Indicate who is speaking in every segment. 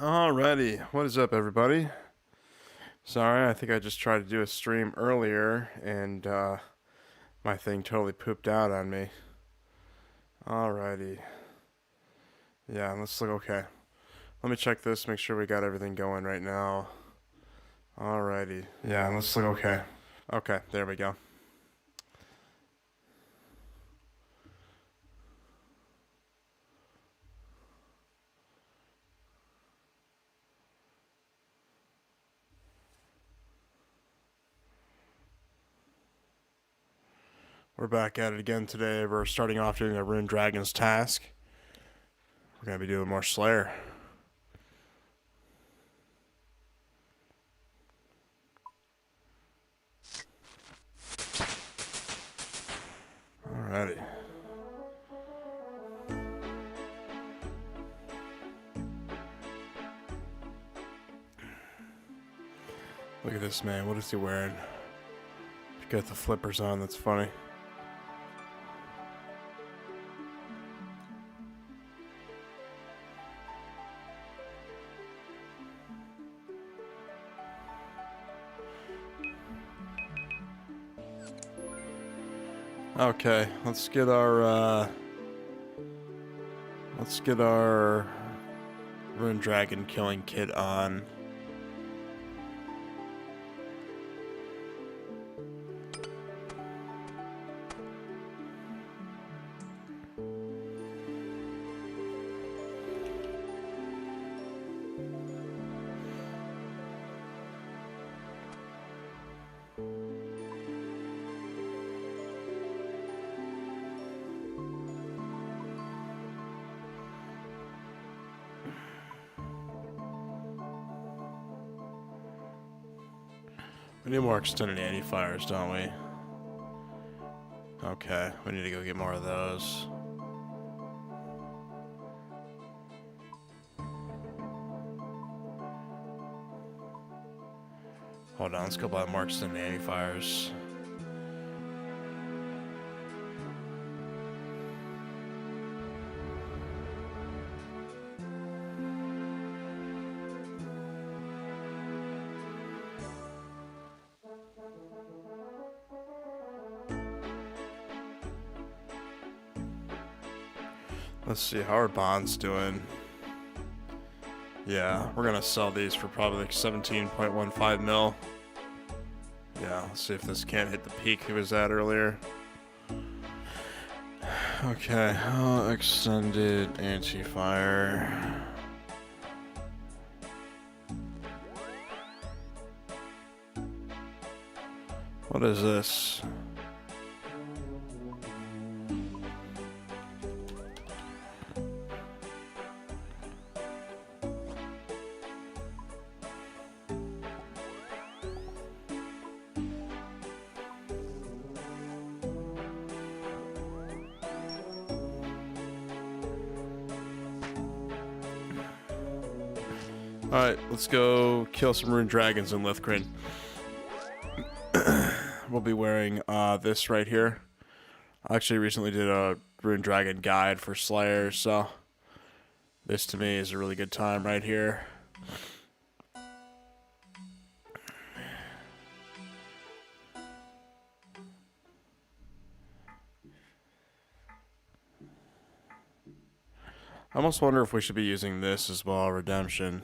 Speaker 1: Alrighty, what is up, everybody? Sorry, I think I just tried to do a stream earlier and my thing totally pooped out on me. Alrighty. Yeah, let's look okay. Let me check this, make sure we got everything going right now. Alrighty. Yeah, let's look okay. Okay, there we go. We're back at it again today. We're starting off doing a Rune Dragons task. We're going to be doing more Slayer. Alrighty. Look at this man. What is he wearing? He's got the flippers on. That's funny. Okay, let's get our Rune Dragon killing kit on. We need more extended anti-fires, don't we? Okay, we need to go get more of those. Hold on, let's go buy more extended anti-fires. Let's see, how are bonds doing? Yeah, we're gonna sell these for probably like 17.15 mil. Yeah, let's see if this can't hit the peak he was at earlier. Okay, extended anti-fire. What is this? Alright, let's go kill some Rune Dragons in Lithgren. We'll be wearing this right here. I actually recently did a Rune Dragon guide for Slayers, so this to me is a really good time right here. I almost wonder if we should be using this as well, Redemption.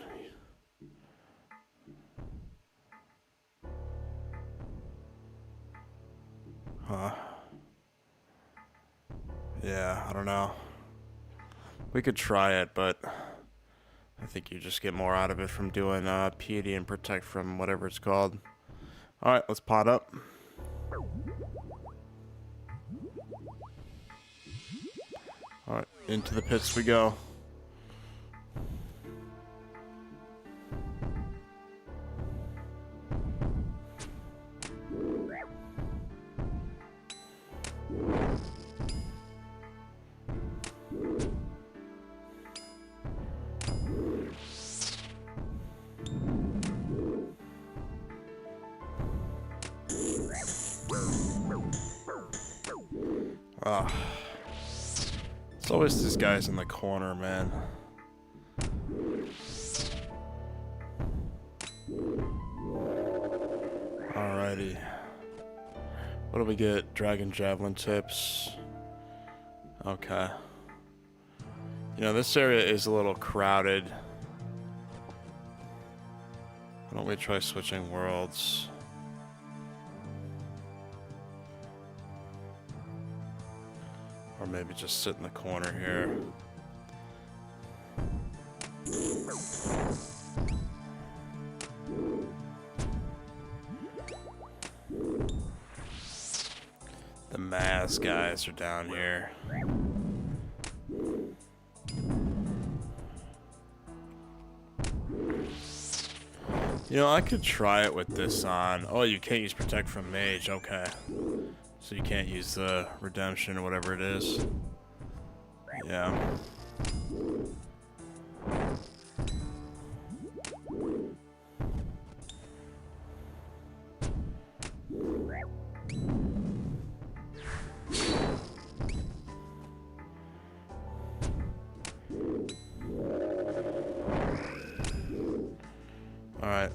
Speaker 1: Huh. Yeah, I don't know. We could try it, but I think you just get more out of it from doing Piety and Protect from whatever it's called. Alright, let's pot up. Alright, into the pits we go. It's always these guys in the corner, man. Alrighty. What do we get? Dragon Javelin tips. Okay. You know, this area is a little crowded. Why don't we try switching worlds? Or maybe just sit in the corner here. The mass guys are down here. You know, I could try it with this on. Oh, you can't use Protect from Mage. Okay. So you can't use the Redemption or whatever it is. Yeah. Alright.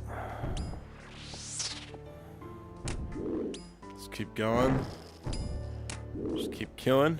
Speaker 1: Let's keep going. Just keep killing.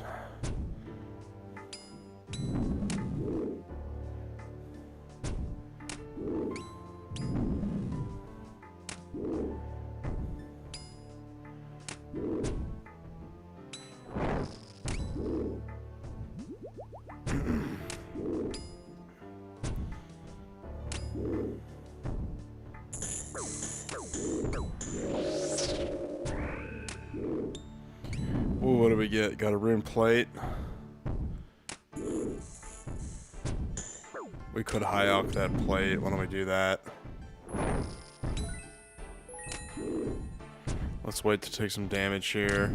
Speaker 1: Ooh, what do we get? Got a rune plate. We could high alch that plate. Why don't we do that? Let's wait to take some damage here.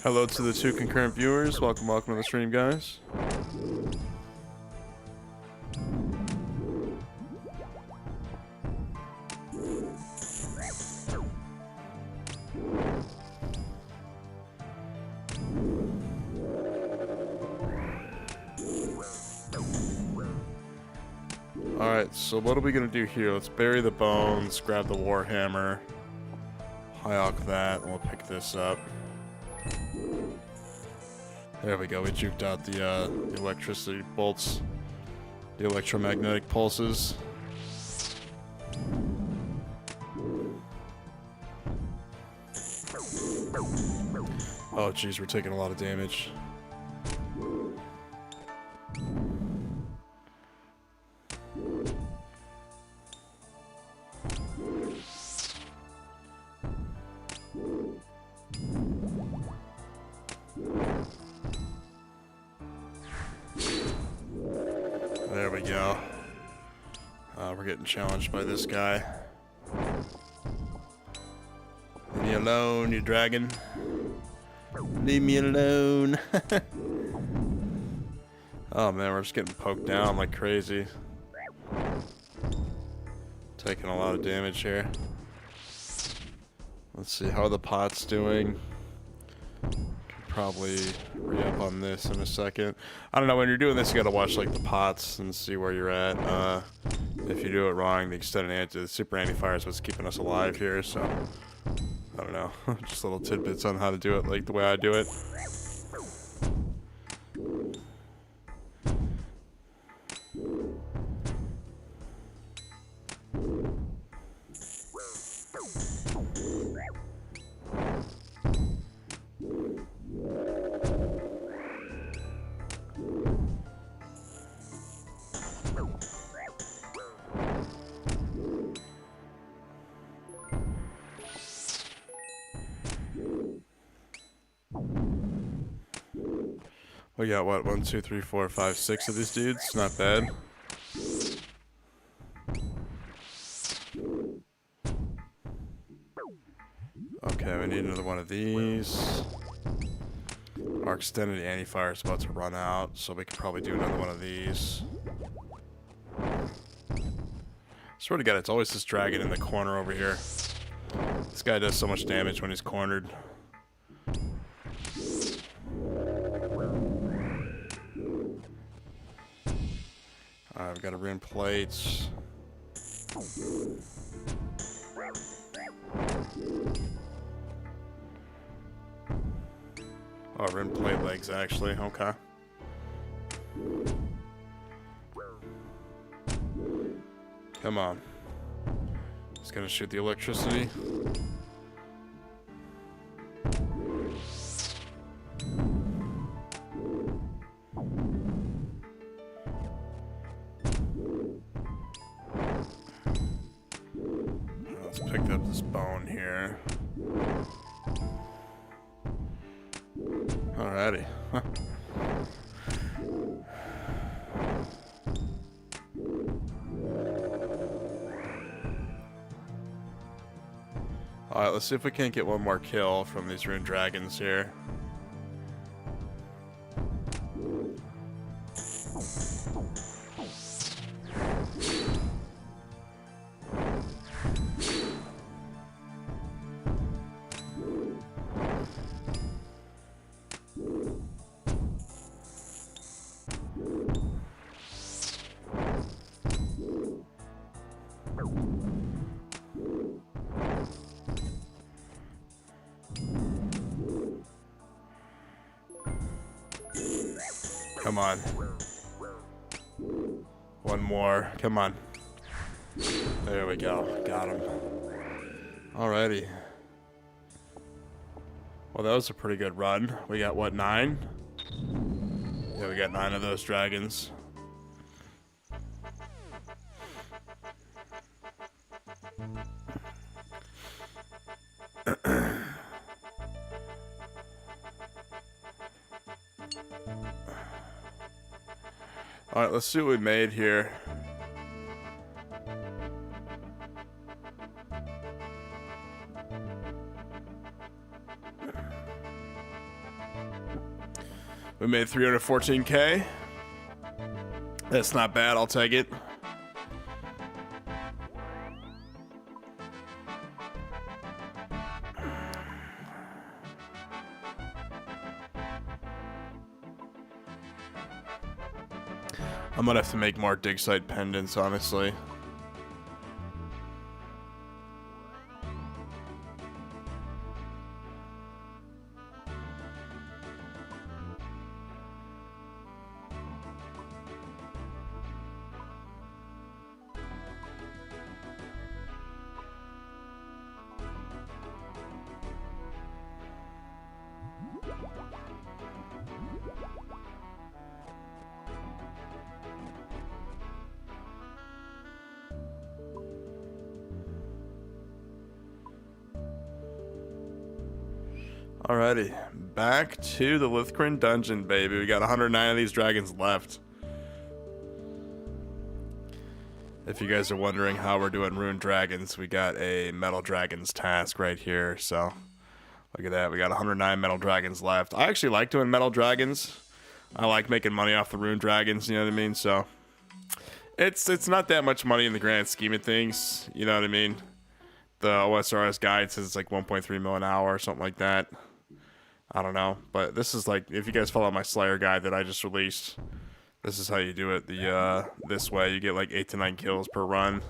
Speaker 1: Hello to the 2 concurrent viewers. Welcome to the stream, guys. Alright, so what are we going to do here? Let's bury the bones, grab the warhammer, high alch that, and we'll pick this up. There we go, we juked out the electricity bolts, the electromagnetic pulses. Oh geez, we're taking a lot of damage. There we go. We're getting challenged by this guy. Leave me alone, you dragon. Leave me alone. Oh man, we're just getting poked down like crazy. Taking a lot of damage here. Let's see how the pot's doing. Probably re-up on this in a second. I don't know, when you're doing this you gotta watch like the pots and see where you're at. If you do it wrong, the extended the super anti-fire is what's keeping us alive here, so I don't know. Just little tidbits on how to do it like the way I do it. We got what, 1, 2, 3, 4, 5, 6 of these dudes? Not bad. Okay, we need another one of these. Our extended anti-fire is about to run out, so we can probably do another one of these. Swear to God, it's always this dragon in the corner over here. This guy does so much damage when he's cornered. Alright, we've got a rune plates. Oh, rune plate legs, actually. Okay. Come on. It's gonna shoot the electricity. Let's pick up this bone here. Alrighty. Alright, let's see if we can't get one more kill from these Rune Dragons here. Come on. One more. Come on. There we go. Got him. Alrighty. Well, that was a pretty good run. We got, what, 9? Yeah, we got 9 of those dragons. Alright, let's see what we made here. We made 314k. That's not bad, I'll take it. I might have to make more dig site pendants, honestly. Alrighty, back to the Lithgren dungeon, baby. We got 109 of these dragons left. If you guys are wondering how we're doing Rune Dragons, we got a Metal Dragons task right here. So, look at that. We got 109 Metal Dragons left. I actually like doing Metal Dragons. I like making money off the Rune Dragons, you know what I mean? So, it's not that much money in the grand scheme of things, you know what I mean? The OSRS guide says it's like 1.3 mil an hour or something like that. I don't know, but this is like, if you guys follow my Slayer guide that I just released, this is how you do it. This way, you get like 8 to 9 kills per run.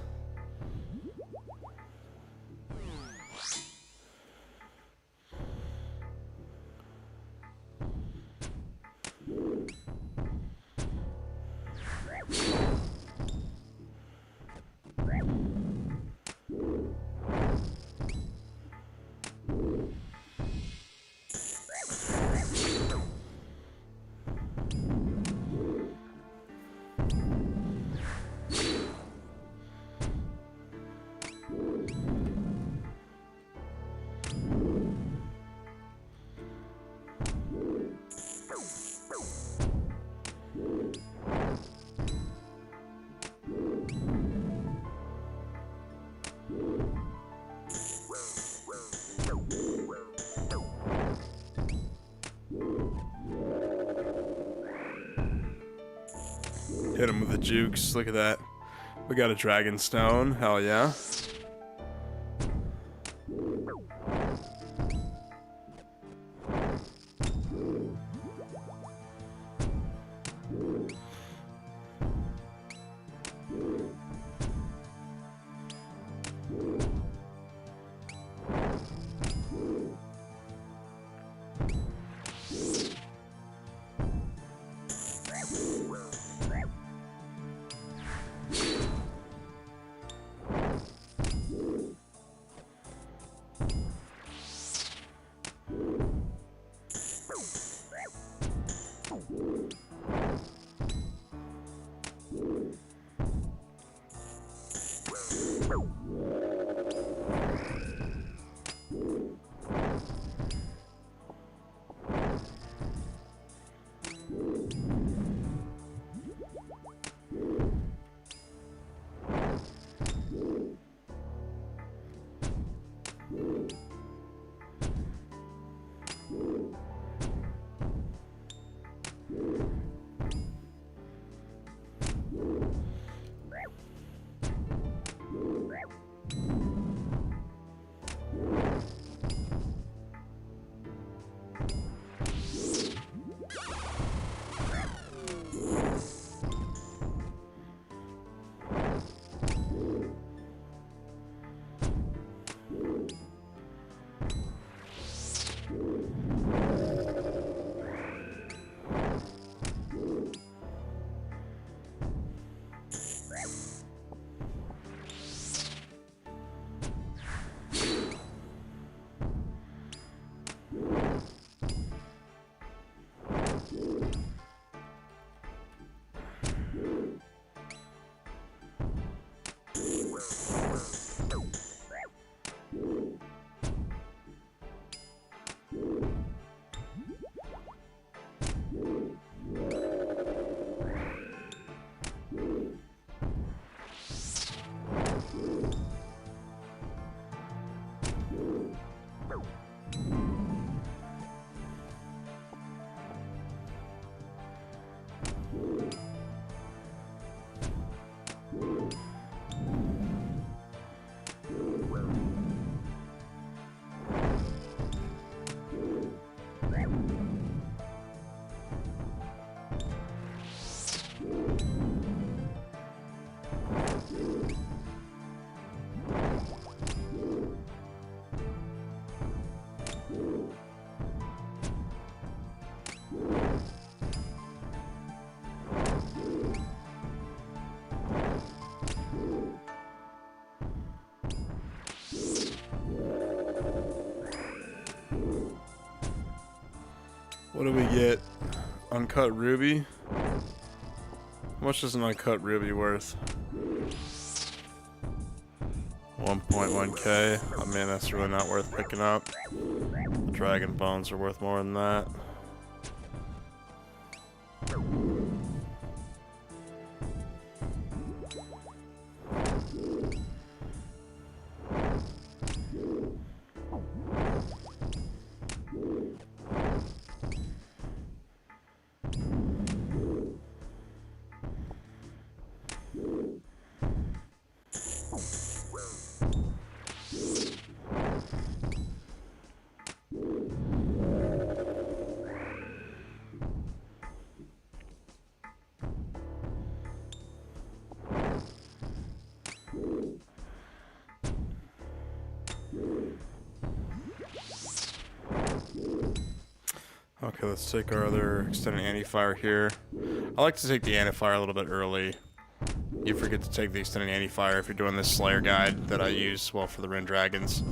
Speaker 1: Hit him with the jukes. Look at that. We got a dragon stone. Hell yeah. What do we get? Uncut ruby? How much is an uncut ruby worth? 1.1k. I mean, that's really not worth picking up. The dragon bones are worth more than that. Okay, let's take our other extended anti-fire here. I like to take the anti-fire a little bit early. You forget to take the extended anti-fire if you're doing this Slayer guide that I use, well, for the Rune Dragons.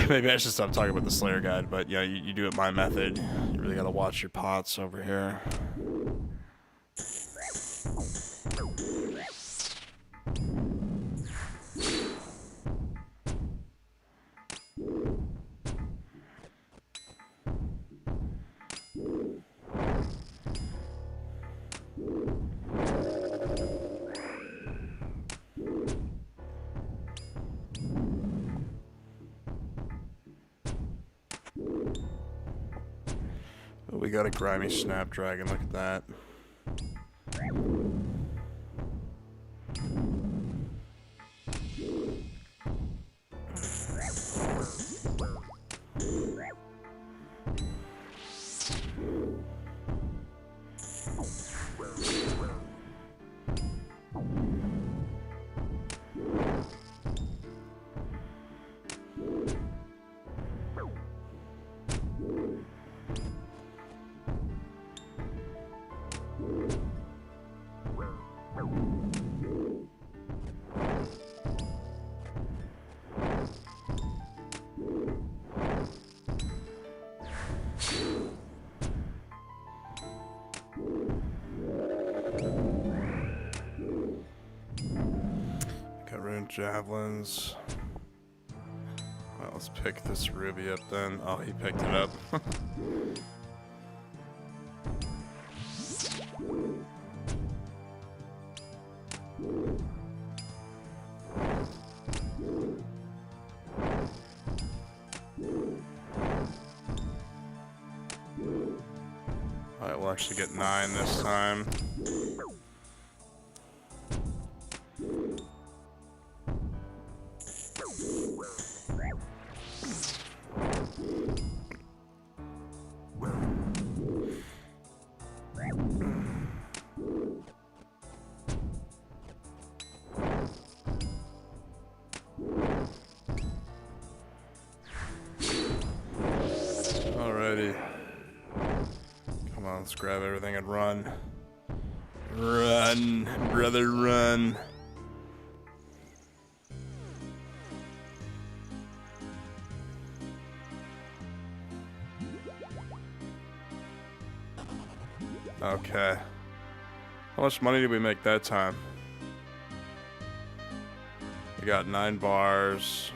Speaker 1: Maybe I should stop talking about the Slayer guide, but yeah, you do it my method. You really gotta watch your pots over here. We got a grimy snapdragon, look at that. Javelins. Well, let's pick this ruby up then. Oh, he picked it up. Alright, we'll actually get 9 this time. Let's grab everything and run. Run, brother, run. Okay. How much money did we make that time? We got 9 bars.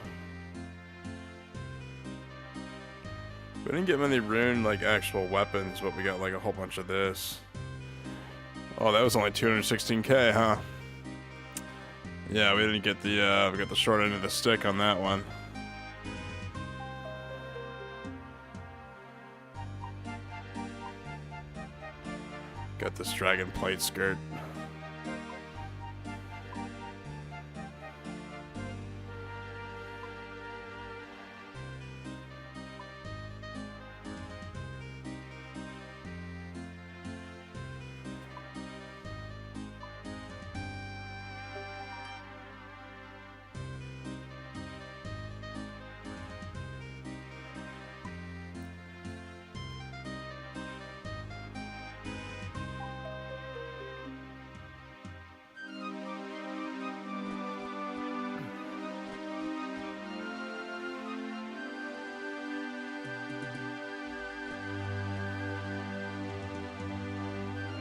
Speaker 1: We didn't get many rune, like, actual weapons, but we got, like, a whole bunch of this. Oh, that was only 216k, huh? Yeah, we didn't get the, we got the short end of the stick on that one. Got this dragon plateskirt.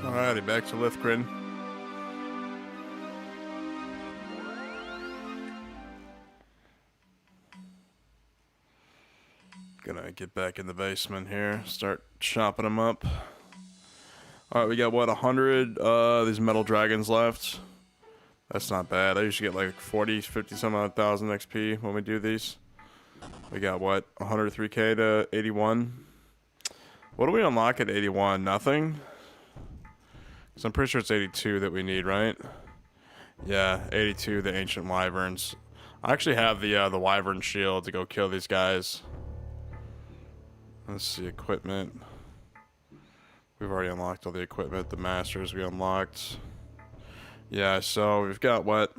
Speaker 1: Alrighty, back to Lithgren. Gonna get back in the basement here, start chopping them up. Alright, we got what, 100 these metal dragons left. That's not bad. I usually get like 40, 50 some odd thousand XP when we do these. We got what, 103k to 81. What do we unlock at 81? Nothing? So I'm pretty sure it's 82 that we need, right? Yeah, 82, the ancient wyverns. I actually have the wyvern shield to go kill these guys. Let's see, equipment. We've already unlocked all the equipment. The masters we unlocked. Yeah, so we've got what?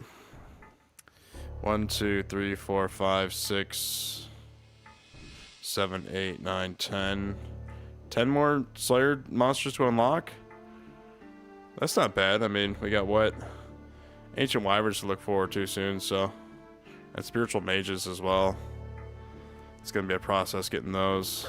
Speaker 1: 1, 2, 3, 4, 5, 6, 7, 8, 9, 10. 10 more Slayer monsters to unlock? That's not bad. I mean, we got what? Ancient wyverns to look forward to soon, so. And spiritual mages as well. It's gonna be a process getting those.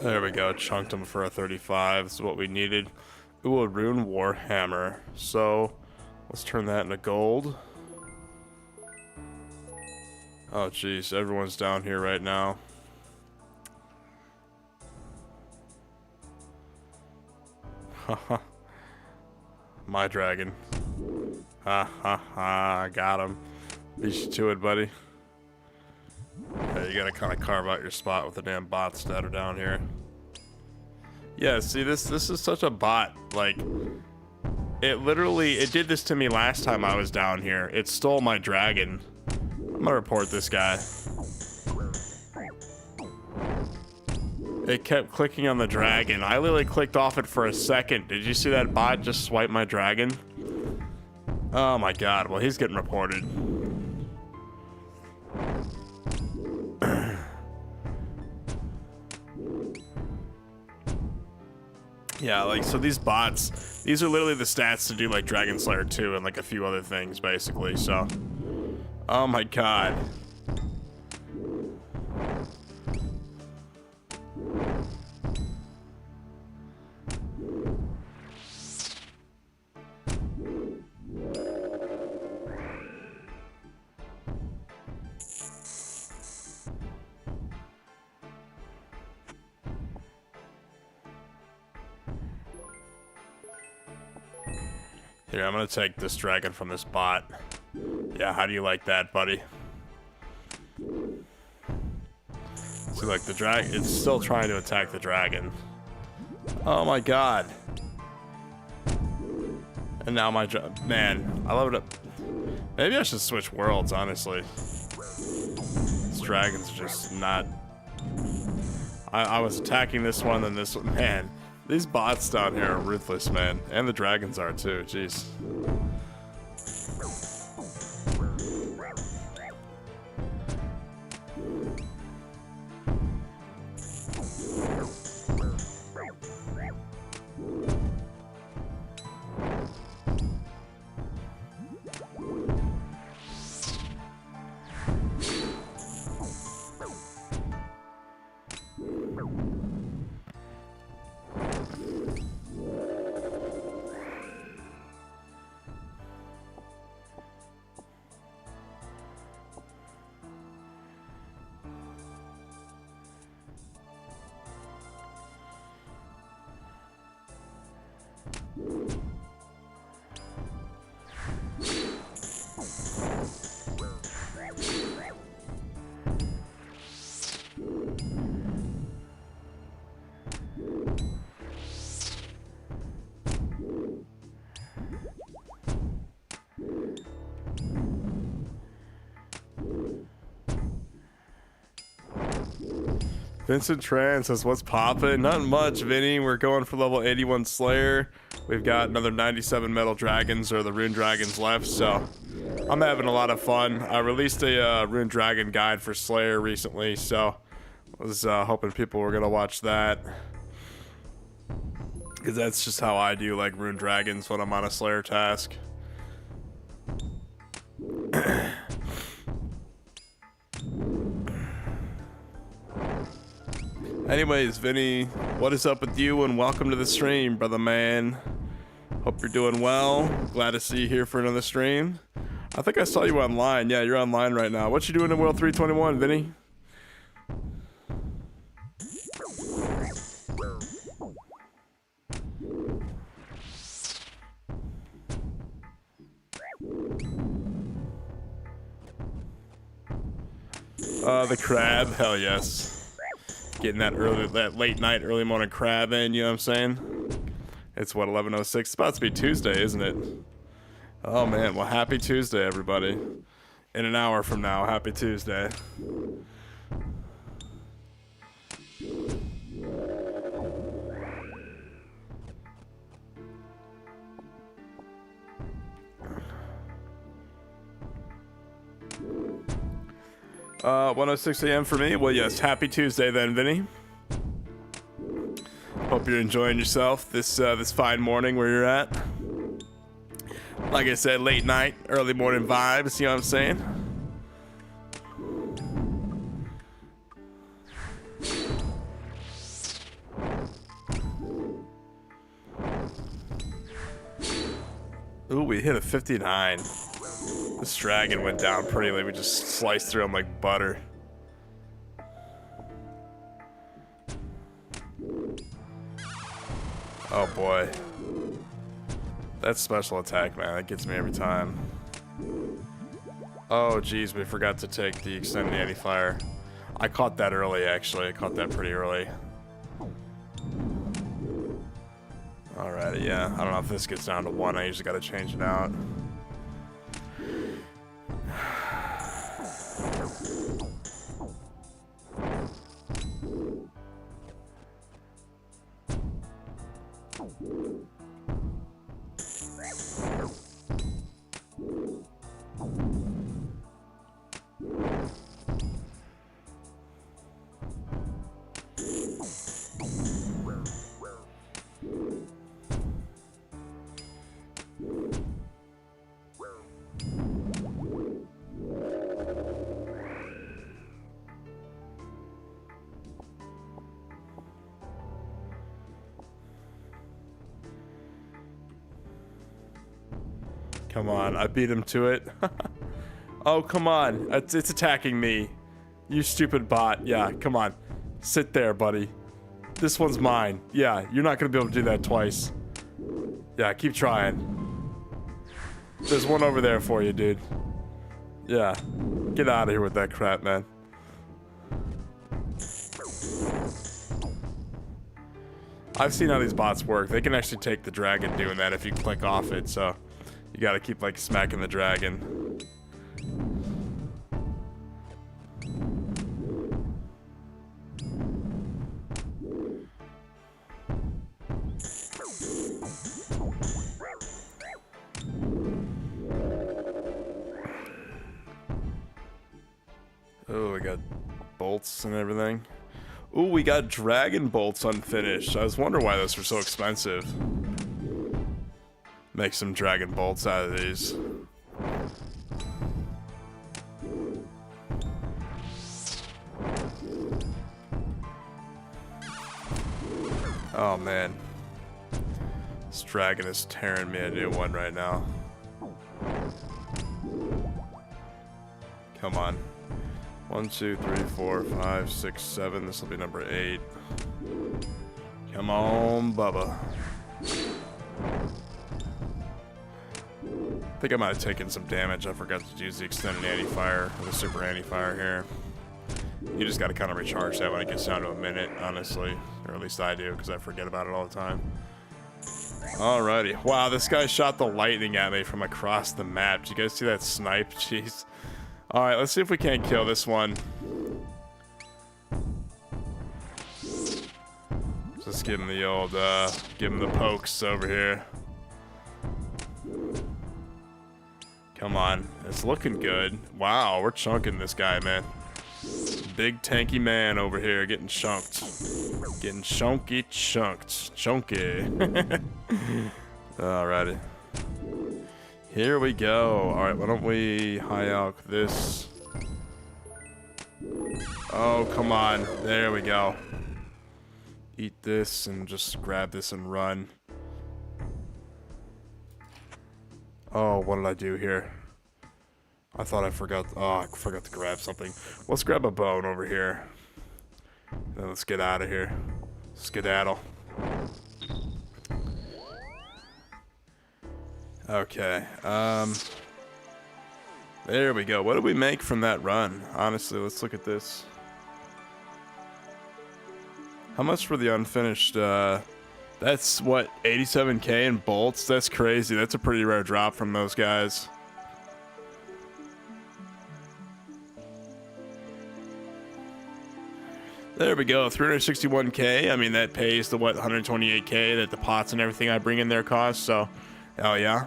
Speaker 1: There we go, chunked them for a 35. This is what we needed. Ooh, a rune war hammer. So, let's turn that into gold. Oh jeez, everyone's down here right now. Haha. My dragon. Ha ha ha, I got him. Beat you to it, buddy. Yeah, you gotta kind of carve out your spot with the damn bots that are down here. Yeah, see, this is such a bot. Like, it did this to me last time I was down here. It stole my dragon. I'm gonna report this guy. It kept clicking on the dragon. I literally clicked off it for a second. Did you see that bot just swipe my dragon? Oh my god, well, he's getting reported. Yeah, like, so these bots, these are literally the stats to do, like, Dragon Slayer 2 and, like, a few other things, basically, so. Oh my god. Here, I'm gonna take this dragon from this bot. Yeah, how do you like that, buddy? See, like, the dragon, it's still trying to attack the dragon. Oh my god. And now my man, I love it. Maybe I should switch worlds, honestly. This dragon's just not. I was attacking this one, and this one, man. These bots down here are ruthless, man. And the dragons are too, jeez. Vincent Tran says, what's poppin'? Not much, Vinny. We're going for level 81 Slayer. We've got another 97 Metal Dragons, or the Rune Dragons, left, so I'm having a lot of fun. I released a Rune Dragon guide for Slayer recently, so I was hoping people were going to watch that. Because that's just how I do, like, Rune Dragons when I'm on a Slayer task. Anyways, Vinny, what is up with you, and welcome to the stream, brother man. Hope you're doing well. Glad to see you here for another stream. I think I saw you online. Yeah, you're online right now. What you doing in World 321, Vinny? The crab, hell yes. Getting that late night, early morning crab in, you know what I'm saying? It's what, 11:06? It's about to be Tuesday, isn't it? Oh man, well happy Tuesday, everybody. In an hour from now, happy Tuesday. Uh, 1:06 a.m. for me. Well, yes, happy Tuesday then, Vinny. Hope you're enjoying yourself this fine morning where you're at. Like I said, late night, early morning vibes, you know what I'm saying? Ooh, we hit a 59. This dragon went down pretty late. We just sliced through him like butter. Oh boy. That special attack, man, that gets me every time. Oh geez, we forgot to take the extended anti-fire. I caught that early, actually. I caught that pretty early. Alrighty, yeah. I don't know if this gets down to 1. I usually gotta change it out. Come on, I beat him to it. Oh, come on. It's attacking me. You stupid bot. Yeah, come on. Sit there, buddy. This one's mine. Yeah, you're not gonna be able to do that twice. Yeah, keep trying. There's one over there for you, dude. Yeah. Get out of here with that crap, man. I've seen how these bots work. They can actually take the dragon doing that if you click off it, so you gotta keep, like, smacking the dragon. Oh, we got bolts and everything. Ooh, we got dragon bolts unfinished. I was wondering why those were so expensive. Make some dragon bolts out of these. Oh man. This dragon is tearing me a new one right now. Come on. 1, 2, 3, 4, 5, 6, 7. This will be number 8. Come on, Bubba. I think I might have taken some damage. I forgot to use the extended anti-fire, or the super anti-fire here. You just gotta kind of recharge that when it gets down to a minute, honestly. Or at least I do, because I forget about it all the time. Alrighty. Wow, this guy shot the lightning at me from across the map. Did you guys see that snipe? Jeez. Alright, let's see if we can't kill this one. Just give him the old, give him the pokes over here. Come on, it's looking good. Wow, we're chunking this guy, man. Big tanky man over here getting chunked. Getting chunky chunked. Chunky. Alrighty. Here we go. Alright, why don't we high alch this? Oh, come on. There we go. Eat this and just grab this and run. Oh, what did I do here? I thought I forgot. Oh, I forgot to grab something. Let's grab a bone over here. Then let's get out of here. Skedaddle. Okay. There we go. What did we make from that run? Honestly, let's look at this. How much for the unfinished? That's what, 87k in bolts? That's crazy. That's a pretty rare drop from those guys. There we go, 361k. I mean, that pays the, what, 128k that the pots and everything I bring in there cost, so, hell yeah.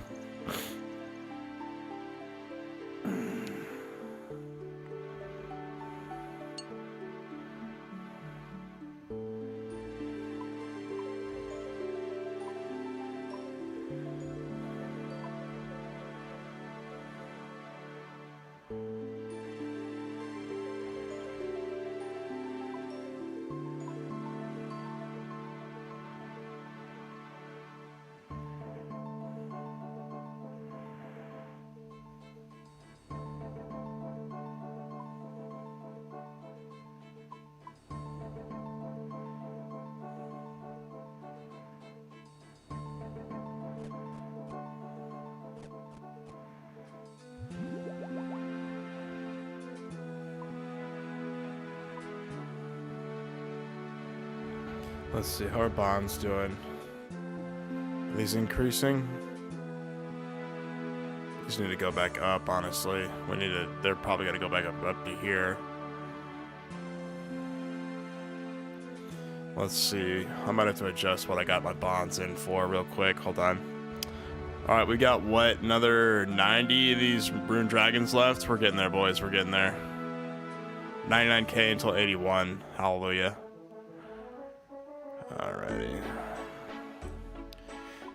Speaker 1: Let's see, how are bonds doing? Are these increasing? These need to go back up, honestly. We need to, they're probably gonna go back up to here. Let's see, I might have to adjust what I got my bonds in for real quick, hold on. Alright, we got what, another 90 of these Rune Dragons left? We're getting there, boys, we're getting there. 99k until 81, hallelujah. Alrighty.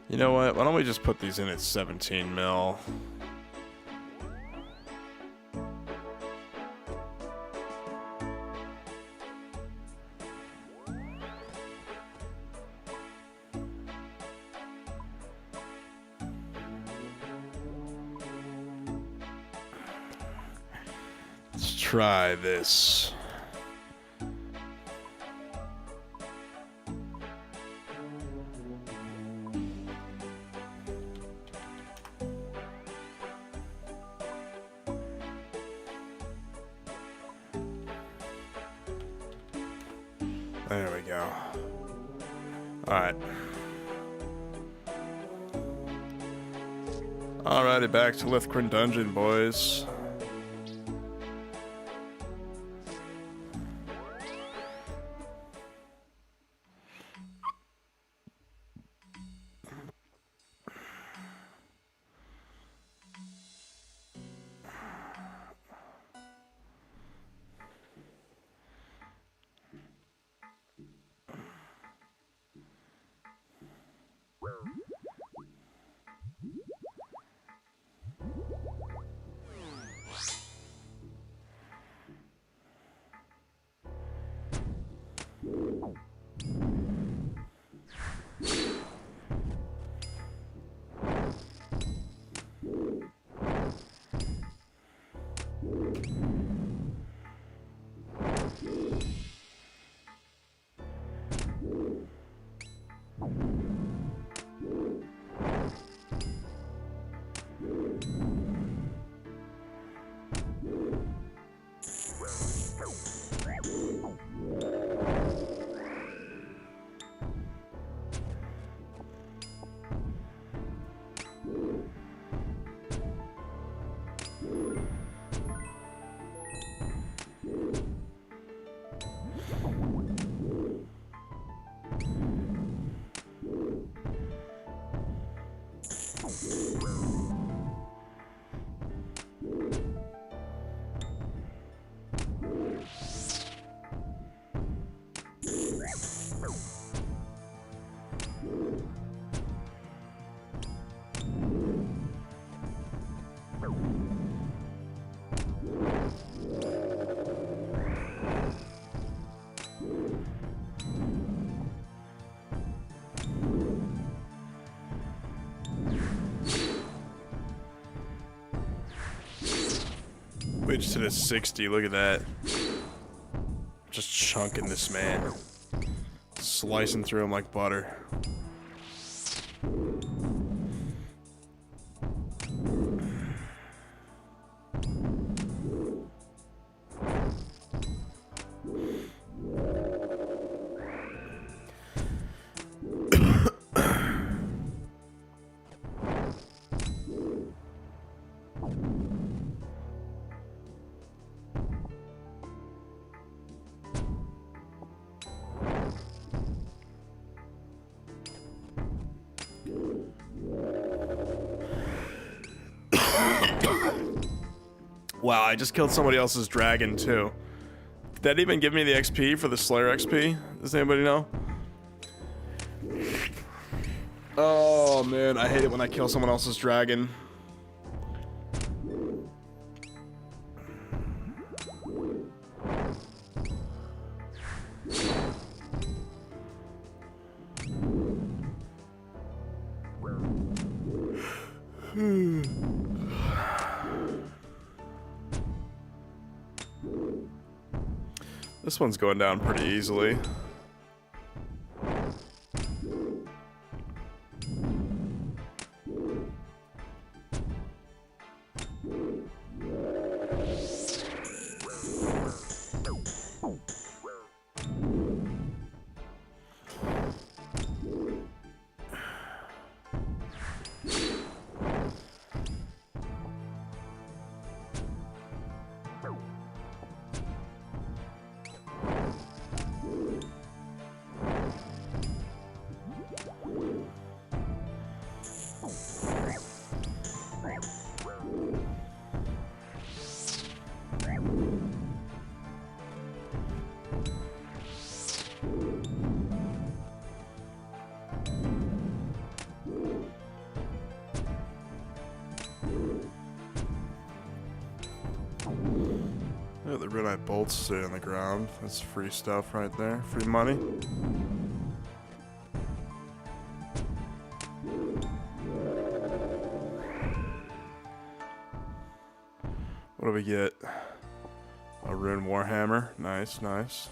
Speaker 1: You know what? Why don't we just put these in at 17 mil? Let's try this. There we go. Alright. Alrighty, back to Lithcrin Dungeon, boys. We just hit a 60, look at that. Just chunking this man. Slicing through him like butter. Wow, I just killed somebody else's dragon too. Did that even give me the XP for the Slayer XP? Does anybody know? Oh man, I hate it when I kill someone else's dragon. This one's going down pretty easily. Yeah, the red-eyed bolts stay on the ground. That's free stuff right there. Free money. What do we get? A rune warhammer. Nice, nice.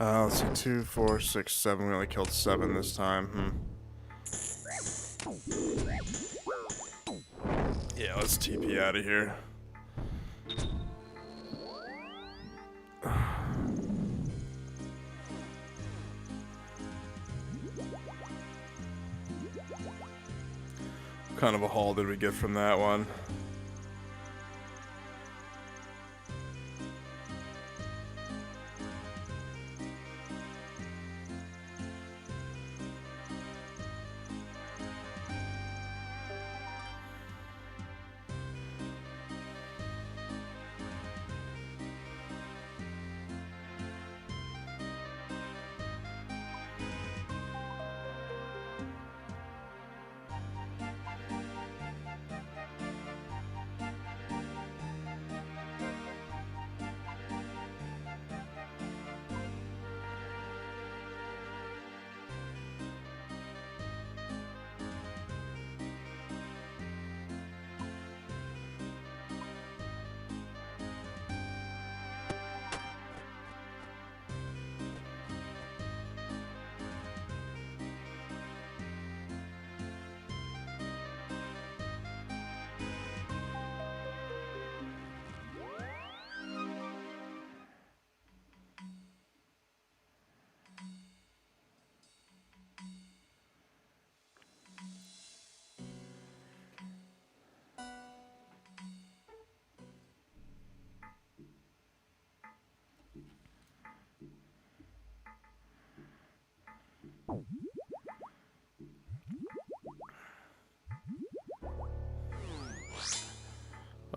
Speaker 1: Let's see, 2, 4, 6, 7. We only killed 7 this time. Yeah, let's TP out of here. What kind of a haul did we get from that one?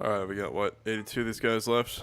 Speaker 1: Alright, we got what, 82 of these guys left?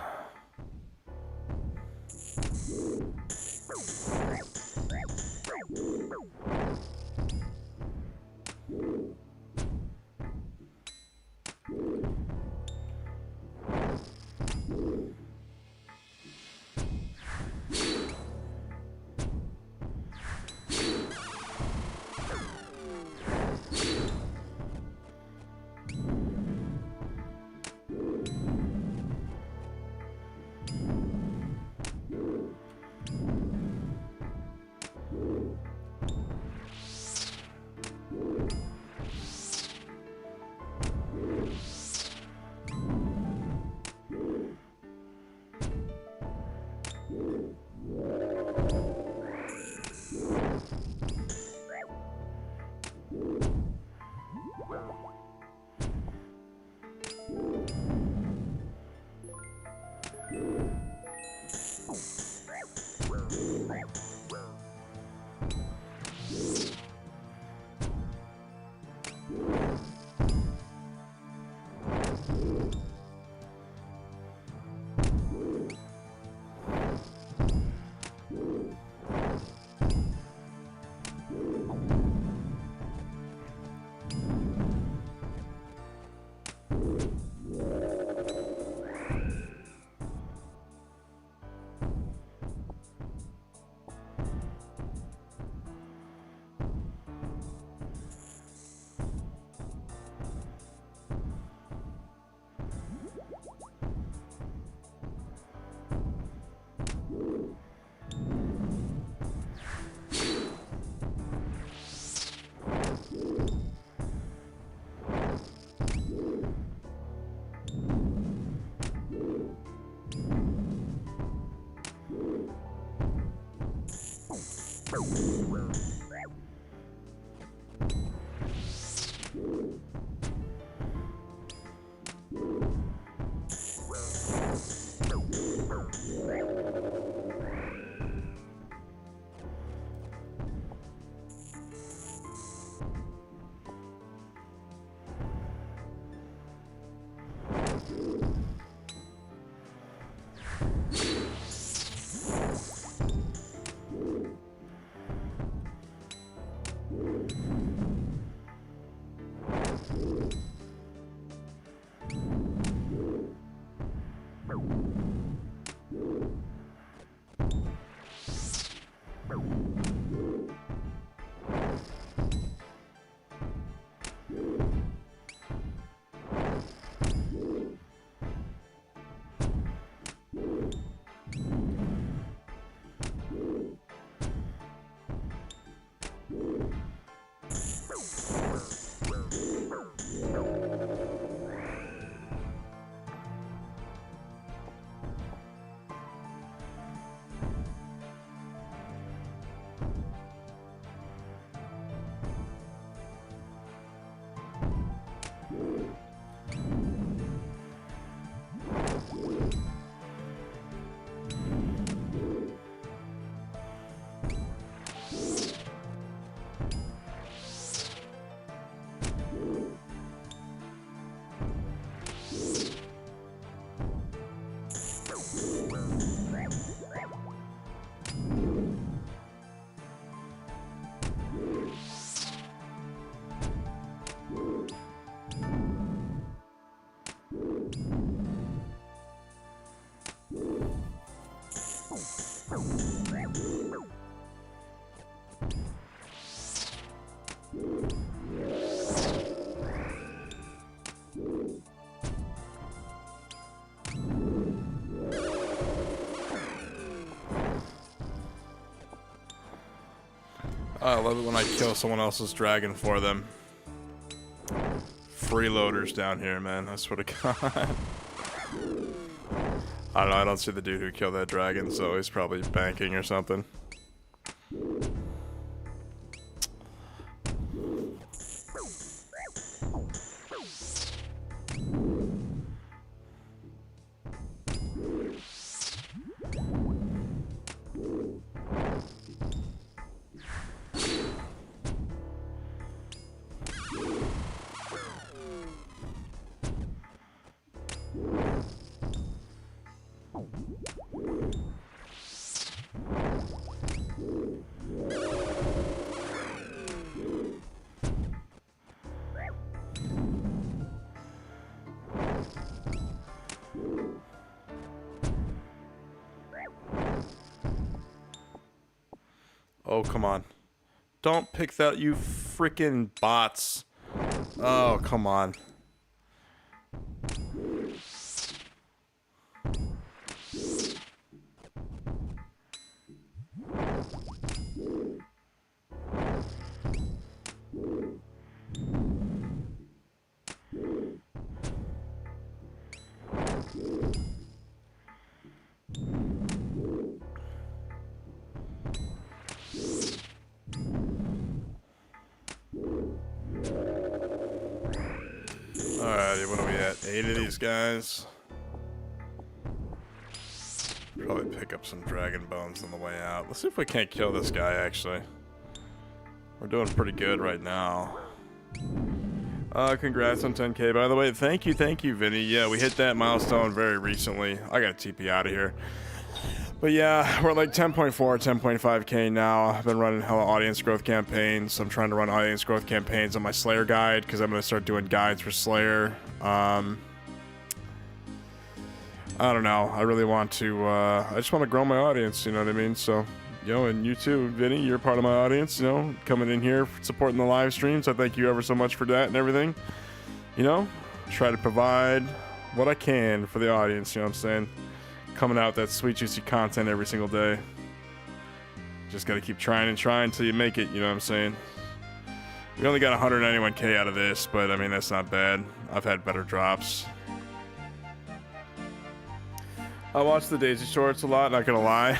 Speaker 1: I love it when I kill someone else's dragon for them. Freeloaders down here, man. I swear to God. I don't know. I don't see the dude who killed that dragon, so he's probably banking or something. Oh, come on. Don't pick that, you freaking bots. Oh, come on. Alrighty, what are we at? 8 of these guys. Probably pick up some dragon bones on the way out. Let's see if we can't kill this guy, actually. We're doing pretty good right now. Congrats on 10K, by the way. Thank you, Vinny. Yeah, we hit that milestone very recently. I gotta TP out of here. But yeah, we're like 10.4, 10.5K now. I've been running hella audience growth campaigns. I'm trying to run audience growth campaigns on my Slayer guide because I'm going to start doing guides for Slayer. I don't know. I really want to, I just want to grow my audience, you know what I mean? So, you know, and you too, Vinny, you're part of my audience, you know, coming in here, supporting the live streams. I thank you ever so much for that and everything. You know, try to provide what I can for the audience, you know what I'm saying? Coming out that sweet juicy content every single day. Just gotta keep trying and trying until you make it, you know what I'm saying? We only got 191K out of this, but I mean, that's not bad. I've had better drops. I watch the Daisy shorts a lot, not gonna lie.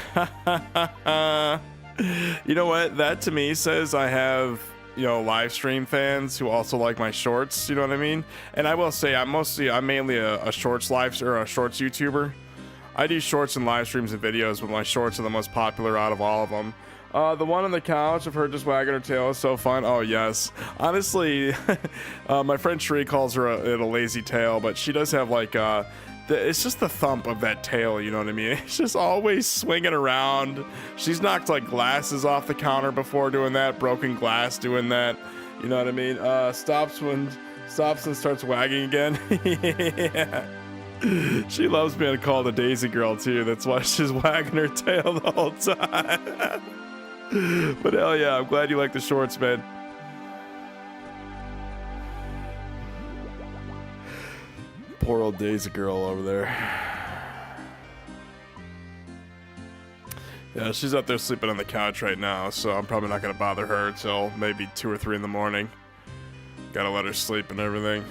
Speaker 1: You know what? That to me says I have, you know, live stream fans who also like my shorts, you know what I mean? And I will say I'm mainly a shorts shorts YouTuber. I do shorts and live streams and videos, but my shorts are the most popular out of all of them. The one on the couch of her just wagging her tail is so fun. Oh, yes. Honestly, my friend Shree calls her a lazy tail, but she does have like, it's just the thump of that tail, you know what I mean? It's just always swinging around. She's knocked like glasses off the counter before doing that, broken glass doing that. You know what I mean? Stops and starts wagging again. Yeah. She loves being called a Daisy girl too. That's why she's wagging her tail the whole time. But hell yeah, I'm glad you like the shorts, man. Poor old Daisy girl over there. Yeah, she's up there sleeping on the couch right now, so I'm probably not gonna bother her until maybe 2 or 3 in the morning. Gotta let her sleep and everything.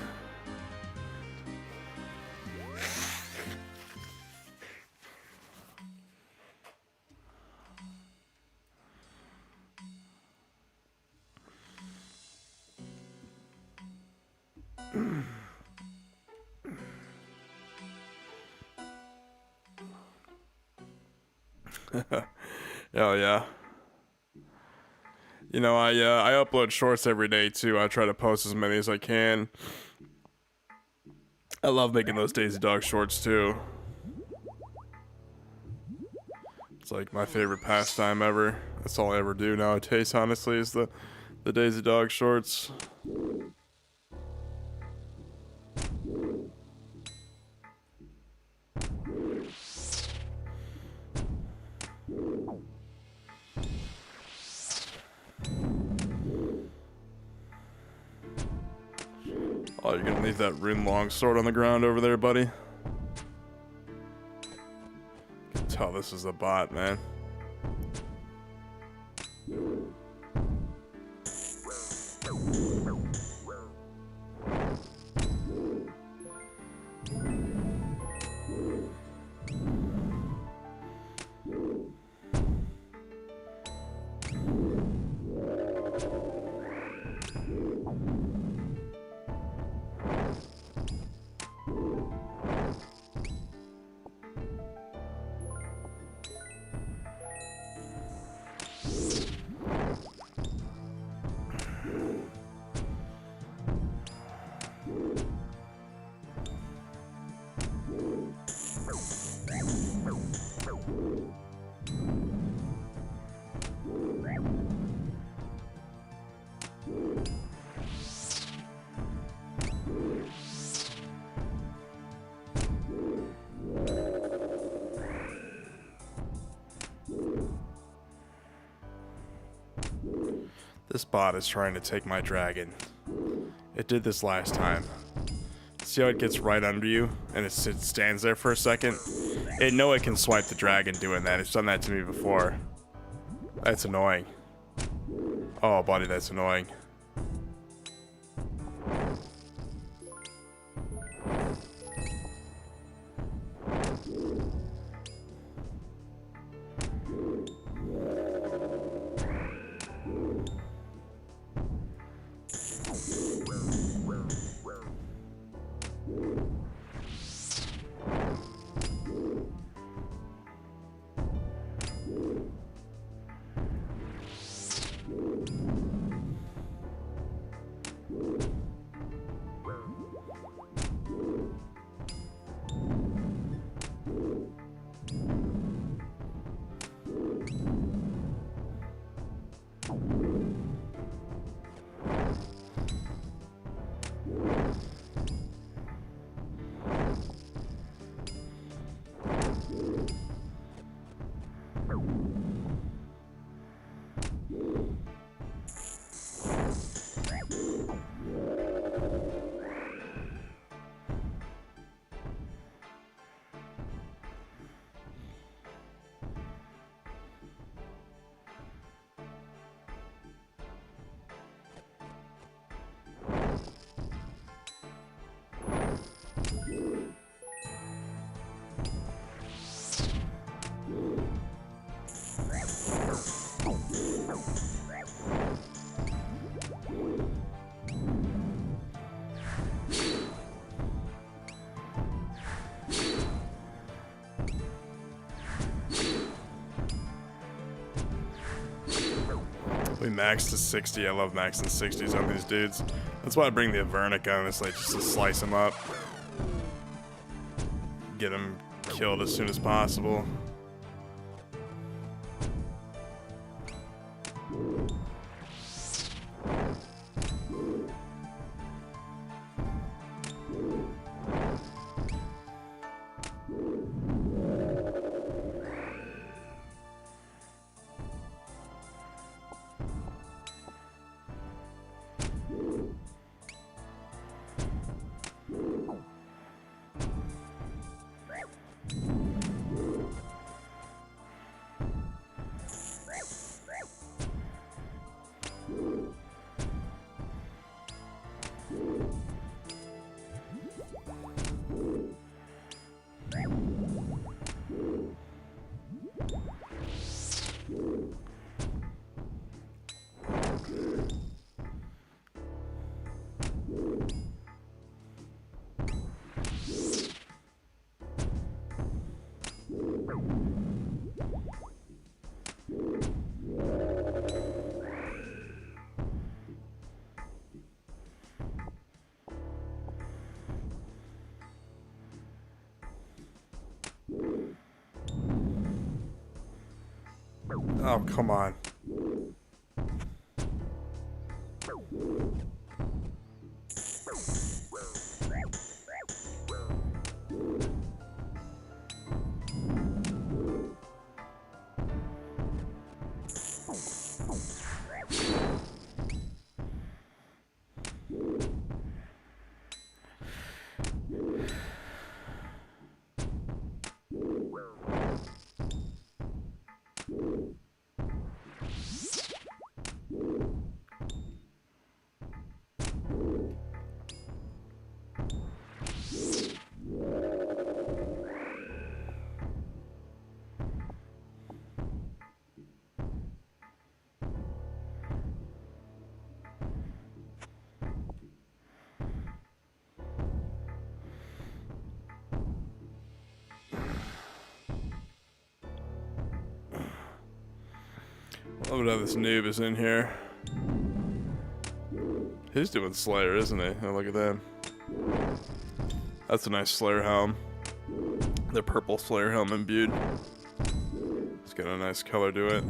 Speaker 1: Hell yeah. You know, I upload shorts every day too. I try to post as many as I can. I love making those Daisy Dog shorts too. It's like my favorite pastime ever. That's all I ever do nowadays, honestly, is the Daisy Dog shorts. Oh, you're gonna leave that Rune longsword on the ground over there, buddy? You can tell this is a bot, man. This bot is trying to take my dragon. It did this last time. See how it gets right under you and it stands there for a second? It know it can swipe the dragon doing that. It's done that to me before. That's annoying. Oh, buddy, that's annoying. We maxed to 60. I love maxing 60s on these dudes. That's why I bring the Avernic, honestly, just to slice them up. Get them killed as soon as possible. Oh, come on. Love how this noob is in here. He's doing Slayer, isn't he? Oh, look at that. That's a nice Slayer helm. The purple Slayer helm imbued. It's got a nice color to it.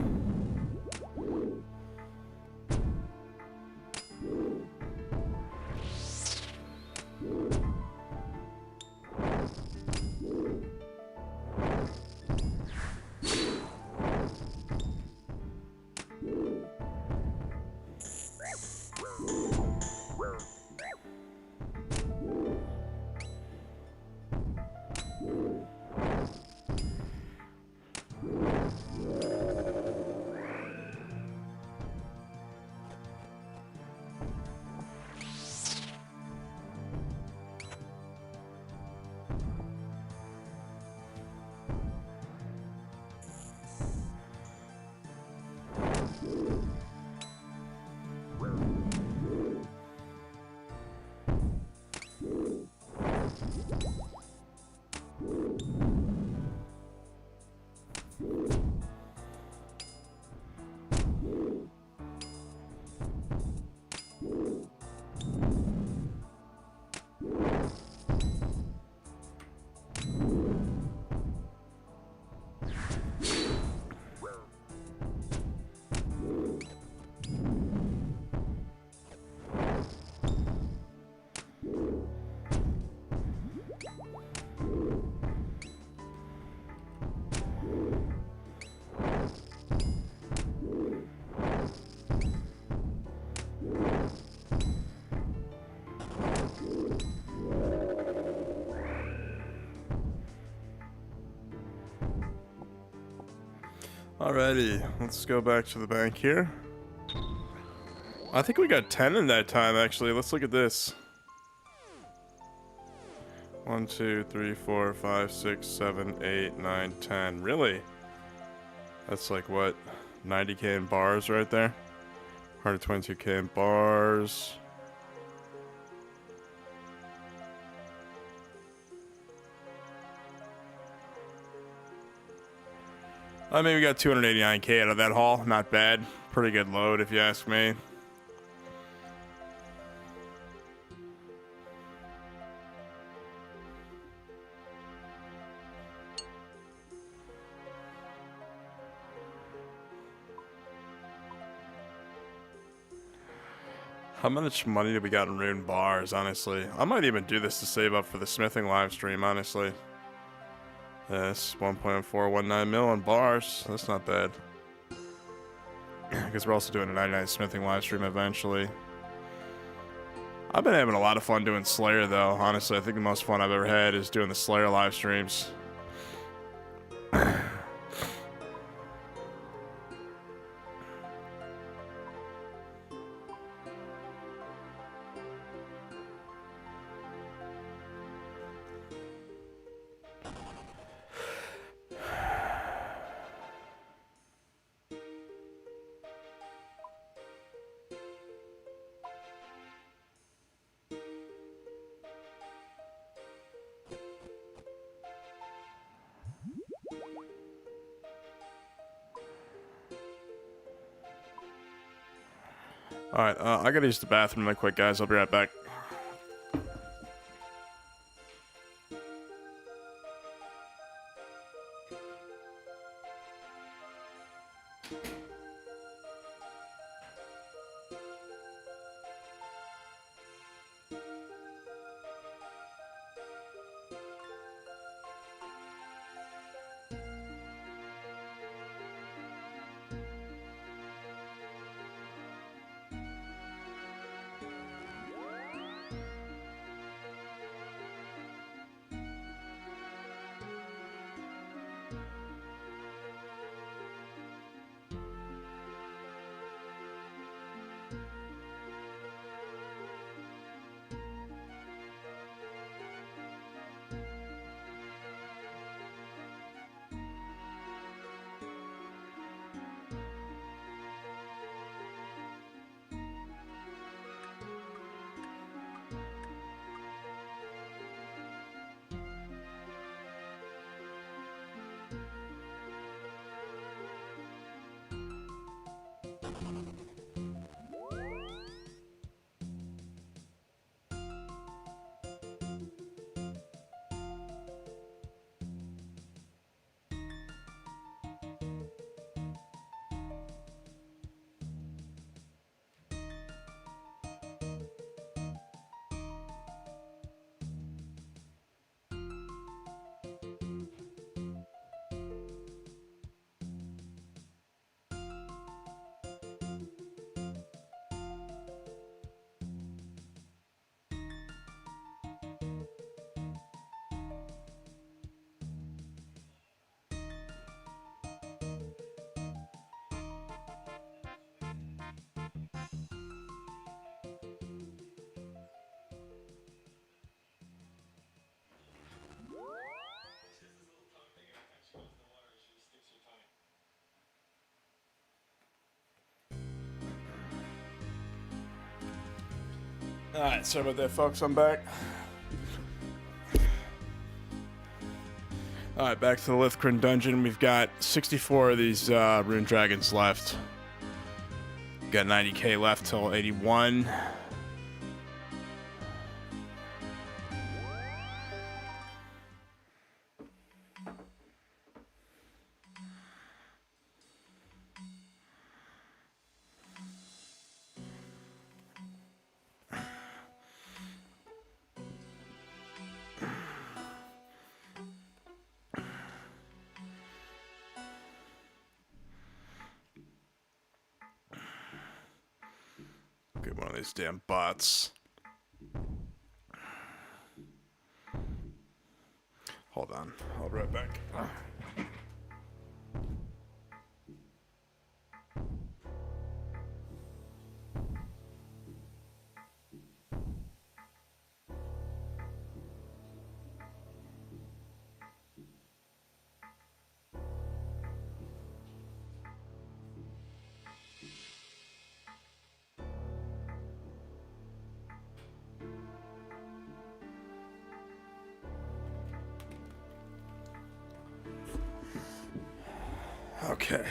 Speaker 1: Alrighty, let's go back to the bank here. I think we got 10 in that time, actually. Let's look at this. 1, 2, 3, 4, 5, 6, 7, 8, 9, 10. Really? That's like, what, 90k in bars right there? 122k in bars. I mean, we got 289k out of that haul. Not bad. Pretty good load, if you ask me. How much money do we got in rune bars, honestly? I might even do this to save up for the smithing live stream, honestly. Yes, 1.419 mil on bars. That's not bad. Because we're also doing a 99 smithing live stream eventually. I've been having a lot of fun doing Slayer, though. Honestly, I think the most fun I've ever had is doing the Slayer live streams. Alright, I gotta use the bathroom real quick, guys. I'll be right back. Alright, sorry about that, folks. I'm back. Alright, back to the Lithcrin dungeon. We've got 64 of these Rune Dragons left. Got 90k left till 81. Get one of these damn bots. Hold on, I'll be right back. Okay.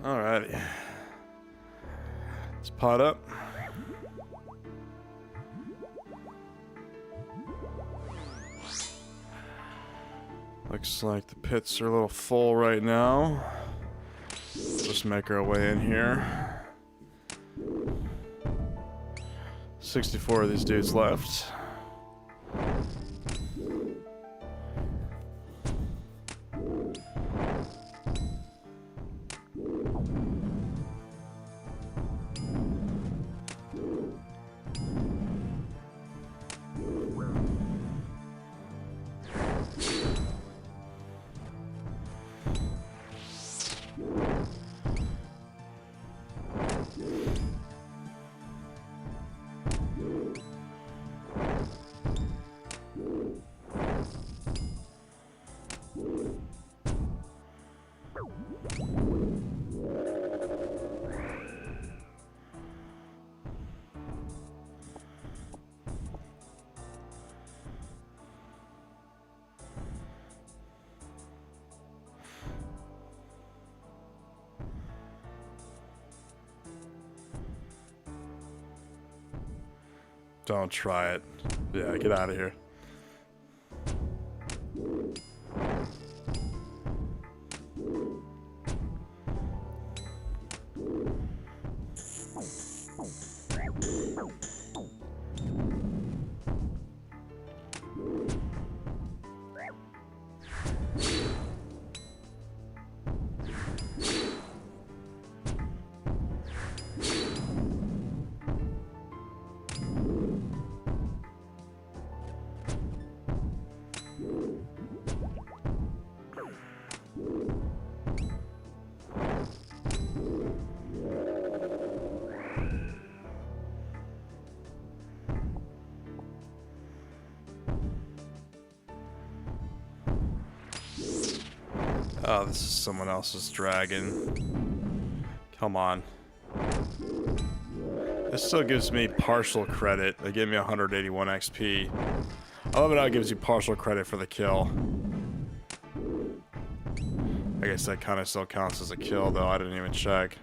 Speaker 1: Alrighty. Let's pot up. Looks like the pits are a little full right now. Just make our way in here. 64 of these dudes left. Don't try it. Yeah, get out of here. Oh, this is someone else's dragon. Come on. This still gives me partial credit. They gave me 181 XP. I love it how it gives you partial credit for the kill. I guess that kind of still counts as a kill, though. I didn't even check.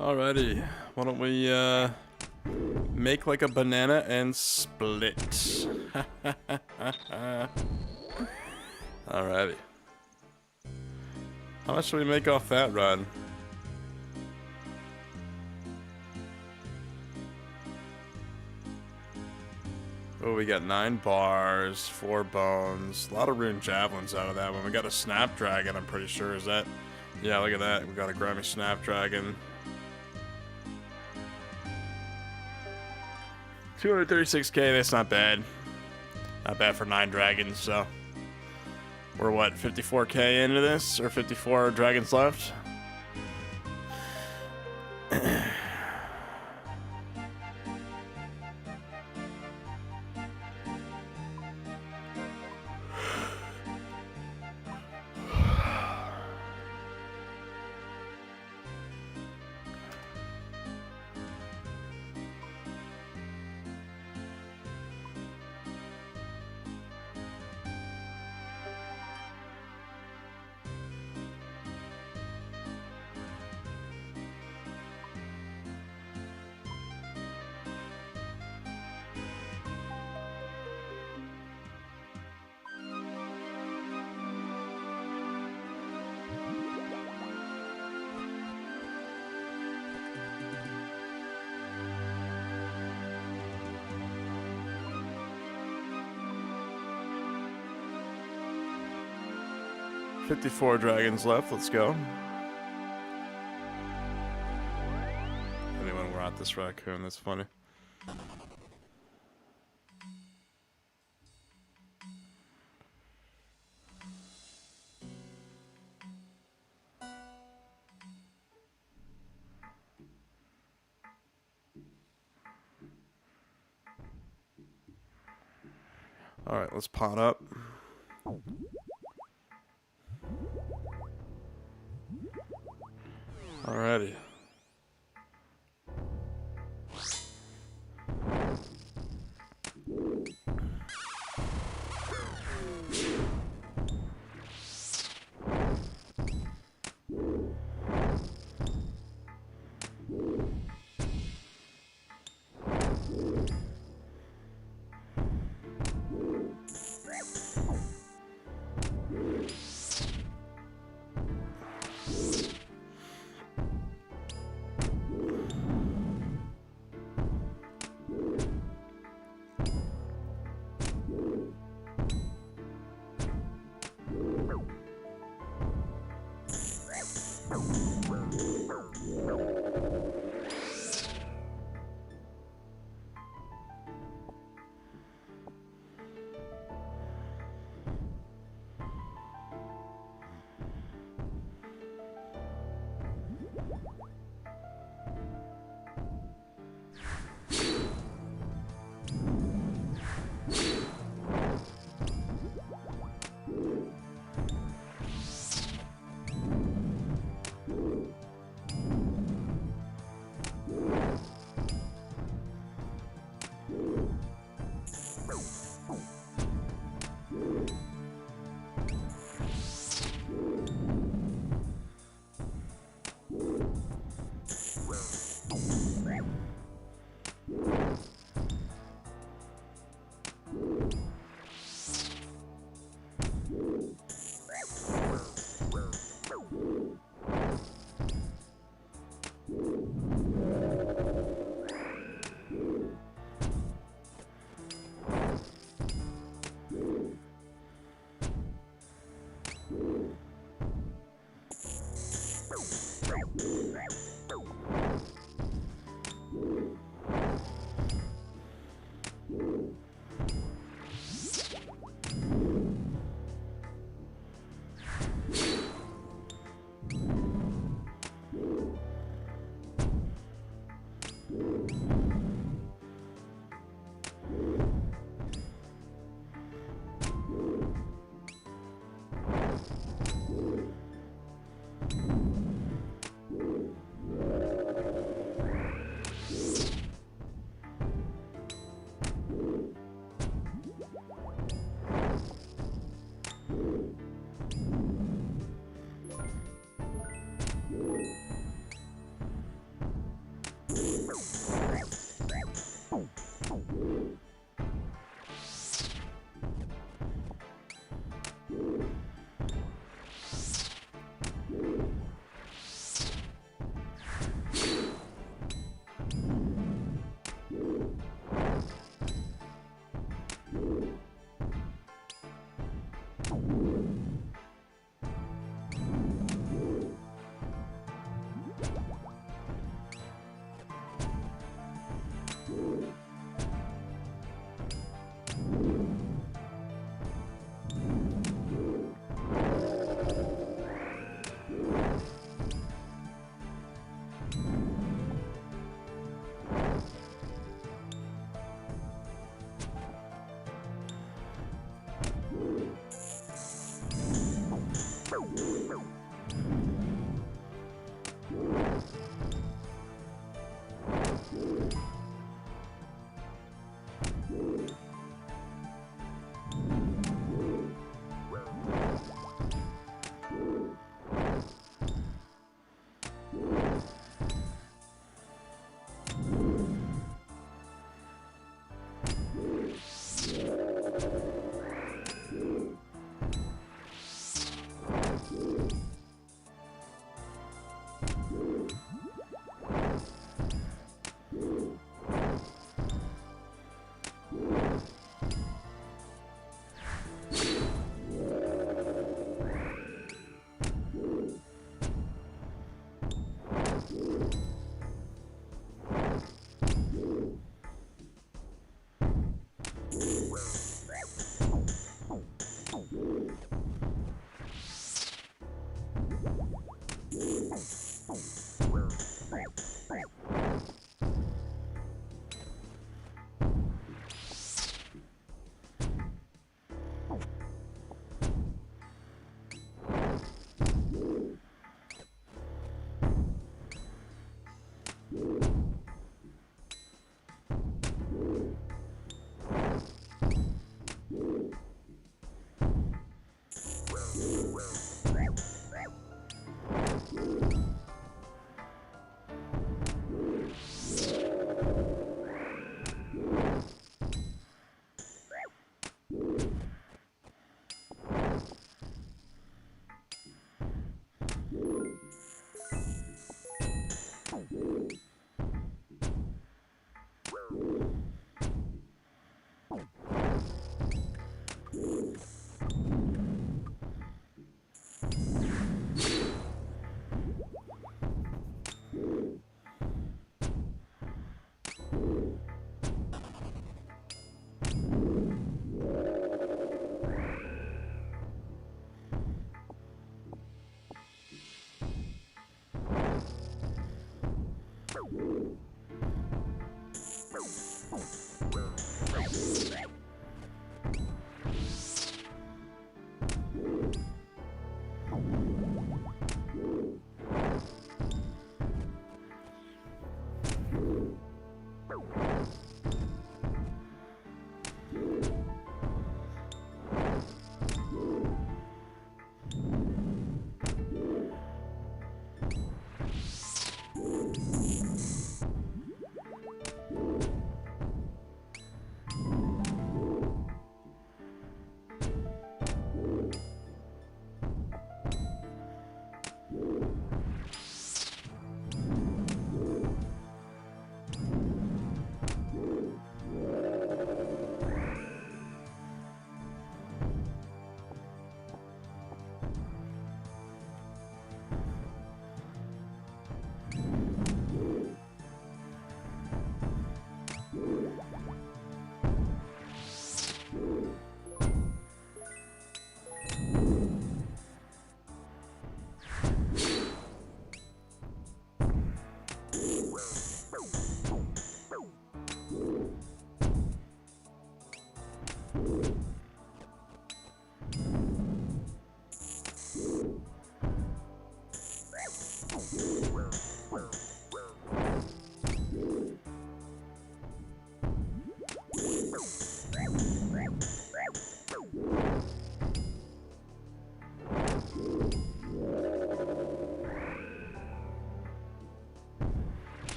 Speaker 1: Alrighty, why don't we make like a banana and split. Alrighty. How much should we make off that run? Oh, we got 9 bars, 4 bones, a lot of rune javelins out of that one. We got a snapdragon, I'm pretty sure, is that? Yeah, look at that. We got a grimy snapdragon. 236k, that's not bad. Not bad for 9 dragons, so. We're what, 54k into this? Or 54 dragons left? 54 dragons left, let's go. Anyone rot this raccoon, that's funny. Alright, let's pot up. Alrighty.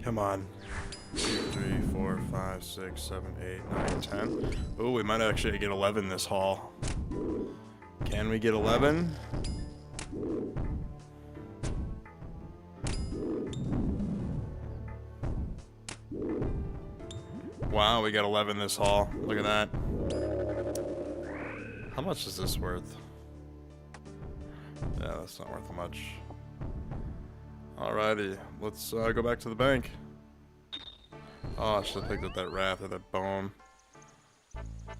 Speaker 1: Come on. 2, 3, 4, 5, 6, 7, 8, 9, 10. Oh, we might actually get 11 this haul. Can we get 11? Wow, we got 11 this haul. Look at that. How much is this worth? Yeah, that's not worth much. Alrighty, let's go back to the bank. Oh, I should have picked up that wrath or that bone.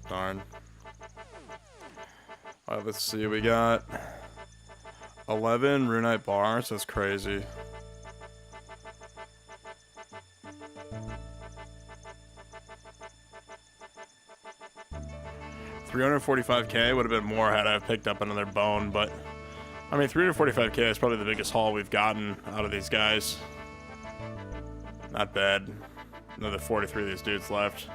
Speaker 1: Darn. Alright, let's see. We got 11 runite bars. That's crazy. $345K would have been more had I picked up another bone, but I mean, 345K is probably the biggest haul we've gotten out of these guys. Not bad. Another 43 of these dudes left.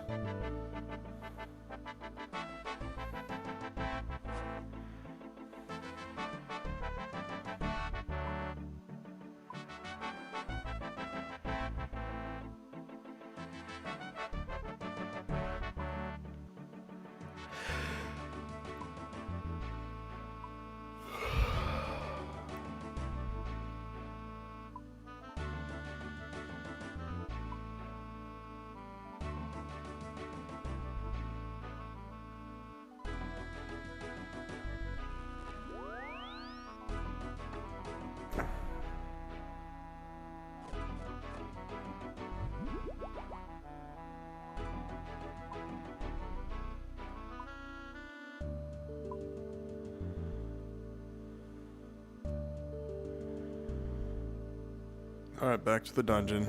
Speaker 1: Alright, back to the dungeon.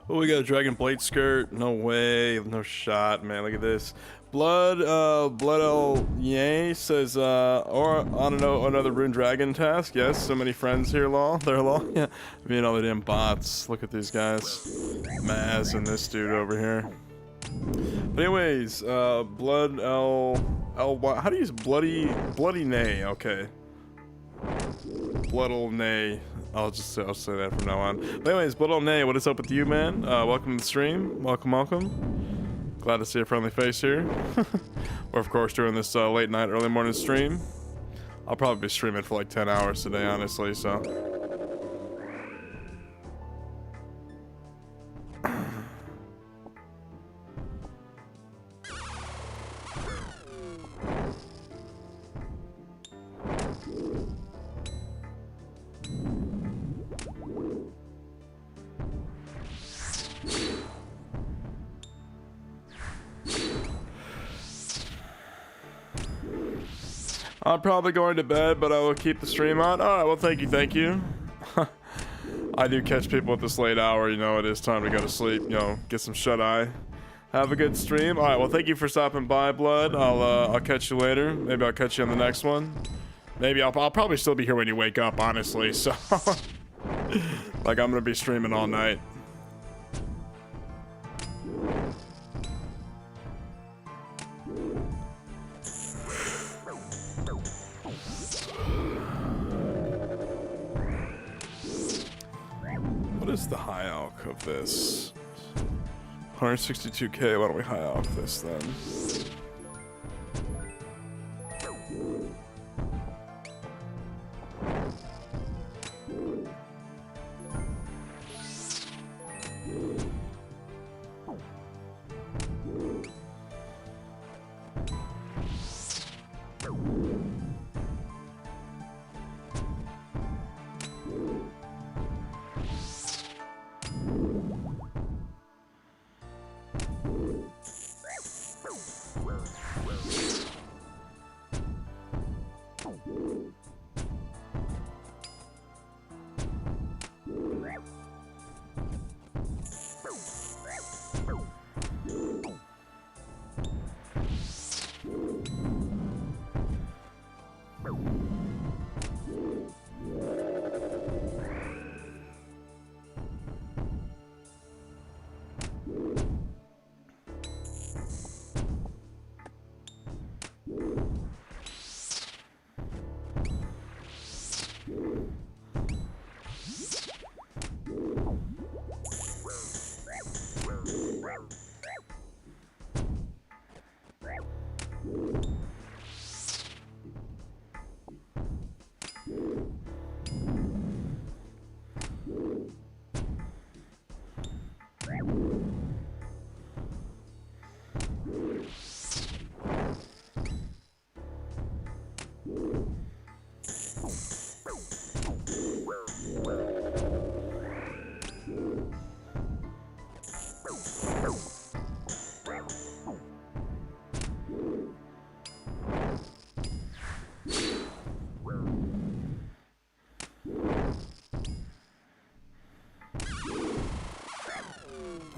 Speaker 1: Oh, we got a dragon plateskirt. No way, no shot, man. Look at this. Blood says, or I don't know, another Rune Dragon task. Yes, so many friends here, lol. They're lol. Yeah, I mean, all the damn bots. Look at these guys. Maz and this dude over here. But anyways, blood how do you use bloody nay? Okay. Blood'll nay. I'll say that from now on. But anyways, Blood'll nay, what is up with you, man? Welcome to the stream. Welcome. Glad to see a friendly face here. We're of course doing this late night, early morning stream. I'll probably be streaming for like 10 hours today, honestly, so. I'm probably going to bed, but I will keep the stream on. Alright, well, thank you. I do catch people at this late hour, you know, it is time to go to sleep, you know, get some shut-eye. Have a good stream. Alright, well, thank you for stopping by, Blood. I'll catch you later. Maybe I'll catch you on the next one. Maybe I'll probably still be here when you wake up, honestly, so. Like, I'm gonna be streaming all night. What is the high alch of this? 162k, why don't we high alch this then?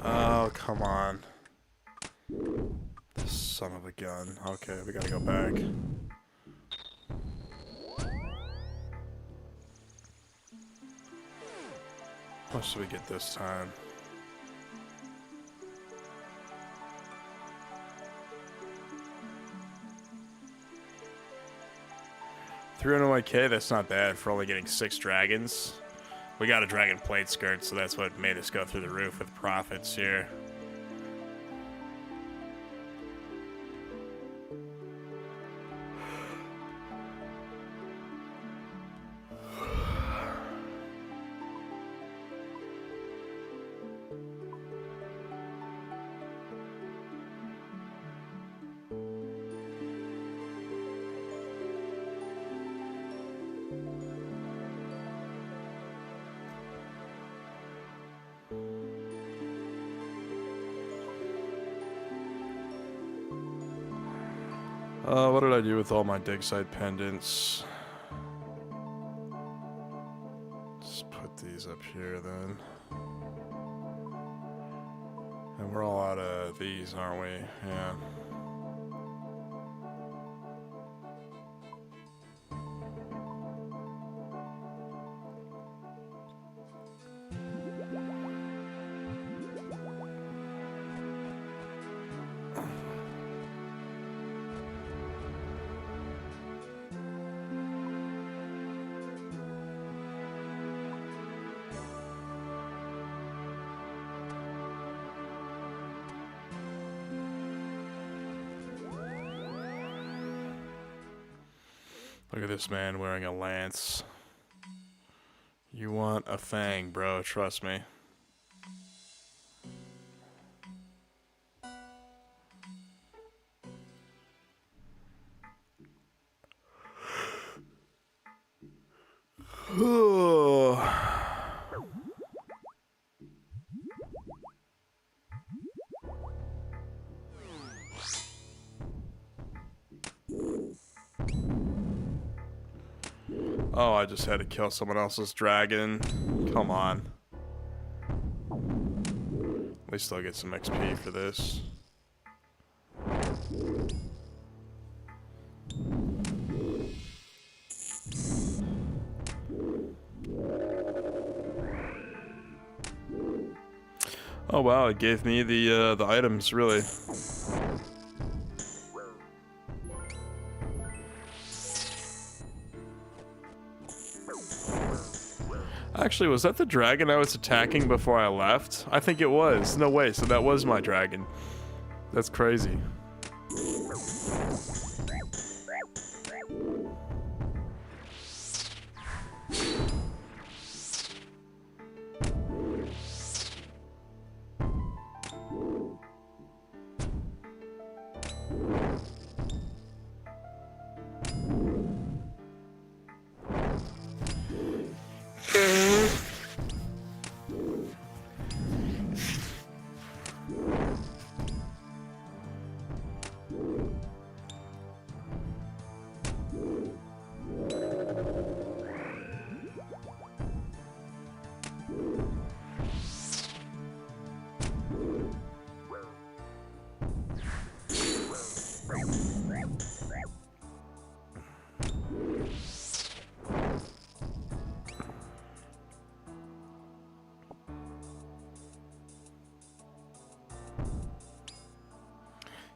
Speaker 1: Oh, come on. Son of a gun. Okay, we gotta go back. What should we get this time? $301k, that's not bad for only getting 6 dragons. We got a dragon plateskirt, so that's what made us go through the roof with profits here. What did I do with all my dig site pendants? Just put these up here then. And we're all out of these, aren't we? Yeah. Look at this man wearing a lance. You want a Fang, bro, trust me. Oh, I just had to kill someone else's dragon. Come on. At least I'll get some XP for this. Oh wow, it gave me the items, really. Actually, was that the dragon I was attacking before I left? I think it was. No way, so that was my dragon. That's crazy.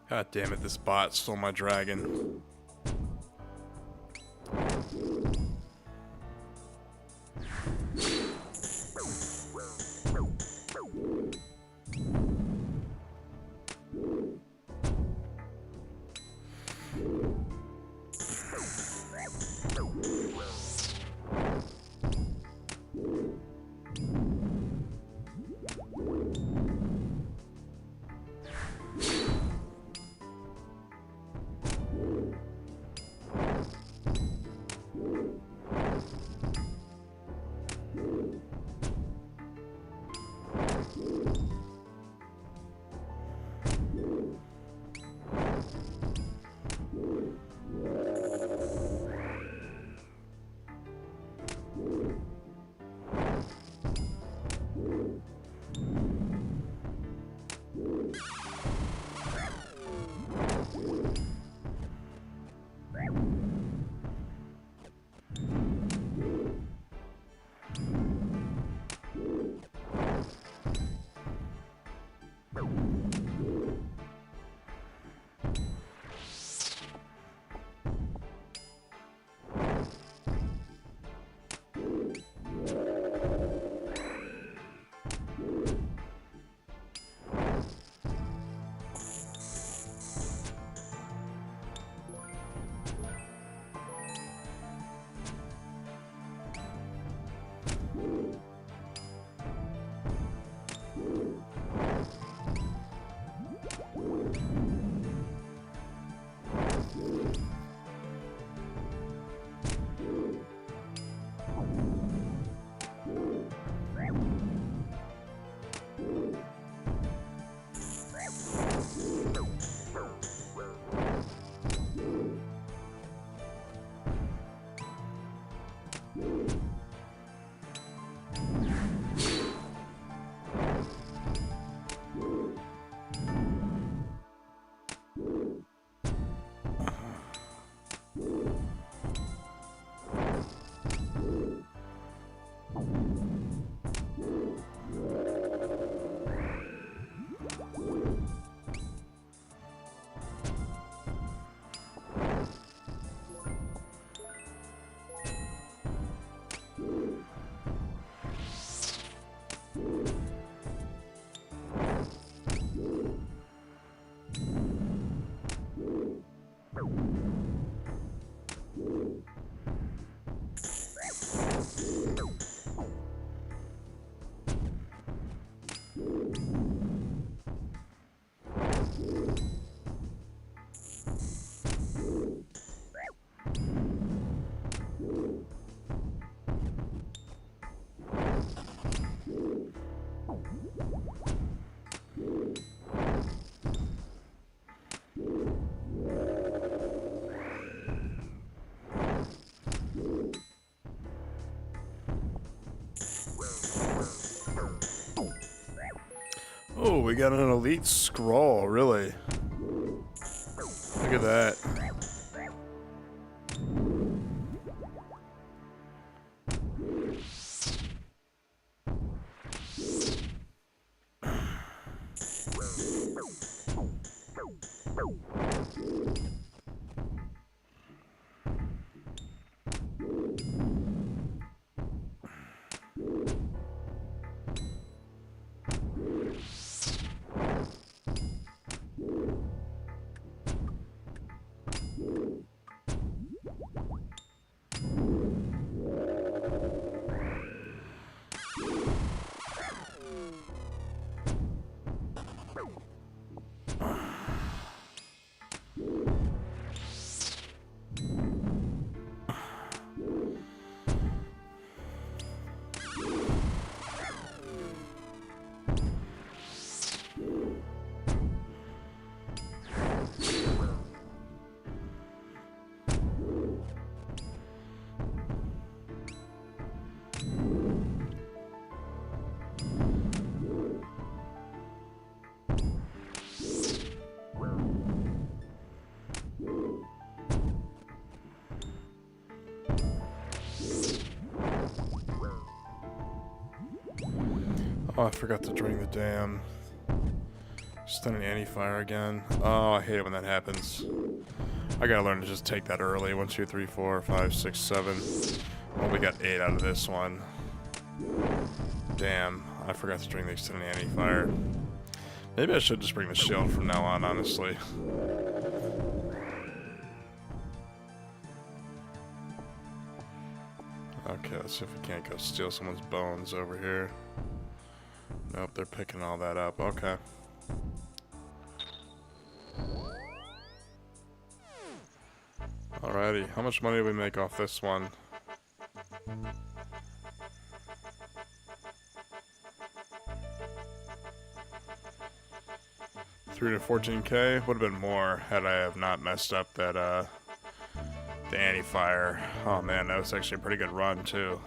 Speaker 1: God damn it, this bot stole my dragon. Oh, we got an elite scroll, really. Look at that. Oh, I forgot to drain the dam. Stunning anti-fire again. Oh, I hate it when that happens. I gotta learn to just take that early. 1, 2, 3, 4, 5, 6, 7. Well, we got 8 out of this one. Damn, I forgot to drain the extended anti-fire. Maybe I should just bring the shield from now on, honestly. Okay, let's see if we can't go steal someone's bones over here. Nope, they're picking all that up. Okay. Alrighty, how much money do we make off this one? $314K would have been more had I have not messed up that the anti-fire. Oh man, that was actually a pretty good run too.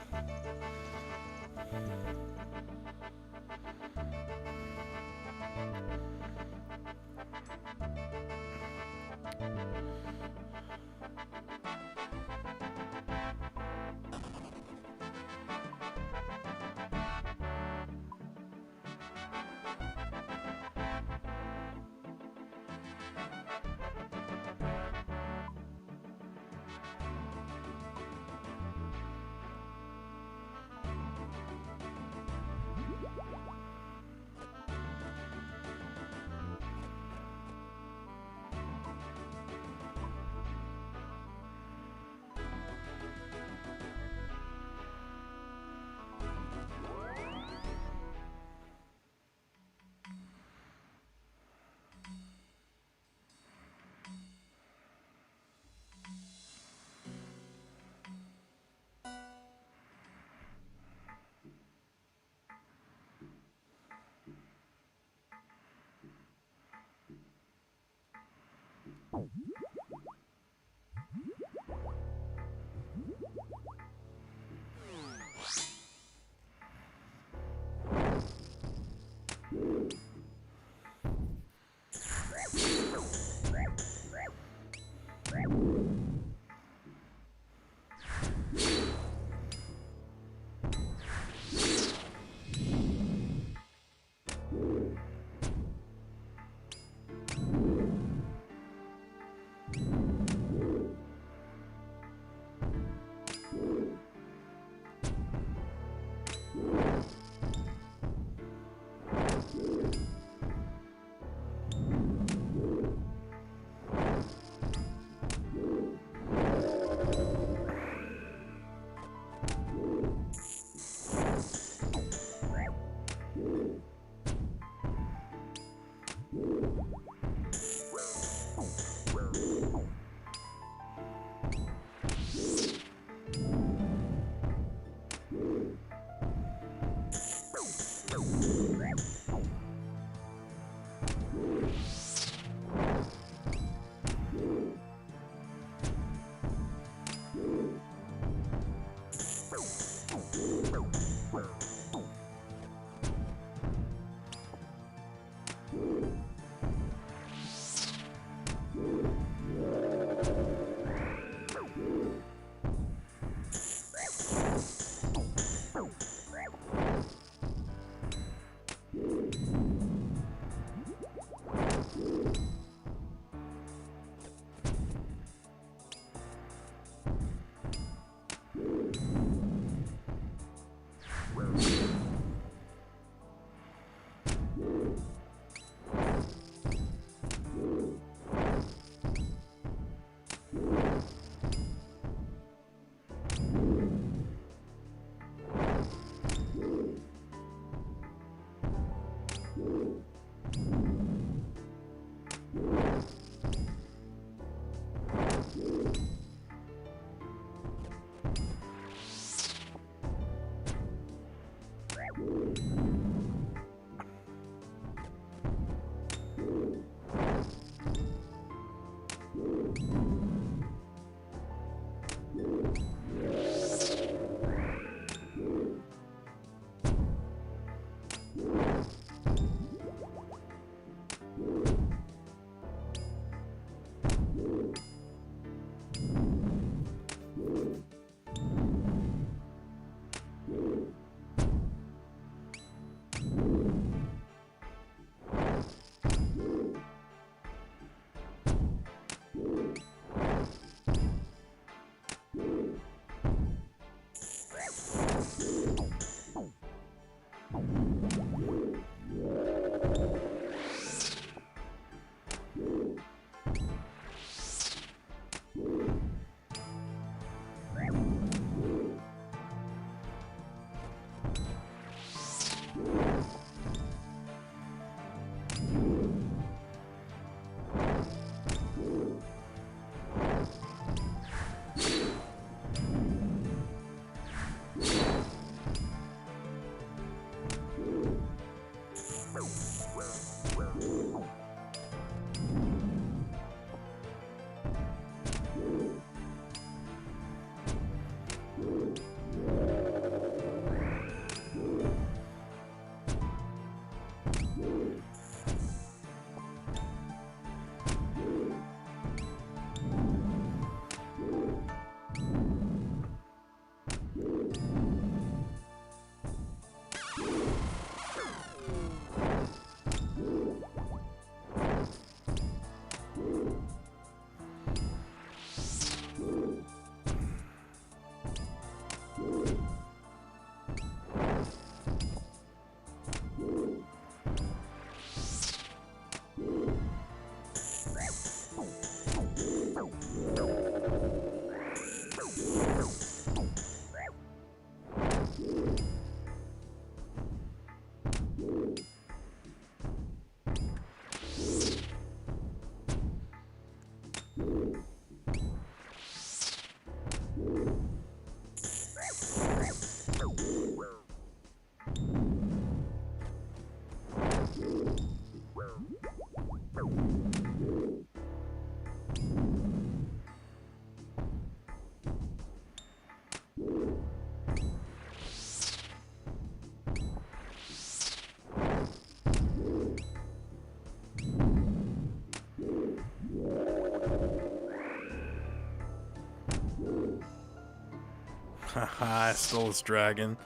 Speaker 1: Haha, I stole his dragon.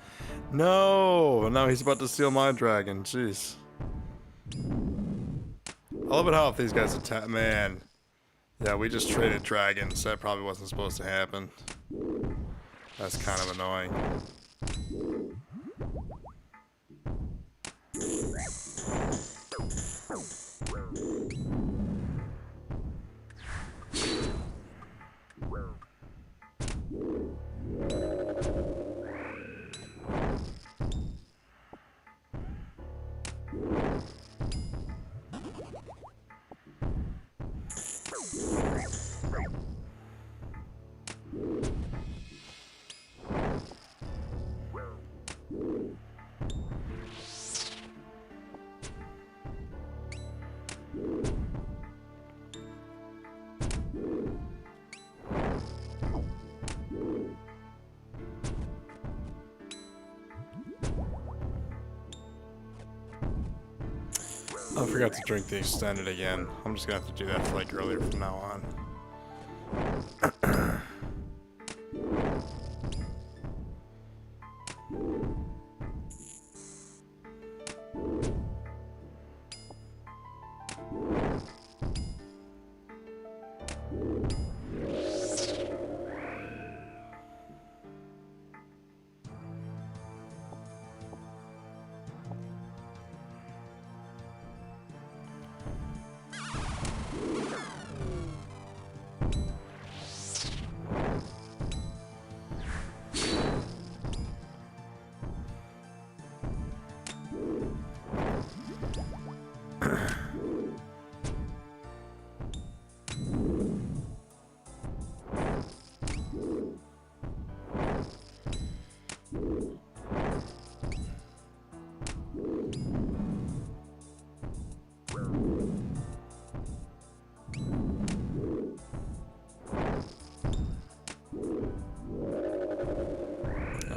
Speaker 1: No! Now he's about to steal my dragon. Jeez. I love it how if these guys attack. Man. Yeah, we just traded dragons. That probably wasn't supposed to happen. That's kind of annoying. I forgot to drink the extended again. I'm just gonna have to do that for like earlier from now on.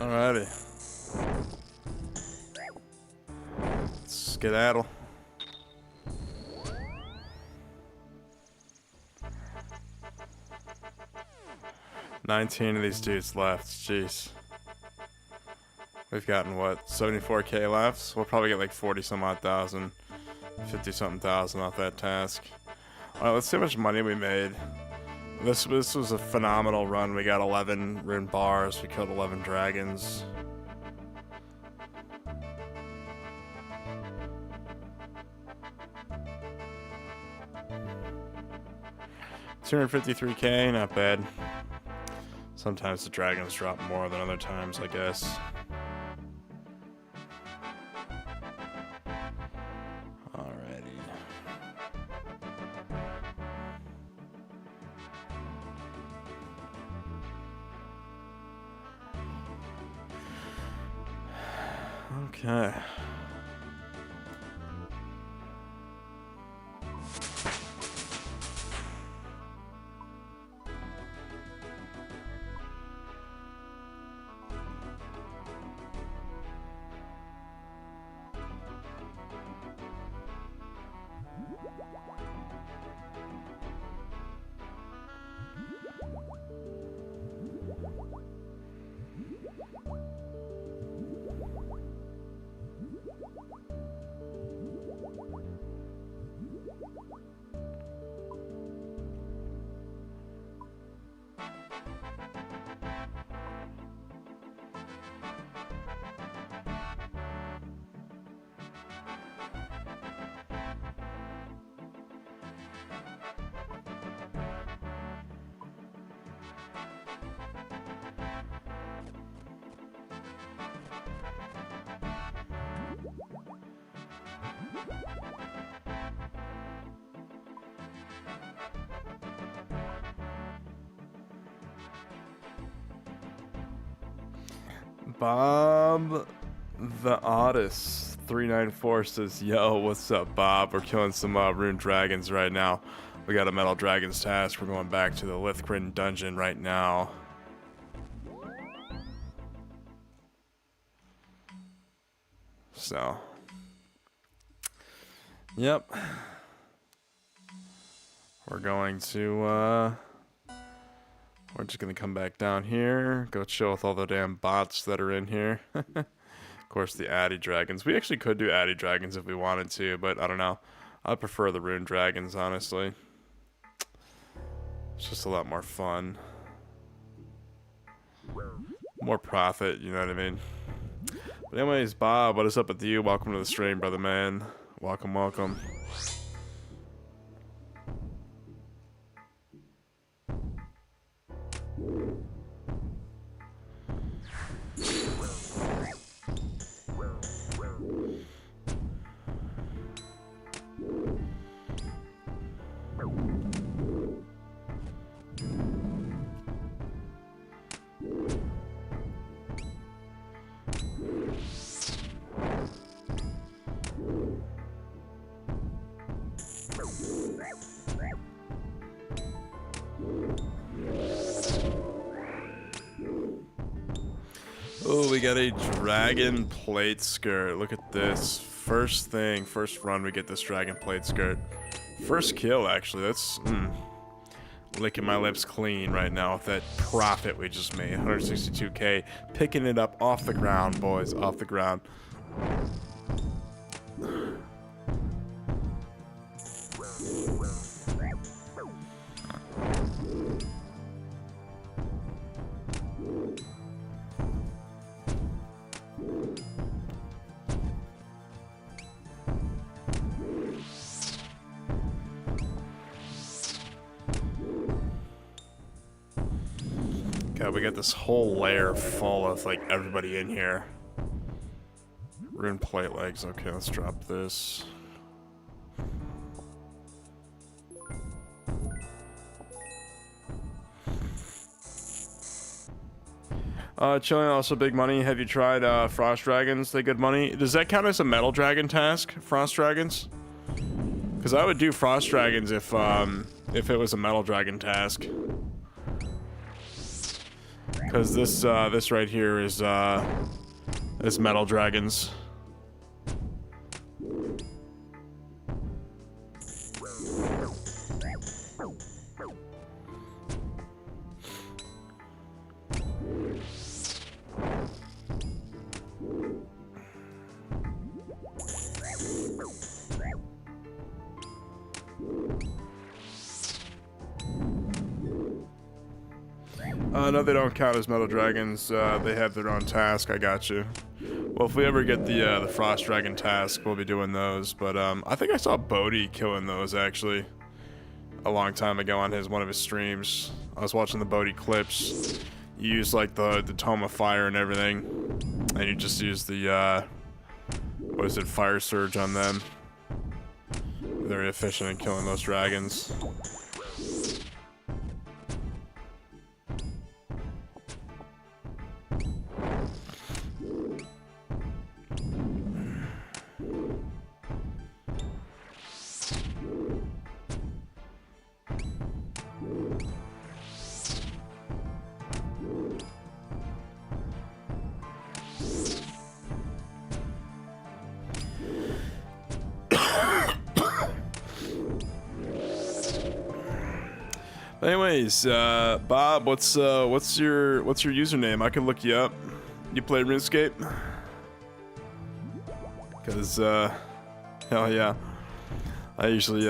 Speaker 1: Alrighty. Let's skedaddle. $19 of these dudes left. Jeez. We've gotten what, 74k left? We'll probably get like 40 some odd thousand, 50 something thousand off that task. Alright, let's see how much money we made. This was a phenomenal run. We got 11 rune bars. We killed 11 dragons. $253k, not bad. Sometimes the dragons drop more than other times, I guess. Alrighty. Okay. Bob the Otis 394 says, yo, what's up, Bob? We're killing some Rune Dragons right now. We got a Metal Dragons task. We're going back to the Lithgrin dungeon right now. So, yep. We're going to We're just gonna come back down here, go chill with all the damn bots that are in here. Of course, the Addy Dragons. We actually could do Addy Dragons if we wanted to, but I don't know. I prefer the Rune Dragons, honestly. It's just a lot more fun. More profit, you know what I mean? But anyways, Bob, what is up with you? Welcome to the stream, brother man. Welcome, welcome. Oh, we got a dragon plate skirt. Look at this. First thing, first run, we get this dragon plate skirt. First kill, actually. That's licking my lips clean right now with that profit we just made. 162k. Picking it up off the ground, boys. Off the ground. God, we got this whole layer full of, like, everybody in here. Rune plate legs. Okay, let's drop this. Chilling, also big money. Have you tried Frost Dragons? They good money. Does that count as a metal dragon task, Frost Dragons? Because I would do Frost Dragons if it was a metal dragon task. Because this right here is metal dragons. No, they don't count as metal dragons. They have their own task. I got you. Well, if we ever get the Frost Dragon task, we'll be doing those. But I think I saw Bodhi killing those actually a long time ago on one of his streams. I was watching the Bodhi clips. You use like the Tome of Fire and everything, and you just use the what is it, Fire Surge on them. Very efficient in killing those dragons. Anyways, Bob, what's your username? I can look you up. You play RuneScape? Cause hell yeah, I usually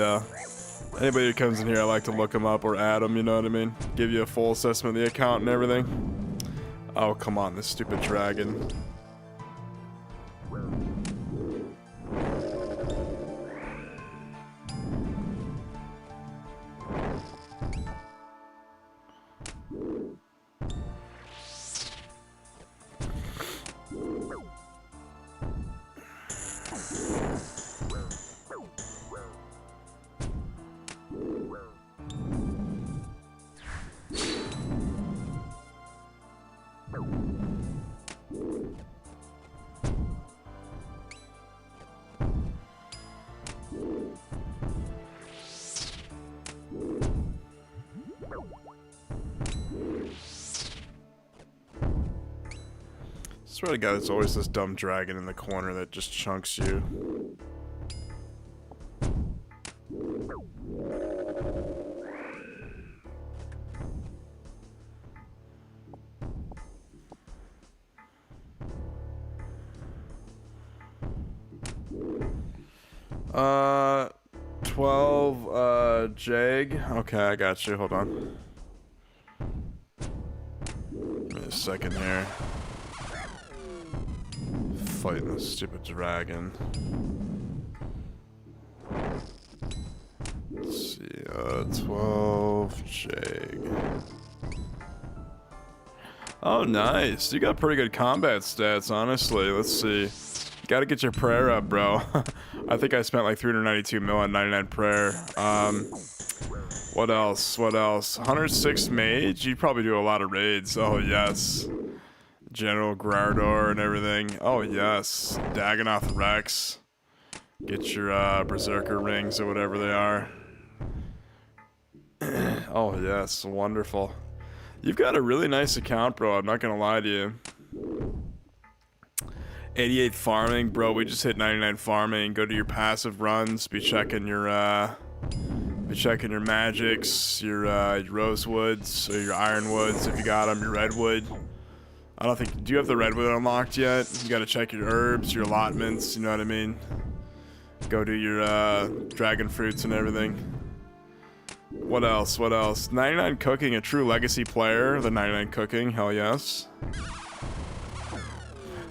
Speaker 1: anybody who comes in here, I like to look them up or add them. You know what I mean? Give you a full assessment of the account and everything. Oh come on, this stupid dragon. I swear to God, there's always this dumb dragon in the corner that just chunks you. 12, Jag. Okay, I got you. Hold on. Give me a second here. Fighting this stupid dragon. Let's see, 12, Jag. Oh, nice. You got pretty good combat stats, honestly. Let's see. You gotta get your prayer up, bro. I think I spent like 392 mil on 99 prayer. What else? What else? 106 mage? You probably do a lot of raids. Oh, yes. General Grardor and everything. Oh, yes. Dagonoth Rex. Get your Berserker rings or whatever they are. Oh, yes. Wonderful. You've got a really nice account, bro. I'm not gonna lie to you. 88 farming, bro. We just hit 99 farming. Go to your passive runs. Be checking your magics, your rosewoods or your ironwoods if you got them. Your redwood. I don't think. Do you have the redwood unlocked yet? You got to check your herbs, your allotments. You know what I mean? Go do your dragon fruits and everything. What else? What else? 99 cooking, a true legacy player. The 99 cooking, hell yes.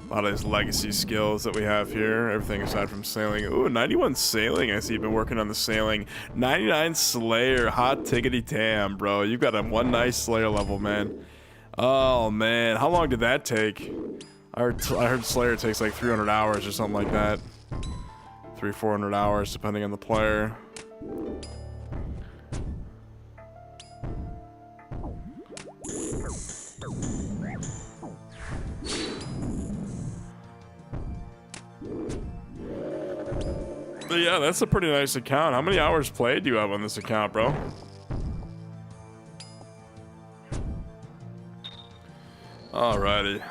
Speaker 1: A lot of these legacy skills that we have here. Everything aside from sailing. Ooh, 91 sailing. I see you've been working on the sailing. 99 slayer. Hot tickety damn, bro. You've got a one nice slayer level, man. Oh, man. How long did that take? I heard slayer takes like 300 hours or something like that. 300-400 hours, depending on the player. But yeah, that's a pretty nice account. How many hours played do you have on this account, bro? Alrighty. Why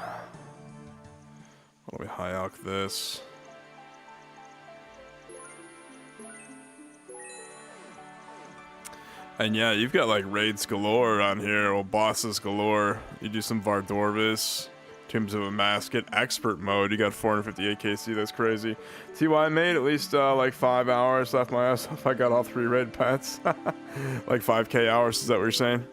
Speaker 1: don't we high alch this? And yeah, you've got like raids galore on here, or bosses galore. You do some Vardorvis, Tombs of a Masket, expert mode. You got 458 KC, that's crazy. See why I made at least like 5 hours left my ass if I got all 3 raid pets. Like 5k hours, is that what you're saying?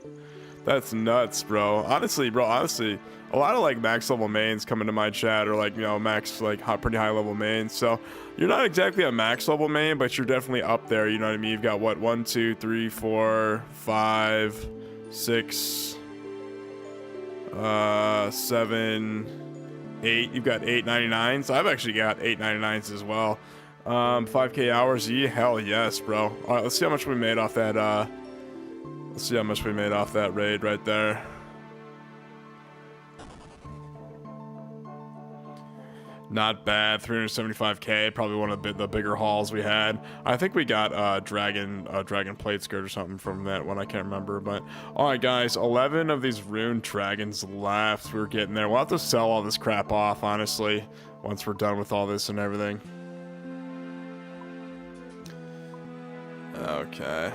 Speaker 1: That's nuts, bro. Honestly, bro, honestly, a lot of like max level mains come into my chat, or like, you know, max like pretty high level mains. So you're not exactly a max level main, but you're definitely up there. You know what I mean? You've got what, 1, 2, 3, 4, 5, 6, 7, 8. You've got 899. So I've actually got 899s as well. 5k hours. Yeah, hell yes, bro. All right, let's see how much we made off that. Let's see how much we made off that raid right there. Not bad, 375k, probably one of the bigger hauls we had. I think we got dragon plateskirt or something from that one, I can't remember. But alright guys, 11 of these Rune Dragons left. We're getting there. We'll have to sell all this crap off, honestly, once we're done with all this and everything. Okay.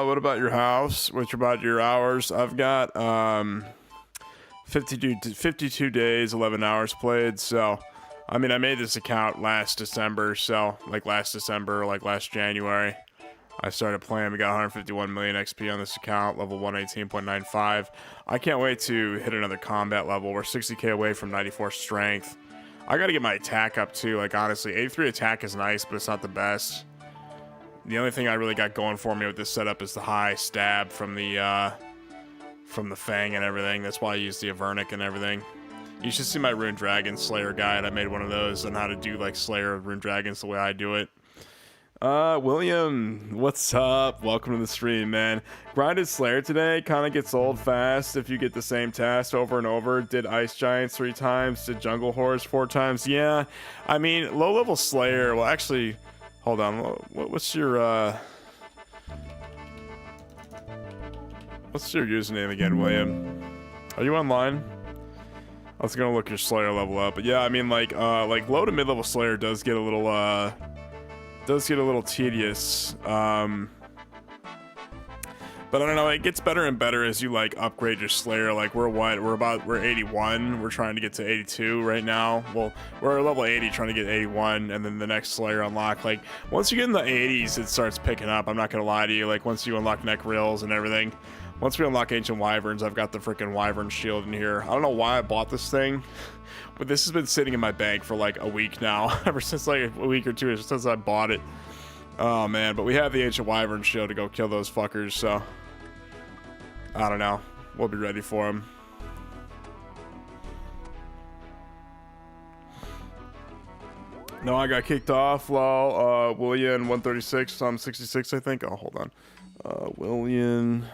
Speaker 1: What about your house? What about your hours? I've got 52 days, 11 hours played. So, I mean, I made this account last December. So, like last December, like last January, I started playing. We got 151 million XP on this account, level 118.95. I can't wait to hit another combat level. We're 60k away from 94 strength. I got to get my attack up too. Like, honestly, 83 attack is nice, but it's not the best. The only thing I really got going for me with this setup is the high stab from the Fang and everything. That's why I use the Avernic and everything. You should see my Rune Dragons Slayer guide. I made one of those on how to do like Slayer of Rune Dragons the way I do it. William, what's up? Welcome to the stream, man. Grinded Slayer today, kind of gets old fast if you get the same task over and over. Did Ice Giants 3 times, did Jungle Horrors 4 times. Yeah, I mean, low-level Slayer, well, actually, hold on, what's your username again, William? Are you online? I was gonna look your Slayer level up, but yeah, I mean, like low to mid-level Slayer does get a little, tedious, but I don't know, it gets better and better as you like upgrade your Slayer. Like we're 81, we're trying to get to 82 right now. Well, we're level 80 trying to get 81, and then the next Slayer unlock. Like once you get in the 80s, it starts picking up. I'm not gonna lie to you, like once you unlock neck reels and everything. Once we unlock Ancient Wyverns, I've got the freaking Wyvern shield in here. I don't know why I bought this thing, but this has been sitting in my bank for like a week now. Ever since like a week or two since I bought it. Oh man, but we have the Ancient Wyvern shield to go kill those fuckers, so I don't know. We'll be ready for them. No, I got kicked off. Lol. William 136. I'm 66, I think. Oh, hold on. William.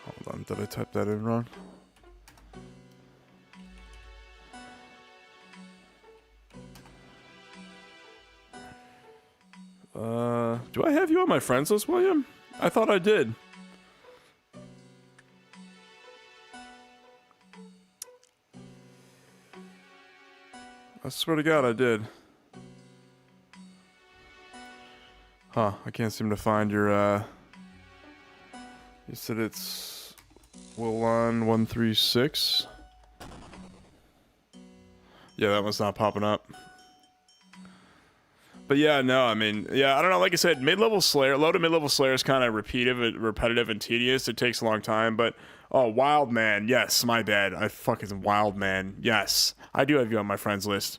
Speaker 1: Hold on. Did I type that in wrong? Do I have you on my friends list, William? I thought I did. I swear to God, I did. Huh, I can't seem to find your, you said it's Willon 136. Yeah, that one's not popping up. But yeah, no, I mean, yeah, I don't know, like I said, mid-level Slayer, low to mid-level Slayer is kind of repetitive and tedious. It takes a long time, but, oh, Wild Man, yes, my bad. I fucking Wild Man, yes. I do have you on my friends list.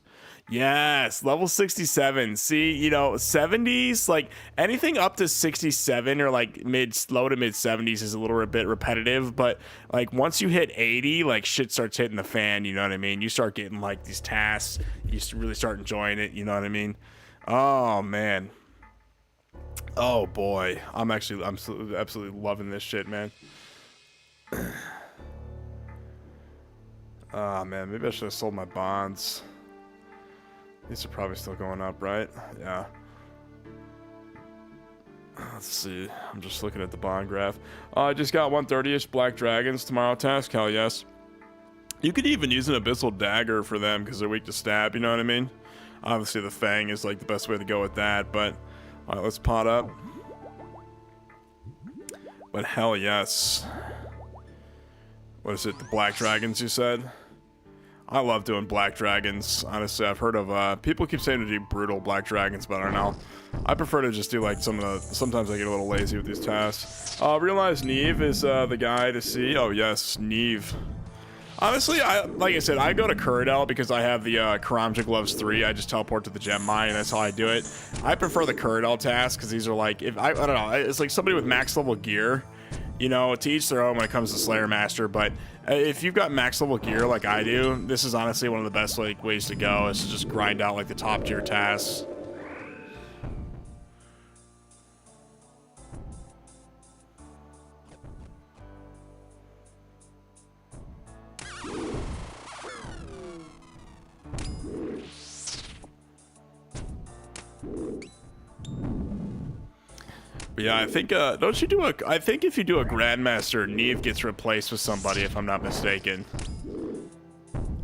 Speaker 1: Yes, level 67. See, you know, 70s, like, anything up to 67 or, like, low to mid-70s is a little bit repetitive, but, like, once you hit 80, like, shit starts hitting the fan, you know what I mean? You start getting, like, these tasks, you really start enjoying it, you know what I mean? Oh man. Oh boy. I'm absolutely loving this shit, man. Oh man, maybe I should have sold my bonds. These are probably still going up, right? Yeah. Let's see. I'm just looking at the bond graph. I just got 130-ish Black Dragons tomorrow task. Hell yes. You could even use an Abyssal Dagger for them because they're weak to stab, you know what I mean? Obviously the Fang is like the best way to go with that, but alright, let's pot up. But hell yes. What is it, the Black Dragons you said? I love doing Black Dragons. Honestly, I've heard of, people keep saying to do brutal Black Dragons, but I don't know. I prefer to just do like sometimes I get a little lazy with these tasks. Realize Neve is the guy to see. Oh yes, Neve. Honestly, like I said, I go to Kuradel because I have the Karamja Gloves 3. I just teleport to the gem mine, and that's how I do it. I prefer the Kuradel tasks because these are like, I don't know, it's like somebody with max level gear. You know, to each their own when it comes to Slayer Master, but if you've got max level gear like I do, this is honestly one of the best like ways to go, is to just grind out like the top tier tasks. But yeah, I think, don't you do I think if you do a Grandmaster, Neve gets replaced with somebody, if I'm not mistaken.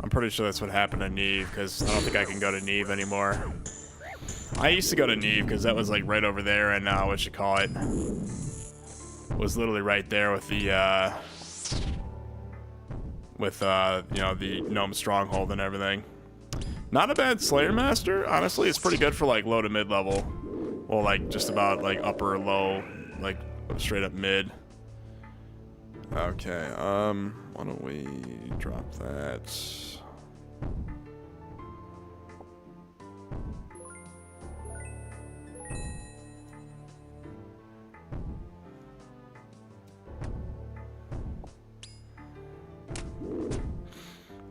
Speaker 1: I'm pretty sure that's what happened to Neve, because I don't think I can go to Neve anymore. I used to go to Neve, because that was, like, right over there, and, what you call it, was literally right there with the, you know, the Gnome Stronghold and everything. Not a bad Slayer Master. Honestly, it's pretty good for, like, low to mid-level. Well, like, just about, like, upper, low, like, straight up mid. Okay, why don't we drop that?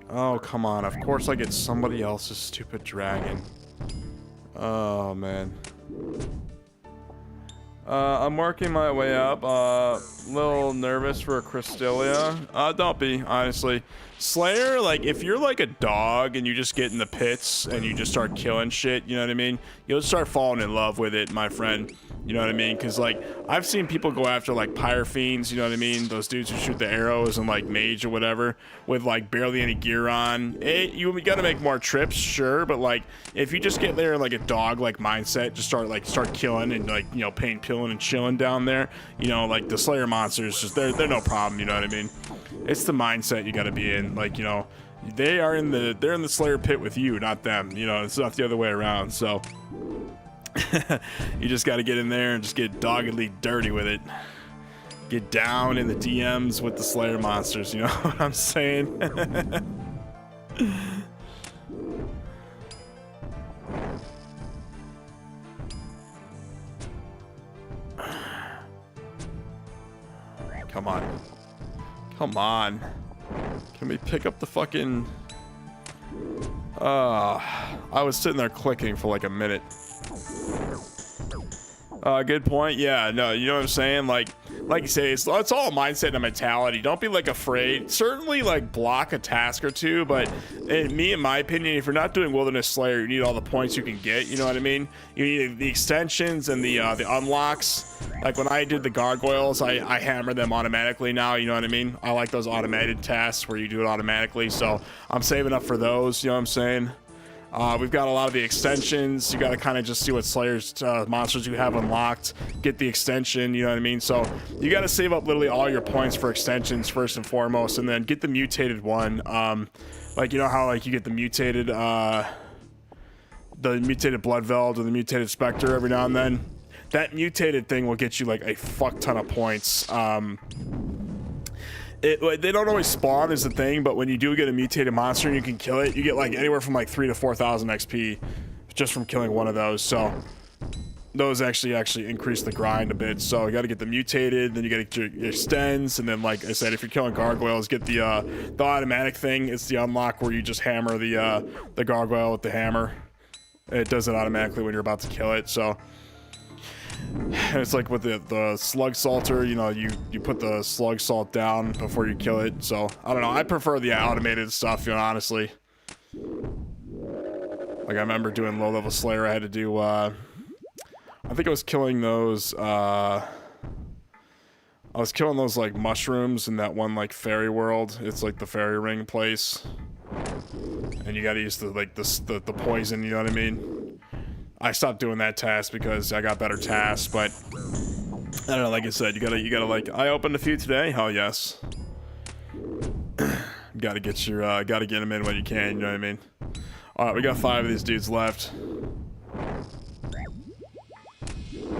Speaker 1: Oh, come on. Of course I get somebody else's stupid dragon. Oh, man. I'm working my way up. Little nervous for a Crystallia. Don't be, honestly. Slayer, like, if you're like a dog and you just get in the pits and you just start killing shit, you know what I mean? You'll start falling in love with it, my friend. You know what I mean? Because, like, I've seen people go after, like, Pyrofiends, you know what I mean? Those dudes who shoot the arrows and, like, mage or whatever with, like, barely any gear on. You gotta make more trips, sure, but, like, if you just get there in, like, a dog-like mindset, just start killing and, like, you know, pain pilling and chilling down there, you know, like, the Slayer monsters, just, they're no problem, you know what I mean? It's the mindset you gotta be in, like, you know, they're in the Slayer pit with you, not them, you know, it's not the other way around, so... You just got to get in there and just get doggedly dirty with it. Get down in the DMs with the Slayer monsters, you know what I'm saying? Come on. Come on. Can we pick up the fucking... I was sitting there clicking for like a minute. Good point. Yeah, no, you know what I'm saying? Like you say, it's all a mindset and a mentality. Don't be like afraid. Certainly like block a task or two, but in my opinion, if you're not doing Wilderness Slayer, you need all the points you can get, you know what I mean? You need the extensions and the unlocks. Like when I did the gargoyles, I hammer them automatically now, you know what I mean? I like those automated tasks where you do it automatically, so I'm saving up for those, you know what I'm saying? We've got a lot of the extensions. You got to kind of just see what Slayer's monsters you have unlocked, get the extension, you know what I mean? So you got to save up literally all your points for extensions first and foremost, and then get the mutated one. Like, you know how like you get the mutated Bloodveld or the mutated Spectre every now and then? That mutated thing will get you like a fuck ton of points. They don't always spawn is the thing, but when you do get a mutated monster and you can kill it, you get like anywhere from like 3,000 to 4,000 XP just from killing one of those. So those actually increase the grind a bit. So you got to get the mutated, then you got to get your extends, and then like I said, if you're killing gargoyles, get the automatic thing. It's the unlock where you just hammer the gargoyle with the hammer. It does it automatically when you're about to kill it. So. And it's like with the slug salter, you know, you put the slug salt down before you kill it. So I don't know, I prefer the automated stuff, you know, honestly. Like I remember doing low level Slayer, I had to do I think I was killing those like mushrooms in that one like fairy world. It's like the fairy ring place, and you gotta use the poison, you know what I mean? I stopped doing that task because I got better tasks, but I don't know, like I said, you gotta like, I opened a few today, hell yes. Gotta get them in when you can, you know what I mean? Alright, we got 5 of these dudes left.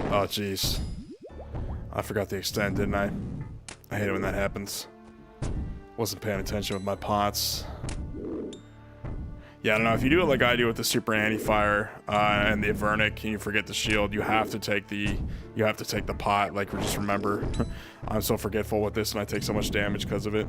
Speaker 1: Oh jeez. I forgot to extend, didn't I? I hate it when that happens. Wasn't paying attention with my pots. Yeah, I don't know, if you do it like I do with the super anti-fire and the Avernic and you forget the shield, you have to take the pot. Like, just remember, I'm so forgetful with this and I take so much damage because of it.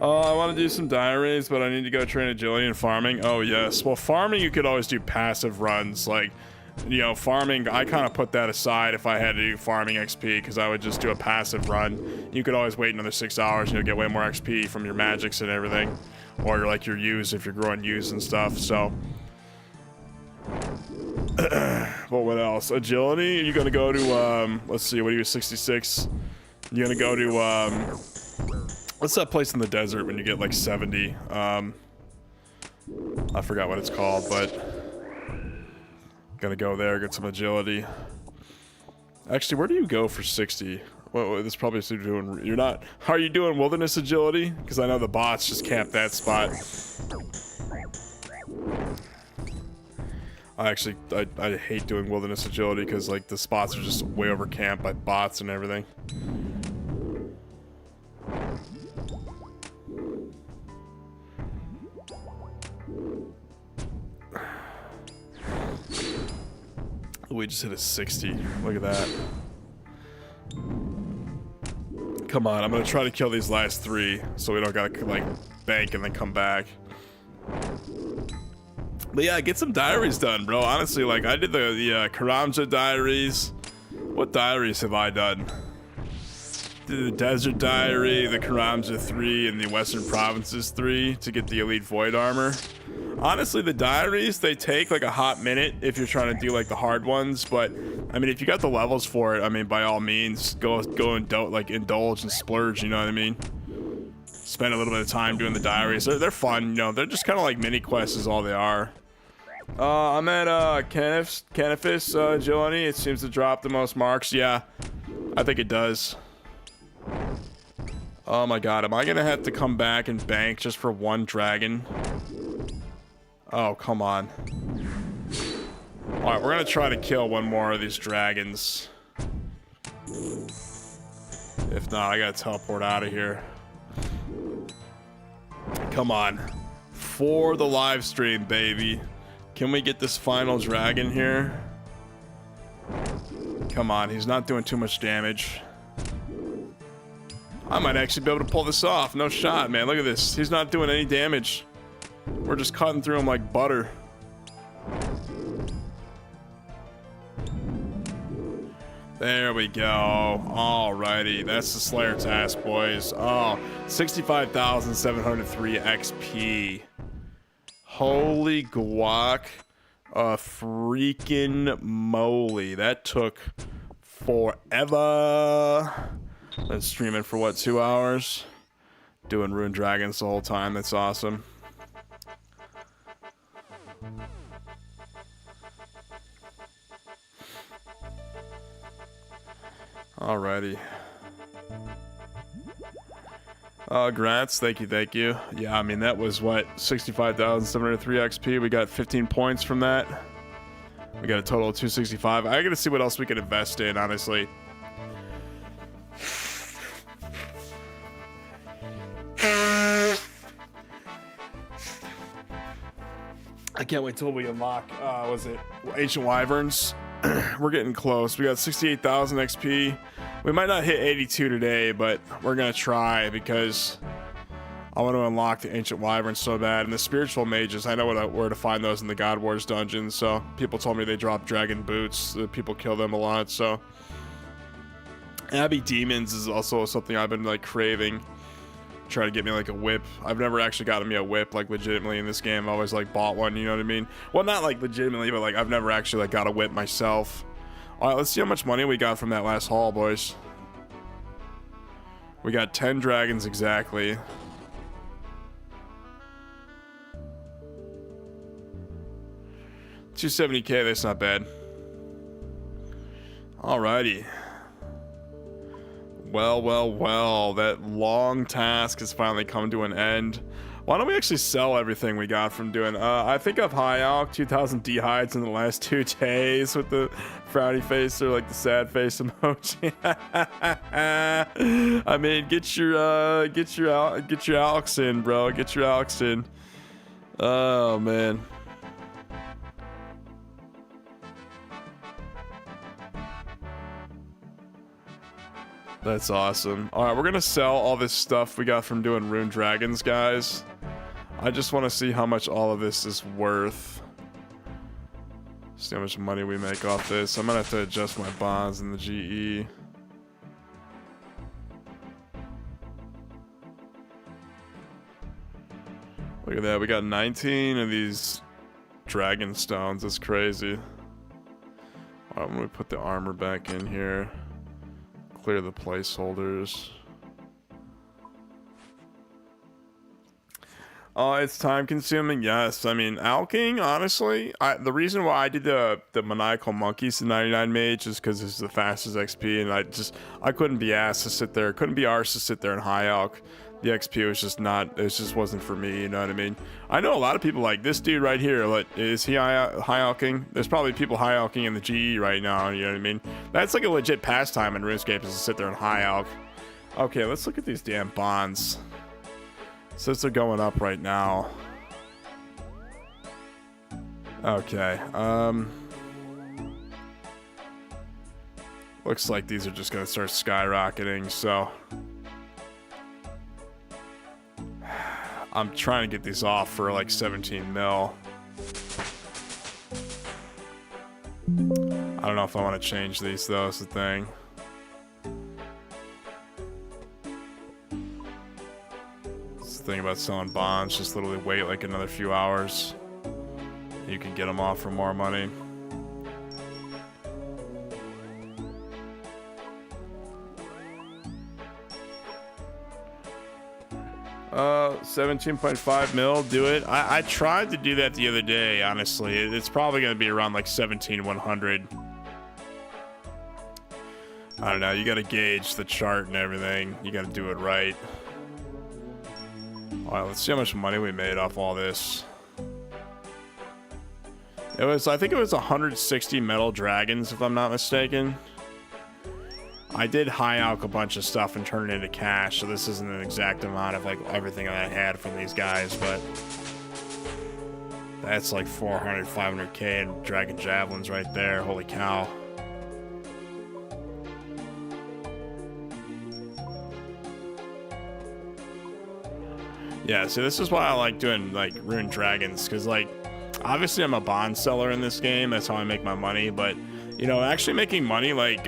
Speaker 1: I want to do some diaries, but I need to go train agility and farming. Oh, yes. Well, farming, you could always do passive runs. Like, you know, farming, I kind of put that aside if I had to do farming XP, because I would just do a passive run. You could always wait another 6 hours and you'll get way more XP from your magics and everything. Or, like, your use if you're growing use and stuff, so... Well, what else? Agility? You're gonna go to, let's see, what are you, 66? You're gonna go to, what's that place in the desert when you get like 70? I forgot what it's called, but gonna go there, get some agility. Actually, where do you go for 60? Well, this probably is doing. You're not. Are you doing wilderness agility? Because I know the bots just camp that spot. I hate doing wilderness agility because like the spots are just way over camped by bots and everything. We just hit a 60. Look at that. Come on, I'm gonna try to kill these last 3 so we don't gotta like bank and then come back. But yeah, get some diaries done, bro. Honestly, like I did the Karamja diaries. What diaries have I done? Did the Desert Diary, the Karamja 3, and the Western Provinces 3 to get the Elite Void Armor. Honestly, the diaries, they take like a hot minute if you're trying to do like the hard ones, but I mean, if you got the levels for it, I mean, by all means, go and like indulge and splurge, you know what I mean? Spend a little bit of time doing the diaries. They're fun, you know, they're just kind of like mini quests is all they are. I'm at Canifis agility. It seems to drop the most marks. Yeah, I think it does. Oh my god, am I gonna have to come back and bank just for 1 dragon? Oh, come on. Alright, we're gonna try to kill 1 more of these dragons. If not, I gotta teleport out of here. Come on. For the live stream, baby. Can we get this final dragon here? Come on, he's not doing too much damage. I might actually be able to pull this off. No shot, man. Look at this. He's not doing any damage. We're just cutting through him like butter. There we go. Alrighty. That's the Slayer task, boys. Oh, 65,703 XP. Holy guac. Freaking moly. That took forever. Been streaming for what, 2 hours? Doing Rune Dragons the whole time. That's awesome. Alrighty. Grants, thank you. Yeah, I mean, that was what, 65,703 XP. We got 15 points from that. We got a total of 265. I gotta see what else we can invest in, honestly. I can't wait till we unlock, was it Ancient Wyverns? We're getting close. We got 68,000 XP. We might not hit 82 today, but we're gonna try because I want to unlock the Ancient Wyverns so bad. And the Spiritual Mages, I know where to find those in the God Wars dungeon. So people told me they drop dragon boots. People kill them a lot. So Abbey Demons is also something I've been like craving. Try to get me like a whip. I've never actually gotten me a whip like legitimately in this game. I've always like bought one, you know what I mean? Well, not like legitimately, but like I've never actually like got a whip myself. All right, let's see how much money we got from that last haul, boys. We got 10 dragons exactly. $270K, that's not bad. Alrighty. Well, that long task has finally come to an end. Why don't we actually sell everything we got from doing, I think I've high out 2,000 D-hides in the last 2 days with the frowny face or like the sad face emoji. I mean, get your Alex in, bro. Get your Alex in. Oh, man. That's awesome. Alright, we're gonna sell all this stuff we got from doing Rune Dragons, guys. I just want to see how much all of this is worth. See how much money we make off this. I'm gonna have to adjust my bonds in the GE. Look at that, we got 19 of these dragon stones. That's crazy. Alright, I'm gonna put the armor back in here. Clear the placeholders. It's time consuming, yes. I mean, alking, honestly, the reason why I did the maniacal monkeys to 99 mage is because it's the fastest XP, and I couldn't be asked to sit there, couldn't be arsed to sit there and high alk The XP was just not, it just wasn't for me, you know what I mean? I know a lot of people like this dude right here, like, is he high-alking? There's probably people high-alking in the GE right now, you know what I mean? That's like a legit pastime in RuneScape, is to sit there and high-alk. Okay, let's look at these damn bonds. Since they're going up right now. Okay, looks like these are just gonna start skyrocketing, so I'm trying to get these off for like 17 mil. I don't know if I want to change these though, is the thing. It's the thing about selling bonds, just literally wait like another few hours. You can get them off for more money. 17.5 mil, do it. I tried to do that the other day, honestly. It's probably going to be around like 17,100. I don't know, you got to gauge the chart and everything. You got to do it right. Alright, let's see how much money we made off all this. It was, I think it was 160 metal dragons, if I'm not mistaken. I did high-alk a bunch of stuff and turn it into cash, so this isn't an exact amount of like everything that I had from these guys, but that's like 400, 500k in dragon javelins right there. Holy cow. Yeah, so this is why I like doing like Rune Dragons, because like obviously I'm a bond seller in this game, that's how I make my money, but you know, actually making money like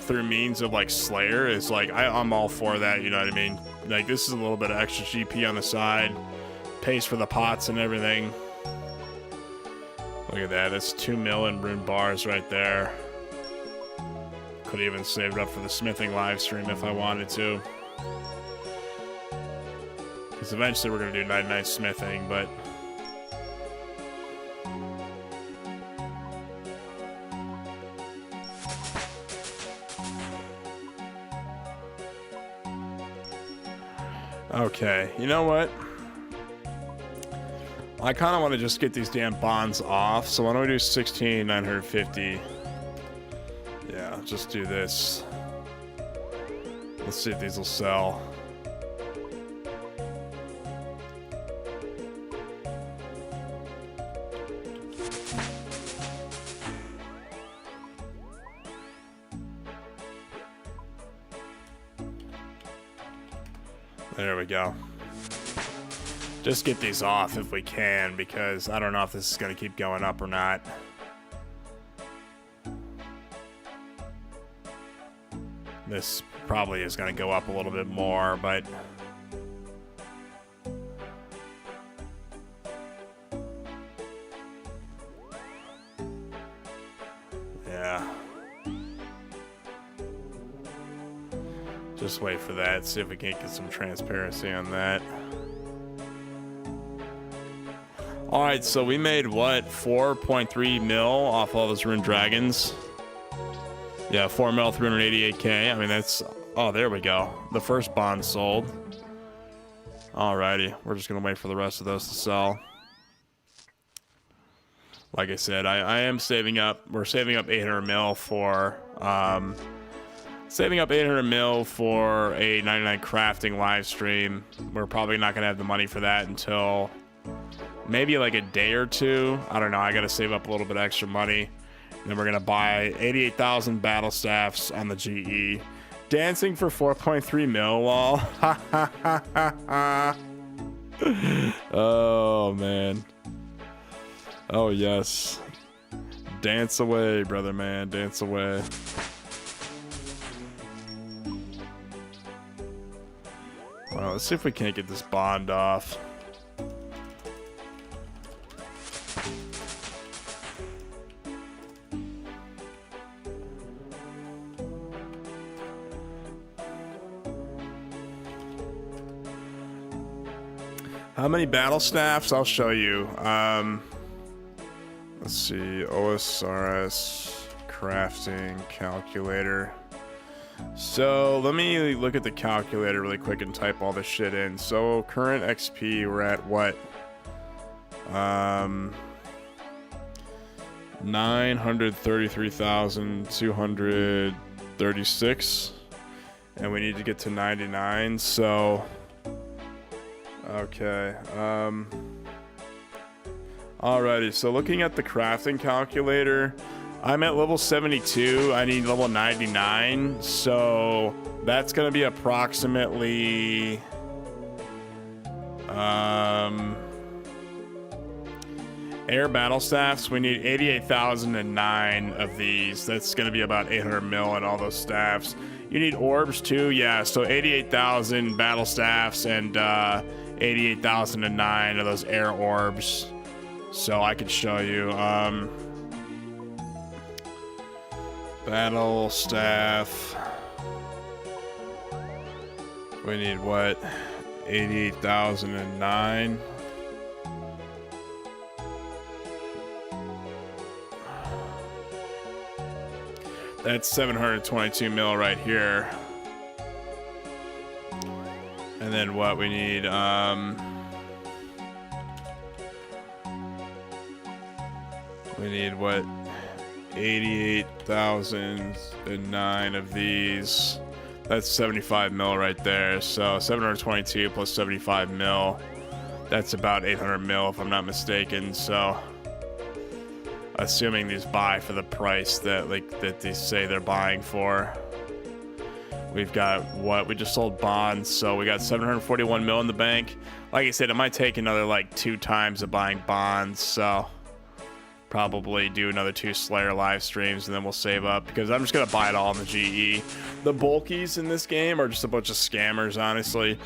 Speaker 1: through means of like Slayer is like I'm all for that, you know what I mean? Like this is a little bit of extra GP on the side, pays for the pots and everything. Look at that, that's 2 mil in rune bars right there. Could even save it up for the smithing live stream if I wanted to. Because eventually we're gonna do 99 smithing, but okay, you know what? I kind of want to just get these damn bonds off, so why don't we do 16,950? Yeah, just do this. Let's see if these will sell. There we go. Just get these off if we can, because I don't know if this is going to keep going up or not. This probably is going to go up a little bit more, but yeah. Just wait for that, see if we can't get some transparency on that. Alright, so we made what, 4.3 mil off all those Rune Dragons? Yeah, 4 mil, 388k. I mean, that's, oh, there we go. The first bond sold. Alrighty, we're just gonna wait for the rest of those to sell. Like I said, I am saving up, we're saving up 800 mil for, saving up 800 mil for a 99 crafting live stream. We're probably not gonna have the money for that until maybe like a day or two. I don't know, I gotta save up a little bit extra money. And then we're gonna buy 88,000 battle staffs on the GE. Dancing for 4.3 mil, lol. Oh man. Oh yes. Dance away, brother man, dance away. Well, let's see if we can't get this bond off. How many battle staffs? I'll show you. Let's see, OSRS crafting calculator. So let me look at the calculator really quick and type all this shit in. So current XP, we're at what? 933,236, and we need to get to 99. So okay, alrighty, so looking at the crafting calculator, I'm at level 72. I need level 99, so that's gonna be approximately air battle staffs. We need 88,009 of these. That's gonna be about 800 mil and all those staffs. You need orbs too, yeah. So 88,000 battle staffs and 88,009 of those air orbs. So I could show you. Battle staff. We need what? 88,009. That's 722 mil right here. And then what we need, we need what? 88,009 of these. That's 75 mil right there. So 722 plus 75 mil. That's about 800 mil if I'm not mistaken. So assuming these buy for the price that that they say they're buying for. We've got what? We just sold bonds, so we got 741 mil in the bank. Like I said, it might take another like 2 times of buying bonds, so probably do another 2 Slayer live streams and then we'll save up, because I'm just gonna buy it all in the GE. The bulkies in this game are just a bunch of scammers, honestly.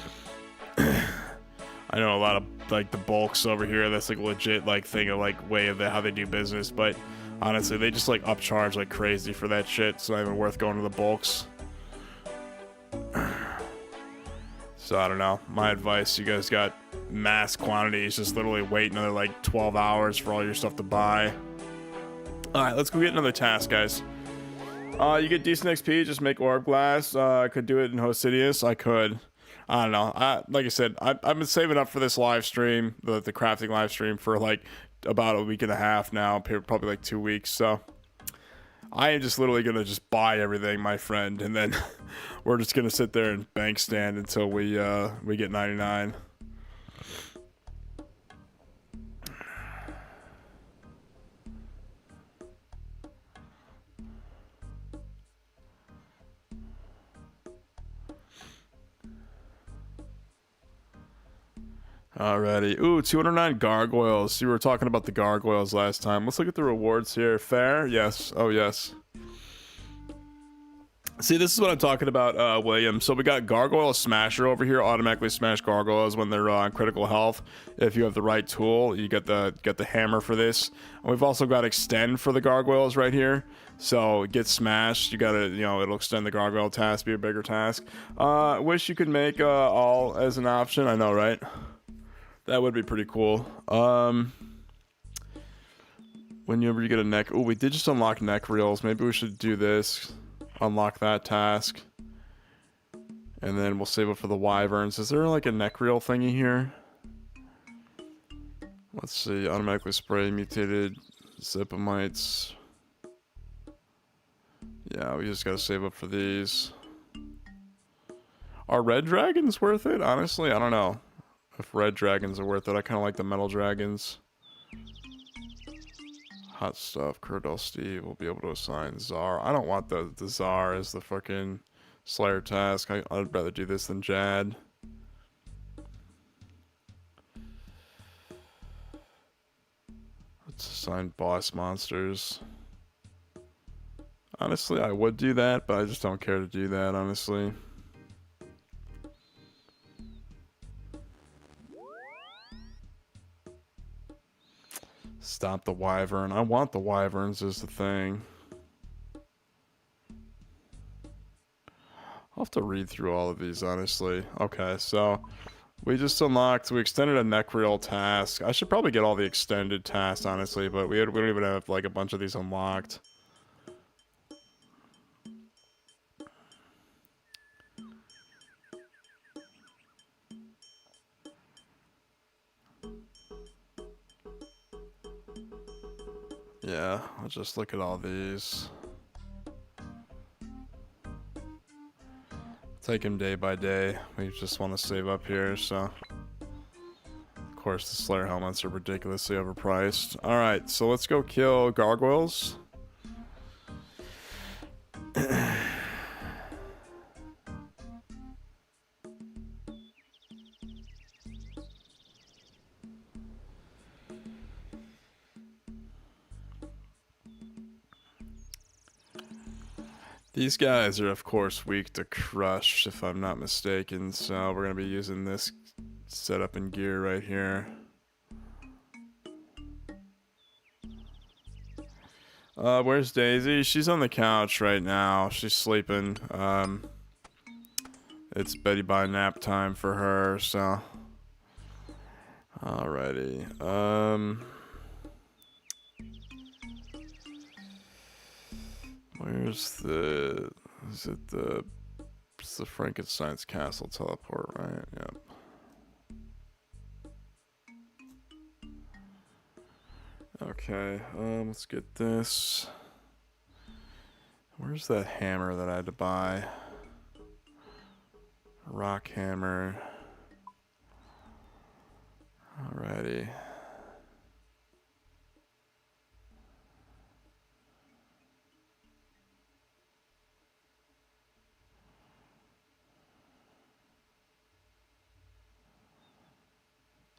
Speaker 1: I know a lot of like the bulks over here, that's like legit like thing of like way of how they do business, but honestly they just like upcharge like crazy for that shit. It's not even worth going to the bulks. So I don't know, my advice, you guys got mass quantities, just literally wait another like 12 hours for all your stuff to buy. All right, let's go get another task, guys. You get decent XP, just make orb glass. I could do it in Hosidius. I could. I don't know. Like I said, I've been saving up for this live stream, the crafting live stream, for like about a week and a half now, probably like 2 weeks. So I am just literally gonna just buy everything, my friend, and then we're just gonna sit there and bank stand until we get 99. Alrighty. Ooh, 209 gargoyles. See, we were talking about the gargoyles last time. Let's look at the rewards here. Fair? Yes. Oh, yes. See, this is what I'm talking about, William. So we got Gargoyle Smasher over here. Automatically smash gargoyles when they're on critical health. If you have the right tool, you get the hammer for this. And we've also got Extend for the gargoyles right here. So get smashed. You gotta, it'll extend the gargoyle task, be a bigger task. Wish you could make all as an option. I know, right? That would be pretty cool. Whenever you get a neck... Oh, we did just unlock neck reels. Maybe we should do this. Unlock that task. And then we'll save it for the wyverns. Is there like a neck reel thingy here? Let's see. Automatically spray mutated zipomites. Yeah, we just gotta save up for these. Are red dragons worth it? Honestly, I don't know if red dragons are worth it. I kind of like the metal dragons. Hot stuff. Curdle Steve will be able to assign Czar. I don't want the Czar as the fucking Slayer task. I'd rather do this than Jad. Let's assign boss monsters. Honestly, I would do that, but I just don't care to do that, honestly. Stop the wyvern. I want the wyverns is the thing. I'll have to read through all of these, honestly. Okay, so we just unlocked, we extended a neck reel task. I should probably get all the extended tasks, honestly, but we don't even have like a bunch of these unlocked. Yeah, I'll just look at all these. Take them day by day. We just want to save up here, so. Of course, the Slayer helmets are ridiculously overpriced. Alright, so let's go kill gargoyles. These guys are, of course, weak to crush, if I'm not mistaken, so we're going to be using this setup and gear right here. Where's Daisy? She's on the couch right now. She's sleeping. It's Betty Bye nap time for her, so. Alrighty. Where's the... It's the Frankenstein's castle teleport, right? Yep. Okay, let's get this. Where's that hammer that I had to buy? Rock hammer. Alrighty.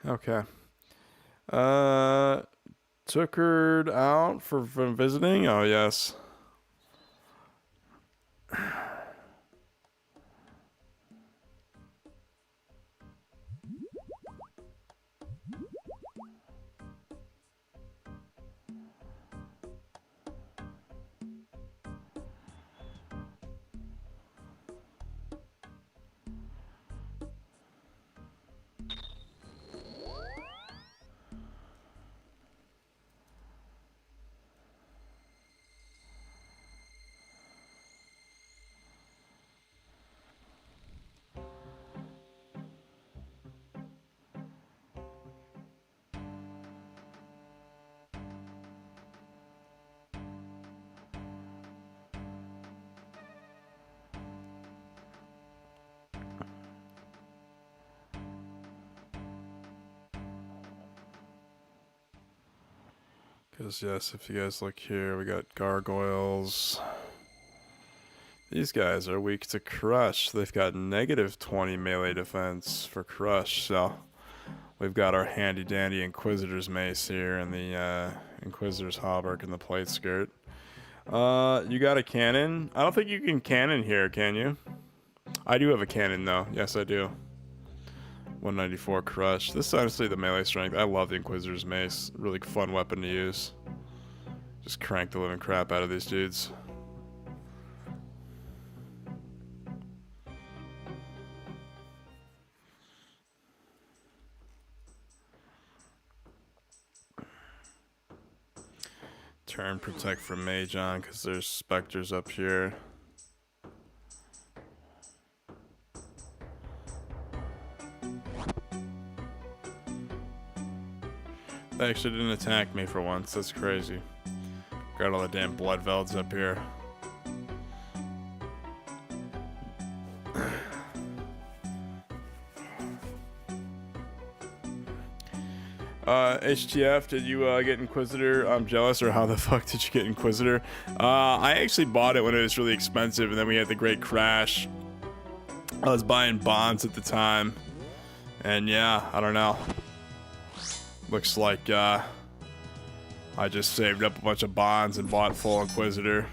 Speaker 1: Okay. Took her out from visiting? Oh, yes. Because, yes, if you guys look here, we got gargoyles. These guys are weak to crush. They've got negative 20 melee defense for crush, so we've got our handy-dandy Inquisitor's mace here and the Inquisitor's hauberk and the plateskirt. You got a cannon? I don't think you can cannon here, can you? I do have a cannon, though. Yes, I do. 194 crush. This is honestly the melee strength. I love the Inquisitor's mace. Really fun weapon to use. Just crank the living crap out of these dudes. Turn protect from mage on because there's specters up here. They actually didn't attack me for once. That's crazy. Got all the damn blood velds up here. HTF, did you get Inquisitor? I'm jealous, or how the fuck did you get Inquisitor? I actually bought it when it was really expensive, and then we had the great crash. I was buying bonds at the time. And yeah, I don't know. Looks like I just saved up a bunch of bonds and bought full Inquisitor.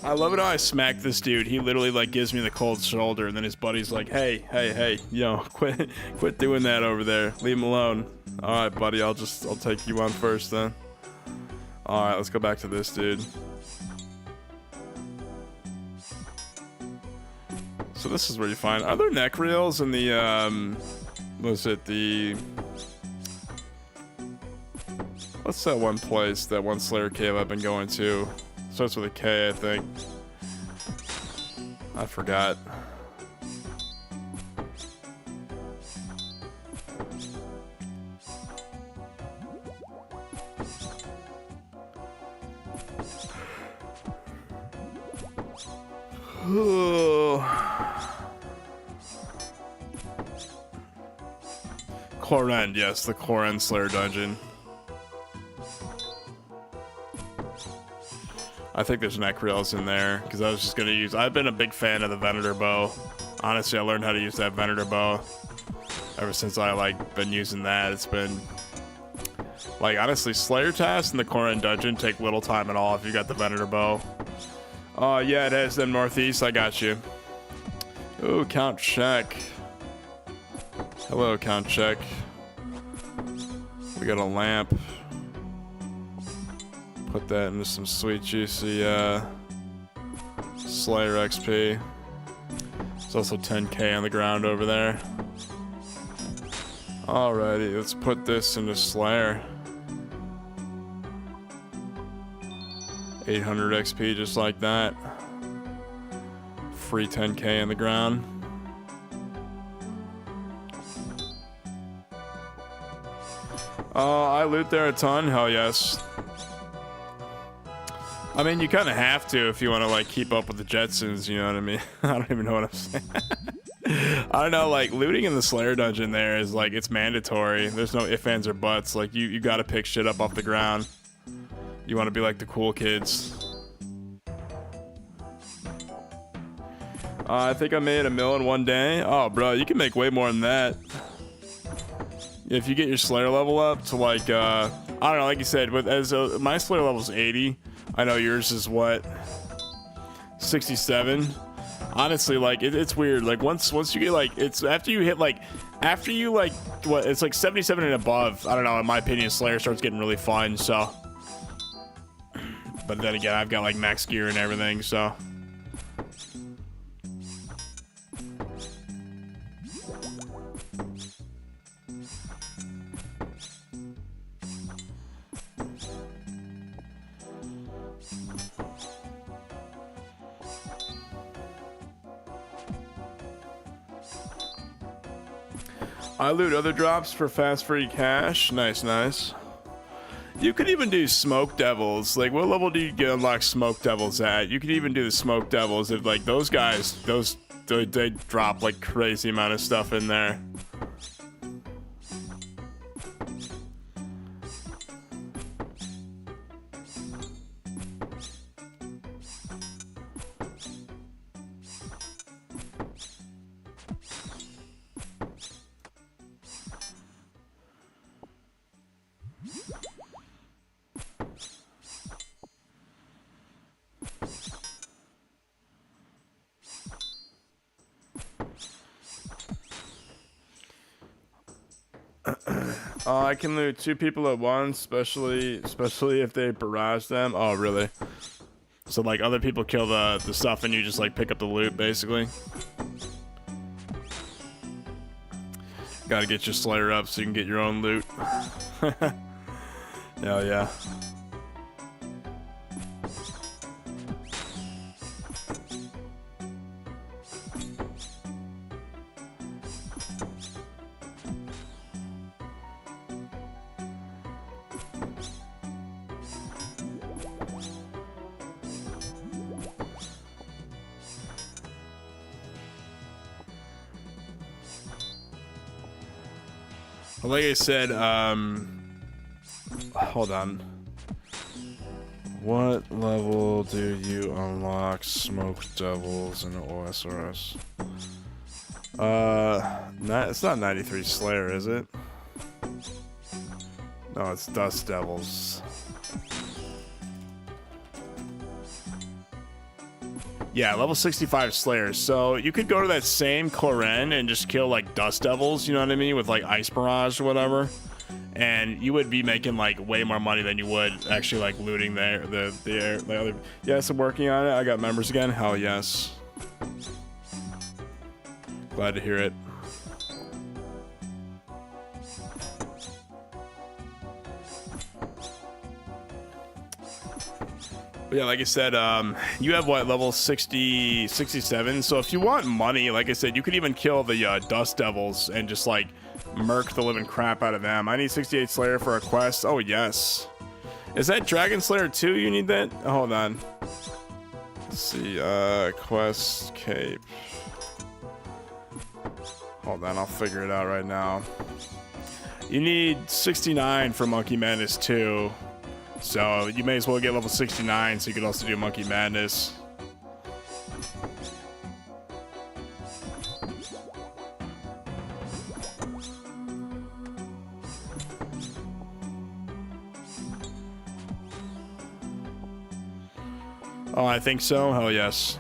Speaker 1: I love it how I smack this dude. He literally like gives me the cold shoulder, and then his buddy's like, hey, yo, quit doing that over there. Leave him alone. All right, buddy, I'll take you on first then. All right, let's go back to this dude. So this is where you find other neck reels in the what's that one place, that one Slayer cave I've been going to? Starts with a K, I think. I forgot. Corend, yes, the Corend Slayer dungeon. I think there's nechrils in there because I was just gonna use. I've been a big fan of the Venator bow. Honestly, I learned how to use that Venator bow ever since I like been using that. It's been like honestly, Slayer tasks in the Corend dungeon take little time at all if you got the Venator bow. Oh yeah, it is them northeast. I got you. Ooh, Count Check. Hello, Count Check. We got a lamp. Put that into some sweet juicy Slayer XP. There's also 10k on the ground over there. Alrighty, let's put this into Slayer. 800 XP just like that. Free 10k on the ground. I loot there a ton, hell yes. I mean, you kind of have to if you want to like keep up with the Jetsons, you know what I mean? I don't even know what I'm saying. I don't know, like looting in the Slayer dungeon there is like, it's mandatory. There's no ifs, ands, or buts. Like you gotta pick shit up off the ground. You want to be like the cool kids. I think I made $1 million in one day. Oh, bro, you can make way more than that. If you get your Slayer level up to like, I don't know, like you said, but as my Slayer level is 80. I know yours is what? 67. Honestly, like it's weird. Like once you get like, it's after you hit like, after you like what? It's like 77 and above. I don't know. In my opinion, Slayer starts getting really fun. So, but then again, I've got like max gear and everything. So. I loot other drops for fast free cash. Nice, nice. You could even do smoke devils. Like, what level do you get unlock smoke devils at? You could even do the smoke devils if like those guys, they drop like crazy amount of stuff in there. I can loot 2 people at once, especially if they barrage them. Oh, really? So like other people kill the stuff and you just like pick up the loot, basically. Gotta get your Slayer up so you can get your own loot. Hell yeah. Like I said, hold on. What level do you unlock smoke devils in OSRS? It's not 93 Slayer, is it? No, it's Dust Devils. Yeah, level 65 Slayer. So you could go to that same Corend and just kill like Dust Devils, you know what I mean? With like Ice Barrage or whatever. And you would be making like way more money than you would actually like looting the other. Yes, I'm working on it. I got members again. Hell yes. Glad to hear it. But yeah, like I said, you have what, level 60, 67? So if you want money, like I said, you could even kill the Dust Devils and just like murk the living crap out of them. I need 68 Slayer for a quest. Oh, yes. Is that Dragon Slayer 2 you need that? Hold on. Let's see, quest cape. Hold on, I'll figure it out right now. You need 69 for Monkey Madness 2. So you may as well get level 69 so you can also do Monkey Madness. Oh, I think so. Hell yes.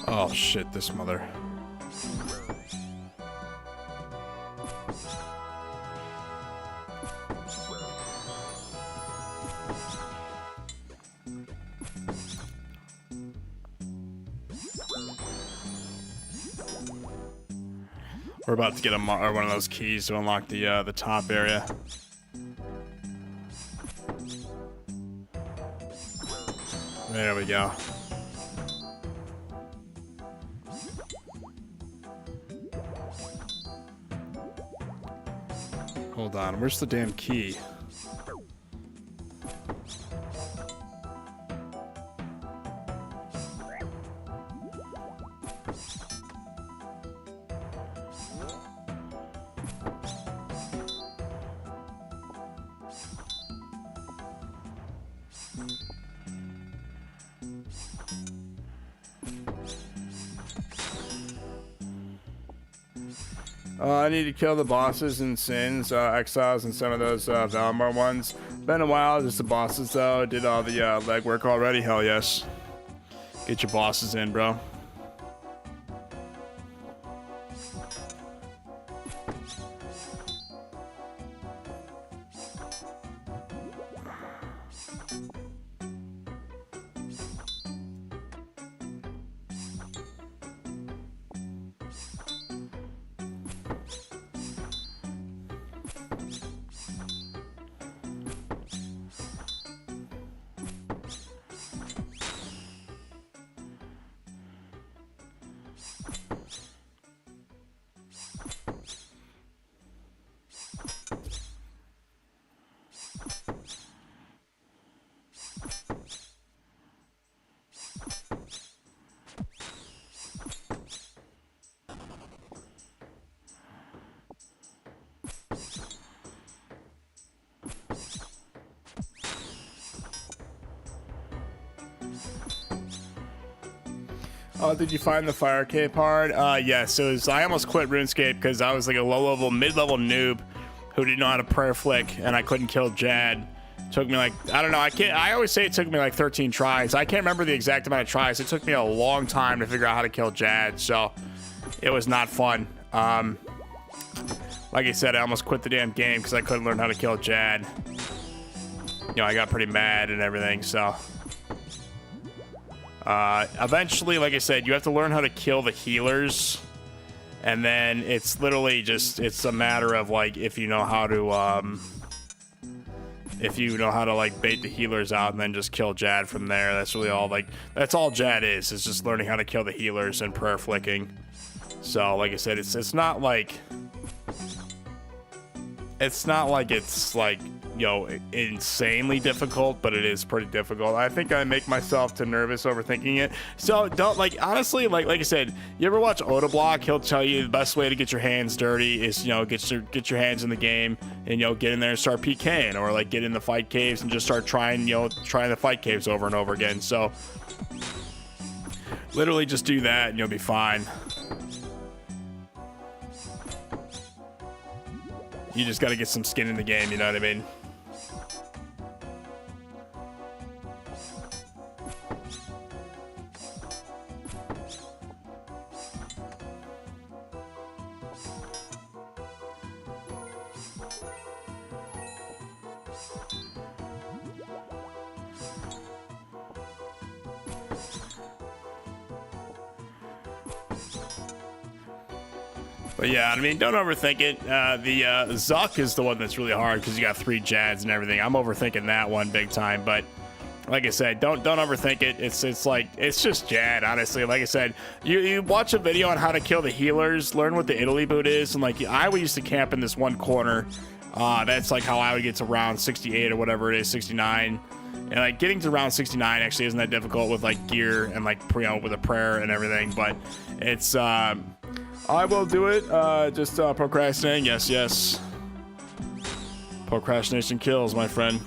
Speaker 1: Oh shit, this mother. We're about to get one of those keys to unlock the top area. There we go. Hold on, where's the damn key? I need to kill the bosses and sins, exiles, and some of those Valimar ones. Been a while, just the bosses though. Did all the legwork already? Hell yes. Get your bosses in, bro. Oh, did you find the fire cape hard? Yes. I almost quit RuneScape because I was like a low-level, mid-level noob who didn't know how to prayer flick, and I couldn't kill Jad. Took me like, I don't know, I always say it took me like 13 tries. I can't remember the exact amount of tries. It took me a long time to figure out how to kill Jad, so it was not fun. Like I said, I almost quit the damn game because I couldn't learn how to kill Jad. You know, I got pretty mad and everything, so... eventually, like I said, you have to learn how to kill the healers, and then it's literally just, it's a matter of like, if you know how to like bait the healers out and then just kill Jad from there. That's really all, like, that's all Jad is just learning how to kill the healers and prayer flicking. So like I said, it's not like it's like, you know, insanely difficult, but it is pretty difficult. I think I make myself too nervous overthinking it. So don't, like, honestly, like I said, you ever watch Otoblock? He'll tell you the best way to get your hands dirty is, you know, get your hands in the game and, you know, get in there and start PKing, or like get in the fight caves and just start trying the fight caves over and over again. So literally just do that and you'll be fine. You just got to get some skin in the game, you know what I mean? But yeah, I mean, don't overthink it. The Zuck is the one that's really hard because you got 3 Jads and everything. I'm overthinking that one big time, but like I said, don't overthink it. It's like, it's just Jad, honestly. Like I said, you watch a video on how to kill the healers, learn what the Italy boot is, and like I used to camp in this one corner. That's like how I would get to round 68 or whatever it is, 69. And like getting to round 69 actually isn't that difficult with like gear and like, you know, with a prayer and everything. But it's I will do it. Just procrastinating. Yes. Procrastination kills, my friend.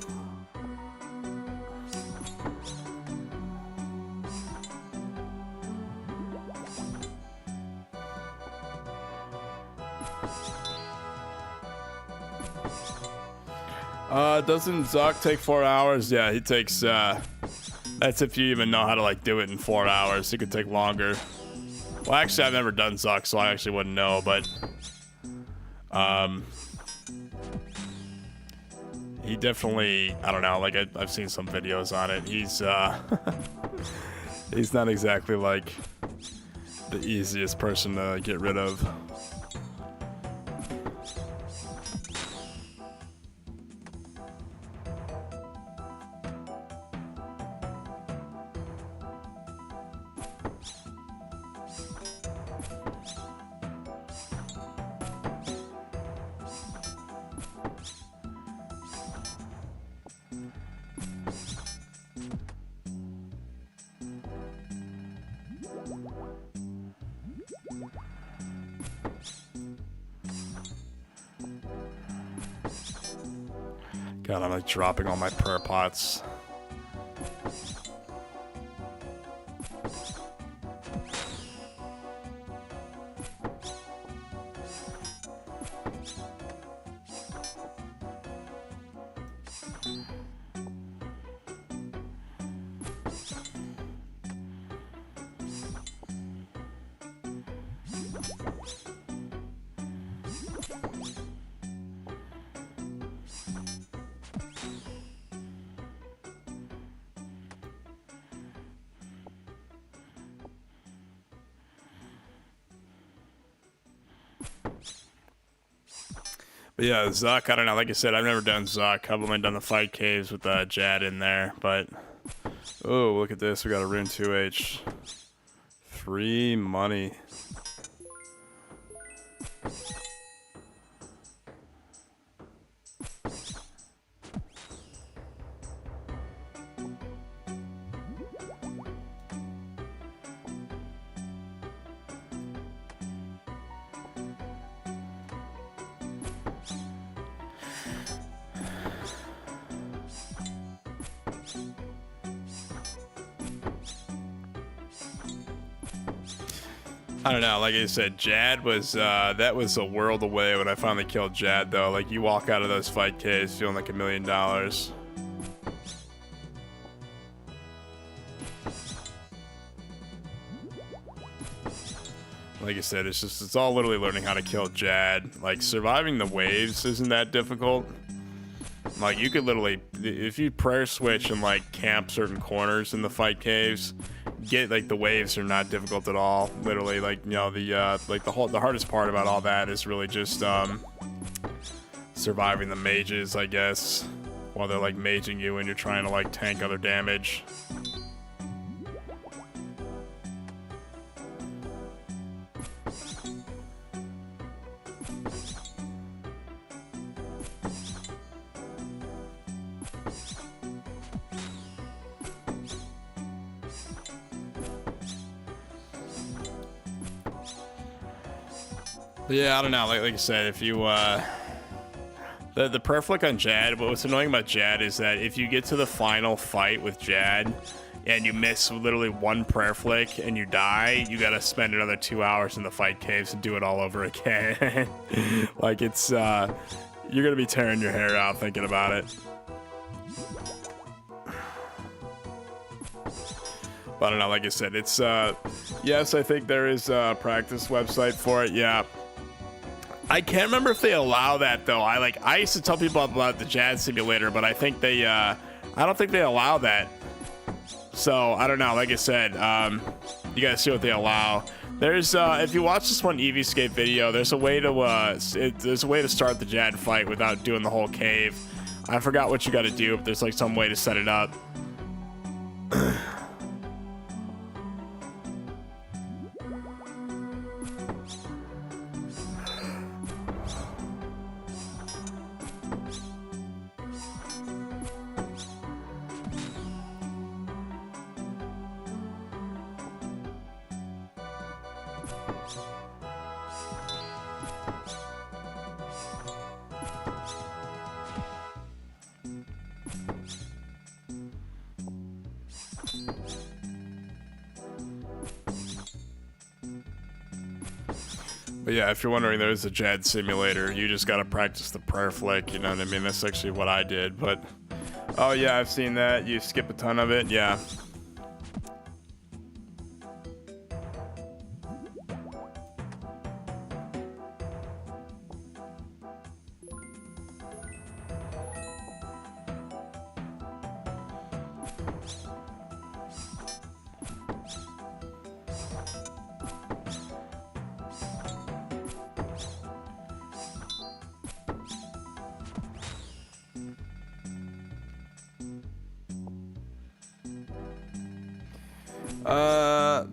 Speaker 1: Doesn't Zuck take 4 hours? Yeah, he takes, that's if you even know how to, like, do it in 4 hours. It could take longer. Well, actually, I've never done Zuck, so I actually wouldn't know, but, he definitely, I don't know, like, I've seen some videos on it. He's, he's not exactly, like, the easiest person to get rid of. God, I'm like dropping all my prayer pots. But yeah, Zuck, I don't know. Like I said, I've never done Zuck. I've only done the fight caves with Jad in there. But, oh, look at this. We got a Rune 2H. Free money. I don't know, like I said, Jad was, that was a world away when I finally killed Jad, though. Like, you walk out of those fight caves feeling like $1 million. Like I said, it's all literally learning how to kill Jad. Like, surviving the waves isn't that difficult. Like, you could literally, if you prayer switch and, like, camp certain corners in the fight caves, get, like, the waves are not difficult at all. Literally, like, you know, the hardest part about all that is really just, surviving the mages, I guess, while they're, like, maging you and you're trying to, like, tank other damage. But yeah, I don't know. Like I said, if you the prayer flick on Jad, what's annoying about Jad is that if you get to the final fight with Jad and you miss literally one prayer flick and you die, you gotta spend another 2 hours in the fight caves and do it all over again. Like, it's you're gonna be tearing your hair out thinking about it. But I don't know, like I said, it's yes, I think there is a practice website for it. Yeah, I can't remember if they allow that though. I used to tell people about the Jad simulator, but I think they I don't think they allow that. So I don't know. Like I said, you guys see what they allow. There's if you watch this one Eevescape video, there's a way to start the Jad fight without doing the whole cave. I forgot what you got to do, but there's like some way to set it up. But yeah, if you're wondering, there's a Jad simulator. You just gotta practice the prayer flick, you know what I mean? That's actually what I did, but... Oh yeah, I've seen that. You skip a ton of it, yeah.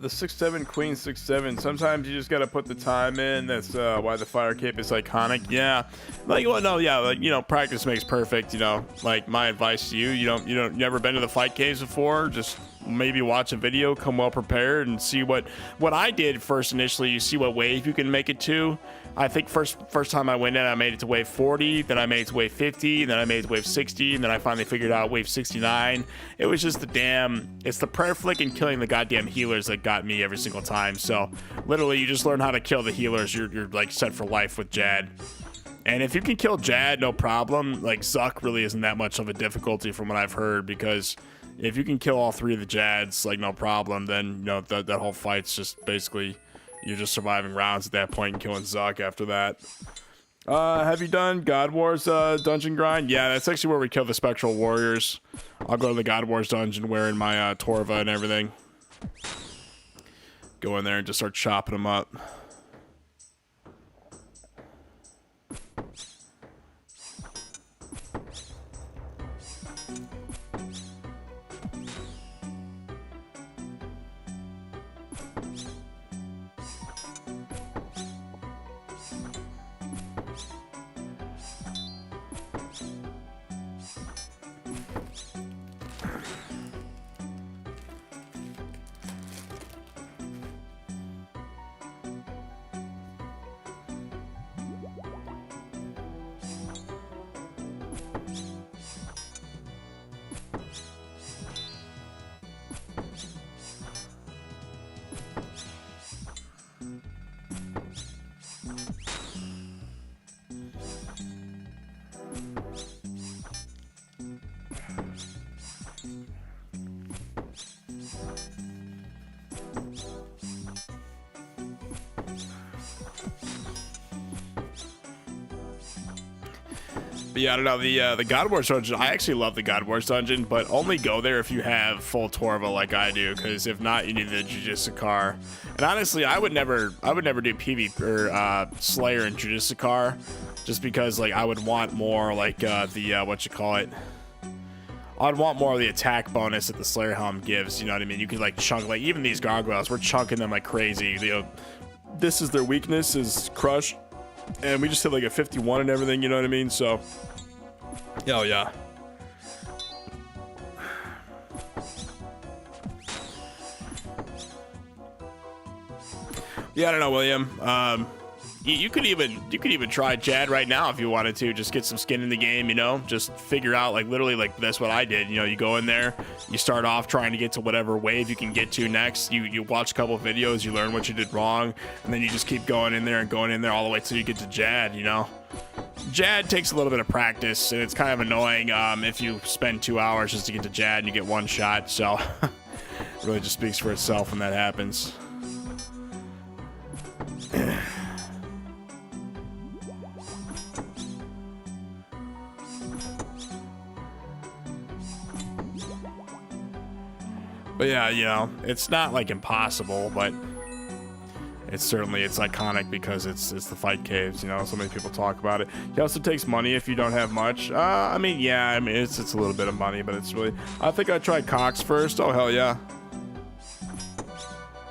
Speaker 1: The 6-7 Queen 6-7. Sometimes you just gotta put the time in. That's why the fire cape is iconic. Yeah, like, well, no, yeah, like, you know, practice makes perfect. You know, like, my advice to you, you never been to the fight caves before, just maybe watch a video, come well prepared, and see what I did first initially. You see what wave you can make it to. I think first time I went in, I made it to wave 40, then I made it to wave 50, then I made it to wave 60, and then I finally figured out wave 69. It was just it's the prayer flick and killing the goddamn healers that got me every single time. So literally, you just learn how to kill the healers. You're like set for life with Jad. And if you can kill Jad, no problem. Like, Zuck really isn't that much of a difficulty from what I've heard, because if you can kill all three of the Jads, like, no problem, then, you know, that whole fight's just basically, you're just surviving rounds at that point and killing Zuck after that. Have you done God Wars dungeon grind? Yeah, that's actually where we kill the Spectral Warriors. I'll go to the God Wars dungeon wearing my Torva and everything. Go in there and just start chopping them up. But yeah, I don't know, the God Wars dungeon, I actually love the God Wars dungeon, but only go there if you have full Torva like I do, because if not, you need the Judicacar. And honestly, I would never do PvP or Slayer and Judicacar, just because, like, I would want more like what you call it. I'd want more of the attack bonus that the Slayer helm gives, you know what I mean? You could, like, chunk, like, even these gargoyles, we're chunking them like crazy. You know, this is their weakness, is crush. And we just hit like a 51 and everything, you know what I mean? So, oh yeah. Yeah, I don't know, William. You could even try Jad right now if you wanted to. Just get some skin in the game, you know. Just figure out, like, literally, like, that's what I did. You know, you go in there, you start off trying to get to whatever wave you can get to next. You watch a couple of videos, you learn what you did wrong, and then you just keep going in there all the way till you get to Jad. You know, Jad takes a little bit of practice, and it's kind of annoying if you spend 2 hours just to get to Jad and you get one shot. So it really just speaks for itself when that happens. But yeah, you know, it's not like impossible, but it's iconic because it's the fight caves, you know. So many people talk about it. It also takes money if you don't have much. I mean, yeah, I mean, it's a little bit of money, but it's really, I think I tried Cox first. Oh, hell yeah.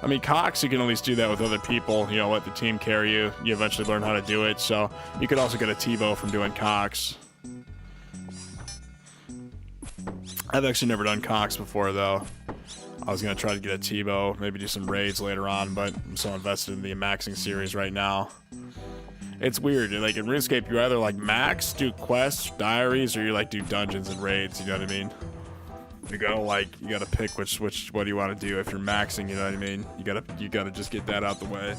Speaker 1: I mean, Cox, you can at least do that with other people, you know, let the team carry you. You eventually learn how to do it. So you could also get a T-bow from doing Cox. I've actually never done Cox before, though. I was gonna try to get a T-bow, maybe do some raids later on, but I'm so invested in the maxing series right now. It's weird, like in RuneScape, you either like max, do quests, diaries, or you like do dungeons and raids, you know what I mean? You gotta pick what do you want to do if you're maxing, you know what I mean? You gotta just get that out the way.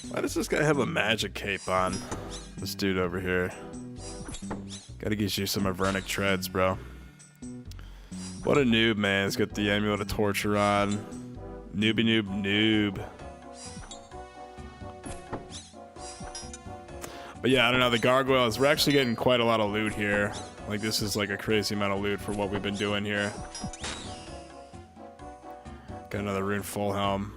Speaker 1: Why does this guy have a magic cape on? This dude over here. Gotta get you some Avernic treads, bro. What a noob, man. He's got the Amulet of Torture on. Nooby noob. But yeah, I don't know. The gargoyles, we're actually getting quite a lot of loot here. Like, this is like a crazy amount of loot for what we've been doing here. Got another rune full helm.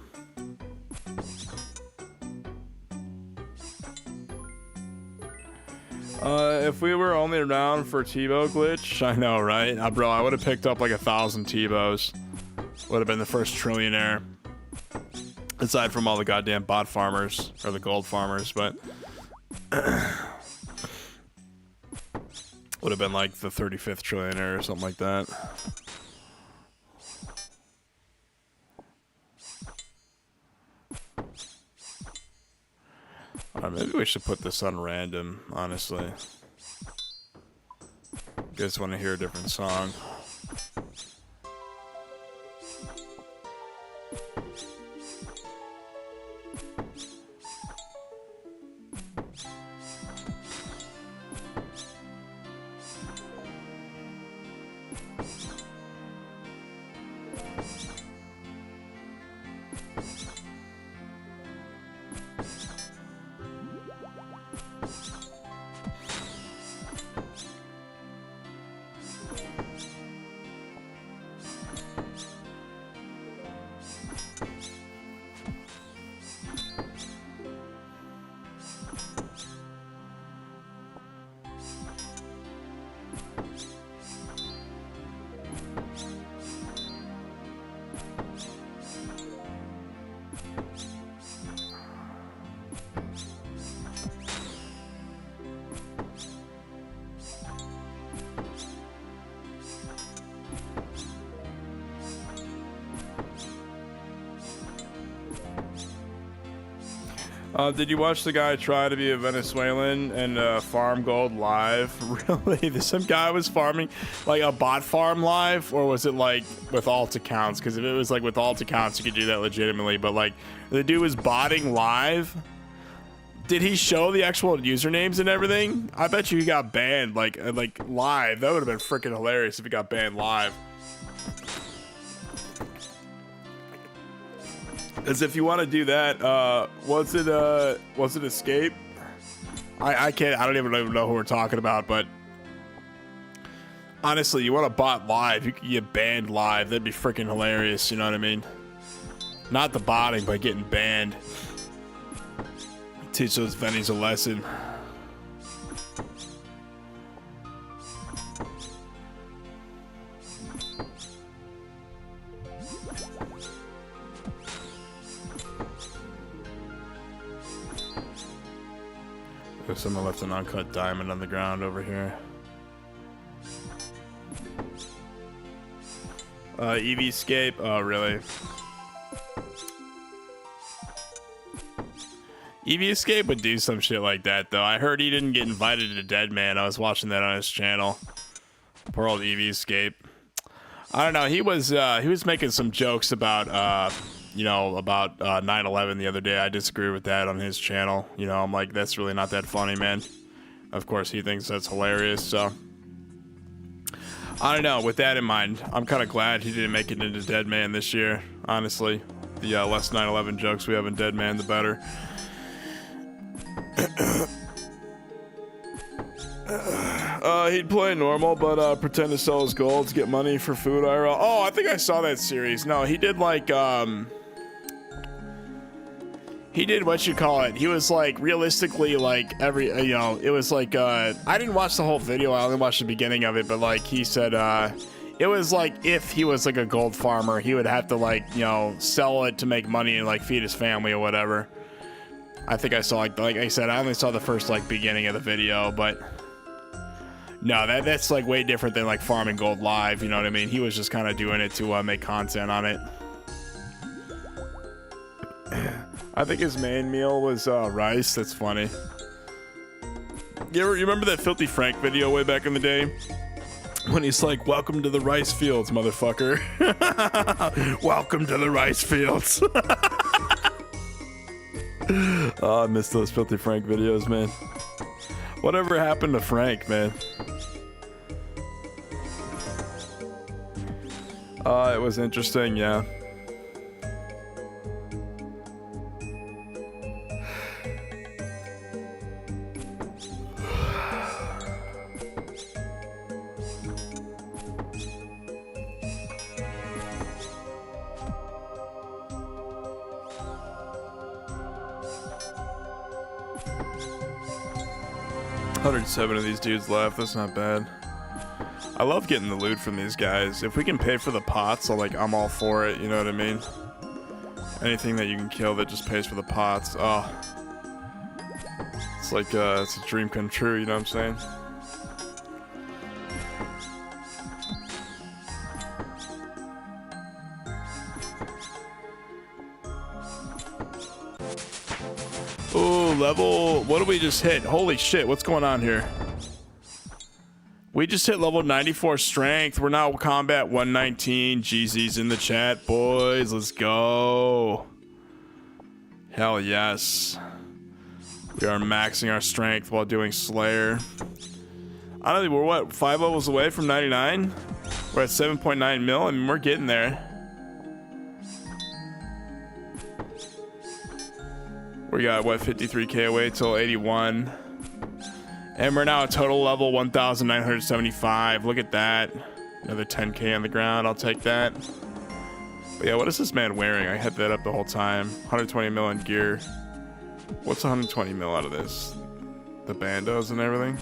Speaker 1: If we were only around for T-bow glitch, I know, right? Bro, I would have picked up like 1,000 T-bows. Would have been the first trillionaire. Aside from all the goddamn bot farmers, or the gold farmers, but... would have been like the 35th trillionaire or something like that. Maybe we should put this on random, honestly. You guys want to hear a different song? Did you watch the guy try to be a Venezuelan and farm gold live? Really? Some guy was farming like a bot farm live, or was it like with alt accounts? Because if it was like with alt accounts, you could do that legitimately. But like the dude was botting live. Did he show the actual usernames and everything? I bet you he got banned like live. That would have been freaking hilarious if he got banned live. As if you want to do that, was it Escape? I don't even know who we're talking about, but honestly, you want to bot live, you could get banned live. That'd be freaking hilarious, you know what I mean? Not the botting, but getting banned. Teach those Vennies a lesson. Someone left an uncut diamond on the ground over here. EV Escape? Oh, really? EV Escape would do some shit like that, though. I heard he didn't get invited to Dead Man. I was watching that on his channel. Poor old EV Escape. I don't know. He was making some jokes about you know, about 9/11 the other day. I disagree with that on his channel. You know, I'm like, that's really not that funny, man. Of course, he thinks that's hilarious, so. I don't know. With that in mind, I'm kind of glad he didn't make it into Dead Man this year, honestly. The less 9/11 jokes we have in Dead Man, the better. He'd play normal, but pretend to sell his gold to get money for food IRL. Oh, I think I saw that series. No, he did like, He did what you call it. He was like realistically like every you know, it was like I didn't watch the whole video. I only watched the beginning of it, but like he said it was like if he was like a gold farmer, he would have to like, you know, sell it to make money and like feed his family or whatever. I think I saw like I said, I only saw the first like beginning of the video, but no, that's like way different than like farming gold live, you know what I mean? He was just kind of doing it to make content on it. I think his main meal was rice. That's funny. You remember that Filthy Frank video way back in the day? When he's like, welcome to the rice fields, motherfucker. Welcome to the rice fields. Oh, I miss those Filthy Frank videos, man. Whatever happened to Frank, man? It was interesting, yeah. $107 of these dudes left. That's not bad. I love getting the loot from these guys. If we can pay for the pots, I'm all for it. You know what I mean? Anything that you can kill that just pays for the pots. Oh, it's like it's a dream come true. You know what I'm saying? Ooh, level, what did we just hit? Holy shit, what's going on here? We just hit level 94 strength. We're now combat 119. GZ's in the chat, boys. Let's go. Hell yes. We are maxing our strength while doing Slayer. I don't think we're what, 5 levels away from 99? We're at 7.9 mil. I mean, we're getting there. We got, what, 53k away till 81. And we're now at total level 1,975. Look at that. Another 10k on the ground. I'll take that. But yeah, what is this man wearing? I had that up the whole time. 120 mil in gear. What's 120 mil out of this? The bandos and everything?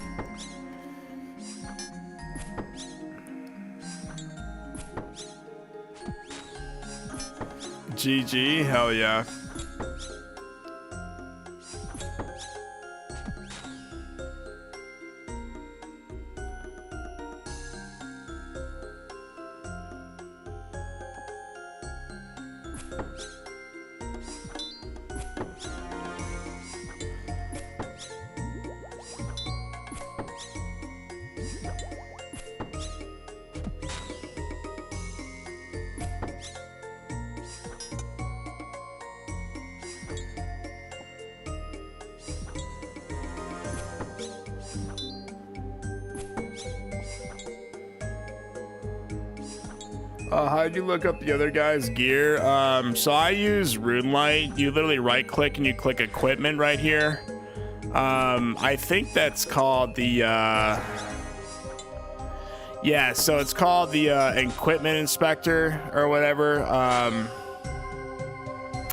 Speaker 1: GG. Hell yeah. How'd you look up the other guy's gear? So I use Runelight. You literally right click and you click equipment right here. I think that's called the, yeah, so it's called the equipment inspector or whatever.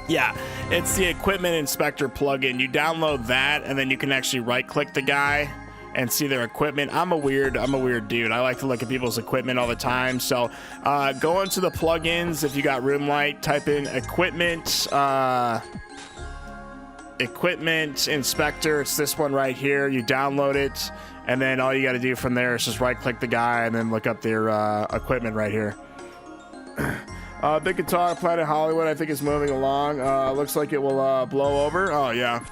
Speaker 1: Yeah, it's the equipment inspector plugin. You download that and then you can actually right click the guy and see their equipment. I'm a weird dude. I like to look at people's equipment all the time. So go into the plugins. If you got Runelight, type in equipment inspector. It's this one right here. You download it, and then all you got to do from there is just right click the guy and then look up their equipment right here. Big Guitar, Planet Hollywood, I think is moving along. Looks like it will blow over. Oh yeah.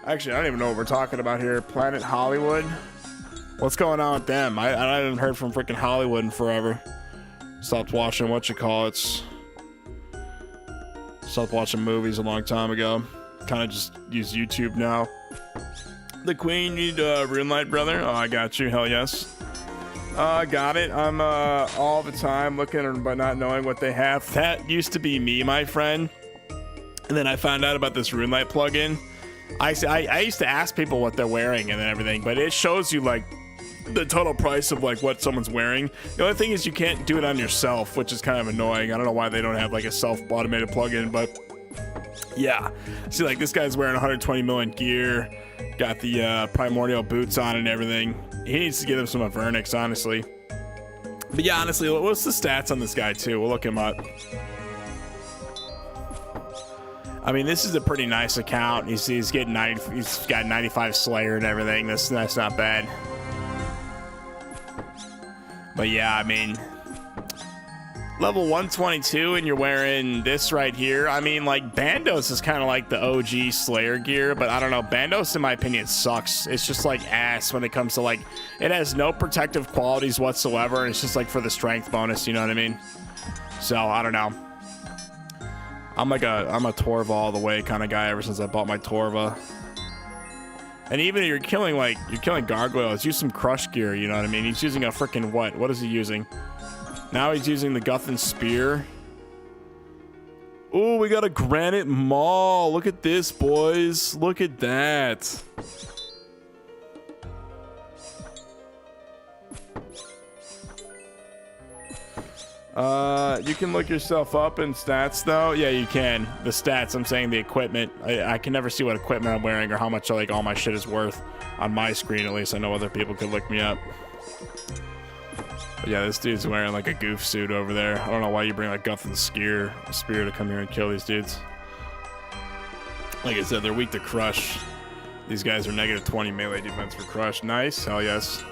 Speaker 1: Actually, I don't even know what we're talking about here. Planet Hollywood? What's going on with them? I haven't heard from freaking Hollywood in forever. Stopped watching stopped watching movies a long time ago. Kind of just use YouTube now. The Queen, you need Runelight, brother? Oh, I got you. Hell yes. Got it. I'm all the time looking but not knowing what they have. That used to be me, my friend. And then I found out about this Runelight plugin. I used to ask people what they're wearing and everything, but it shows you like the total price of like what someone's wearing. The only thing is you can't do it on yourself, which is kind of annoying. I don't know why they don't have like a self-automated plugin, but Yeah. See, like, this guy's wearing 120 million gear. Got the primordial boots on and everything. He needs to give him some Avernics, honestly. But yeah, honestly, what's the stats on this guy, too? We'll look him up. I mean, this is a pretty nice account. You see, he's got 95 Slayer and everything. That's not bad. But yeah, I mean, level 122 and you're wearing this right here. I mean, like, Bandos is kind of like the OG Slayer gear, but I don't know. Bandos, in my opinion, sucks. It's just like ass when it comes to, like, it has no protective qualities whatsoever, and it's just like for the strength bonus, you know what I mean? So, I don't know. I'm a Torva all the way kind of guy ever since I bought my Torva. And even if you're killing gargoyles, use some crush gear, you know what I mean? He's using a freaking what? What is he using? Now he's using the Guthan Spear. Ooh, we got a Granite Maul. Look at this, boys. Look at that. You can look yourself up in stats, though. Yeah, you can. The stats, I'm saying the equipment. I can never see what equipment I'm wearing or how much, like, all my shit is worth on my screen. At least I know other people could look me up. But yeah, this dude's wearing, like, a goof suit over there. I don't know why you bring, like, Guthan Spear to come here and kill these dudes. Like I said, they're weak to crush. These guys are negative 20 melee defense for crush. Nice. Hell yes.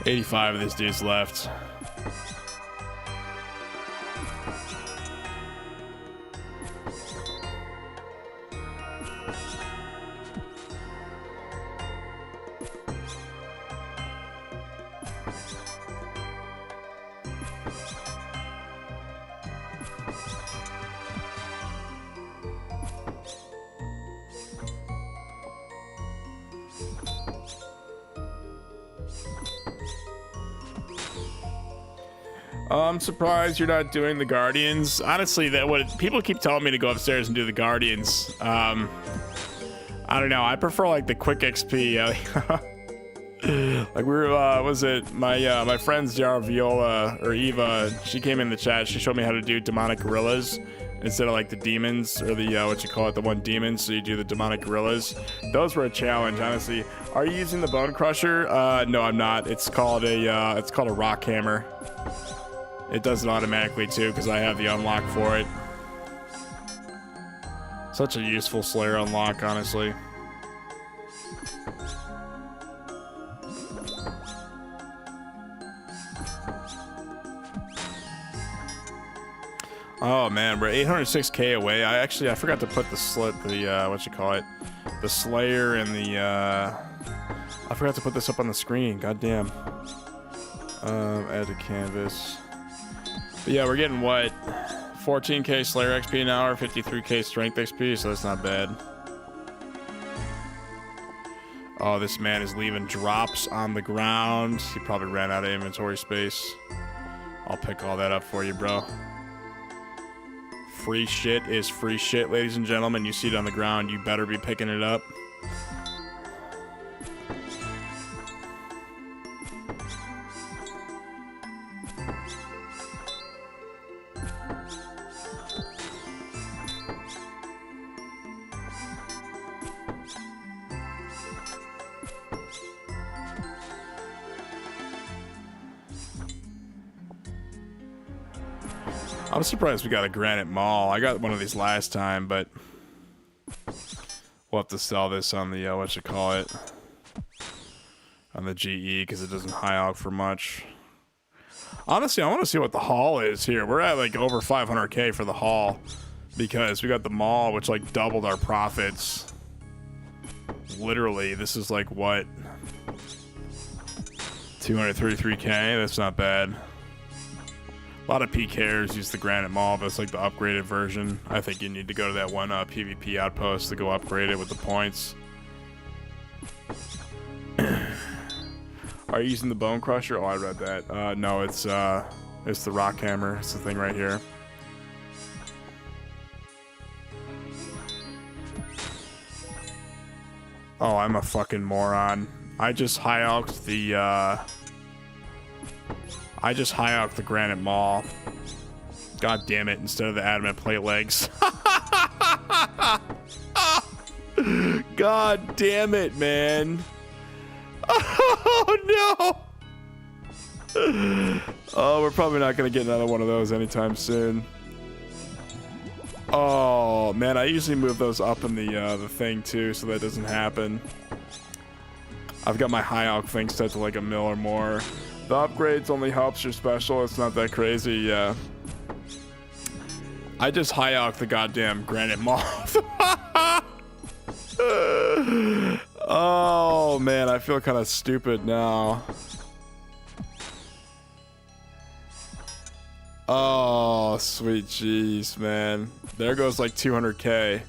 Speaker 1: $85 of this dude's left. I'm surprised you're not doing the Guardians. Honestly, people keep telling me to go upstairs and do the Guardians. I don't know. I prefer like the quick XP. Like we were, my friends Yara Viola or Eva? She came in the chat. She showed me how to do demonic gorillas instead of like the demons or the the one demons. So you do the demonic gorillas. Those were a challenge, honestly. Are you using the Bone Crusher? No, I'm not. It's called a rock hammer. It does it automatically too because I have the unlock for it. Such a useful Slayer unlock, honestly. Oh man, we're 806k away. I forgot to put the Slayer and the I forgot to put this up on the screen. Goddamn. Add to canvas. But yeah, we're getting what? 14k Slayer XP an hour, 53k Strength XP, so that's not bad. Oh, this man is leaving drops on the ground. He probably ran out of inventory space. I'll pick all that up for you, bro. Free shit is free shit, ladies and gentlemen. You see it on the ground, you better be picking it up. I'm surprised we got a Granite Maul. I got one of these last time, but we'll have to sell this on the, on the GE, because it doesn't high out for much. Honestly, I want to see what the haul is here. We're at, like, over 500k for the haul, because we got the Maul, which, like, doubled our profits. Literally, this is, like, what? 233k? That's not bad. A lot of PKers use the Granite Maul, but it's like the upgraded version. I think you need to go to that one PvP outpost to go upgrade it with the points. Are you using the Bone Crusher? Oh, I read that. No, it's the Rock Hammer. It's the thing right here. Oh, I'm a fucking moron. I just high-alked the I just high off the granite maul. God damn it, instead of the adamant plate legs. God damn it, man. Oh no. Oh, we're probably not gonna get another one of those anytime soon. Oh man, I usually move those up in the thing too, so that doesn't happen. I've got my high alch thing set to like 1 mil or more. The upgrades only helps your special. It's not that crazy. Yeah. I just high alch the goddamn granite moth. Oh man, I feel kind of stupid now. Oh, sweet jeez, man. There goes like 200k.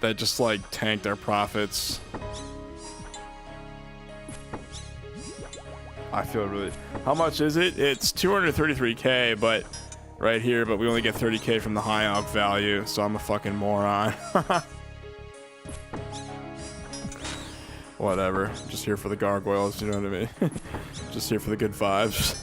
Speaker 1: That just like tanked our profits. I feel really... How much is it? It's 233k, but right here, but we only get 30k from the high alch value, so I'm a fucking moron. Whatever. Just here for the gargoyles, you know what I mean? Just here for the good vibes.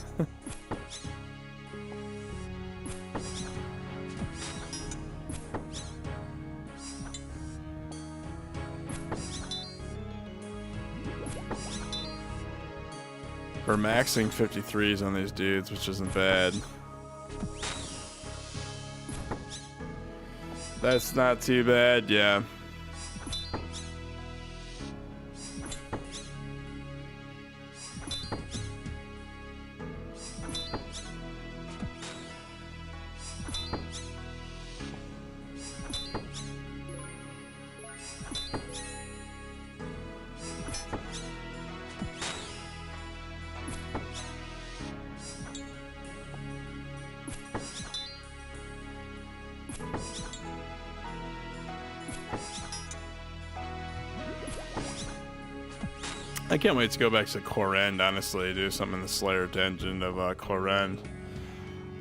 Speaker 1: We're maxing 53s on these dudes, which isn't bad. That's not too bad, yeah. I can't wait to go back to Corend, honestly, do something in the Slayer dungeon of Corend.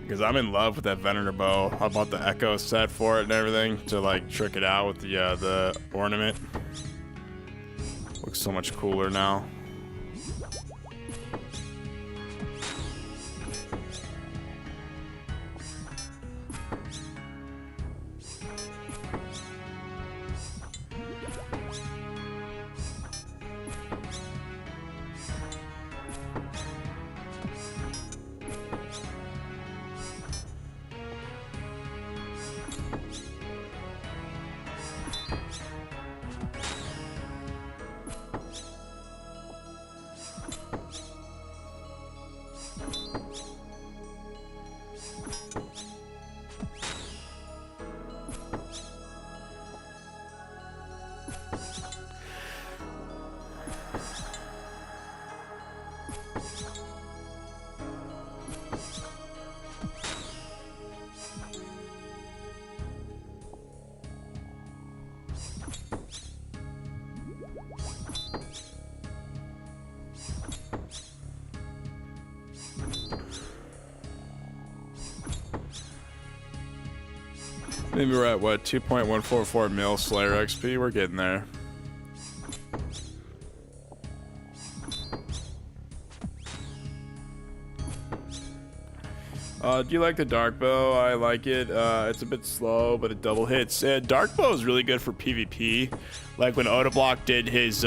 Speaker 1: Because I'm in love with that Venator bow. I bought the Echo set for it and everything to like trick it out with the ornament. Looks so much cooler now. Maybe we're at what, 2.144 mil Slayer XP? We're getting there. Do you like the dark bow? I like it. It's a bit slow, but it double hits. Dark bow is really good for PvP. Like when Odablock did his,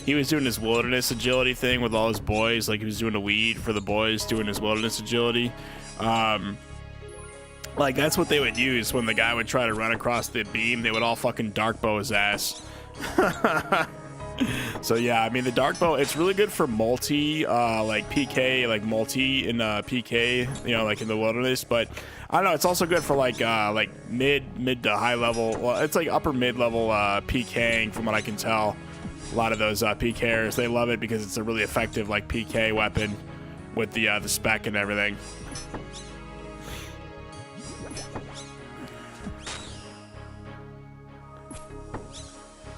Speaker 1: he was doing his wilderness agility thing with all his boys. Like he was doing a weed for the boys, doing his wilderness agility. Like that's what they would use when the guy would try to run across the beam. They would all fucking dark bow his ass. So yeah, I mean the dark bow, it's really good for multi, like PK, like multi in PK, you know, like in the wilderness. But I don't know, it's also good for like mid to high level. Well, it's like upper mid level PKing from what I can tell. A lot of those PKers, they love it because it's a really effective like PK weapon with the spec and everything.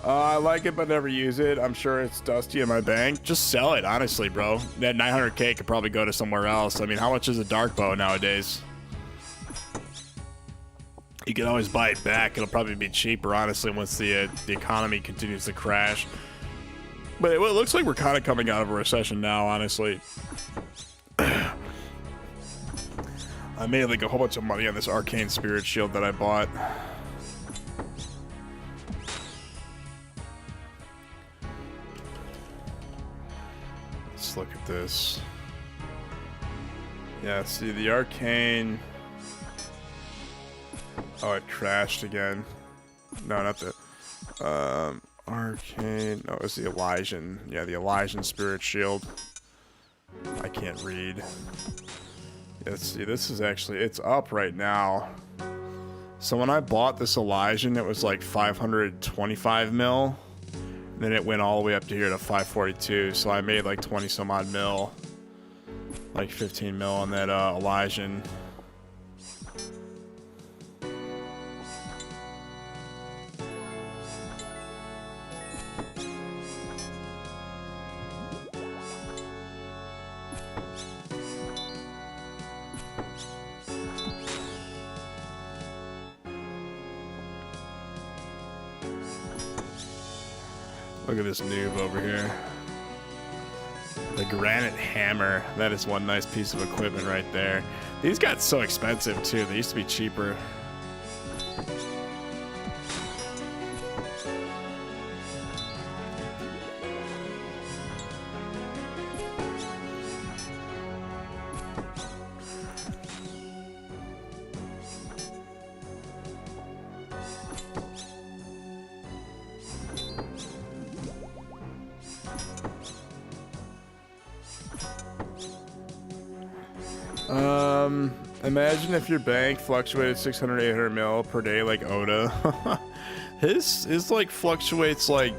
Speaker 1: I like it, but never use it. I'm sure it's dusty in my bank. Just sell it, honestly, bro. That 900k could probably go to somewhere else. I mean, how much is a dark bow nowadays? You can always buy it back. It'll probably be cheaper, honestly, once the economy continues to crash. But it looks like we're kind of coming out of a recession now, honestly. I made like a whole bunch of money on this arcane spirit shield that I bought. Let's look at this. Yeah, see the arcane. Oh, it crashed again. No, not the arcane. No, it's the Elysian. Yeah, the Elysian spirit shield. I can't read. Yeah, let's see. This is actually, it's up right now. So when I bought this Elysian, it was like 525 mil. And then it went all the way up to here to 542. So I made like 20 some odd mil. Like 15 mil on that Elysian. Look at this noob over here. The granite hammer. That is one nice piece of equipment right there. These got so expensive too. They used to be cheaper. Imagine if your bank fluctuated 600, 800 mil per day like Oda. his like fluctuates like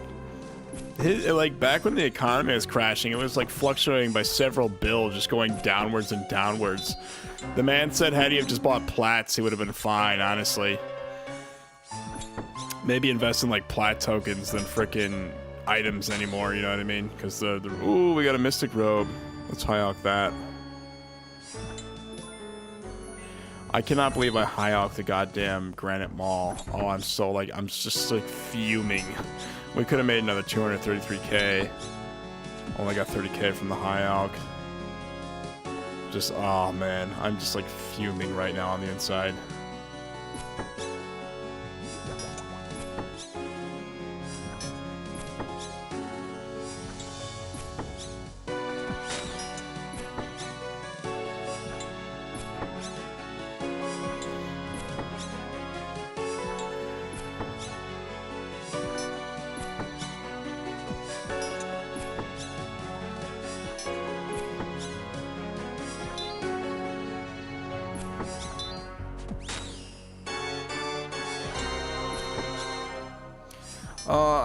Speaker 1: back when the economy was crashing, it was like fluctuating by several bill, just going downwards and downwards. The man said had he have just bought plats, he would have been fine, honestly. Maybe invest in like plat tokens than frickin' items anymore, you know what I mean? Because ooh, we got a mystic robe. Let's high-hawk that. I cannot believe I high-hawked the goddamn granite mall. Oh, I'm just like fuming. We could have made another 233k. Only got 30k from the high-hawk. Just, oh man, I'm just like fuming right now on the inside.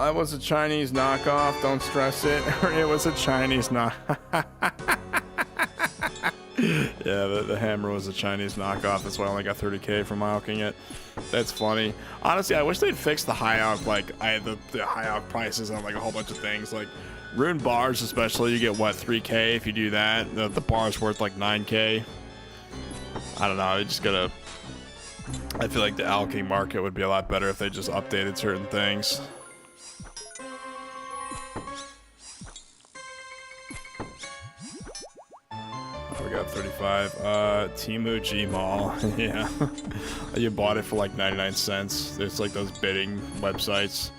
Speaker 1: It was a Chinese knockoff, don't stress it. It was a Chinese knock. Yeah, the hammer was a Chinese knockoff. That's why I only got 30k from high-hawking it. That's funny. Honestly, I wish they'd fix the high-hawk, like, the high-hawk prices on, like, a whole bunch of things. Like, rune bars especially, you get, what, 3k if you do that? The bar's worth, like, 9k. I don't know, you just gotta... I feel like the alchemy market would be a lot better if they just updated certain things. We got 35. Temu Gmall. Yeah. You bought it for like 99 cents. It's like those bidding websites.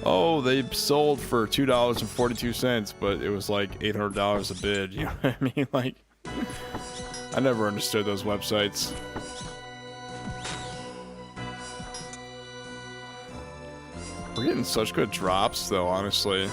Speaker 1: Oh, they sold for $2.42, but it was like $800 a bid. You know what I mean? Like, I never understood those websites. We're getting such good drops, though, honestly.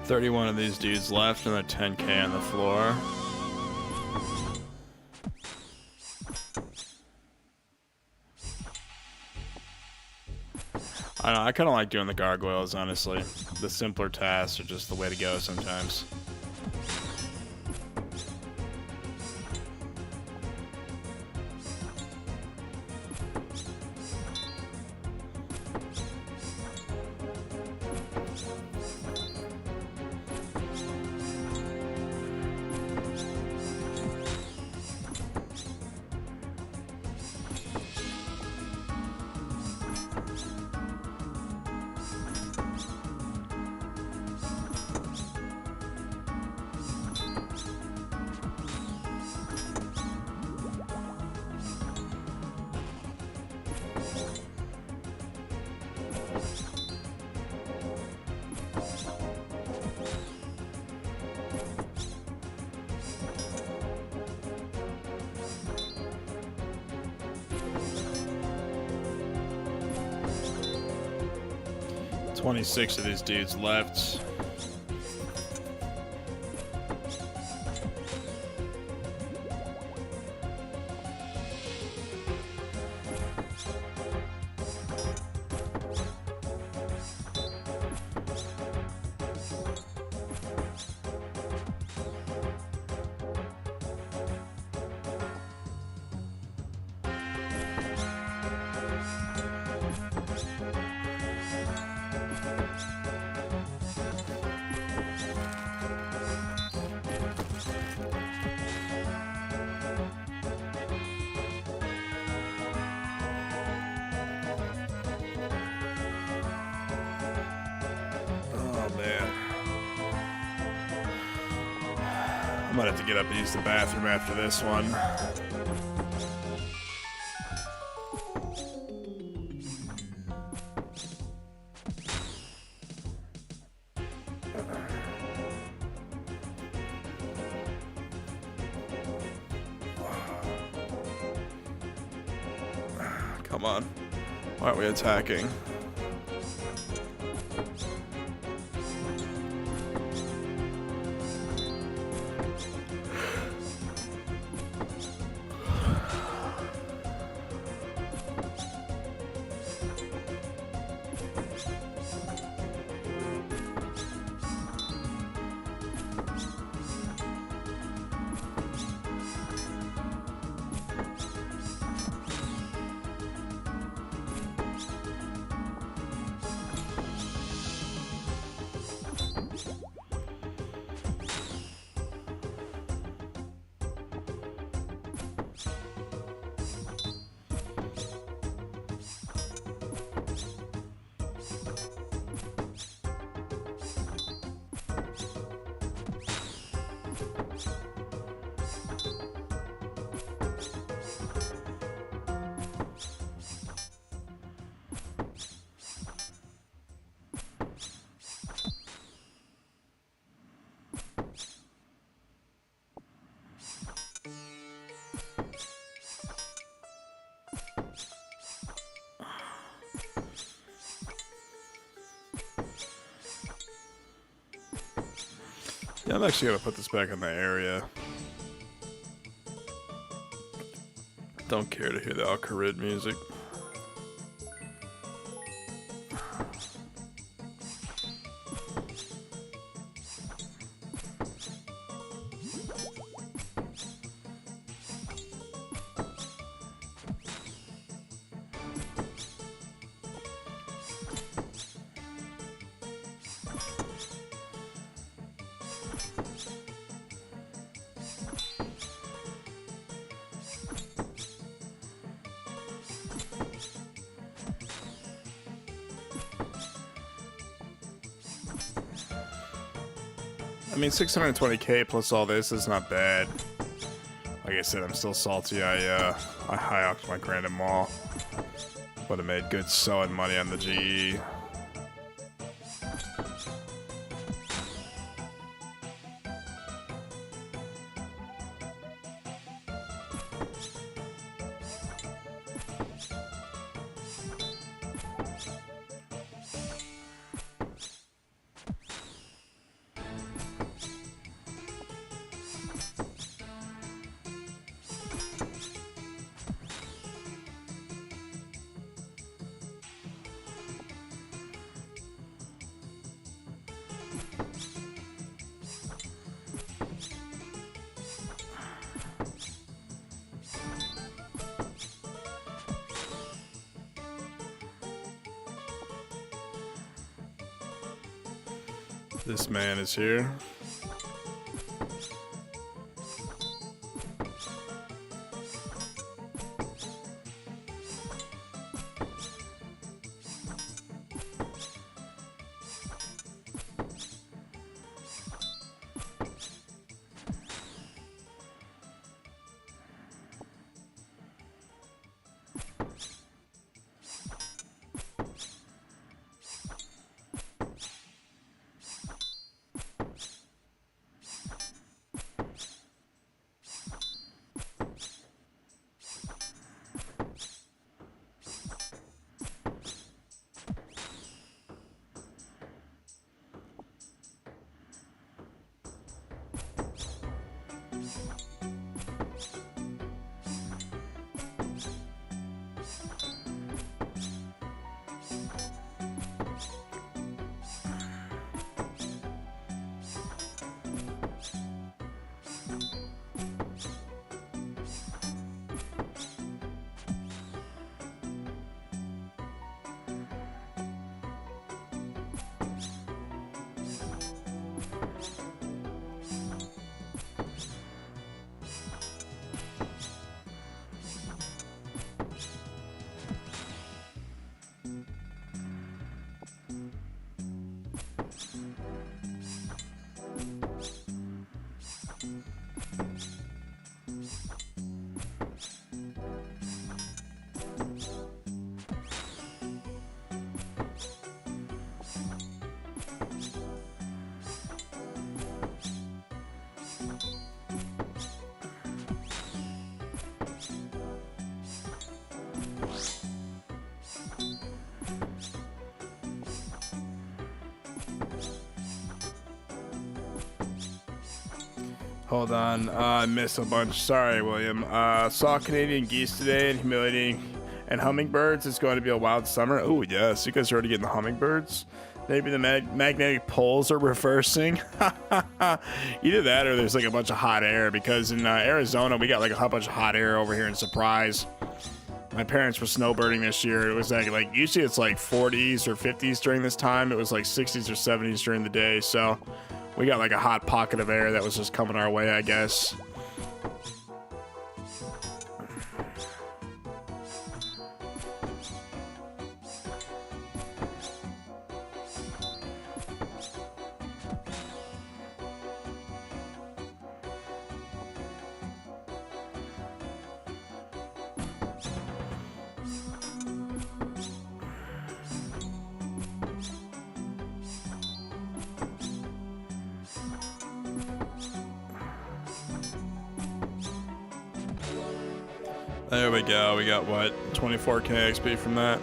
Speaker 1: $31 of these dudes left and they're 10k on the floor. I don't know, I kind of like doing the gargoyles, honestly. The simpler tasks are just the way to go sometimes. "26 of these dudes left. I might have to get up and use the bathroom after this one. Come on. Why aren't we attacking? Yeah, I'm actually gonna put this back in the area. Don't care to hear the Alcarid music. I mean, 620k plus all this is not bad. Like I said, I'm still salty. I high-opt my Grand Mall. Would have made good selling money on the GE. This man is here. Hold on, I missed a bunch. Sorry, William. Saw Canadian geese today and humiliating. And hummingbirds. It's going to be a wild summer. Oh, yes. You guys are already getting the hummingbirds? Maybe the magnetic poles are reversing. Either that or there's like a bunch of hot air, because in Arizona, we got like a whole bunch of hot air over here in Surprise. My parents were snowbirding this year. It was like usually it's like 40s or 50s during this time. It was like 60s or 70s during the day. So we got like a hot pocket of air that was just coming our way, I guess. There we go. We got what? 24k XP from that.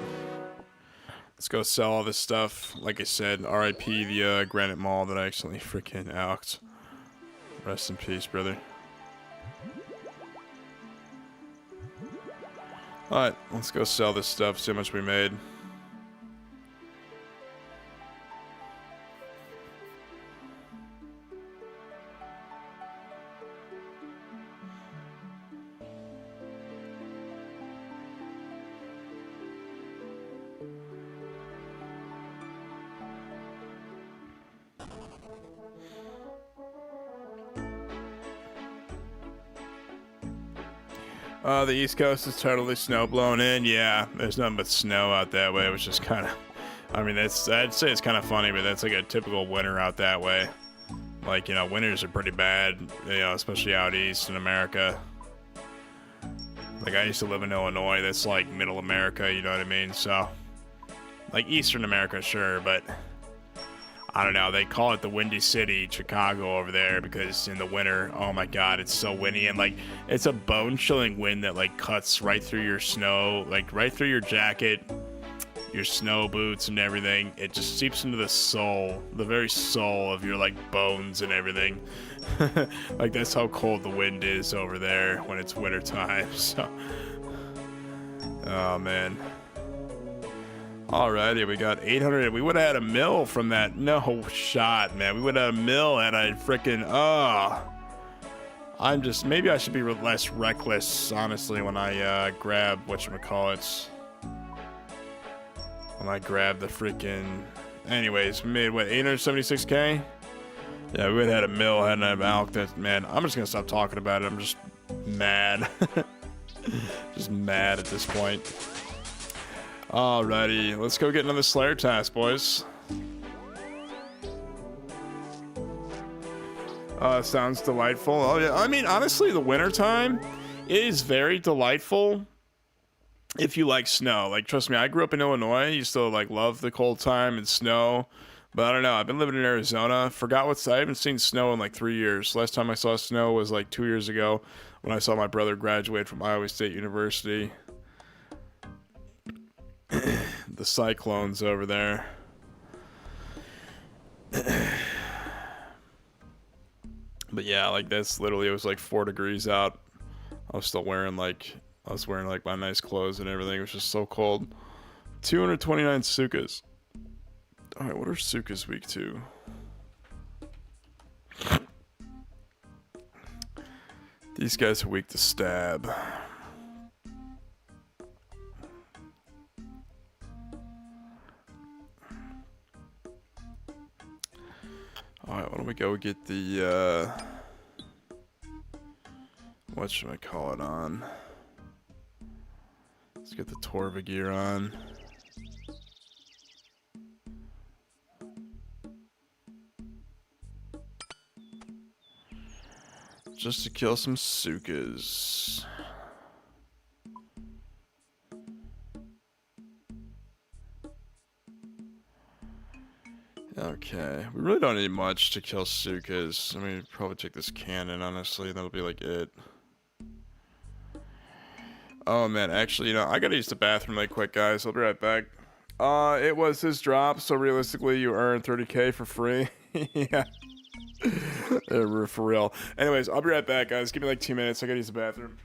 Speaker 1: Let's go sell all this stuff. Like I said, RIP the Granite Mall that I accidentally freaking alked. Rest in peace, brother. Alright, let's go sell this stuff, see how much we made. The East Coast is totally snow blown in. Yeah, there's nothing but snow out that way, which is kind of, I mean, I'd say it's kind of funny, but that's like a typical winter out that way. Like, you know, winters are pretty bad, you know, especially out east in America. Like, I used to live in Illinois. That's like middle America, you know what I mean? So, like Eastern America, sure, but I don't know, they call it the Windy City, Chicago over there, because in the winter, oh my god, it's so windy, and like, it's a bone-chilling wind that like cuts right through your snow, like right through your jacket, your snow boots and everything. It just seeps into the soul, the very soul of your like bones and everything. Like, that's how cold the wind is over there when it's winter time, so. Oh man. Alrighty, we got 800. We would have had a mill from that. No shot, man. We would have had a mill at a freaking. I'm just. Maybe I should be less reckless, honestly, when I grab whatchamacallits. When I grab the freaking Anyways, we made what, 876k? Yeah, we would have had a mill, hadn't have Alk. That, man, I'm just gonna stop talking about it. I'm just mad. Just mad at this point. Alrighty, let's go get another Slayer task, boys. Sounds delightful. Oh yeah, I mean, honestly, the wintertime is very delightful if you like snow. Like, trust me, I grew up in Illinois. You still like love the cold time and snow. But I don't know. I've been living in Arizona. Forgot what's. I haven't seen snow in like 3 years. Last time I saw snow was like 2 years ago when I saw my brother graduate from Iowa State University. The cyclones over there. But yeah, like that's literally, it was like 4 degrees out. I was still wearing like my nice clothes and everything. It was just so cold. 229 sukas. Alright, what are Sukas week 2? These guys are weak to stab. Alright, why don't we go get the, what should I call it on? Let's get the Torva gear on. Just to kill some Sukas. Okay, we really don't need much to kill Sukas. I mean, probably take this cannon, honestly. That'll be like it. Oh man, actually, you know, I gotta use the bathroom really quick, guys. I'll be right back. It was his drop, so realistically, you earn 30k for free. Yeah. For real. Anyways, I'll be right back, guys. Give me like 2 minutes. I gotta use the bathroom.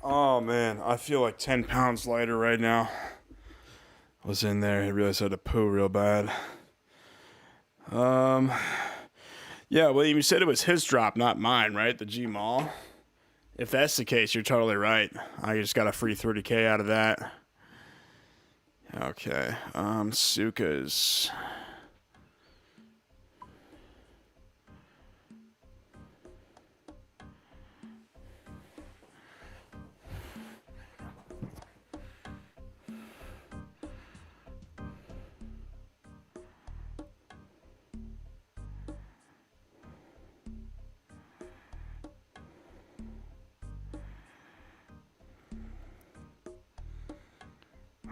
Speaker 1: Oh man, I feel like 10 pounds lighter right now. I was in there, I realized I had to poo real bad. Yeah, William, you said it was his drop, not mine, right? The G Mall. If that's the case, you're totally right. I just got a free 30k out of that. Okay, Sukas.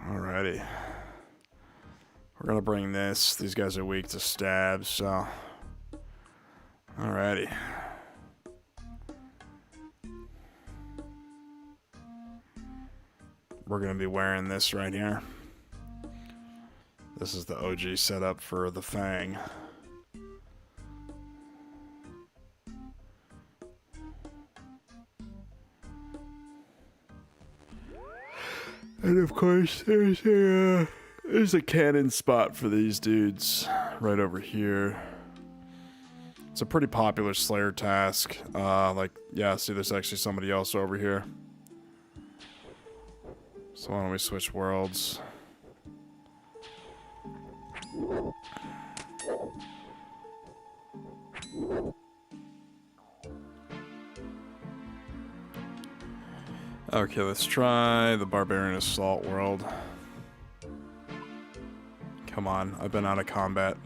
Speaker 1: Alrighty. We're gonna bring this. These guys are weak to stabs, so. Alrighty. We're gonna be wearing this right here. This is the OG setup for the Fang. And of course, there's a cannon spot for these dudes right over here. It's a pretty popular Slayer task. Yeah, see, there's actually somebody else over here. So why don't we switch worlds? Okay, let's try the Barbarian Assault world. Come on, I've been out of combat.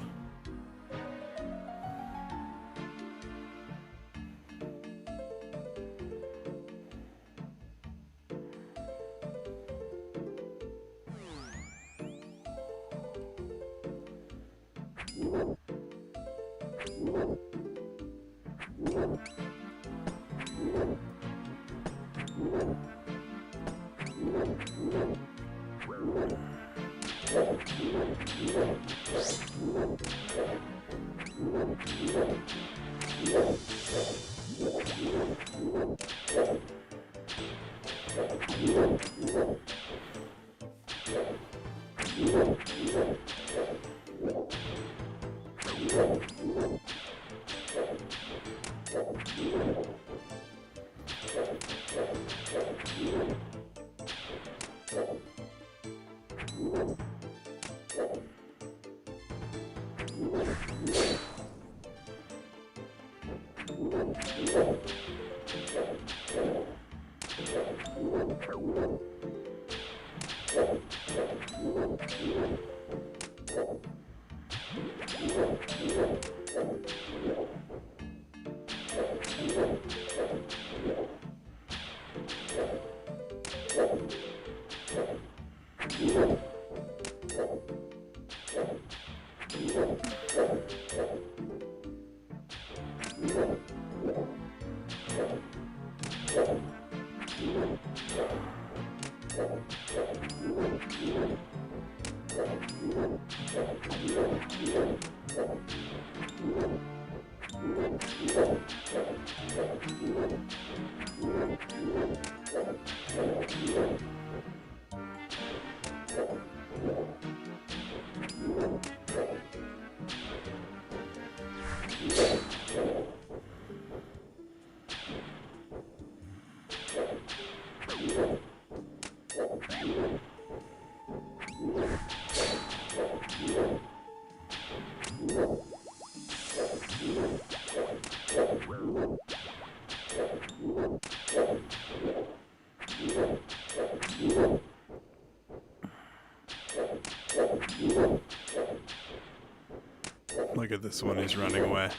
Speaker 1: Look at this one, he's running away.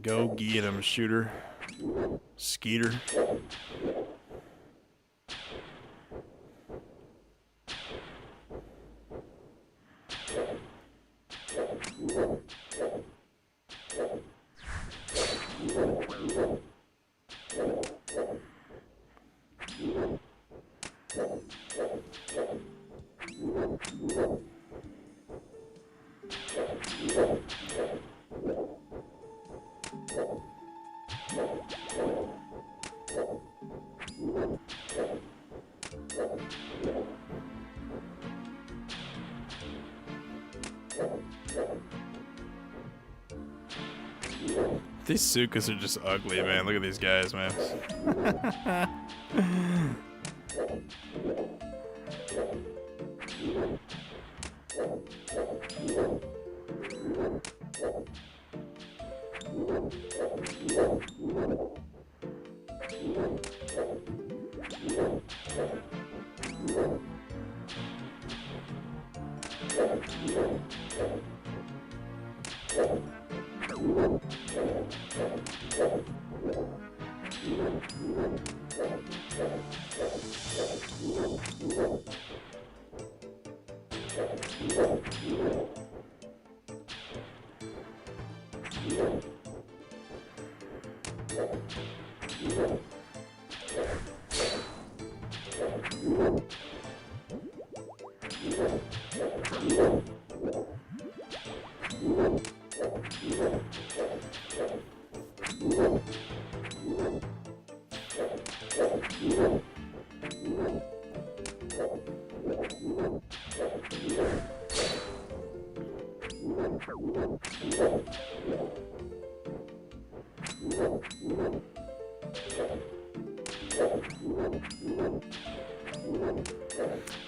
Speaker 1: Go get him, shooter. Skeeter. These Sukas are just ugly, man. Look at these guys, man.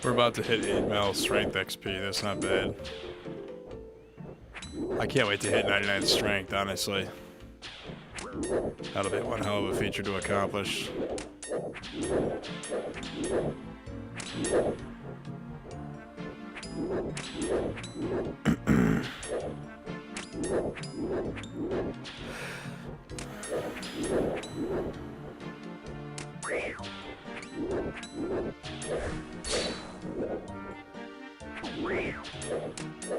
Speaker 1: We're about to hit 8 mil strength XP, that's not bad. I can't wait to hit 99 strength, honestly. That'll be one hell of a feature to accomplish.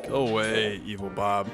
Speaker 1: Go away, evil Bob.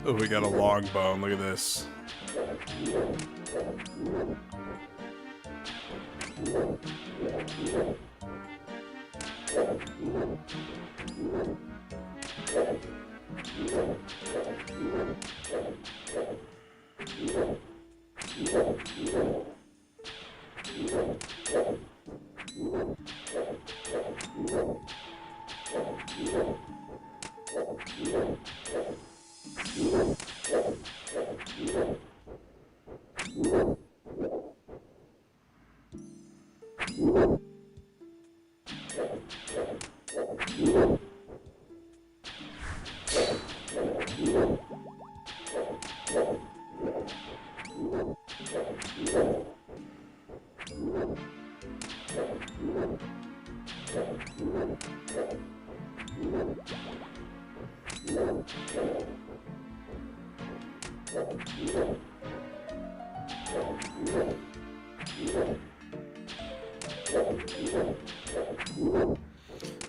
Speaker 1: Oh, we got a long bone. Look at this.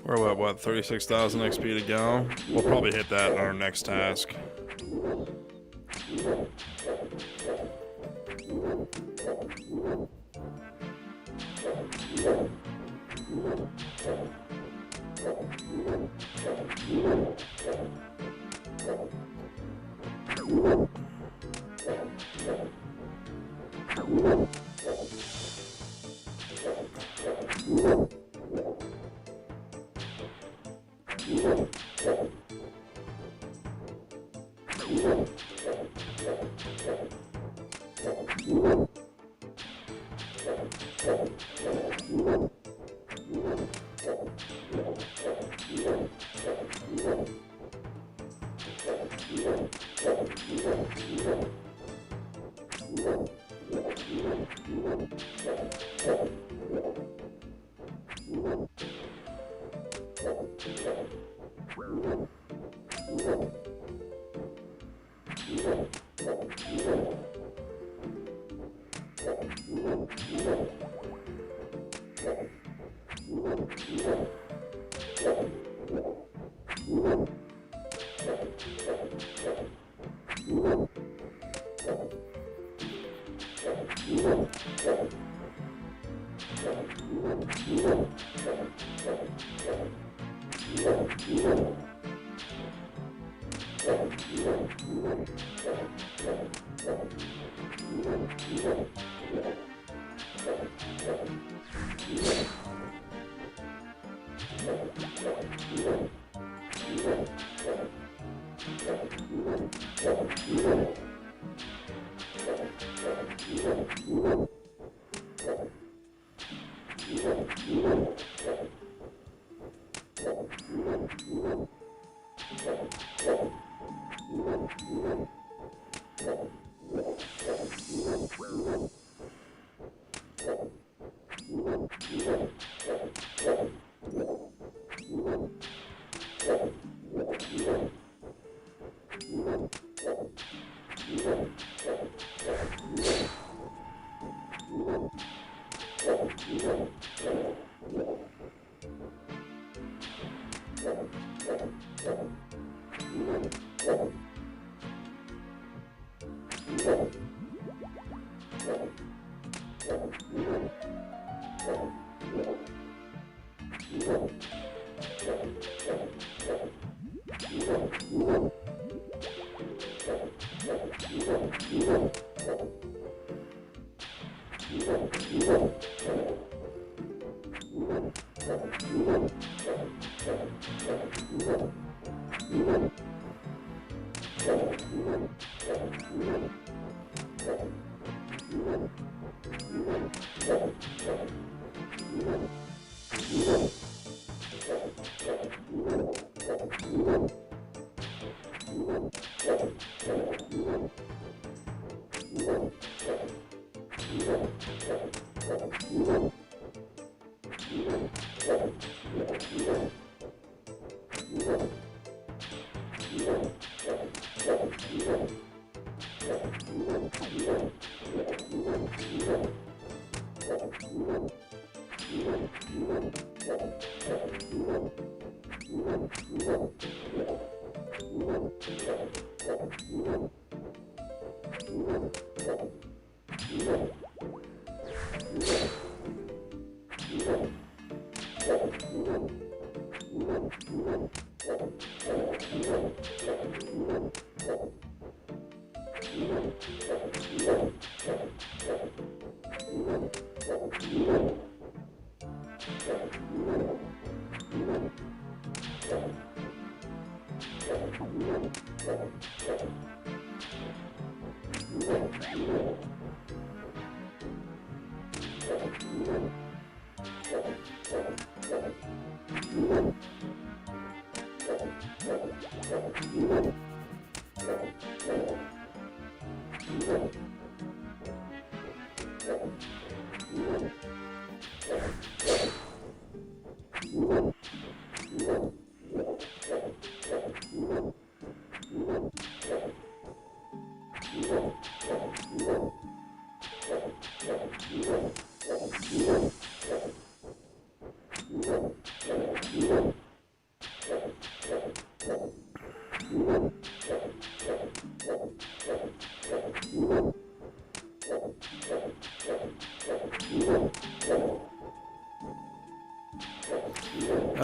Speaker 1: We're at what, 36,000 XP to go? We'll probably hit that on our next task.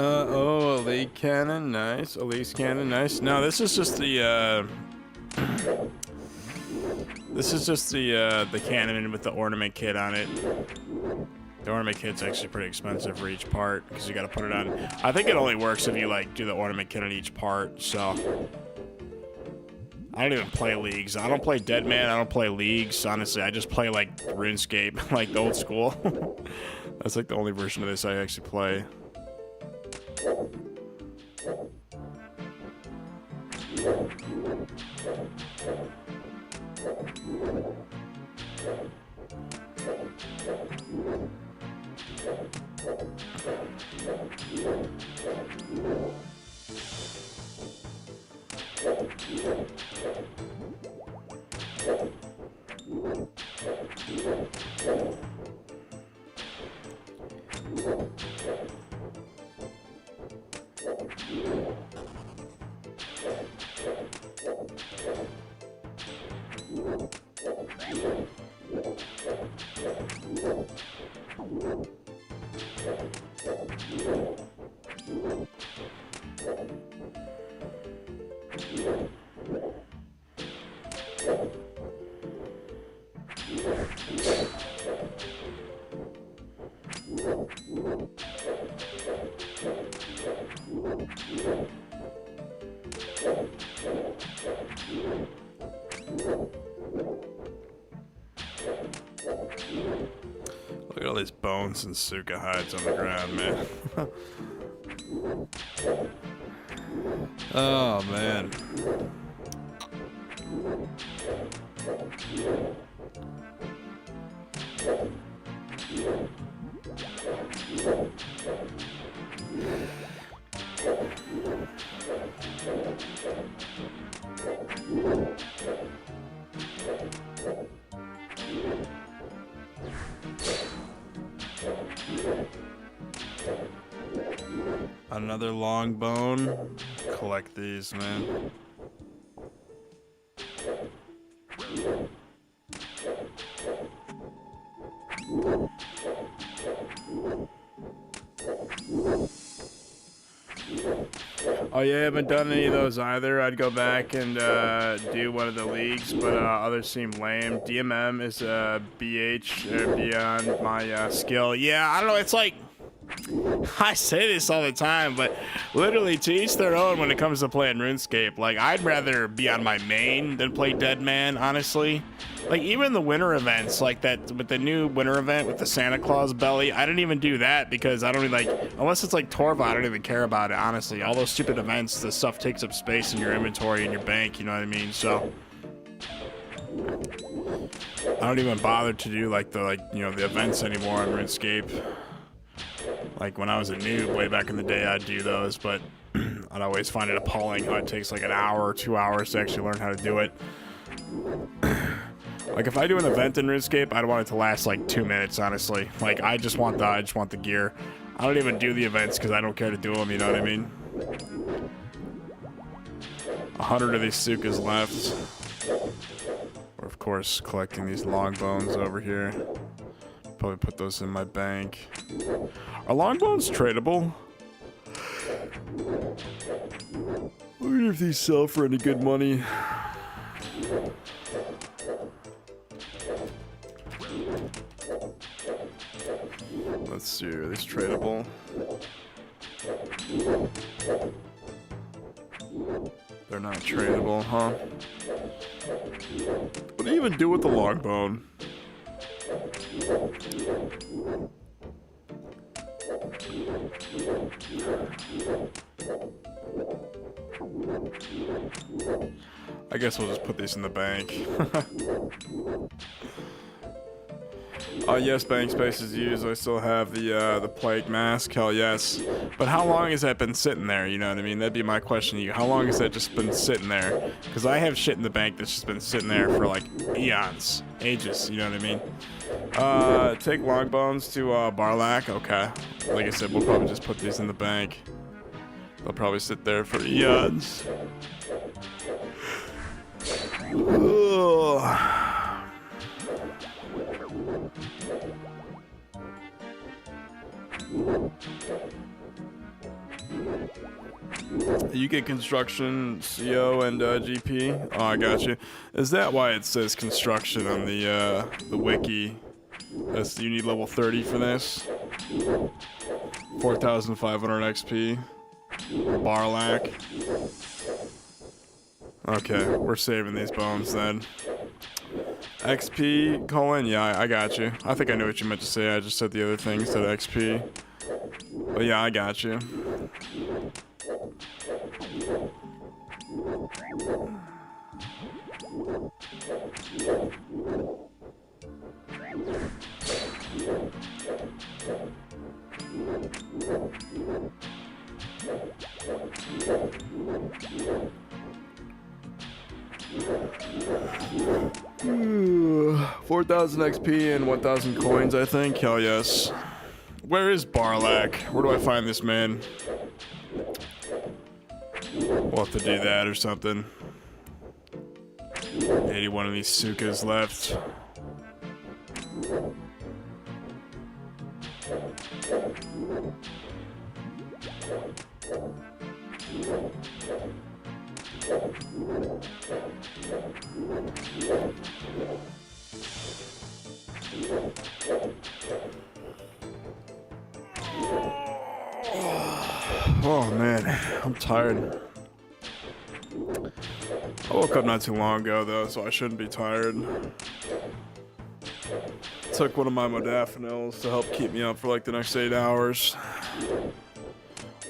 Speaker 1: Oh, elite cannon, nice. Elite cannon, nice. No, this is just the, This is just the cannon with the ornament kit on it. The ornament kit's actually pretty expensive for each part because you got to put it on. I think it only works if you like do the ornament kit on each part. So I don't even play leagues. I don't play Deadman. I don't play leagues. Honestly, I just play like RuneScape, like the old school. That's like the only version of this I actually play. Look at all these bones and Suka hides on the ground, man. Oh, man. Another long bone. Collect these, man. Oh yeah, I haven't done any of those either. I'd go back and do one of the leagues, but others seem lame. DMM is BH beyond my skill. Yeah, I don't know. It's like I say this all the time, but literally to each their own when it comes to playing RuneScape. Like, I'd rather be on my main than play Deadman, honestly. Like, even the winter events, like that, with the new winter event with the Santa Claus belly, I didn't even do that because I don't really, like, unless it's like Torva, I don't even care about it, honestly. All those stupid events, the stuff takes up space in your inventory and your bank, you know what I mean? So I don't even bother to do, like, the events anymore on RuneScape. Like, when I was a noob way back in the day, I'd do those, but I'd always find it appalling how it takes like an hour or 2 hours to actually learn how to do it. Like, if I do an event in RuneScape, I'd want it to last like 2 minutes, honestly. Like, I just want the gear. I don't even do the events because I don't care to do them, you know what I mean? 100 of these Sukas left. We're, of course, collecting these long bones over here. Probably put those in my bank. Are long bones tradable? I wonder if these sell for any good money. Let's see, are these tradable? They're not tradable, huh? What do you even do with the long bone? I guess we'll just put these in the bank. Oh yes, bank space is used. I still have the plague mask. Hell yes. But how long has that been sitting there? You know what I mean? That'd be my question to you. How long has that just been sitting there? Because I have shit in the bank that's just been sitting there for like eons, ages. You know what I mean? Take long bones to Barlack. Okay. Like I said, we'll probably just put these in the bank. They'll probably sit there for eons. Ugh. You get construction, CO, and GP. Oh, I got you. Is that why it says construction on the wiki? That's, you need level 30 for this. 4,500 XP. Barlack. Okay, we're saving these bones then. XP, Colin? Yeah, I got you. I think I knew what you meant to say. I just said the other thing instead of XP. But yeah, I got you. Ooh, 4,000 XP and 1,000 coins, I think. Hell yes. Where is Barlack? Where do I find this man? We'll have to do that or something. 81 of these Sukas left. Oh man, I'm tired. I woke up not too long ago though, so I shouldn't be tired. Took one of my modafinils to help keep me up for like the next 8 hours.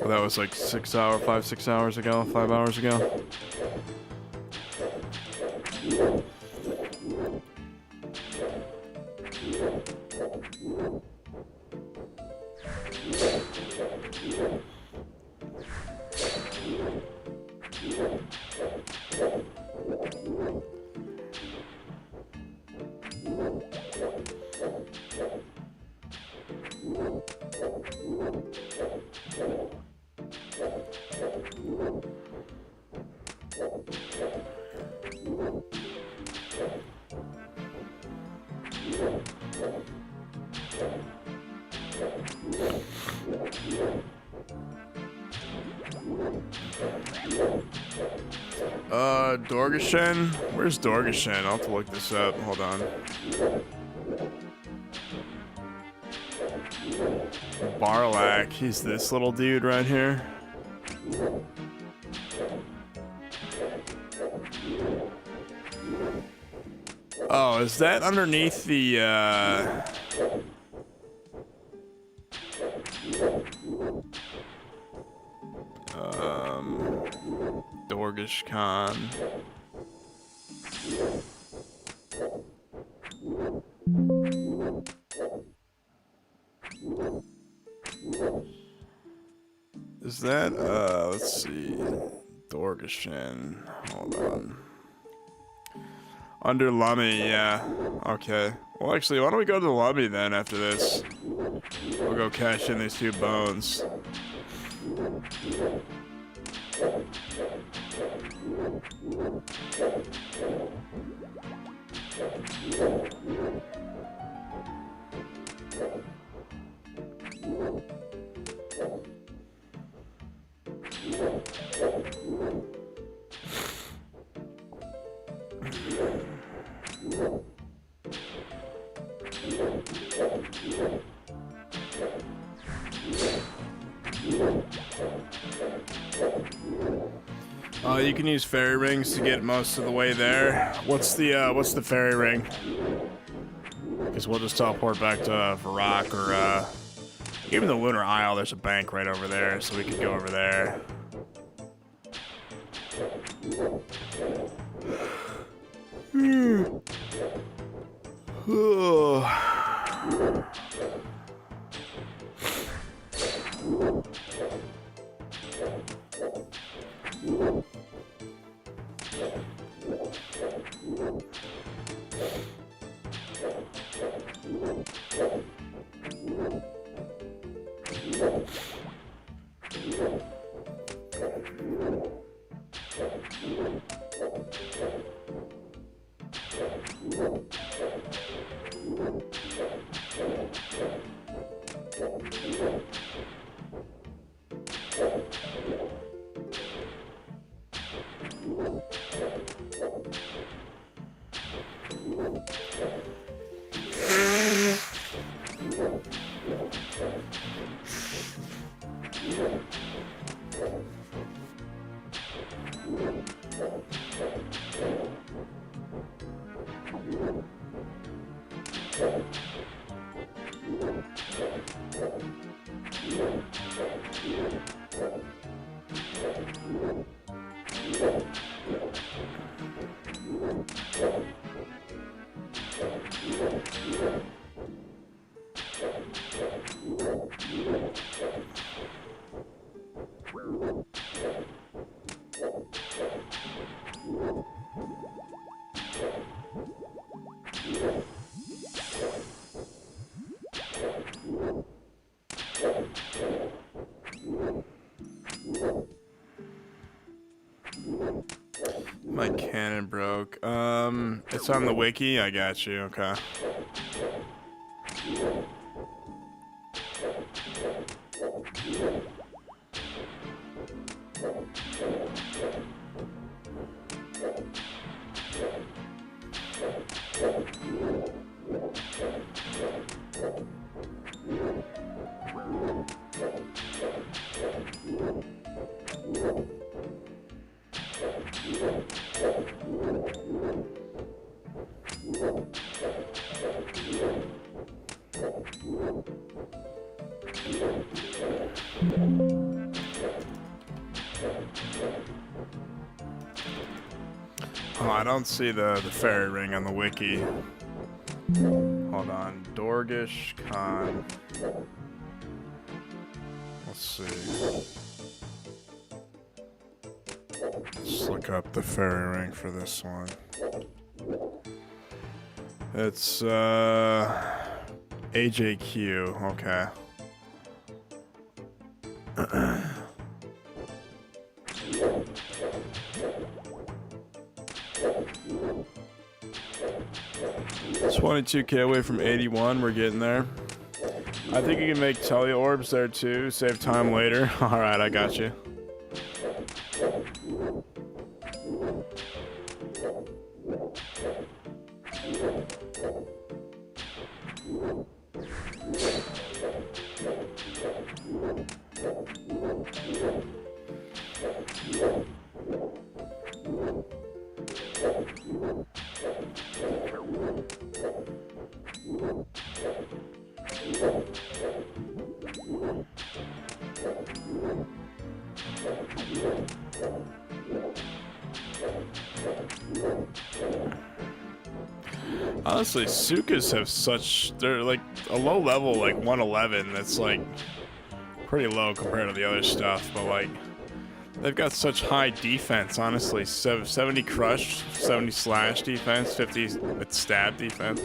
Speaker 1: Well, that was like 5 hours ago. Dorgashen? Where's Dorgashen? I'll have to look this up. Hold on. Barlack. He's this little dude right here. Oh, is that underneath the, Dorgish Khan. Is that, let's see, Dorgashen, hold on. Under Lummy, yeah, okay. Well, actually, why don't we go to the Lummy then after this? We'll go cash in these 2 bones. You can use fairy rings to get most of the way there. What's the fairy ring? Because we'll just teleport back to Varrock or even the Lunar Isle. There's a bank right over there, so we could go over there. My cannon broke. It's on the wiki. I got you. Okay. Oh, I don't see the fairy ring on the wiki. Hold on. Dorgish Khan. Let's see. Let's look up the fairy ring for this one. It's AJQ. Okay. It's 22k away from 81. We're getting there. I think you can make Telia orbs there too. Save time later. All right, I got you. Honestly, Sukas have such, they're like a low level, like 111, that's like pretty low compared to the other stuff, but like they've got such high defense, honestly. 70 crush, 70 slash defense, 50 stab defense.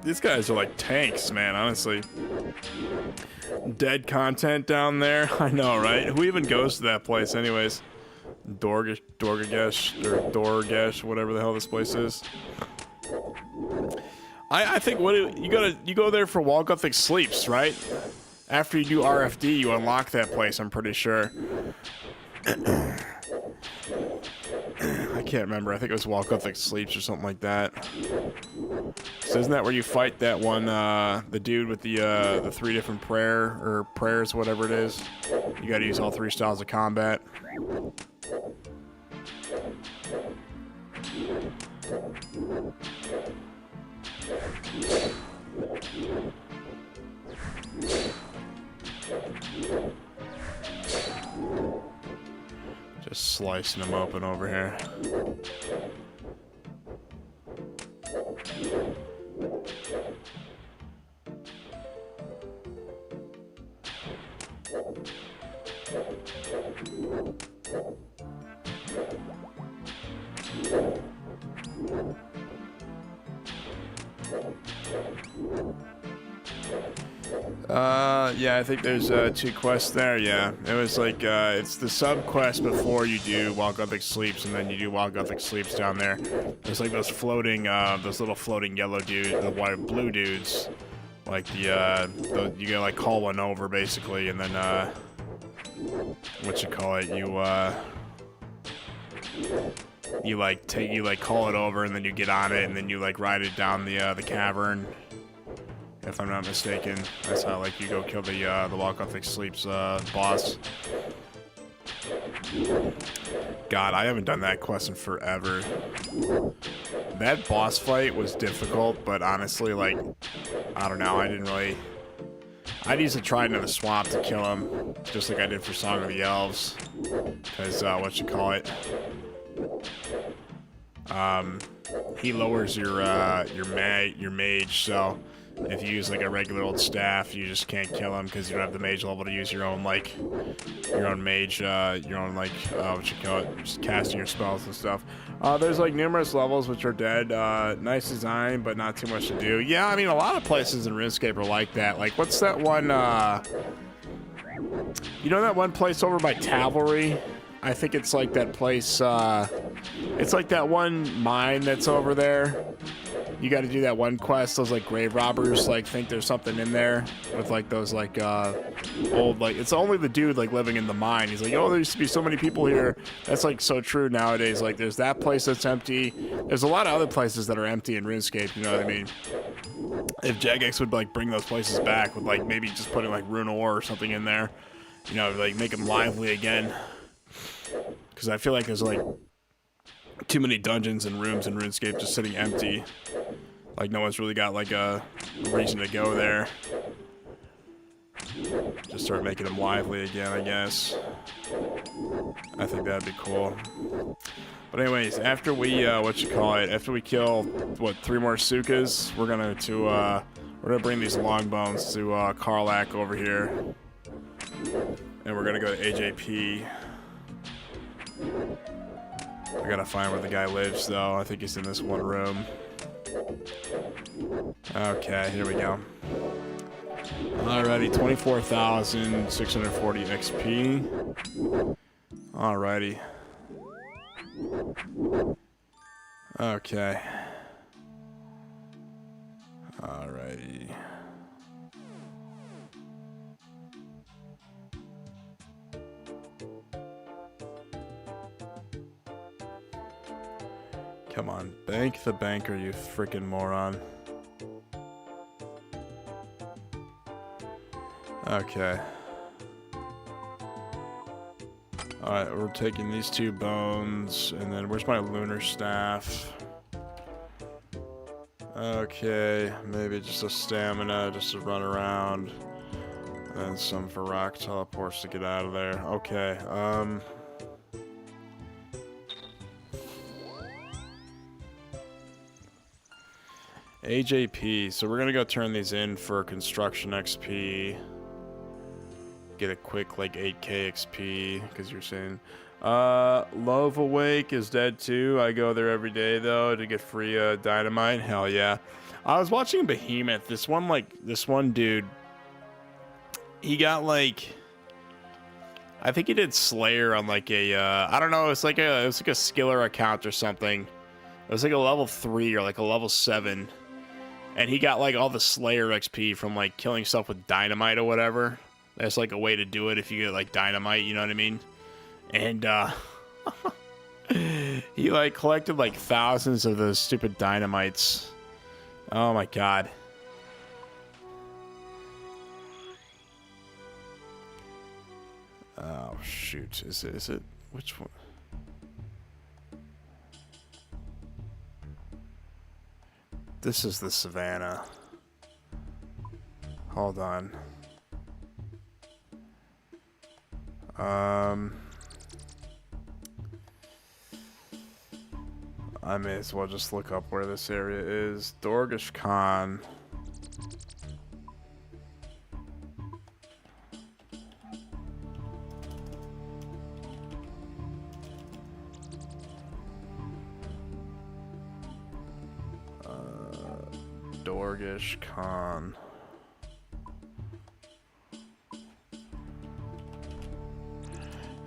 Speaker 1: These guys are like tanks, man, honestly. Dead content down there, I know, right? Who even goes to that place anyways? Dorgash, or Dorgash, whatever the hell this place is. I think you go there for Wall Gothic Sleeps, right? After you do RFD, you unlock that place, I'm pretty sure. I can't remember. I think it was Wall Gothic Sleeps or something like that. So isn't that where you fight that one, the dude with the 3 different prayers, whatever it is? You gotta use all 3 styles of combat. Just slicing them open over here. Yeah, I think there's 2 quests there, yeah. It was like, it's the sub-quest before you do Wall Gothic Sleeps, and then you do Wall Gothic Sleeps down there. There's like those floating, those little floating yellow dudes, the white blue dudes. Like you gotta like call one over, basically, and then, what you call it, you like call it over, and then you get on it, and then you like ride it down the cavern. If I'm not mistaken, that's how like you go kill the Wall Gothic Sleeps boss. God, I haven't done that quest in forever. That boss fight was difficult, but honestly, like, I don't know, I didn't really... I'd use a Trident of the Swamp to kill him, just like I did for Song of the Elves. Because, he lowers your mage, so if you use like a regular old staff, you just can't kill him because you don't have the mage level to use your own mage, just casting your spells and stuff. There's like numerous levels which are dead. Nice design, but not too much to do. Yeah, I mean, a lot of places in RuneScape are like that. Like, what's that one, you know that one place over by Cavalry? I think it's like that place, it's like that one mine that's over there. You got to do that one quest. Those like grave robbers like think there's something in there with like those like old, like, it's only the dude like living in the mine. He's like, oh, there used to be so many people here. That's like so true nowadays. Like, there's that place that's empty. There's a lot of other places that are empty in RuneScape, you know what I mean? If Jagex would like bring those places back with like maybe just putting like rune ore or something in there, you know, like make them lively again. Because I feel like there's like too many dungeons and rooms in RuneScape just sitting empty. Like no one's really got like a reason to go there. Just start making them lively again, I guess. I think that'd be cool. But anyways, after we after we kill what 3 more Sukas, we're gonna bring these long bones to Karlach over here, and we're gonna go to AJP. I gotta find where the guy lives, though. I think he's in this one room. Okay, here we go. Alrighty, 24,640 XP. Alrighty. Okay. Alrighty. Come on, bank the banker, you freaking moron. Okay. Alright, we're taking these 2 bones, and then where's my lunar staff? Okay, maybe just a stamina, just to run around. And some Varrock teleports to get out of there. Okay, AJP, so we're gonna go turn these in for construction XP. Get a quick like 8k XP, because you're saying Love Awake is dead too. I go there every day though to get free dynamite. Hell yeah. I was watching Behemoth. This one dude, he got like, I think he did Slayer on like a I don't know, it was like a skiller account or something. It was like a level 3 or like a level 7. And he got like all the Slayer XP from like killing stuff with dynamite or whatever. That's like a way to do it if you get like dynamite, you know what I mean? And he like collected like thousands of those stupid dynamites. Oh my god. Oh shoot. Is it which one? This is the Savannah. Hold on. I may as well just look up where this area is. Dorgish Khan. Dorgish Khan.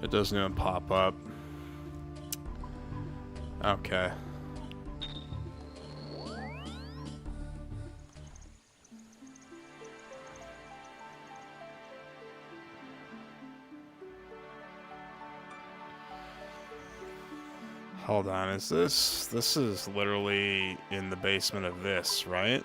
Speaker 1: It doesn't even pop up. Okay. Hold on, is this is literally in the basement of this, right?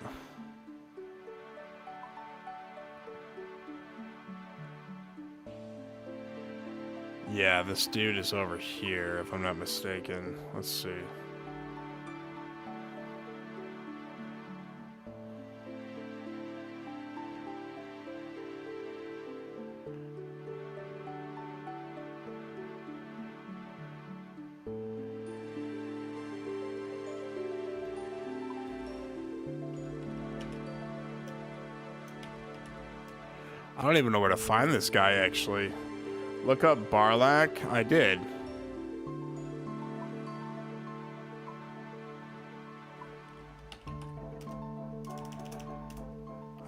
Speaker 1: Yeah, this dude is over here, if I'm not mistaken. Let's see. I don't even know where to find this guy, actually. Look up Barlack. I did.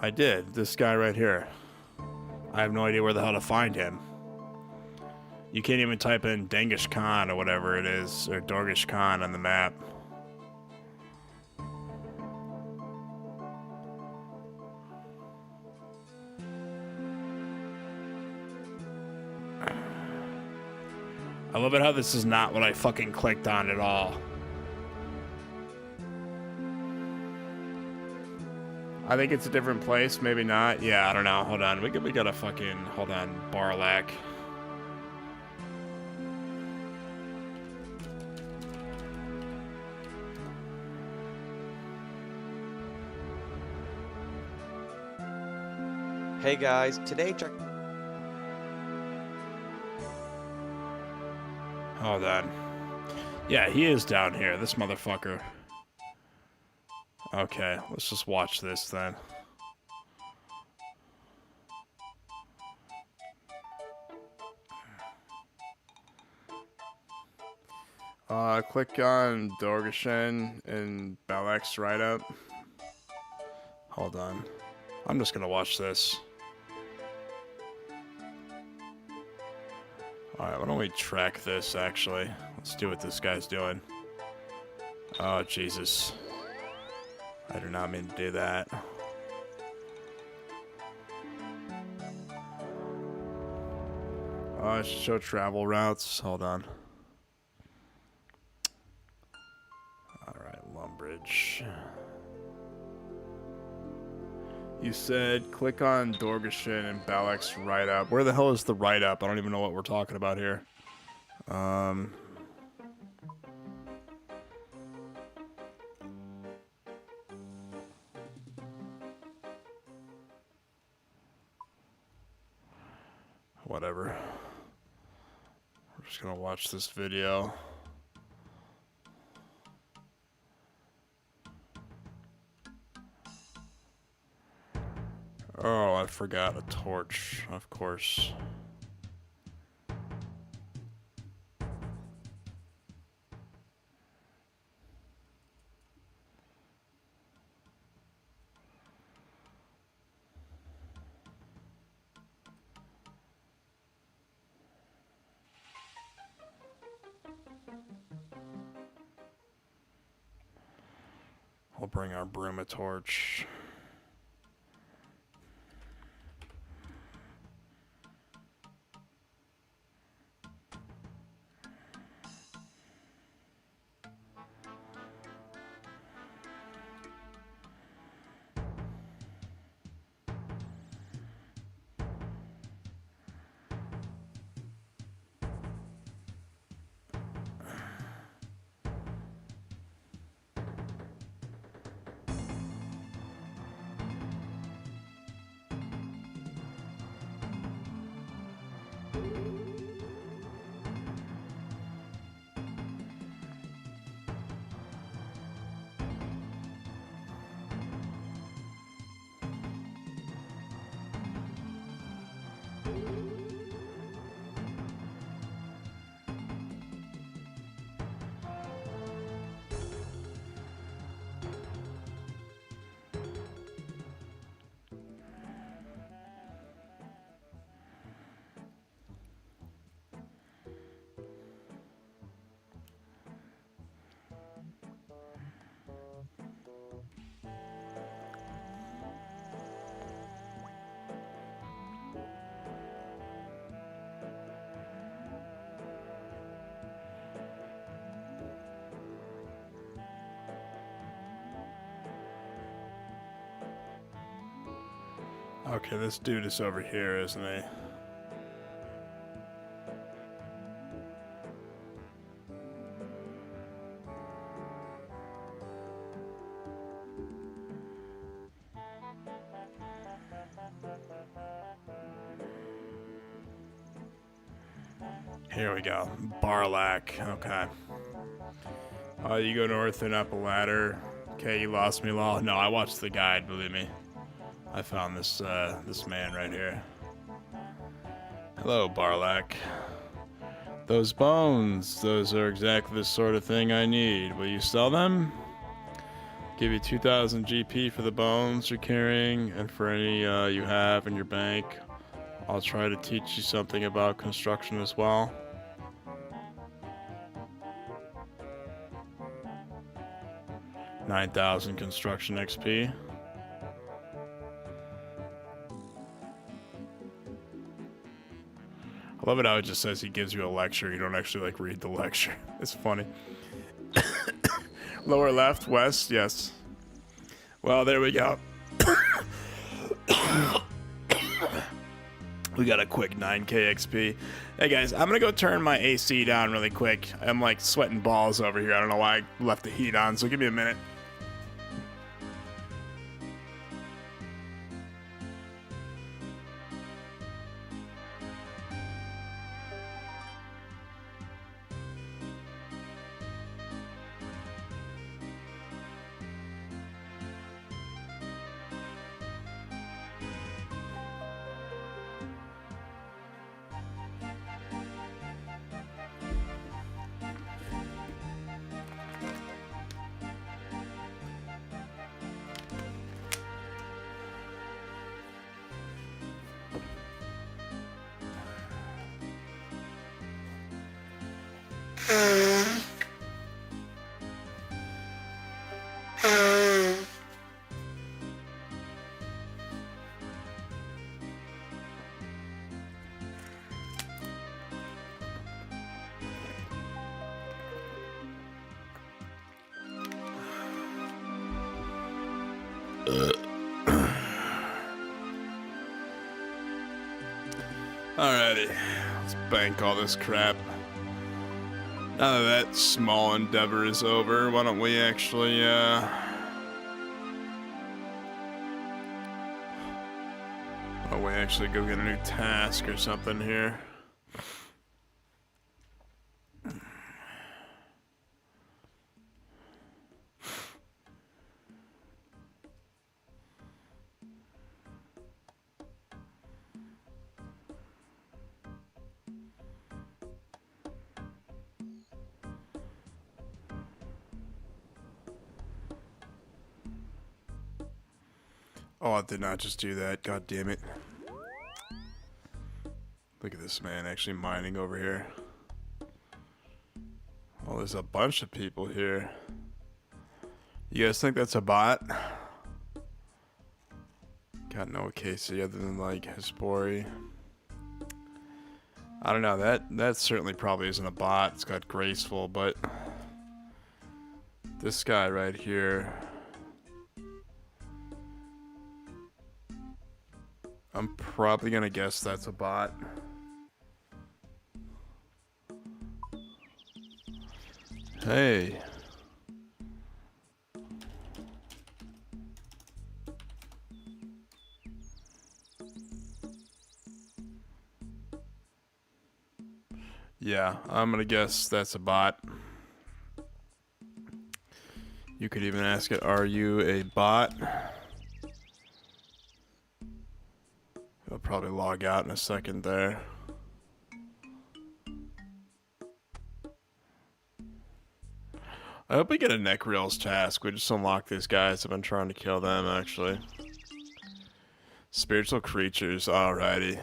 Speaker 1: I did. This guy right here. I have no idea where the hell to find him. You can't even type in Dengish Khan or whatever it is, or Dorgish Khan on the map. I love it how this is not what I fucking clicked on at all. I think it's a different place, maybe not. Yeah, I don't know. Hold on. We gotta fucking hold on. Barlack.
Speaker 2: Hey guys, today
Speaker 1: Hold on. Yeah, he is down here, this motherfucker. Okay, let's just watch this then. Click on Dorgashen and Balex right up. Hold on. I'm just gonna watch this. Alright, why don't we track this, actually? Let's do what this guy's doing. Oh, Jesus. I do not mean to do that. Show travel routes. Hold on. Alright, Lumbridge. You said click on Dorgashin and Balex right up. Where the hell is the right up? I don't even know what we're talking about here. Whatever. We're just gonna watch this video. Oh, I forgot a torch, of course. We'll bring our broom a torch. Okay, this dude is over here, isn't he? Here we go. Barlack. Okay. You go north and up a ladder. Okay, you lost me, lol. No, I watched the guide, believe me. I found this this man right here. Hello, Barlack. Those bones, those are exactly the sort of thing I need. Will you sell them? Give you 2,000 GP for the bones you're carrying, and for any you have in your bank. I'll try to teach you something about construction as well. 9,000 construction XP. I love it how it just says he gives you a lecture. You don't actually like read the lecture. It's funny. Lower left, west, yes. Well, there we go. We got a quick 9k XP. Hey guys, I'm gonna go turn my AC down really quick. I'm like sweating balls over here. I don't know why I left the heat on, so give me a minute. Alrighty, let's bank all this crap. Now that small endeavor is over, why don't we actually, go get a new task or something here? Oh, I did not just do that. God damn it. Look at this man actually mining over here. Oh, there's a bunch of people here. You guys think that's a bot? Got no Casey other than like Hispori. I don't know, that certainly probably isn't a bot. It's got graceful, but this guy right here, I'm probably gonna guess that's a bot. Hey. Yeah, I'm gonna guess that's a bot. You could even ask it, are you a bot? I'll probably log out in a second there. I hope we get a neck reels task. We just unlock these guys. I've been trying to kill them, actually. Spiritual creatures, alrighty.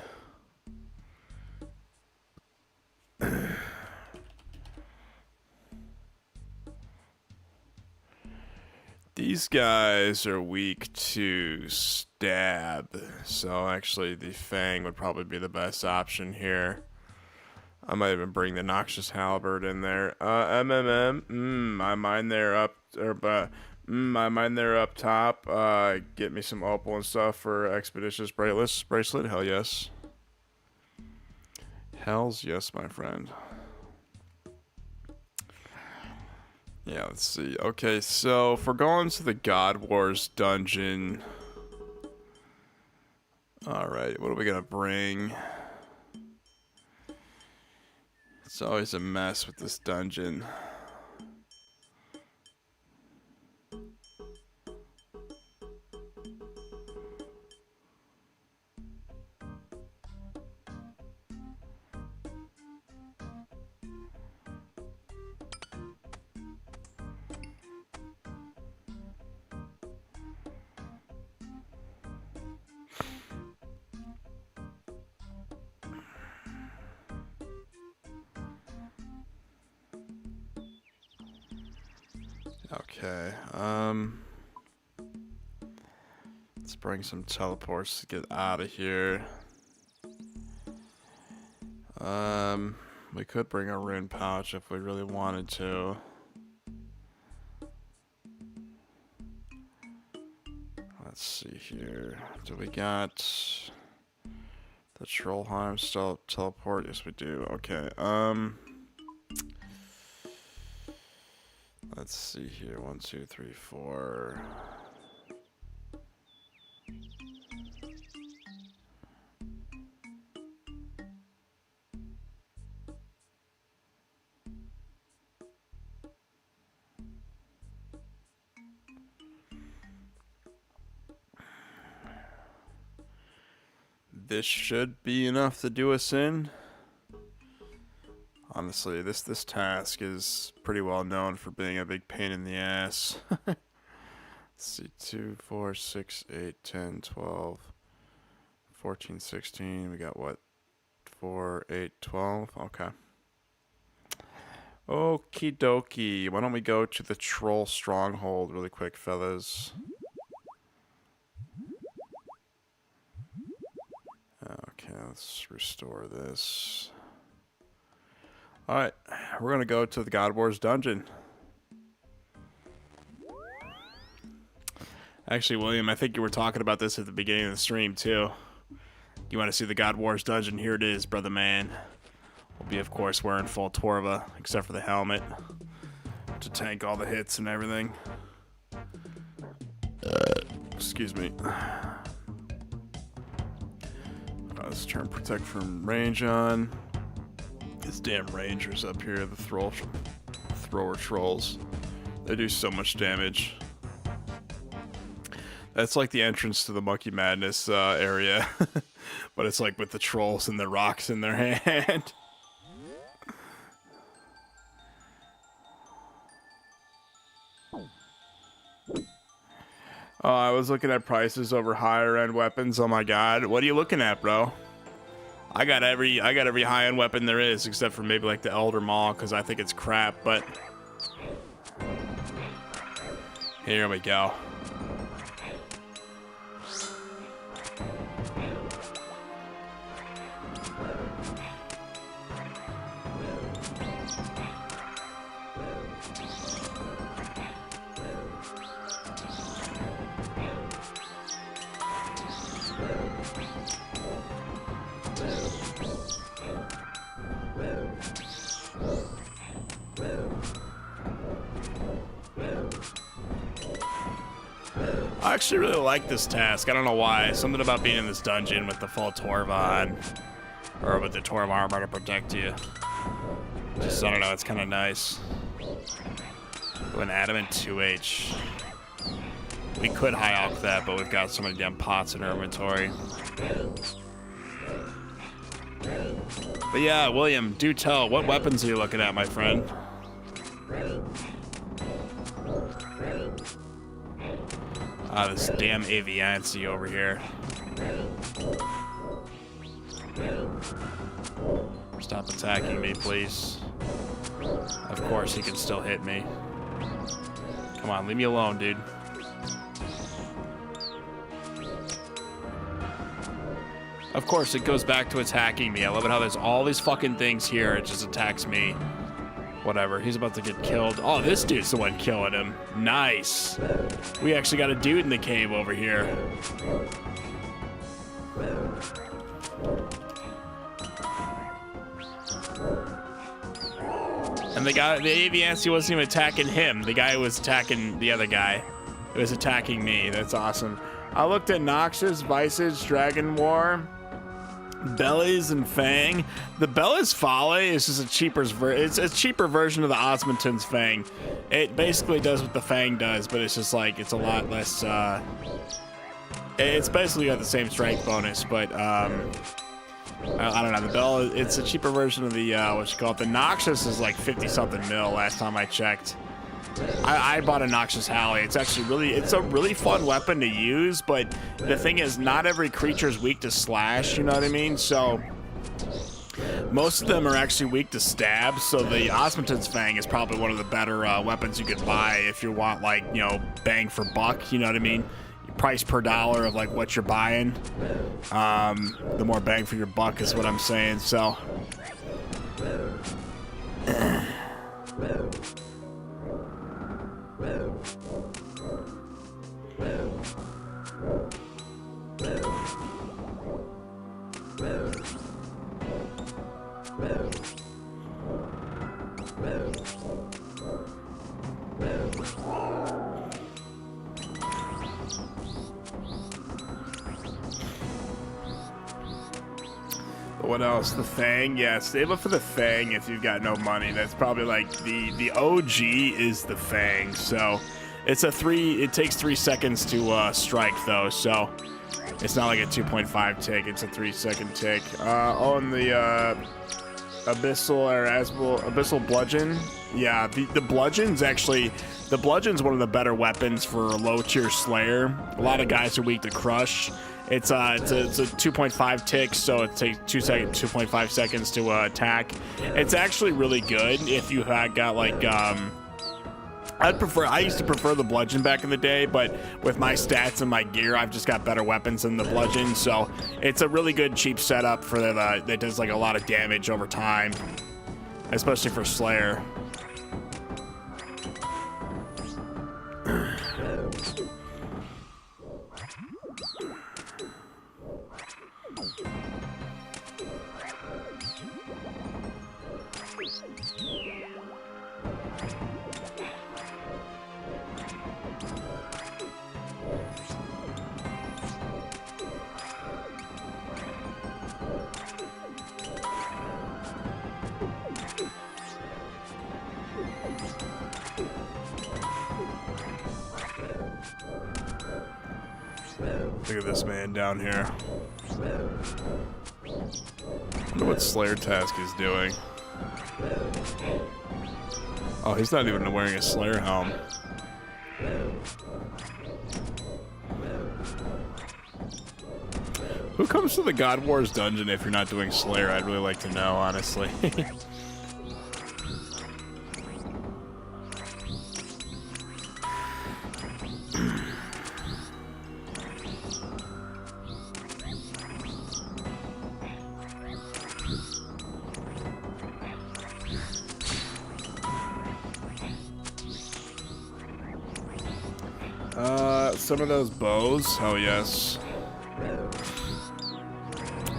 Speaker 1: These guys are weak to stab, so actually the Fang would probably be the best option here. I might even bring the Noxious Halberd in there. I mine there up, I mine there up top. Get me some opal and stuff for Expeditious Bracelet. Hell yes. Hells yes, my friend. Yeah, let's see. Okay, so if we're going to the God Wars dungeon. Alright, what are we gonna bring? It's always a mess with this dungeon. Okay, let's bring some teleports to get out of here. We could bring a rune pouch if we really wanted to. Let's see here. Do we got the Trollheim still teleport? Yes, we do. Okay. Let's see here. 1, 2, 3, 4. This should be enough to do us in. Honestly, this task is pretty well known for being a big pain in the ass. Let's see, 2, 4, 6, 8, 10, 12, 14, 16. We got what? 4, 8, 12. Okay. Okie dokie. Why don't we go to the troll stronghold really quick, fellas? Okay, let's restore this. Alright, we're gonna go to the God Wars dungeon. Actually, William, I think you were talking about this at the beginning of the stream, too. You want to see the God Wars dungeon? Here it is, brother man. We'll be, of course, wearing full Torva, except for the helmet, to tank all the hits and everything. Excuse me. Let's turn protect from range on. These damn rangers up here, the thrower trolls. They do so much damage. That's like the entrance to the Monkey Madness area. But it's like with the trolls and the rocks in their hand. Oh, I was looking at prices over higher end weapons. Oh my god. What are you looking at, bro? I got every high end weapon there is, except for maybe like the Elder Maw, because I think it's crap, but here we go. I actually really like this task. I don't know why. Something about being in this dungeon with the full Torva on, or with the Torva armor to protect you. Just, I don't know, it's kind of nice. Ooh, an adamant 2H. We could high alch that, but we've got so many damn pots in our inventory. But yeah, William, do tell. What weapons are you looking at, my friend? Ah, this damn Aviancy over here. Stop attacking me, please. Of course, he can still hit me. Come on, leave me alone, dude. Of course, it goes back to attacking me. I love it how there's all these fucking things here. It just attacks me. Whatever, he's about to get killed. Oh, this dude's the one killing him. Nice. We actually got a dude in the cave over here. And the Aviancy wasn't even attacking him. The guy was attacking the other guy. It was attacking me. That's awesome. I looked at Noxus, Visage, Dragon War, Bellies, and Fang. The Bellies Folly is just a it's a cheaper version of the Osmumten's Fang. It basically does what the Fang does, but it's just like, it's a lot less, it's basically got the same strength bonus, but, I don't know, the Bell, it's a cheaper version of the, what you call it, the Noxus is like 50-something mil last time I checked. I bought a Noxus Halley. It's actually it's a really fun weapon to use, but the thing is, not every creature is weak to slash, you know what I mean? So,
Speaker 2: Most of them are actually weak to stab, so the Osmumten's Fang is probably one of the better weapons you could buy if you want, like, you know, bang for buck, you know what I mean? Price per dollar of, like, what you're buying. The more bang for your buck is what I'm saying, so... What else? The Fang? Yeah, save up for the Fang if you've got no money. That's probably like the OG is the Fang. So it's it takes 3 seconds to strike though. So it's not like a 2.5 tick. It's a 3-second tick. On the Abyssal Bludgeon. Yeah, the Bludgeon's actually... The Bludgeon's one of the better weapons for low tier Slayer. A lot of guys are weak to Crush. It's a 2.5 tick, so it takes 2.5 seconds to attack. It's actually really good if you had got like I used to prefer the Bludgeon back in the day, but with my stats and my gear, I've just got better weapons than the Bludgeon, so it's a really good cheap setup for that does like a lot of damage over time, especially for Slayer. Look at this man down here. Wonder what Slayer Task is doing. Oh, he's not even wearing a Slayer helm. Who comes to the God Wars dungeon if you're not doing Slayer? I'd really like to know, honestly. Some of those bows. Oh, yes.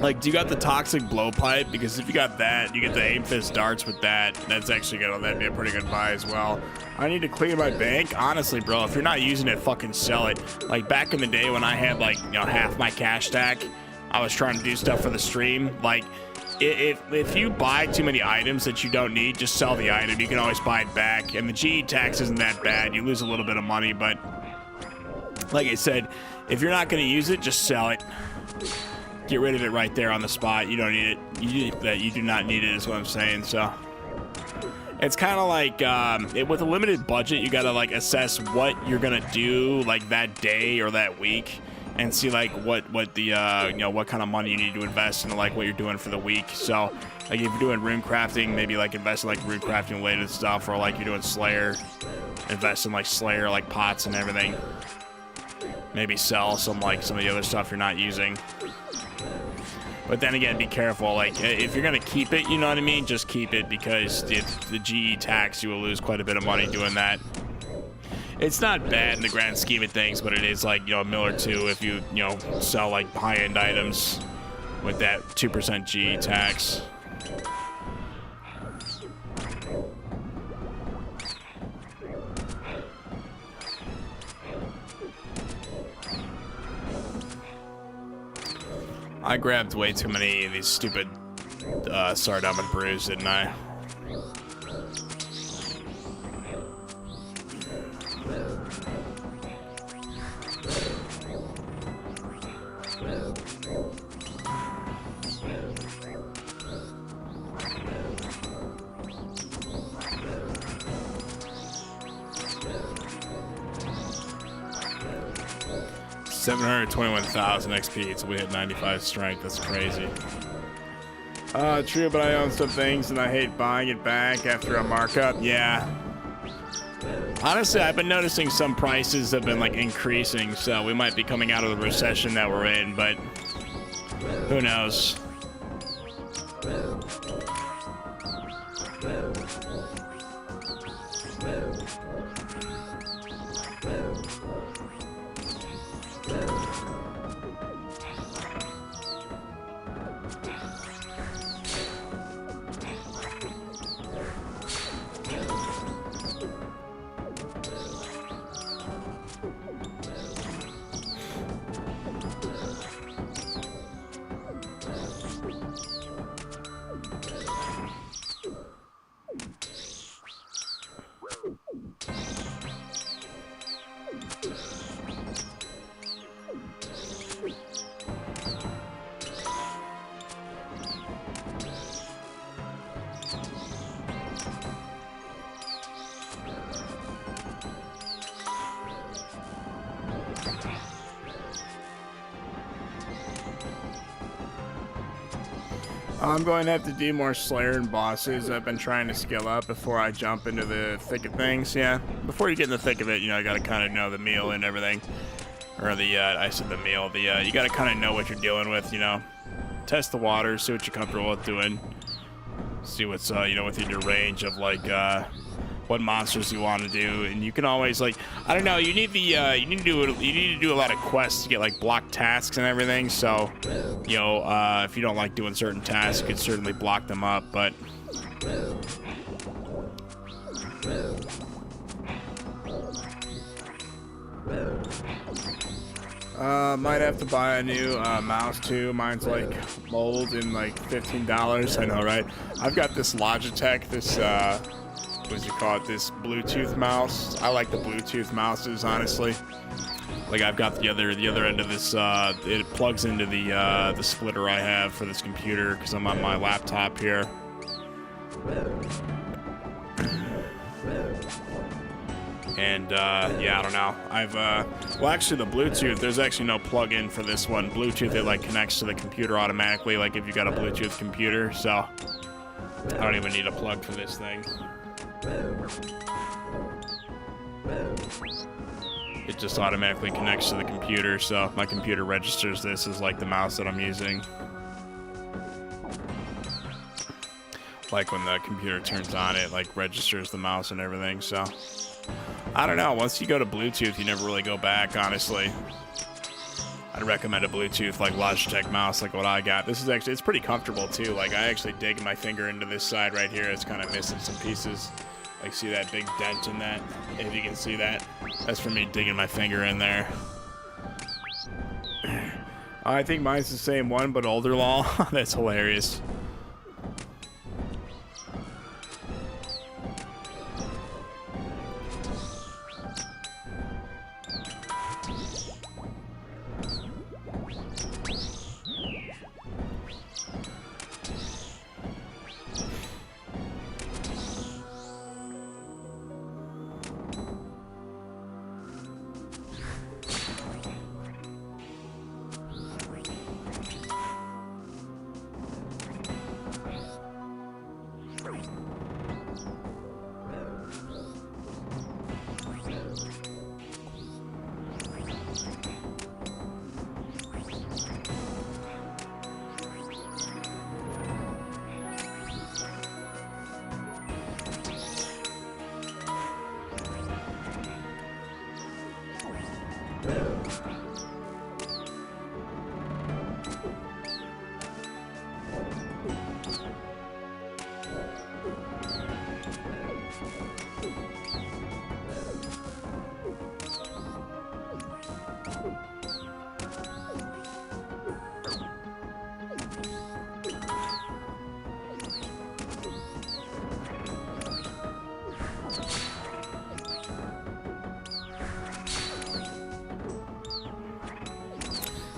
Speaker 2: Like, do you got the Toxic Blowpipe? Because if you got that, you get the Aim Fist darts with that. That's actually that'd be a pretty good buy as well. I need to clear my bank. Honestly, bro, if you're not using it, fucking sell it. Like, back in the day when I had, like, you know, half my cash stack, I was trying to do stuff for the stream. Like, if you buy too many items that you don't need, just sell the item. You can always buy it back. And the GE tax isn't that bad. You lose a little bit of money, but like I said, if you're not going to use it, just sell it. Get rid of it right there on the spot. You don't need it. You do not need it is what I'm saying. So it's kind of like with a limited budget, you got to like assess what you're going to do like that day or that week and see like what the you know, what kind of money you need to invest into like what you're doing for the week. So like if you're doing rune crafting, maybe like invest in like rune crafting related stuff, or like you're doing Slayer, invest in like Slayer like pots and everything. Maybe sell some of the other stuff you're not using. But then again, be careful. Like, if you're going to keep it, you know what I mean? Just keep it, because the GE tax, you will lose quite a bit of money doing that. It's not bad in the grand scheme of things, but it is like, you know, a mill or two if you know, sell like high-end items with that 2% GE tax. I grabbed way too many of these stupid Sardom and Brews, didn't I? $721,000 XP, so we hit 95 strength. That's crazy. True, but I own some things and I hate buying it back after a markup. Yeah. Honestly, I've been noticing some prices have been like increasing, so we might be coming out of the recession that we're in, but who knows? I'm going to have to do more Slayer and bosses. I've been trying to skill up before I jump into the thick of things. Yeah, before you get in the thick of it, you know, you got to kind of know the meal and everything. Or the, I said the meal. You got to kind of know what you're dealing with, you know. Test the waters, see what you're comfortable with doing. See what's, you know, within your range of, like, what monsters you want to do, and you can always, like, I don't know, you need to do a lot of quests to get like block tasks and everything. So, you know, if you don't like doing certain tasks, you could certainly block them up. But might have to buy a new mouse too. Mine's like mold in like $15. I know, right? I've got this Logitech, this what do you call it, this Bluetooth mouse. I like the Bluetooth mouses, honestly. Like, I've got the other end of this, it plugs into the splitter I have for this computer because I'm on my laptop here. And yeah, I don't know. Well, actually the Bluetooth, there's actually no plug-in for this one. Bluetooth, it like connects to the computer automatically, like if you got a Bluetooth computer, so I don't even need a plug for this thing. It just automatically connects to the computer, so my computer registers this as like the mouse that I'm using. Like when the computer turns on, it like registers the mouse and everything, so I don't know. Once you go to Bluetooth, you never really go back, honestly. I'd recommend a Bluetooth like Logitech mouse like what I got. This is actually, it's pretty comfortable too. Like I actually dig my finger into this side right here. It's kind of missing some pieces. Like, see that big dent in that? If you can see that. That's for me digging my finger in there. I think mine's the same one, but older law. That's hilarious.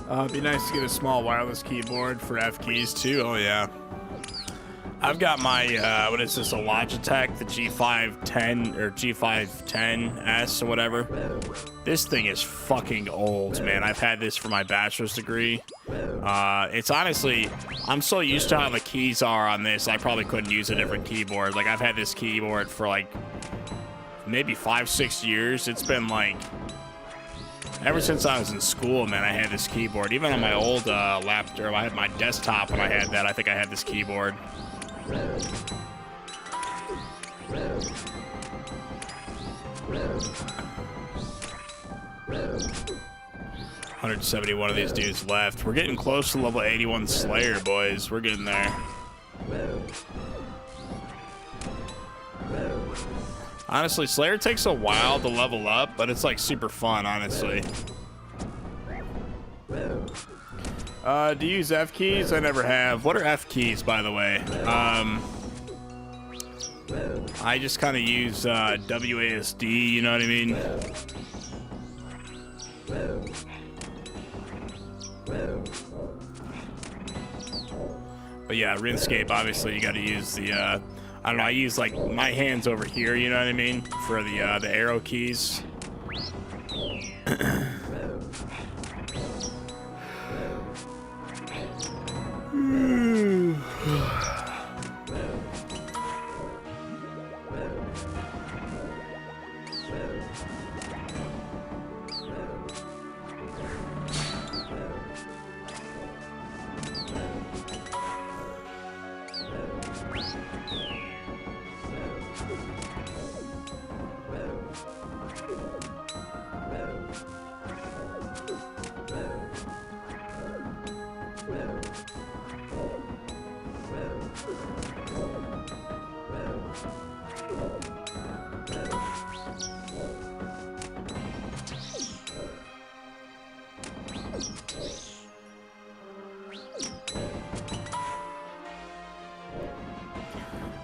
Speaker 2: It'd be nice to get a small wireless keyboard for F keys too. Oh yeah. I've got my, what is this, a Logitech, the G510 or G510S or whatever. This thing is fucking old, man. I've had this for my bachelor's degree. It's honestly, I'm so used to how the keys are on this, I probably couldn't use a different keyboard. Like, I've had this keyboard for like maybe 5-6 years. It's been like, ever since I was in school, man, I had this keyboard. Even on my old laptop, I had my desktop when I had that. I think I had this keyboard. 171 of these dudes left. We're getting close to level 81 Slayer, boys. We're getting there. Honestly, Slayer takes a while to level up, but it's like super fun, honestly. Do you use F keys? I never have. What are F keys, by the way? I just kind of use WASD, you know what I mean? But yeah, RuneScape, obviously you got to use the, I don't know, I use like my hands over here, you know what I mean? For the arrow keys.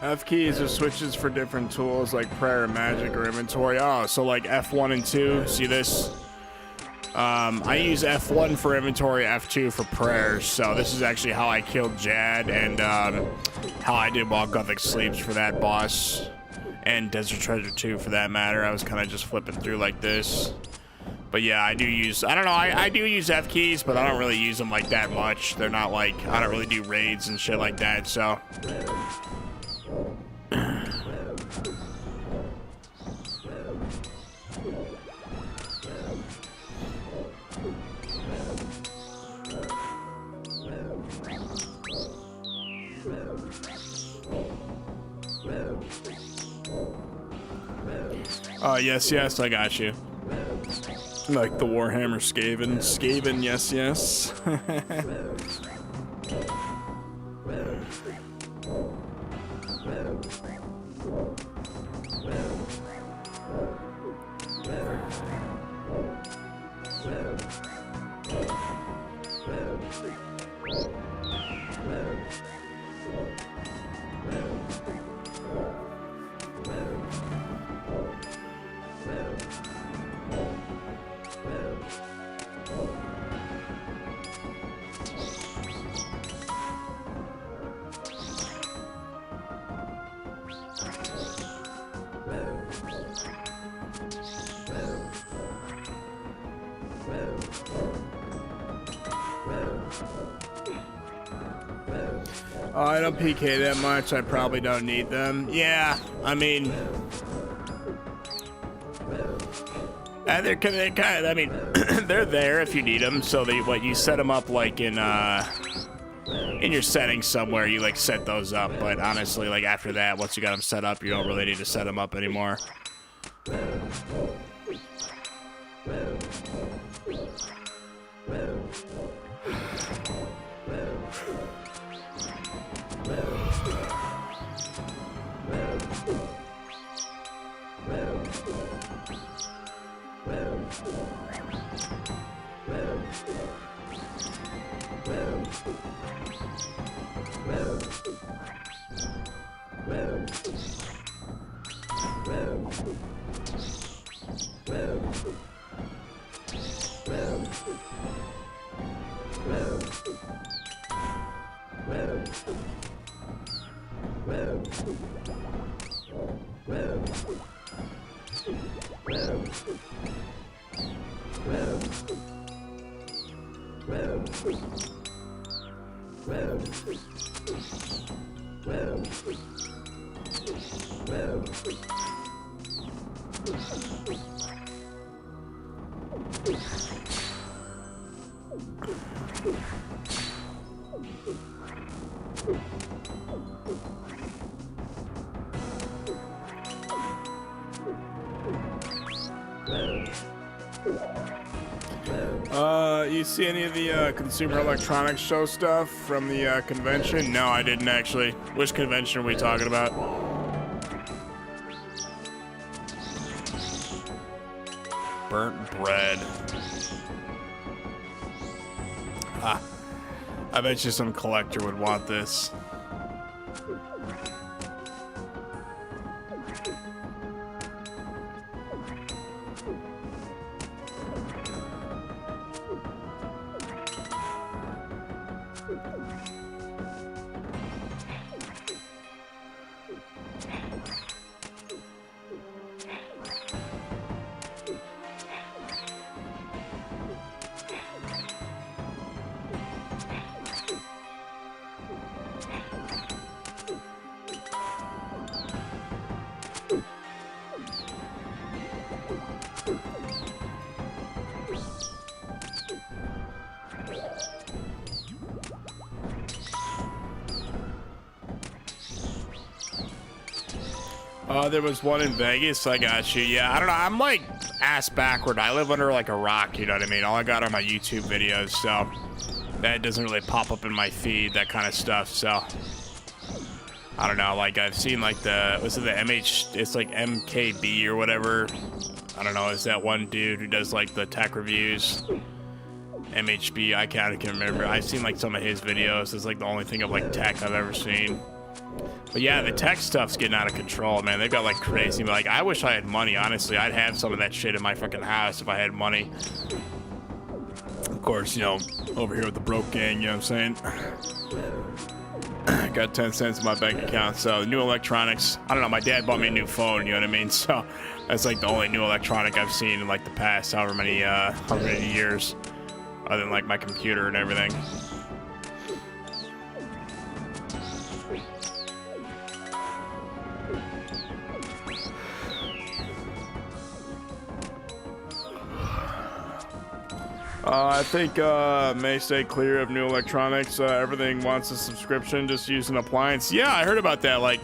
Speaker 2: F keys are switches for different tools like prayer, magic, or inventory. Oh, so like F1 and 2, see this? I use F1 for inventory, F2 for prayers. So this is actually how I killed Jad and how I did while Gothic Sleeps for that boss. And Desert Treasure 2 for that matter. I was kind of just flipping through like this. But yeah, I do use, I don't know, I do use F keys, but I don't really use them like that much. They're not like, I don't really do raids and shit like that, so. Yes, I got you. Like the Warhammer Skaven. Skaven, yes. I don't PK that much. I probably don't need them. Yeah, I mean, they're kind of. I mean, they're there if you need them. So you set them up like in your settings somewhere. You like set those up. But honestly, like after that, once you got them set up, you don't really need to set them up anymore. You see any of the consumer electronics show stuff from the convention? No, I didn't actually. Which convention are we talking about? Burnt bread. I bet you some collector would want this. There was one in Vegas. I got you. Yeah, I don't know. I'm like ass backward. I live under like a rock. You know what I mean? All I got are my YouTube videos, so that doesn't really pop up in my feed. That kind of stuff. So I don't know. Like I've seen like was it the MH? It's like MKB or whatever. I don't know. Is that one dude who does like the tech reviews? MHB. I can't remember. I've seen like some of his videos. It's like the only thing of like tech I've ever seen. But yeah, the tech stuff's getting out of control, man. They've got like crazy. Like, I wish I had money, honestly. I'd have some of that shit in my fucking house if I had money. Of course, you know, over here with the broke gang, you know what I'm saying? Got 10 cents in my bank account, so new electronics. I don't know, my dad bought me a new phone, you know what I mean? So that's like the only new electronic I've seen in like the past however many years, other than like my computer and everything. I think may stay clear of new electronics. Everything wants a subscription, just use an appliance. Yeah, I heard about that. Like,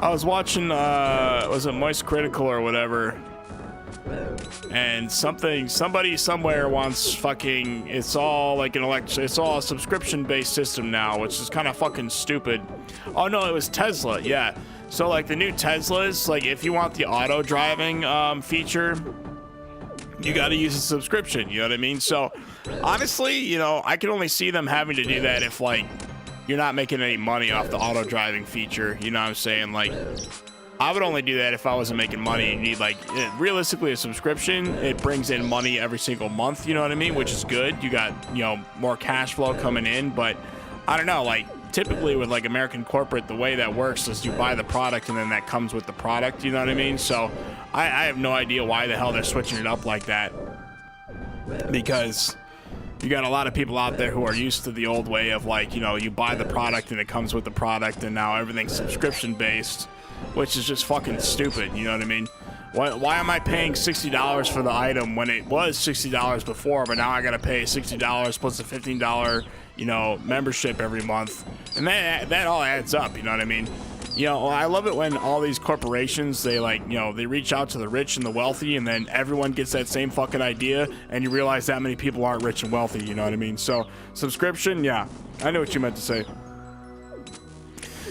Speaker 2: I was watching, was it Moist Critical or whatever? And somebody somewhere wants fucking, it's all like it's all a subscription-based system now, which is kind of fucking stupid. Oh no, it was Tesla, yeah. So like the new Teslas, like if you want the auto driving feature, you got to use a subscription, you know what I mean? So honestly, you know, I can only see them having to do that if like you're not making any money off the auto driving feature, you know what I'm saying? Like I would only do that if I wasn't making money. You need like realistically a subscription. It brings in money every single month, you know what I mean? Which is good. You got, you know, more cash flow coming in, but I don't know, like typically with like American corporate, the way that works is you buy the product and then that comes with the product, you know what I mean? So I have no idea why the hell they're switching it up like that, because you got a lot of people out there who are used to the old way of like, you know, you buy the product and it comes with the product, and now everything's subscription based, which is just fucking stupid, you know what I mean? Why am I paying $60 for the item when it was $60 before, but now I gotta pay $60 plus a $15, you know, membership every month? And that all adds up, you know what I mean? You know, I love it when all these corporations, they like, you know, they reach out to the rich and the wealthy, and then everyone gets that same fucking idea, and you realize that many people aren't rich and wealthy, you know what I mean? So, subscription, yeah, I know what you meant to say.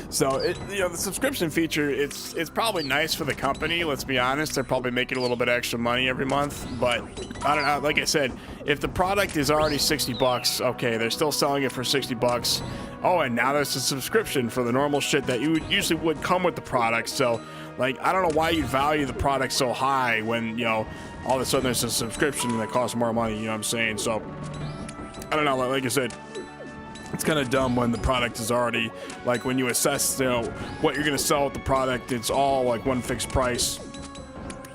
Speaker 2: So, you know, the subscription feature, it's probably nice for the company, let's be honest. They're probably making a little bit extra money every month, but I don't know, like I said, if the product is already $60, okay, they're still selling it for $60. Oh, and now there's a subscription for the normal shit that you usually would come with the product. So, like, I don't know why you value the product so high when, you know, all of a sudden there's a subscription that costs more money, you know what I'm saying? So, I don't know, like I said, It's kind of dumb when the product is already, like, when you assess, you know, what you're going to sell with the product, it's all, like, one fixed price.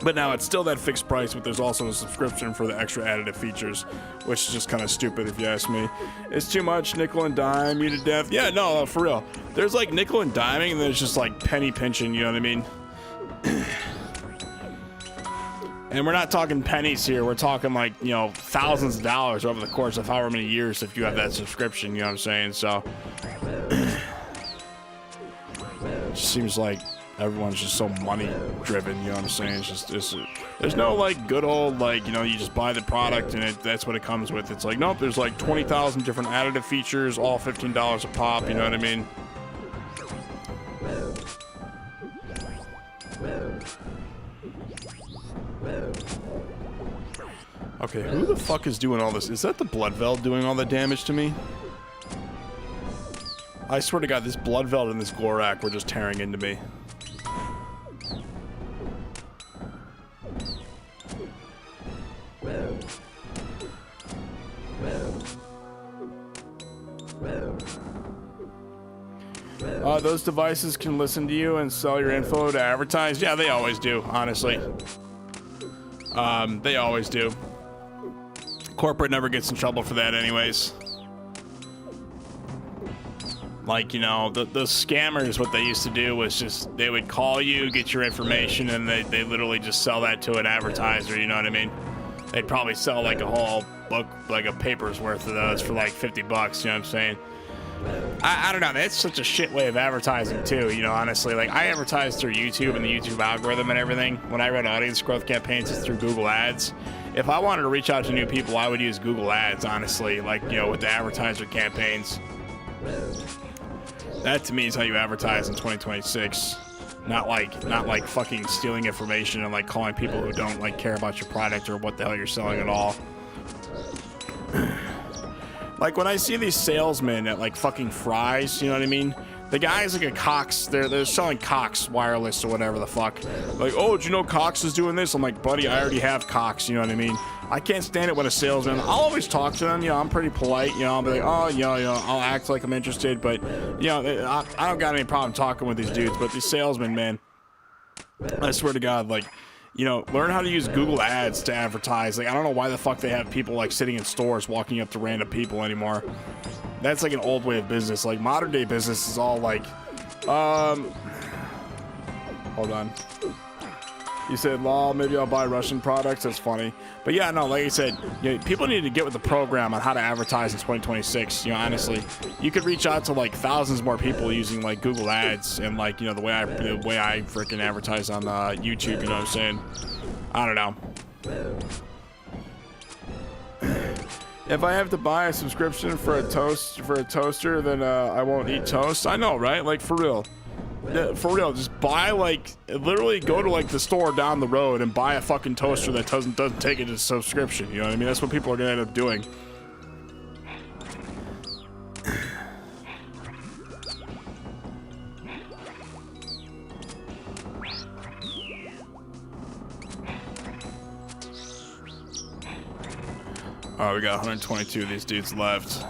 Speaker 2: But now it's still that fixed price, but there's also a subscription for the extra additive features, which is just kind of stupid if you ask me. It's too much, nickel and dime you to death. Yeah, no, for real. There's, like, nickel and diming, and there's just, like, penny pinching, you know what I mean? And we're not talking pennies here. We're talking, like, you know, thousands of dollars over the course of however many years if you have that subscription, you know what I'm saying? So, it just seems like everyone's just so money driven, you know what I'm saying? It's just, there's no, like, good old, like, you know, you just buy the product and that's what it comes with. It's like, nope, there's like 20,000 different additive features, all $15 a pop, you know what I mean? Okay, who the fuck is doing all this? Is that the Bloodveld doing all the damage to me? I swear to God, this Bloodveld and this Gorak were just tearing into me. Those devices can listen to you and sell your info to advertise. Yeah, they always do, honestly. They always do. Corporate never gets in trouble for that anyways. Like, you know, the scammers, what they used to do was just, they would call you, get your information, and they literally just sell that to an advertiser, you know what I mean? They'd probably sell like a whole book, like a paper's worth of those for like $50, you know what I'm saying? I don't know, that's such a shit way of advertising too, you know, honestly. Like, I advertise through YouTube and the YouTube algorithm and everything. When I run audience growth campaigns, it's through Google Ads. If I wanted to reach out to new people, I would use Google Ads, honestly, like, you know, with the advertiser campaigns. That to me is how you advertise in 2026. Not like fucking stealing information and like calling people who don't like care about your product or what the hell you're selling at all. Like, when I see these salesmen at like fucking Fry's, you know what I mean? The guy's like a Cox, they're selling Cox wireless or whatever the fuck. Like, oh, did you know Cox is doing this? I'm like, buddy, I already have Cox, you know what I mean? I can't stand it when a salesman, I'll always talk to them, you know, I'm pretty polite, you know, I'll be like, oh, you know, I'll act like I'm interested, but, you know, I don't got any problem talking with these dudes, but these salesmen, man, I swear to God, like, you know, learn how to use Google Ads to advertise. Like, I don't know why the fuck they have people, like, sitting in stores walking up to random people anymore. That's, like, an old way of business. Like, modern-day business is all, like, hold on. You said, lol, maybe I'll buy Russian products. That's funny. But, yeah, no, like I said, you know, people need to get with the program on how to advertise in 2026. You know, honestly, you could reach out to, like, thousands more people using, like, Google Ads and, like, you know, the way I freaking advertise on YouTube, you know what I'm saying? I don't know. If I have to buy a subscription for a toaster, then I won't eat toast. I know, right? Like, for real. For real, just buy, like, literally go to, like, the store down the road and buy a fucking toaster that doesn't take it as a subscription, you know what I mean? That's what people are gonna end up doing. Alright, we got 122 of these dudes left.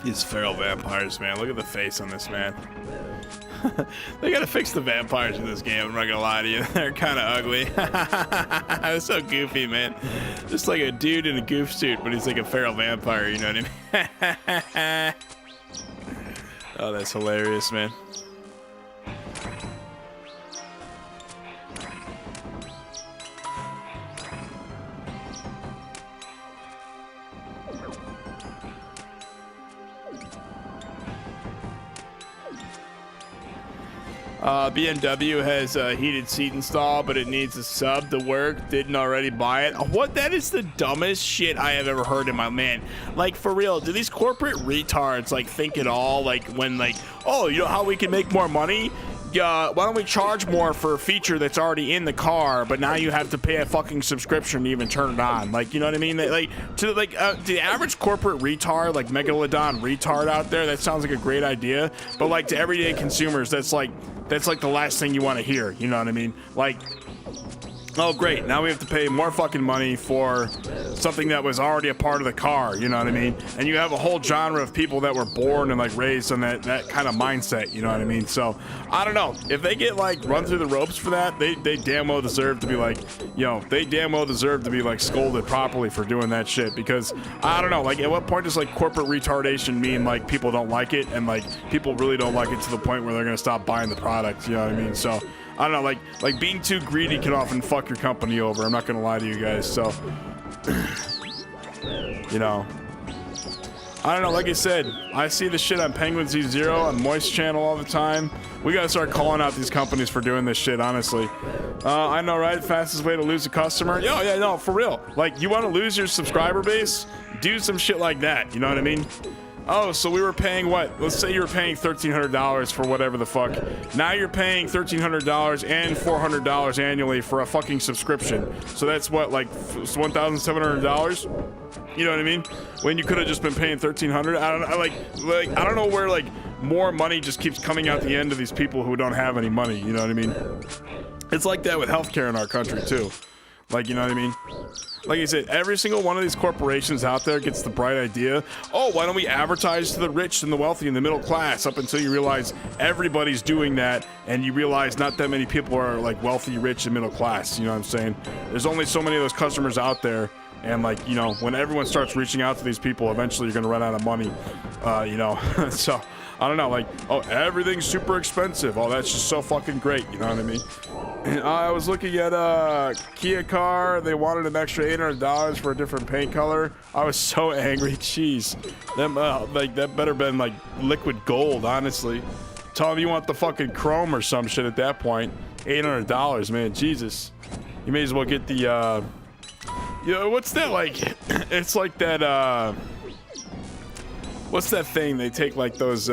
Speaker 2: These feral vampires, man. Look at the face on this man. They gotta fix the vampires in this game, I'm not gonna lie to you. They're kinda ugly. It's so goofy, man. Just like a dude in a goof suit, but he's like a feral vampire, you know what I mean? Oh, that's hilarious, man. BMW has a heated seat install, but it needs a sub to work. Didn't already buy it. What? That is the dumbest shit I have ever heard in my man. Like, for real, do these corporate retards like think at all? Like, when like, oh, you know how we can make more money? Why don't we charge more for a feature that's already in the car, but now you have to pay a fucking subscription to even turn it on? Like, you know what I mean? Like, to the average corporate retard, like megalodon retard out there, that sounds like a great idea. But like to everyday consumers, that's like the last thing you want to hear. You know what I mean? Like, oh great, now we have to pay more fucking money for something that was already a part of the car, you know what I mean? And you have a whole genre of people that were born and like raised on that kind of mindset, you know what I mean? So I don't know, if they get like run through the ropes for that, they damn well deserve to be like, you know, they damn well deserve to be like scolded properly for doing that shit. Because I don't know, like at what point does like corporate retardation mean like people don't like it, and like people really don't like it to the point where they're gonna stop buying the product, you know what I mean? So I don't know, like being too greedy can often fuck your company over. I'm not gonna lie to you guys. So, you know, I don't know. Like I said, I see the shit on Penguin Z0 on Moist Channel all the time. We gotta start calling out these companies for doing this shit. Honestly, I know, right? Fastest way to lose a customer. Yo, yeah, no, for real. Like, you want to lose your subscriber base? Do some shit like that. You know what I mean? Oh, so we were paying what? Let's say you were paying $1,300 for whatever the fuck. Now you're paying $1,300 and $400 annually for a fucking subscription. So that's what, like $1,700? You know what I mean? When you could have just been paying $1,300. I don't know where like more money just keeps coming out the end of these people who don't have any money. You know what I mean? It's like that with healthcare in our country too. Like, you know what I mean? Like I said, every single one of these corporations out there gets the bright idea, oh, why don't we advertise to the rich and the wealthy and the middle class, up until you realize everybody's doing that, and you realize not that many people are like wealthy, rich, and middle class. You know what I'm saying? There's only so many of those customers out there, and like, you know, when everyone starts reaching out to these people, eventually you're gonna run out of money. You know, so I don't know, like, oh, everything's super expensive. Oh, that's just so fucking great. You know what I mean? I was looking at a Kia car. They wanted an extra $800 for a different paint color. I was so angry. Jeez, them like that better been like liquid gold. Honestly, tell them you want the fucking chrome or some shit at that point. $800, man. Jesus, you may as well get the you know, what's that like? It's like that what's that thing they take, like those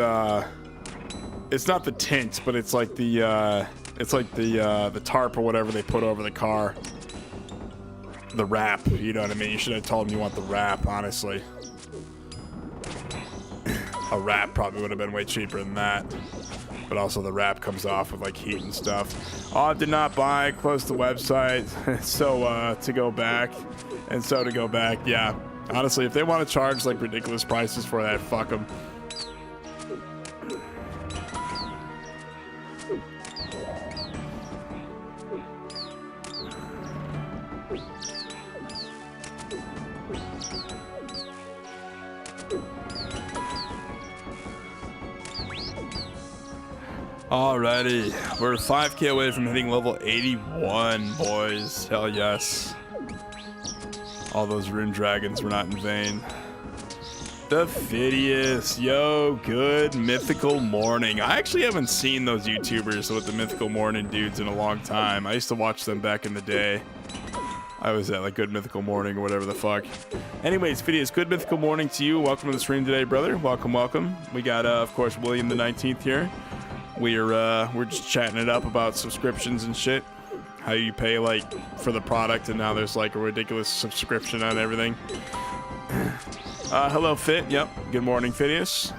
Speaker 2: it's not the tint, but it's like the tarp or whatever they put over the car. The wrap, you know what I mean? You should have told them you want the wrap, honestly. A wrap probably would have been way cheaper than that. But also the wrap comes off with like heat and stuff. Oh, I did not buy, close the website. So to go back. And so to go back, yeah. Honestly, if they want to charge like ridiculous prices for that, fuck them. Alrighty, we're 5k away from hitting level 81, boys. Hell yes. All those Rune Dragons were not in vain. The Phidias, yo, good mythical morning. I actually haven't seen those YouTubers with the mythical morning dudes in a long time. I used to watch them back in the day. I was at like Good Mythical Morning or whatever the fuck. Anyways, Phidias, good mythical morning to you. Welcome to the stream today, brother. Welcome, welcome. We got, of course, William the 19th here. We're just chatting it up about subscriptions and shit. How you pay like for the product, and now there's like a ridiculous subscription on everything. Hello, Fit. Yep. Good morning, Phidias.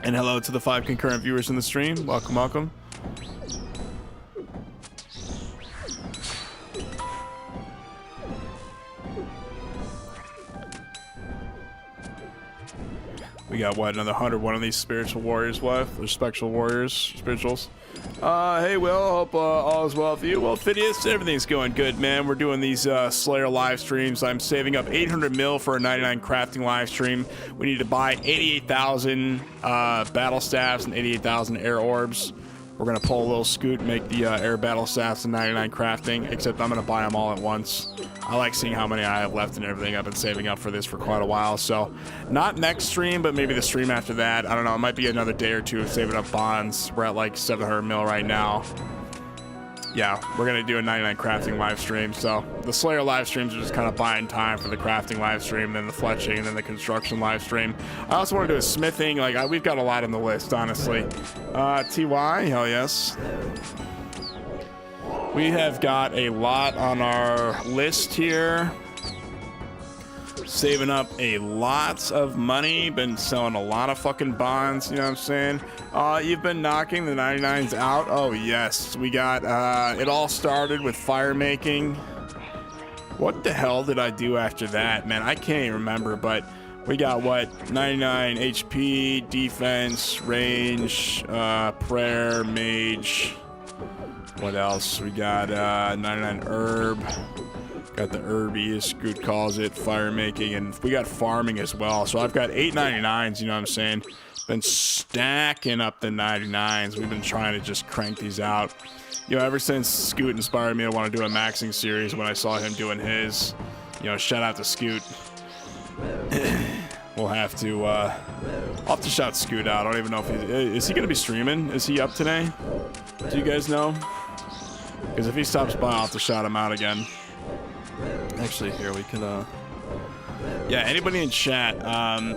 Speaker 2: And hello to the 5 concurrent viewers in the stream. Welcome, welcome. We got, what, another 101 of these spiritual warriors left? They're spectral warriors, spirituals. Hey, Will, hope all is well with you. Well, Phidias, everything's going good, man. We're doing these Slayer live streams. I'm saving up 800 mil for a 99 crafting live stream. We need to buy 88,000 battle staffs and 88,000 air orbs. We're going to pull a little scoot, make the air battle staffs and 99 crafting, except I'm going to buy them all at once. I like seeing how many I have left and everything. I've been saving up for this for quite a while, so not next stream, but maybe the stream after that. I don't know. It might be another day or two of saving up bonds. We're at like 700 mil right now. Yeah, we're going to do a 99 crafting live stream. So the Slayer live streams are just kind of buying time for the crafting live stream, then the fletching, and then the construction live stream. I also want to do a smithing. Like, we've got a lot on the list, honestly. TY, hell yes. We have got a lot on our list here. Saving up a lot of money. Been selling a lot of fucking bonds, you know what I'm saying? You've been knocking the 99s out. Oh, yes. We got, it all started with fire making. What the hell did I do after that? Man, I can't even remember, but we got what? 99 HP, defense, range, prayer, mage. What else? We got 99 herb. Got the herby, as Scoot calls it, fire making, and we got farming as well. So I've got 899s, you know what I'm saying? Been stacking up the 99s. We've been trying to just crank these out. You know, ever since Scoot inspired me to want to do a maxing series when I saw him doing his, you know, shout out to Scoot. We'll have to, I'll have to shout Scoot out. I don't even know if is he going to be streaming? Is he up today? Do you guys know? Because if he stops by, I'll have to shout him out again. Actually, here we can, yeah, anybody in chat,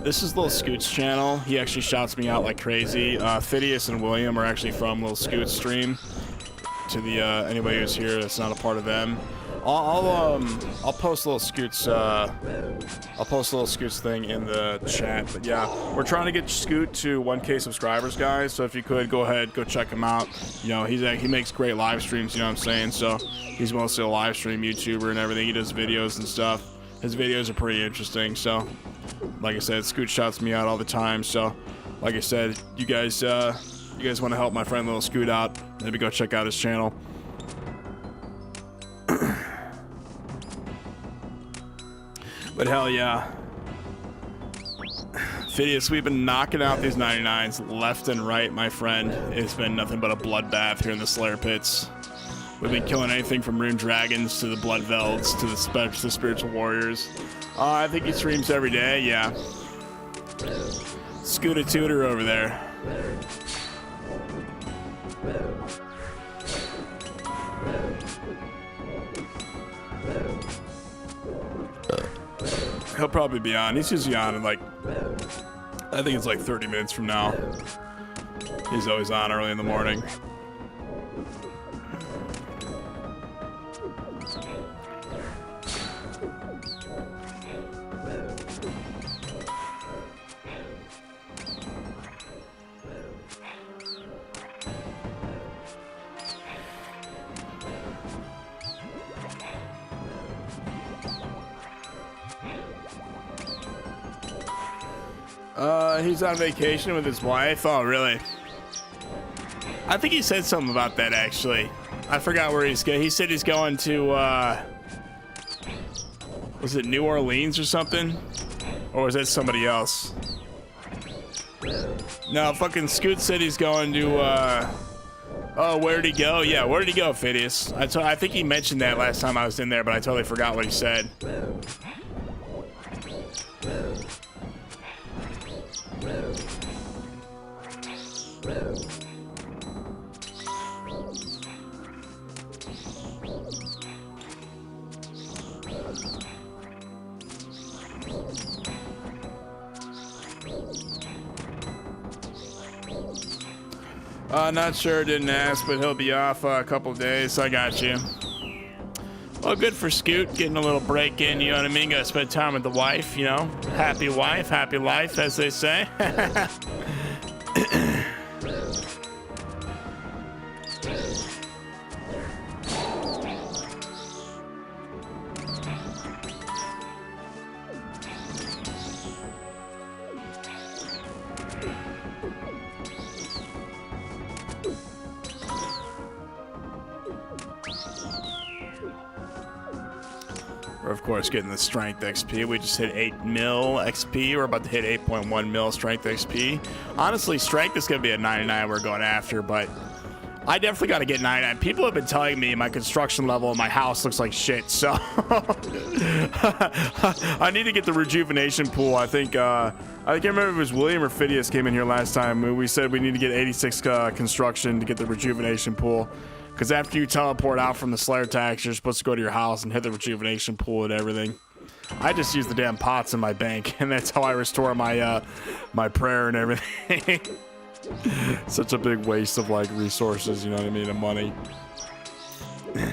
Speaker 2: this is Lil Scoot's channel. He actually shouts me out like crazy. Phidias and William are actually from Lil Scoot's stream. To the, anybody who's here that's not a part of them. I'll post Lil Scoot's, thing in the chat. But yeah, we're trying to get Scoot to 1K subscribers, guys. So if you could, go ahead, go check him out. You know, he makes great live streams, you know what I'm saying? So he's mostly a live stream YouTuber and everything. He does videos and stuff. His videos are pretty interesting. So, like I said, Scoot shouts me out all the time. So, like I said, you guys want to help my friend Lil Scoot out, maybe go check out his channel. But hell yeah. Phidias, we've been knocking out these 99s left and right, my friend. It's been nothing but a bloodbath here in the Slayer pits. We've been killing anything from Rune Dragons to the Blood Velds to the Spiritual Warriors. I think he streams every day, yeah. Scooter Tooter over there. He'll probably be on. He's usually on in like, I think it's like 30 minutes from now. He's always on early in the morning. He's on vacation with his wife. Oh, really? I think he said something about that, actually. I forgot where he's going. He said he's going to, was it New Orleans or something? Or was that somebody else? No, fucking Scoot said he's going to, oh, where'd he go? Yeah, where'd he go, Phidias? I think he mentioned that last time I was in there, but I totally forgot what he said. Not sure, didn't ask, but he'll be off a couple days. I got you. Well, good for Scoot, getting a little break in, you know what I mean? Gotta spend time with the wife, you know? Happy wife, happy life, as they say. We're, of course, getting the strength XP. We just hit 8 mil XP. We're about to hit 8.1 mil strength XP. Honestly, strength is going to be a 99 we're going after, but I definitely got to get 99. People have been telling me my construction level in my house looks like shit, so I need to get the rejuvenation pool. I think I can't remember if it was William or Phidias came in here last time. We said we need to get 86 construction to get the rejuvenation pool. Because after you teleport out from the Slayer tax, you're supposed to go to your house and hit the rejuvenation pool and everything. I just use the damn pots in my bank, and that's how I restore my my prayer and everything. Such a big waste of like resources, you know what I mean, and money. But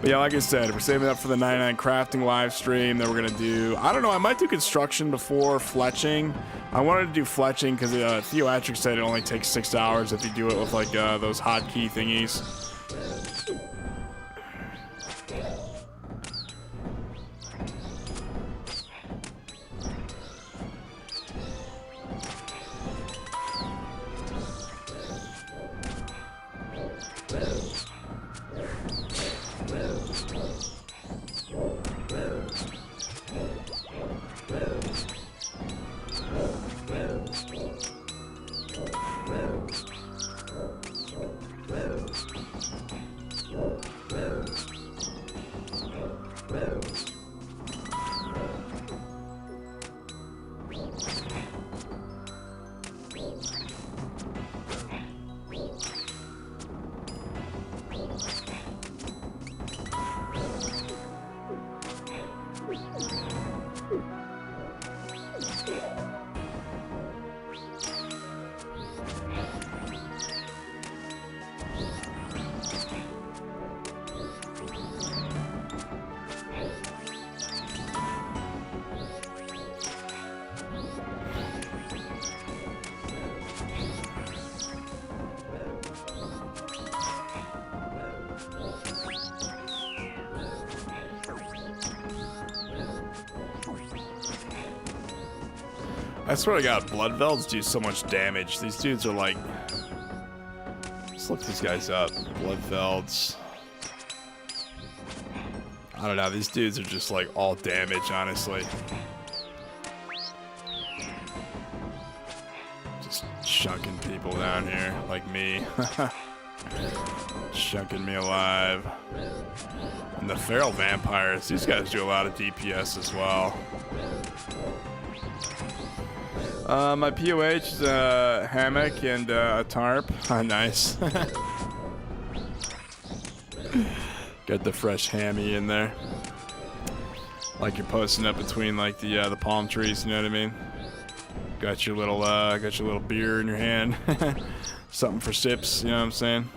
Speaker 2: yeah, like I said, we're saving up for the 99 crafting live stream that we're gonna do. I don't know, I might do construction before fletching. I wanted to do fletching because Theoatric said it only takes 6 hours if you do it with like those hotkey thingies. I swear to God, Blood Velds do so much damage. These dudes are like... Let's look these guys up. Blood Velds. I don't know, these dudes are just like all damage, honestly. Just chunking people down here, like me. Chunking me alive. And the Feral Vampires, these guys do a lot of DPS as well. My POH is a hammock and a tarp. Nice. Got the fresh hammy in there. Like you're posting up between like the palm trees, you know what I mean? Got your little beer in your hand. Something for sips, you know what I'm saying?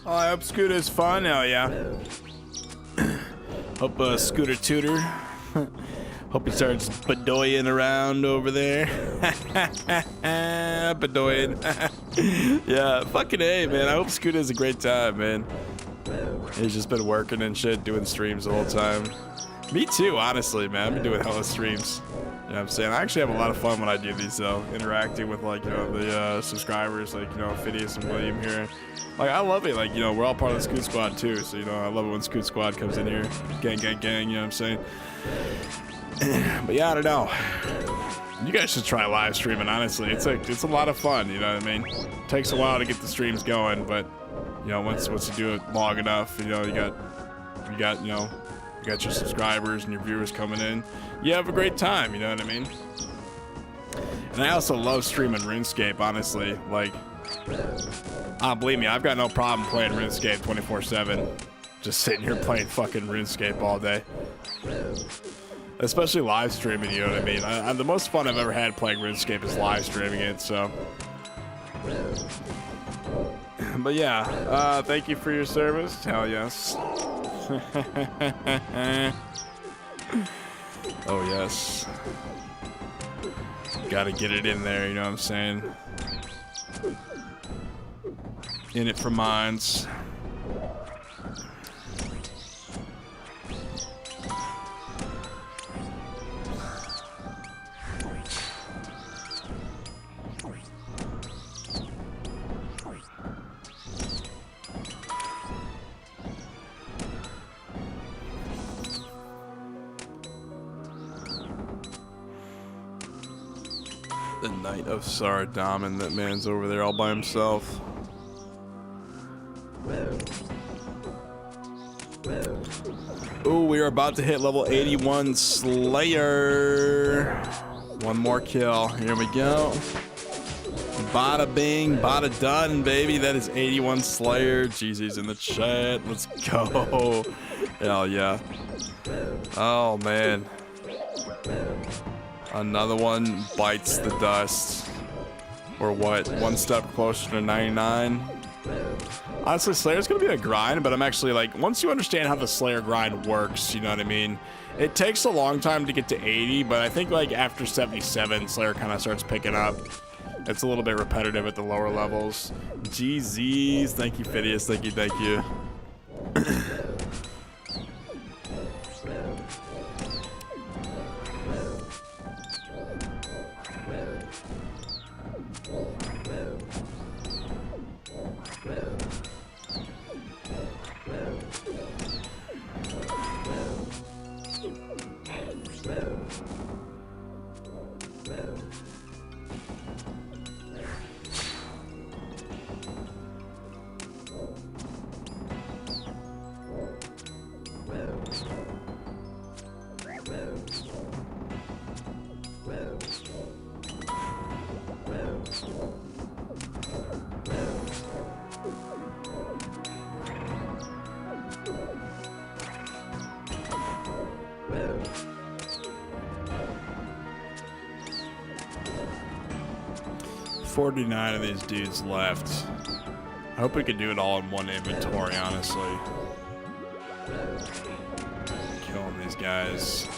Speaker 2: Oh, I hope Scooter's fun. Hell yeah. Hope Scooter Tutor. Hope he starts bedoying around over there. Bedoying. Yeah, fucking A, man. I hope Scooter has a great time, man. He's just been working and shit, doing streams the whole time. Me too, honestly, man. I've been doing hella streams. You know what I'm saying? I actually have a lot of fun when I do these, though. Interacting with, like, you know, the subscribers, like, you know, Phineas and William here. Like, I love it. Like, you know, we're all part of the Scoot Squad, too. So, you know, I love it when Scoot Squad comes in here. Gang, gang, gang, you know what I'm saying? But, yeah, I don't know. You guys should try live streaming, honestly. It's a lot of fun, you know what I mean? It takes a while to get the streams going, but, you know, once you do it long enough, you know, you got, you know, you got your subscribers and your viewers coming in. You have a great time, you know what I mean? And I also love streaming RuneScape, honestly. Like, believe me, I've got no problem playing RuneScape 24/7. Just sitting here playing fucking RuneScape all day. Especially live streaming, you know what I mean? The most fun I've ever had playing RuneScape is live streaming it, so. But yeah, thank you for your service. Hell yes. Oh yes. Gotta get it in there, you know what I'm saying? In it for mines. The Knight of Saradaman, that man's over there all by himself. Ooh, we are about to hit level 81 Slayer. One more kill. Here we go. Bada bing, bada done, baby. That is 81 Slayer. GZ's in the chat. Let's go. Hell yeah. Oh, man. Another one bites the dust. Or what? One step closer to 99. Honestly, Slayer's gonna be a grind, but I'm actually like, once you understand how the Slayer grind works, you know what I mean? It takes a long time to get to 80, but I think like after 77, Slayer kind of starts picking up. It's a little bit repetitive at the lower levels. GZs, thank you, Phineas, thank you, thank you. 49 of these dudes left. I hope we could do it all in one inventory, honestly. Killing these guys.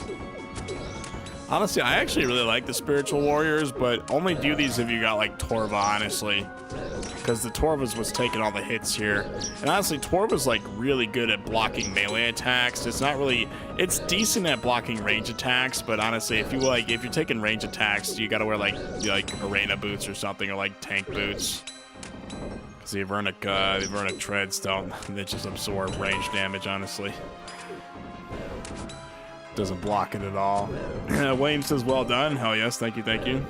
Speaker 2: Honestly, I actually really like the Spiritual Warriors, but only do these if you got, like, Torva, honestly. Because the Torvas was taking all the hits here. And honestly, Torva's, like, really good at blocking melee attacks. It's not really... It's decent at blocking range attacks, but honestly, if you're taking range attacks, you gotta wear, like arena boots or something, or, like, tank boots. Because the Avernic treads don't... They just absorb range damage, honestly. Doesn't block it at all. William says, well done. Hell yes, thank you, thank you.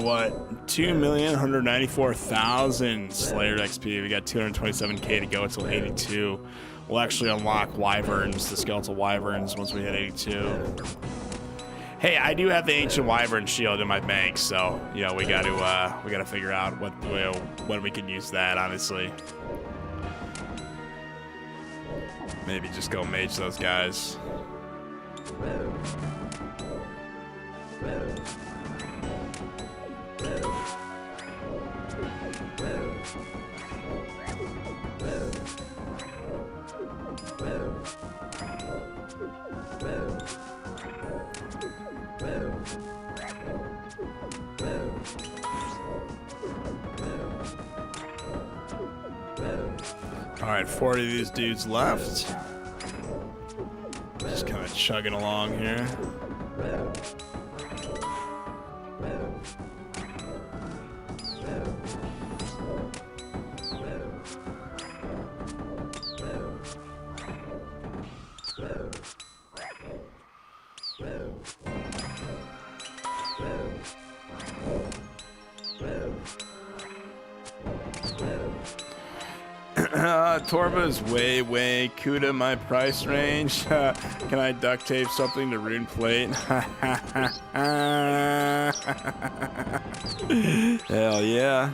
Speaker 2: what? 2,194,000 Slayer XP. We got 227k to go until 82. We'll actually unlock Wyverns, the Skeletal Wyverns, once we hit 82. Hey, I do have the Ancient Wyvern shield in my bank, so you know we got to figure out when we can use that. Honestly, maybe just go mage those guys. Alright, 40 of these dudes left. Just kind of chugging along here. Torva is way Kuda my price range. Can I duct tape something to rune plate? Hell yeah.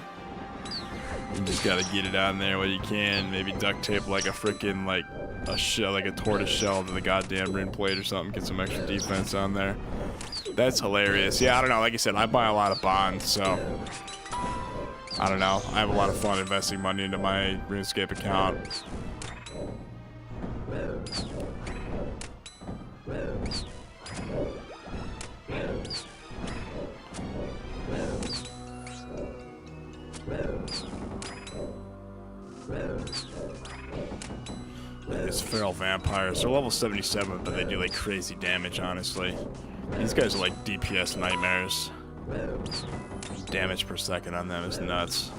Speaker 2: You just gotta get it on there when you can. Maybe duct tape like a freaking like a shell, like a tortoise shell to the goddamn rune plate or something. Get some extra defense on there. That's hilarious. Yeah, I don't know. Like I said, I buy a lot of bonds, so I don't know. I have a lot of fun investing money into my RuneScape account. These feral vampires. They're level 77, but they do like crazy damage, honestly. These guys are like DPS nightmares. Damage per second on them is nuts.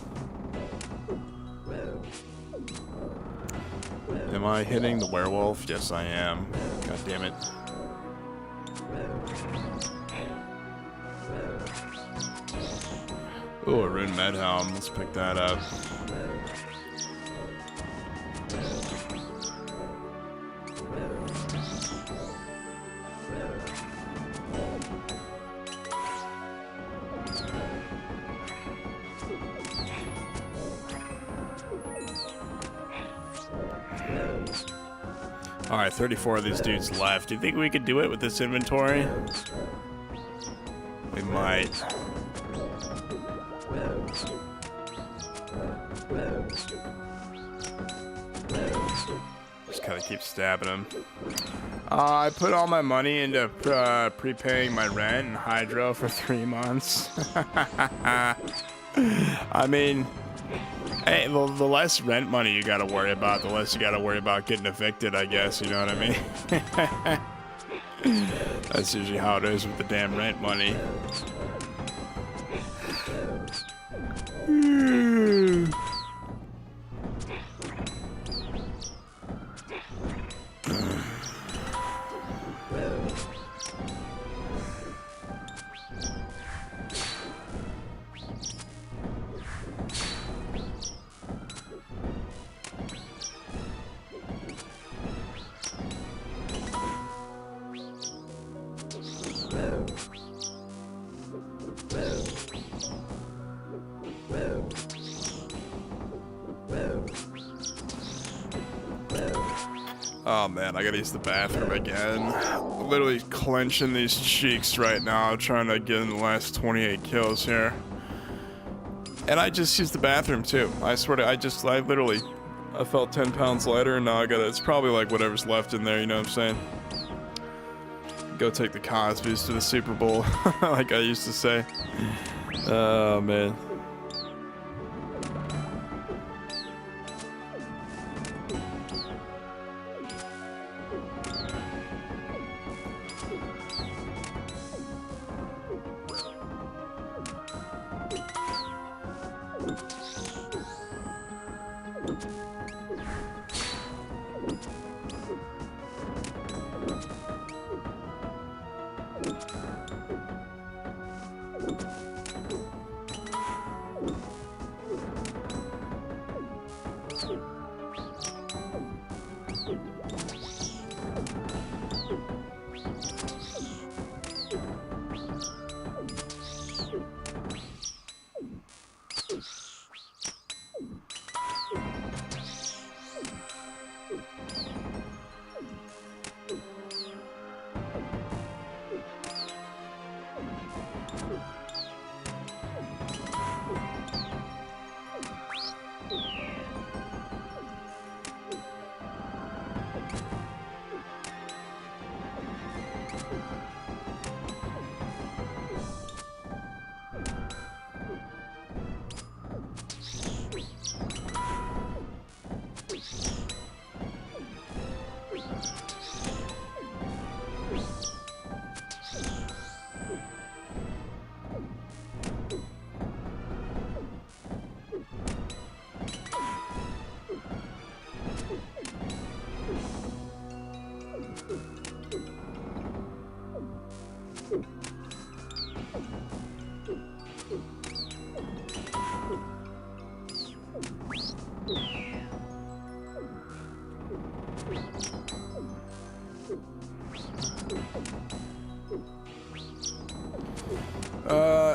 Speaker 2: Am I hitting the werewolf? Yes, I am. God damn it. Ooh, a rune med helm. Let's pick that up. Alright, 34 of these dudes left. Do you think we could do it with this inventory? We might. Just kind of keep stabbing him. I put all my money into prepaying my rent and hydro for 3 months. I mean, hey, the less rent money you gotta worry about, the less you gotta worry about getting evicted, I guess, you know what I mean? That's usually how it is with the damn rent money. Oh man, I gotta use the bathroom again. Literally clenching these cheeks right now, trying to get in the last 28 kills here. And I just used the bathroom too. I swear to, I felt 10 pounds lighter, and now it's probably like whatever's left in there, you know what I'm saying? Go take the Cosbys to the Super Bowl, like I used to say. Oh man.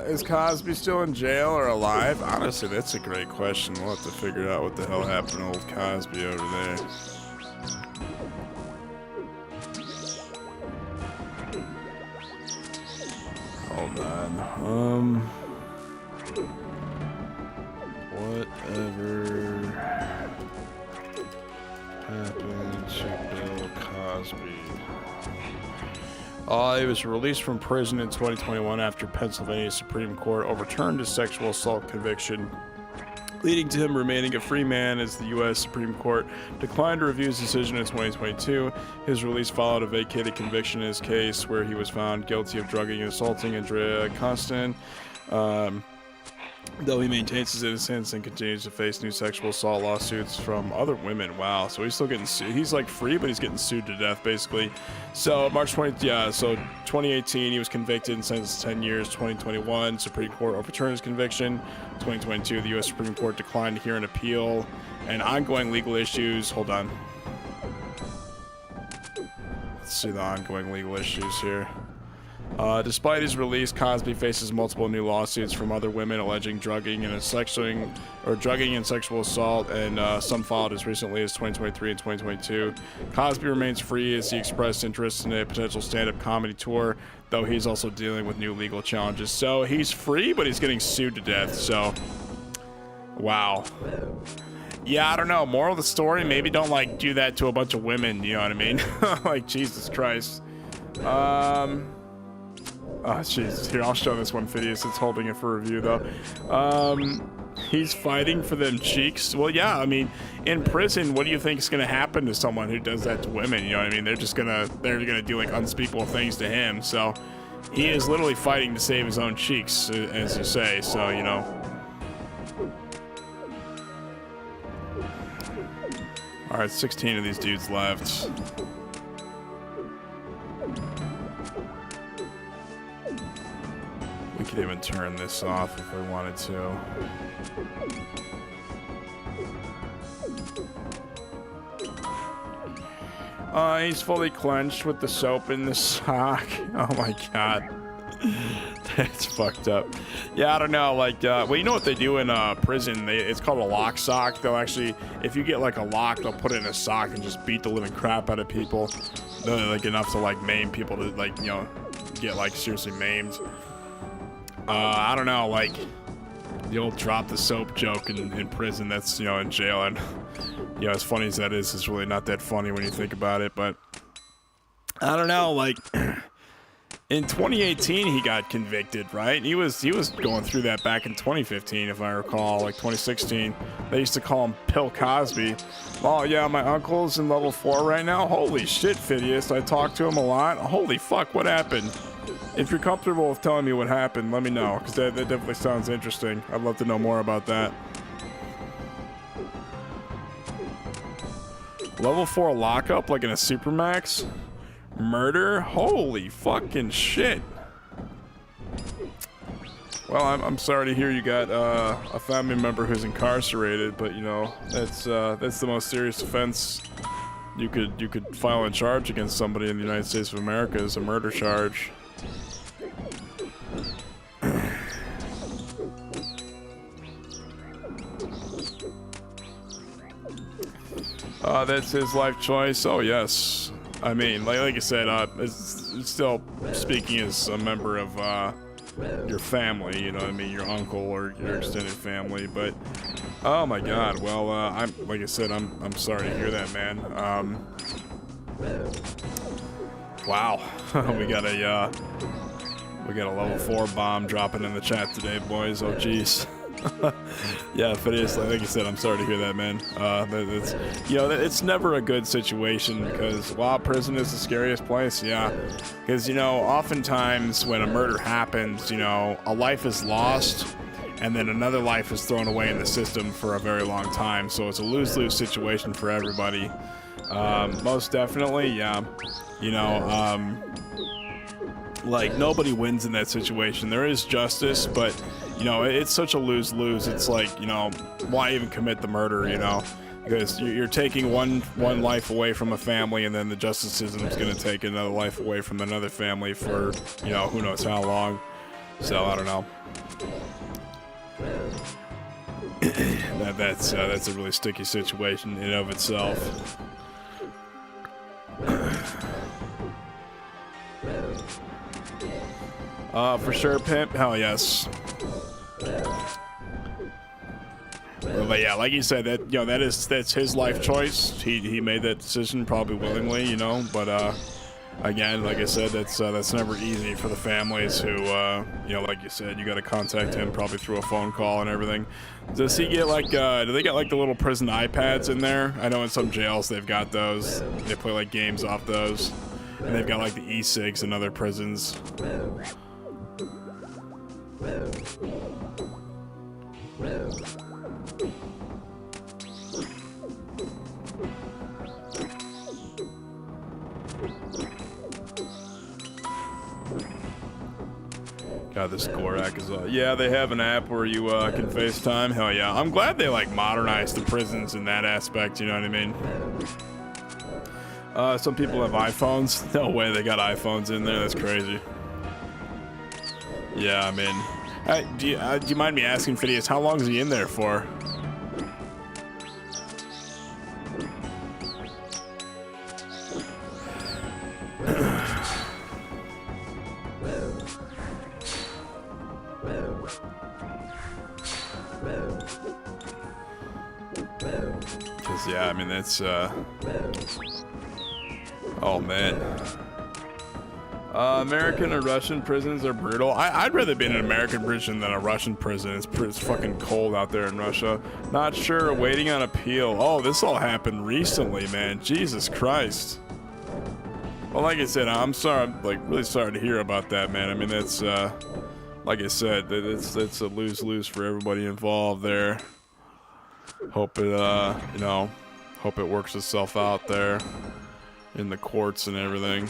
Speaker 2: Is Cosby still in jail or alive? Honestly, that's a great question. We'll have to figure out what the hell happened to old Cosby over there. Hold on. Whatever happened to Bill Cosby? He was released from prison in 2021 after Pennsylvania Supreme Court overturned his sexual assault conviction, leading to him remaining a free man as the U.S. Supreme Court declined to review his decision in 2022. His release followed a vacated conviction in his case where he was found guilty of drugging and assaulting Andrea Constant. Though he maintains his innocence and continues to face new sexual assault lawsuits from other women. Wow, so he's still getting sued. He's like free, but he's getting sued to death, basically. So March 2018, he was convicted and sentenced to 10 years. 2021, Supreme Court overturned his conviction. 2022, the U.S. Supreme Court declined to hear an appeal and ongoing legal issues. Hold on. Let's see the ongoing legal issues here. Despite his release, Cosby faces multiple new lawsuits from other women alleging drugging and sexual assault, and some filed as recently as 2023 and 2022. Cosby remains free as he expressed interest in a potential stand-up comedy tour, though he's also dealing with new legal challenges. So he's free, but he's getting sued to death. So, wow. Yeah, I don't know. Moral of the story: maybe don't like do that to a bunch of women. You know what I mean? Like Jesus Christ. Oh, jeez. Here, I'll show this one Phidias. It's holding it for review, though. He's fighting for them cheeks. Well, yeah, I mean, in prison, what do you think is going to happen to someone who does that to women? You know what I mean? They're gonna do, like, unspeakable things to him. So, he is literally fighting to save his own cheeks, as you say. So, you know. All right, 16 of these dudes left. We could even turn this off if we wanted to. He's fully clenched with the soap in the sock. Oh my god. That's fucked up. Yeah, I don't know, like, well, you know what they do in prison? It's called a lock sock. They'll actually, if you get like a lock, they'll put it in a sock and just beat the living crap out of people. They're like enough to like maim people to like, you know, get like seriously maimed. I don't know, like, the old drop the soap joke in prison, that's, you know, in jail, and, you know, as funny as that is, it's really not that funny when you think about it, but, I don't know, like, in 2018, he got convicted, right? He was going through that back in 2015, if I recall, like 2016. They used to call him Bill Cosby. Oh, yeah, my uncle's in level 4 right now. Holy shit, Phidias, I talked to him a lot. Holy fuck, what happened? If you're comfortable with telling me what happened, let me know, because that definitely sounds interesting. I'd love to know more about that. Level 4 lockup, like in a Supermax? Murder? Holy fucking shit. Well, I'm sorry to hear you got a family member who's incarcerated, but you know, that's the most serious offense you could file a charge against somebody in the United States of America is a murder charge. That's his life choice. Oh yes. I mean, like I said, it's still speaking as a member of your family. You know what I mean, your uncle or your extended family. But oh my God. Well, I'm like I said, I'm sorry to hear that, man. Wow. we got a level 4 bomb dropping in the chat today, boys. Oh jeez. Yeah, Phidias, like I said, I'm sorry to hear that, man. It's, you know, it's never a good situation because while prison is the scariest place, yeah. Because, you know, oftentimes when a murder happens, you know, a life is lost and then another life is thrown away in the system for a very long time. So it's a lose-lose situation for everybody. Most definitely, yeah. You know, like nobody wins in that situation. There is justice, but you know, it's such a lose-lose. It's like, you know, why even commit the murder, you know? Because you're taking one life away from a family, and then the justice system is going to take another life away from another family for, you know, who knows how long. So, I don't know. That's a really sticky situation in and of itself. For sure, pimp. Hell yes. But yeah, like you said, that, you know, that's his life choice. He made that decision probably willingly, you know. But again, like I said, that's never easy for the families who, you know, like you said, you got to contact him probably through a phone call and everything. Does he get like, do they get like the little prison iPads in there? I know in some jails they've got those. They play like games off those, and they've got like the e-cigs in other prisons. God, this Gorak is yeah, they have an app where you can FaceTime. Hell yeah. I'm glad they like modernized the prisons in that aspect, you know what I mean? Some people have iPhones. No way they got iPhones in there. That's crazy. Yeah, I mean, do you mind me asking, Phineas, how long is he in there for? Because, yeah, I mean, that's, oh, man. American or Russian prisons are brutal. I'd rather be in an American prison than a Russian prison. It's fucking cold out there in Russia. Not sure, waiting on appeal. Oh, this all happened recently, man. Jesus Christ. Well, like I said, I'm sorry. I'm, like, really sorry to hear about that, man. I mean, that's, like I said, that's a lose-lose for everybody involved there. Hope it, you know, hope it works itself out there in the courts and everything.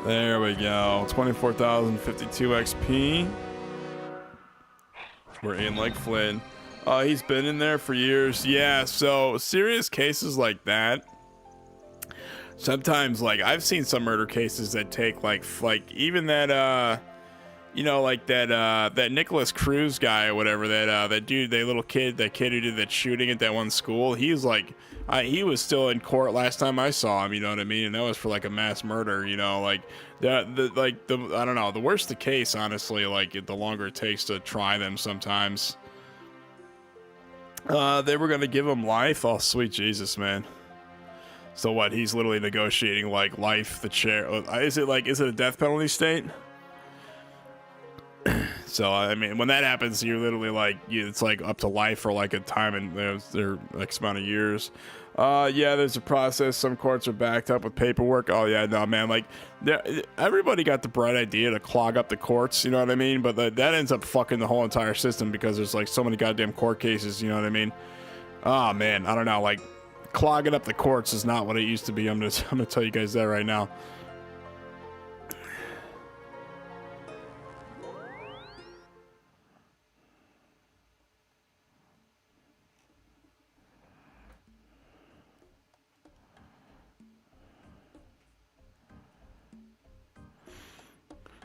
Speaker 2: There we go. 24,052 XP. We're in like Flynn. He's been in there for years. Yeah, so serious cases like that. Sometimes, like, I've seen some murder cases that take like even that, you know, like that Nicholas Cruz guy or whatever, that dude, that kid who did that shooting at that one school. He's like, he was still in court last time I saw him, you know what I mean? And that was for like a mass murder, you know, like I don't know, the worse the case, honestly, like the longer it takes to try them sometimes. They were gonna give him life. Oh, sweet Jesus, man. So what? He's literally negotiating like life, the chair. Is it a death penalty state? So I mean, when that happens, you're literally like, it's like up to life for like a time, and there's X amount of years. Yeah, there's a process. Some courts are backed up with paperwork. Oh yeah, no man, like everybody got the bright idea to clog up the courts, you know what I mean? But that ends up fucking the whole entire system because there's like so many goddamn court cases, you know what I mean? Oh man, I don't know, like clogging up the courts is not what it used to be. I'm gonna tell you guys that right now.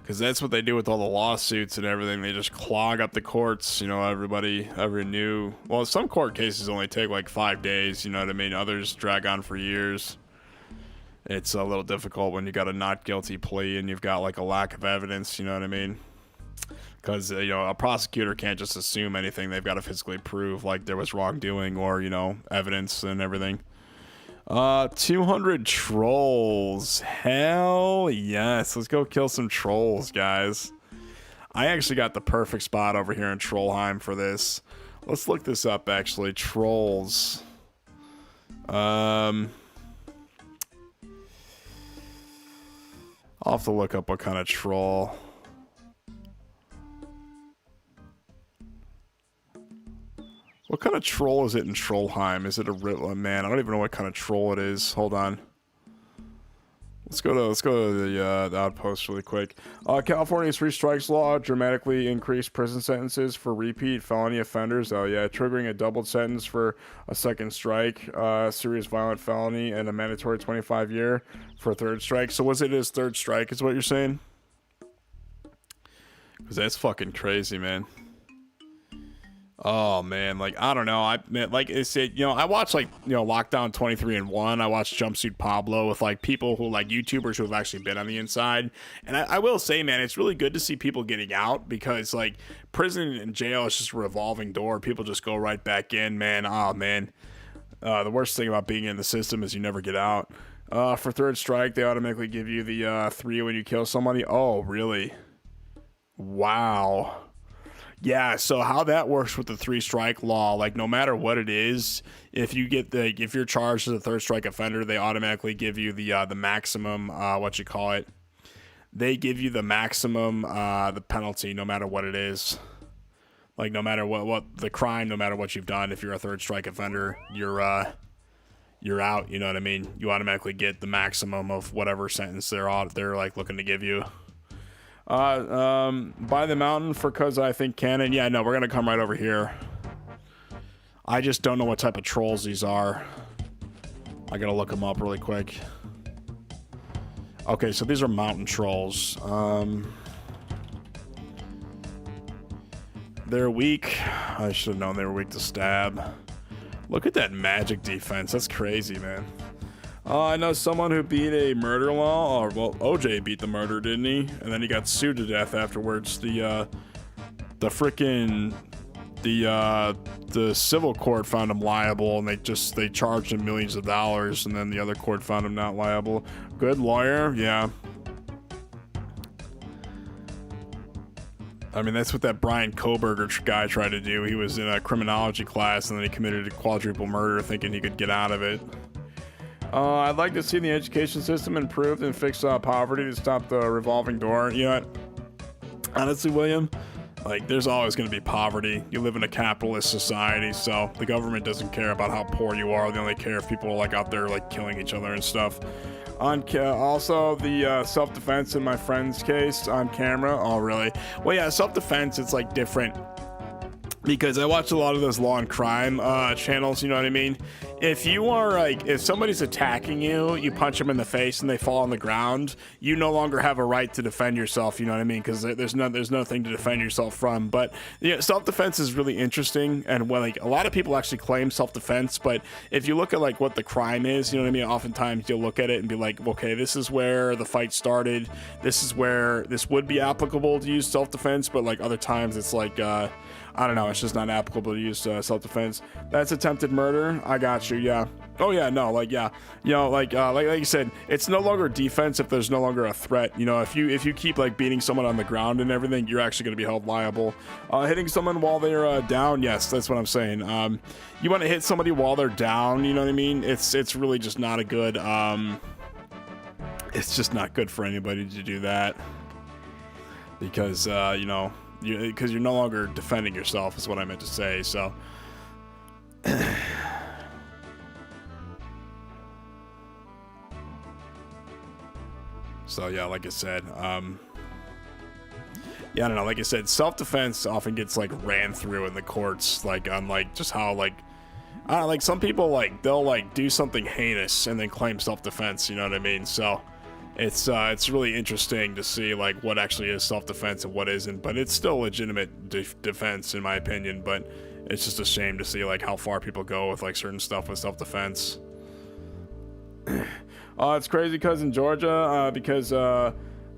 Speaker 2: Because that's what they do with all the lawsuits and everything. They just clog up the courts, you know, every new... Well, some court cases only take like 5 days, you know what I mean? Others drag on for years. It's a little difficult when you got a not guilty plea and you've got like a lack of evidence, you know what I mean? Because, you know, a prosecutor can't just assume anything. They've got to physically prove like there was wrongdoing or, you know, evidence and everything. 200 trolls. Hell yes. Let's go kill some trolls, guys. I actually got the perfect spot over here in Trollheim for this. Let's look this up, actually. Trolls. I'll have to look up what kind of troll. What kind of troll is it in Trollheim? Is it a man? I don't even know what kind of troll it is. Hold on.
Speaker 1: Let's go to the outpost really quick. California's three strikes law dramatically increased prison sentences for repeat felony offenders. Oh yeah, triggering a doubled sentence for a second strike, serious violent felony, and a mandatory 25-year for a third strike. So was it his third strike? Is what you're saying? Because that's fucking crazy, man. Oh man, like I don't know. Like I said, I watched like Lockdown 23-1. I watched Jumpsuit Pablo with like people who like YouTubers who have actually been on the inside. And I will say, man, it's really good to see people getting out because like prison and jail is just a revolving door. People just go right back in, man. Oh man, the worst thing about being in the system is you never get out. For third strike, they automatically give you the 3 when you kill somebody. Oh really? Wow. Yeah, so how that works with the 3 strike law, like no matter what it is, if you're charged as a third strike offender, they automatically give you the maximum They give you the maximum the penalty no matter what it is. Like no matter what the crime, no matter what you've done, if you're a third strike offender, you're out, you know what I mean? You automatically get the maximum of whatever sentence they're like looking to give you. By the mountain for cause I think cannon. Yeah, no, we're gonna come right over here. I just don't know what type of trolls these are. I gotta look them up really quick. Okay, so these are mountain trolls. They're weak. I should have known they were weak to stab. Look at that magic defense. That's crazy, man. I know someone who beat a murder law, or well, OJ beat the murder, didn't he? And then he got sued to death afterwards. The civil court found him liable, and they charged him millions of dollars, and then the other court found him not liable. Good lawyer, yeah. I mean, that's what that Brian Koberger guy tried to do. He was in a criminology class, and then he committed a quadruple murder, thinking he could get out of it. I'd like to see the education system improved and fix poverty to stop the revolving door. You know what? Honestly, William, like, there's always going to be poverty. You live in a capitalist society, so the government doesn't care about how poor you are. They only care if people are, like, out there, like, killing each other and stuff. Also, the self-defense in my friend's case on camera. Oh, really? Well, yeah, self-defense, it's, like, different. Because I watch a lot of those law and crime channels, you know what I mean? If you are like, if somebody's attacking you, you punch them in the face and they fall on the ground, you no longer have a right to defend yourself, you know what I mean? Because there's nothing to defend yourself from. But yeah, self-defense is really interesting, and like a lot of people actually claim self-defense, but if you look at like what the crime is, you know what I mean? Oftentimes you'll look at it and be like, okay, this is where the fight started. This is where this would be applicable to use self-defense, but like other times it's like, I don't know, it's just not applicable to use self-defense. That's attempted murder. I got you, yeah. Oh yeah, no, like yeah, like you said, it's no longer defense if there's no longer a threat. If you keep like beating someone on the ground and everything, you're actually going to be held liable. Hitting someone while they're down, yes, that's what I'm saying. You want to hit somebody while they're down, you know what I mean? It's really just not a good. It's just not good for anybody to do that because because you're no longer defending yourself is what I meant to say. So yeah, like I said, I don't know, like I said, self-defense often gets like ran through in the courts, like on like just how like I don't know, like some people like they'll like do something heinous and then claim self-defense, you know what I mean? So it's really interesting to see like what actually is self-defense and what isn't, but it's still legitimate defense in my opinion. But it's just a shame to see like how far people go with like certain stuff with self-defense. It's crazy because in Georgia, because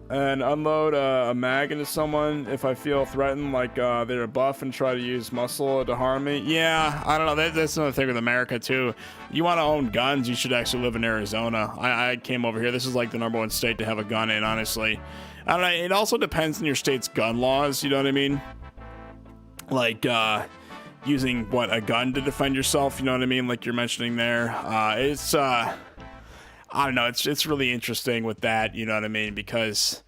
Speaker 1: and unload a mag into someone if I feel threatened, like they're a buff, and try to use muscle to harm me. Yeah, I don't know. That's another thing with America too. You want to own guns, you should actually live in Arizona. I came over here. This is like the #1 state to have a gun in, honestly. I don't know. It also depends on your state's gun laws. You know what I mean? Like using a gun to defend yourself. You know what I mean? Like you're mentioning there. I don't know. It's really interesting with that. You know what I mean? Because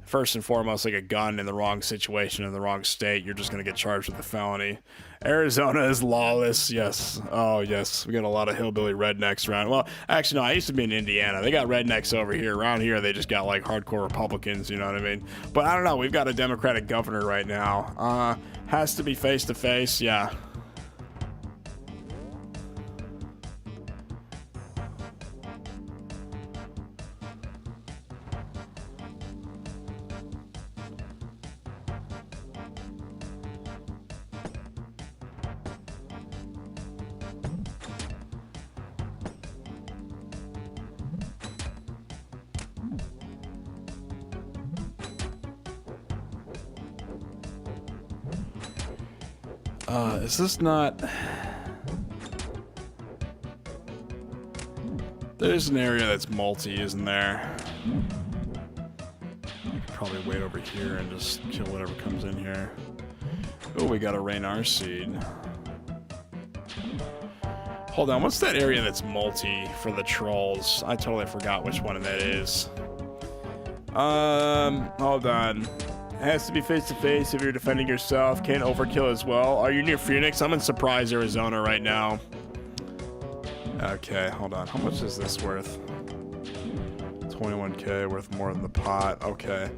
Speaker 2: first and foremost, like a gun in the wrong situation in the wrong state, you're just going to get charged with a felony. Arizona is lawless. Yes. Oh, yes. We got a lot of hillbilly rednecks around. Well, actually, no, I used to be in Indiana. They got rednecks over here. Around here, they just got like hardcore Republicans, you know what I mean? But I don't know. We've got a Democratic governor right now. Has to be face to face. Yeah. Is this not... There's an area that's multi, isn't there? I could probably wait over here and just kill whatever comes in here. Oh, we got a Raynar seed. Hold on, what's that area that's multi for the trolls? I totally forgot which one that is. Hold on. It has to be face to face if you're defending yourself. Can't overkill as well. Are you near Phoenix? I'm in Surprise, Arizona right now. Okay, hold on. How much is this worth? 21k, worth more than the pot. Okay.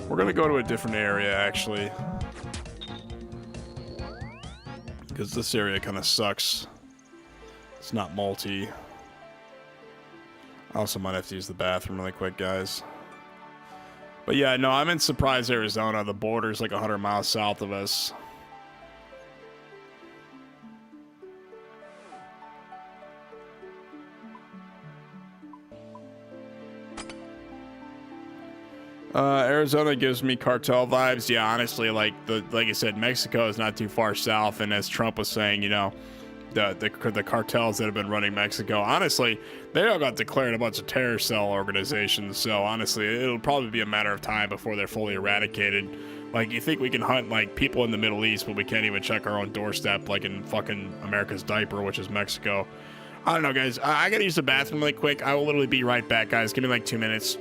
Speaker 2: We're gonna go to a different area, actually. Because this area kind of sucks. It's not multi. I also might have to use the bathroom really quick, guys. But yeah, no, I'm in Surprise, Arizona. The border's like 100 miles south of us. Arizona gives me cartel vibes. Yeah, honestly, like I said, Mexico is not too far south, and as Trump was saying, you know, the cartels that have been running Mexico, honestly, they all got declared a bunch of terror cell organizations. So honestly, it'll probably be a matter of time before they're fully eradicated. Like, you think we can hunt like people in the Middle East, but we can't even check our own doorstep, like in fucking America's diaper, which is Mexico. I don't know, guys. I gotta use the bathroom really quick. I will literally be right back, guys. Give me like 2 minutes.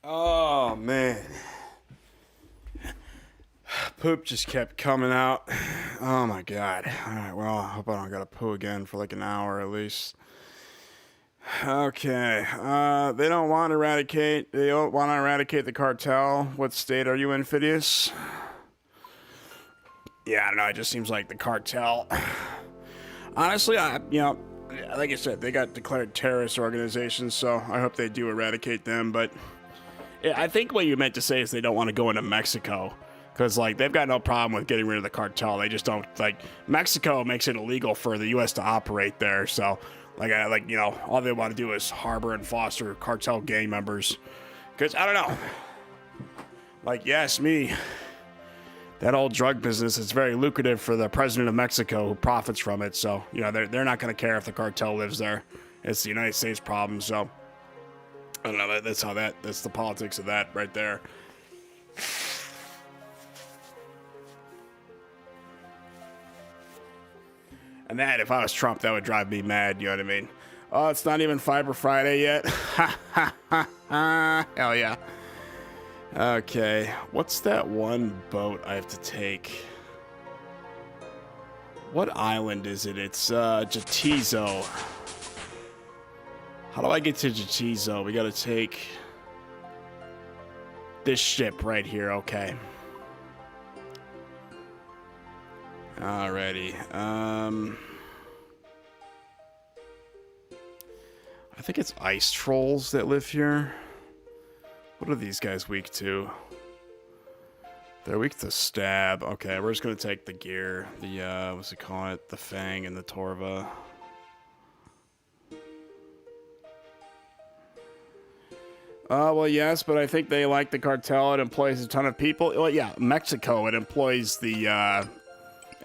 Speaker 1: Oh, man. Poop just kept coming out. Oh, my God. All right, well, I hope I don't gotta poo again for like an hour at least. Okay. They don't want to eradicate. They don't want to eradicate the cartel. What state are you in, Phidias? Yeah, I don't know. It just seems like the cartel. Honestly, like I said, they got declared terrorist organizations, so I hope they do eradicate them. But I think what you meant to say is they don't want to go into Mexico. Because, like, they've got no problem with getting rid of the cartel. They just don't, like, Mexico makes it illegal for the U.S. to operate there. So, all they want to do is harbor and foster cartel gang members. Because, I don't know. Like, yes, me. That old drug business is very lucrative for the president of Mexico who profits from it. So, they're not going to care if the cartel lives there. It's the United States problem. So, I don't know. That's the politics of that right there. And that, if I was Trump, that would drive me mad, you know what I mean? Oh, it's not even Fiber Friday yet? Ha, ha, ha, ha. Hell yeah. Okay, what's that one boat I have to take? What island is it? It's, Jatizo. How do I get to Jatizo? We gotta take this ship right here, okay. Alrighty, I think it's ice trolls that live here. What are these guys weak to? They're weak to stab. Okay, we're just gonna take the gear. The, what's it called? It? The Fang and the Torva. Well, yes, but I think they like the cartel. It employs a ton of people. Well, yeah, Mexico, it employs the,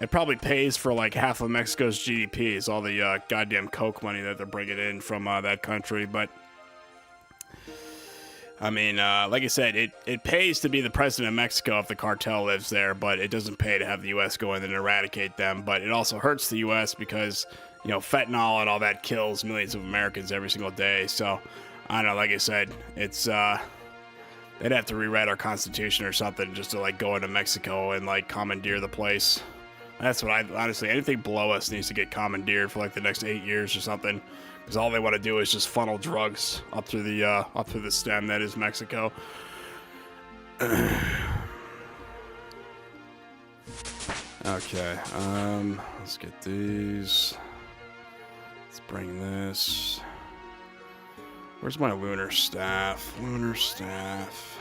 Speaker 1: it probably pays for like half of Mexico's GDP is all the goddamn coke money that they're bringing in from that country. But I mean, like I said, it pays to be the president of Mexico if the cartel lives there, but it doesn't pay to have the U.S. go in and eradicate them. But it also hurts the U.S. because, fentanyl and all that kills millions of Americans every single day. So I don't know, like I said, it's they'd have to rewrite our constitution or something just to like go into Mexico and like commandeer the place. That's what honestly, anything below us needs to get commandeered for like the next 8 years or something, because all they want to do is just funnel drugs up through the stem that is Mexico. Okay, let's get these. Let's bring this. Where's my lunar staff? Lunar staff.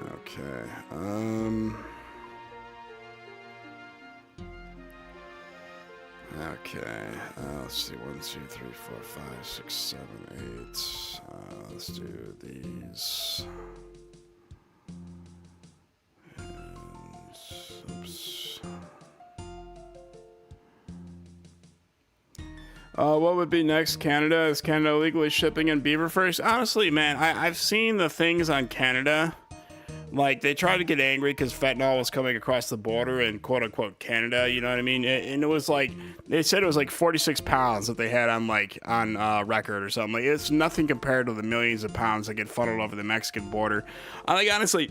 Speaker 1: Okay, Okay, let's see, 1, 2, 3, 4, 5, 6, 7, 8. Let's do these. And, oops. What would be next? Canada? Is Canada legally shipping in beaver furs? Honestly, man, I've seen the things on Canada. Like, they tried to get angry because fentanyl was coming across the border in quote-unquote Canada, you know what I mean? And it was like, they said it was like 46 pounds that they had on record or something. Like, it's nothing compared to the millions of pounds that get funneled over the Mexican border. Honestly,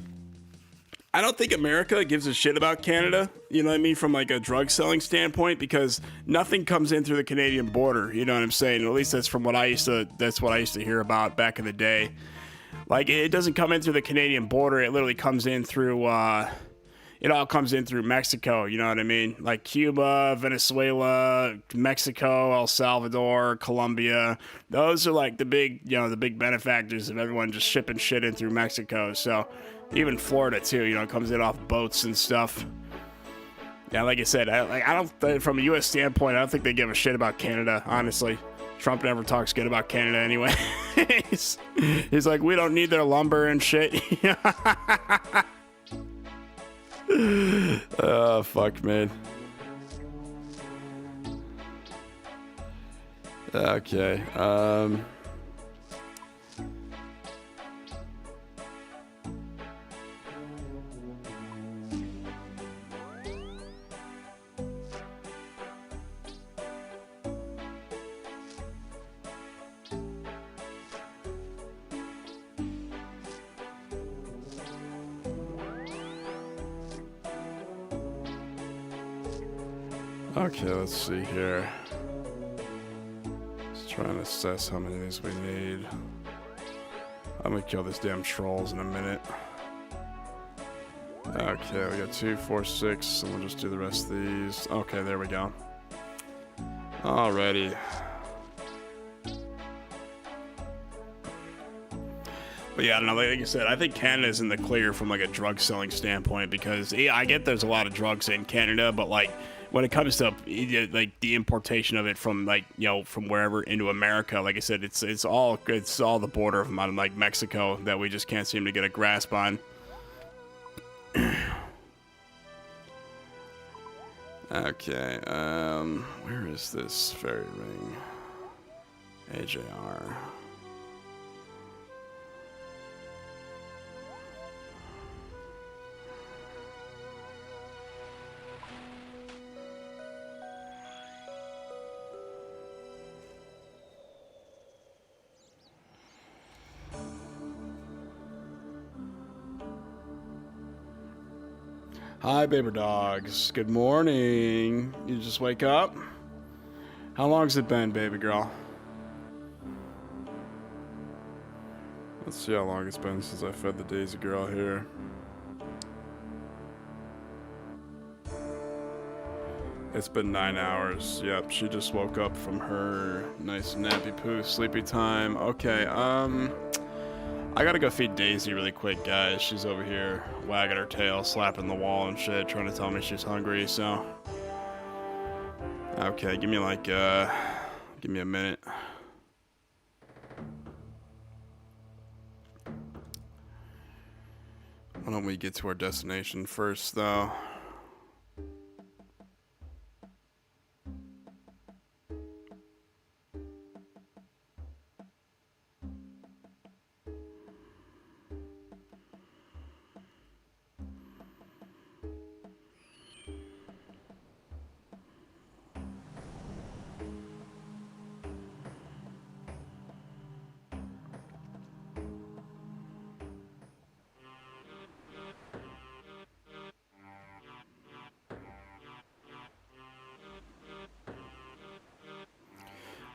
Speaker 1: I don't think America gives a shit about Canada, you know what I mean, from like a drug selling standpoint, because nothing comes in through the Canadian border, you know what I'm saying? At least that's what I used to hear about back in the day. Like, it doesn't come in through the Canadian border. It literally comes in through, it all comes in through Mexico, you know what I mean? Like Cuba, Venezuela, Mexico, El Salvador, Colombia. Those are like the big benefactors of everyone just shipping shit in through Mexico. So even Florida too, comes in off boats and stuff. Yeah, like I said, from a U.S. standpoint, I don't think they give a shit about Canada, honestly. Trump never talks good about Canada anyway. He's like, we don't need their lumber and shit. Oh, fuck, man. Okay, Okay, let's see here. Just trying to assess how many of these we need. I'm gonna kill these damn trolls in a minute. Okay, we got 2, 4, 6, and we'll just do the rest of these. Okay, there we go. Alrighty.
Speaker 2: But yeah, I don't know. Like I said, I think Canada's in the clear from like a drug selling standpoint because yeah, I get there's a lot of drugs in Canada, but like when it comes to like the importation of it from like from wherever into America, like I said, it's all the border of like Mexico that we just can't seem to get a grasp on.
Speaker 1: Okay, where is this fairy ring? AJR. Hi, baby dogs. Good morning. You just wake up? How long's it been, baby girl? Let's see how long it's been since I fed the Daisy girl here. It's been 9 hours. Yep, she just woke up from her nice nappy poo sleepy time. Okay, I gotta go feed Daisy really quick, guys. She's over here wagging her tail, slapping the wall and shit, trying to tell me she's hungry, so. Okay, give me a minute. Why don't we get to our destination first, though?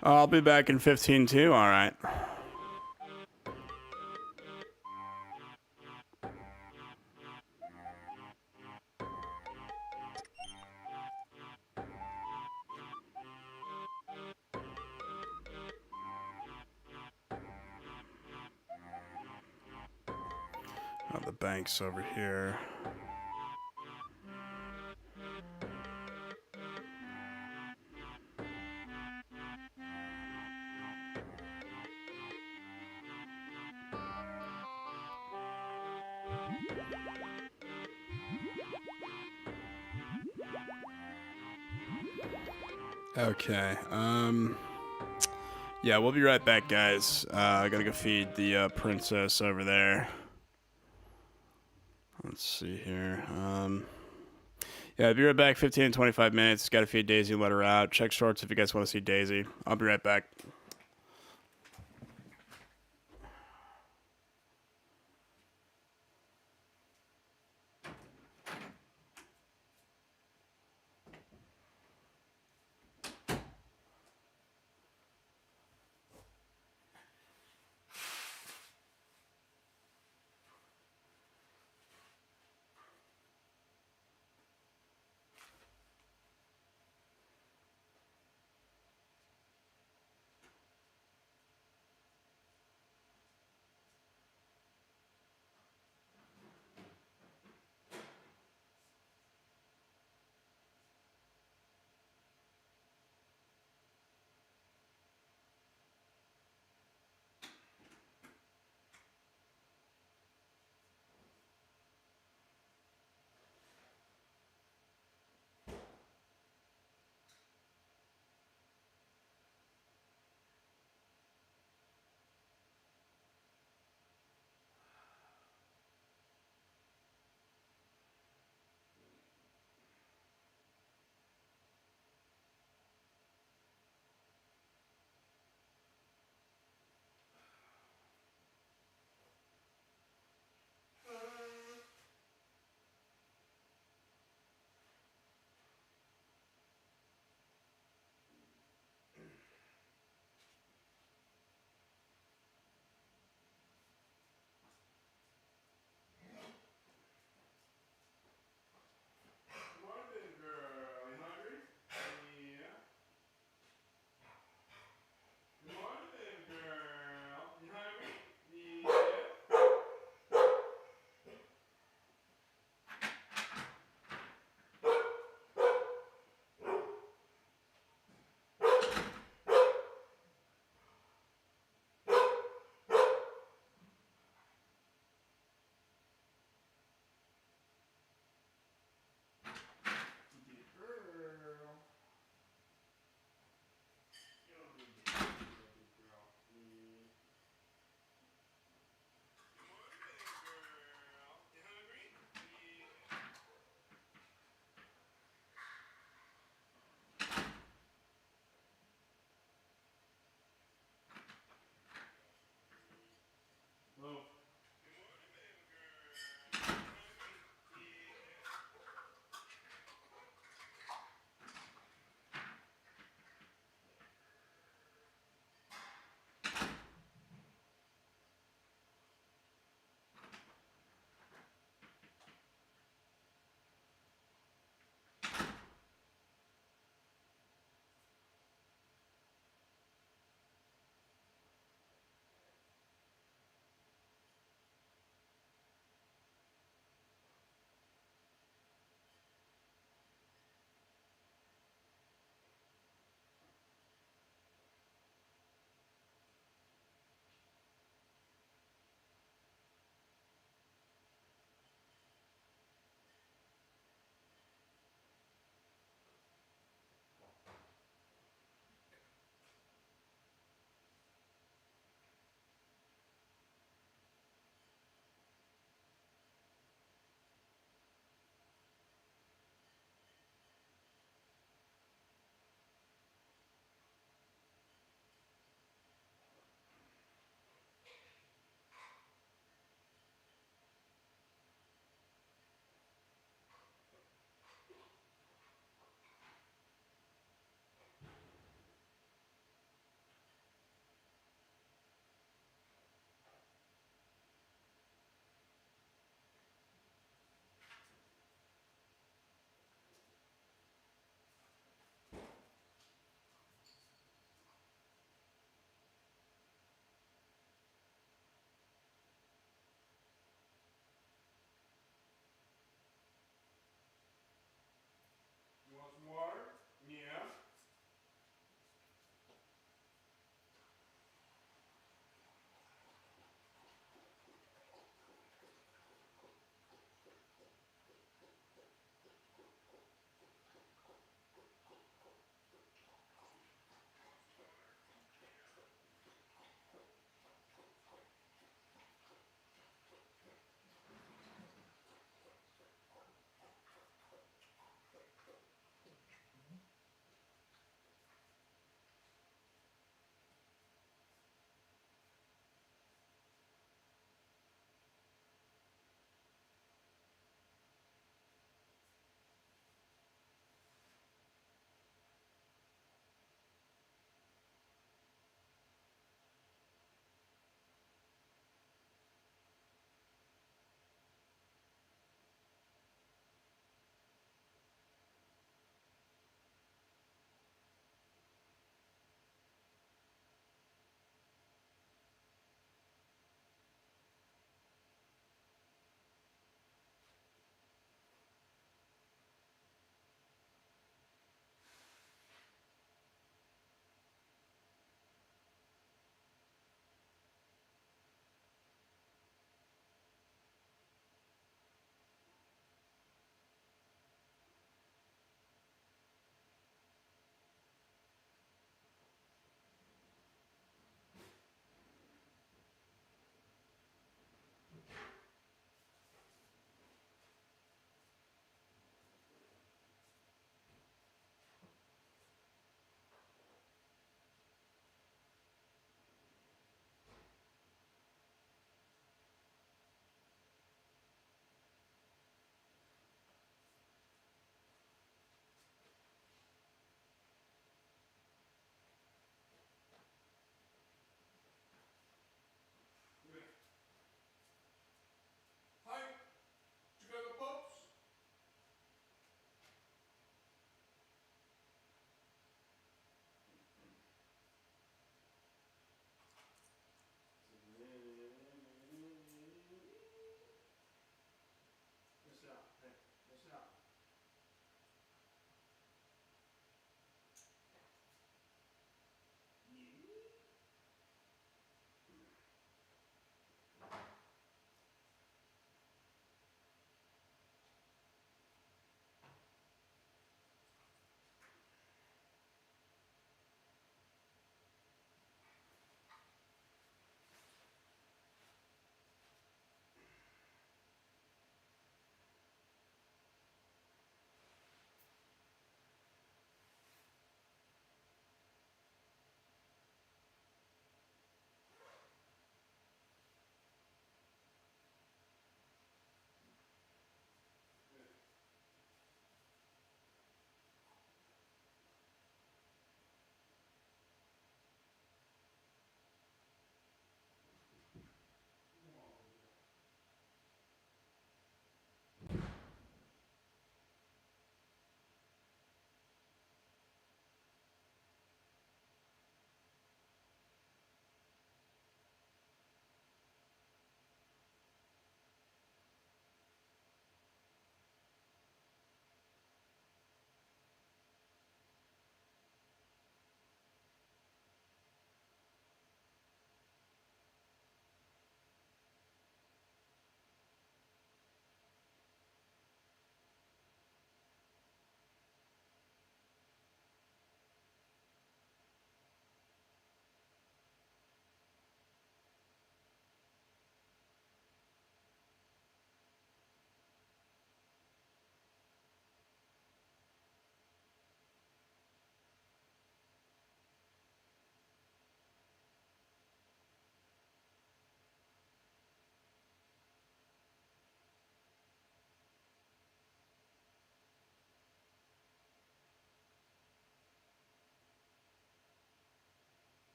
Speaker 1: I'll be back in 15 too, alright. Oh, the bank's over here. Okay, yeah, we'll be right back, guys. I gotta go feed the princess over there. Let's see here. Yeah, I'll be right back. 15 to 25 minutes. Gotta feed Daisy and let her out. Check shorts if you guys want to see Daisy. I'll be right back.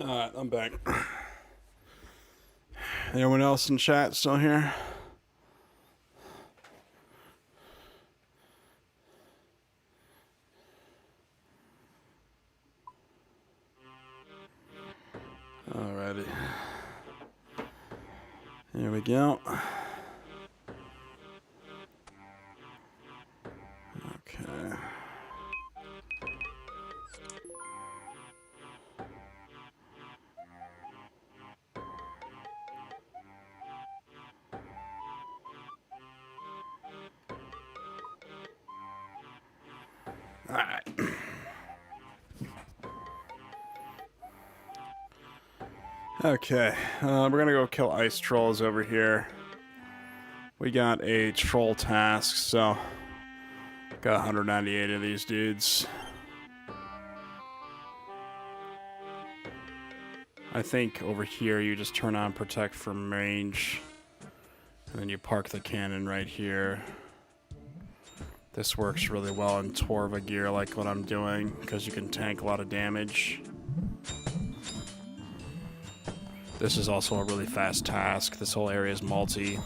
Speaker 1: Alright, I'm back. Anyone else in chat still here? Alrighty. Here we go. Okay. Alright. Okay, we're gonna go kill ice trolls over here. We got a troll task, so got 198 of these dudes. I think over here you just turn on protect from range, and then you park the cannon right here. This works really well in Torva gear, like what I'm doing, because you can tank a lot of damage. This is also a really fast task. This whole area is multi.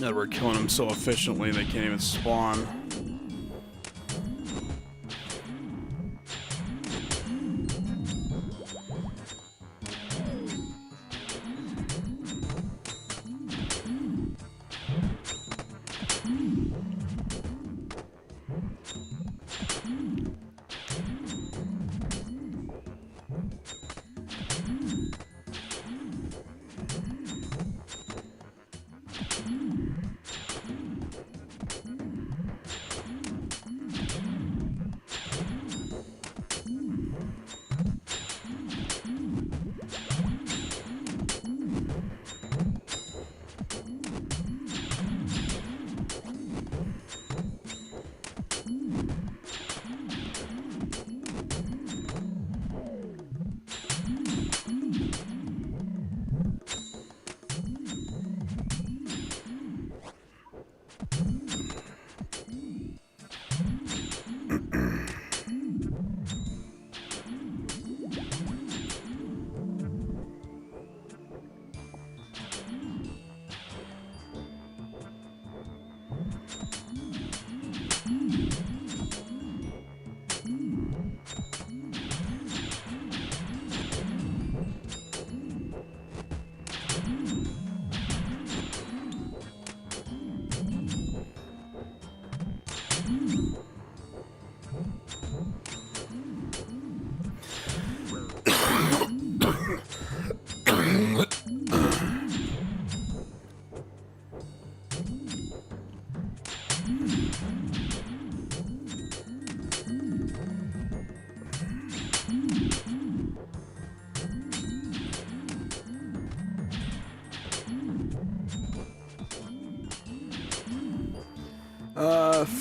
Speaker 1: That we're killing them so efficiently they can't even spawn.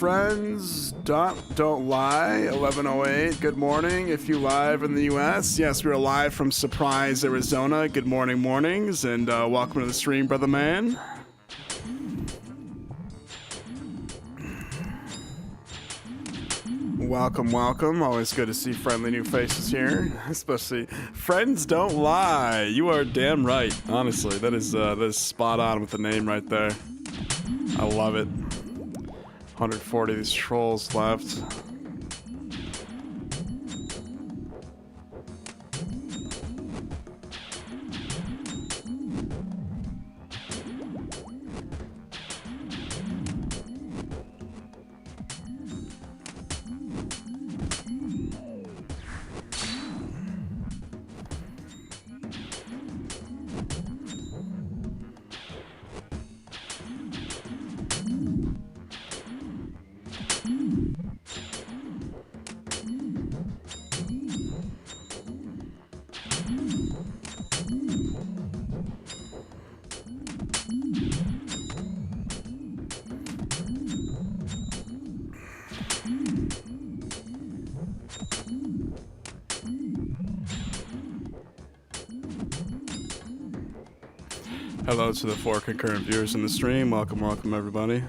Speaker 1: friends, don't lie, 1108, good morning. If you live in the US, yes, we're live from Surprise, Arizona. Good mornings, and welcome to the stream, brother man. Welcome. Always good to see friendly new faces here, especially friends don't lie. You are damn right. Honestly, that is spot on with the name right there. I love it. 140 of these trolls left. Hello to the 4 concurrent viewers in the stream. Welcome everybody.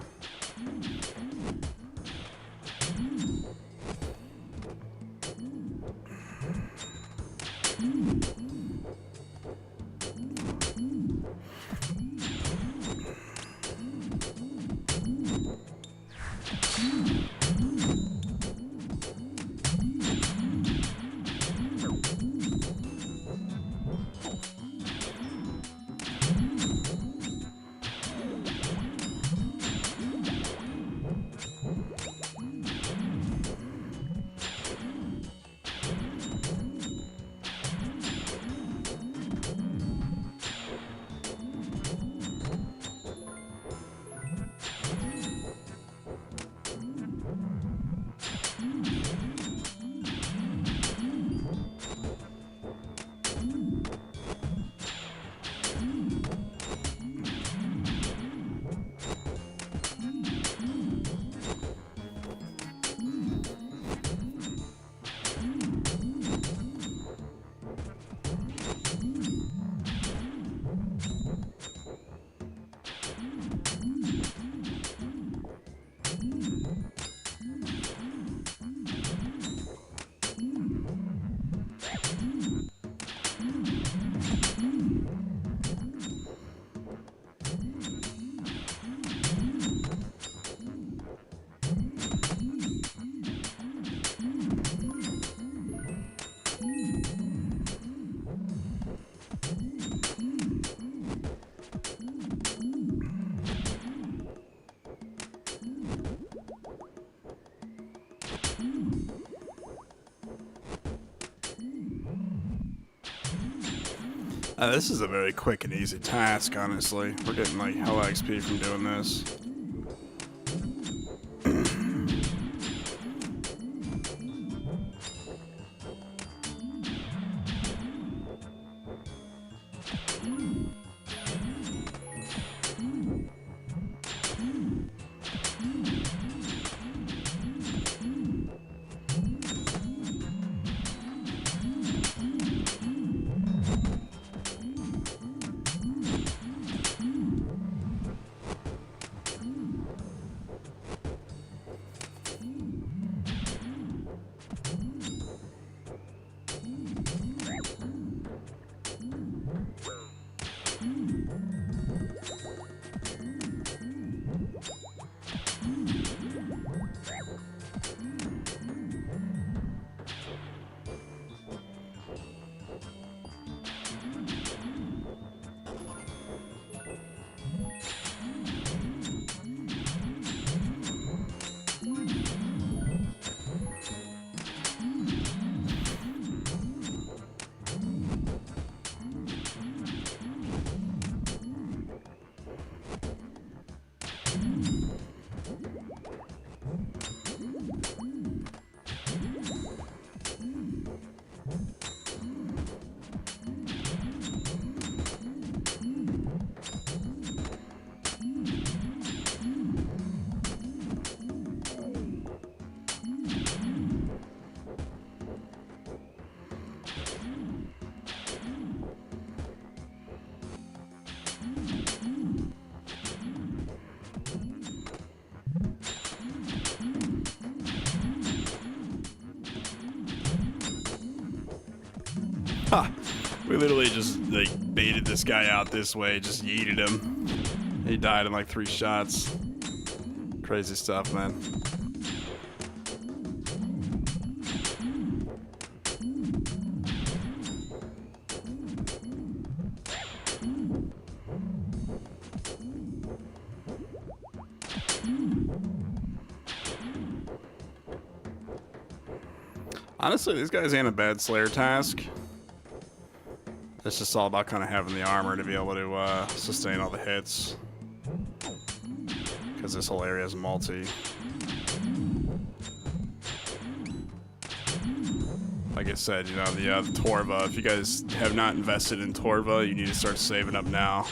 Speaker 1: This is a very quick and easy task, honestly. We're getting like hell XP from doing this.
Speaker 2: Ha! We literally just like baited this guy out this way, just yeeted him. He died in like 3 shots. Crazy stuff, man. Honestly, these guys ain't a bad Slayer task. It's just all about kind of having the armor to be able to sustain all the hits. Because this whole area is multi. Like I said, you know, the Torva. If you guys have not invested in Torva, you need to start saving up now.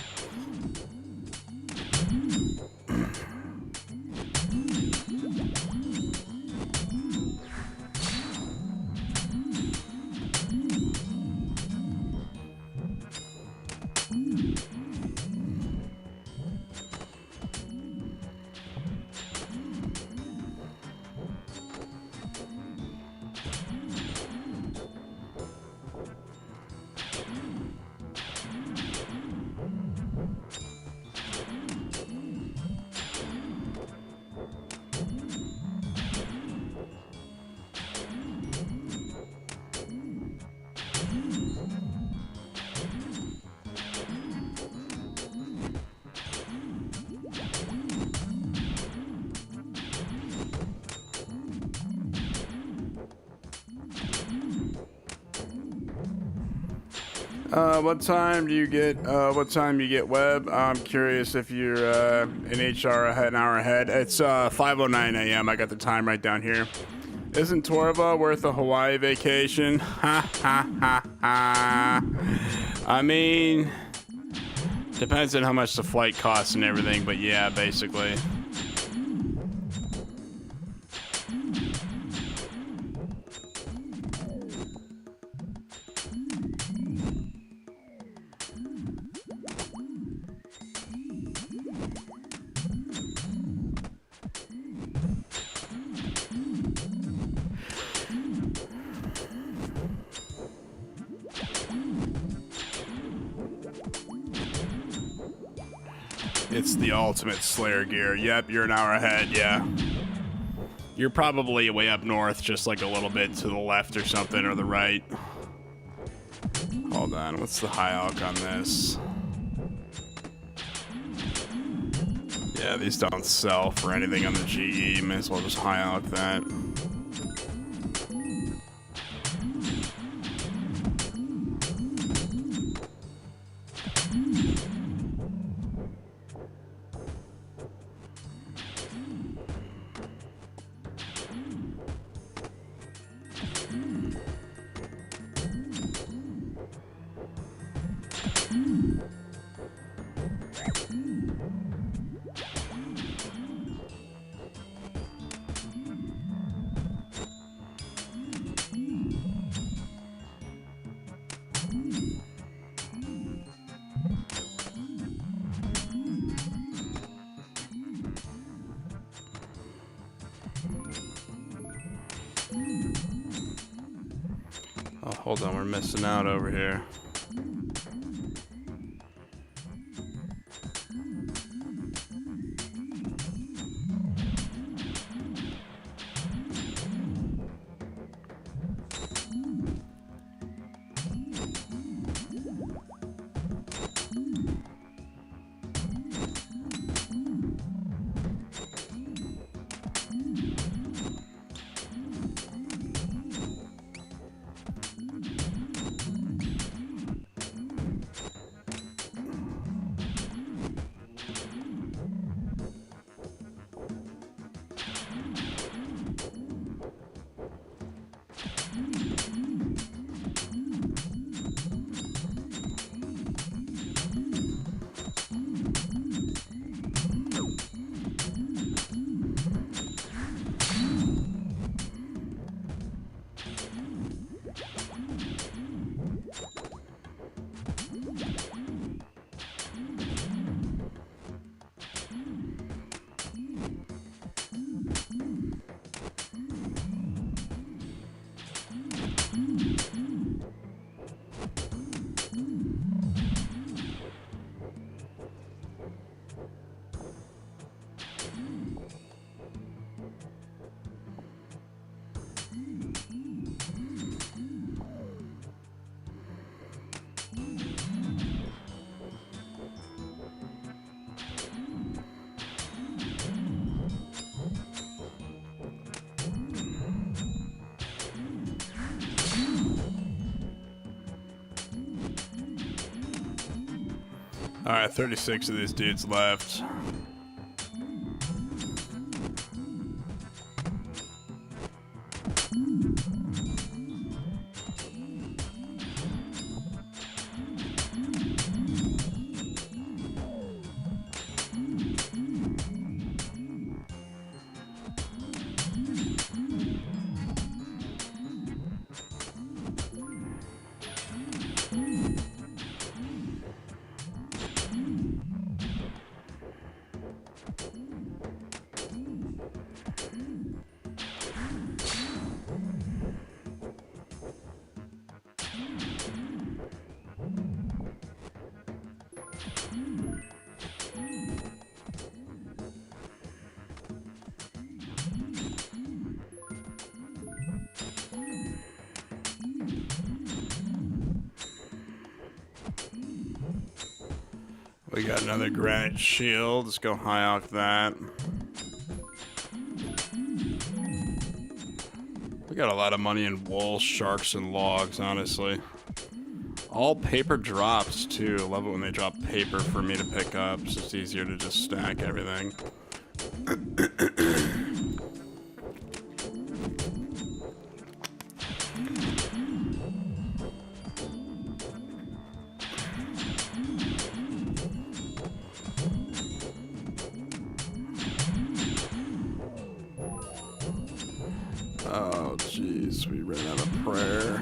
Speaker 2: What time do you get web? I'm curious if you're an HR ahead, an hour ahead. It's 5:09 a.m. I got the time right down here. Isn't Torva worth a Hawaii vacation? Ha ha ha ha. I mean, depends on how much the flight costs and everything, but yeah, basically. It's the ultimate Slayer gear. Yep, you're an hour ahead, yeah. You're probably way up north, just like a little bit to the left or something, or the right. Hold on, what's the high alc on this? Yeah, these don't sell for anything on the GE. May as well just high alc that. Oh, hold on, we're missing out over here. Alright, 36 of these dudes left. We got another granite shield. Let's go high off that. We got a lot of money in wool, sharks, and logs, honestly. All paper drops, too. Love it when they drop paper for me to pick up. It's just easier to just stack everything. Oh, jeez, we ran out of prayer.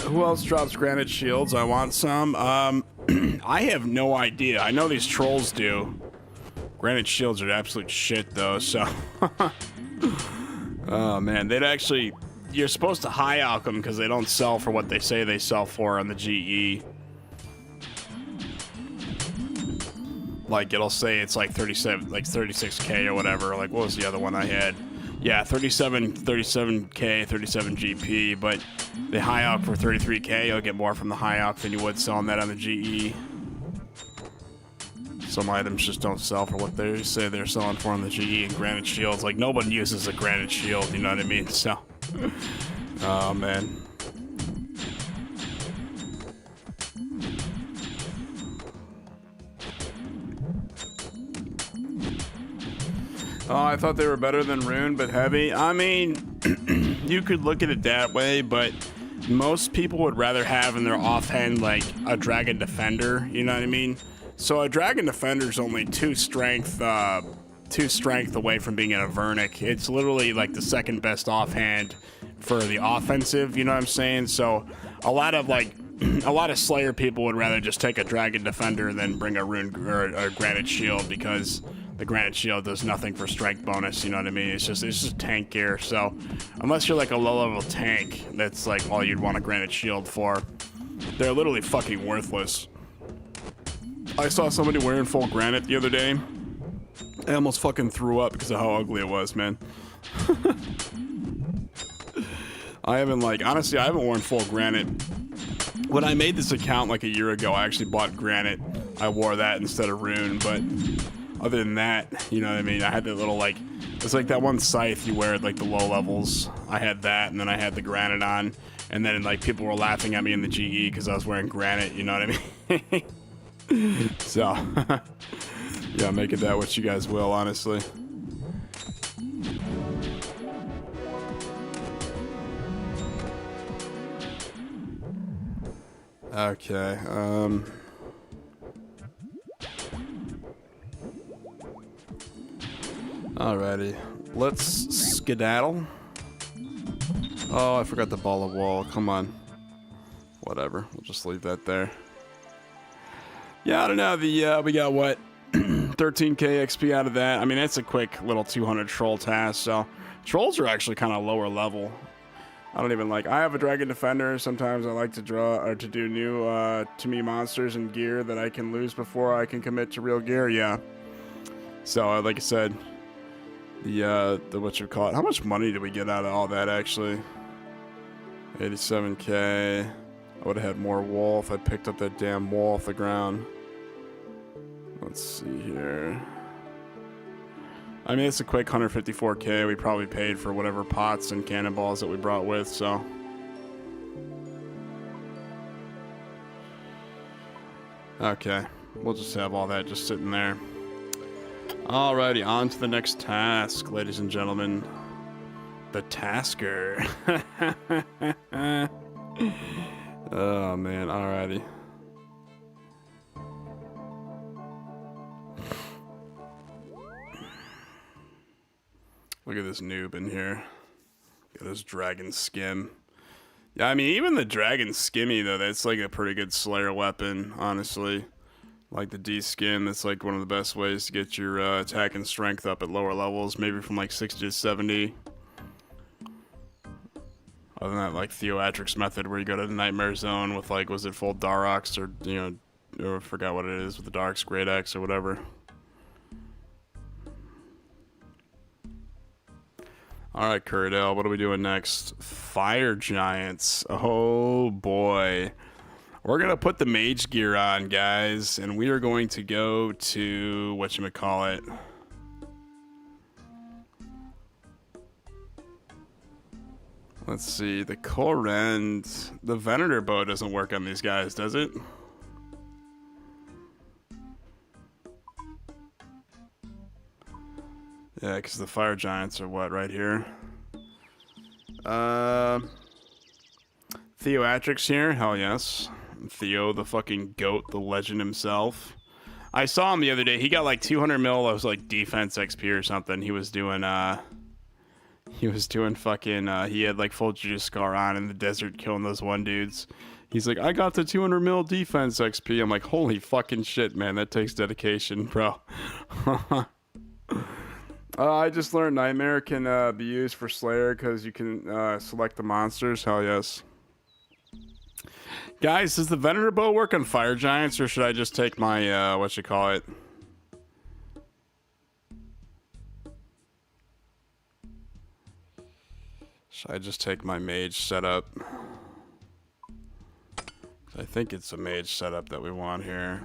Speaker 2: Who else drops granite shields? I want some. I have no idea. I know these trolls do. Granite shields are absolute shit, though, so... Oh, man, they'd actually... You're supposed to high alch them because they don't sell for what they say they sell for on the GE. Like, it'll say it's like 37, like 36k or whatever. Like, what was the other one I had? Yeah, 37k, 37 GP, but they high alch for 33k. You'll get more from the high alch than you would selling that on the GE. Some items just don't sell for what they say they're selling for on the GE. And granite shields, like, nobody uses a granite shield, you know what I mean? So, oh, man. Oh, I thought they were better than Rune, but heavy. I mean, you could look at it that way, but most people would rather have in their offhand, like, a Dragon Defender, you know what I mean? So a Dragon Defender is only 2 strength away from being an Avernic. It's literally like the second best offhand for the offensive, you know what I'm saying? So a lot of Slayer people would rather just take a Dragon Defender than bring a Rune or a Granite Shield, because the Granite Shield does nothing for strength bonus, you know what I mean? It's just tank gear. So unless you're like a low level tank, that's like all you'd want a Granite Shield for. They're literally fucking worthless. I saw somebody wearing full granite the other day. I almost fucking threw up because of how ugly it was, man. Honestly, I haven't worn full granite. When I made this account like a year ago, I actually bought granite. I wore that instead of Rune, but other than that, you know what I mean? I had that little, like, it's like that one scythe you wear at like the low levels. I had that, and then I had the granite on, and then like people were laughing at me in the GE because I was wearing granite, you know what I mean? So, yeah, make it that what you guys will, honestly. Okay, alrighty. Let's skedaddle. Oh, I forgot the ball of wool. Come on. Whatever. We'll just leave that there. Yeah, I don't know. We got what? 13k XP out of that. I mean, it's a quick little 200 troll task. So trolls are actually kind of lower level. I don't even like. I have a Dragon Defender. Sometimes I like to draw or to do new to me monsters and gear that I can lose before I can commit to real gear. Yeah. So like I said, the what you call it? How much money did we get out of all that actually? 87k. I would have had more wool if I picked up that damn wool off the ground. Let's see here. I mean, it's a quick 154k. We probably paid for whatever pots and cannonballs that we brought with, so. Okay, we'll just have all that just sitting there. Alrighty, on to the next task, ladies and gentlemen. The Tasker. Oh, man, alrighty. Look at this noob in here. Got his dragon skim. Yeah, I mean, even the dragon skimmy, though, that's like a pretty good Slayer weapon, honestly. Like the D-skim, that's like one of the best ways to get your attack and strength up at lower levels, maybe from like 60 to 70. Other than that, like Theoatrix method, where you go to the Nightmare Zone with like, was it full Darox, or, you know, or I forgot what it is, with the Dark's Great Axe or whatever. Alright, Curadale, what are we doing next? Fire Giants. Oh boy. We're going to put the mage gear on, guys, and we are going to go to, whatchamacallit. Let's see, the Korend, the Venator bow doesn't work on these guys, does it? Yeah, because the Fire Giants are what, right here? Theoatrix here? Hell yes. Theo, the fucking goat, the legend himself. I saw him the other day. He got like 200 mil of like defense XP or something. He was doing fucking, he had like full Judas Scar on in the desert killing those one dudes. He's like, I got the 200 mil defense XP. I'm like, holy fucking shit, man. That takes dedication, bro. I just learned Nightmare can be used for Slayer because you can select the monsters. Hell yes. Guys, does the Venator bow work on Fire Giants, or should I just take my, whatchamacallit? Should I just take my mage setup? I think it's a mage setup that we want here.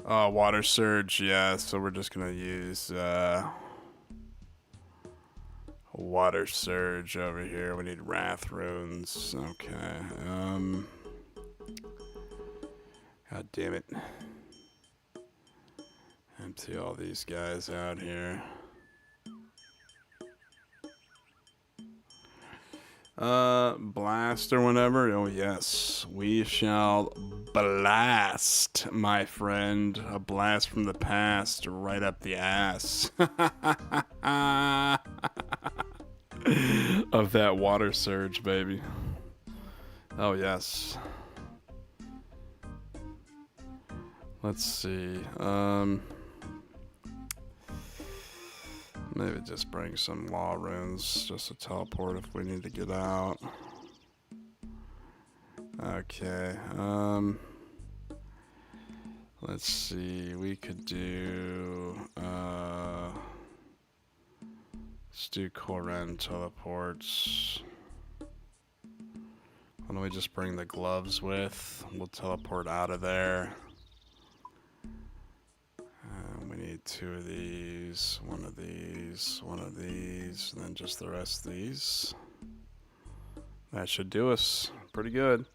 Speaker 2: Water Surge, yeah, so we're just gonna use Water Surge over here. We need Wrath Runes. Okay. God damn it. Empty all these guys out here. Blast or whatever. Oh yes, we shall blast, my friend. A blast from the past, right up the ass. Of that Water Surge, baby. Oh yes. Let's see. Maybe just bring some law runes just to teleport if we need to get out. Okay, let's see, we could do, let's do Korend teleports. Why don't we just bring the gloves with? We'll teleport out of there. We need 2 of these, 1 of these, 1 of these, and then just the rest of these. That should do us pretty good.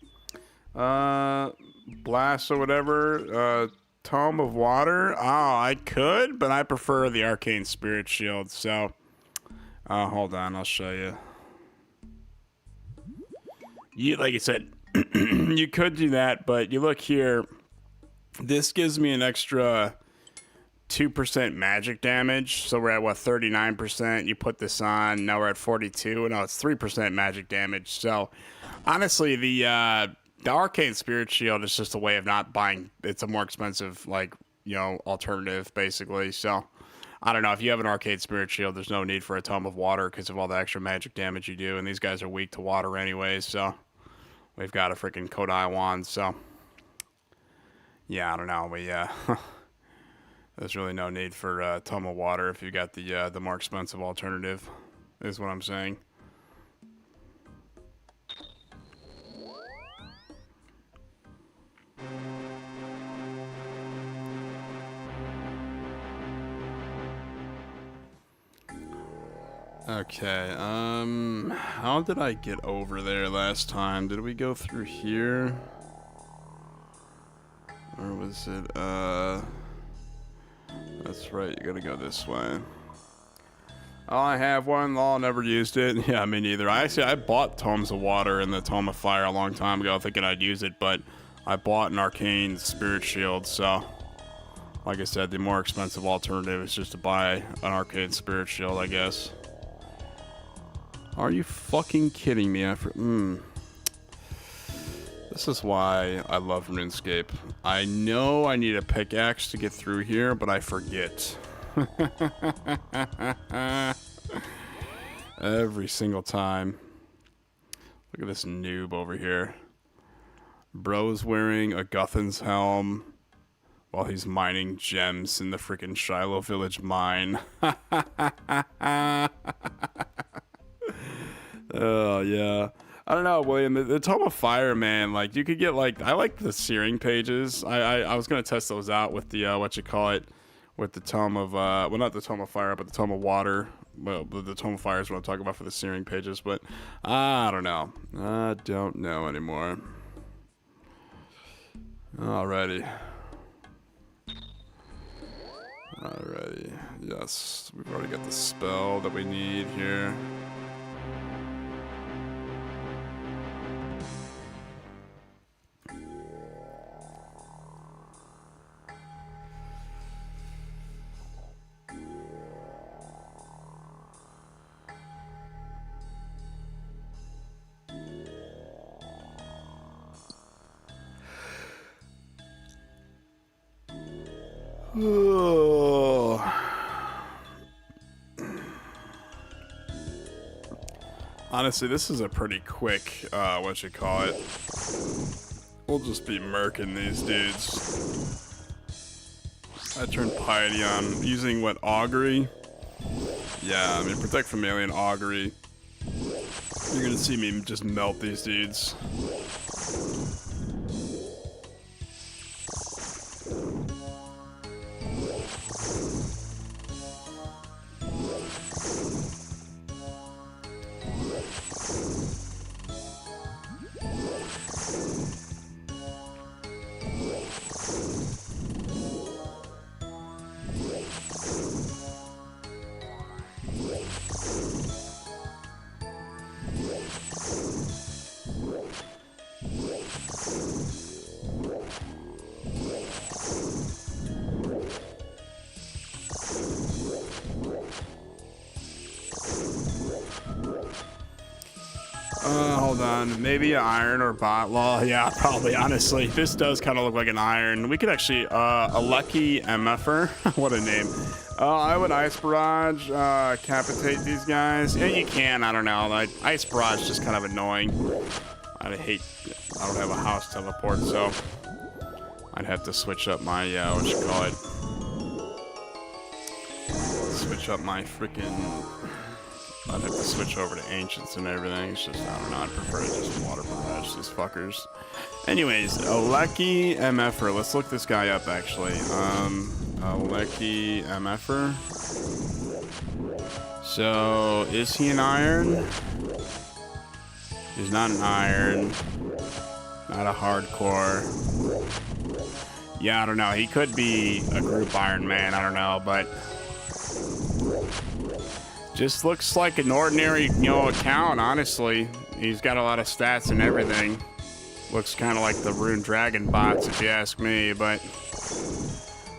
Speaker 2: Blast or whatever. Tome of Water. Oh, I could, but I prefer the Arcane Spirit Shield. So, hold on, I'll show you. Like I said, you could do that, but you look here. This gives me an extra 2% magic damage, so we're at what, 39%. You put this on, now we're at 42, and now it's 3% magic damage. So honestly, the Arcane Spirit Shield is just a way of not buying. It's a more expensive, like, you know, alternative basically. So I don't know, if you have an Arcane Spirit Shield, there's no need for a Tome of Water because of all the extra magic damage you do, and these guys are weak to water anyways. So we've got a freaking Kodai wand. So yeah, I don't know, we There's really no need for Tome of Water if you got the more expensive alternative, is what I'm saying. Okay, how did I get over there last time? Did we go through here? Or was it, that's right, you gotta go this way. Oh, I have one, I never used it. Yeah, me neither. I bought Tomes of Water and the Tome of Fire a long time ago thinking I'd use it, but I bought an Arcane Spirit Shield, so... Like I said, the more expensive alternative is just to buy an Arcane Spirit Shield, I guess. Are you fucking kidding me? This is why I love RuneScape. I know I need a pickaxe to get through here, but I forget. Every single time. Look at this noob over here. Bro's wearing a Guthan's helm while he's mining gems in the freaking Shiloh Village mine. Oh, yeah. I don't know, William. The Tome of Fire, man. Like, you could get, like... I like the searing pages. I was going to test those out with the, with the Tome of... well, not the Tome of Fire, but the Tome of Water. Well, the Tome of Fire is what I'm talking about for the searing pages. But, I don't know. I don't know anymore. Alrighty. Alrighty. Yes. We've already got the spell that we need here. Honestly, this is a pretty quick, We'll just be murking these dudes. I turned Piety on. Using what, Augury? Yeah, I mean, Protect from Alien Augury. You're gonna see me just melt these dudes. Hold on. Maybe an iron or bot law. Yeah, probably, honestly. This does kind of look like an iron. We could actually, a lucky MFer. What a name. I would Ice Barrage, capitate these guys. Yeah, you can, I don't know. Like, Ice Barrage is just kind of annoying. I don't have a house teleport, so I'd have to switch up my, switch up my freaking... I'd have to switch over to Ancients and everything. It's just, I don't know, I'd prefer to just water barrage these fuckers. Anyways, a lucky MFer. Let's look this guy up, actually. A lucky MFer. So, is he an iron? He's not an iron. Not a hardcore. Yeah, I don't know. He could be a group Iron Man. I don't know, but... Just looks like an ordinary, account, honestly. He's got a lot of stats and everything. Looks kind of like the Rune Dragon bots, if you ask me, but...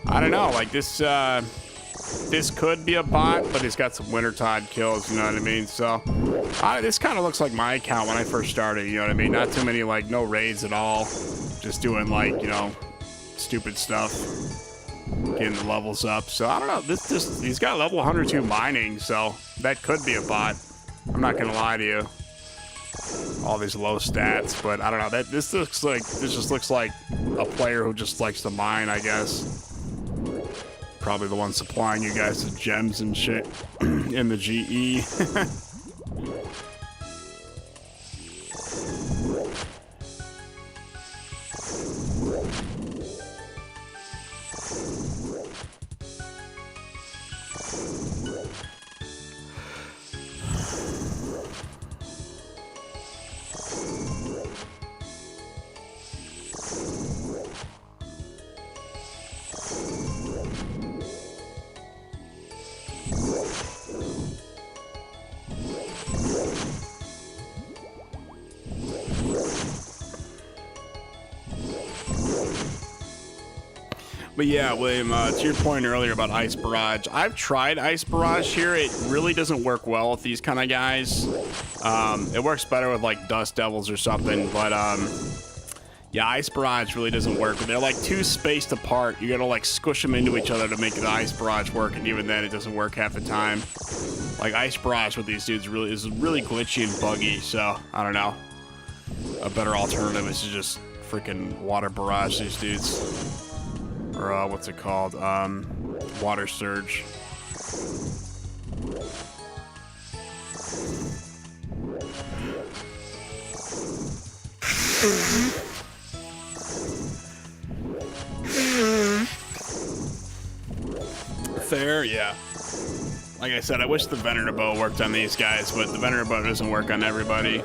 Speaker 2: I don't know, like, this could be a bot, but he's got some Wintertide kills, you know what I mean? So, this kind of looks like my account when I first started, you know what I mean? Not too many, like, no raids at all. Just doing, like, stupid stuff. Getting the levels up. So, I don't know. He's got level 102 mining, so that could be a bot. I'm not going to lie to you. All these low stats, but I don't know. This just looks like a player who just likes to mine, I guess. Probably the one supplying you guys the gems and shit in the GE. But yeah, William, to your point earlier about Ice Barrage, I've tried Ice Barrage here. It really doesn't work well with these kind of guys. It works better with like Dust Devils or something, but yeah, Ice Barrage really doesn't work. They're like too spaced apart. You gotta like squish them into each other to make the Ice Barrage work, and even then it doesn't work half the time. Like Ice Barrage with these dudes is really glitchy and buggy, so I don't know. A better alternative is to just freaking Water Barrage these dudes. Or what's it called? Water Surge. Fair, yeah. Like I said, I wish the Venerable worked on these guys, but the Venerable doesn't work on everybody.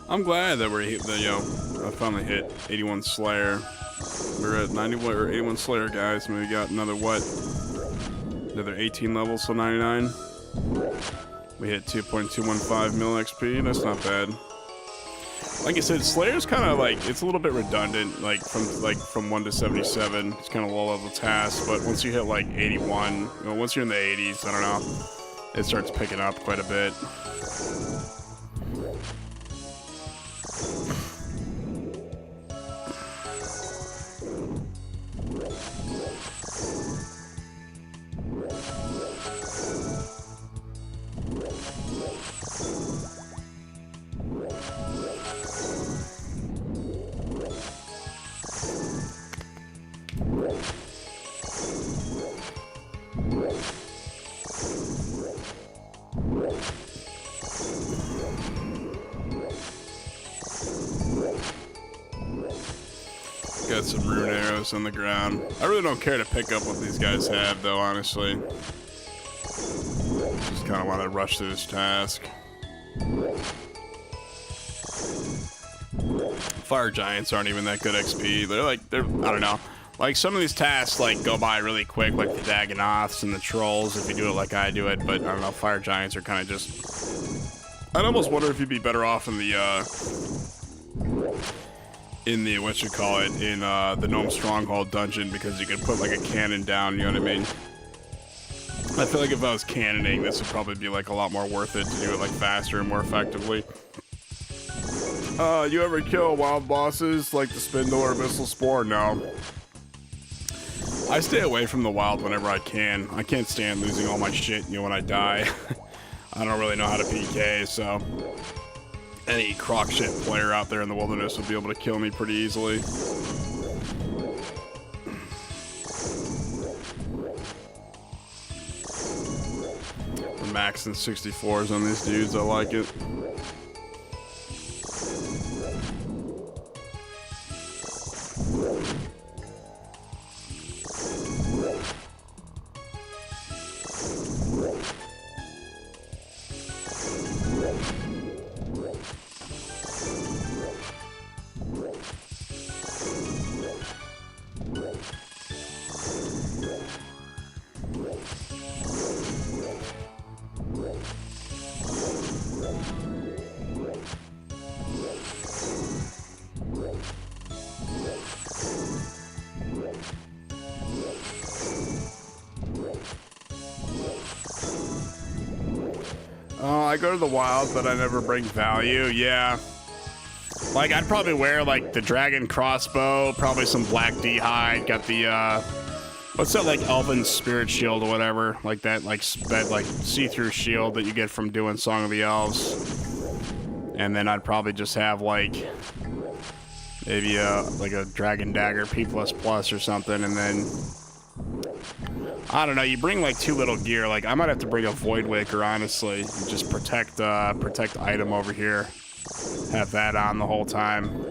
Speaker 2: I'm glad that I finally hit 81 Slayer. We're at 91 or 81 Slayer, guys, and we got another another 18 levels, so 99. We hit 2.215 mil XP. That's not bad. Like I said, Slayer's kind of like, it's a little bit redundant, like from 1 to 77. It's kind of low level task, but once you hit like 81, once you're in the 80s, I don't know, it starts picking up quite a bit. Got some rune arrows on the ground. I really don't care to pick up what these guys have, though, honestly. Just kind of want to rush through this task. Fire giants aren't even that good XP. They're I don't know. Like, some of these tasks, like, go by really quick, like the Dagonoths and the trolls, if you do it like I do it, but, I don't know, fire giants are kind of just... I'd almost wonder if you'd be better off in the Gnome Stronghold dungeon, because you could put, like, a cannon down, you know what I mean? I feel like if I was cannoning, this would probably be like a lot more worth it to do it like faster and more effectively. You ever kill wild bosses like the Spindle or Abyssal Spore? No. I stay away from the wild whenever I can. I can't stand losing all my shit, you know, when I die. I don't really know how to PK, so any croc shit player out there in the wilderness would be able to kill me pretty easily. We're maxing 64s on these dudes, I like it. I go to the wild, but I never bring value. Yeah. Like, I'd probably wear, like, the dragon crossbow, probably some black d-hide, got the, what's that, like, elven spirit shield or whatever, like that, like see-through shield that you get from doing Song of the Elves. And then I'd probably just have, like, maybe, like a dragon dagger P++ or something, and then I don't know, you bring like too little gear. Like, I might have to bring a Voidwaker, honestly. Just protect item over here. Have that on the whole time.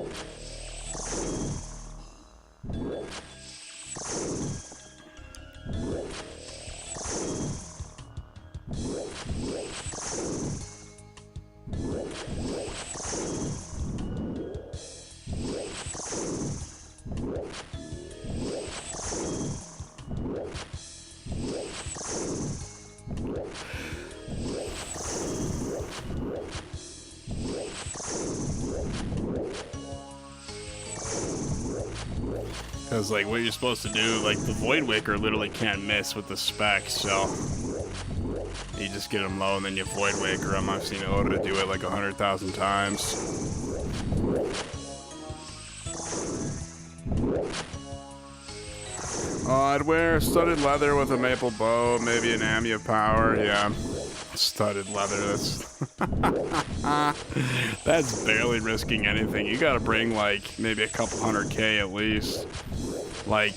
Speaker 2: Because, like, what you're supposed to do, like, the Voidwaker literally can't miss with the spec, so you just get him low and then you Voidwaker him. I've seen Oda do it like 100,000 times. I'd wear studded leather with a maple bow, maybe an Ami of Power, yeah. Studded leather, that's barely risking anything. You gotta bring like maybe a couple 100K at least. Like,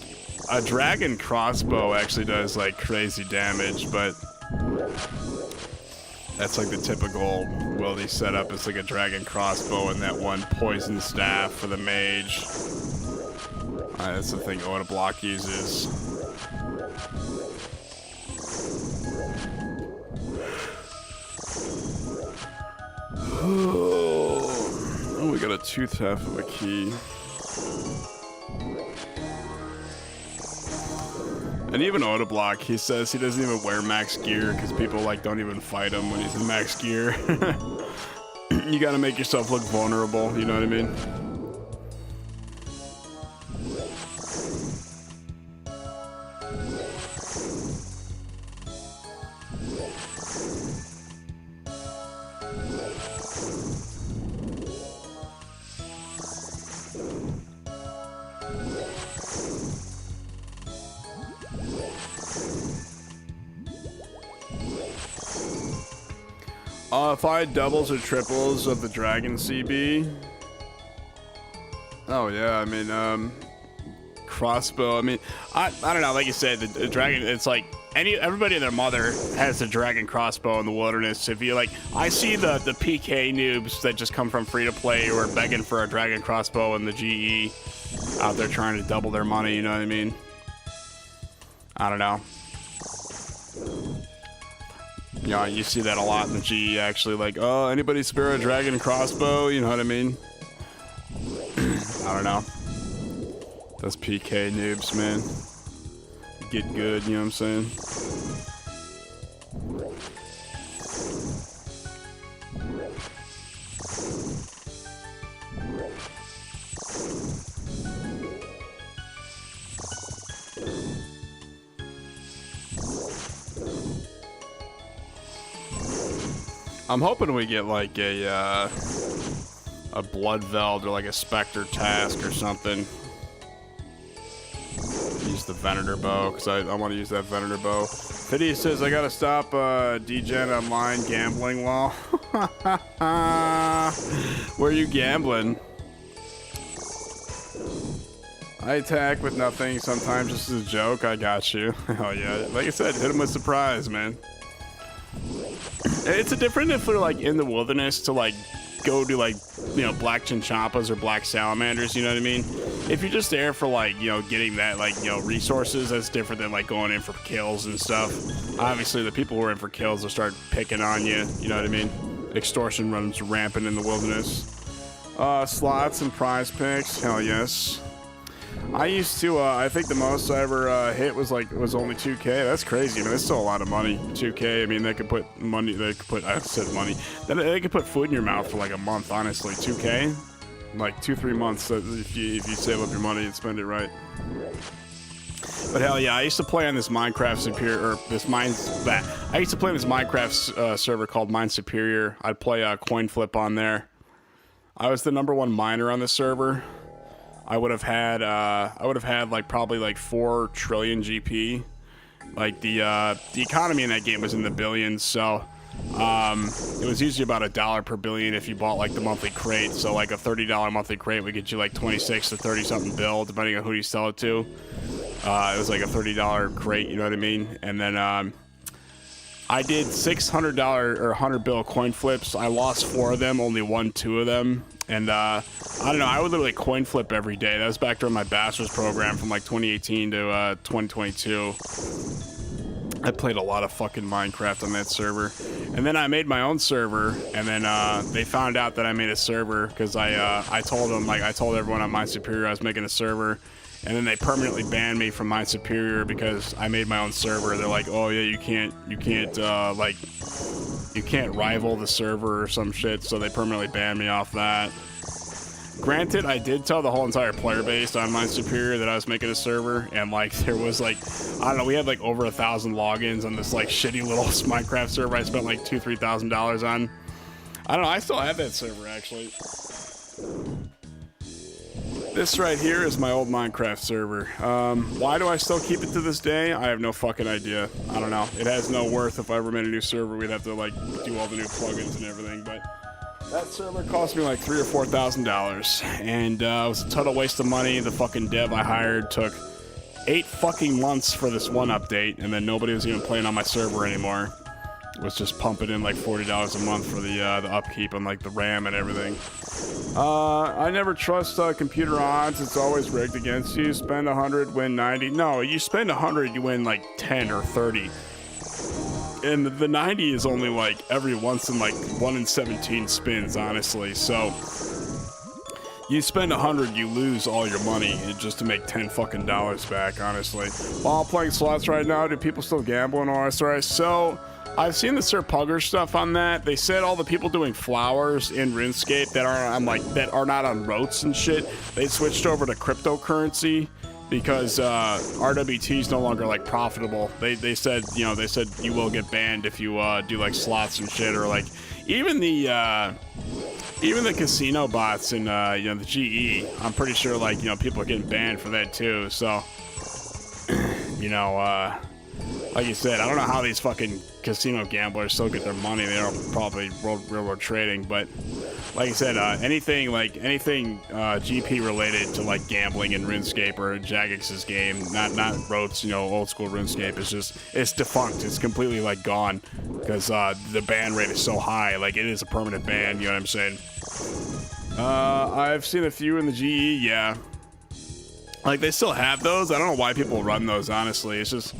Speaker 2: a dragon crossbow actually does like crazy damage, but that's like the typical wildy setup. It's like a dragon crossbow and that one poison staff for the mage. That's the thing Oda Block uses. Oh, we got a tooth half of a key. And even Oda Block, he says he doesn't even wear max gear because people like don't even fight him when he's in max gear. You gotta make yourself look vulnerable, you know what I mean? If I had doubles or triples of the Dragon CB. Oh yeah, I mean, crossbow. I mean, I don't know. Like you said, the dragon. It's like everybody and their mother has a dragon crossbow in the wilderness. If you like, I see the PK noobs that just come from free to play who are begging for a dragon crossbow in the GE out there trying to double their money. You know what I mean? I don't know. Yeah, you see that a lot in the GE, actually. Like, oh, anybody spare a dragon crossbow? You know what I mean? I don't know. Those PK noobs, man. Get good, you know what I'm saying? I'm hoping we get like a blood veld or like a specter task or something. Use the Venator bow because I want to use that Venator bow. Fiddy says I gotta stop DGen online gambling. Well, where are you gambling? I attack with nothing sometimes just as a joke. I got you. Hell yeah. Like I said, hit him with surprise, man. It's a different if we're like in the wilderness to like go do like, you know, black chinchompas or black salamanders, you know what I mean? If you're just there for like, you know, getting that like, you know, resources, that's different than like going in for kills and stuff. Obviously the people who are in for kills will start picking on you, you know what I mean? Extortion runs rampant in the wilderness. Slots and prize picks, hell yes. I used to, I think the most I ever hit was like, it was only 2K. That's crazy, man. That's still a lot of money. 2K, I mean, they could put money, I said money. They could put food in your mouth for like a month, honestly. 2K? Like 2-3 months if you save up your money and spend it right. But hell yeah, I used to play on this Minecraft Superior, I used to play on this Minecraft server called Mine Superior. I'd play coin flip on there. I was the #1 miner on the server. I would have had like probably like 4 trillion GP. Like the economy in that game was in the billions, so it was usually about $1 per billion if you bought like the monthly crate. So like a $30 monthly crate would get you like 26 to 30 something bill, depending on who you sell it to. It was like a $30 crate, you know what I mean? And then I did $600 or 100 bill coin flips. I lost 4 of them, only won 2 of them. And I don't know, I would literally coin flip every day. That was back during my bachelor's program from like 2018 to 2022. I played a lot of fucking Minecraft on that server. And then I made my own server, and then they found out that I made a server because I told them, like I told everyone on Mine Superior I was making a server. And then they permanently banned me from Mine Superior because I made my own server. They're like, oh yeah, you can't rival the server or some shit, so they permanently banned me off that. Granted, I did tell the whole entire player base on Mine Superior that I was making a server, and like there was like, I don't know, we had like over 1,000 logins on this like shitty little Minecraft server I spent like $2,000-3,000 on. I don't know, I still have that server actually. This right here is my old Minecraft server. Why do I still keep it to this day? I have no fucking idea. I don't know. It has no worth. If I ever made a new server, we'd have to like do all the new plugins and everything. But that server cost me like $3,000 or $4,000, and it was a total waste of money. The fucking dev I hired took 8 fucking months for this one update, and then nobody was even playing on my server anymore. It was just pumping in like $40 a month for the upkeep and like the RAM and everything. I never trust computer odds. It's always rigged against you. Spend 100, win 90. No, you spend 100, you win like 10 or 30. And the 90 is only like every once in like 1 in 17 spins, honestly. So you spend 100, you lose all your money just to make 10 fucking dollars back, honestly. While I'm playing slots right now, do people still gamble in OSRS? So I've seen the Sir Pugger stuff on that. They said all the people doing flowers in RuneScape that are not on rotes and shit, they switched over to cryptocurrency because RWT is no longer like profitable. They said, you know, you will get banned if you do like slots and shit, or like even the casino bots in you know, the GE. I'm pretty sure like, you know, people are getting banned for that too. So you know, like you said, I don't know how these fucking casino gamblers still get their money. They are probably railroad trading, but like I said, anything GP related to like gambling in RuneScape or Jagex's game, not rotes, you know, old school RuneScape, it's defunct. It's completely like gone because the ban rate is so high. Like it is a permanent ban. You know what I'm saying? I've seen a few in the GE. Yeah. Like, they still have those. I don't know why people run those, honestly. It's just,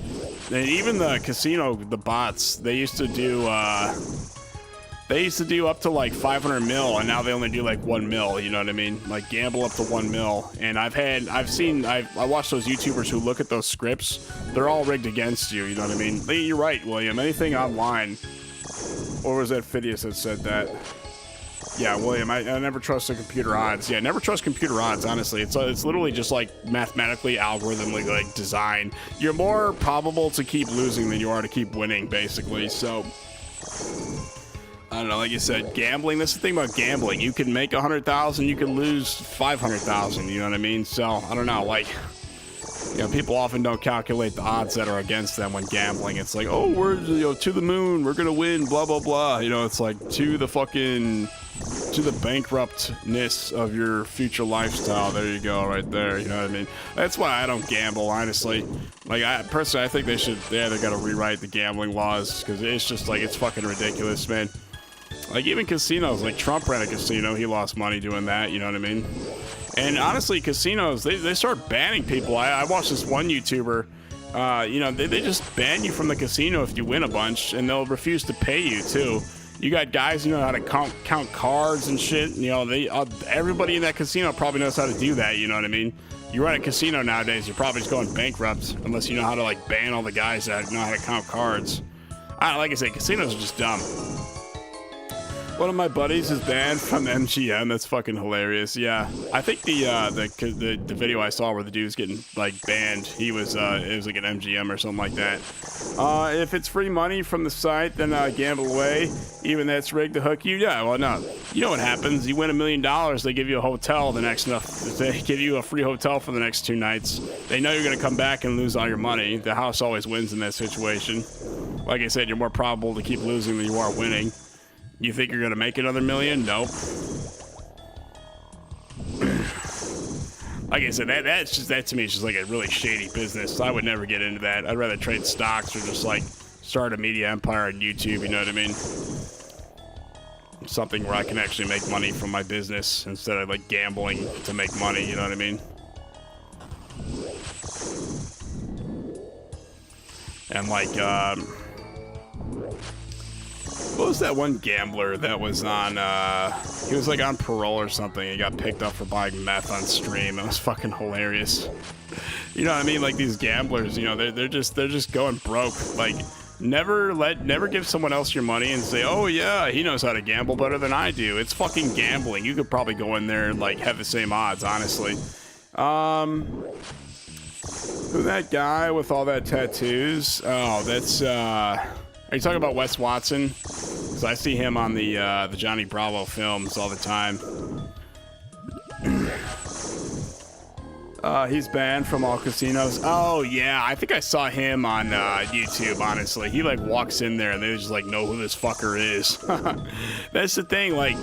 Speaker 2: and even the casino, the bots, they used to do up to like 500 mil, and now they only do like 1 mil, you know what I mean? Like, gamble up to 1 mil. And I watched those YouTubers who look at those scripts. They're all rigged against you, you know what I mean? You're right, William. Anything online, or was that Phidias that said that? Yeah, William, I never trust the computer odds. Yeah, never trust computer odds, honestly. It's literally just like mathematically, algorithmically like design. You're more probable to keep losing than you are to keep winning, basically. So I don't know, like you said, gambling, that's the thing about gambling. You can make 100,000, you can lose 500,000, you know what I mean? So, I don't know, like, you know, people often don't calculate the odds that are against them when gambling. It's like, oh, we're, you know, to the moon, we're gonna win, blah, blah, blah. You know, it's like to the bankruptness of your future lifestyle. There you go, right there, you know what I mean? That's why I don't gamble, honestly. Like, personally, I think they should, yeah, they gotta rewrite the gambling laws, because it's just, like, it's fucking ridiculous, man. Like, even casinos, like, Trump ran a casino, he lost money doing that, you know what I mean? And honestly, casinos, they start banning people. I watched this one YouTuber, you know, they just ban you from the casino if you win a bunch, and they'll refuse to pay you, too. You got guys who know how to count cards and shit, you know, everybody in that casino probably knows how to do that, you know what I mean? You run a casino nowadays, you're probably just going bankrupt, unless you know how to, like, ban all the guys that know how to count cards. Like I said, casinos are just dumb. One of my buddies is banned from MGM. That's fucking hilarious. Yeah, I think the video I saw where the dude was getting like banned, it was like an MGM or something like that. If it's free money from the site, then gamble away. Even that's rigged to hook you. Yeah, well, no. You know what happens? You win $1 million, they give you a hotel the next They give you a free hotel for the next 2 nights. They know you're gonna come back and lose all your money. The house always wins in that situation. Like I said, you're more probable to keep losing than you are winning. You think you're gonna make another $1 million? Nope. Like I said, that to me is just like a really shady business. I would never get into that. I'd rather trade stocks or just like start a media empire on YouTube, you know what I mean? Something where I can actually make money from my business instead of like gambling to make money, you know what I mean? And like, what was that one gambler that was on, he was like on parole or something. He got picked up for buying meth on stream. It was fucking hilarious. You know what I mean? Like these gamblers, you know, they're just going broke. Like never give someone else your money and say, oh yeah, he knows how to gamble better than I do. It's fucking gambling. You could probably go in there and like have the same odds, honestly. Who that guy with all that tattoos? Oh, that's, are you talking about Wes Watson? Because I see him on the Johnny Bravo films all the time. He's banned from all casinos. Oh, yeah. I think I saw him on YouTube, honestly. He, like, walks in there and they just, like, know who this fucker is. That's the thing, like,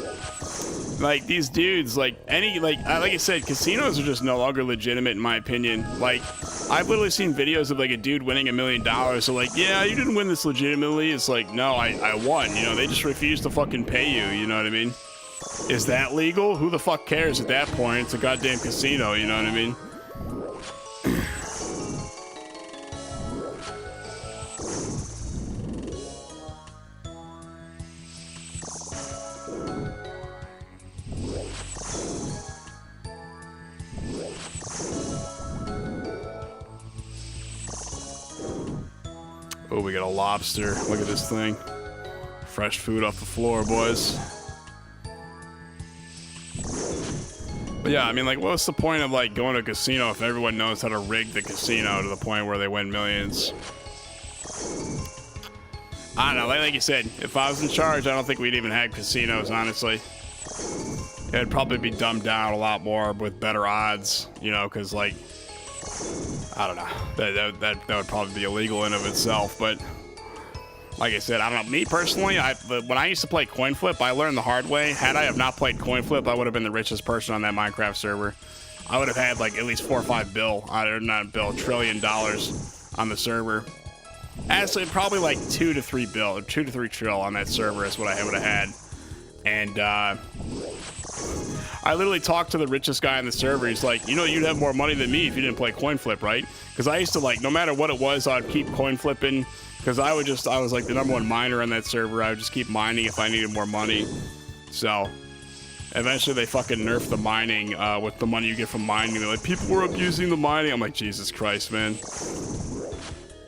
Speaker 2: these dudes, like I said, casinos are just no longer legitimate, in my opinion. Like, I've literally seen videos of, like, a dude winning $1 million. So, like, yeah, you didn't win this legitimately. It's like, no, I won. You know, they just refuse to fucking pay you. You know what I mean? Is that legal? Who the fuck cares at that point? It's a goddamn casino, you know what I mean? Oh, we got a lobster. Look at this thing. Fresh food off the floor, boys. But yeah, I mean, like, what's the point of, like, going to a casino if everyone knows how to rig the casino to the point where they win millions? I don't know, like you said, if I was in charge, I don't think we'd even have casinos, honestly. It'd probably be dumbed down a lot more with better odds, you know, because, like, I don't know. That would probably be illegal in of itself, but like I said, I don't know. Me personally, when I used to play coin flip, I learned the hard way. Had I have not played coin flip, I would have been the richest person on that Minecraft server. I would have had like at least 4 or 5 $1 trillion on the server. Actually, probably like 2 to 3 trill on that server is what I would have had. And I literally talked to the richest guy on the server. He's like, you know, you'd have more money than me if you didn't play coin flip, right? Because I used to, like, no matter what it was, I'd keep coin flipping. Because I was like the #1 miner on that server. I would just keep mining if I needed more money. So eventually they fucking nerfed the mining with the money you get from mining. They're like, people were abusing the mining. I'm like, Jesus Christ, man.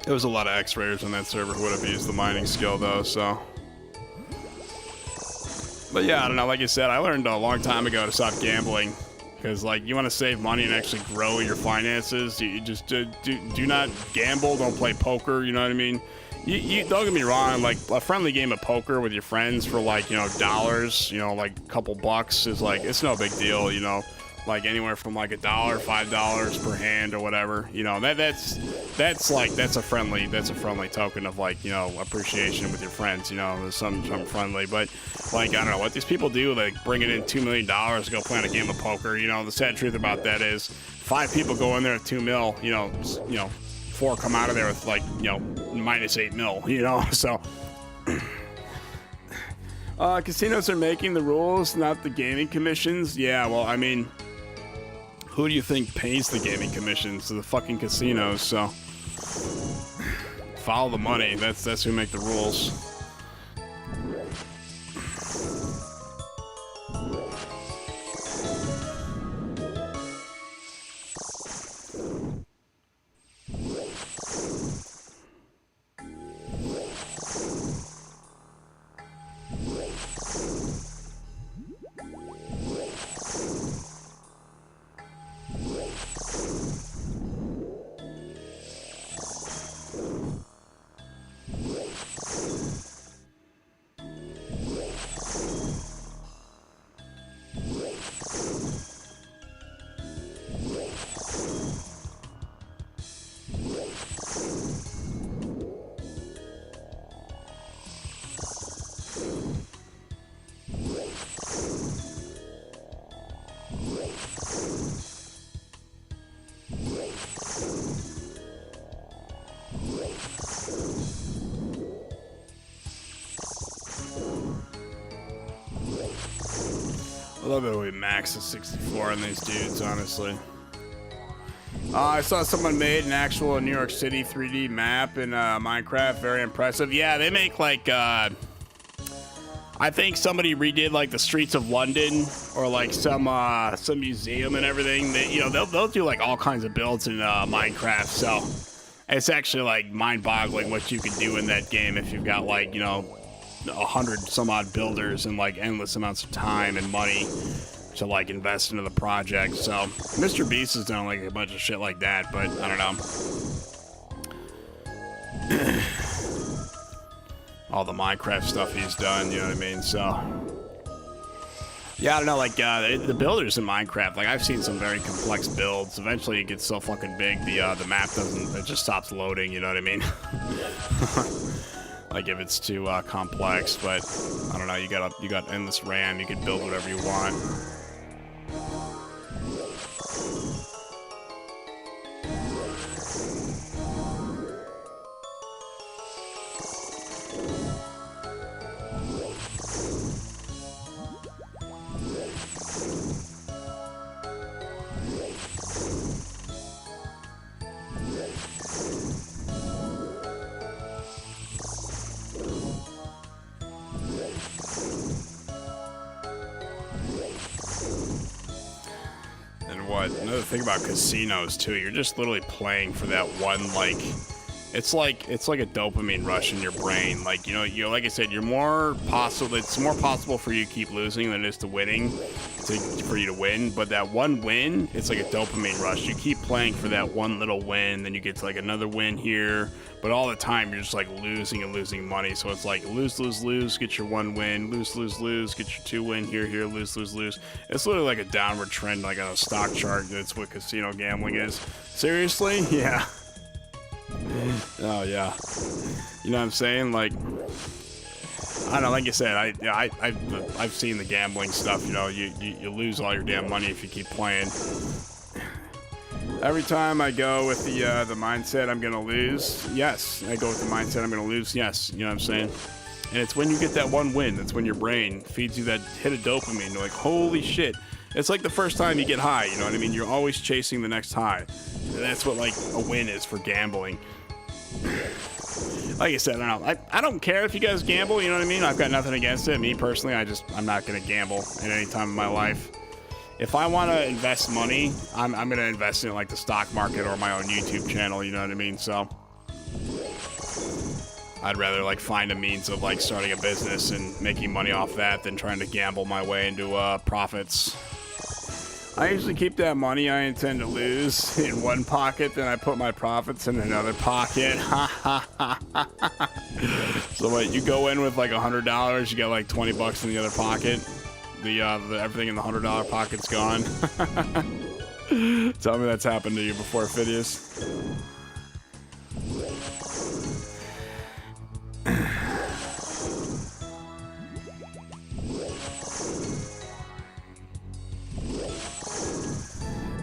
Speaker 2: There was a lot of X-rayers on that server who would abuse the mining skill, though, so. But yeah, I don't know, like I said, I learned a long time ago to stop gambling. Because, like, you want to save money and actually grow your finances, you just do not gamble, don't play poker, you know what I mean? You don't get me wrong, like a friendly game of poker with your friends for like, you know, dollars, you know, like a couple bucks is like, it's no big deal, you know, like anywhere from like $1, $5 per hand or whatever, you know, that's a friendly token of like, you know, appreciation with your friends, you know, something friendly. But like, I don't know what these people do, like bringing in $2 million to go play on a game of poker. You know, the sad truth about that is 5 people go in there at 2 mil, you know, 4 come out of there with like, you know, -8 mil, you know. So casinos are making the rules, not the gaming commissions. Yeah, well, I mean, who do you think pays the gaming commissions? The fucking casinos. So follow the money. That's who make the rules. I love it when we max to 64 on these dudes, honestly. I saw someone made an actual New York City 3D map in Minecraft. Very impressive. Yeah, they make like, I think somebody redid like the streets of London or like some museum and everything. They, you know, they'll do like all kinds of builds in Minecraft. So it's actually like mind-boggling what you can do in that game if you've got like, you know, 100 some odd builders and like endless amounts of time and money to like invest into the project. So Mr. Beast has done like a bunch of shit like that, but I don't know. All the Minecraft stuff he's done, you know what I mean? So yeah, I don't know, like the builders in Minecraft, like I've seen some very complex builds. Eventually it gets so fucking big the map it just stops loading, you know what I mean? Like if it's too complex, but I don't know, you got endless RAM, you can build whatever you want. Another thing about casinos too, you're just literally playing for that one, like it's like a dopamine rush in your brain. Like, you know, like I said, it's more possible for you to keep losing than it is to winning, for you to win. But that one win, it's like a dopamine rush. You keep playing for that one little win, then you get to like another win here, but all the time you're just like losing and losing money. So it's like lose, lose, lose, get your one win, lose, lose, lose, get your 2 win, here, lose, lose, lose. It's literally like a downward trend, like on a stock chart. That's what casino gambling is. Seriously? Yeah. Oh yeah, you know what I'm saying? Like, I don't know. Like I said, I've seen the gambling stuff. You know, you lose all your damn money if you keep playing. Every time I go with the mindset I'm gonna lose, yes, I go with the mindset I'm gonna lose, yes. You know what I'm saying? And it's when you get that one win, that's when your brain feeds you that hit of dopamine. You're like, holy shit. It's like the first time you get high, you know what I mean? You're always chasing the next high. And that's what, like, a win is for gambling. Like I said, I don't know. I don't care if you guys gamble, you know what I mean? I've got nothing against it. Me, personally, I'm not going to gamble at any time in my life. If I want to invest money, I'm going to invest in, like, the stock market or my own YouTube channel, you know what I mean? So I'd rather, like, find a means of, like, starting a business and making money off that than trying to gamble my way into profits. I usually keep that money I intend to lose in one pocket, then I put my profits in another pocket. So wait, you go in with like $100, you get like 20 bucks in the other pocket. The everything in the $100 pocket's gone. Tell me that's happened to you before, Phidias.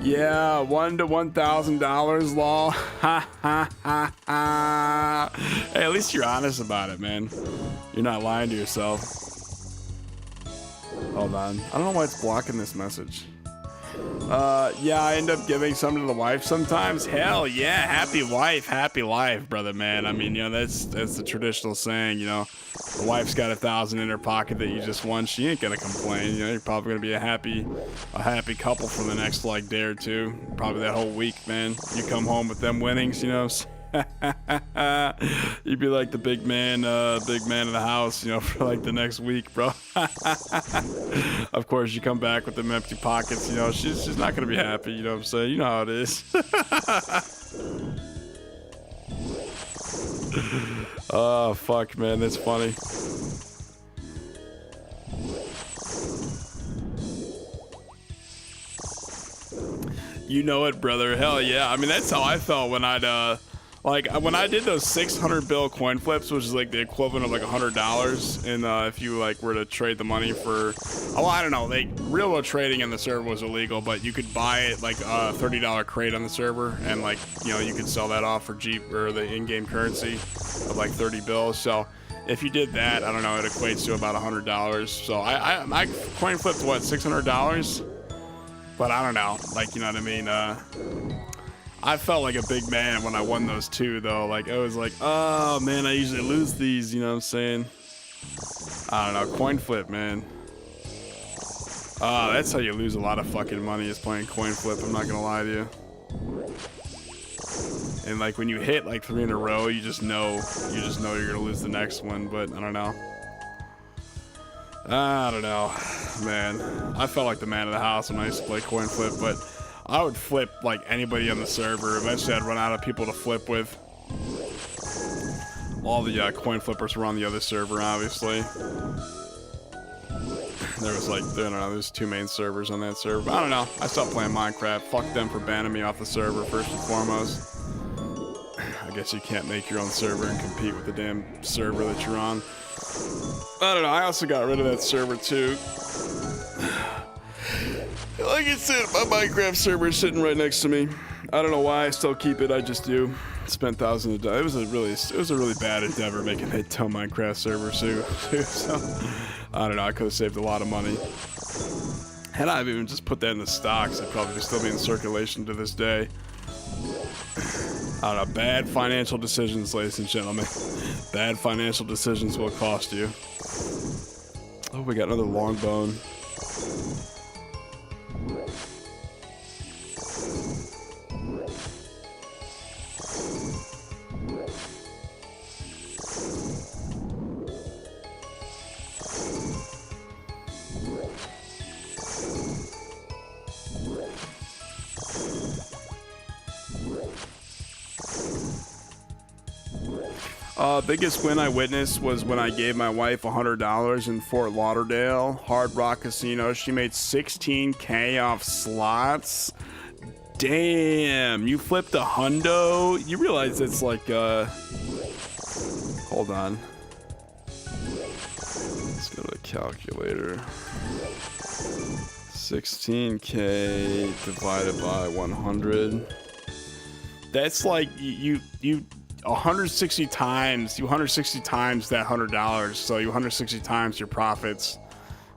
Speaker 2: Yeah, $1 to $1,000 law. Ha ha ha ha. Hey, at least you're honest about it, man. You're not lying to yourself. Hold on. I don't know why it's blocking this message. Yeah, I end up giving some to the wife sometimes. Hell yeah, happy wife, happy life, brother, man. I mean, you know, that's the traditional saying, you know. The wife's got 1,000 in her pocket that you just won. She ain't gonna complain. You know, you're probably gonna be a happy couple for the next like day or two. Probably that whole week, man. You come home with them winnings, you know. You'd be like the big man of the house, you know, for like the next week, bro. Of course, you come back with them empty pockets, you know. She's not gonna be happy, you know what I'm saying? You know how it is. Oh, fuck, man, that's funny. You know it, brother. Hell yeah. I mean, that's how I felt when when I did those 600 bill coin flips, which is like the equivalent of like $100. And if you like were to trade the money for, oh, I don't know, like real world trading in the server was illegal, but you could buy it like a $30 crate on the server, and like, you know, you could sell that off for Jeep or the in-game currency of like 30 bills. So if you did that, I don't know, it equates to about $100. So I coin flipped what, $600? But I don't know, like, you know what I mean? I felt like a big man when I won those two, though. Like, I was like, oh, man, I usually lose these, you know what I'm saying? I don't know, coin flip, man. That's how you lose a lot of fucking money, is playing coin flip, I'm not gonna lie to you. And, like, when you hit, like, 3 in a row, you just know you're gonna lose the next one, but I don't know. I don't know, man. I felt like the man of the house when I used to play coin flip, but I would flip like anybody on the server. Eventually I'd run out of people to flip with. All the coin flippers were on the other server, obviously. There was like, I don't know, there's 2 main servers on that server. I don't know, I stopped playing Minecraft. Fuck them for banning me off the server, first and foremost. I guess you can't make your own server and compete with the damn server that you're on. I don't know, I also got rid of that server too. Like I said, my Minecraft server is sitting right next to me. I don't know why I still keep it, I just do. Spent thousands of dollars. It was a really bad endeavor making a tow Minecraft server too. So, I don't know, I could have saved a lot of money. Had I even just put that in the stocks, I'd probably still be in circulation to this day. I don't know, bad financial decisions, ladies and gentlemen. Bad financial decisions will cost you. Oh, we got another long bone. Biggest win I witnessed was when I gave my wife $100 in Fort Lauderdale, Hard Rock Casino. She made $16K off slots. Damn, you flipped a hundo? You realize it's like, hold on. Let's go to the calculator. 16K divided by 100. That's like, you 160 times that $100, so you 160 times your profits.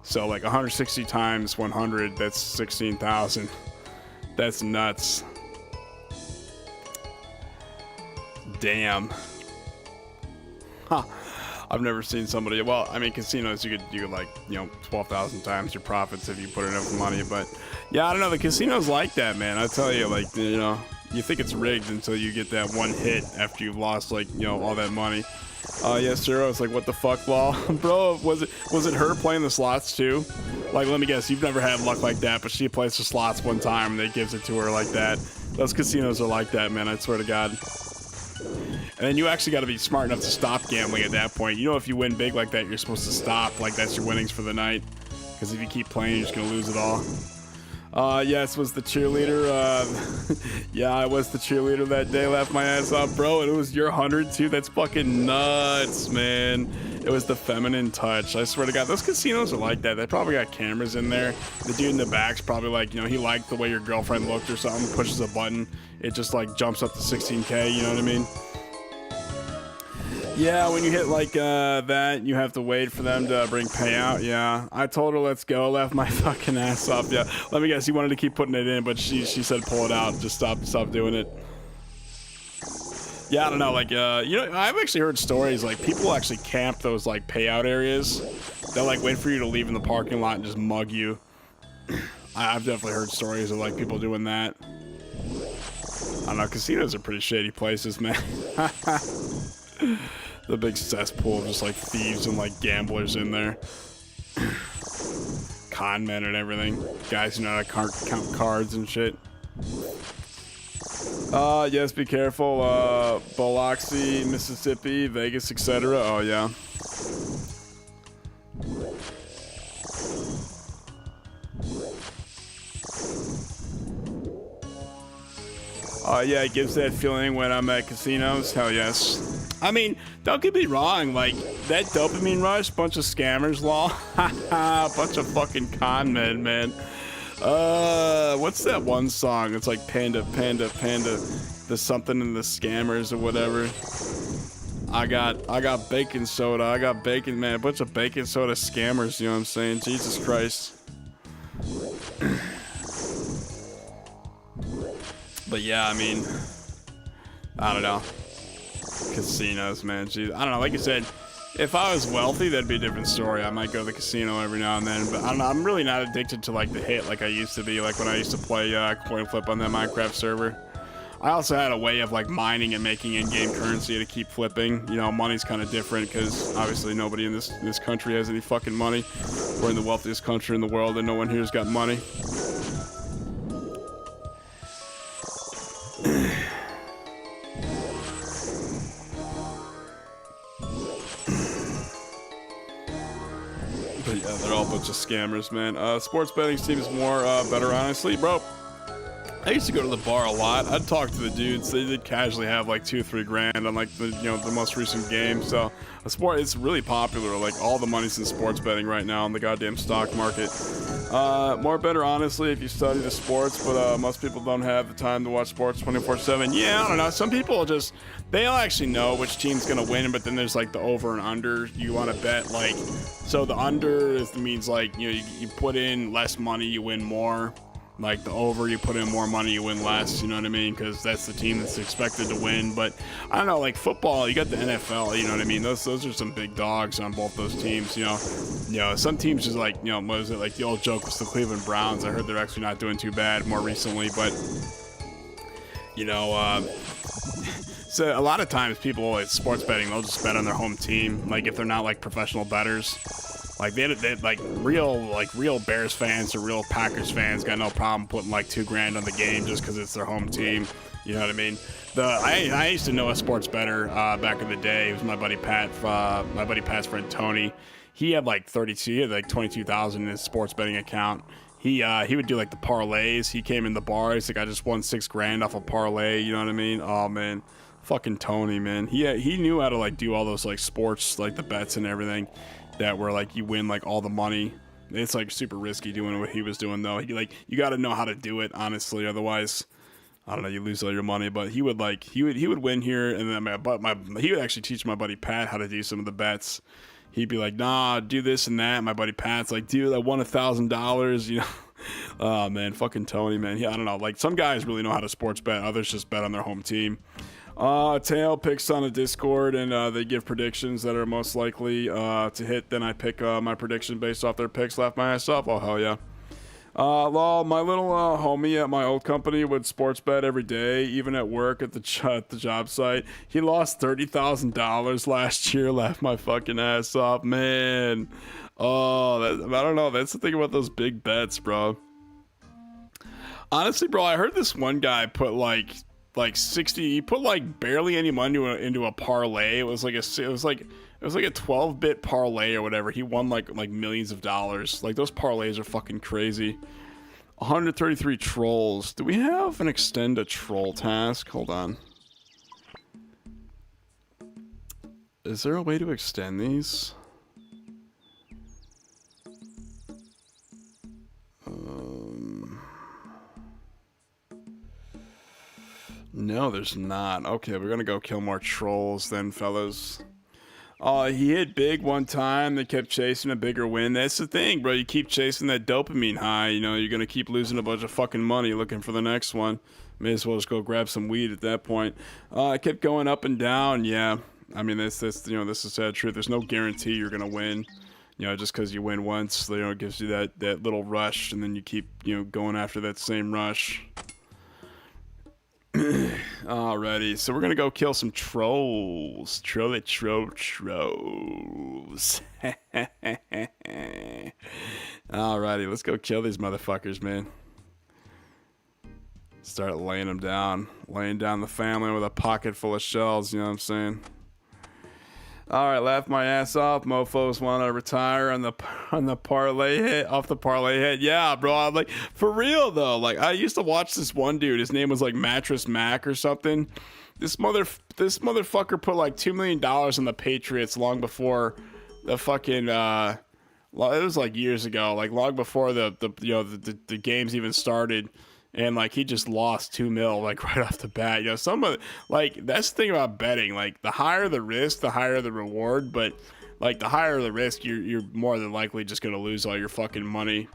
Speaker 2: So like 160 times 100, that's 16,000. That's nuts. Damn. Huh. I've never seen somebody, well, I mean, casinos, you could like, you know, 12,000 times your profits if you put enough money, but yeah, I don't know, the casinos like that, man. I tell you, like, you know, you think it's rigged until you get that one hit after you've lost, like, you know, all that money. Yes, sir. I was like, what the fuck, law? Bro, was it her playing the slots too? Like, let me guess, you've never had luck like that, but she plays the slots one time and they gives it to her like that. Those casinos are like that, man, I swear to God. And then you actually got to be smart enough to stop gambling at that point. You know, if you win big like that, you're supposed to stop. Like, that's your winnings for the night. Because if you keep playing, you're just going to lose it all. Yes, was the cheerleader. Yeah, I was the cheerleader that day. Laughed my ass off, bro. And it was your 100 too. That's fucking nuts, man. It was the feminine touch. I swear to God, those casinos are like that. They probably got cameras in there. The dude in the back's probably like, you know, he liked the way your girlfriend looked or something. Pushes a button, it just like jumps up to 16K. You know what I mean? Yeah, when you hit like that, you have to wait for them to bring payout. Yeah, I told her let's go. Laughed my fucking ass off. Yeah, let me guess, you wanted to keep putting it in, but she said pull it out. Just stop doing it. Yeah, I don't know. Like, you know, I've actually heard stories like people actually camp those like payout areas. They'll like wait for you to leave in the parking lot and just mug you. I've definitely heard stories of like people doing that. I don't know. Casinos are pretty shady places, man. The big cesspool of just like thieves and like gamblers in there. Con men and everything. Guys who know how to count cards and shit. Yes, be careful. Biloxi, Mississippi, Vegas, etc. Oh, yeah. Yeah, it gives that feeling when I'm at casinos. Hell yes. I mean, don't get me wrong, like, that dopamine rush, bunch of scammers, lol. Bunch of fucking con men, man. What's that one song? It's like Panda, Panda, Panda, the something in the scammers or whatever. I got baking soda, I got bacon, man, a bunch of baking soda scammers, you know what I'm saying? Jesus Christ. But yeah, I mean, I don't know. Casinos, man. Jeez. I don't know. Like you said, if I was wealthy, that'd be a different story. I might go to the casino every now and then. But I don't know. I'm really not addicted to like the hit like I used to be. Like when I used to play coin flip on that Minecraft server. I also had a way of like mining and making in-game currency to keep flipping. You know, money's kind of different because obviously nobody in this country has any fucking money. We're in the wealthiest country in the world, and no one here's got money. But yeah, they're all a bunch of scammers, man. Sports betting seems more better, honestly, bro. I used to go to the bar a lot. I'd talk to the dudes. They did casually have like 2 or 3 grand on like the the most recent game. So it's really popular. Like all the money's in sports betting right now in the goddamn stock market. More better, honestly, if you study the sports, but most people don't have the time to watch sports 24/7. Yeah, I don't know. Some people they'll actually know which team's gonna win, but then there's like the over and under. You want to bet like, so the under means like you put in less money, you win more. Like the over, you put in more money, you win less, you know what I mean? Because that's the team that's expected to win. But I don't know, like football, you got the NFL, you know what I mean? Those are some big dogs on both those teams, you know. Some teams just like, what is it? Like the old joke was the Cleveland Browns. I heard they're actually not doing too bad more recently, but so a lot of times people at sports betting, they'll just bet on their home team, like if they're not like professional bettors. Like they like real Bears fans or real Packers fans got no problem putting like 2 grand on the game just because it's their home team. You know what I mean? I used to know a sports bettor back in the day. It was my buddy Pat's friend Tony. He had like 22,000 in his sports betting account. He would do like the parlays. He came in the bar. He's like, I just won 6 grand off a parlay. You know what I mean? Oh man, fucking Tony, man. He knew how to like do all those like sports, like the bets and everything. That where like you win like all the money. It's like super risky doing what he was doing though. You got to know how to do it honestly, otherwise I don't know, you lose all your money. But he would win here, and then he would actually teach my buddy Pat how to do some of the bets. He'd be like, nah, do this and that. My buddy Pat's like, dude, I won $1,000, you know. Oh man, fucking Tony, man. I don't know, like some guys really know how to sports bet, others just bet on their home team. Tail picks on a Discord, and they give predictions that are most likely to hit. Then I pick my prediction based off their picks. Laugh my ass off. Oh hell yeah.
Speaker 3: Lol, my little homie at my old company would sports bet every day, even at work at the job site. He lost $30,000 last year, laughed my fucking ass off, man. Oh, I don't know. That's the thing about those big bets, bro. Honestly, bro, I heard this one guy put like 60. He put like barely any money into a parlay. It was like a 12-bit parlay or whatever. He won like millions of dollars. Like, those parlays are fucking crazy. 133 trolls. Do we have an extend a troll task? Hold on. Is there a way to extend these? No, there's not. Okay, we're gonna go kill more trolls then, fellas. He hit big one time. They kept chasing a bigger win. That's the thing, bro. You keep chasing that dopamine high. You know, you're going to keep losing a bunch of fucking money looking for the next one. May as well just go grab some weed at that point. I kept going up and down. Yeah. I mean, this is the sad truth. There's no guarantee you're going to win. You know, just because you win once, it gives you that little rush, and then you keep, going after that same rush. Alrighty, so we're gonna go kill some trolls. Trolls. Alrighty, let's go kill these motherfuckers, man. Start laying them down. Laying down the family with a pocket full of shells, you know what I'm saying? Alright, laugh my ass off. Mofos want to retire on the parlay hit, off the parlay hit. Yeah, bro. I'm like, for real though. Like, I used to watch this one dude. His name was like Mattress Mac or something. This motherfucker put like $2 million on the Patriots long before the fucking it was like years ago, like long before the games even started. And like, he just lost $2 million like right off the bat. Some of that's the thing about betting. Like, the higher the risk, the higher the reward. But like, the higher the risk, you're more than likely just gonna lose all your fucking money.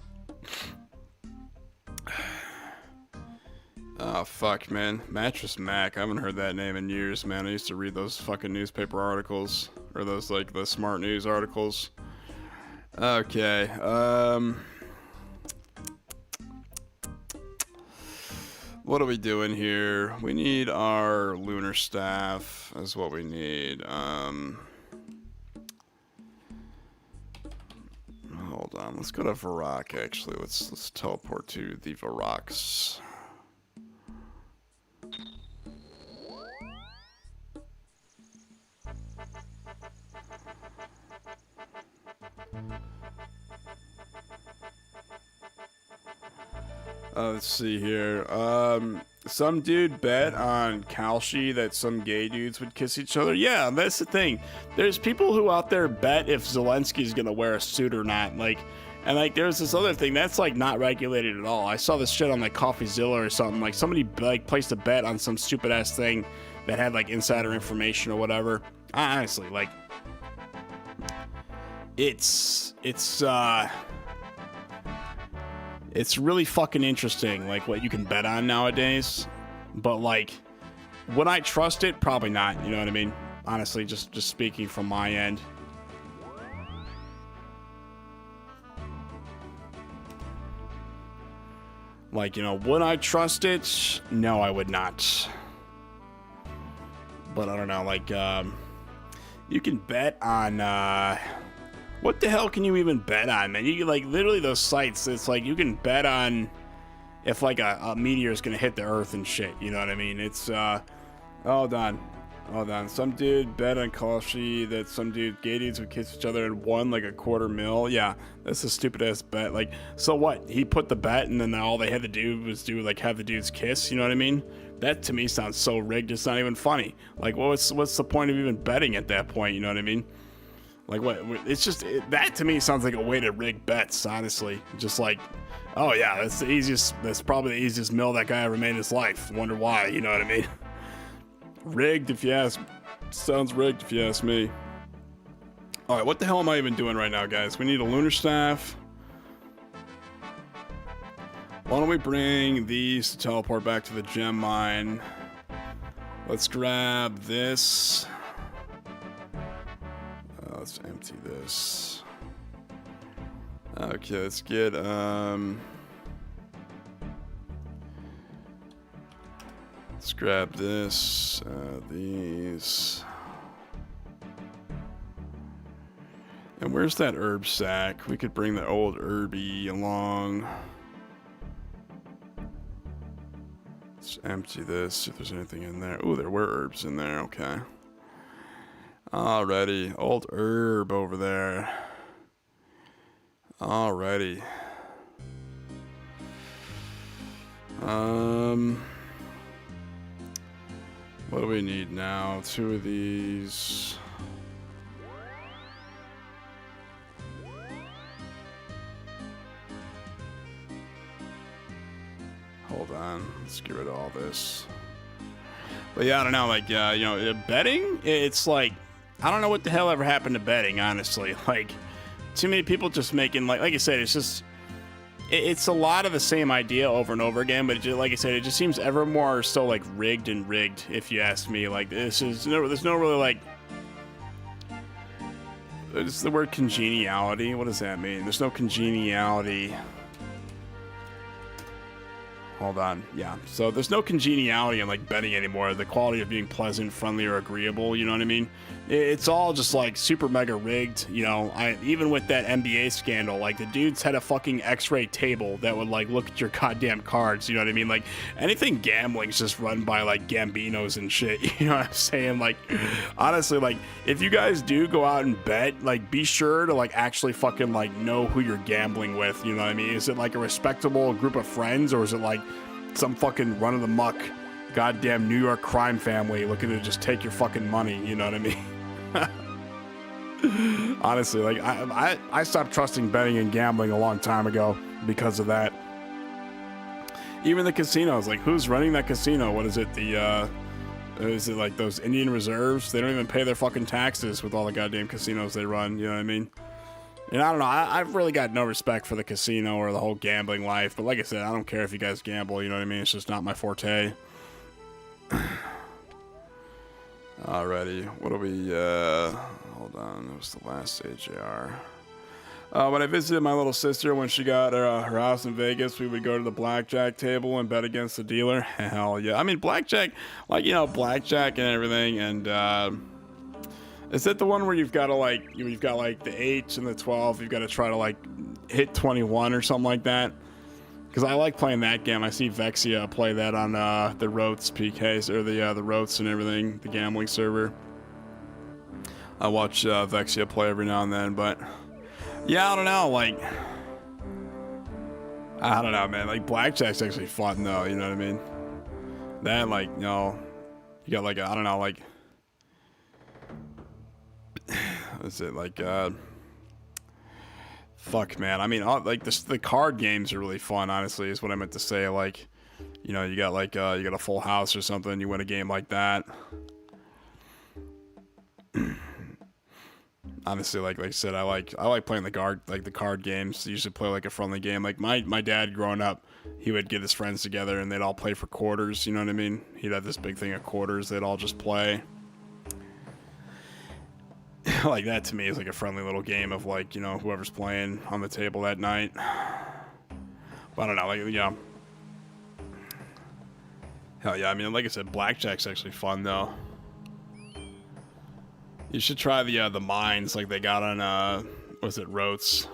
Speaker 3: Oh fuck, man. Mattress Mac. I haven't heard that name in years, man. I used to read those fucking newspaper articles, or those like the smart news articles. Okay. What are we doing here? We need our lunar staff is what we need. Hold on. Let's go to Varrock, actually. Let's teleport to the Varrocks. Let's see here. Some dude bet on Kalshi that some gay dudes would kiss each other. Yeah, that's the thing. There's people who out there bet if Zelensky's gonna wear a suit or not. And there's this other thing that's like not regulated at all. I saw this shit on like CoffeeZilla or something. Like, somebody like placed a bet on some stupid ass thing that had like insider information or whatever. Honestly, like, it's really fucking interesting, like, what you can bet on nowadays. But like, would I trust it? Probably not. You know what I mean? Honestly, just speaking from my end. Like, would I trust it? No, I would not. But I don't know, like, you can bet on, what the hell can you even bet on, man? You can, like, literally those sites, it's like, you can bet on if, like, a meteor is gonna hit the Earth and shit, you know what I mean? It's, hold on. Some dude bet on Kalshi that some gay dudes would kiss each other and won, like, $250,000. Yeah, that's a stupid-ass bet. Like, so what? He put the bet, and then all they had to do was have the dudes kiss, you know what I mean? That, to me, sounds so rigged, it's not even funny. Like, what's the point of even betting at that point, you know what I mean? Like, what? It's just, that to me sounds like a way to rig bets, honestly. Just like, oh yeah, that's probably the easiest mill that guy ever made in his life. Wonder why, you know what I mean? Rigged, if you ask. Sounds rigged, if you ask me. Alright, what the hell am I even doing right now, guys? We need a lunar staff. Why don't we bring these to teleport back to the gem mine? Let's grab this. Let's empty this. Okay, let's get, Let's grab this, these. And where's that herb sack? We could bring the old herby along. Let's empty this, see if there's anything in there. Oh, there were herbs in there, okay. Alrighty, old herb over there. Alrighty. What do we need now? 2 of these. Hold on, let's get rid of all this. But yeah, I don't know, like, you know, betting, it's like, I don't know what the hell ever happened to betting, honestly. Like, too many people just making, like I said, it's just, it's a lot of the same idea over and over again, but it just, like I said, it just seems ever more so, like, rigged, if you ask me. Like, there's no really, like, it's the word congeniality. What does that mean? There's no congeniality. Hold on. Yeah. So there's no congeniality in like betting anymore. The quality of being pleasant, friendly, or agreeable. You know what I mean? It's all just like super mega rigged. You know, even with that NBA scandal, like the dudes had a fucking X-ray table that would like look at your goddamn cards. You know what I mean? Like anything gambling's just run by like Gambinos and shit. You know what I'm saying? Like honestly, like if you guys do go out and bet, like be sure to like actually fucking like know who you're gambling with. You know what I mean? Is it like a respectable group of friends, or is it like some fucking run-of-the-muck goddamn New York crime family looking to just take your fucking money? You know what I mean? Honestly, like I stopped trusting betting and gambling a long time ago because of that. Even the casinos, like who's running that casino? What is it? Is it like those Indian reserves? They don't even pay their fucking taxes with all the goddamn casinos they run. You know what I mean? And I don't know, I've really got no respect for the casino or the whole gambling life. But like I said, I don't care if you guys gamble, you know what I mean? It's just not my forte. Alrighty, what do we, hold on, that was the last AJR. When I visited my little sister when she got her house in Vegas, we would go to the blackjack table and bet against the dealer. Hell yeah. I mean, blackjack, like, you know, blackjack and everything, and, is that the one where you've got to like, you've got like the 8s and the 12, you've got to try to like hit 21 or something like that? Because I like playing that game. I see Vexia play that on the Rotes PKs, or the Rotes and everything, the gambling server. I watch Vexia play every now and then, but yeah, I don't know, like, I don't know, man, like blackjack's actually fun though, you know what I mean? That, like, you know, you got like, I don't know, like, is it like fuck, man, I mean, like the card games are really fun, honestly, is what I meant to say. Like, you know, you got like you got a full house or something, you win a game like that. Honestly, like I said, I like playing the card games. I usually play like a friendly game. Like my dad growing up, he would get his friends together and they'd all play for quarters, you know what I mean? He'd have this big thing of quarters, they'd all just play. Like that to me is like a friendly little game of like, you know, whoever's playing on the table that night. But I don't know, like, yeah. Hell yeah, I mean, like I said, blackjack's actually fun though. You should try the mines like they got on was it Rotes?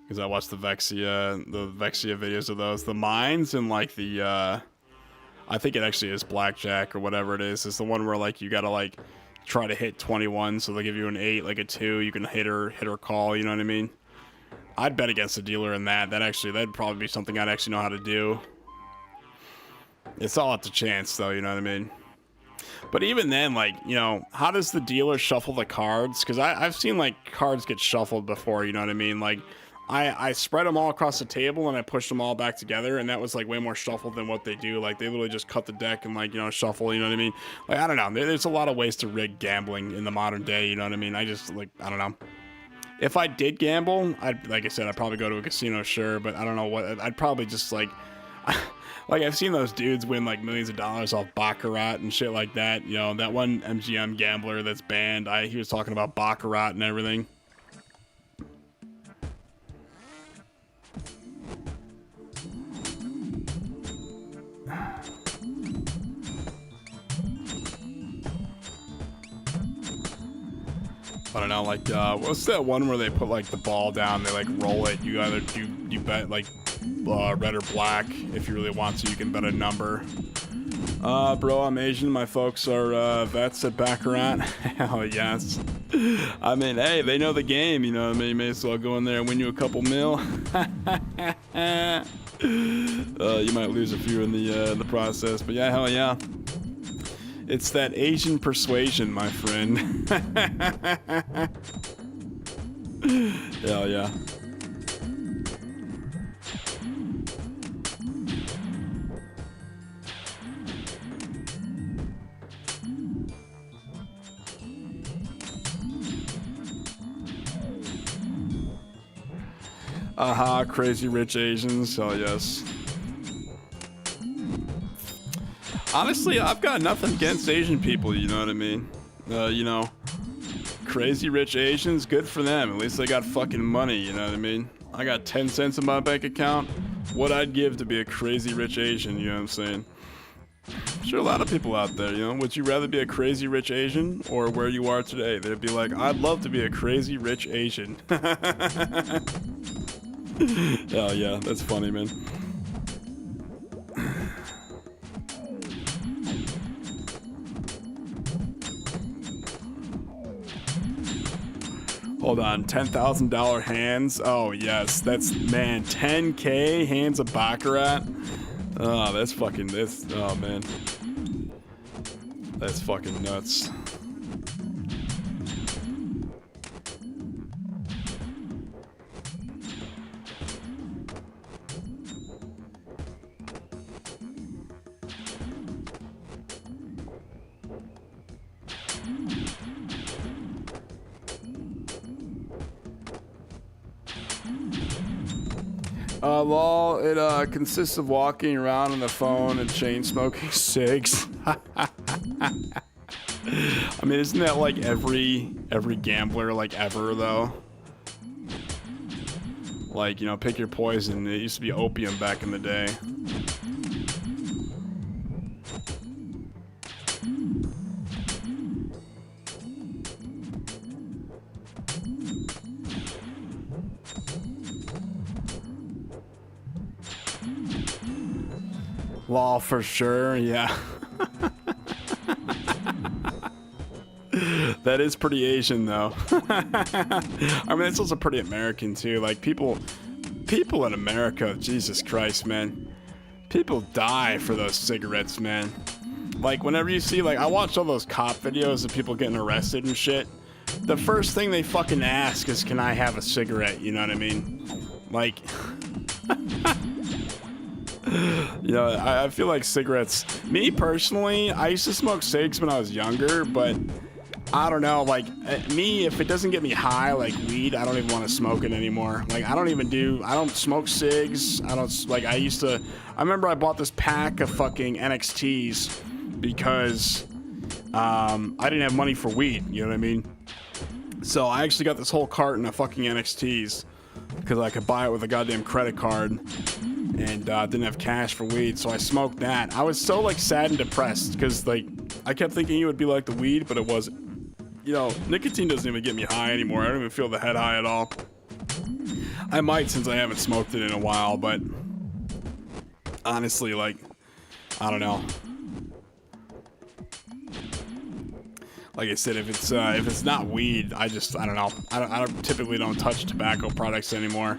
Speaker 3: Because I watched the Vexia videos of those. The mines and like the I think it actually is blackjack or whatever it is. It's the one where like you gotta like try to hit 21, so they give you an 8, like a 2, you can hit or call, you know what I mean? I'd bet against the dealer in that. That'd probably be something I'd actually know how to do. It's all up to chance though, you know what I mean? But even then, like, you know, how does the dealer shuffle the cards? Because I've seen like cards get shuffled before, you know what I mean? Like, I spread them all across the table and I pushed them all back together, and that was like way more shuffled than what they do. Like they literally just cut the deck and like, you know, shuffle, you know what I mean? Like, I don't know, there's a lot of ways to rig gambling in the modern day, you know what I mean? I just like, I don't know. If I did gamble, like I said, I'd probably go to a casino, sure, but I don't know what, I'd probably just like like I've seen those dudes win like millions of dollars off baccarat and shit like that. You know, that one MGM gambler that's banned, he was talking about baccarat and everything. I don't know, like, what's that one where they put, like, the ball down, they, like, roll it, you either, you bet, like, red or black. If you really want to, you can bet a number. Bro, I'm Asian, my folks are, vets at Baccarat. Hell yes. I mean, hey, they know the game, you know what I mean? May as well go in there and win you a couple mil. You might lose a few in the process, but yeah, hell yeah. It's that Asian persuasion, my friend. Hell yeah. Aha, crazy rich Asians. Hell yes. Honestly, I've got nothing against Asian people, you know what I mean? You know, crazy rich Asians, good for them. At least they got fucking money, you know what I mean? I got 10 cents in my bank account. What I'd give to be a crazy rich Asian, you know what I'm saying? I'm sure a lot of people out there, you know, would you rather be a crazy rich Asian or where you are today? They'd be like, I'd love to be a crazy rich Asian. Oh yeah, that's funny, man. Hold on, $10,000 hands. Oh yes, that's, man, 10K hands of Baccarat. Oh, that's fucking, this. Oh man, that's fucking nuts. Lol, it consists of walking around on the phone and chain smoking cigs. I mean, isn't that like every gambler like ever though? Like, you know, pick your poison. It used to be opium back in the day. Law for sure, yeah. That is pretty Asian though. I mean, it's also pretty American too. Like people in America, Jesus Christ, man. People die for those cigarettes, man. Like whenever you see, like, I watch all those cop videos of people getting arrested and shit. The first thing they fucking ask is, can I have a cigarette? You know what I mean? Like, you know, I feel like cigarettes, me personally, I used to smoke cigs when I was younger, but I don't know, like, me, if it doesn't get me high like weed, I don't even want to smoke it anymore. Like, I don't smoke cigs. I remember I bought this pack of fucking NXTs because I didn't have money for weed, you know what I mean? So I actually got this whole carton of fucking NXTs because I could buy it with a goddamn credit card. And didn't have cash for weed, so I smoked that. I was so, like, sad and depressed because, like, I kept thinking it would be like the weed, but it wasn't. You know, nicotine doesn't even get me high anymore. I don't even feel the head high at all. I might, since I haven't smoked it in a while, but honestly, like, I don't know. Like I said, if it's not weed, I don't know. I typically don't touch tobacco products anymore,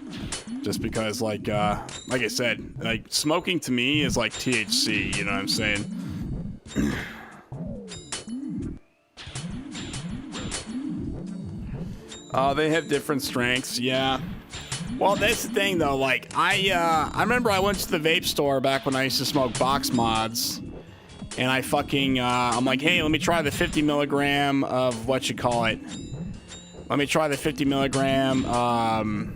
Speaker 3: just because, like I said, like, smoking to me is like THC. You know what I'm saying? They have different strengths, yeah. Well, that's the thing though. Like, I remember I went to the vape store back when I used to smoke box mods. And I fucking, I'm like, hey, let me try the 50 milligram of what you call it. Let me try the 50 milligram of,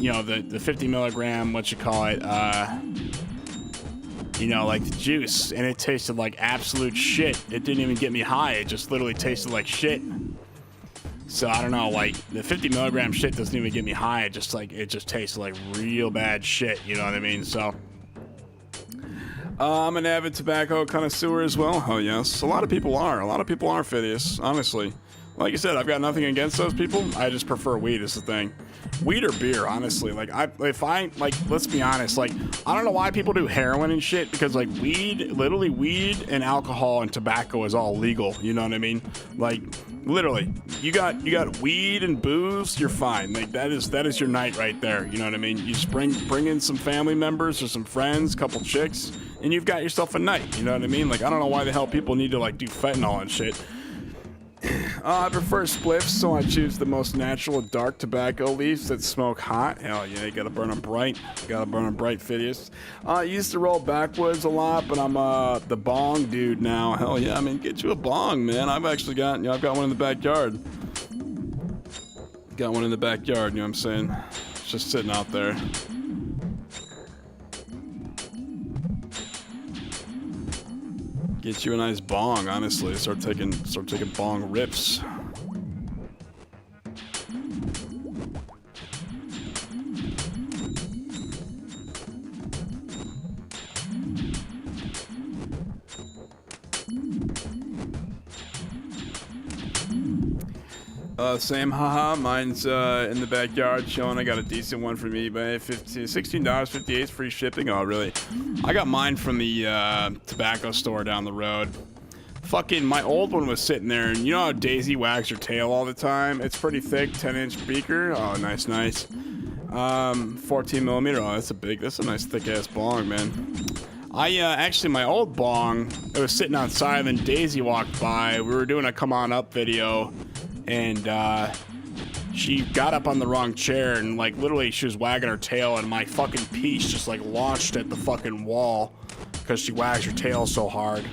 Speaker 3: you know, the 50 milligram, what you call it, you know, like the juice. And it tasted like absolute shit. It didn't even get me high. It just literally tasted like shit. So I don't know, like, the 50 milligram shit doesn't even get me high. It just tastes like real bad shit. You know what I mean? So I'm an avid tobacco connoisseur as well. Oh yes, a lot of people are. A lot of people are, Phidias. Honestly, Like I said, I've got nothing against those people. I just prefer weed is the thing. Weed or beer, honestly. Like, let's be honest. Like, I don't know why people do heroin and shit, because like literally weed and alcohol and tobacco is all legal. You know what I mean? Like, literally, you got weed and booze, you're fine. Like, that is your night right there. You know what I mean? You just bring in some family members or some friends, couple chicks, and you've got yourself a night. You know what I mean? Like, I don't know why the hell people need to like do fentanyl and shit. I prefer spliffs, so I choose the most natural dark tobacco leaves that smoke hot. Hell yeah, you gotta burn them bright. Phidias. I used to roll backwoods a lot, but I'm the bong dude now. Hell yeah, I mean, get you a bong, man. I've actually got, I've got one in the backyard. Got one in the backyard, you know what I'm saying? It's just sitting out there. Get you a nice bong, honestly. Start taking bong rips. Same, haha. Mine's in the backyard chilling. I got a decent one from eBay. $16.58 free shipping. Oh, really? I got mine from the tobacco store down the road. Fucking, my old one was sitting there, and you know how Daisy wags her tail all the time? It's pretty thick, 10-inch beaker. Oh, nice. 14 millimeter. Oh, that's a nice thick-ass bong, man. Actually, my old bong, it was sitting outside, and then Daisy walked by. We were doing a come on up video, and she got up on the wrong chair, and like literally she was wagging her tail, and my fucking piece just like launched at the fucking wall because she wags her tail so hard.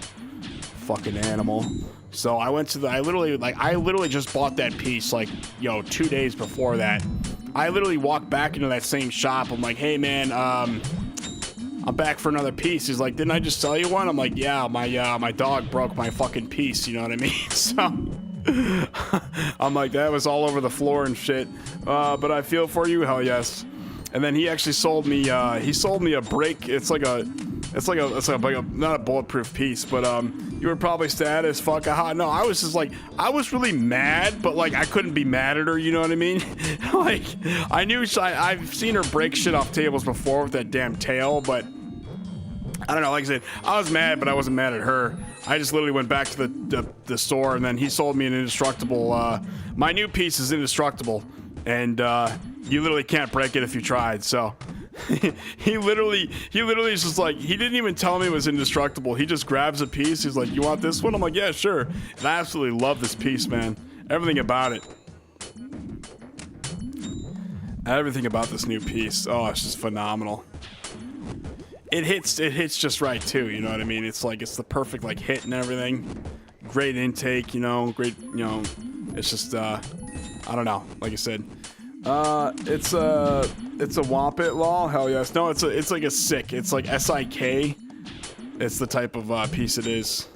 Speaker 3: Fucking animal. So I went to I literally just bought that piece like 2 days before that. I literally walked back into that same shop. I'm like, hey man, I'm back for another piece. He's like, didn't I just sell you one? I'm like, yeah, my dog broke my fucking piece, you know what I mean? So I'm like, that was all over the floor and shit. But I feel for you, hell yes. And then he actually sold me a break. It's like a not a bulletproof piece, but you were probably sad as fuck. No, I was just like, I was really mad, but like I couldn't be mad at her, you know what I mean? Like I knew I've seen her break shit off tables before with that damn tail, but I don't know. Like I said, I was mad, but I wasn't mad at her. I just literally went back to the store, and then he sold me an indestructible. My new piece is indestructible, and you literally can't break it if you tried. So he literally is just like, he didn't even tell me it was indestructible. He just grabs a piece. He's like, you want this one? I'm like, yeah, sure. And I absolutely love this piece, man. Everything about it. Everything about this new piece. Oh, it's just phenomenal. It hits just right too, you know what I mean? It's like, it's the perfect like hit and everything. Great intake, great, it's just I don't know, like I said. It's a Wampit lol, hell yes. No, it's like a sick, it's like SIK. It's the type of piece it is.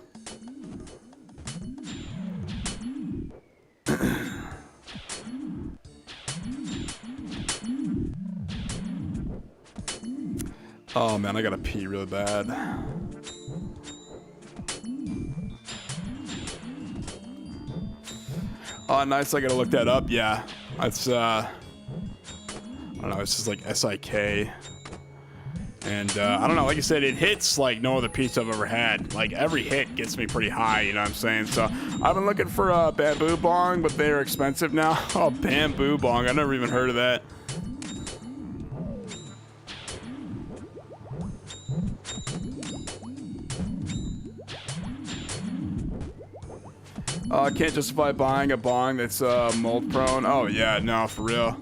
Speaker 3: Oh man, I gotta pee really bad. Oh, nice. I gotta look that up. Yeah, it's I don't know. It's just like SIK, and I don't know. Like I said, it hits like no other piece I've ever had. Like every hit gets me pretty high. You know what I'm saying? So I've been looking for a bamboo bong, but they're expensive now. Oh, bamboo bong. I never even heard of that. I can't justify buying a bong that's mold prone. Oh yeah, no, for real.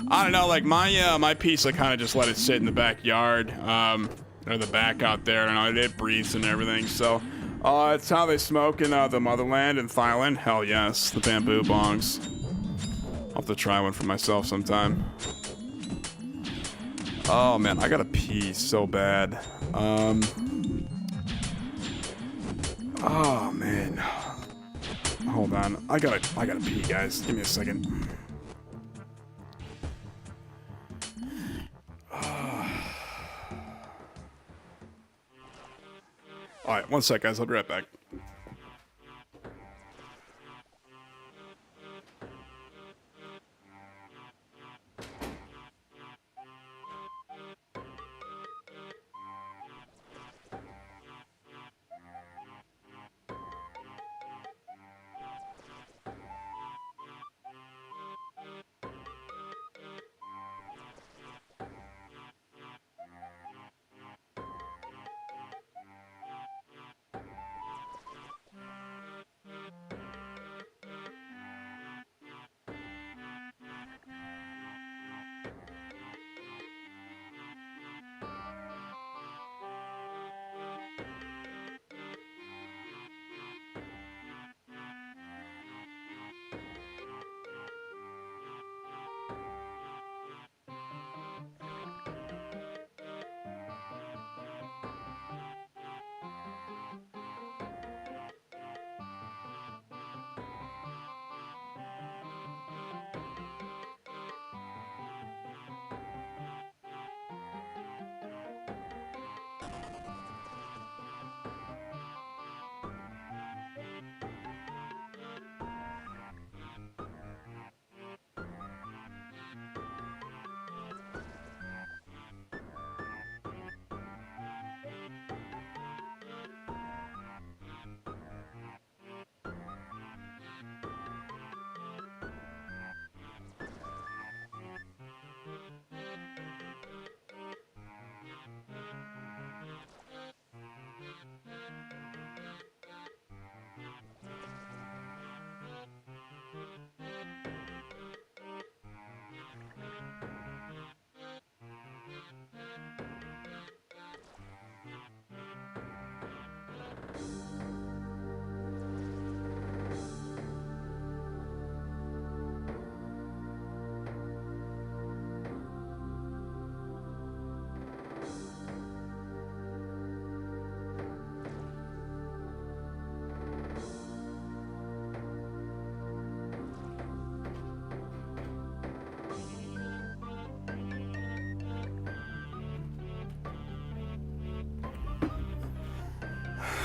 Speaker 3: I don't know, like my piece, I kind of just let it sit in the backyard, or the back out there, and it breathes and everything. So it's how they smoke in the motherland in Thailand. Hell yes, the bamboo bongs. I'll have to try one for myself sometime. Oh man, I gotta pee so bad. Oh man. Hold on, I gotta pee, guys. Give me a second. All right, one sec, guys. I'll be right back.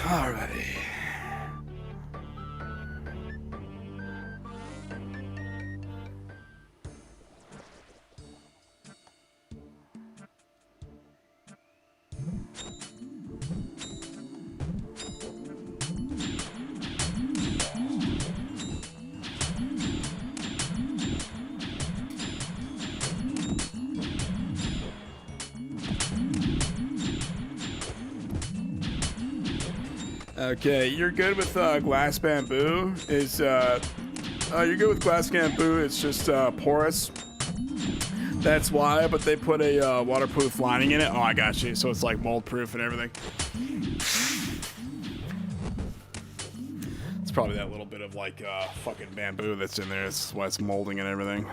Speaker 3: Alrighty. Okay, you're good with glass bamboo. You're good with glass bamboo. It's just porous. That's why. But they put a waterproof lining in it. Oh, I got you. So it's like mold proof and everything. It's probably that little bit of like fucking bamboo that's in there. That's why it's molding and everything.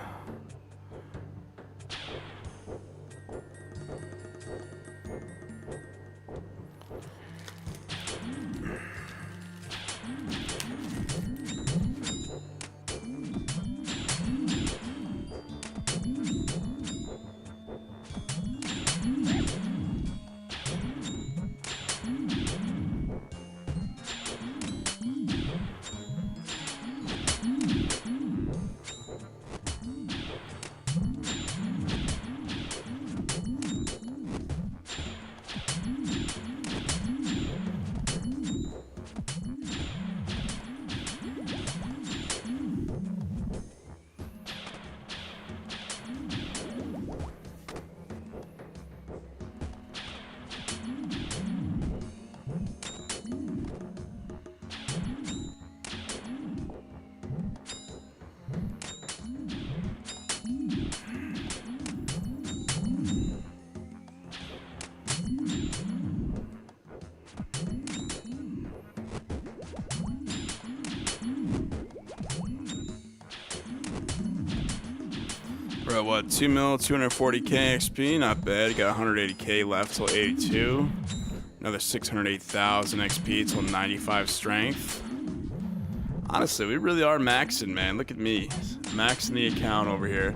Speaker 3: We're at what, 2 mil, 240k XP, not bad. Got 180k left till 82. Another 608,000 XP till 95 strength. Honestly, we really are maxing, man. Look at me, maxing the account over here.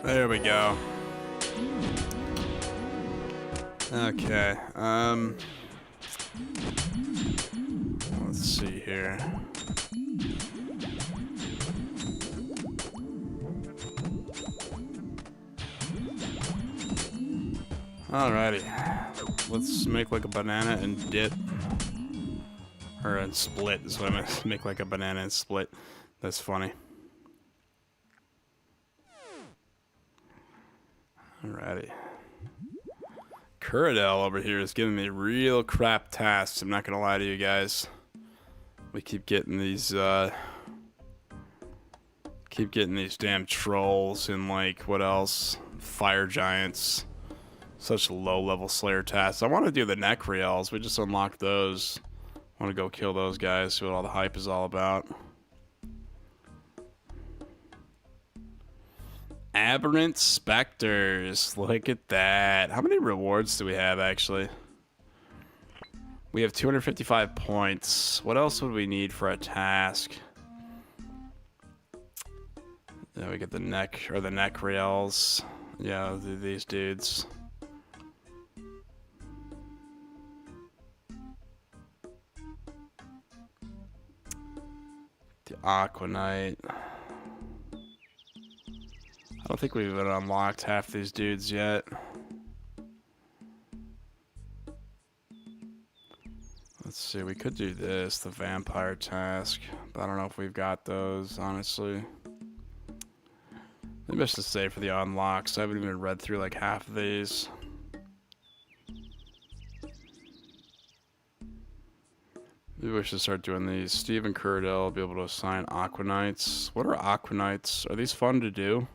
Speaker 3: There we go. Okay, let's see here. Alrighty, let's make like a banana and dip. Or and split is what I meant. Make like a banana and split. That's funny. Alrighty. Curadel over here is giving me real crap tasks. I'm not gonna lie to you guys. We keep getting these damn trolls and like what else? Fire giants. Such low level slayer tasks. I want to do the Necreals. We just unlocked those. I want to go kill those guys. See what all the hype is all about. Aberrant Specters. Look at that. How many rewards do we have, actually? We have 255 points. What else would we need for a task? Yeah, we get the neck, or the neck rails. Yeah, these dudes. The Aqua Knight. I don't think we've even unlocked half these dudes yet. Let's see, we could do this, the vampire task, but I don't know if we've got those, honestly. Maybe I should save for the unlocks. I haven't even read through like half of these. Maybe we should start doing these. Steve and Curdell will be able to assign Aqua Knights. What are Aqua Knights? Are these fun to do?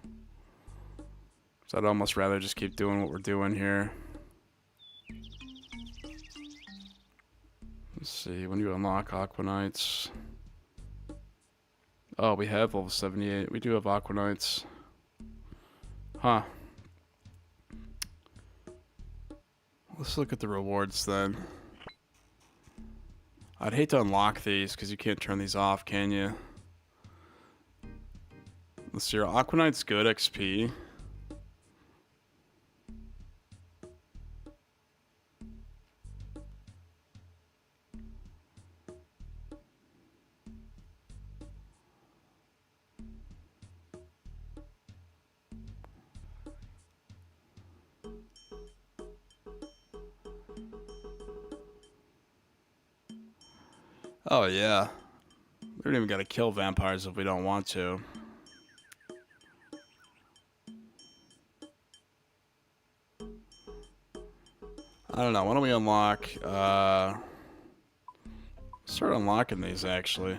Speaker 3: So I'd almost rather just keep doing what we're doing here. Let's see, when do you unlock Aqua Knights? Oh, we have level 78. We do have Aqua Knights. Huh. Let's look at the rewards then. I'd hate to unlock these because you can't turn these off, can you? Let's see, are Aqua Knights good XP? Oh yeah. We don't even gotta kill vampires if we don't want to. I don't know, why don't we unlock, start unlocking these actually.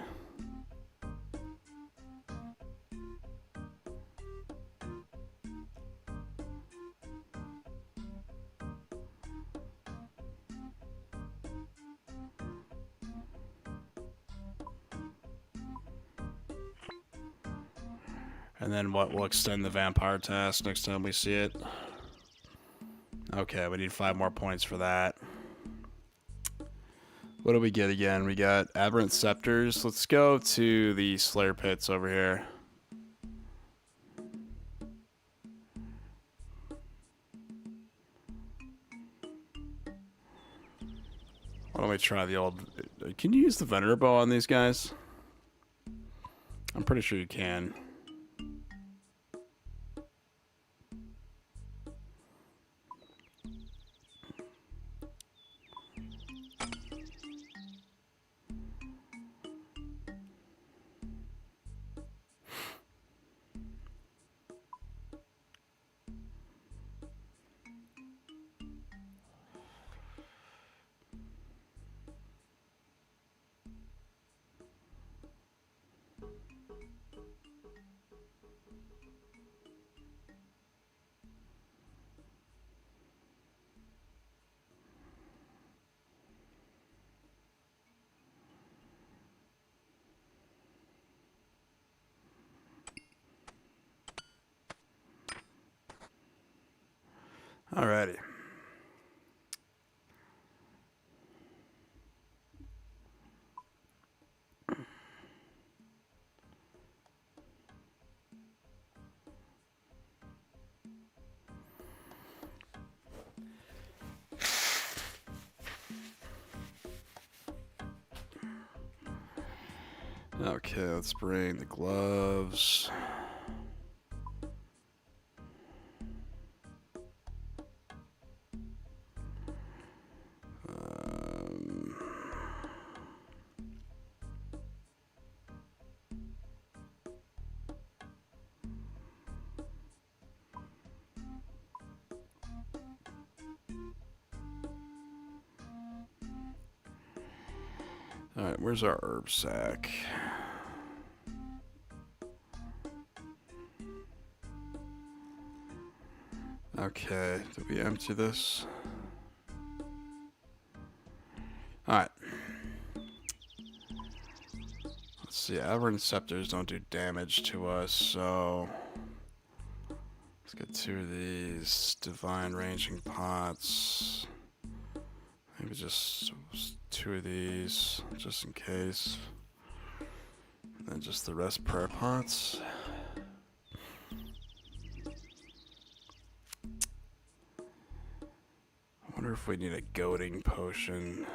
Speaker 3: And then what, we'll extend the vampire task next time we see it. Okay, we need 5 more points for that. What do we get again? We got aberrant scepters. Let's go to the Slayer pits over here. Why don't we try the old... Can you use the Venerable on these guys? I'm pretty sure you can. Alrighty. Okay, let's bring the gloves. Alright, where's our herb sack? Okay, did we empty this? Alright. Let's see, aberrant scepters don't do damage to us, so... Let's get 2 of these divine ranging pots. Maybe just 2 of these, just in case. And then just the rest prayer pots. I wonder if we need a goading potion.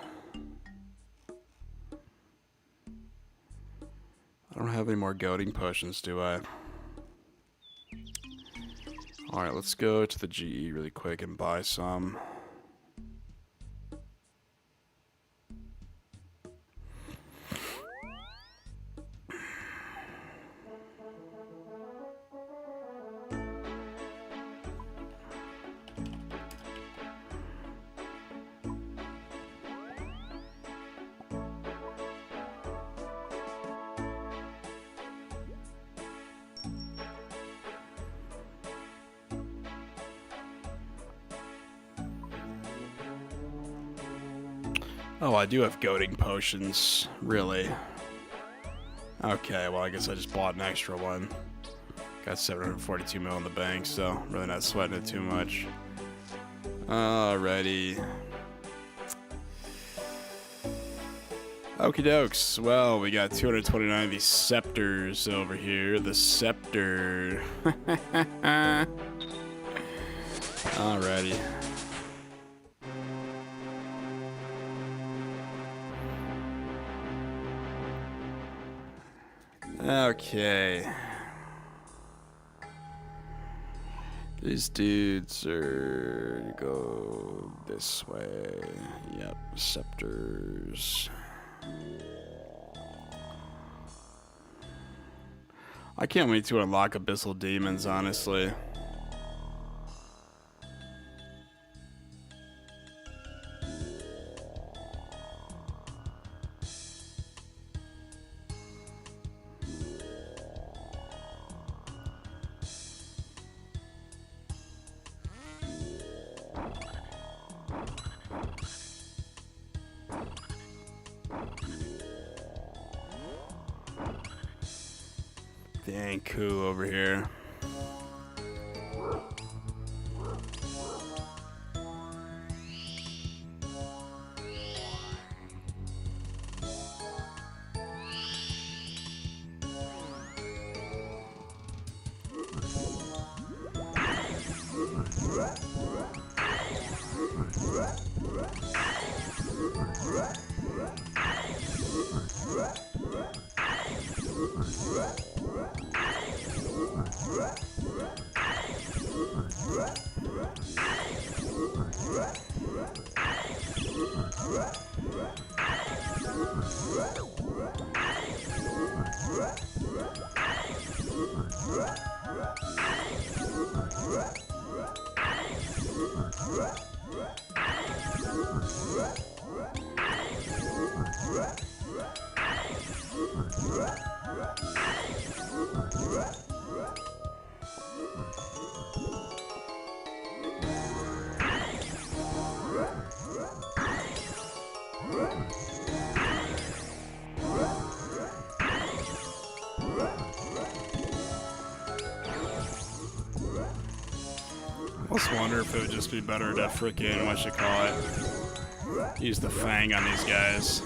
Speaker 3: I don't have any more goading potions, do I? Alright, let's go to the GE really quick and buy some. Oh, I do have goading potions. Really? Okay, well, I guess I just bought an extra one. Got 742 mil in the bank, so really not sweating it too much. Alrighty. Okie dokes. Well, we got 229 of these scepters over here. The scepter. Alrighty. Okay. These dudes are go this way. Yep, scepters. I can't wait to unlock Abyssal Demons, honestly. The Anku over here. I just wonder if it would just be better to frickin' use the Fang on these guys.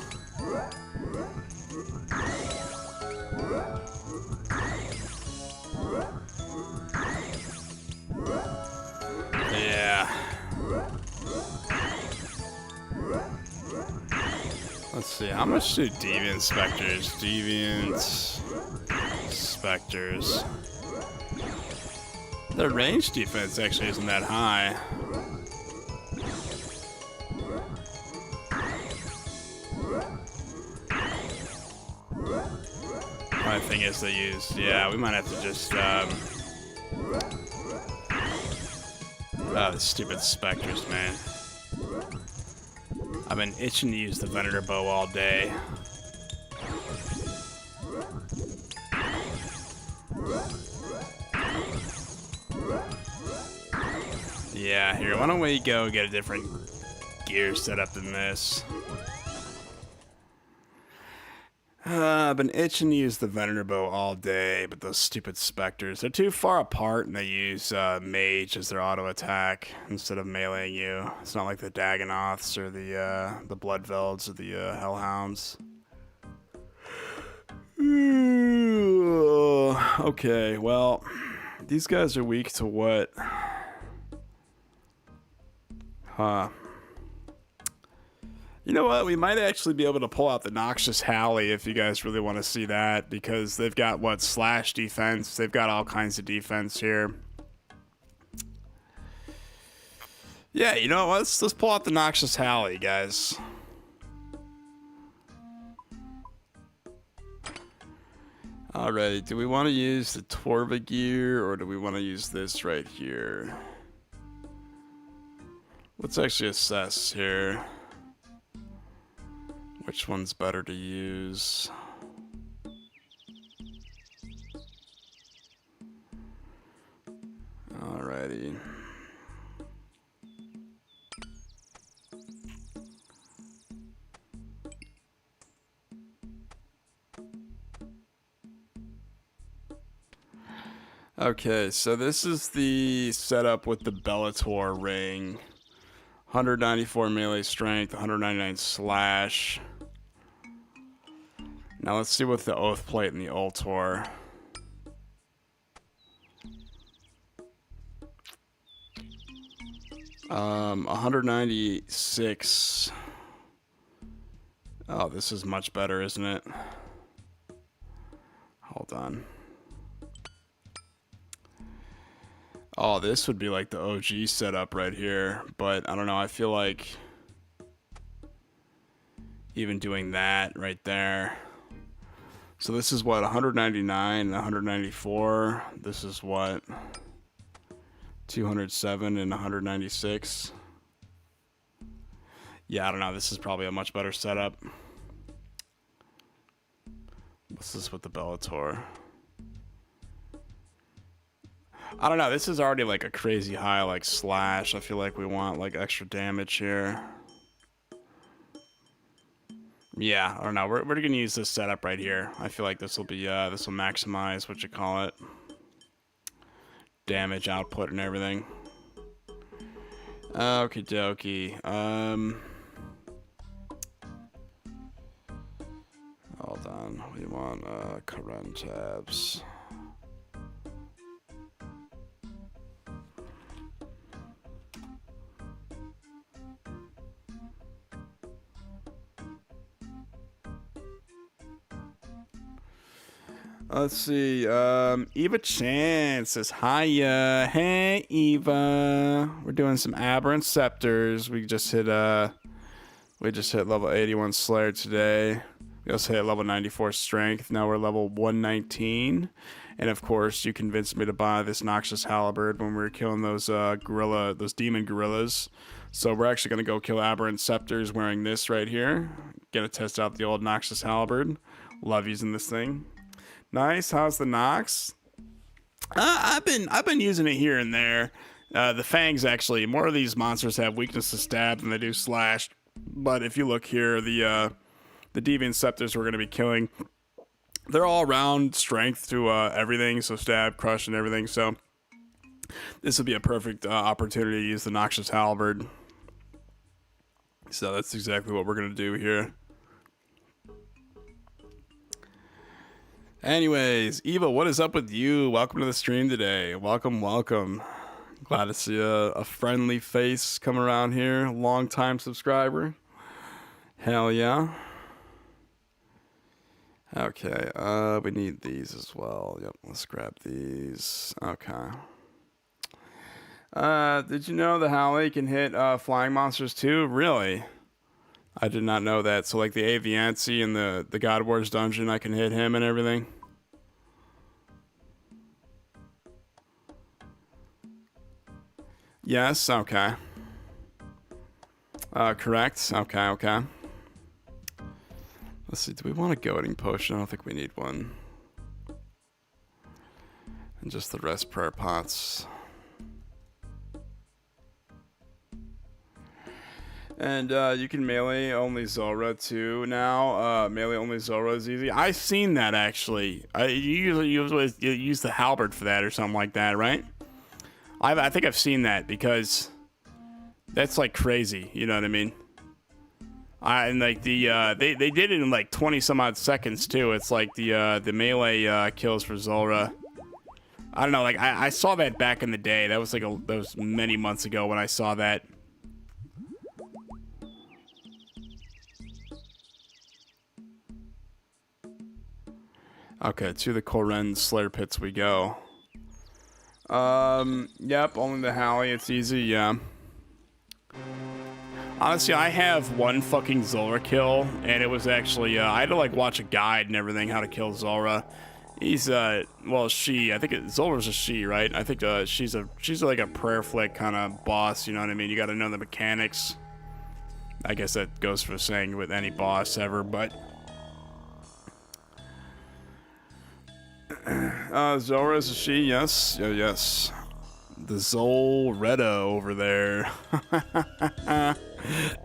Speaker 3: Yeah. Let's see, how much do Deviant Specters? Their range defense actually isn't that high. My thing is they use, yeah, we might have to just, the stupid Specters, man. I've been itching to use the Venator Bow all day. Yeah, here, why don't we go get a different gear setup than this? I've been itching to use the Venator Bow all day, but those stupid Specters, they're too far apart and they use Mage as their auto attack instead of meleeing you. It's not like the Dagonoths or the Bloodvelds or the Hellhounds. Okay, well, these guys are weak to what? Huh. You know what? We might actually be able to pull out the Noxious Halley if you guys really want to see that, because they've got, what, slash defense. They've got all kinds of defense here. Yeah, you know what? Let's pull out the Noxious Halley, guys. Alright, do we want to use the Torva gear, or do we want to use this right here? Let's actually assess here. Which one's better to use? Alrighty. Okay, so this is the setup with the Bellator ring. 194 melee strength, 199 slash. Now let's see what the oath plate and the Ultor. Um, 196. Oh, this is much better, isn't it? Hold on. Oh, this would be like the OG setup right here, but I don't know, I feel like even doing that right there. So this is what, 199 and 194. This is what, 207 and 196. Yeah, I don't know, this is probably a much better setup. What's this with the Bellator? I don't know, this is already like a crazy high, like slash. I feel like we want like extra damage here. Yeah, I don't know, we're gonna use this setup right here. I feel like this will be, this will maximize, what you call it, damage output and everything. Okie dokie. Hold on, we want, current tabs. Let's see. Eva Chan says, hiya. Hey, Eva. We're doing some aberrant scepters. We just hit level 81 Slayer today. We also hit level 94 Strength. Now we're level 119. And of course, you convinced me to buy this Noxious Halberd when we were killing those demon gorillas. So we're actually gonna go kill aberrant scepters wearing this right here. Gonna test out the old Noxious Halberd. Love using this thing. Nice. How's the Nox? I've been using it here and there. The Fangs, actually, more of these monsters have weakness to stab than they do slash. But if you look here, the Deviant Scepters we're going to be killing, they're all around strength to everything, so stab, crush, and everything. So this would be a perfect opportunity to use the Noxious Halberd. So that's exactly what we're going to do here. Anyways, Eva, what is up with you? Welcome to the stream today. Welcome, welcome. Glad to see a friendly face come around here. Long-time subscriber. Hell yeah. Okay, we need these as well. Yep, let's grab these. Okay. Did you know the Howley can hit flying monsters too? Really? I did not know that. So like the Aviancy in the God Wars dungeon, I can hit him and everything. Yes, okay. Correct. Okay, okay. Let's see, do we want a goading potion? I don't think we need one. And just the rest prayer pots. And you can melee only Zulrah too now. Melee only Zulrah is easy. I've seen that actually. You usually use the halberd for that or something like that, right? I think I've seen that because that's like crazy. You know what I mean? And like they did it in like 20 some odd seconds too. It's like the melee kills for Zulrah. I don't know. Like I saw that back in the day. That was that was many months ago when I saw that. Okay, to the Koren Slayer Pits we go. Yep, only the Howley, it's easy, yeah. Honestly, I have one fucking Zulrah kill, and it was actually, I had to like watch a guide and everything how to kill Zulrah. He's, well, she, I think Zulrah's a she, right? I think, she's like a prayer flick kind of boss, you know what I mean? You gotta know the mechanics. I guess that goes for saying with any boss ever, but... Zulrah is a she, yes. Yeah, yes. The Zulretta over there.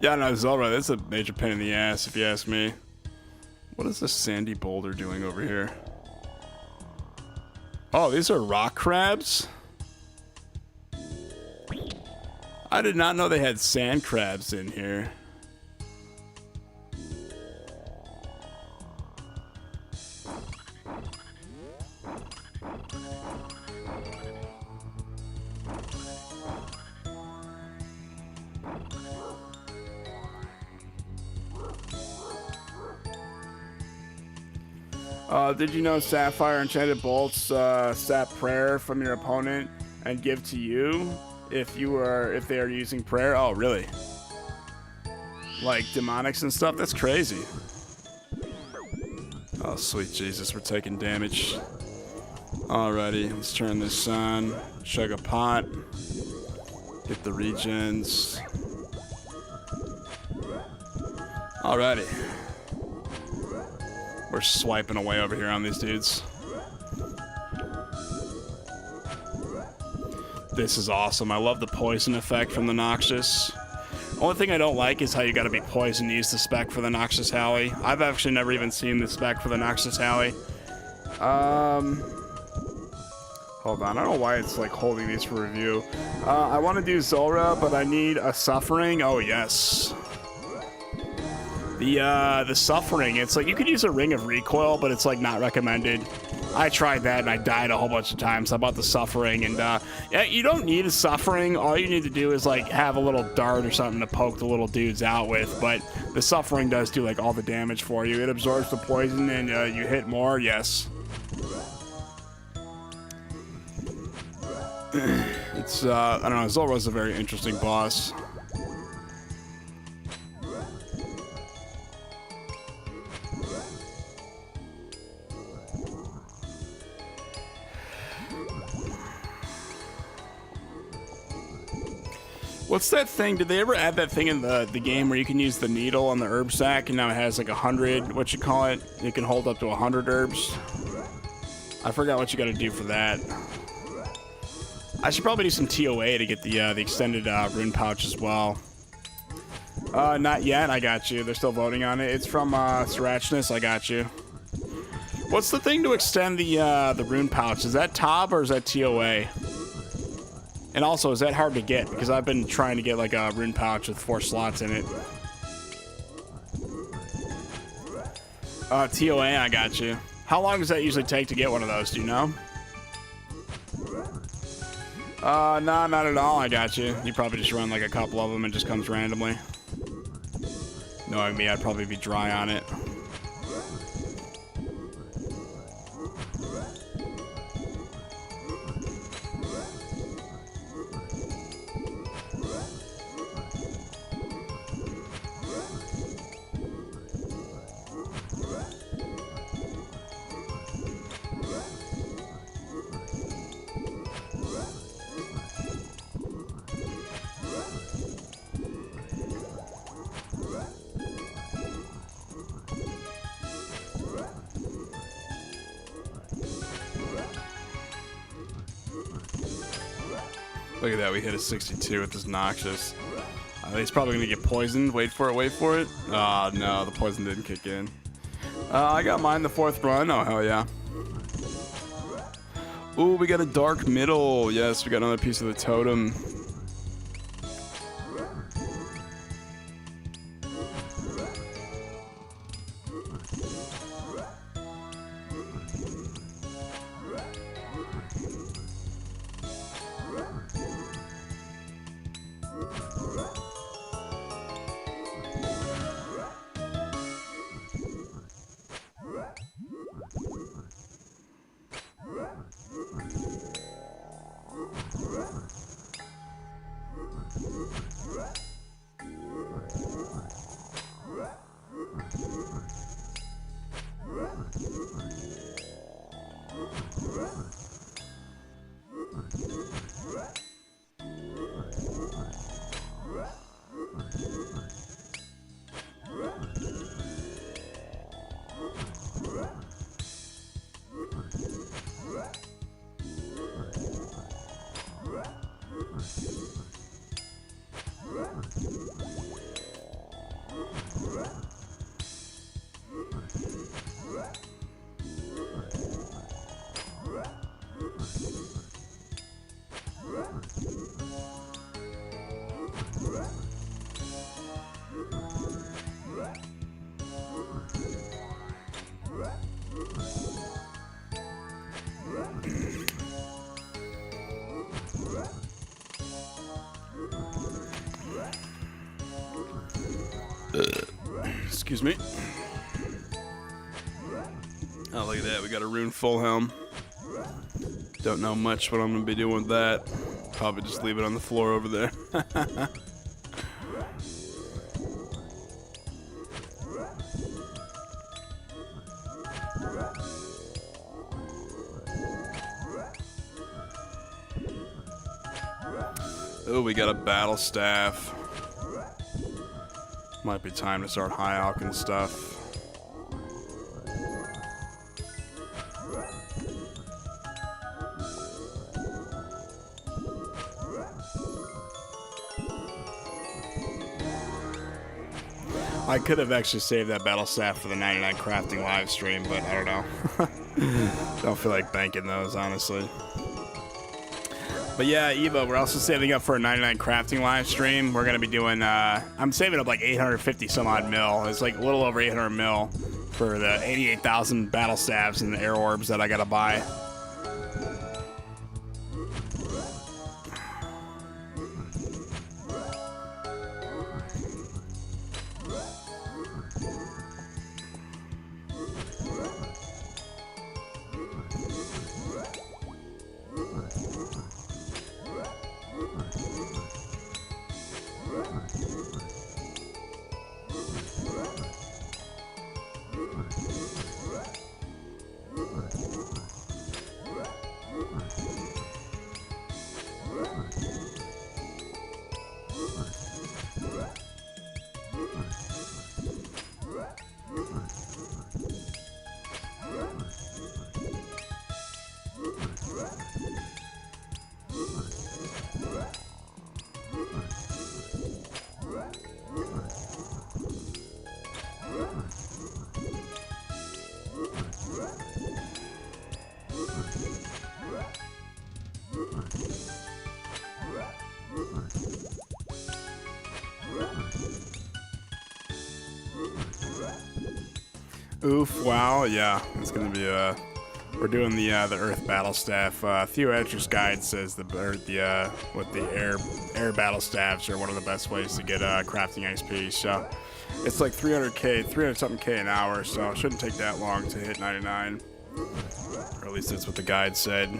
Speaker 3: Yeah, no, Zulrah, that's a major pain in the ass, if you ask me. What is this sandy boulder doing over here? Oh, these are rock crabs? I did not know they had sand crabs in here. Did you know Sapphire Enchanted Bolts sap prayer from your opponent and give to you if they are using prayer? Oh, really? Like demonics and stuff? That's crazy. Oh, sweet Jesus, we're taking damage. Alrighty, let's turn this on. Chug a pot. Get the regens. Alrighty. We're swiping away over here on these dudes. This is awesome. I love the poison effect from the Noxious. Only thing I don't like is how you gotta be poisoned to use the spec for the Noxious Howley. I've actually never even seen the spec for the Noxious Howley. Hold on, I don't know why it's like holding these for review. I want to do Zulrah, but I need a Suffering. Oh yes. The Suffering, it's like you could use a Ring of Recoil, but it's like not recommended. I tried that and I died a whole bunch of times. I bought the Suffering, and yeah, you don't need a Suffering. All you need to do is like have a little dart or something to poke the little dudes out with, but the Suffering does do like all the damage for you. It absorbs the poison and you hit more, yes. It's, I don't know, Zulrah's a very interesting boss. What's that thing? Did they ever add that thing in the game where you can use the needle on the herb sack and now it has like 100, what you call it? You can hold up to 100 herbs. I forgot what you gotta do for that. I should probably do some TOA to get the extended rune pouch as well. Not yet, I got you. They're still voting on it. It's from Ferocious, I got you. What's the thing to extend the rune pouch? Is that TOB or is that TOA? And also, is that hard to get? Because I've been trying to get like a rune pouch with 4 slots in it. TOA, I got you. How long does that usually take to get one of those? Do you know? No, not at all. I got you. You probably just run like a couple of them and it just comes randomly. Knowing me, I'd probably be dry on it. Look at that, we hit a 62 with this Noxious. He's probably gonna get poisoned. Wait for it, wait for it. Oh no, the poison didn't kick in. I got mine the 4th run. Oh hell yeah. Ooh, we got a dark middle. Yes, we got another piece of the totem. Excuse me. Oh, look at that. We got a rune full helm. Don't know much what I'm going to be doing with that. Probably just leave it on the floor over there. Oh, we got a battle staff. Might be time to start high alching stuff. I could have actually saved that battle staff for the 99 crafting live stream, but I don't know. Don't feel like banking those, honestly. But yeah, Eva, we're also saving up for a 99 crafting live stream. We're going to be doing, I'm saving up like 850 some odd mil. It's like a little over 800 mil for the 88,000 battle staves and the air orbs that I got to buy. Oof! Wow! Yeah, it's gonna be we're doing the Earth battle staff. Theoetric's guide says with the air battle staffs are one of the best ways to get crafting XP. So it's like 300 something K an hour. So it shouldn't take that long to hit 99. Or at least that's what the guide said.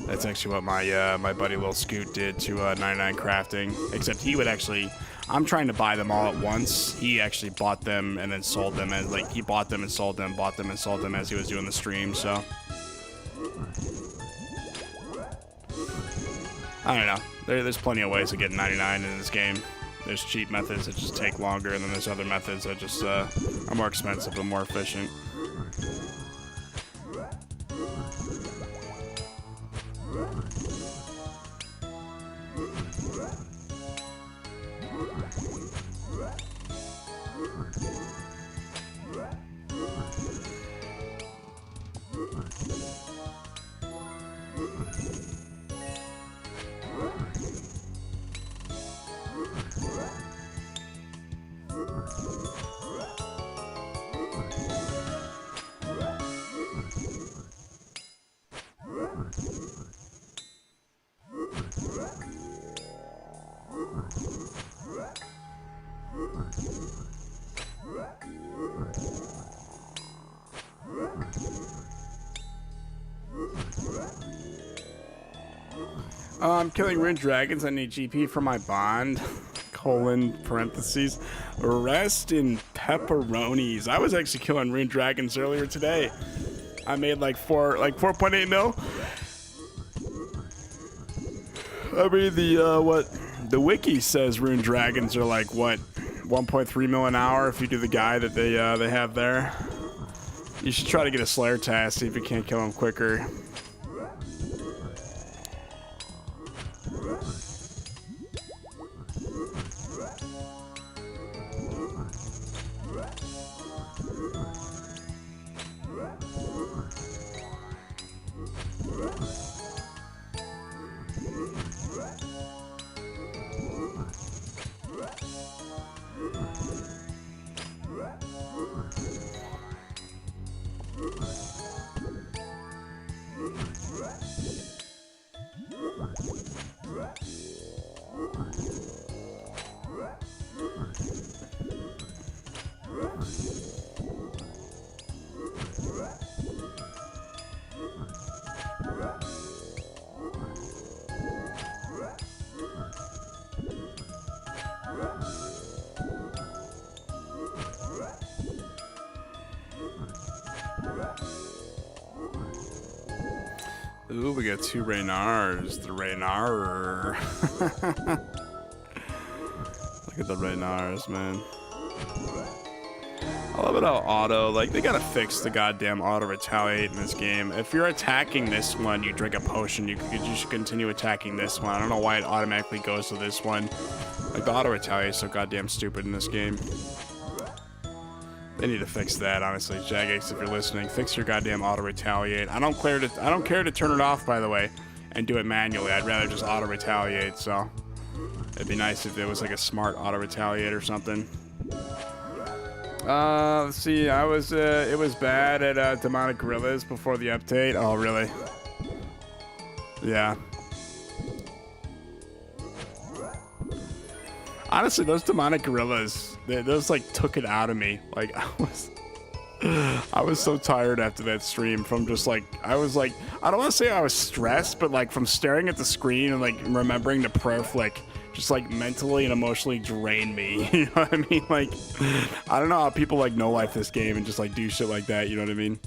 Speaker 3: That's actually what my my buddy Lil Scoot did to 99 crafting. Except he would actually. I'm trying to buy them all at once. He actually bought them and then sold them, and like he bought them and sold them, bought them and sold them as he was doing the stream. So I don't know. There's plenty of ways to get 99 in this game. There's cheap methods that just take longer, and then there's other methods that just are more expensive but more efficient. I'm killing Rune Dragons. I need GP for my bond. (parentheses) Rest in pepperonis. I was actually killing Rune Dragons earlier today. I made like 4.8 mil. I mean the wiki says Rune Dragons are like what 1.3 mil an hour if you do the guy that they have there. You should try to get a Slayer task, see if you can't kill him quicker. Ooh, we got 2 Reynars. The Reynar. Look at the Reynars, man. I love it how auto, like, they gotta fix the goddamn auto retaliate in this game. If you're attacking this one, you drink a potion, you should continue attacking this one. I don't know why it automatically goes to this one. Like, the auto retaliate is so goddamn stupid in this game. They need to fix that, honestly. Jagex, if you're listening, fix your goddamn auto retaliate. I don't care to turn it off, by the way, and do it manually. I'd rather just auto retaliate, so it'd be nice if it was like a smart auto retaliate or something. Let's see, it was bad at Demonic Gorillas before the update. Oh, really? Yeah. Honestly, those Demonic Gorillas, those like took it out of me. Like, I was so tired after that stream from just like, I don't want to say I was stressed, but like from staring at the screen and like remembering the prayer flick just like mentally and emotionally drained me. You know what I mean? Like, I don't know how people like no life this game and just like do shit like that. You know what I mean?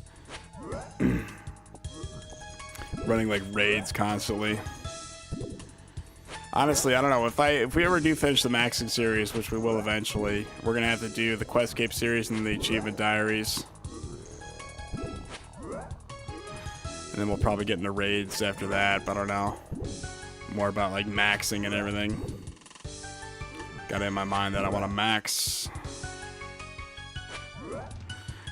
Speaker 3: Running like raids constantly. Honestly, I don't know. If we ever do finish the Maxing series, which we will eventually, we're gonna have to do the Questscape series and the Achievement Diaries. And then we'll probably get into raids after that, but I don't know. More about like maxing and everything. Got it in my mind that I want to max.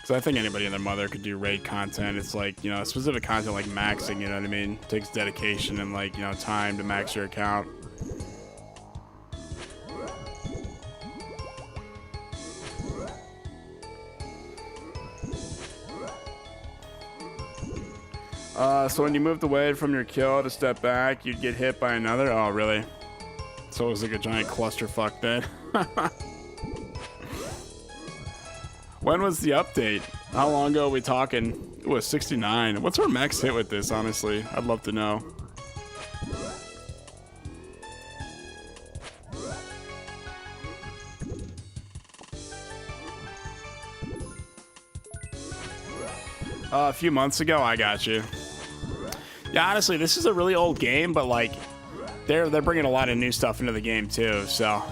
Speaker 3: So I think anybody and their mother could do raid content. It's like, you know, specific content like maxing, you know what I mean? It takes dedication and like, you know, time to max your account. So when you moved away from your kill to step back, you'd get hit by another? Oh, really? So it was like a giant clusterfuck then. When was the update? How long ago are we talking? It was 69. What's our max hit with this, honestly? I'd love to know. A few months ago, I got you. Yeah, honestly, this is a really old game, but like, they're bringing a lot of new stuff into the game too. So,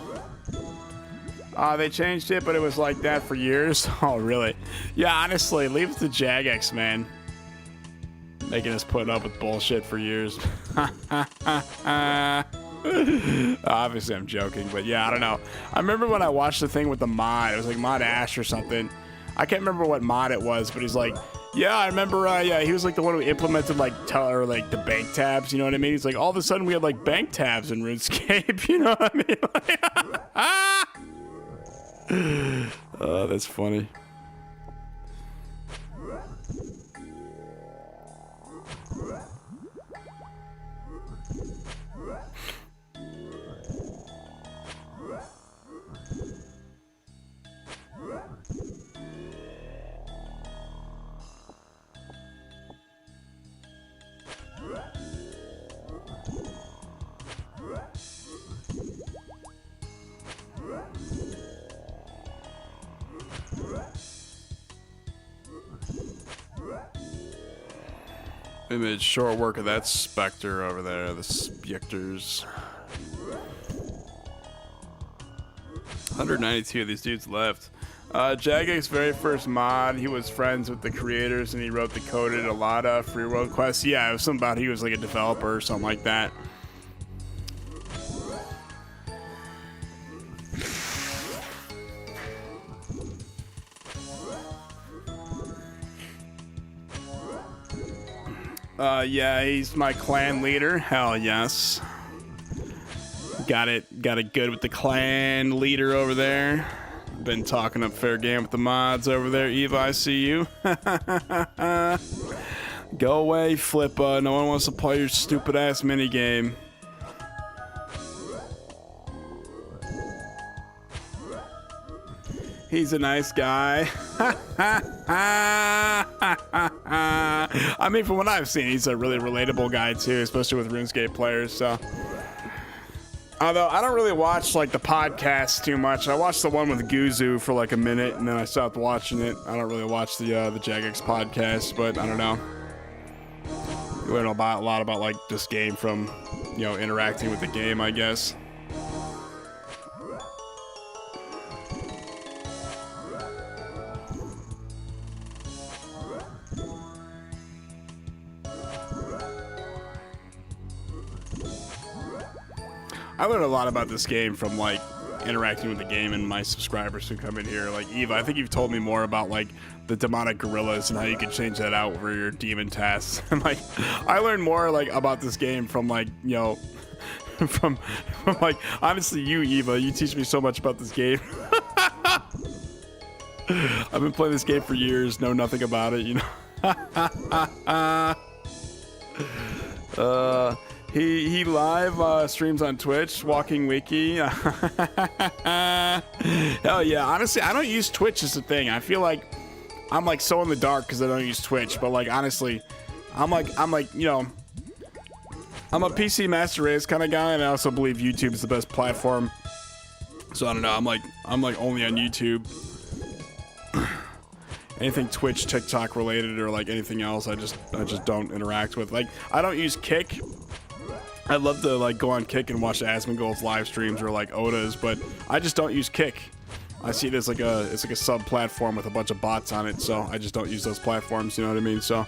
Speaker 3: they changed it, but it was like that for years. Oh, really? Yeah, honestly, leave it to Jagex, man. Making us put up with bullshit for years. Obviously, I'm joking, but yeah, I don't know. I remember when I watched the thing with the mod. It was like Mod Ash or something. I can't remember what mod it was, but he's like, yeah, I remember, yeah, he was like the one who implemented like the bank tabs, you know what I mean? He's like, all of a sudden we had like bank tabs in RuneScape, you know what I mean? Oh, that's funny. We made short work of that Spectre over there, the Spectres. 192 of these dudes left. Jagex very first mod, he was friends with the creators and he wrote the code in a lot of free world quests. Yeah, it was something about he was like a developer or something like that. Yeah, he's my clan leader. Hell yes. Got it good with the clan leader over there. Been talking up fair game with the mods over there. Eva, I see you. Go away, Flippa. No one wants to play your stupid ass minigame. He's a nice guy. I mean, from what I've seen, he's a really relatable guy too, especially with RuneScape players. So, although I don't really watch like the podcast too much, I watched the one with Guzu for like a minute, and then I stopped watching it. I don't really watch the Jagex podcast, but I don't know. learn a lot about like this game from, you know, interacting with the game, I guess. I learned a lot about this game from like interacting with the game and my subscribers who come in here. Like Eva, I think you've told me more about like the demonic gorillas and how you can change that out for your demon tasks. And like I learned more like about this game from like, you know, from like honestly you, Eva, you teach me so much about this game. I've been playing this game for years, know nothing about it, you know. He live streams on Twitch, Walking Wiki. Hell yeah, honestly, I don't use Twitch as a thing. I feel like I'm like so in the dark because I don't use Twitch, but like honestly, I'm like, you know, I'm a PC Master Race kind of guy, and I also believe YouTube is the best platform. So I don't know, I'm like only on YouTube. Anything Twitch, TikTok related, or like anything else, I just don't interact with. Like I don't use Kick. I'd love to like go on Kick and watch Asmongold's live streams or like Oda's, but I just don't use Kick. I see it as like a sub platform with a bunch of bots on it, so I just don't use those platforms. You know what I mean? So.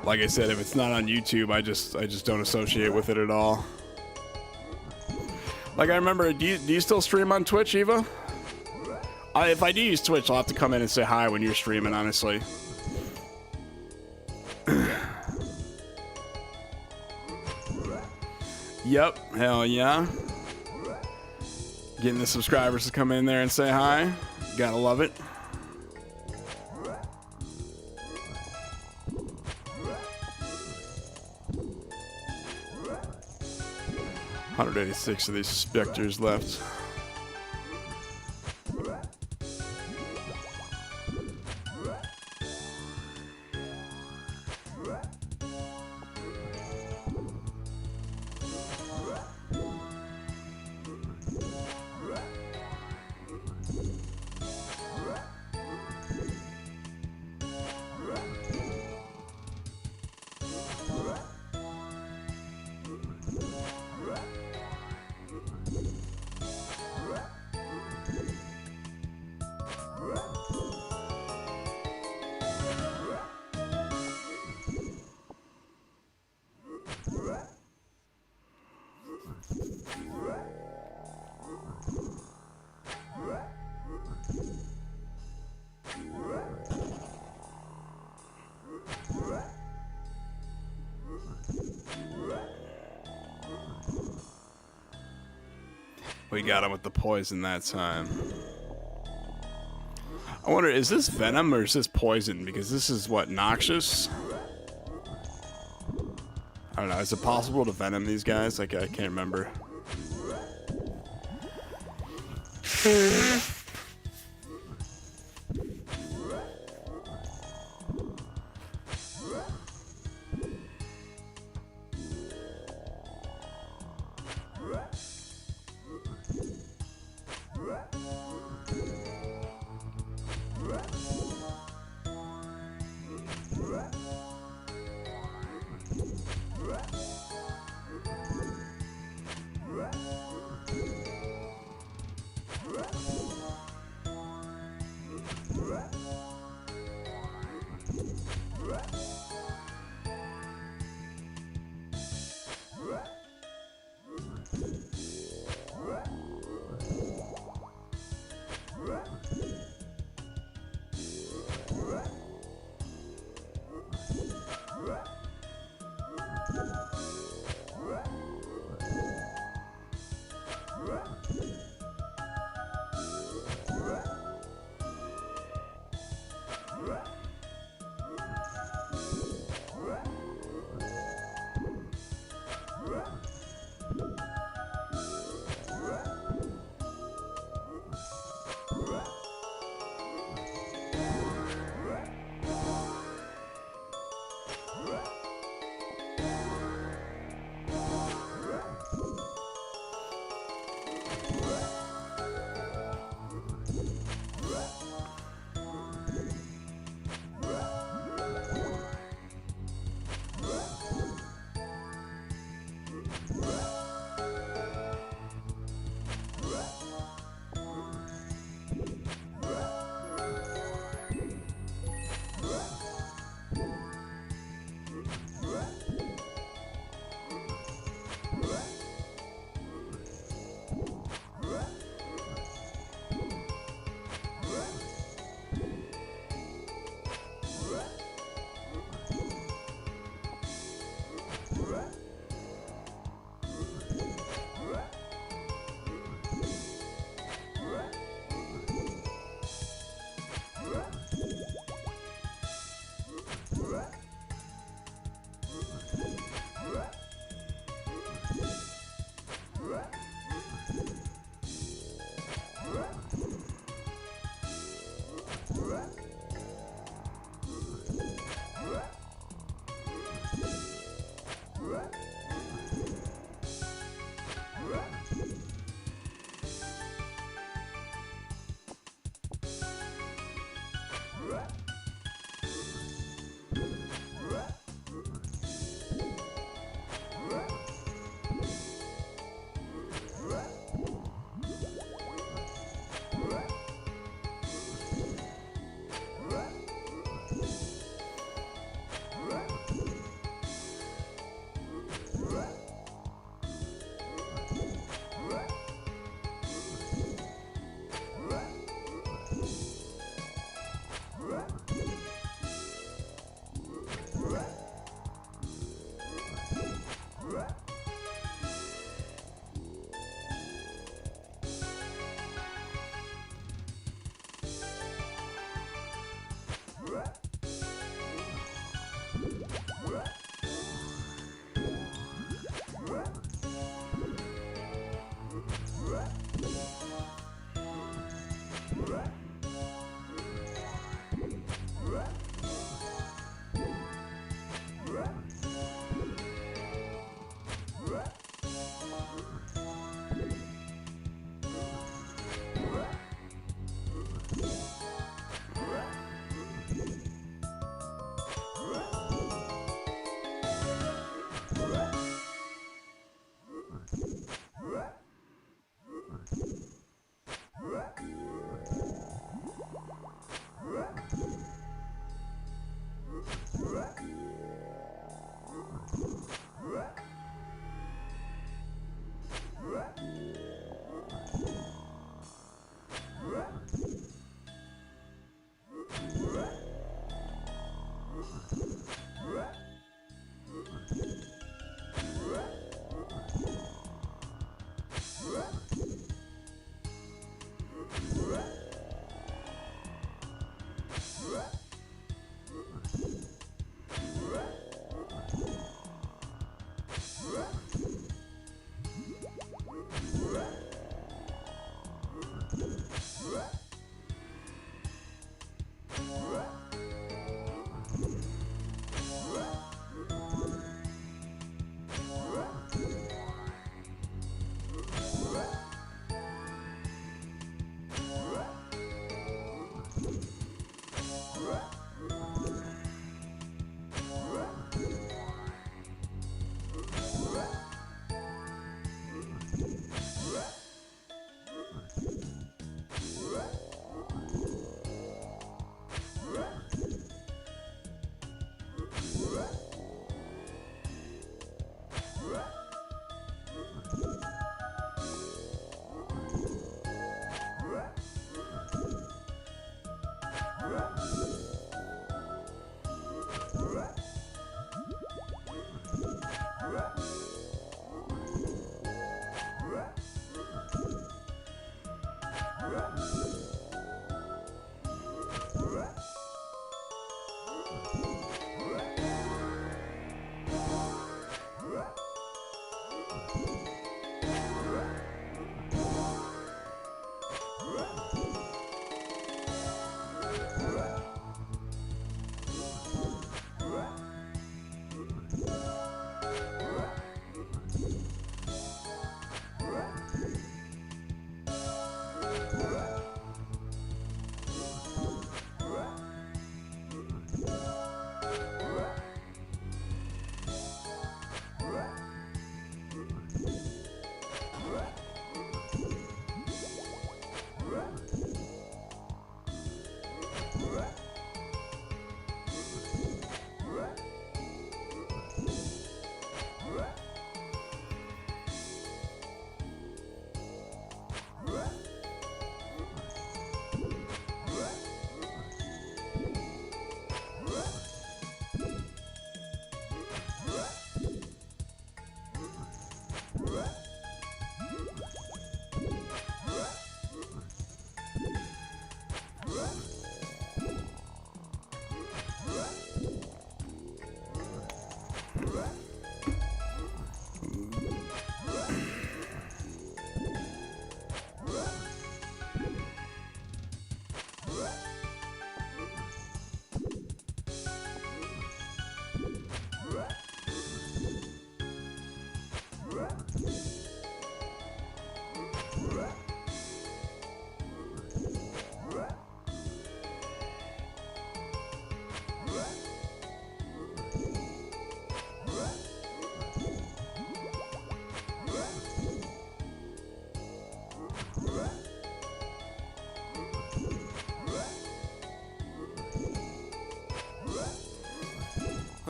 Speaker 3: Like I said, if it's not on YouTube, I just don't associate with it at all. Like I remember, do you still stream on Twitch, Eva? If I do use Twitch, I'll have to come in and say hi when you're streaming, honestly. Yep, hell yeah. Getting the subscribers to come in there and say hi. Gotta love it. $186 of these specters left. We got him with the poison that time. I wonder, is this venom or is this poison? Because this is what, noxious? I don't know, is it possible to venom these guys? Like, I can't remember.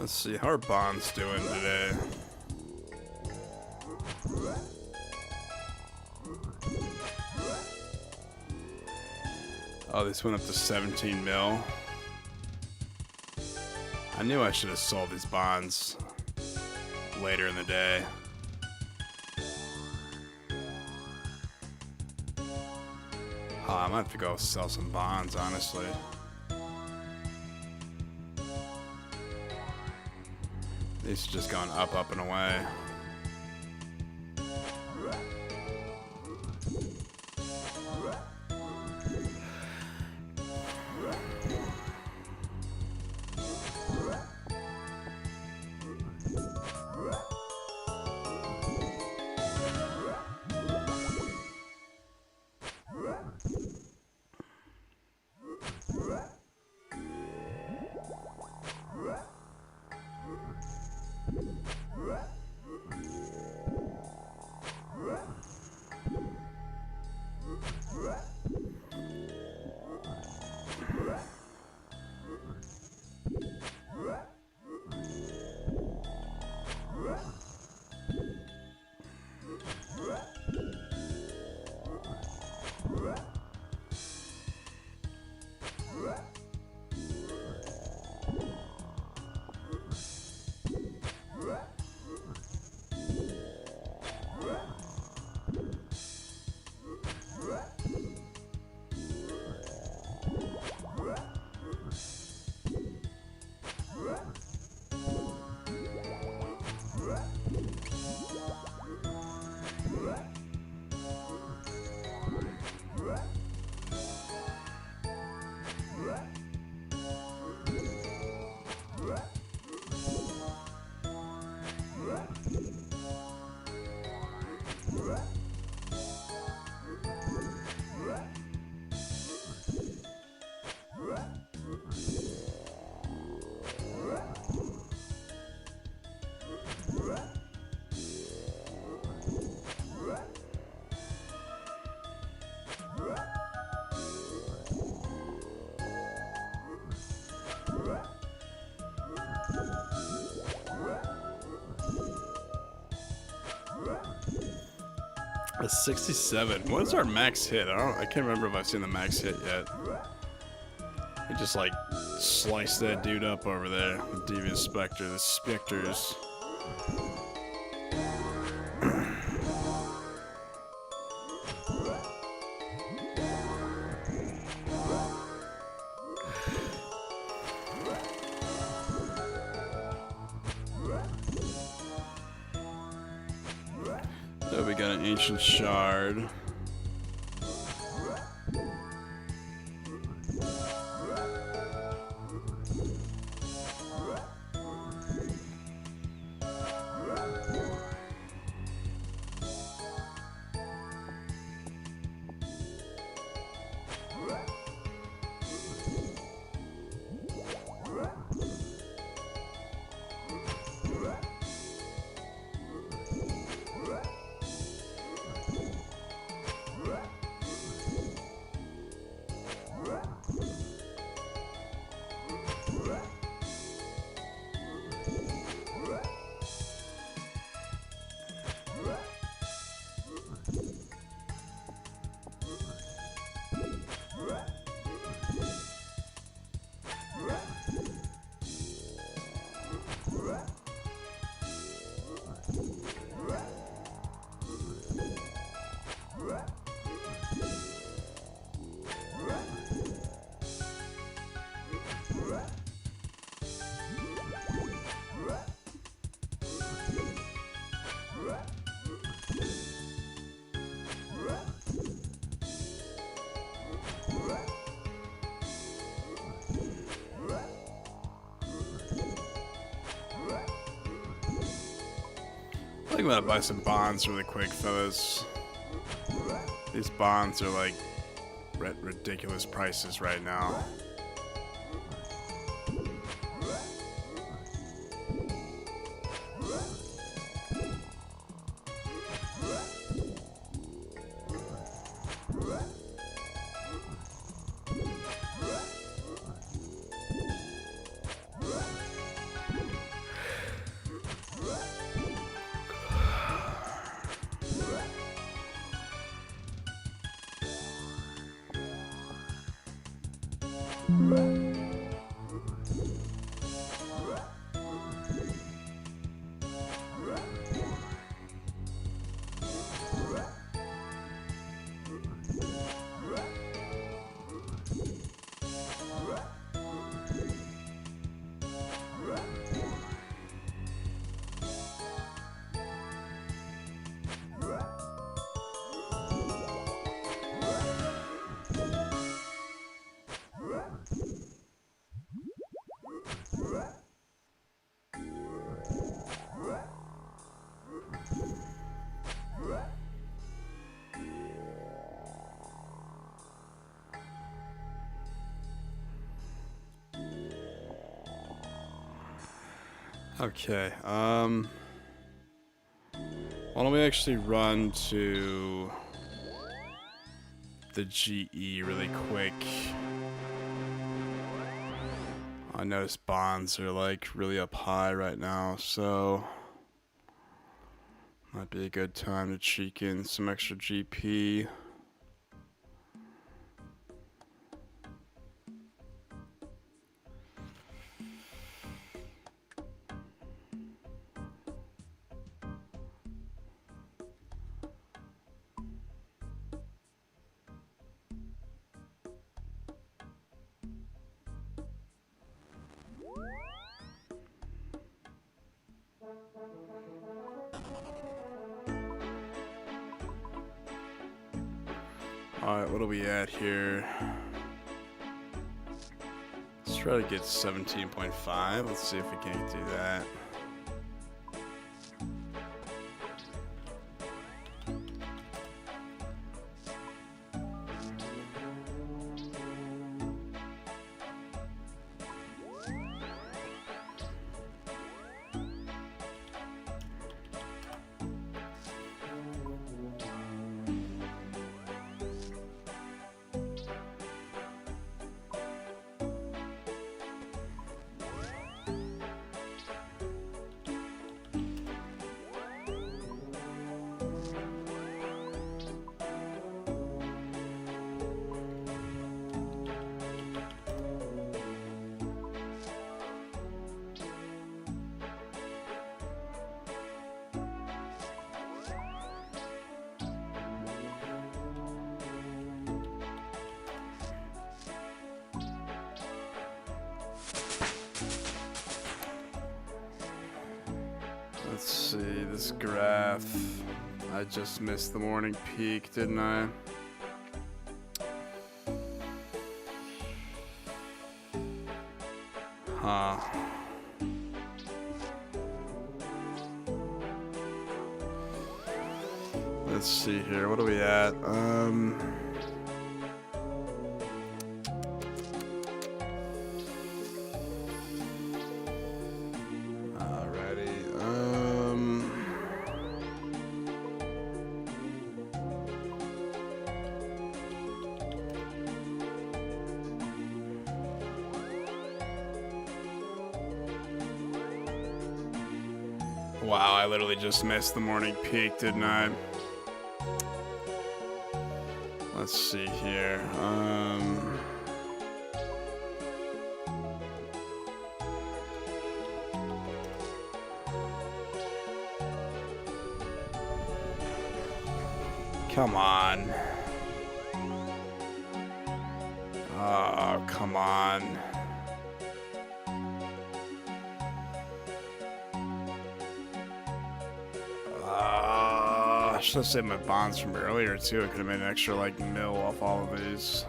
Speaker 1: Let's see, how are bonds doing today? Oh, this went up to 17 mil. I knew I should have sold these bonds later in the day. Oh, I might have to go sell some bonds, honestly. These have just gone up, up, and away.
Speaker 3: A 67. What is our max hit? I can't remember if I've seen the max hit yet. I just like slice that dude up over there. The Deviant Spectre, the Spectres. So we got an Ancient Shard. I think I'm gonna buy some bonds really quick, fellas. These bonds are like ridiculous prices right now. Okay, why don't we actually run to the GE really quick. I notice bonds are like really up high right now, so might be a good time to cheek in some extra GP. Alright, what are we at here? Let's try to get 17.5. Let's see if we can't do that. see, this graph. I just missed the morning peak, didn't I? Huh. Let's see here. What are we at? Wow, I literally just missed the morning peak, didn't I? Let's see here. Come on. Oh, come on. I should have saved my bonds from earlier too. I could have made an extra like mil off all of these.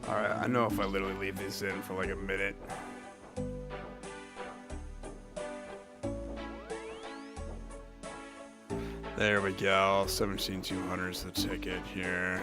Speaker 3: Alright, I know if I literally leave these in for like a minute. There we go. 17,200 is the ticket here.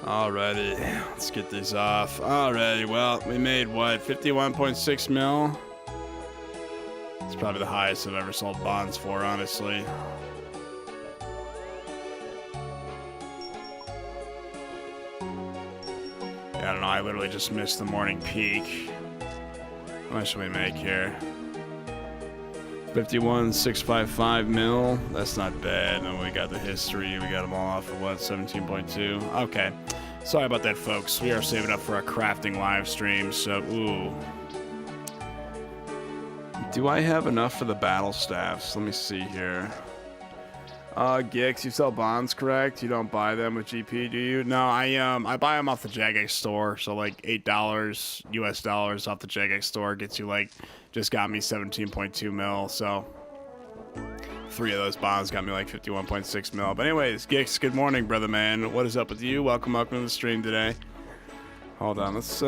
Speaker 3: Alrighty, let's get these off. Alrighty, well, we made what, 51.6 mil? It's probably the highest I've ever sold bonds for, honestly. Yeah, I don't know, I literally just missed the morning peak. How much should we make here? 51,655 mil. That's not bad. And we got the history. We got them all off for what? 17.2. Okay. Sorry about that, folks. We are saving up for our crafting live stream. So, ooh. Do I have enough for the battle staffs? Let me see here. Gix, you sell bonds, correct? You don't buy them with GP, do you? No, I buy them off the Jagex store. So like $8 US dollars off the Jagex store gets you like, just got me 17.2 mil. So 3 of those bonds got me like 51.6 mil. But anyways, Gix, good morning, brother man. What is up with you? Welcome to the stream today. Hold on, let's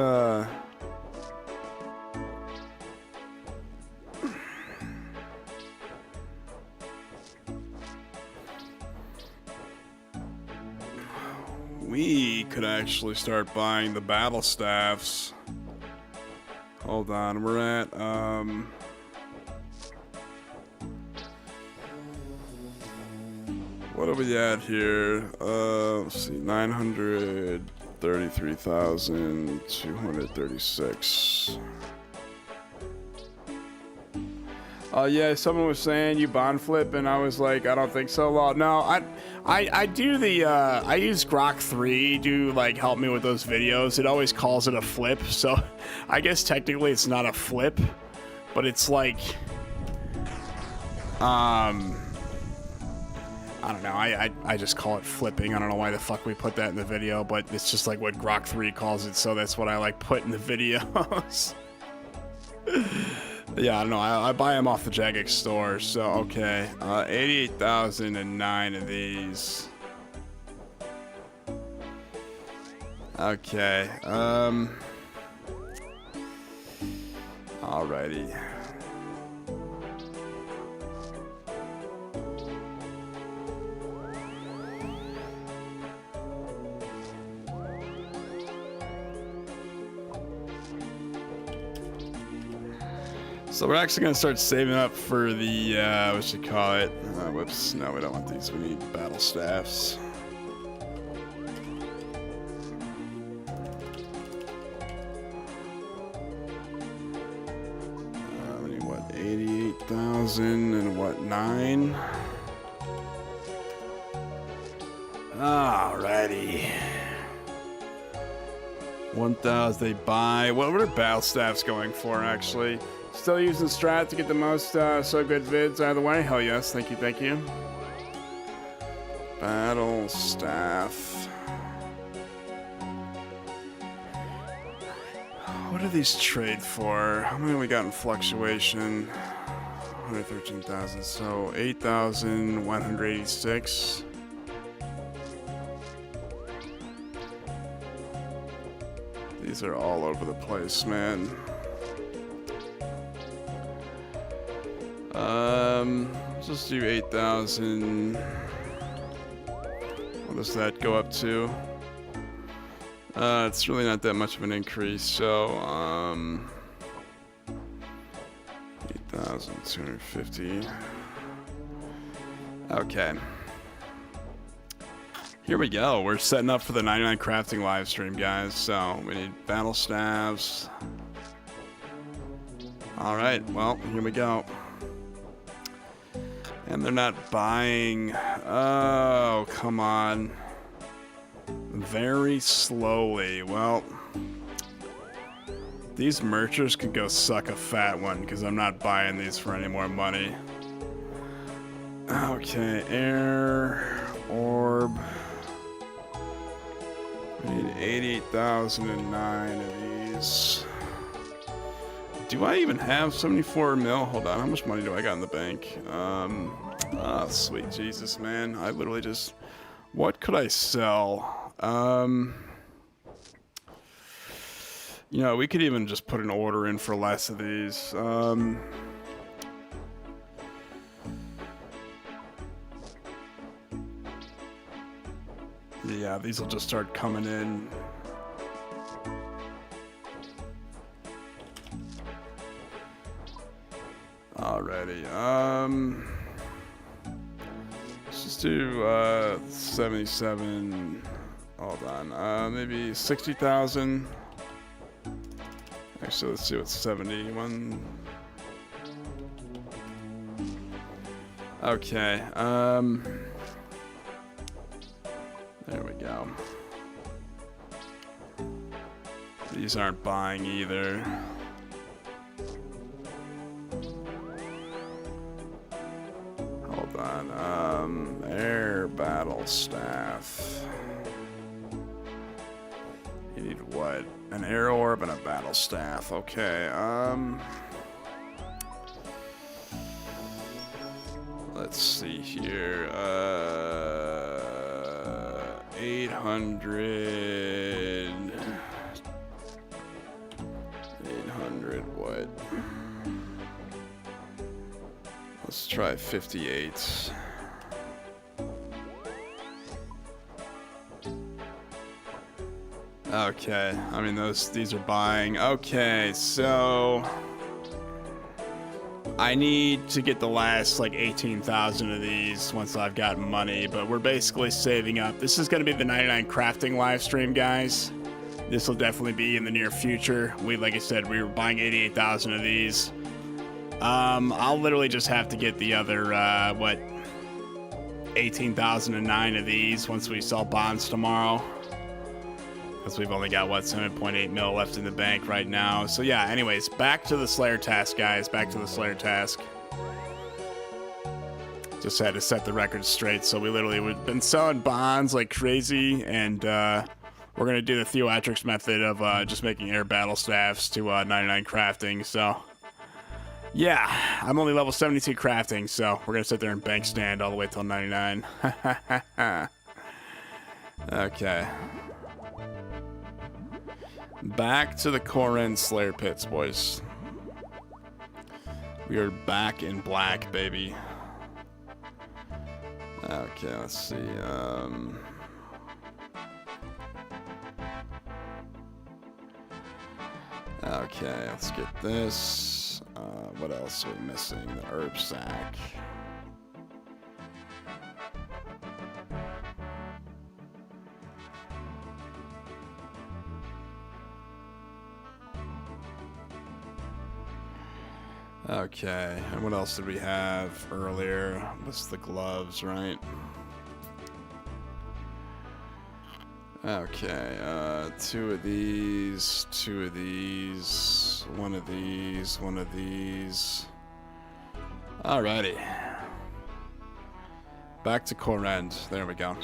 Speaker 3: we could actually start buying the battle staffs. Hold on, we're at what are we at here? Let's see, 933,236. Yeah, someone was saying you bond flip, and I was like, I don't think so. Well, no, I do the I use Grok 3 to like help me with those videos. It always calls it a flip, so I guess technically it's not a flip, but it's like I don't know. I just call it flipping. I don't know why the fuck we put that in the video, but it's just like what Grok 3 calls it, so that's what I like put in the videos. Yeah, I don't know. I buy them off the Jagex store, so okay. 88,009 of these. Okay. Alrighty. So we're actually gonna start saving up for the what you call it? Whoops! No, we don't want these. We need battle staffs. We need what? 88,000 and what? 9. Alrighty. 1,000 they buy. What were battle staffs going for, actually? Still using strat to get the most so good vids out of the way? Hell yes, thank you, thank you. Battle staff. What do these trade for? How many we got in fluctuation? 113,000, so 8,186. These are all over the place, man. Let's just do 8,000. What does that go up to? It's really not that much of an increase, so 8,250. Okay. Here we go. We're setting up for the 99 crafting live stream, guys. So we need battle staves. All right. Well, here we go. And they're not buying. Oh, come on. Very slowly. Well, these merchers could go suck a fat one because I'm not buying these for any more money. Okay, air, orb. We need 88,009 of these. Do I even have 74 mil? Hold on, how much money do I got in the bank? Oh, sweet Jesus, man. I literally just... What could I sell? You know, we could even just put an order in for less of these. Yeah, these will just start coming in. Alrighty, let's just do 77. Hold on, maybe 60,000. Actually, let's see what's 71. Okay, there we go. These aren't buying either. Hold on. Air battle staff. You need what? An air orb and a battle staff. Okay. Let's see here. 800. 800 what? Let's try 58. Okay, I mean these are buying. Okay, so I need to get the last like 18,000 of these once I've got money, but we're basically saving up. This is going to be the 99 crafting live stream, guys. This will definitely be in the near future. Like I said, we were buying 88,000 of these. I'll literally just have to get the other 18,009 of these once we sell bonds tomorrow. Because we've only got, 7.8 mil left in the bank right now. So yeah, anyways, back to the Slayer task, guys. Back to the Slayer task. Just had to set the record straight. So we've been selling bonds like crazy. And we're going to do the Theoatrix method of just making air battle staffs to 99 crafting. So yeah, I'm only level 72 crafting. So we're going to sit there and bank stand all the way till 99. Okay. Back to the Koren Slayer pits, boys. We are back in black, baby. Okay, let's see. Okay, let's get this. what else are we missing? The herb sack. Okay, and what else did we have earlier? What's the gloves, right? Okay, 2 of these, 2 of these, 1 of these, 1 of these. Alrighty. Back to Corrend. There we go.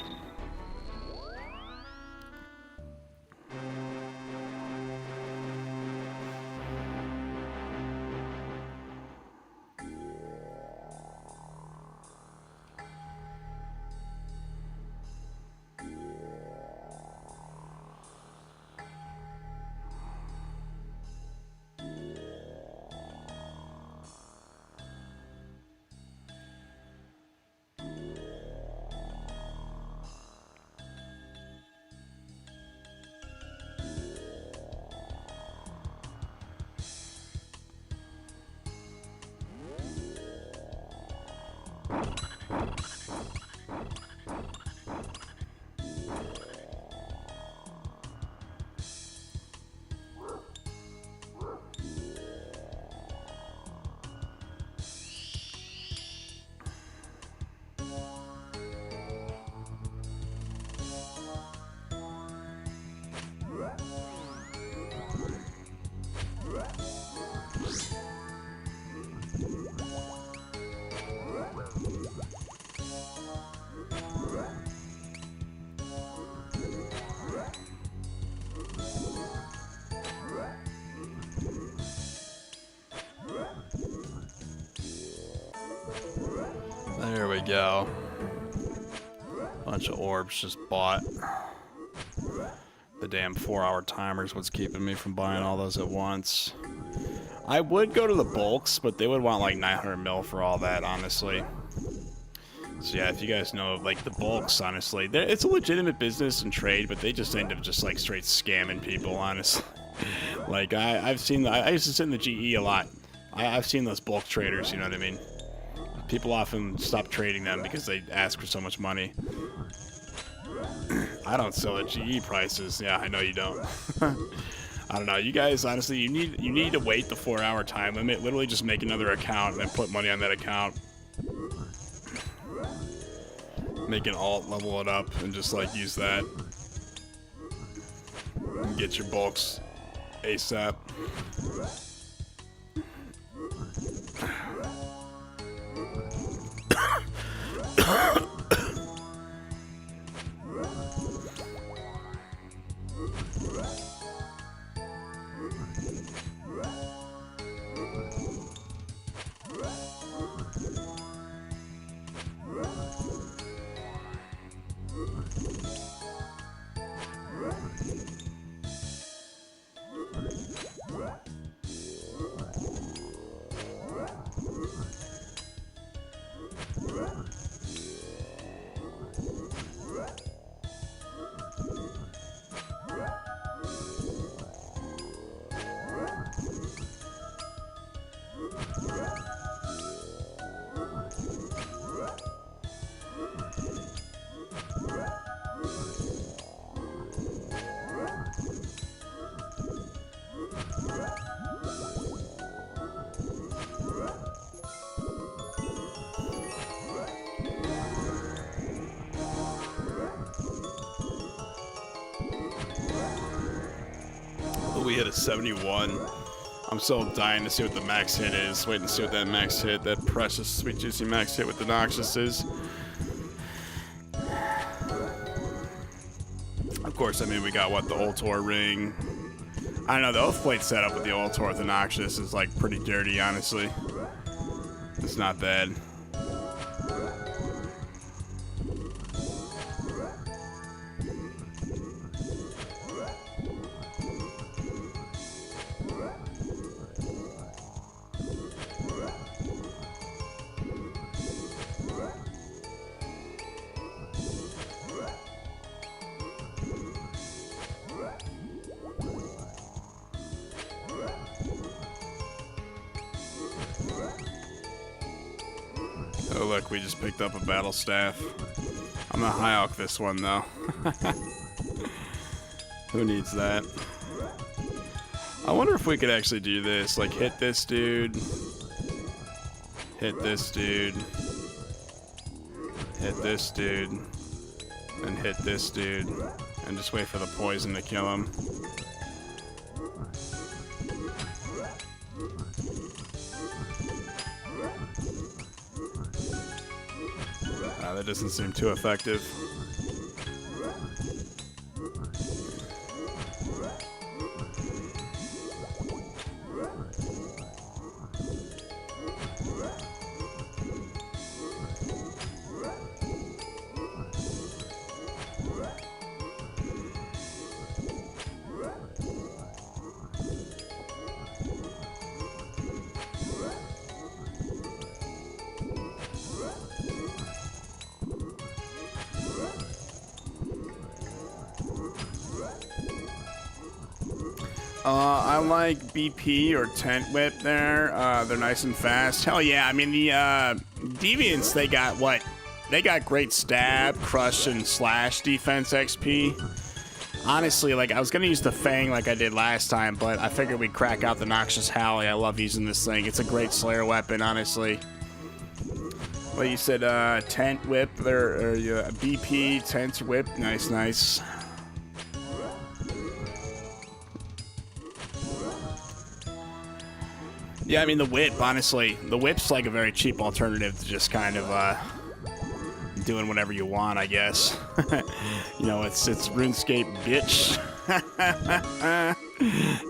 Speaker 3: There we go. Bunch of orbs just bought. The damn 4-hour timer's what's keeping me from buying all those at once. I would go to the bulks, but they would want like 900 mil for all that, honestly. So yeah, if you guys know, like the bulks, honestly, it's a legitimate business and trade, but they just end up just like straight scamming people, honestly. Like I've seen, I used to sit in the GE a lot. I've seen those bulk traders, you know what I mean? People often stop trading them because they ask for so much money. I don't sell at GE prices. Yeah, I know you don't. I don't know. You guys, honestly, you need to wait the 4-hour time limit. Literally just make another account and then put money on that account. Make an alt, level it up, and just like use that. And get your bulks ASAP. We hit a 71. I'm still dying to see what the max hit is. Waiting to see what that max hit, that precious, sweet, juicy max hit with the Noxious is. Of course, I mean, we got, what, the Ultor ring. I don't know, the oath plate setup with the Ultor with the Noxious is, like, pretty dirty, honestly. It's not bad. Oh look, we just picked up a battle staff. I'm gonna high elk this one though. Who needs that? I wonder if we could actually do this. Like hit this dude. Hit this dude. Hit this dude. And hit this dude. And just wait for the poison to kill him. That doesn't seem too effective. I like BP or Tent Whip there. They're nice and fast. Hell yeah. I mean, the Deviants, they got what? They got great stab, crush, and slash defense XP. Honestly, like, I was going to use the Fang like I did last time, but I figured we'd crack out the Noxious Howley. I love using this thing. It's a great Slayer weapon, honestly. Well, you said Tent Whip, or BP, Tent Whip. Nice, nice. Yeah, I mean, the whip, honestly, the whip's like a very cheap alternative to just kind of doing whatever you want, I guess. You know, it's RuneScape, bitch.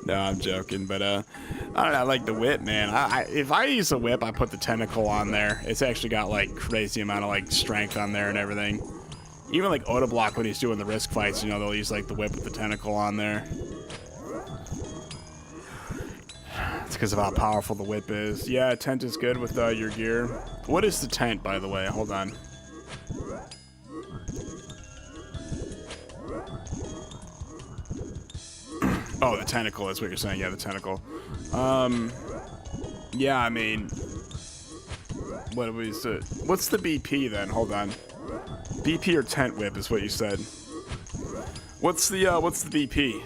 Speaker 3: No, I'm joking, but I don't know, I like the whip, man. If I use the whip, I put the tentacle on there. It's actually got like crazy amount of like strength on there and everything. Even like Otoblock, when he's doing the risk fights, you know, they'll use like the whip with the tentacle on there. It's because of how powerful the whip is. Yeah, tent is good with your gear. What is the tent, by the way? Hold on. Oh, the tentacle is what you're saying. Yeah, the tentacle. Yeah, I mean, what was it? What's the BP then? Hold on. BP or tent whip is what you said. What's the BP?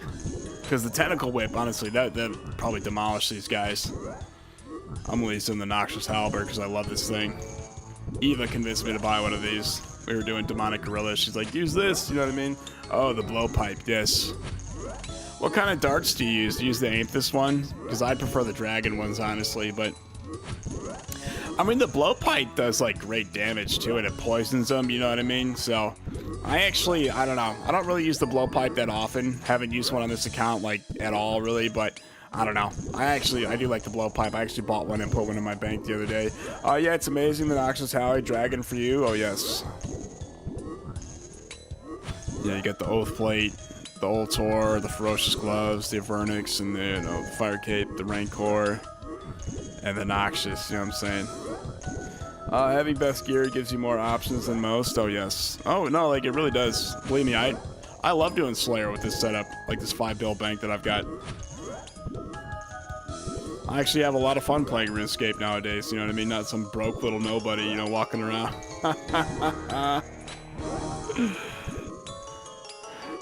Speaker 3: Because the tentacle whip, honestly, that probably demolished these guys. I'm using the Noxious Hauberk because I love this thing. Eva convinced me to buy one of these. We were doing Demonic Gorilla. She's like, use this, you know what I mean? Oh, the blowpipe, yes. What kind of darts do you use? Do you use the Amethyst one? Because I prefer the dragon ones, honestly, but... I mean, the blowpipe does, like, great damage, too, and it poisons them, you know what I mean? So, I don't know. I don't really use the blowpipe that often. Haven't used one on this account, like, at all, really, but I don't know. I do like the blowpipe. I actually bought one and put one in my bank the other day. Yeah, it's amazing. The Noxious Howley Dragon for you. Oh, yes. Yeah, you got the Oath Plate, the Ultor, the Ferocious Gloves, the Avernics, and the, the Fire Cape, the Rancour, and the Noxious, you know what I'm saying? Having best gear gives you more options than most. Oh, yes. Oh, no, like, it really does. Believe me, I love doing Slayer with this setup, like this 5-bill bank that I've got. I actually have a lot of fun playing RuneScape nowadays, you know what I mean? Not some broke little nobody, you know, walking around.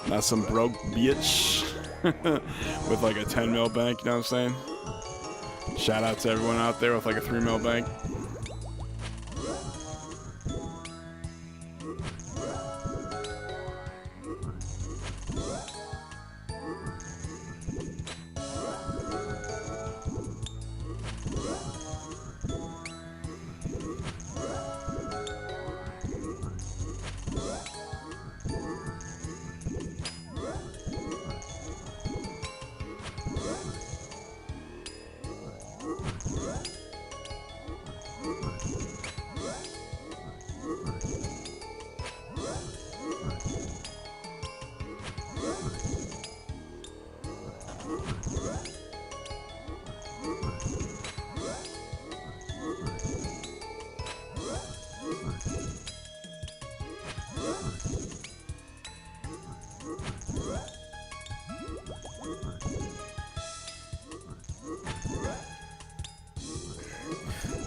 Speaker 3: Not some broke bitch with like a 10 mil bank, you know what I'm saying? Shout out to everyone out there with like a 3 mil bank.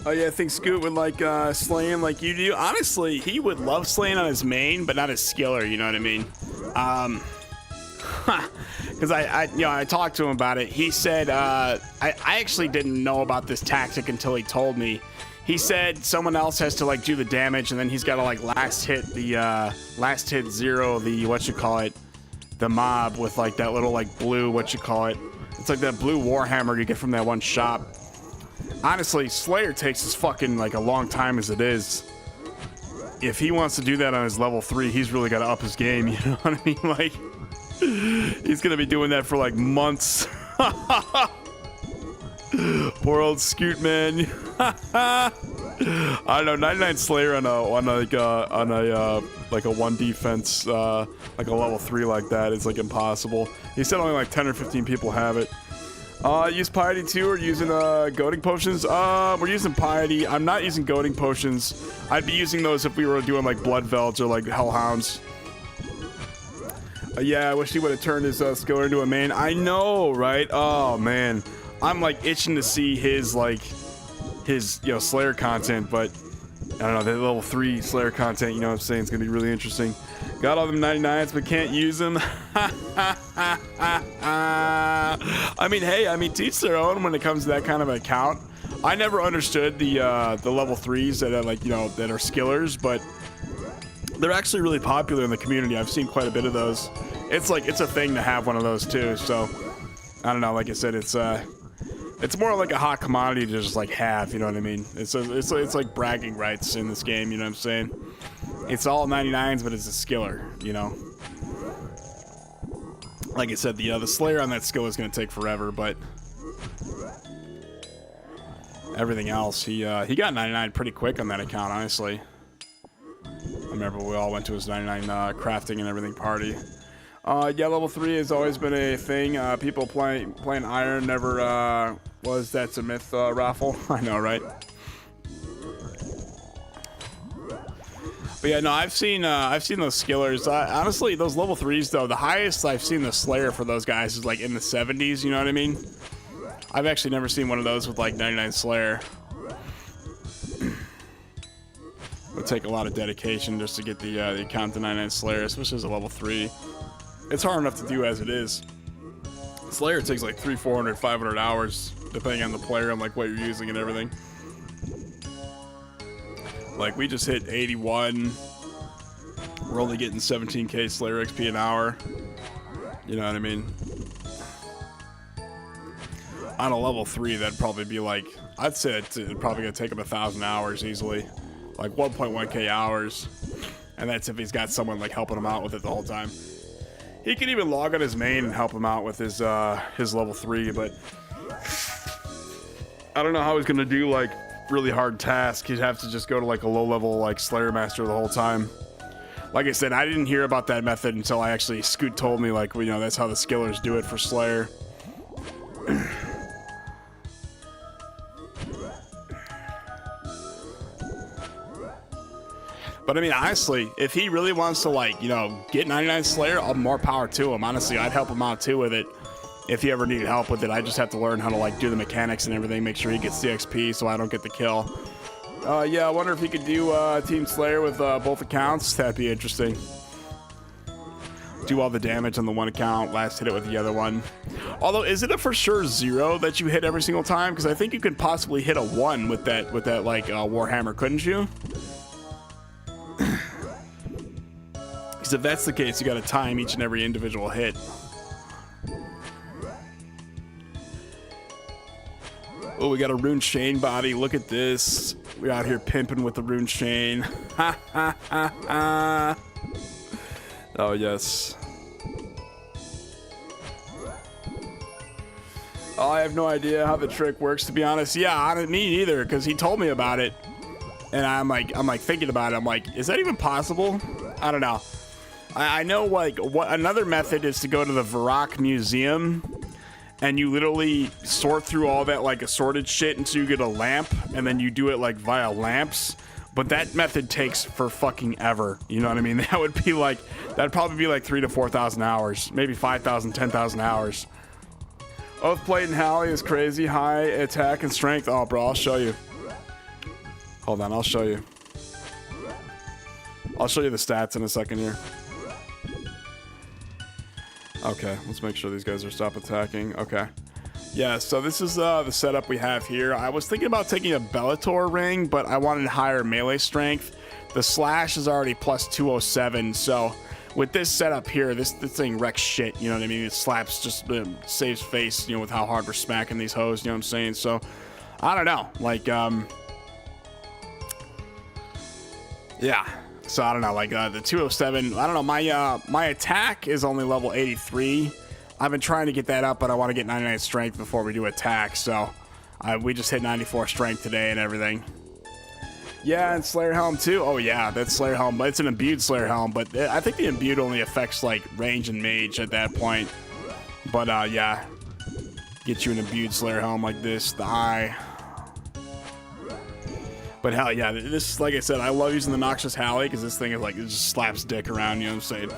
Speaker 3: Oh yeah, I think Scoot would like slaying like you do. Honestly, he would love slaying on his main, but not his skiller. You know what I mean? Because I talked to him about it. He said I actually didn't know about this tactic until he told me. He said someone else has to like do the damage, and then he's got to like last hit zero the mob with like that little like blue it's like that blue warhammer you get from that one shop. Honestly, Slayer takes his fucking like a long time as it is. If he wants to do that on his level 3, he's really got to up his game. You know what I mean? Like, he's gonna be doing that for like months. Poor old Scoot, man. I don't know, 99 Slayer on a 1 defense, like a level 3 like that is like impossible. He said only like 10 or 15 people have it. Use Piety too, or using goading potions? We're using Piety. I'm not using goading potions. I'd be using those if we were doing like Blood Velds or like Hellhounds. Yeah, I wish he would have turned his skiller into a main. I know, right? Oh man, I'm like itching to see his Slayer content, but I don't know, the level 3 Slayer content, you know what I'm saying, it's gonna be really interesting. Got all them 99s, but can't use them. I mean, hey, to each their own when it comes to that kind of account. I never understood the level 3s that are like, that are skillers, but they're actually really popular in the community. I've seen quite a bit of those. It's a thing to have one of those too. So I don't know. Like I said, it's more like a hot commodity to just like have. You know what I mean? It's like bragging rights in this game. You know what I'm saying? It's all 99s, but it's a skiller. You know. Like I said, the Slayer on that skill is going to take forever, but everything else, he got 99 pretty quick on that account, honestly. I remember we all went to his 99 crafting and everything party. Yeah, level 3 has always been a thing. People playing Iron never was. That's a myth, raffle. I know, right? But yeah, no, I've seen those skillers. Honestly, those level 3s though, the highest I've seen the Slayer for those guys is like in the 70s. You know what I mean? I've actually never seen one of those with like 99 Slayer. It would take a lot of dedication just to get the account to 99 Slayer, especially as a level 3. It's hard enough to do as it is. Slayer takes like 300, 400, 500 hours depending on the player and like what you're using and everything. Like, we just hit 81. We're only getting 17k Slayer XP an hour. You know what I mean? On a level 3, that'd probably be like, I'd say it's probably gonna take him 1,000 hours easily. Like 1.1k hours. And that's if he's got someone like helping him out with it the whole time. He can even log on his main and help him out with his level 3, but I don't know how he's gonna do like really hard task. He'd have to just go to like a low level like Slayer Master the whole time. Like I said, I didn't hear about that method until Scoot told me, like, that's how the skillers do it for Slayer. But I mean, honestly, if he really wants to like, get 99 Slayer, more power to him. Honestly, I'd help him out too with it. If he ever needed help with it, I just have to learn how to like do the mechanics and everything, make sure he gets the XP so I don't get the kill. Yeah, I wonder if he could do Team Slayer with both accounts. That'd be interesting. Do all the damage on the one account, last hit it with the other one. Although, is it a for sure 0 that you hit every single time? Because I think you could possibly hit a 1 with that like Warhammer, couldn't you? Because if that's the case, you got to time each and every individual hit. Oh, we got a Rune Chain body. Look at this. We're out here pimping with the Rune Chain. Ha ha ha ha. Oh, yes. Oh, I have no idea how the trick works, to be honest. Yeah, me neither, because he told me about it. And I'm like thinking about it. I'm like, is that even possible? I don't know. I know like what another method is to go to the Varrock Museum and you literally sort through all that like assorted shit until you get a lamp, and then you do it like via lamps. But that method takes for fucking ever. You know what I mean? That would be like, that'd probably be like 3,000 to 4,000 hours, maybe 5,000, 10,000 hours. Oathplate and Hallie is crazy. High attack and strength. Oh, bro, I'll show you. Hold on, I'll show you. I'll show you the stats in a second here. Okay, let's make sure these guys are stop attacking. Okay. Yeah, so this is the setup we have here. I was thinking about taking a Bellator ring, but I wanted higher melee strength. The slash is already plus 207, so with this setup here, this thing wrecks shit, you know what I mean? It slaps, just saves face, you know, with how hard we're smacking these hoes, you know what I'm saying? So, I don't know, like, yeah. So, I don't know, like, the 207, I don't know, my attack is only level 83. I've been trying to get that up, but I want to get 99 strength before we do attack, so we just hit 94 strength today and everything. Yeah, and Slayer Helm too. Oh yeah, that's Slayer Helm, but it's an imbued Slayer Helm. But I think the imbued only affects like range and mage at that point. But yeah, get you an imbued Slayer Helm like this, the eye. But hell yeah, this, like I said, I love using the Noxious Halley because this thing is like, it just slaps dick around, you know what I'm saying?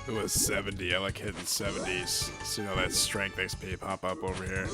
Speaker 3: It was 70. I like hitting 70s. So you know that strength XP pop up over here.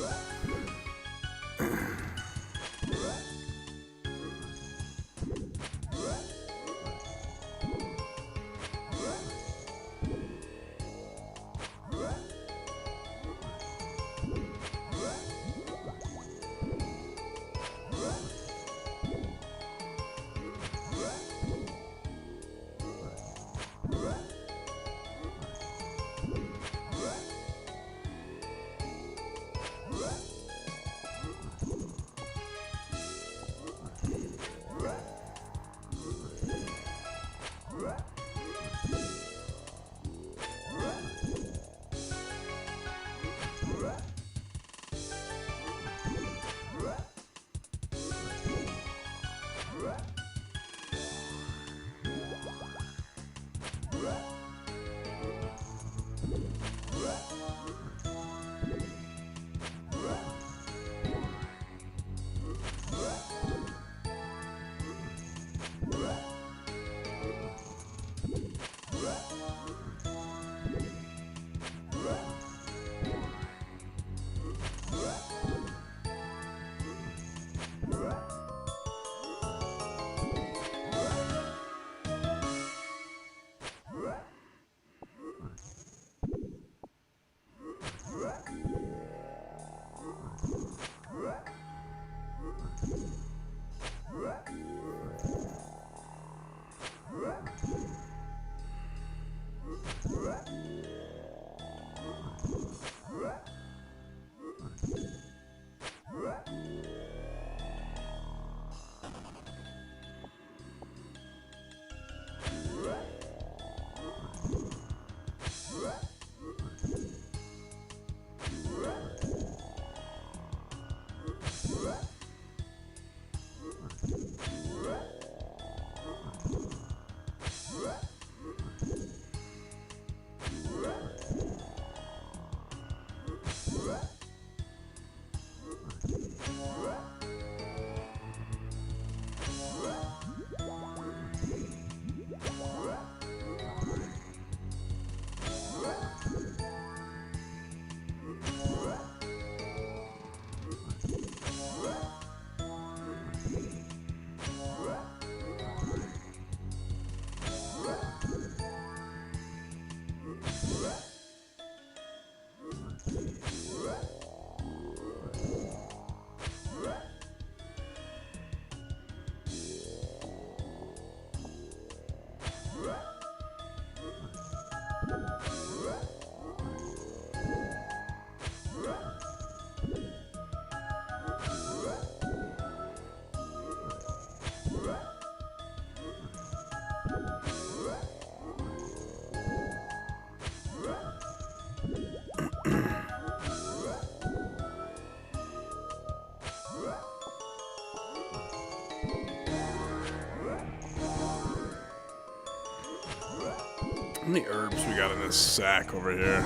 Speaker 3: How many herbs we got in this sack over here?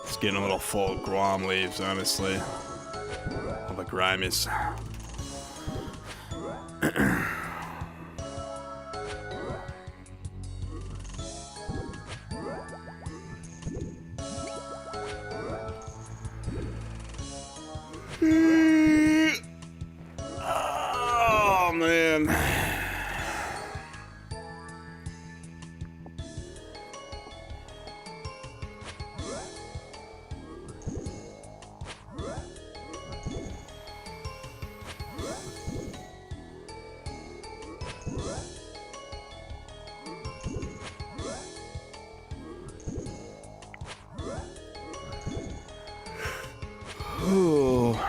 Speaker 3: It's getting a little full of guam leaves, honestly. All the grimies. Oh, man. Oh.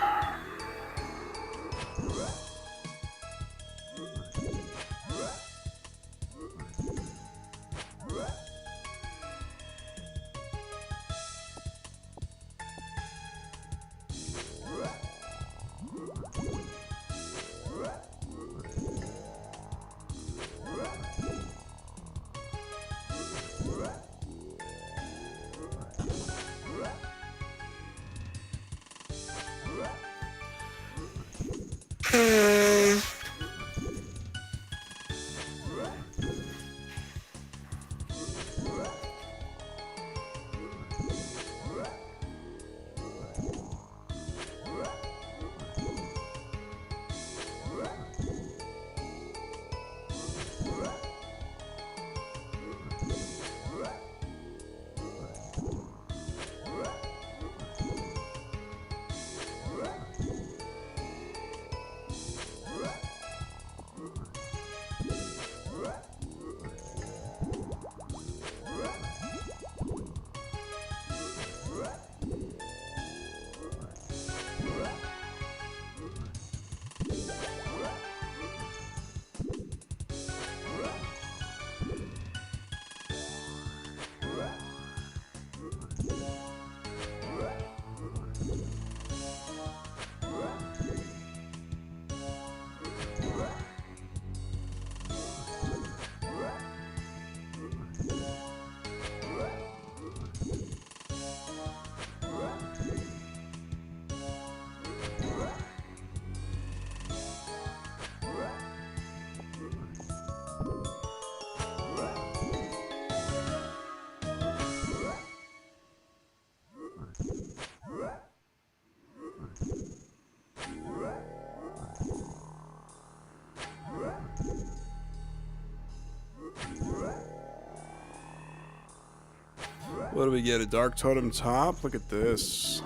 Speaker 3: What do we get? A dark totem top? Look at this.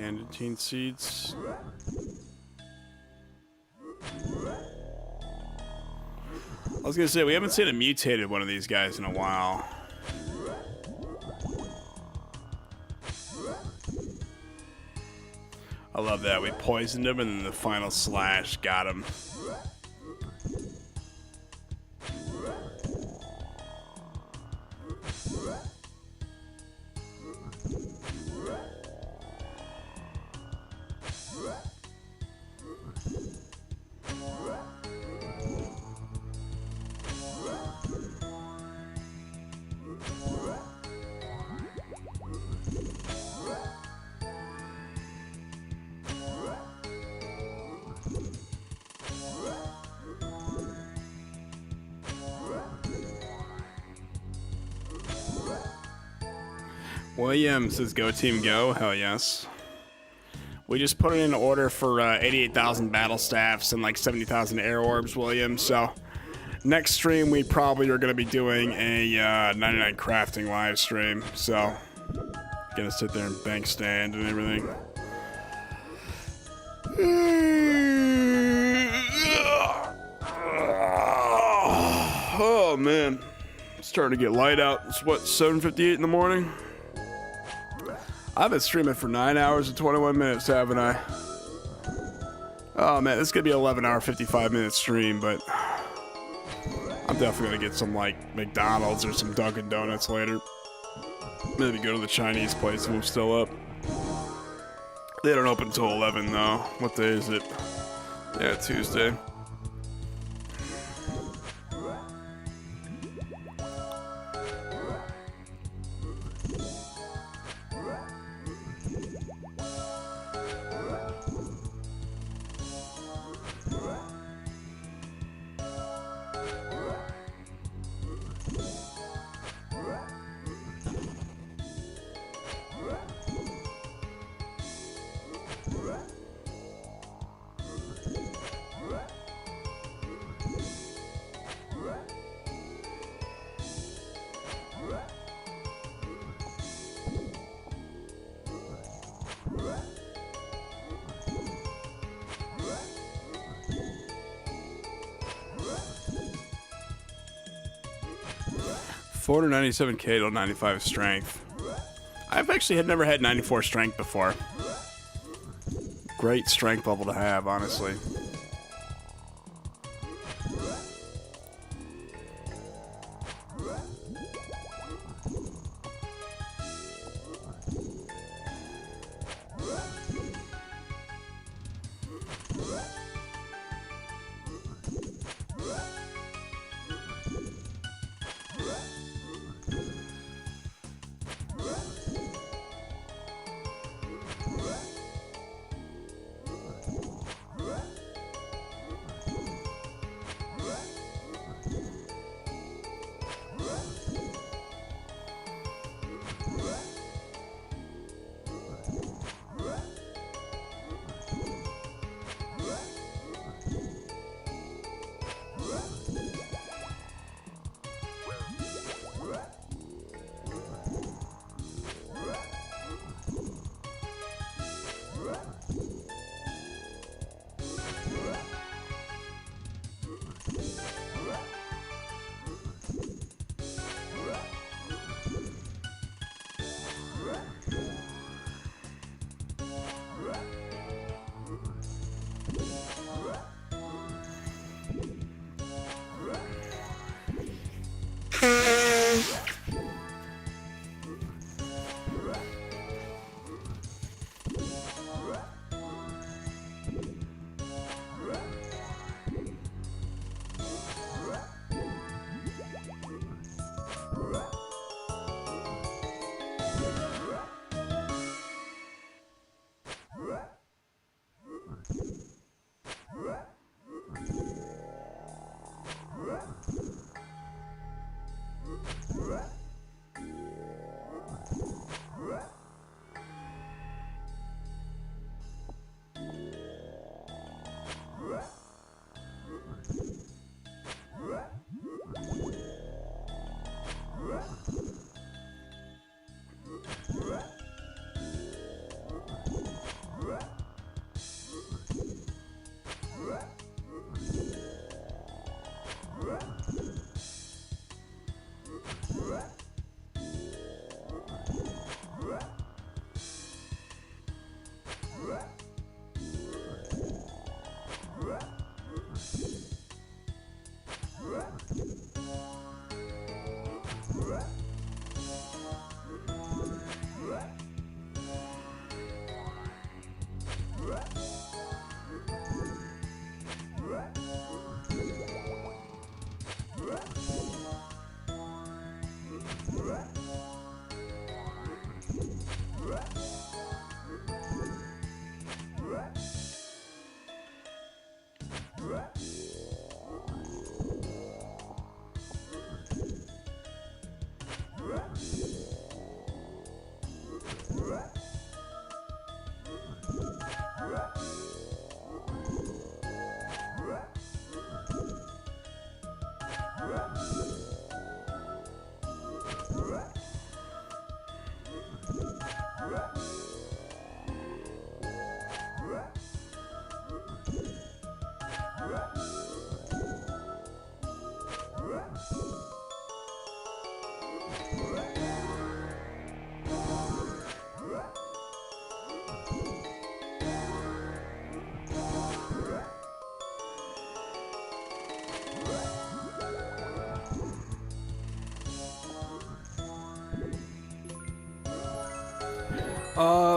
Speaker 3: Candidine seeds. I was gonna say, we haven't seen a mutated one of these guys in a while. I love that. We poisoned him and then the final slash got him. William says, go team go. Hell yes. We just put it in order for 88,000 battle staffs and like 70,000 air orbs, William. So next stream, we probably are going to be doing a 99 crafting live stream. So gonna sit there and bank stand and everything. Oh man, it's starting to get light out. It's what, 7:58 in the morning? I've been streaming for 9 hours and 21 minutes, haven't I? Oh man, this is gonna be an 11-hour, 55-minute stream, but I'm definitely gonna get some like McDonald's or some Dunkin' Donuts later. Maybe go to the Chinese place if I'm still up. They don't open until 11 though. What day is it? Yeah, Tuesday. $497k to 95 strength. I've actually never had 94 strength before. Great strength level to have, honestly.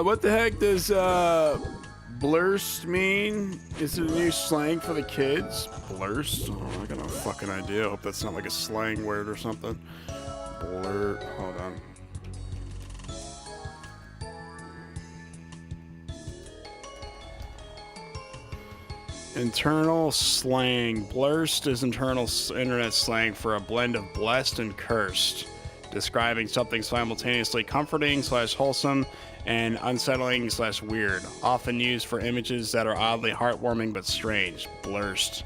Speaker 3: What the heck does blurst mean? Is it a new slang for the kids? Blurst? Oh, I got no fucking idea. I hope that's not like a slang word or something. Blur. Hold on. Internal slang. Blurst is internal internet slang for a blend of blessed and cursed, describing something simultaneously comforting / wholesome and unsettling / weird, often used for images that are oddly heartwarming but strange. Blurst.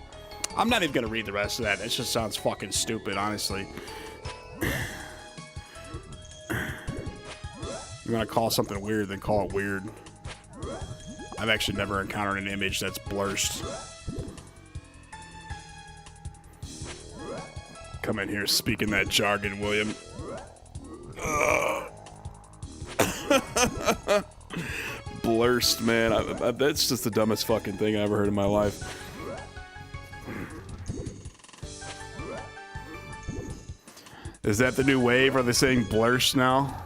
Speaker 3: I'm not even gonna read the rest of that. It just sounds fucking stupid, honestly. You wanna call something weird, then call it weird. I've actually never encountered an image that's blurst. Come in here speaking that jargon, William. Blurst, man. That's just the dumbest fucking thing I ever heard in my life. Is that the new wave? Are they saying blurst now?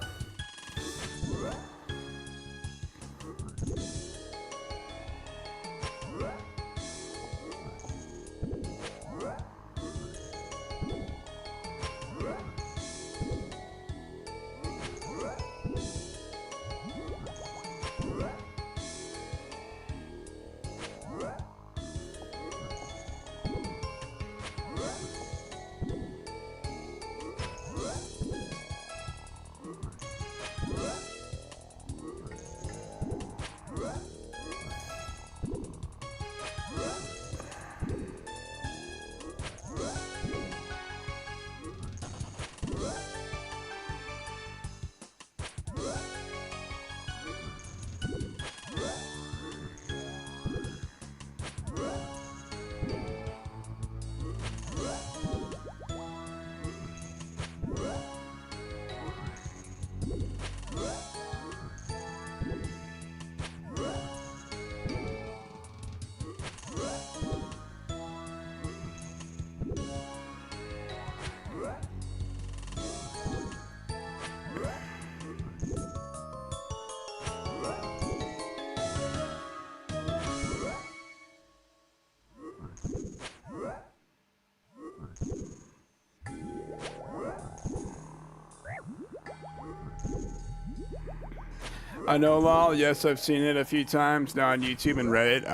Speaker 3: I know, lol. Yes, I've seen it a few times now on YouTube and Reddit.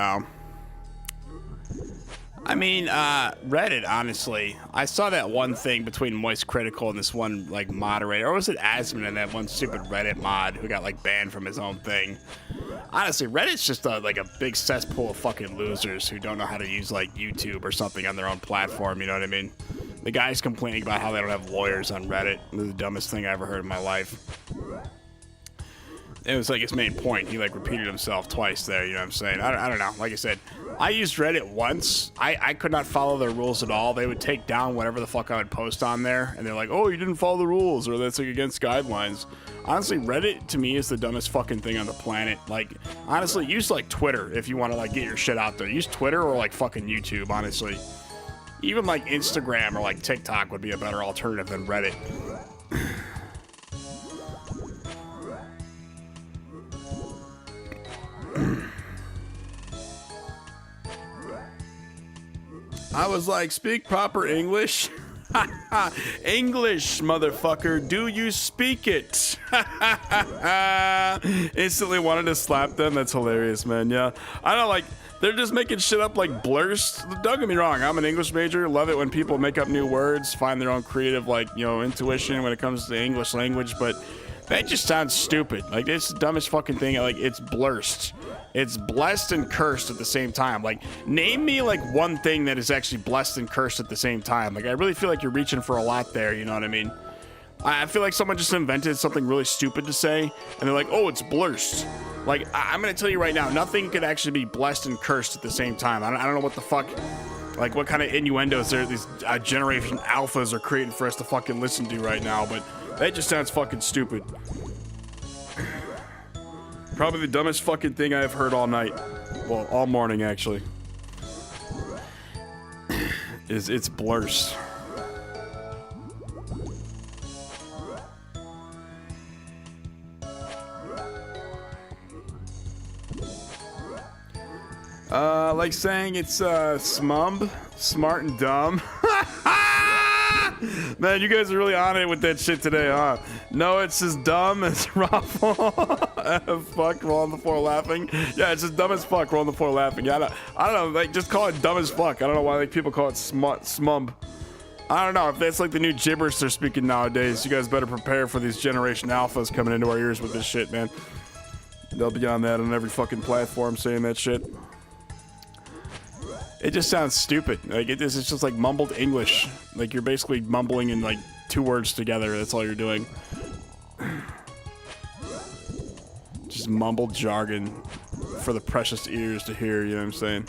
Speaker 3: I mean, Reddit, honestly. I saw that one thing between Moist Critical and this one, like, moderator. Or was it Asmon and that one stupid Reddit mod who got, like, banned from his own thing? Honestly, Reddit's just, like, a big cesspool of fucking losers who don't know how to use, like, YouTube or something on their own platform, you know what I mean? The guy's complaining about how they don't have lawyers on Reddit. It was the dumbest thing I ever heard in my life. It was like his main point. He like repeated himself twice there, you know what I'm saying? I don't know. Like I said, I used Reddit once. I could not follow their rules at all. They would take down whatever the fuck I would post on there. And they're like, oh, you didn't follow the rules, or that's like against guidelines. Honestly, Reddit to me is the dumbest fucking thing on the planet. Like, honestly, use like Twitter if you want to like get your shit out there. Use Twitter or like fucking YouTube, honestly. Even like Instagram or like TikTok would be a better alternative than Reddit. I was like, speak proper English. English, motherfucker. Do you speak it? Instantly wanted to slap them. That's hilarious, man. Yeah. I don't like, they're just making shit up like blurs. Don't get me wrong. I'm an English major. Love it when people make up new words, find their own creative, like, you know, intuition when it comes to the English language. But that just sounds stupid. Like, it's the dumbest fucking thing. Like, it's blurst. It's blessed and cursed at the same time. Like, name me like one thing that is actually blessed and cursed at the same time. Like, I really feel like you're reaching for a lot there, you know what I mean? I feel like someone just invented something really stupid to say, and they're like, oh, it's blurst. Like, I'm gonna tell you right now, nothing could actually be blessed and cursed at the same time. I don't know what the fuck, like, what kind of innuendos these generation alphas are creating for us to fucking listen to right now, but that just sounds fucking stupid. Probably the dumbest fucking thing I've heard all night. Well, all morning, actually. It's blurs. Like saying it's, smumb, smart and dumb. Man, you guys are really on it with that shit today, huh? No, it's as dumb as raffle. Fuck, roll on the floor laughing. Yeah, it's as dumb as fuck, roll on the floor laughing. Yeah, I don't know, like, just call it dumb as fuck. I don't know why, like, people call it smumb. I don't know, if that's like the new gibberish they're speaking nowadays, you guys better prepare for these generation alphas coming into our ears with this shit, man. They'll be on that on every fucking platform saying that shit. It just sounds stupid. Like, it's just like mumbled English. Like, you're basically mumbling in like 2 words together. That's all you're doing. Just mumbled jargon for the precious ears to hear, you know what I'm saying?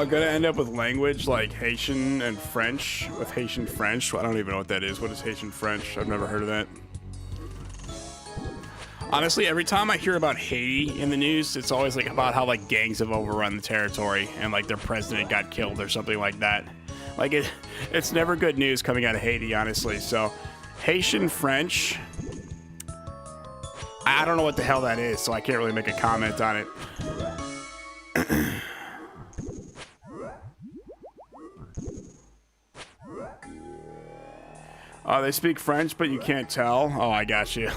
Speaker 3: Gonna end up with language like Haitian and French, with Haitian French. I don't even know what that is. What is Haitian French? I've never heard of that. Honestly, every time I hear about Haiti in the news, it's always like about how like gangs have overrun the territory and like their president got killed or something like that. Like it's never good news coming out of Haiti, honestly. So Haitian French, I don't know what the hell that is, so I can't really make a comment on it. They speak French, but you can't tell. Oh, I got you.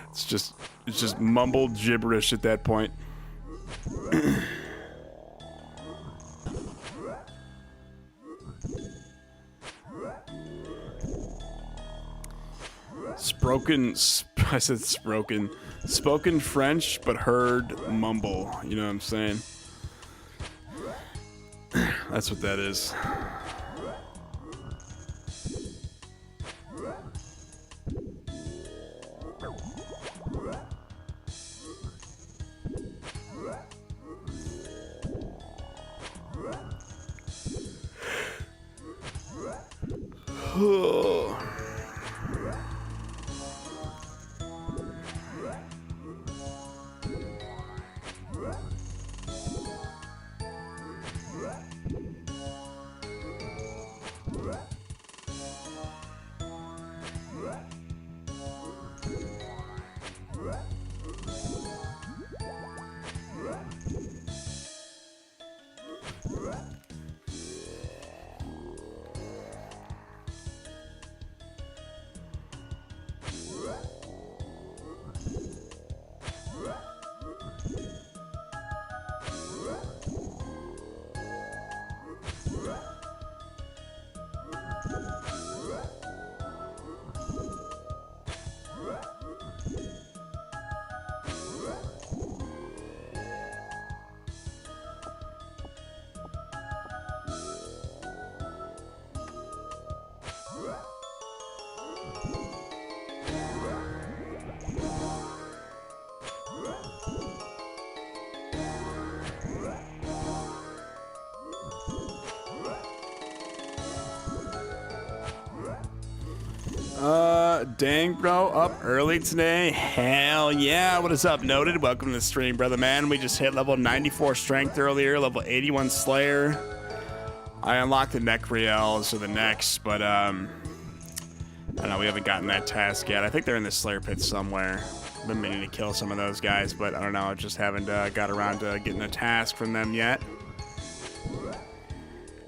Speaker 3: It's just mumbled gibberish at that point. I said spoken French, but heard mumble. You know what I'm saying? That's what that is. Dang, bro, up early today. Hell yeah. What is up, Noted? Welcome to the stream, brother man. We just hit level 94 strength earlier, level 81 slayer. I unlocked the Necriels so the next, but I don't know, we haven't gotten that task yet. I think they're in the Slayer pit somewhere. I've been meaning to kill some of those guys, but I don't know, I just haven't got around to getting a task from them yet.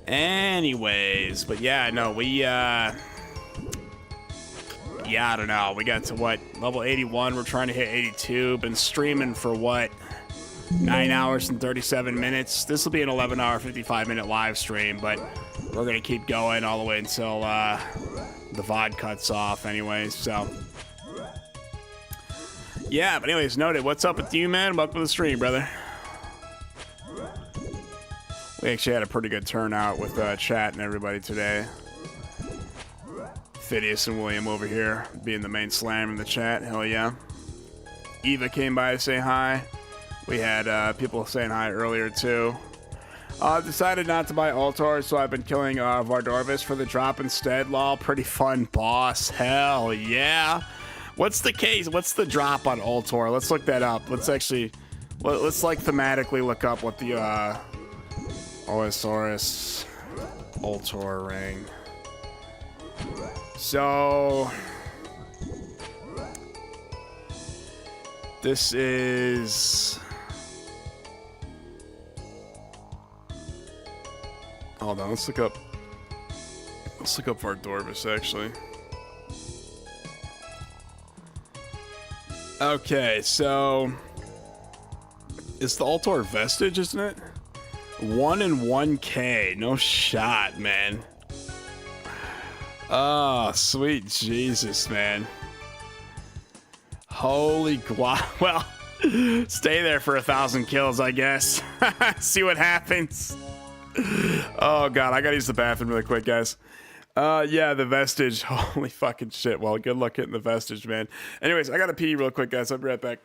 Speaker 3: Anyways, but yeah, no, we yeah, I don't know. We got to what, level 81. We're trying to hit 82. Been streaming for what, 9 hours and 37 minutes. This will be an 11-hour, 55-minute live stream, but we're gonna keep going all the way until the VOD cuts off. Anyways, so yeah. But anyways, Noted. What's up with you, man? Welcome to the stream, brother. We actually had a pretty good turnout with chat and everybody today. Phidias and William over here being the main slam in the chat. Hell yeah. Eva came by to say hi. We had people saying hi earlier too. Decided not to buy Ultor, so I've been killing Vardorvis for the drop instead. Lol, pretty fun boss. Hell yeah. What's the case? What's the drop on Ultor? Let's look that up. Let's actually, let's like thematically look up what the OSRS Ultor ring. So this is, hold on, let's look up Vardorvis actually. Okay, so it's the Ultor Vestige, isn't it? 1 in 1K, no shot, man. Oh, sweet Jesus, man. Holy guap. Well, stay there for 1,000 kills, I guess. See what happens. Oh, God. I gotta use the bathroom really quick, guys. Yeah, the Vestige. Holy fucking shit. Well, good luck hitting the Vestige, man. Anyways, I gotta pee real quick, guys. I'll be right back.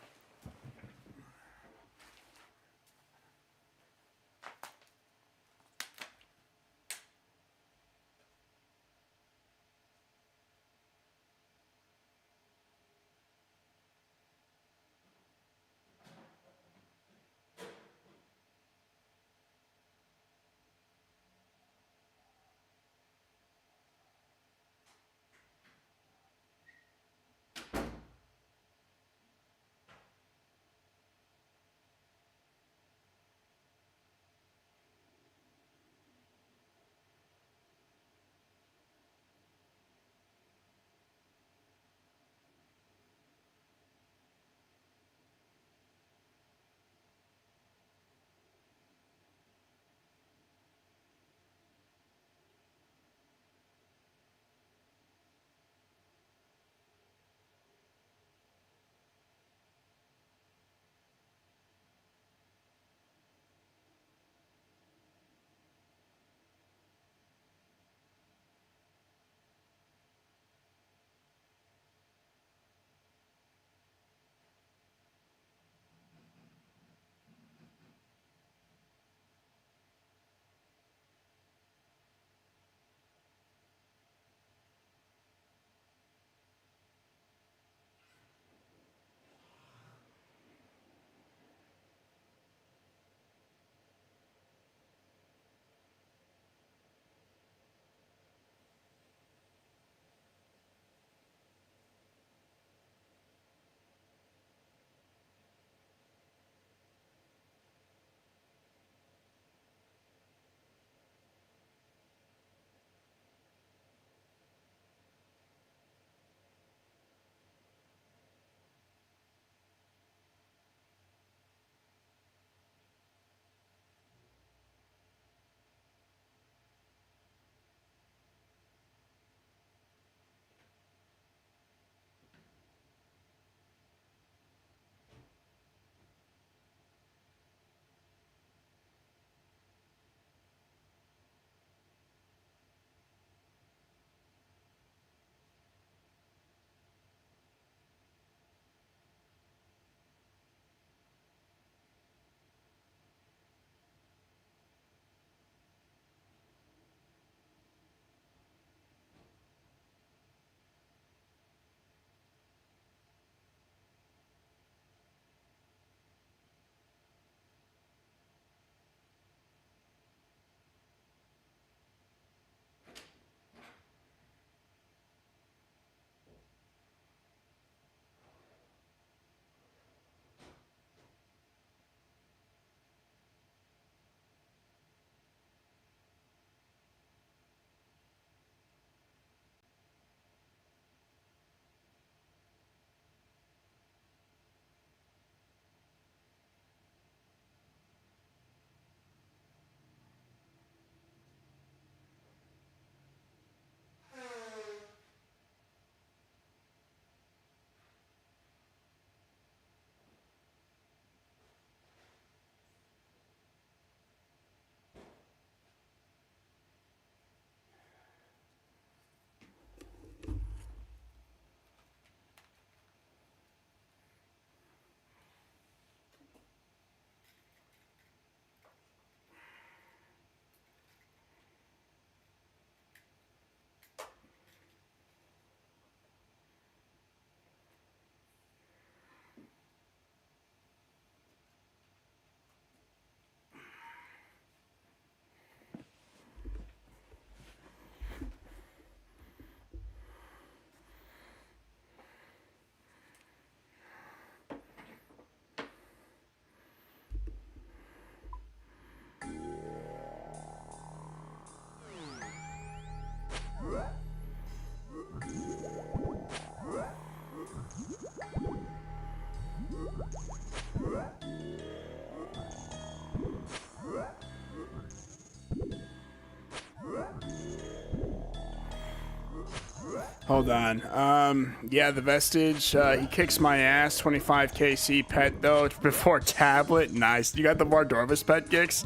Speaker 3: Hold on. Yeah, the Vestige, he kicks my ass. 25 KC pet, though, before tablet. Nice. You got the Mordorvis pet kicks?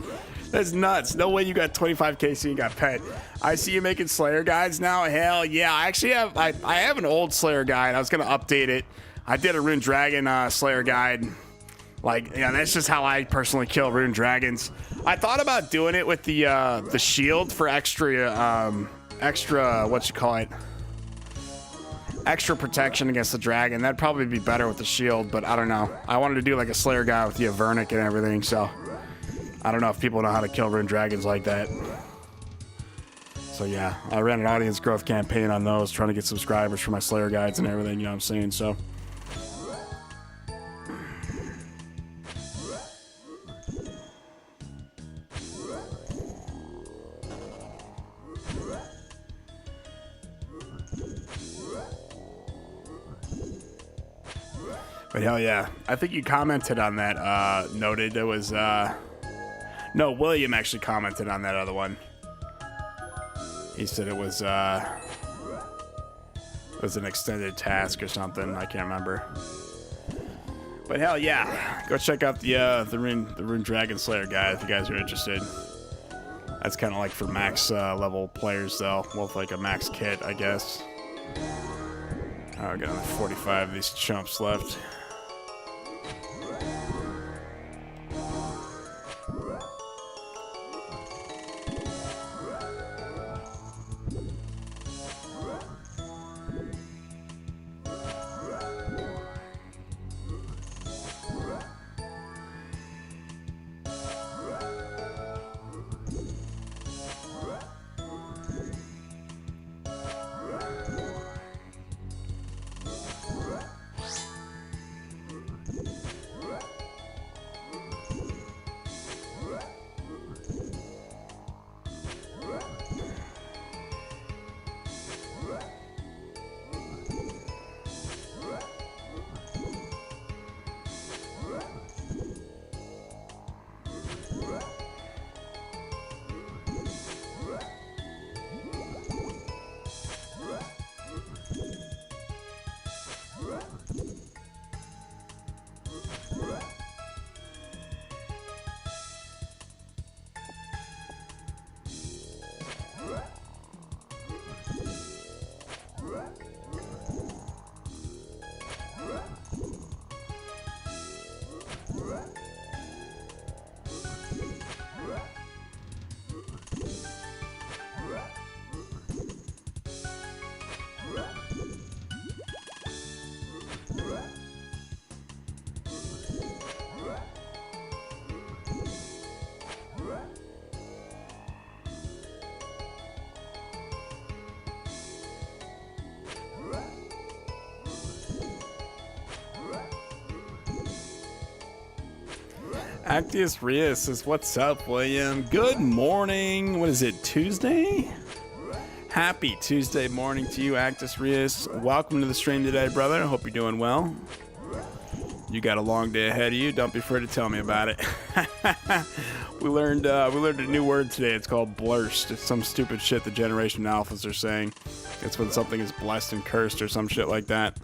Speaker 3: That's nuts. No way you got 25 KC and got pet. I see you making Slayer guides now. Hell yeah. I actually have, I have an old Slayer guide. I was going to update it. I did a Rune Dragon Slayer guide. Like, yeah, that's just how I personally kill Rune Dragons. I thought about doing it with the shield for extra, what you call it? Extra protection against the dragon. That'd probably be better with the shield, but I don't know. I wanted to do like a Slayer guy with the Avernic and everything, so I don't know if people know how to kill Rune Dragons like that. So yeah, I ran an audience growth campaign on those, trying to get subscribers for my Slayer guides and everything, you know what I'm saying? So but hell yeah, I think you commented on that, noted. It was, no, William actually commented on that other one. He said it was an extended task or something. I can't remember. But hell yeah, go check out the Rune Dragon Slayer guide if you guys are interested. That's kind of like for max level players though, with like a max kit, I guess. Oh, we got only 45 of these chumps left. Actius Rios says, what's up, William? Good morning. What is it, Tuesday? Happy Tuesday morning to you, Actius Rios. Welcome to the stream today, brother. I hope you're doing well. You got a long day ahead of you. Don't be afraid to tell me about it. we learned a new word today. It's called blurst. It's some stupid shit the Generation Alphas are saying. It's when something is blessed and cursed or some shit like that.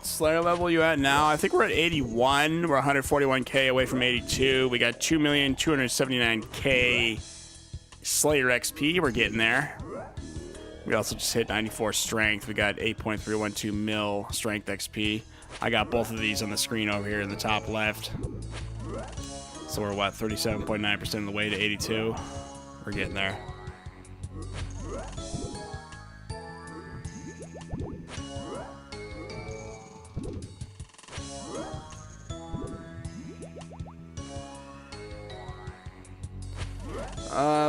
Speaker 3: what Slayer level you at now? I think we're at 81. We're 141k away from 82. We got 2,279k Slayer XP. We're getting there. We also just hit 94 strength. We got 8.312 mil strength XP. I got both of these on the screen over here in the top left. So we're what, 37.9% of the way to 82. We're getting there.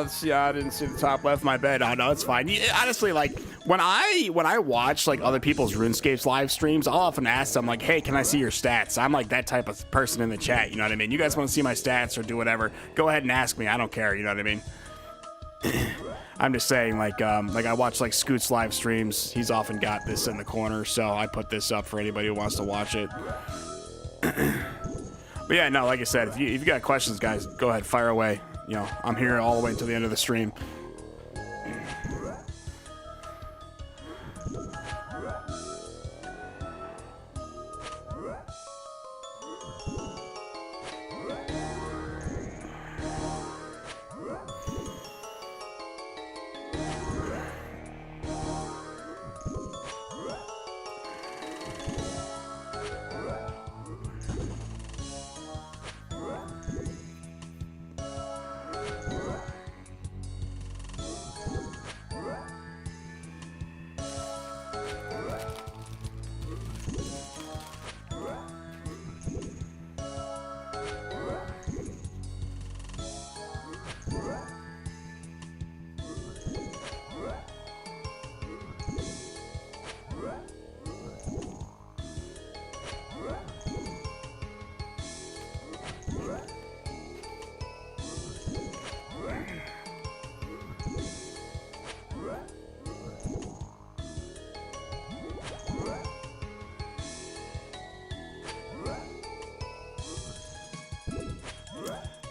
Speaker 3: Let's see. I didn't see the top left. My bad. Oh no, it's fine. Honestly, like when I watch like other people's RuneScape's live streams, I'll often ask them like, "Hey, can I see your stats?" I'm like that type of person in the chat. You know what I mean? You guys want to see my stats or do whatever? Go ahead and ask me. I don't care. You know what I mean? I'm just saying, like I watch like Scoot's live streams. He's often got this in the corner, so I put this up for anybody who wants to watch it. But yeah, no, like I said, if you got questions, guys, go ahead, fire away. You know, I'm here all the way until the end of the stream.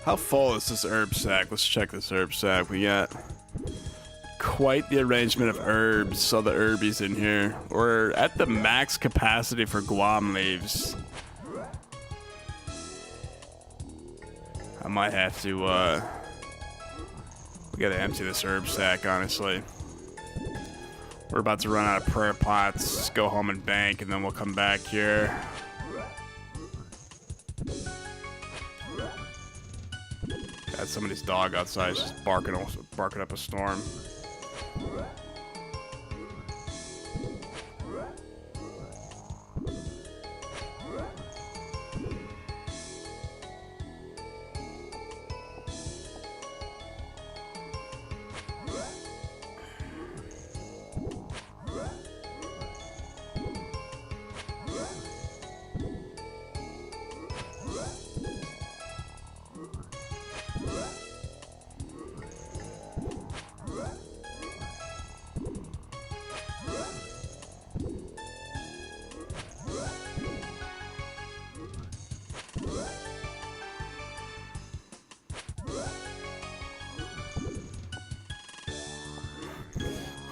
Speaker 3: How full is this herb sack? Let's check this herb sack. We got quite the arrangement of herbs. So the herbies in here. We're at the max capacity for Guam leaves. I might have to, we gotta empty this herb sack, honestly. We're about to run out of prayer pots, go home and bank, and then we'll come back here. Got somebody's dog outside, just barking up a storm.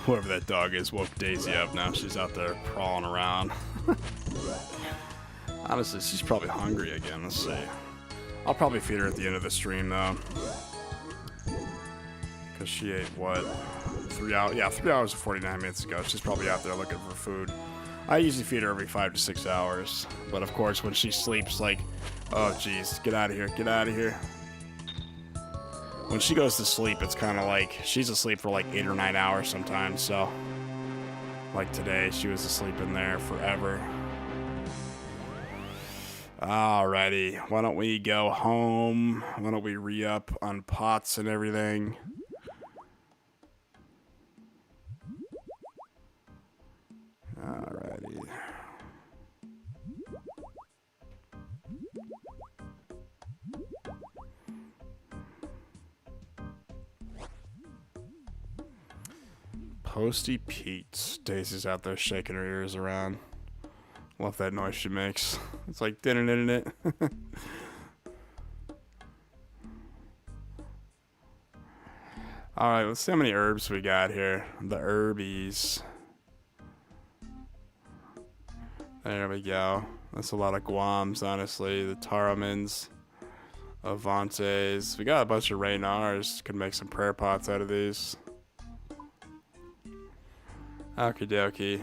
Speaker 3: Whoever that dog is woke Daisy up. Now she's out there crawling around. Honestly, she's probably hungry again. Let's see. I'll probably feed her at the end of the stream, though. Because she ate, what? 3 hours? Yeah, 3 hours and 49 minutes ago. She's probably out there looking for food. I usually feed her every 5 to 6 hours. But, of course, when she sleeps, like... Oh, jeez. Get out of here. Get out of here. When she goes to sleep, it's kind of like she's asleep for like 8 or 9 hours sometimes. So, like today, she was asleep in there forever. Alrighty, why don't we go home? Why don't we re-up on pots and everything? Alrighty. Posty Pete. Daisy's out there shaking her ears around. Love that noise she makes. It's like din it. Alright, let's see how many herbs we got here. The herbies. There we go. That's a lot of Guams, honestly. The Taramins, Avantes. We got a bunch of Raynars. Could make some prayer pots out of these. Okie dokie.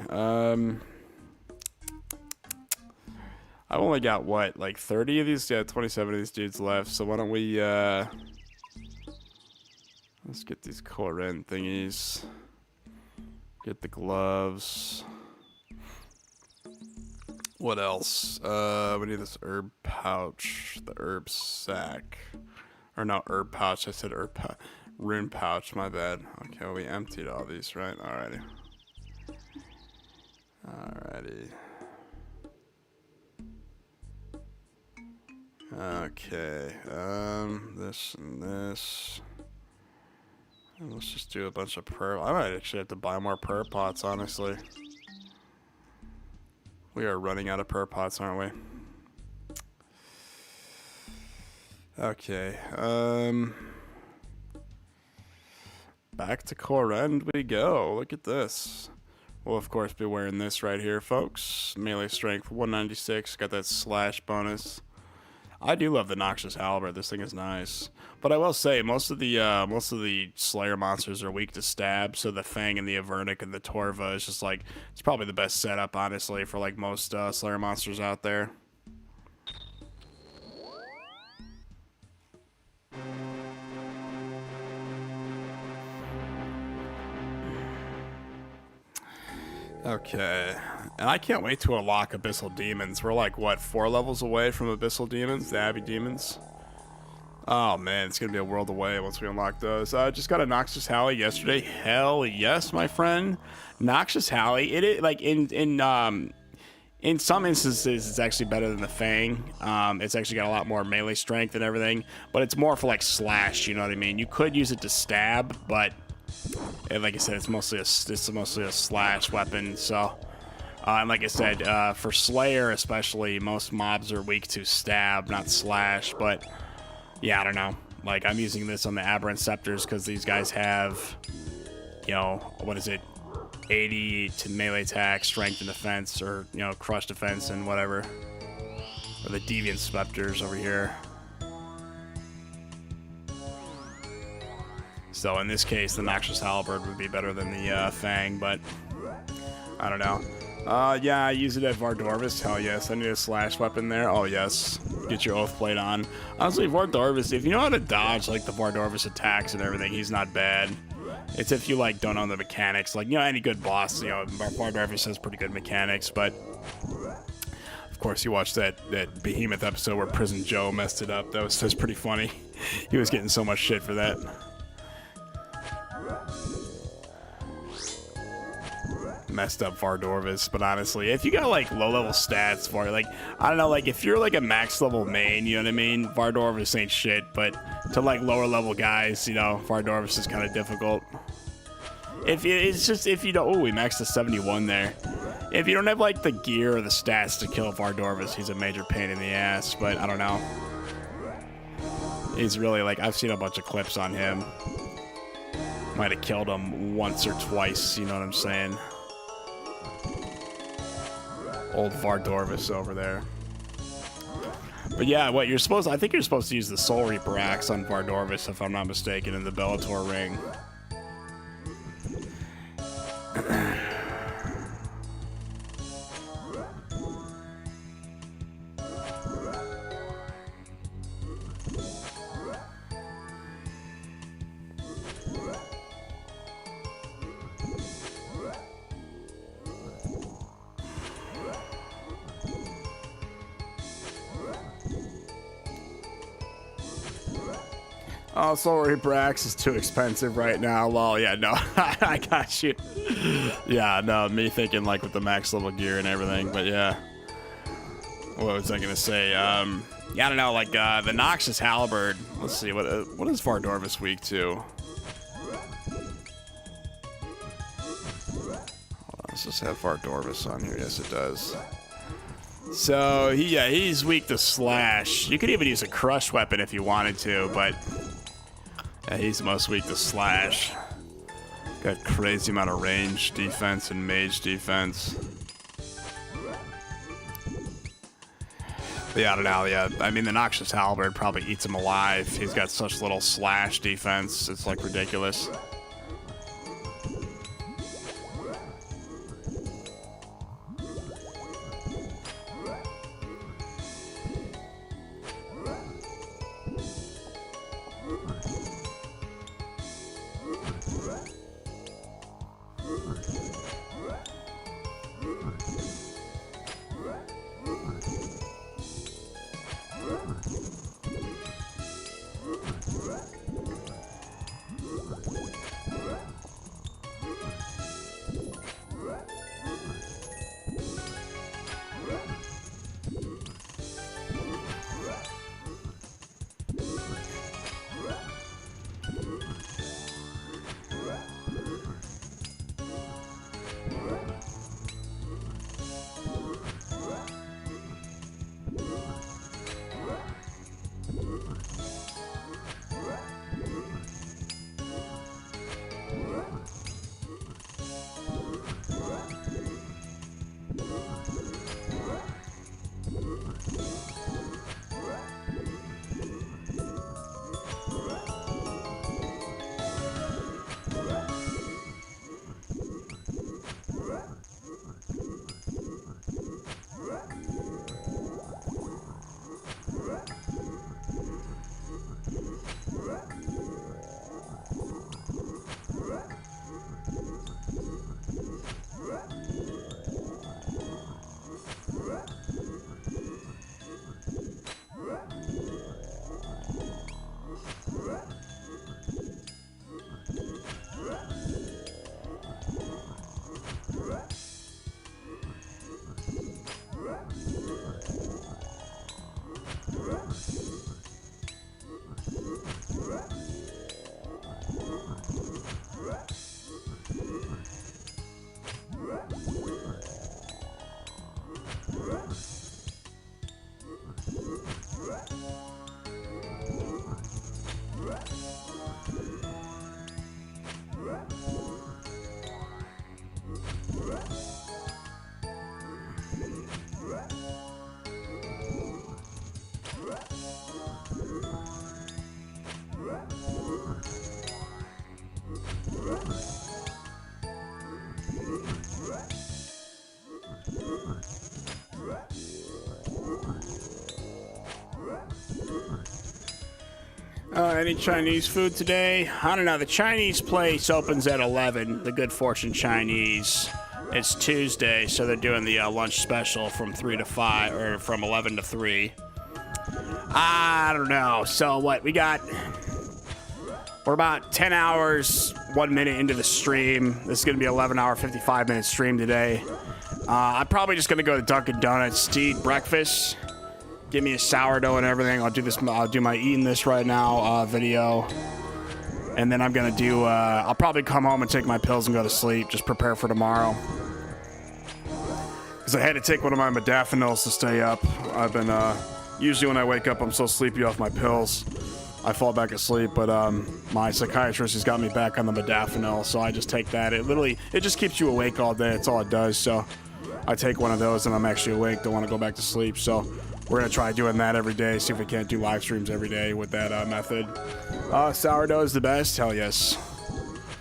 Speaker 3: I've only got, what, like 30 of these? Yeah, 27 of these dudes left. So why don't we, let's get these Koren thingies. Get the gloves. What else? We need this herb pouch. The herb sack. Or no, herb pouch. I said herb pouch. Rune pouch, my bad. Okay, well, we emptied all these, right? Alrighty. Alrighty. Okay, this and this. And let's just do a bunch of prayer. I might actually have to buy more prayer pots, honestly. We are running out of prayer pots, aren't we? Okay, back to Korend we go. Look at this. We'll, of course, be wearing this right here, folks. Melee strength 196. Got that slash bonus. I do love the Noxious Halberd. This thing is nice. But I will say, most of the Slayer monsters are weak to stab, so the Fang and the Avernic and the Torva is just like, it's probably the best setup, honestly, for like most Slayer monsters out there. Okay, and I can't wait to unlock Abyssal Demons. We're like, what, 4 levels away from Abyssal Demons, the Abbey Demons? Oh man, it's gonna be a world away once we unlock those. Just got a Noxious Halley yesterday. Hell yes, my friend. Noxious Halley, it is like in some instances it's actually better than the Fang. It's actually got a lot more melee strength and everything, but it's more for like slash, you know what I mean? You could use it to stab, but like I said, it's mostly a slash weapon. So, and like I said, for Slayer especially, most mobs are weak to stab, not slash. But yeah, I don't know. Like I'm using this on the Aberrant Scepters because these guys have, you know, what is it, 80 to melee attack, strength and defense, or you know, crush defense and whatever. Or the Deviant Scepters over here. So in this case, the Noxious Halberd would be better than the Fang, but I don't know. Yeah, I use it at Vardorvis. Hell yes. I need a slash weapon there. Oh yes. Get your Oath Plate on. Honestly, Vardorvis, if you know how to dodge like the Vardorvis attacks and everything, he's not bad. It's if you like don't know the mechanics. Like, you know, any good boss, you know, Vardorvis has pretty good mechanics, but of course you watched that Behemoth episode where Prison Joe messed it up. That was pretty funny. He was getting so much shit for that. Messed up Vardorvis, but honestly, if you got like low level stats for it, like I don't know, like if you're like a max level main, you know what I mean, Vardorvis ain't shit, but to like lower level guys, you know, Vardorvis is kind of difficult. If you don't, oh, we maxed to 71 there. If you don't have like the gear or the stats to kill Vardorvis, he's a major pain in the ass. But I don't know, he's really like, I've seen a bunch of clips on him. Might have killed him once or twice, you know what I'm saying? Old Vardorvis over there. But yeah, what you're supposed, I think you're supposed to use the Soul Reaper axe on Vardorvis, if I'm not mistaken, in the Bellator ring. Oh, Soul Reaper axe is too expensive right now. Lol, yeah, no, I got you. Yeah, no, me thinking like with the max level gear and everything, but yeah. What was I gonna say? Yeah, I don't know, like the Noxious Halberd. Let's see, what is Vardorvis weak to? Hold on, let's just have Vardorvis on here. Yes, it does. So he's weak to slash. You could even use a crush weapon if you wanted to, but yeah, he's the most weak to slash. Got crazy amount of range defense and mage defense. But yeah, I don't know. Yeah, I mean, the Noxious Halberd probably eats him alive. He's got such little slash defense. It's like ridiculous. Any Chinese food today? I don't know. The Chinese place opens at 11. The Good Fortune Chinese. It's Tuesday, so they're doing the lunch special from 3 to 5, or from 11 to 3. I don't know. So what we got? We're about 10 hours, 1 minute into the stream. This is going to be 11-hour, 55-minute stream today. I'm probably just going to go to Dunkin' Donuts to eat breakfast. Give me a sourdough and everything. I'll do my eating this right now video. And then I'm going to do, I'll probably come home and take my pills and go to sleep. Just prepare for tomorrow. Because I had to take one of my modafinils to stay up. I've been, usually when I wake up, I'm so sleepy off my pills. I fall back asleep, but my psychiatrist has got me back on the modafinil, so I just take that. It just keeps you awake all day. That's all it does. So I take one of those and I'm actually awake. Don't want to go back to sleep. So we're going to try doing that every day. See if we can't do live streams every day with that method. Sourdough is the best. Hell yes.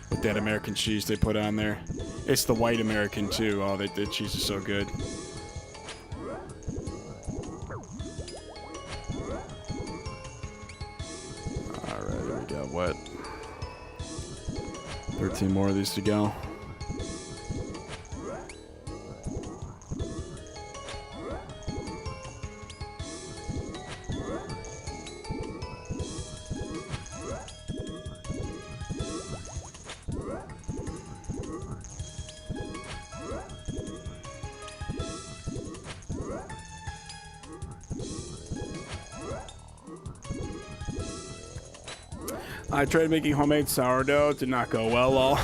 Speaker 3: With that American cheese they put on there. It's the white American too. Oh, the cheese is so good. Alright, here we go. What? 13 more of these to go. I tried making homemade sourdough. It did not go well, lol.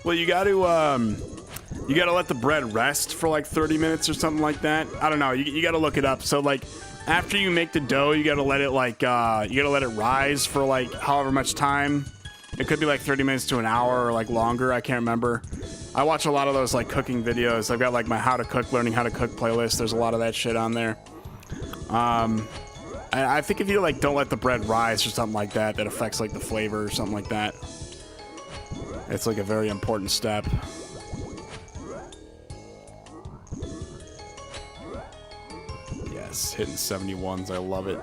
Speaker 3: Well, you got to let the bread rest for like 30 minutes or something like that. I don't know. You got to look it up. So like after you make the dough, you got to let it like rise for like however much time. It could be like 30 minutes to an hour or like longer. I can't remember. I watch a lot of those like cooking videos. I've got like my learning how to cook playlist. There's a lot of that shit on there. I think if you like don't let the bread rise or something like that, that affects like the flavor or something like that. It's like a very important step. Yes, hitting 71s, I love it.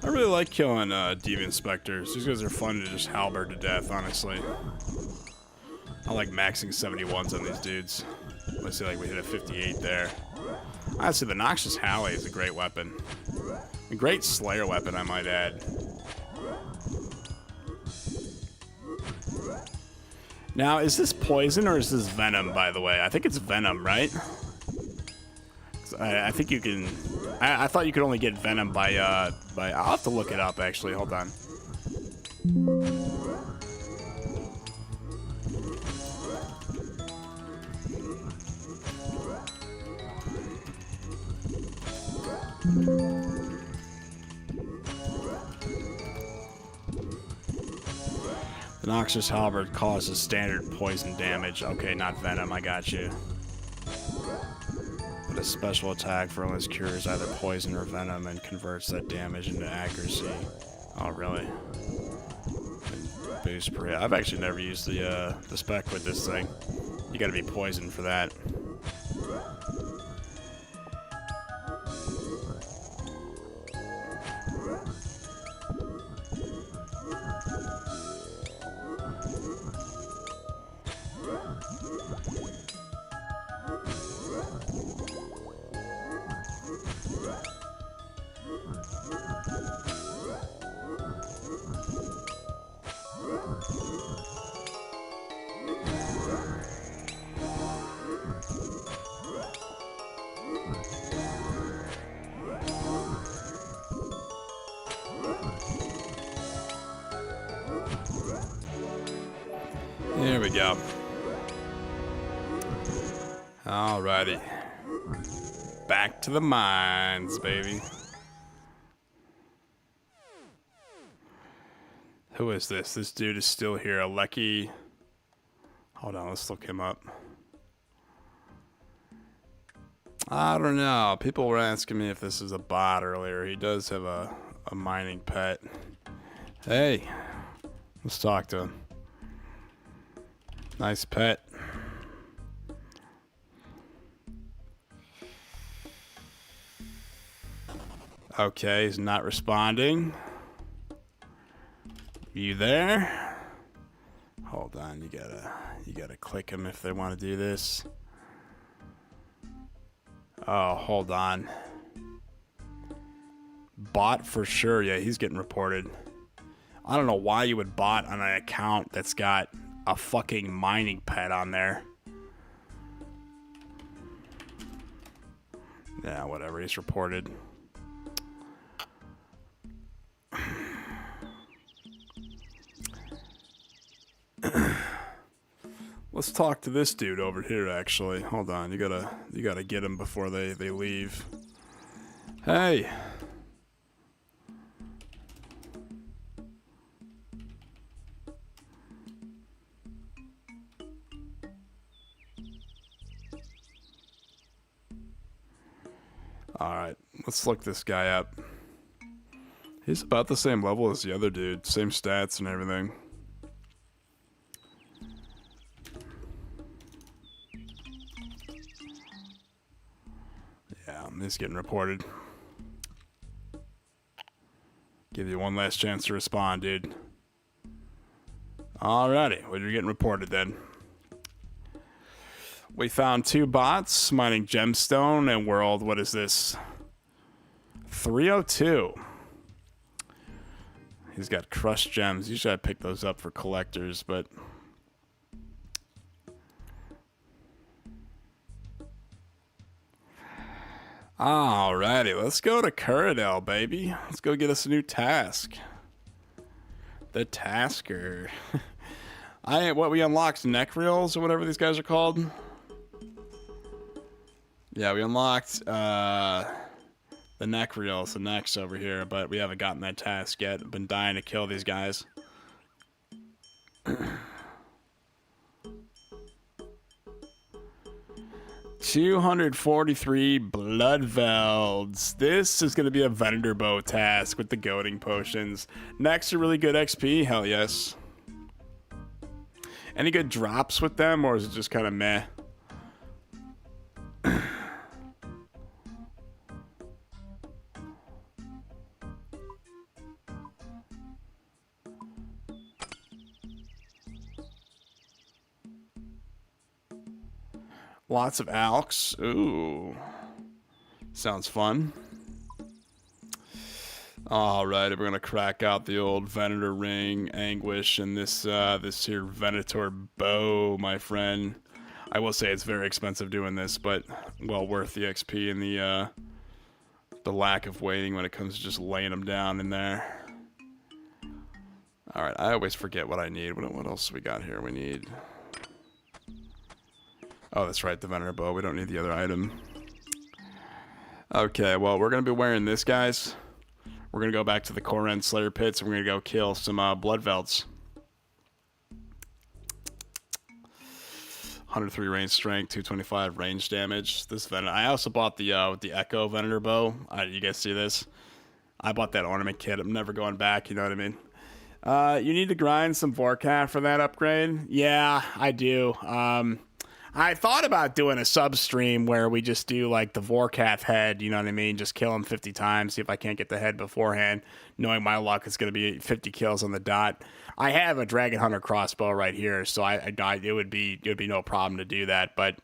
Speaker 3: I really like killing Deviant Specters. These guys are fun to just halberd to death, honestly. I like maxing 71s on these dudes. Let's see, like we hit a 58 there. Honestly, the Noxious Halley is a great weapon. A great Slayer weapon, I might add. Now, is this poison or is this venom, by the way? I think it's venom, right? I think you can... I thought you could only get venom by... I'll have to look it up, actually. Hold on. The Noxious Halberd causes standard poison damage. Okay, not venom. I got you. But a special attack for illness cures either poison or venom and converts that damage into accuracy. Oh, really? And boost per hit. I've actually never used the spec with this thing. You gotta be poisoned for that. There we go. Alrighty. Back to the mines, baby. Who is this? This dude is still here. Alecki. Hold on, let's look him up. I don't know. People were asking me if this is a bot earlier. He does have a mining pet. Hey. Let's talk to him. Nice pet. Okay, he's not responding. You there? Hold on, you gotta click him if they want to do this. Oh, hold on. Bot for sure. Yeah, he's getting reported. I don't know why you would bot on an account that's got a fucking mining pet on there. Yeah, whatever. He's reported. Let's talk to this dude over here, actually. Hold on. You gotta get him before they leave. Hey. Alright, let's look this guy up. He's about the same level as the other dude. Same stats and everything. Yeah, he's getting reported. Give you one last chance to respond, dude. Alrighty, well, you're getting reported then. We found 2 bots mining gemstone and world. What is this? 302. He's got crushed gems. Usually I pick those up for collectors, but alrighty, let's go to Curadel, baby. Let's go get us a new task. The Tasker. We unlocked neck reels or whatever these guys are called. Yeah, we unlocked the neck reels, the necks over here, but we haven't gotten that task yet. I've been dying to kill these guys. 243 Bloodvelds. This is going to be a vendor bow task with the goading potions. Next, a really good XP. Hell yes. Any good drops with them, or is it just kind of meh? Lots of alks. Ooh. Sounds fun. Alright, we're gonna crack out the old Venator ring, anguish, and this here Venator bow, my friend. I will say it's very expensive doing this, but well worth the XP and the lack of waiting when it comes to just laying them down in there. Alright, I always forget what I need. What else we got here? We need... Oh, that's right, the Venator bow. We don't need the other item. Okay, well, we're going to be wearing this, guys. We're going to go back to the Koren Slayer pits, and we're going to go kill some Bloodvelds. 103 range strength, 225 range damage. This Venator. I also bought the with the Echo Venator bow. You guys see this? I bought that ornament kit. I'm never going back, you know what I mean? You need to grind some Vorkath for that upgrade? Yeah, I do. I thought about doing a sub stream where we just do like the Vorkath head, you know what I mean? Just kill him 50 times, see if I can't get the head beforehand, knowing my luck is going to be 50 kills on the dot. I have a Dragon Hunter crossbow right here, so it would be no problem to do that, but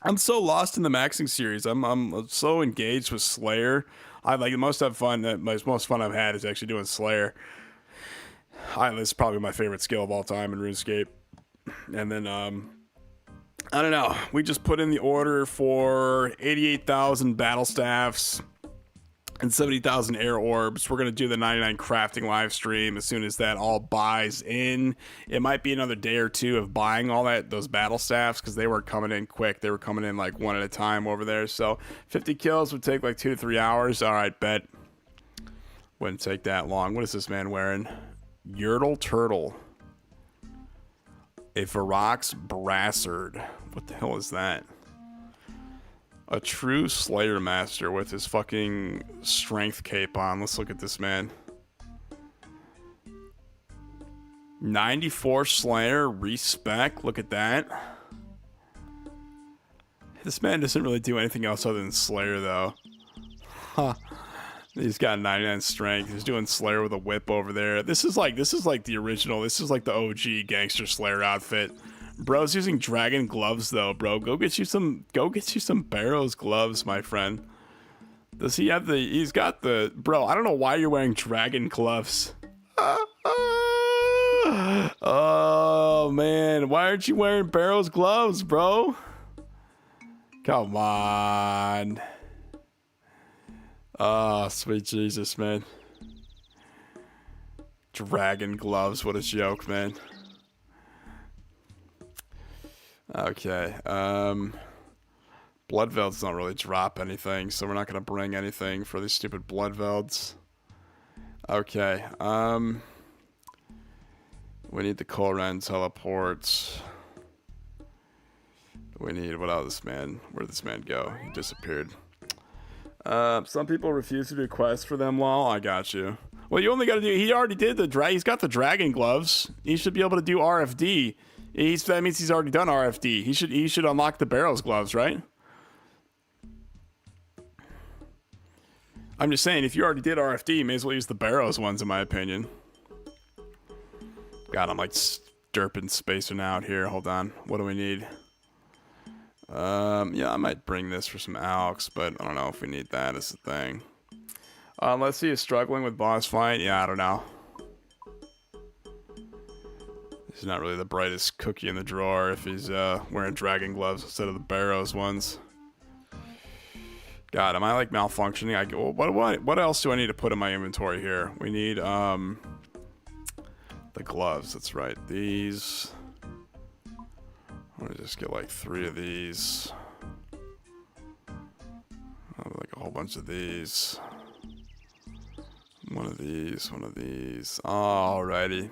Speaker 3: I'm so lost in the maxing series. I'm so engaged with Slayer. I like most fun I've had is actually doing Slayer. This is probably my favorite skill of all time in RuneScape. And then I don't know. We just put in the order for 88,000 battle staffs and 70,000 air orbs. We're going to do the 99 crafting live stream as soon as that all buys in. It might be another day or two of buying all those battle staffs because they weren't coming in quick. They were coming in like one at a time over there. So 50 kills would take like 2 to 3 hours. All right, bet. Wouldn't take that long. What is this man wearing? Yertle Turtle. A Ferox Brassard. What the hell is that? A true Slayer Master with his fucking strength cape on. Let's look at this man. 94 Slayer, respec. Look at that. This man doesn't really do anything else other than Slayer, though. Huh. He's got 99 strength. He's doing Slayer with a whip over there. This is like the original. This is like the OG gangster Slayer outfit. Bro's using dragon gloves though, bro. Go get you some Barrows gloves, my friend. Does he have he's got the bro, I don't know why you're wearing dragon gloves. Oh man, why aren't you wearing Barrows gloves, bro? Come on. Oh, sweet Jesus, man. Dragon gloves, what a joke, man. Okay, Bloodvelds don't really drop anything, so we're not gonna bring anything for these stupid Bloodvelds. Okay, we need the Koren teleports. We need, what else, man? Where did this man go? He disappeared. Some people refuse to do quests for them, lol. I got you. Well, you only got to do... He already did the... He's got the dragon gloves. He should be able to do RFD. That means he's already done RFD. He should unlock the barrels gloves, right? I'm just saying, if you already did RFD, you may as well use the barrows ones, in my opinion. God, I'm like derping spacing out here. Hold on. What do we need? Yeah, I might bring this for some alks, but I don't know if we need that as a thing. Let's see, is struggling with boss fight? Yeah, I don't know. He's not really the brightest cookie in the drawer if he's wearing dragon gloves instead of the barrows ones. God, am I like malfunctioning? What else do I need to put in my inventory here? We need the gloves. That's right. These. I'm gonna just get like 3 of these. Like a whole bunch of these. One of these. One of these. Alrighty.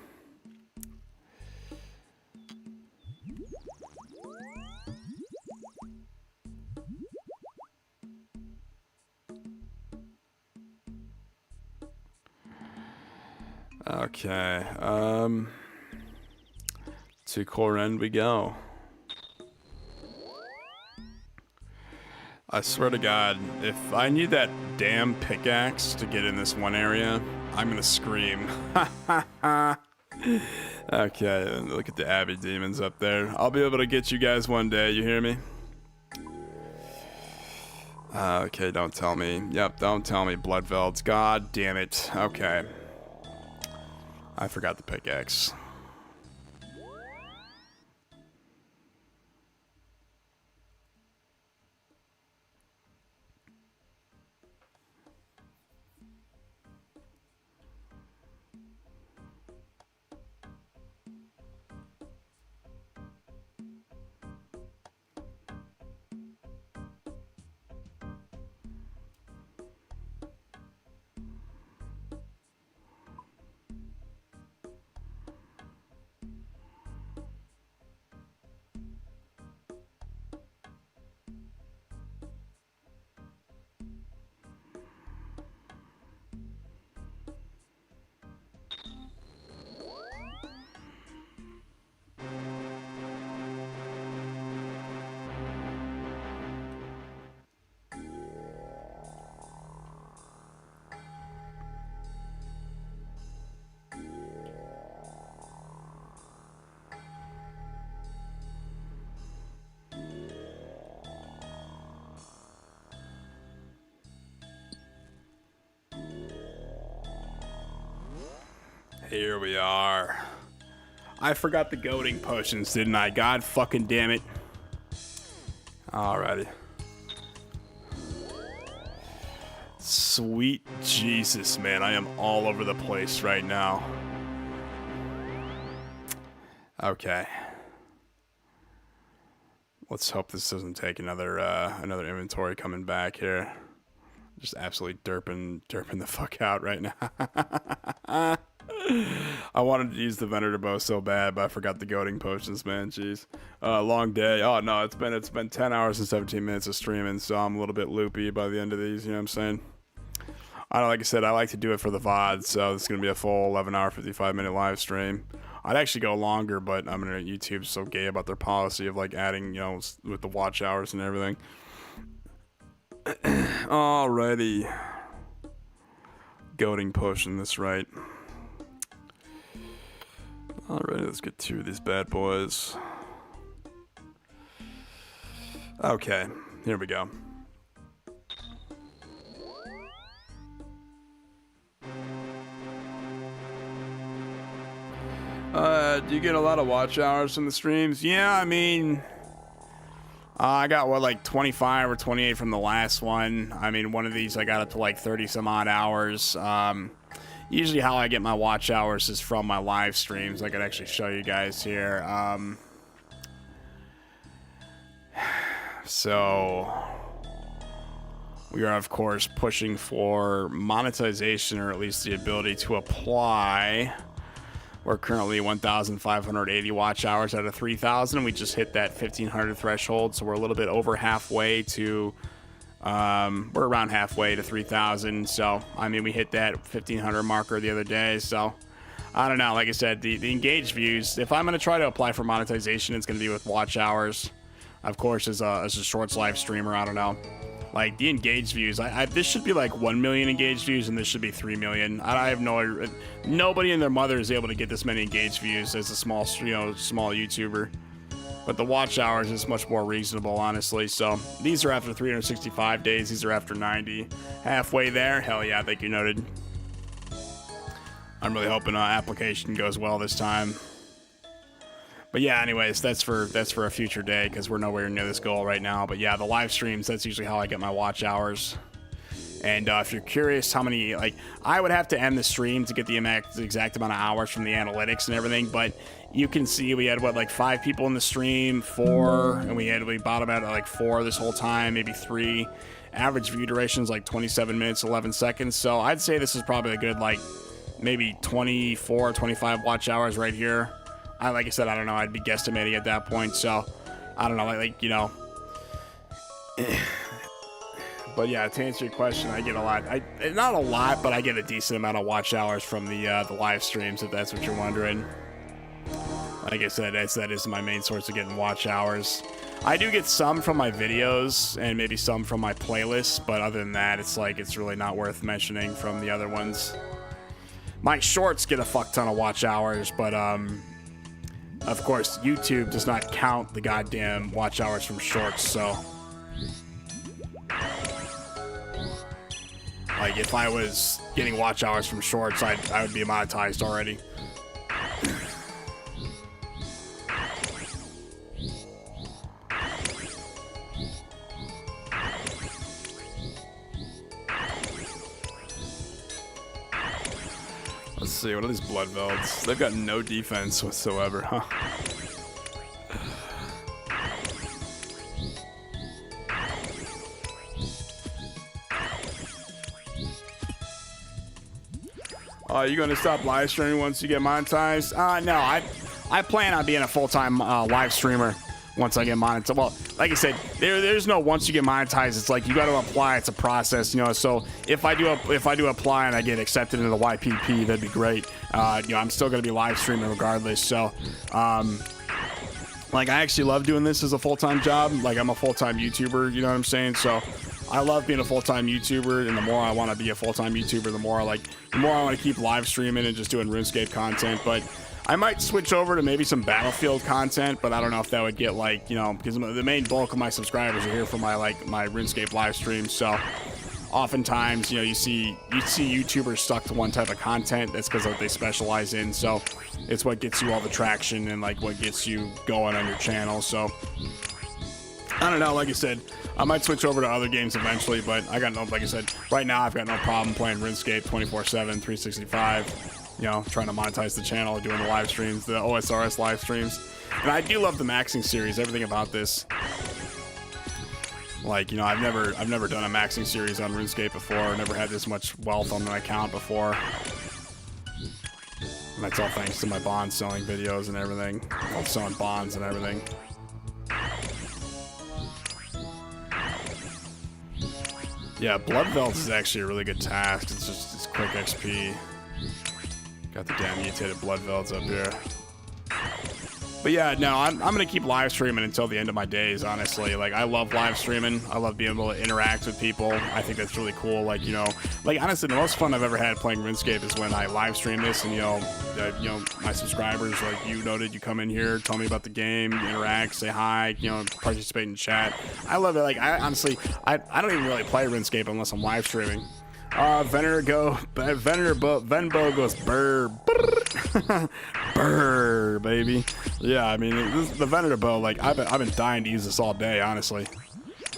Speaker 3: Okay, to core end we go. I swear to God, if I need that damn pickaxe to get in this one area, I'm gonna scream. Okay, look at the Abbey demons up there. I'll be able to get you guys one day, you hear me? Okay, don't tell me. Yep, don't tell me, Bloodvelds. God damn it. Okay. I forgot the pickaxe. Here we are. I forgot the goading potions, didn't I? God fucking damn it. Alrighty. Sweet Jesus, man. I am all over the place right now. Okay. Let's hope this doesn't take another inventory coming back here. Just absolutely derping the fuck out right now. I wanted to use the Venator bow so bad, but I forgot the goading potions, man. Jeez. Long day. Oh no, it's been 10 hours and 17 minutes of streaming, so I'm a little bit loopy by the end of these, you know what I'm saying? I don't, like I said, I like to do it for the VOD, so it's gonna be a full 11-hour, 55-minute live stream. I'd actually go longer, but I'm gonna YouTube's so gay about their policy of like adding, you know, with the watch hours and everything. Alrighty. Goading potion, that's right. Alright, let's get 2 of these bad boys. Okay, here we go. Do you get a lot of watch hours from the streams? Yeah, I mean, I got what, like 25 or 28 from the last one. I mean, one of these I got up to like 30 some odd hours. Usually how I get my watch hours is from my live streams. I could actually show you guys here. So we are, of course, pushing for monetization, or at least the ability to apply. We're currently 1,580 watch hours out of 3,000. We just hit that 1,500 threshold, so we're a little bit over halfway to We're around halfway to 3,000. So, I mean, we hit that 1,500 marker the other day. So, I don't know. Like I said, the engaged views, if I'm going to try to apply for monetization, it's going to be with watch hours. Of course, as a shorts live streamer, I don't know. Like, the engaged views, this should be like 1 million engaged views, and this should be 3 million. I have nobody and their mother is able to get this many engaged views as a small YouTuber. But the watch hours is much more reasonable, honestly. So, these are after 365 days. These are after 90. Halfway there. Hell yeah, thank you, noted. I'm really hoping application goes well this time. But yeah, anyways, that's for a future day because we're nowhere near this goal right now. But yeah, the live streams, that's usually how I get my watch hours. And if you're curious how many, like, I would have to end the stream to get the exact amount of hours from the analytics and everything. But you can see we had, what, like 5 people in the stream, 4, and we bottomed out at like 4 this whole time, maybe 3. Average view duration is like 27 minutes, 11 seconds. So I'd say this is probably a good, like, maybe 24, 25 watch hours right here. Like I said, I don't know. I'd be guesstimating at that point. So, I don't know. Like you know. But yeah, to answer your question, I get a lot. Not a lot, but I get a decent amount of watch hours from the live streams, if that's what you're wondering. Like I said, that is my main source of getting watch hours. I do get some from my videos and maybe some from my playlists, but other than that, it's really not worth mentioning from the other ones. My shorts get a fuck ton of watch hours, but of course, YouTube does not count the goddamn watch hours from shorts, so. Like, if I was getting watch hours from shorts, I would be monetized already.
Speaker 2: Let's see, what are these blood velds? They've got no defense whatsoever, huh? Are you gonna stop live streaming once you get monetized? No, I plan on being a full-time live streamer once I get monetized. Well, like I said, there's no once you get monetized. It's like you got to apply. It's a process, you know. So if I do apply and I get accepted into the YPP, that'd be great. You know, I'm still gonna be live streaming regardless. So, like, I actually love doing this as a full-time job. Like, I'm a full-time YouTuber. You know what I'm saying? So, I love being a full-time YouTuber, and the more I want to be a full-time YouTuber, the more I want to keep live streaming and just doing RuneScape content. But I might switch over to maybe some Battlefield content, but I don't know if that would get, like, you know, because the main bulk of my subscribers are here for my RuneScape live streams. So oftentimes, you know, you see YouTubers stuck to one type of content. That's because of what they specialize in. So it's what gets you all the traction and, like, what gets you going on your channel. So I don't know. Like I said, I might switch over to other games eventually, but I got no, like I said, right now I've got no problem playing RuneScape 24/7, 365. You know, trying to monetize the channel, doing the live streams, the OSRS live streams. And I do love the maxing series, everything about this. Like, you know, I've never done a maxing series on RuneScape before, never had this much wealth on my account before. And that's all thanks to my bond selling videos and everything. I'm selling bonds and everything. Yeah, Blood Velds is actually a really good task. It's quick XP. Got the damn mutated Blood Velds up here. But yeah, no, I'm gonna keep live streaming until the end of my days, honestly. Like, I love live streaming. I love being able to interact with people. I think that's really cool. Like, you know, like, honestly, the most fun I've ever had playing RuneScape is when I live stream this and, you know, my subscribers, like you noted, you come in here, tell me about the game, interact, say hi, you know, participate in chat. I love it. Like, I honestly, I don't even really play RuneScape unless I'm live streaming. Venbo goes burr, burr, baby. Yeah, I mean, the Venator bow, like, I've been dying to use this all day, honestly,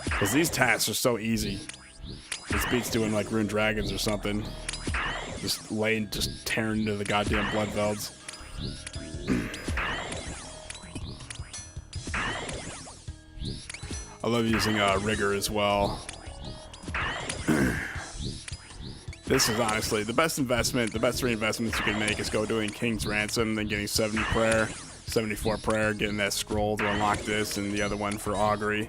Speaker 2: because these tasks are so easy. This beats doing like Rune Dragons or something. Just tearing into the goddamn blood velds. I love using rigor as well. This is honestly the best investment. The best 3 investments you can make is go doing King's Ransom, then getting 70 prayer, 74 prayer, getting that scroll to unlock this, and the other one for augury.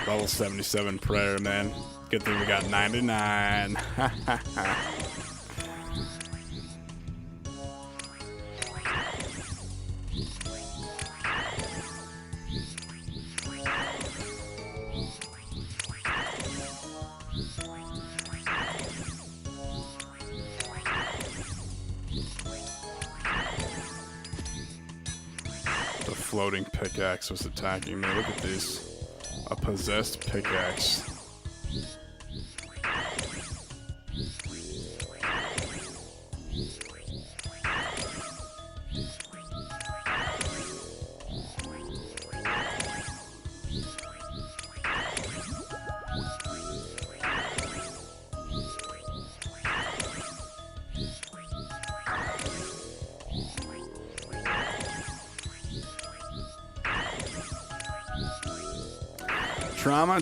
Speaker 3: Level 77 prayer, man. Good thing we got 99. The floating pickaxe was attacking me. Look at this. A possessed pickaxe.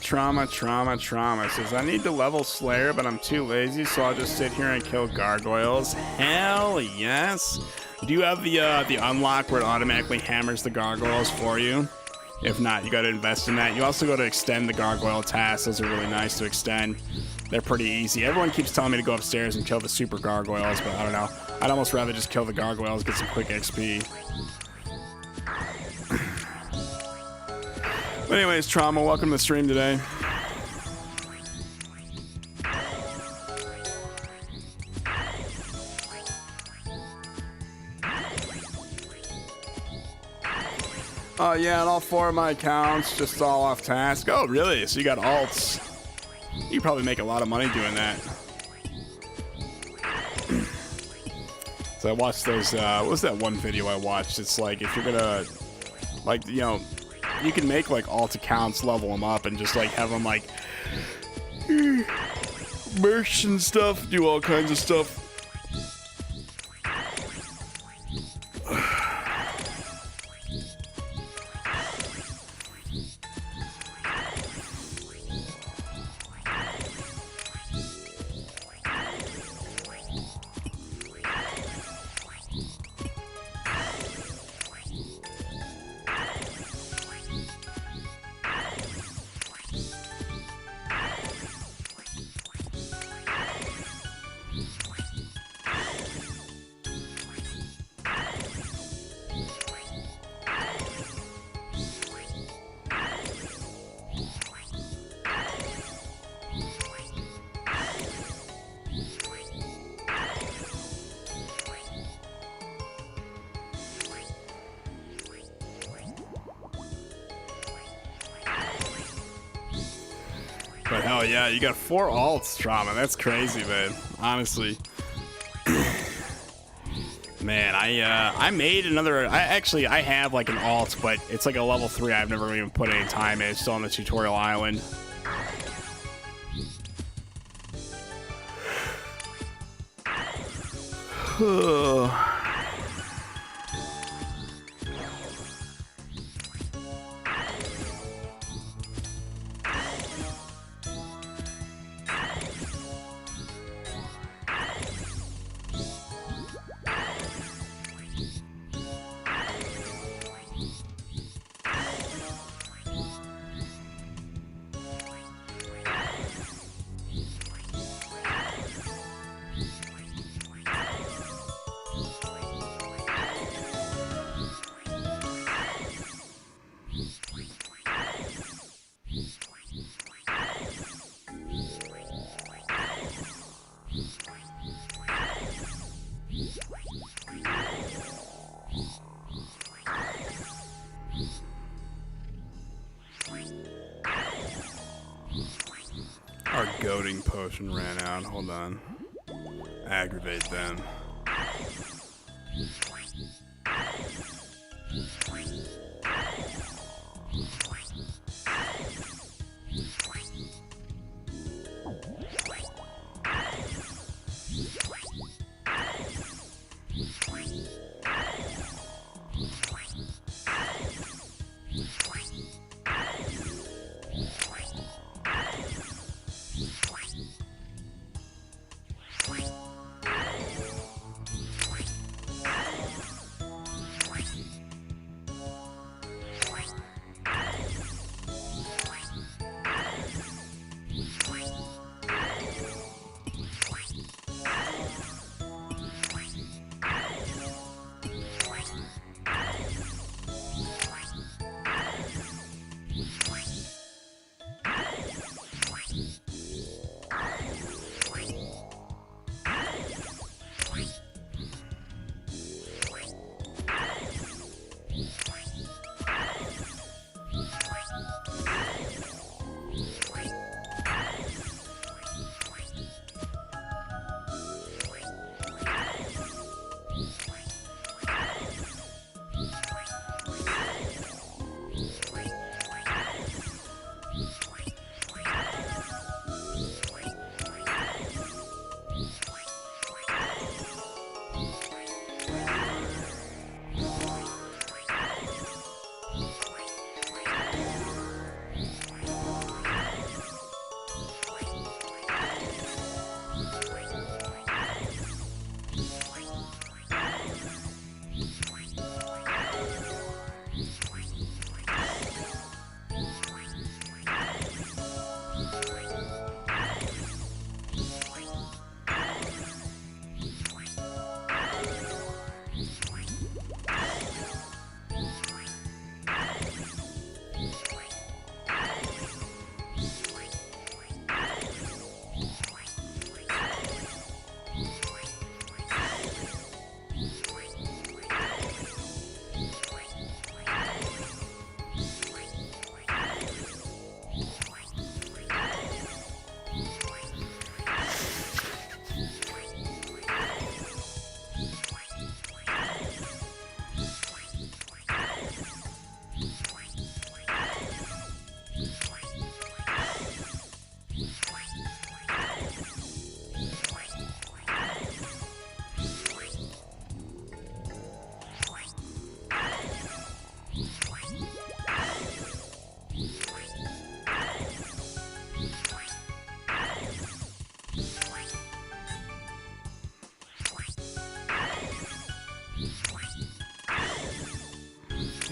Speaker 3: Trauma. Says, I need to level Slayer, but I'm too lazy, so I'll just sit here and kill gargoyles. Hell yes. Do you have the unlock where it automatically hammers the gargoyles for you? If not, you got to invest in that. You also got to extend the gargoyle tasks. Those are really nice to extend. They're pretty easy. Everyone keeps telling me to go upstairs and kill the super gargoyles, but I don't know. I'd almost rather just kill the gargoyles, get some quick XP. But anyways, Trauma, welcome to the stream today. Yeah, on all 4 of my accounts, just all off task. Oh, really? So you got alts. You probably make a lot of money doing that. So I watched those, what was that one video I watched? It's like, if you're gonna, like, you know, you can make, like, alt accounts, level them up, and just, like, have them, like, merch and stuff, do all kinds of stuff. But hell yeah, you got 4 alts, Trauma. That's crazy, man. Honestly. Man, I made another. I have like an alt, but it's like a level 3. I've never even put any time in. It's still on the tutorial island. Our goading potion ran out. Hold on. Aggravate them.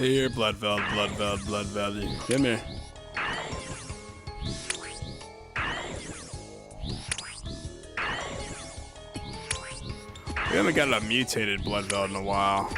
Speaker 3: Here, Bloodveld, Bloodveld, Bloodveld. Come here. We haven't got a mutated Bloodveld in a while.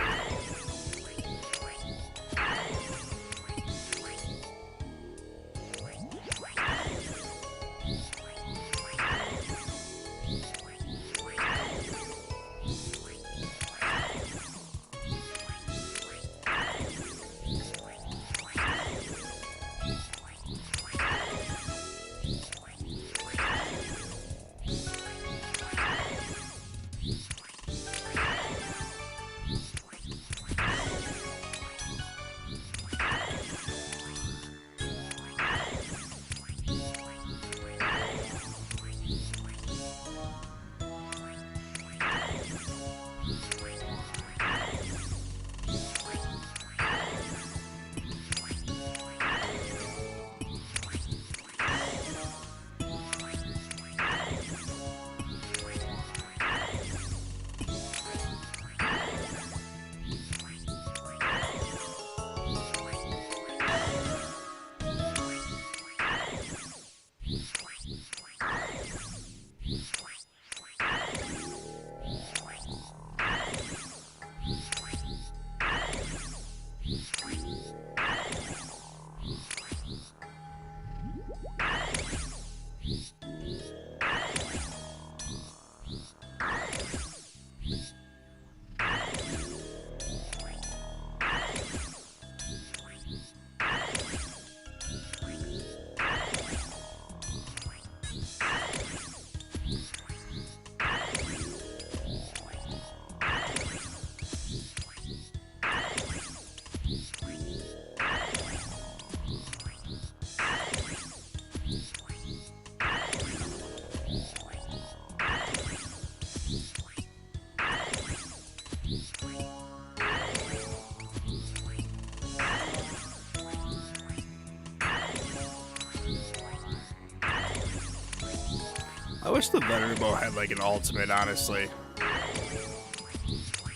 Speaker 3: I wish the veteran bow had like an ultimate, honestly.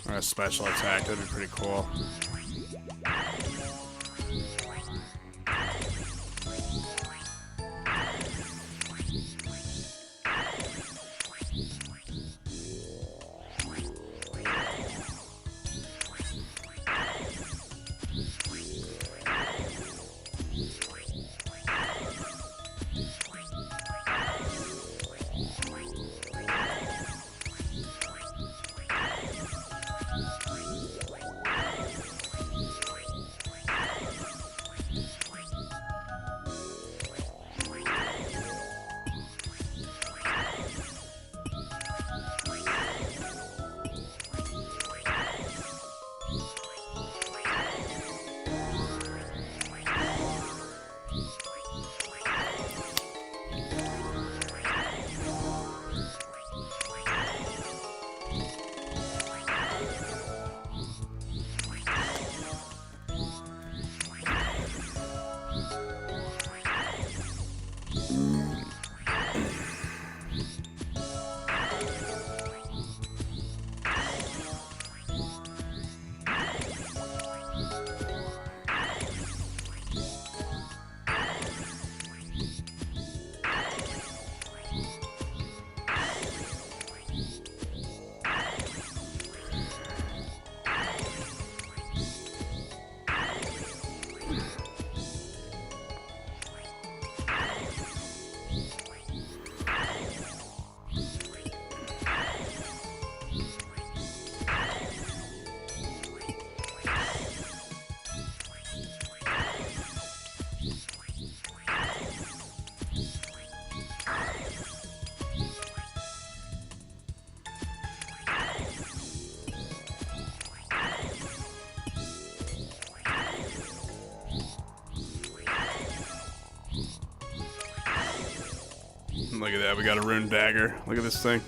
Speaker 3: Or a special attack, that'd be pretty cool. Look at that, we got a rune dagger. Look at this thing.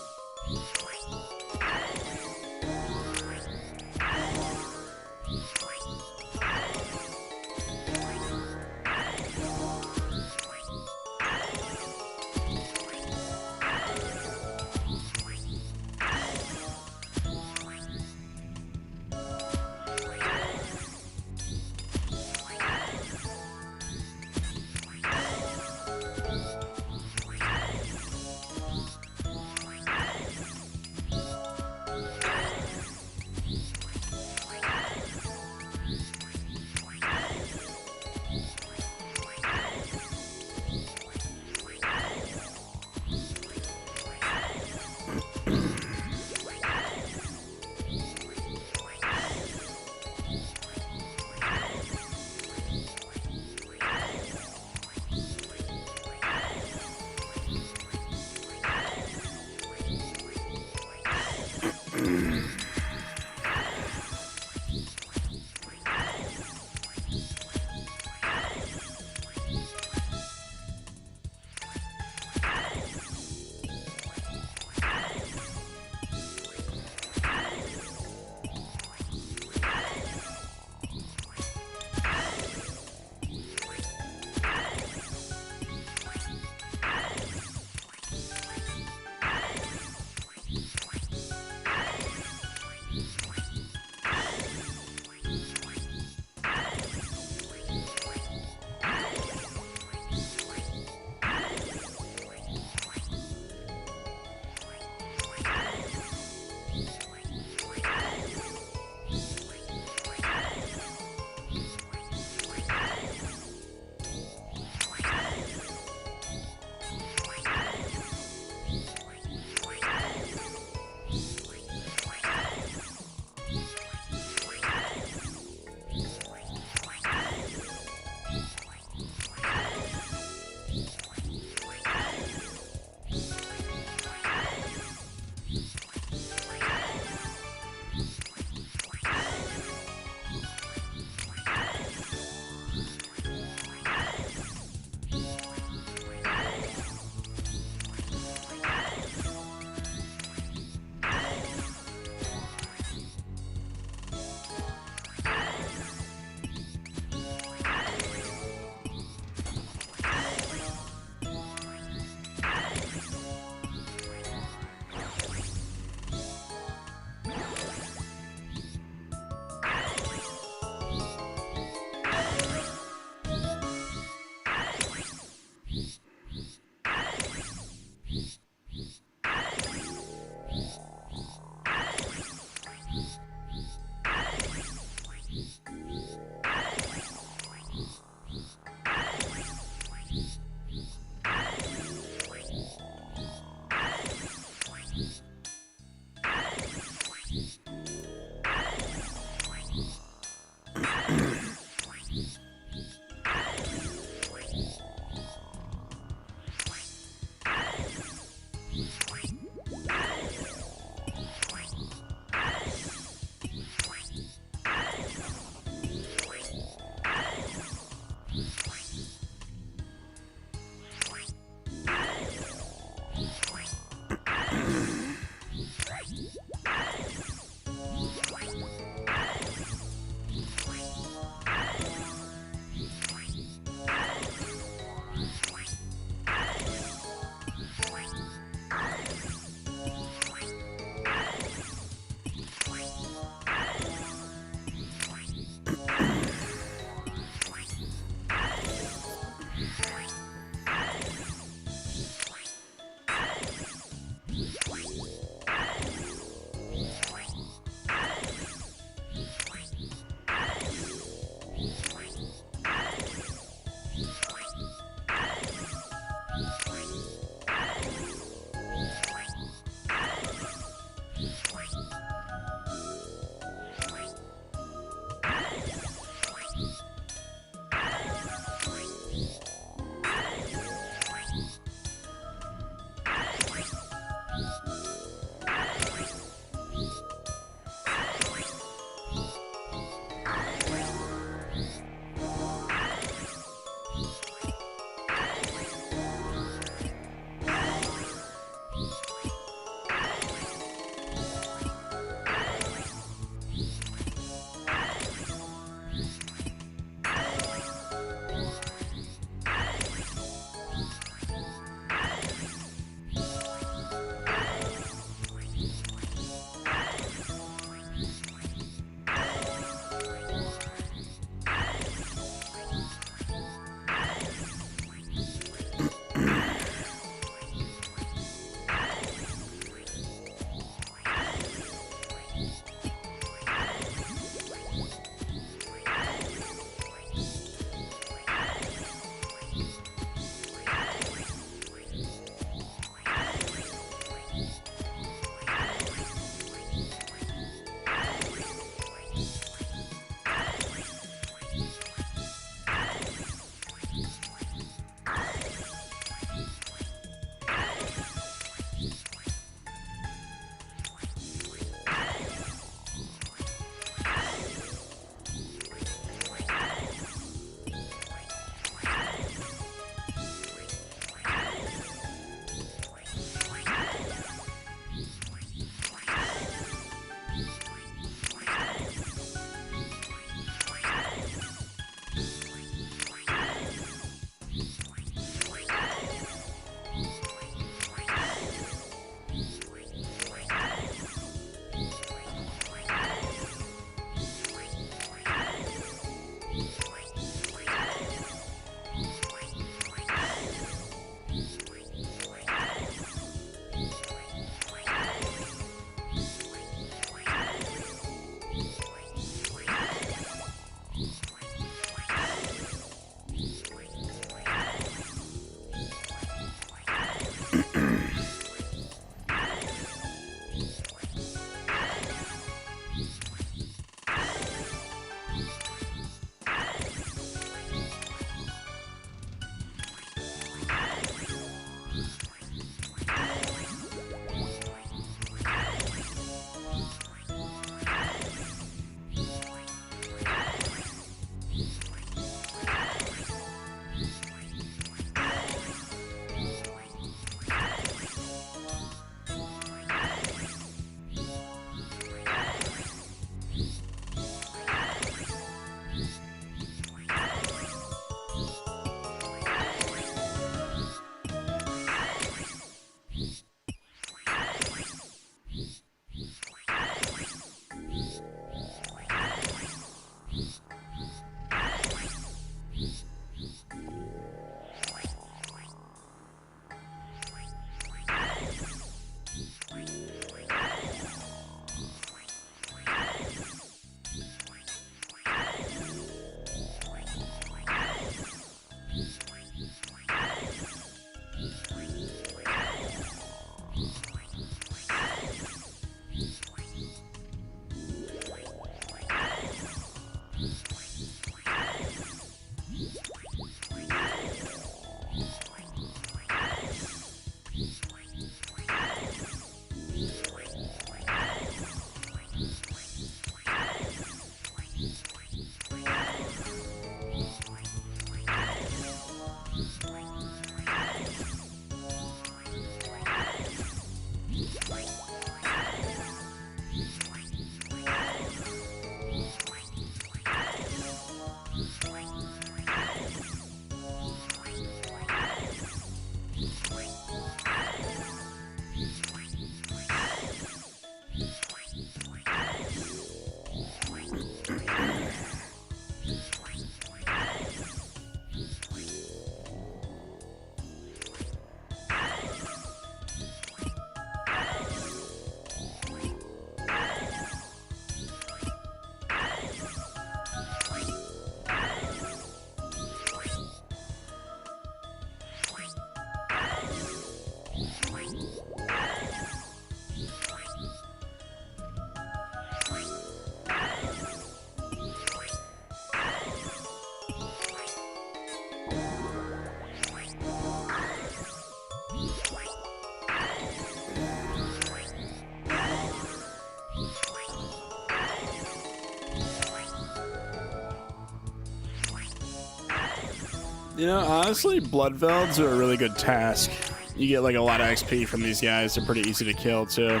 Speaker 3: You know, honestly, blood velds are a really good task. You get like a lot of XP from these guys. They're pretty easy to kill too.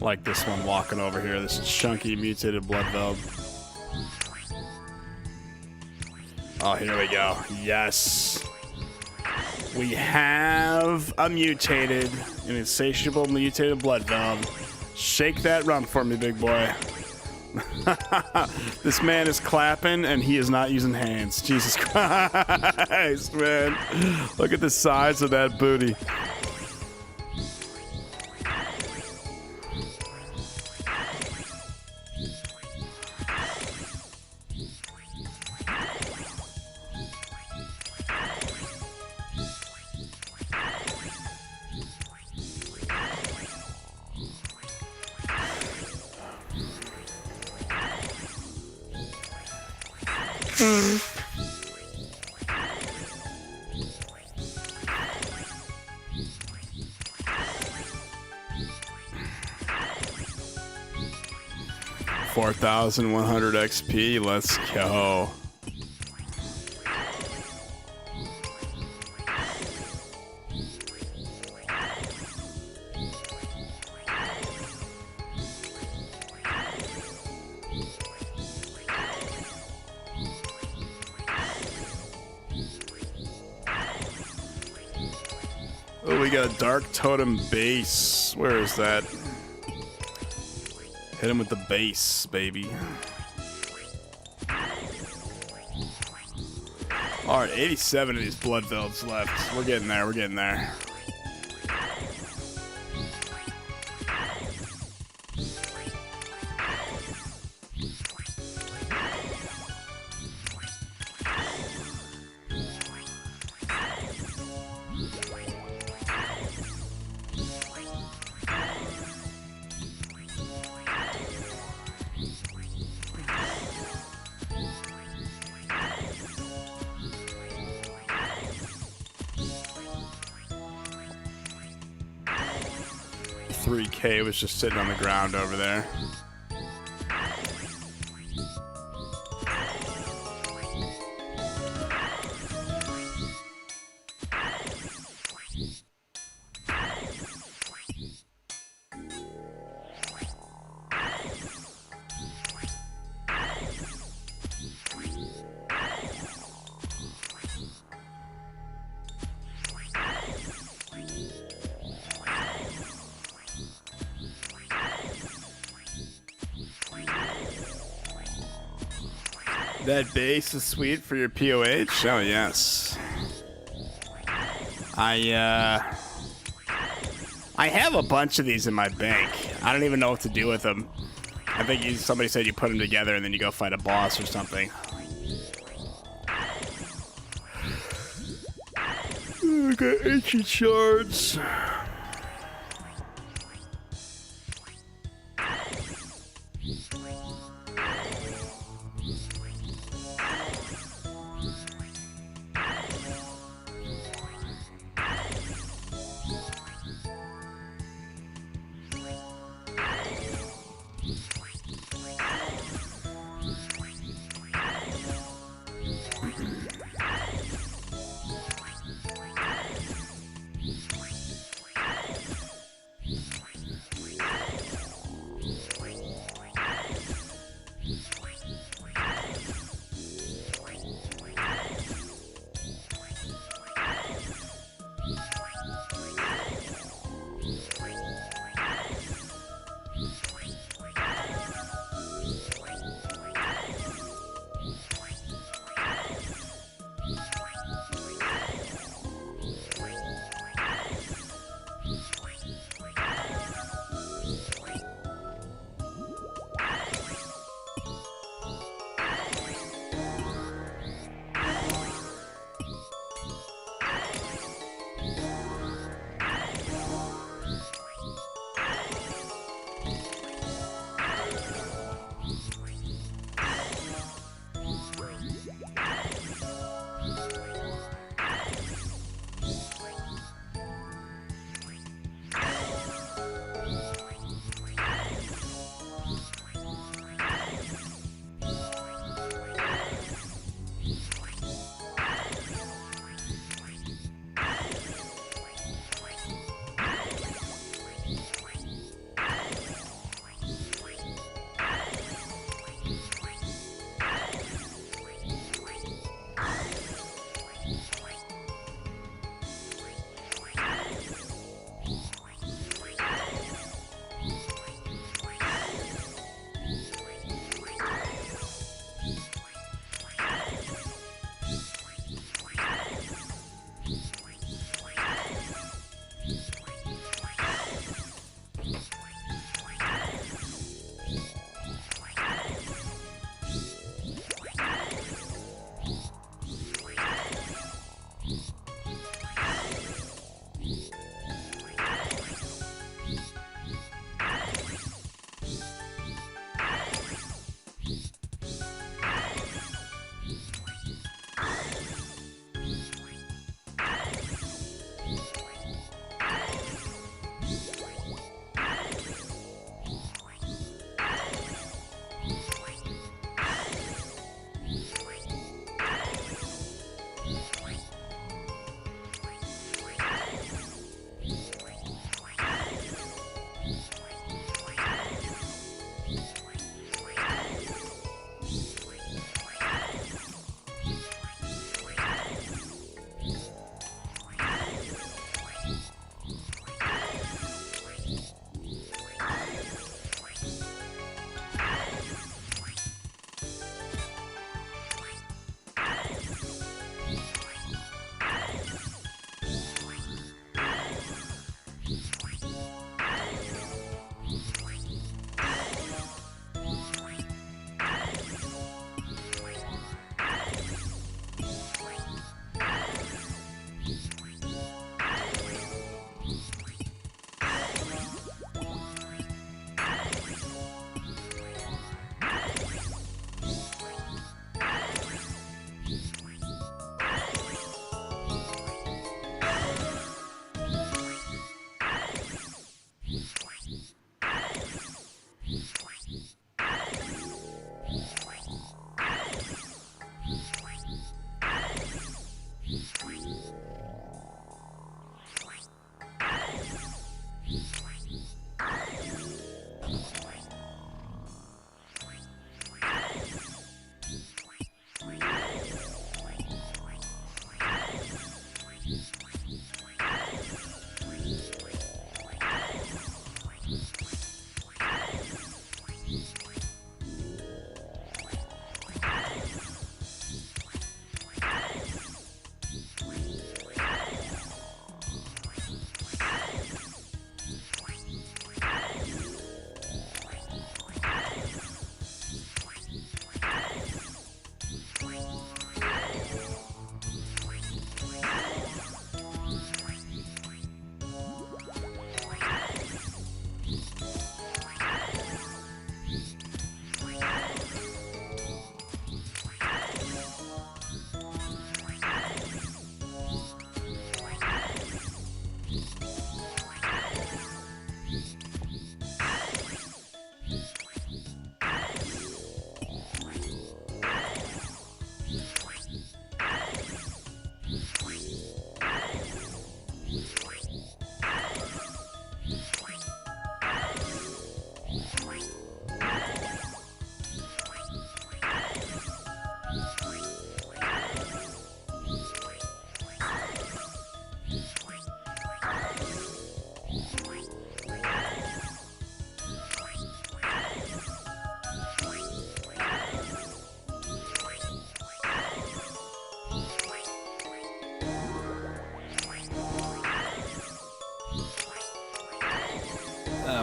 Speaker 3: Like this one walking over here, this chunky mutated blood veld. Oh, here we go. Yes. We have a mutated, an insatiable mutated blood veld. Shake that rump for me, big boy. This man is clapping and he is not using hands. Jesus Christ, man. Look at the size of that booty. $4,100 XP. Let's go. Oh, we got a Dark Totem base. Where is that? Hit him with the base, baby. All right, 87 of these blood velds left. We're getting there. We're getting there. $3K was just sitting on the ground over there. That base is sweet for your POH? Oh, yes. I have a bunch of these in my bank. I don't even know what to do with them. I think somebody said you put them together and then you go fight a boss or something. I got ancient shards.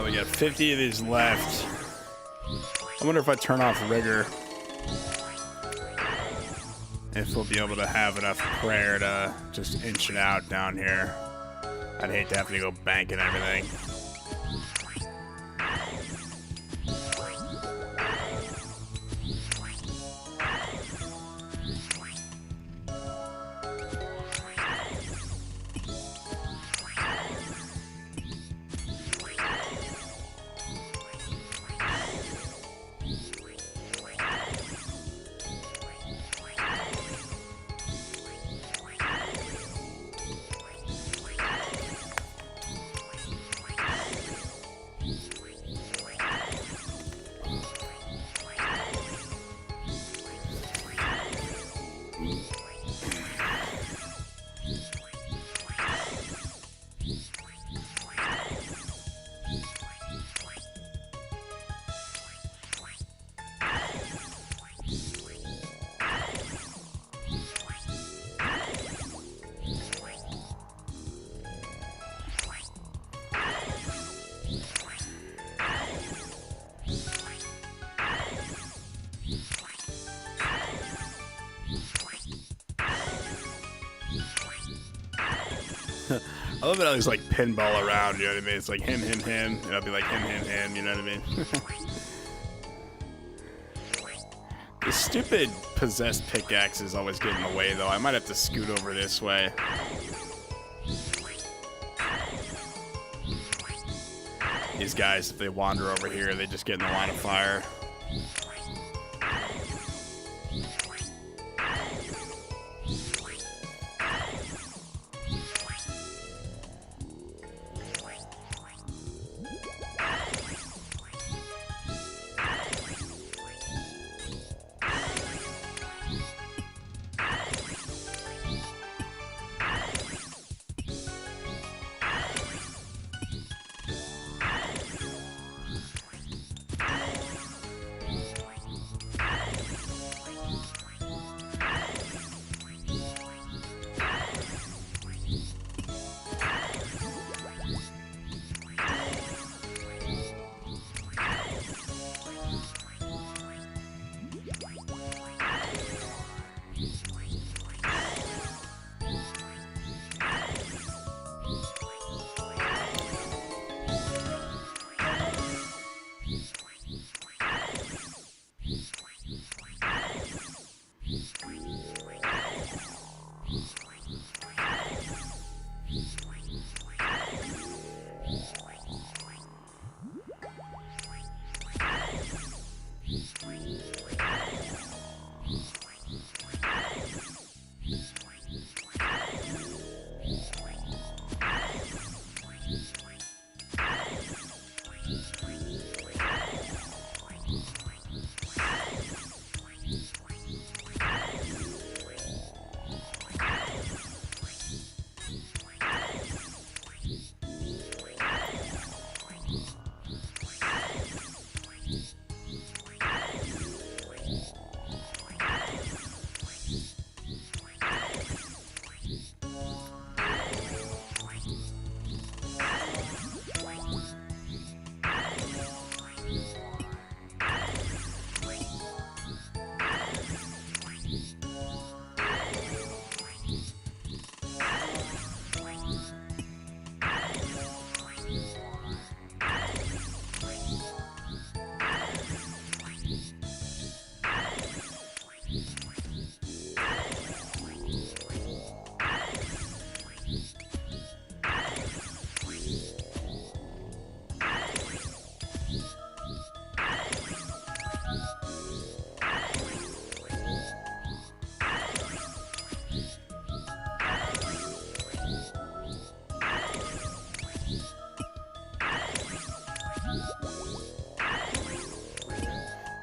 Speaker 3: we got 50 of these left. I wonder if I turn off rigor, if we'll be able to have enough prayer to just inch it out down here. I'd hate to have to go bank and everything. I love it how he's like pinball around, you know what I mean? It's like him, and I'll be like him, you know what I mean? The stupid possessed pickaxe is always getting in the way, though. I might have to scoot over this way. These guys, if they wander over here, they just get in the line of fire.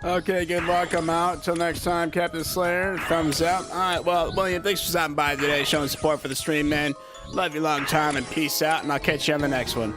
Speaker 3: Okay, good luck. I'm out. Till next time, Captain Slayer. Thumbs up. All right, well, William, thanks for stopping by today, showing support for the stream, man. Love you long time, and peace out, and I'll catch you on the next one.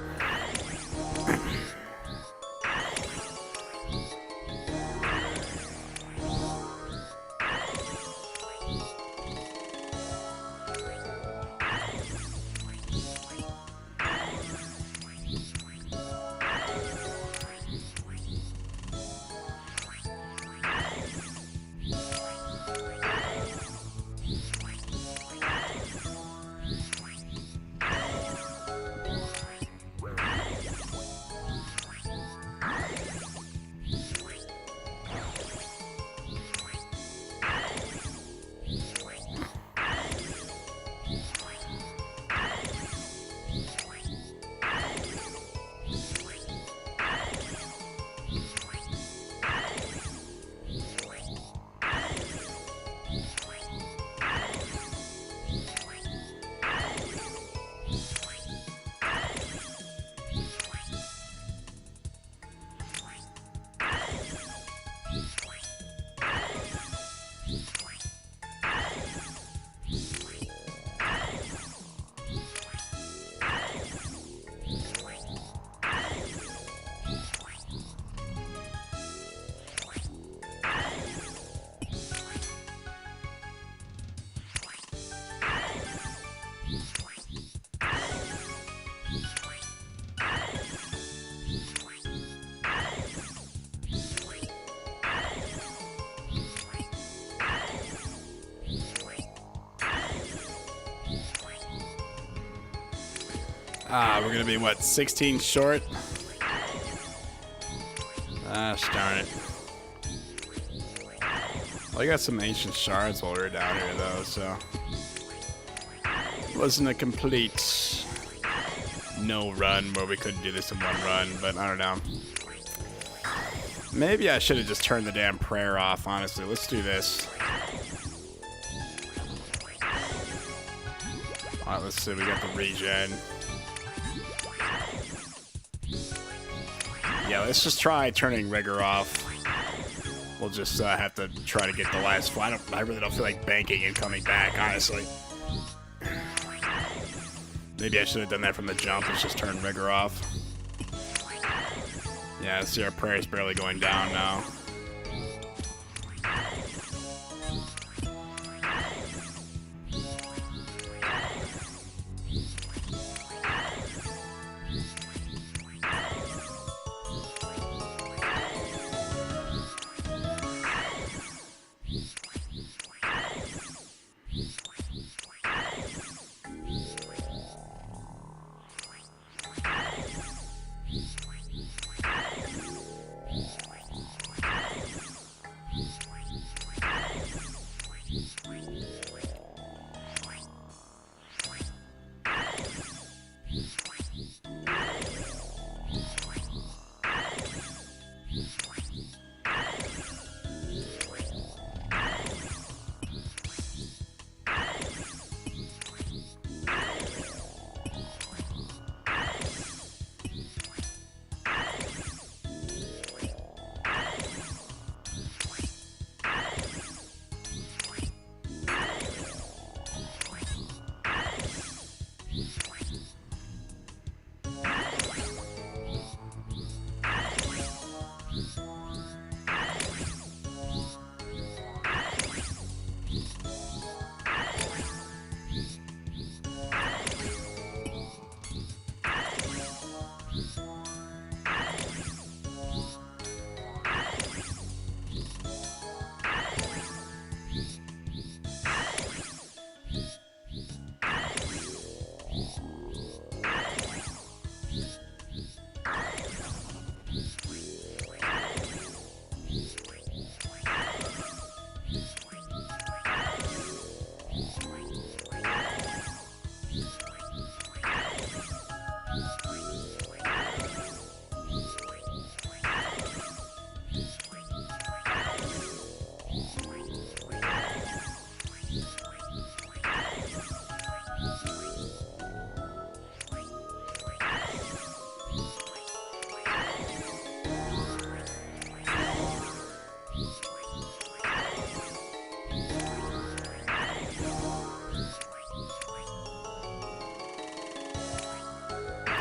Speaker 3: We're gonna be what, 16 short? Darn it. Well, I got some ancient shards while we were down here though, so wasn't a complete no run where we couldn't do this in one run, but I don't know. Maybe I should have just turned the damn prayer off, honestly. Let's do this. Alright, let's see. We got the regen. Yeah, let's just try turning rigor off. We'll just have to try to get the last flight. I really don't feel like banking and coming back, honestly. Maybe I should have done that from the jump. Let's just turn rigor off. Yeah, see, our prayer's barely going down now.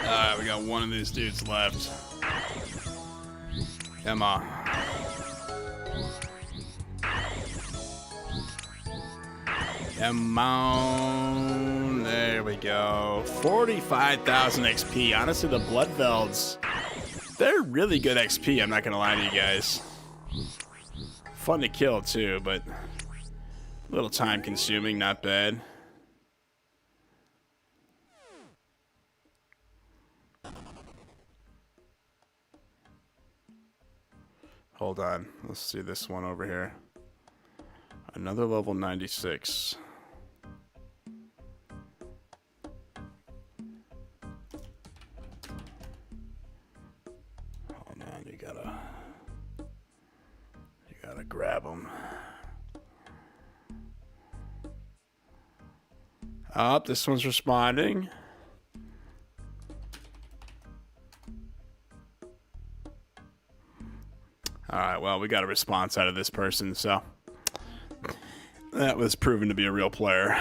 Speaker 3: Alright, we got one of these dudes left. Come on. Come on. There we go. 45,000 XP. Honestly, the Bloodvelds, they're really good XP, I'm not gonna lie to you guys. Fun to kill too, but a little time consuming, not bad. Hold on, let's see this one over here. Another level 96. Hold on, you gotta grab them. Up, this one's responding. Alright, well, we got a response out of this person, so that was proven to be a real player.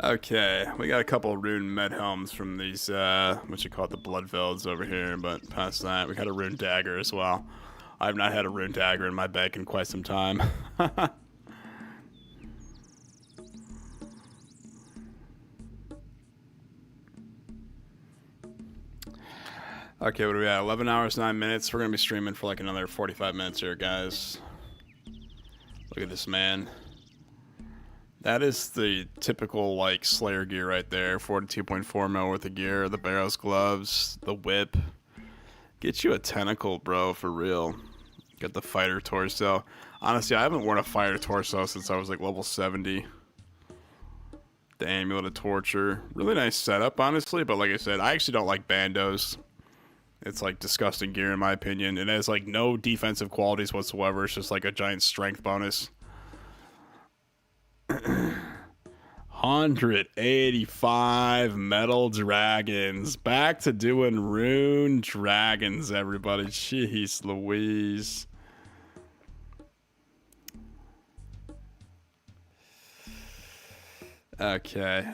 Speaker 3: Okay, we got a couple of rune med helms from these, what you call it, the Bloodvelds over here, but past that, we got a rune dagger as well. I've not had a rune dagger in my bag in quite some time. Okay, what are we at? 11 hours, 9 minutes. We're going to be streaming for like another 45 minutes here, guys. Look at this, man. That is the typical, like, Slayer gear right there. 42.4 mil worth of gear. The Barrows gloves. The whip. Get you a tentacle, bro, for real. Got the fighter torso. Honestly, I haven't worn a fighter torso since I was, like, level 70. The Amulet of Torture. Really nice setup, honestly. But like I said, I actually don't like bandos. It's like disgusting gear in my opinion. It has like no defensive qualities whatsoever. It's just like a giant strength bonus. 185 metal dragons. Back to doing Rune Dragons, everybody. Jeez Louise. Okay.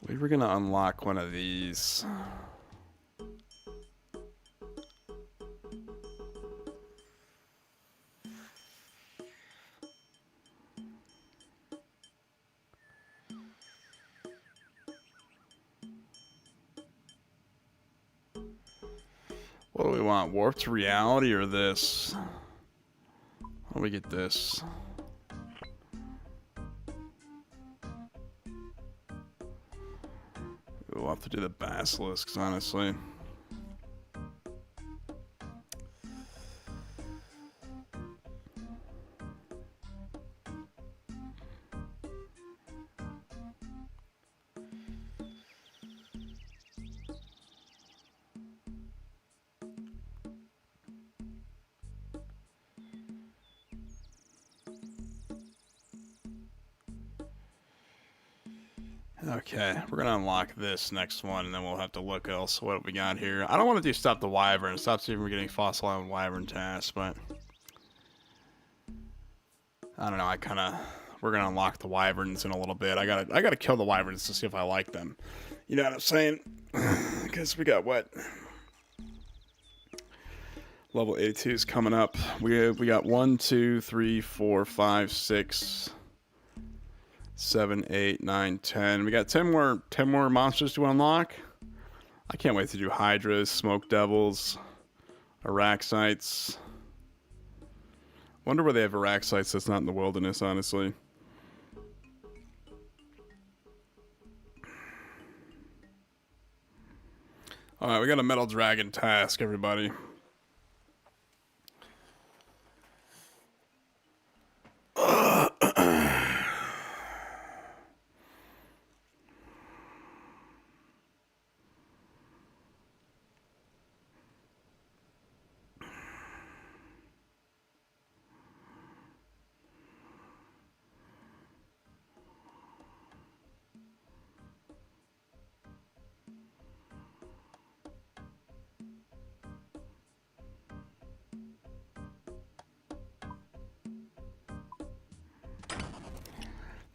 Speaker 3: We were gonna unlock one of these. What do we want? Warped reality or this? How do we get this? We'll have to do the basilisks, honestly. Okay, we're gonna unlock this next one, and then we'll have to look else what we got here. I don't want to do Stop the Wyvern. Stop seeing we're getting Fossil Island Wyvern tasks, but I don't know. We're gonna unlock the Wyverns in a little bit. I gotta kill the Wyverns to see if I like them. You know what I'm saying? Because we got what? Level 82 is coming up. We got 1, 2, 3, 4, 5, 6. 7, 8, 9, 10. We got 10 more monsters to unlock. I can't wait to do Hydras, Smoke Devils, Araxites. Wonder where they have Araxites that's not in the wilderness, honestly. Alright, we got a Metal Dragon task, everybody.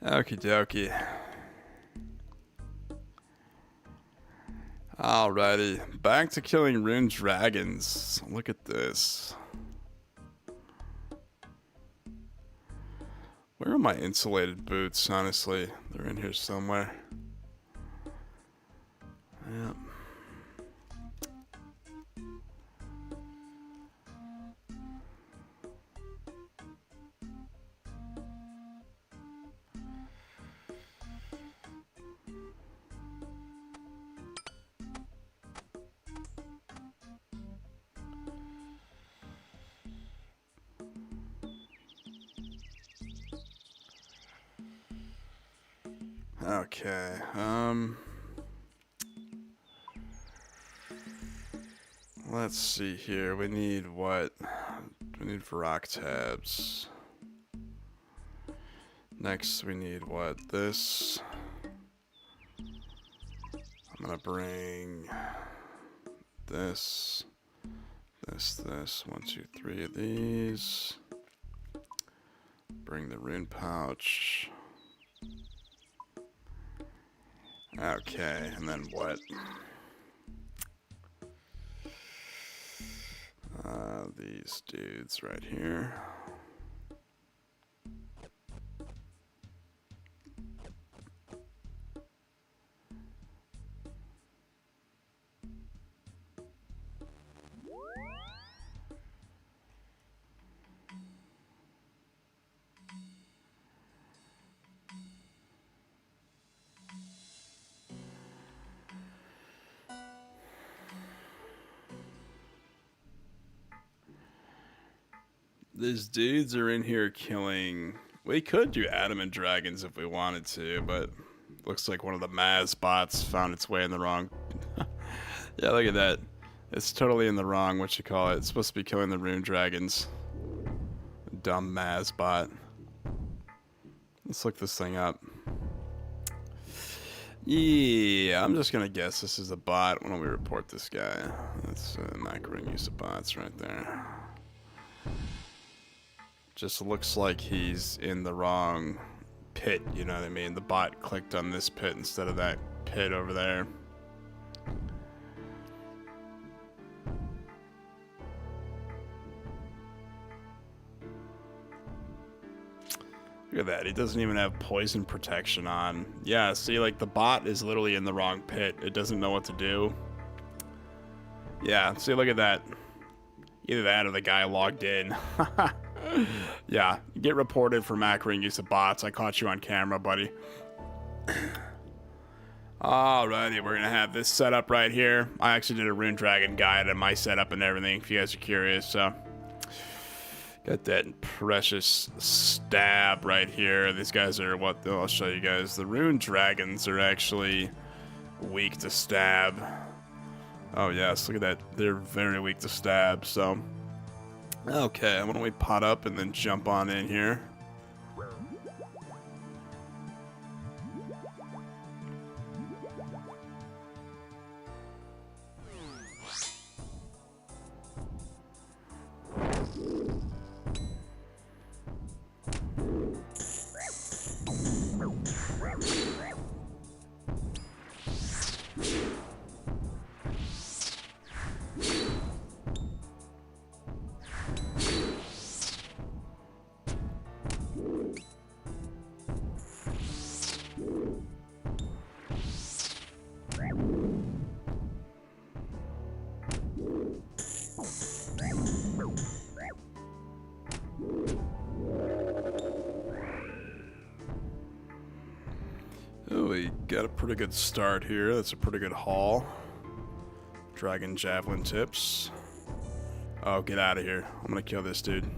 Speaker 3: Okie dokie. Alrighty, back to killing Rune Dragons. Look at this. Where are my insulated boots, honestly? They're in here somewhere. Yep. Okay, let's see here. We need what? We need rock tabs. Next, we need what? This. I'm gonna bring this, this. 1, 2, 3 of these. Bring the rune pouch. Okay, and then what? These dudes right here. These dudes are in here killing... We could do adamant dragons if we wanted to, but looks like one of the Maz bots found its way in the wrong... Yeah, look at that. It's totally in the wrong, what you call it. It's supposed to be killing the Rune Dragons. Dumb Maz bot. Let's look this thing up. Yeah, I'm just gonna guess this is a bot. Why don't we report this guy? That's macro use of bots right there. Just looks like he's in the wrong pit, you know what I mean? The bot clicked on this pit instead of that pit over there. Look at that, he doesn't even have poison protection on. Yeah, see, like, the bot is literally in the wrong pit. It doesn't know what to do. Yeah, see, look at that. Either that or the guy logged in. Yeah, get reported for macroing use of bots. I caught you on camera, buddy. Alrighty, we're gonna have this setup right here. I actually did a Rune Dragon guide on my setup and everything, if you guys are curious, so... Got that precious stab right here. These guys are what? Oh, I'll show you guys. The Rune Dragons are actually weak to stab. Oh, yes. Look at that. They're very weak to stab. So, okay. Why don't we pot up and then jump on in here? Oh, we got a pretty good start here. That's a pretty good haul. Dragon Javelin tips. Oh, get out of here. I'm gonna kill this dude.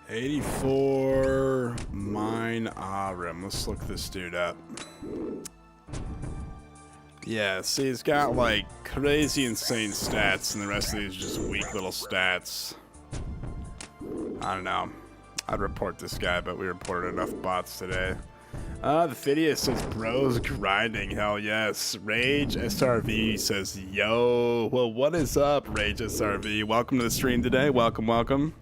Speaker 3: $84 mine Arim. Let's look this dude up. Yeah, see, he's got like crazy insane stats, and the rest of these are just weak little stats. I don't know. I'd report this guy, but we reported enough bots today. The Phidias says, bros grinding, hell yes. Rage SRV says, yo. Well, what is up, Rage SRV? Welcome to the stream today. Welcome, welcome.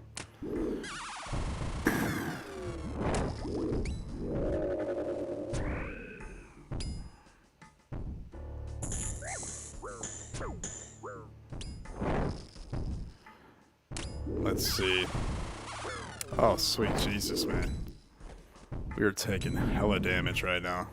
Speaker 3: Let's see. Oh, sweet Jesus, man. We are taking hella damage right now.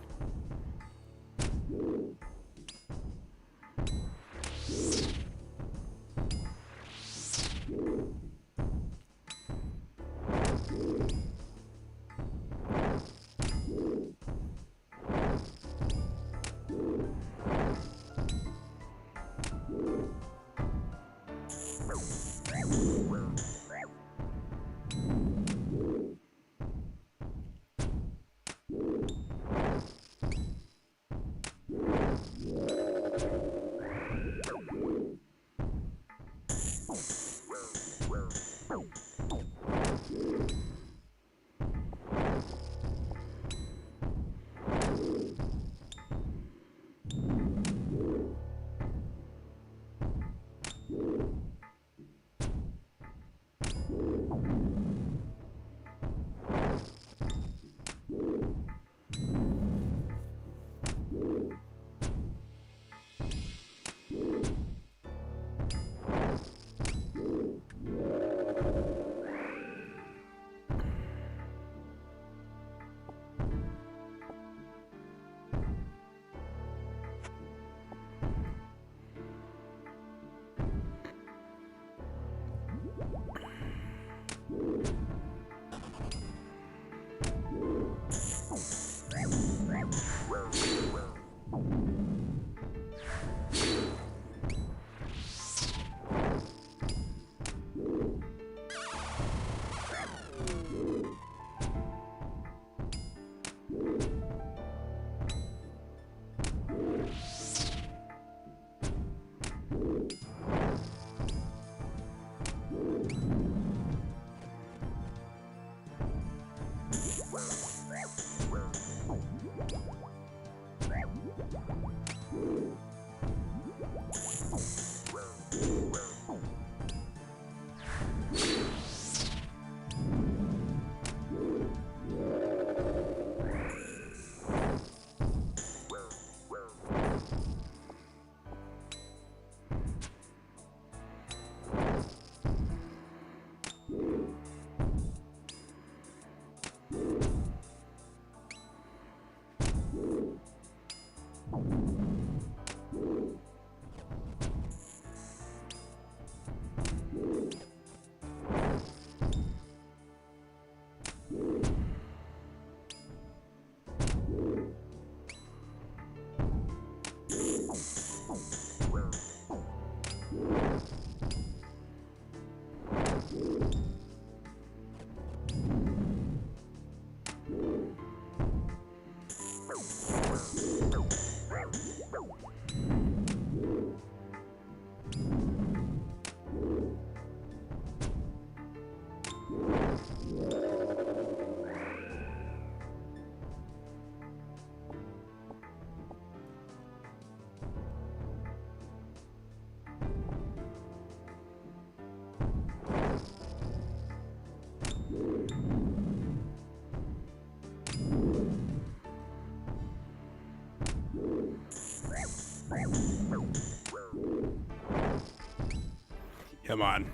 Speaker 3: Come on.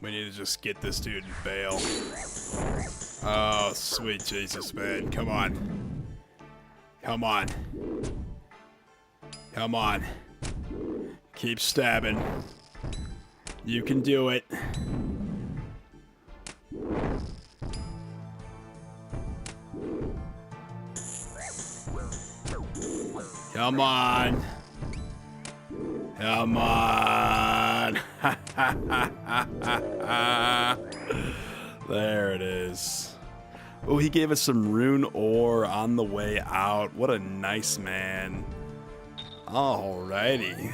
Speaker 3: We need to just get this dude and bail. Oh, sweet Jesus, man. Come on. Come on. Come on. Keep stabbing. You can do it. Come on. Come on. There it is. Oh, he gave us some rune ore on the way out. What a nice man. Alrighty.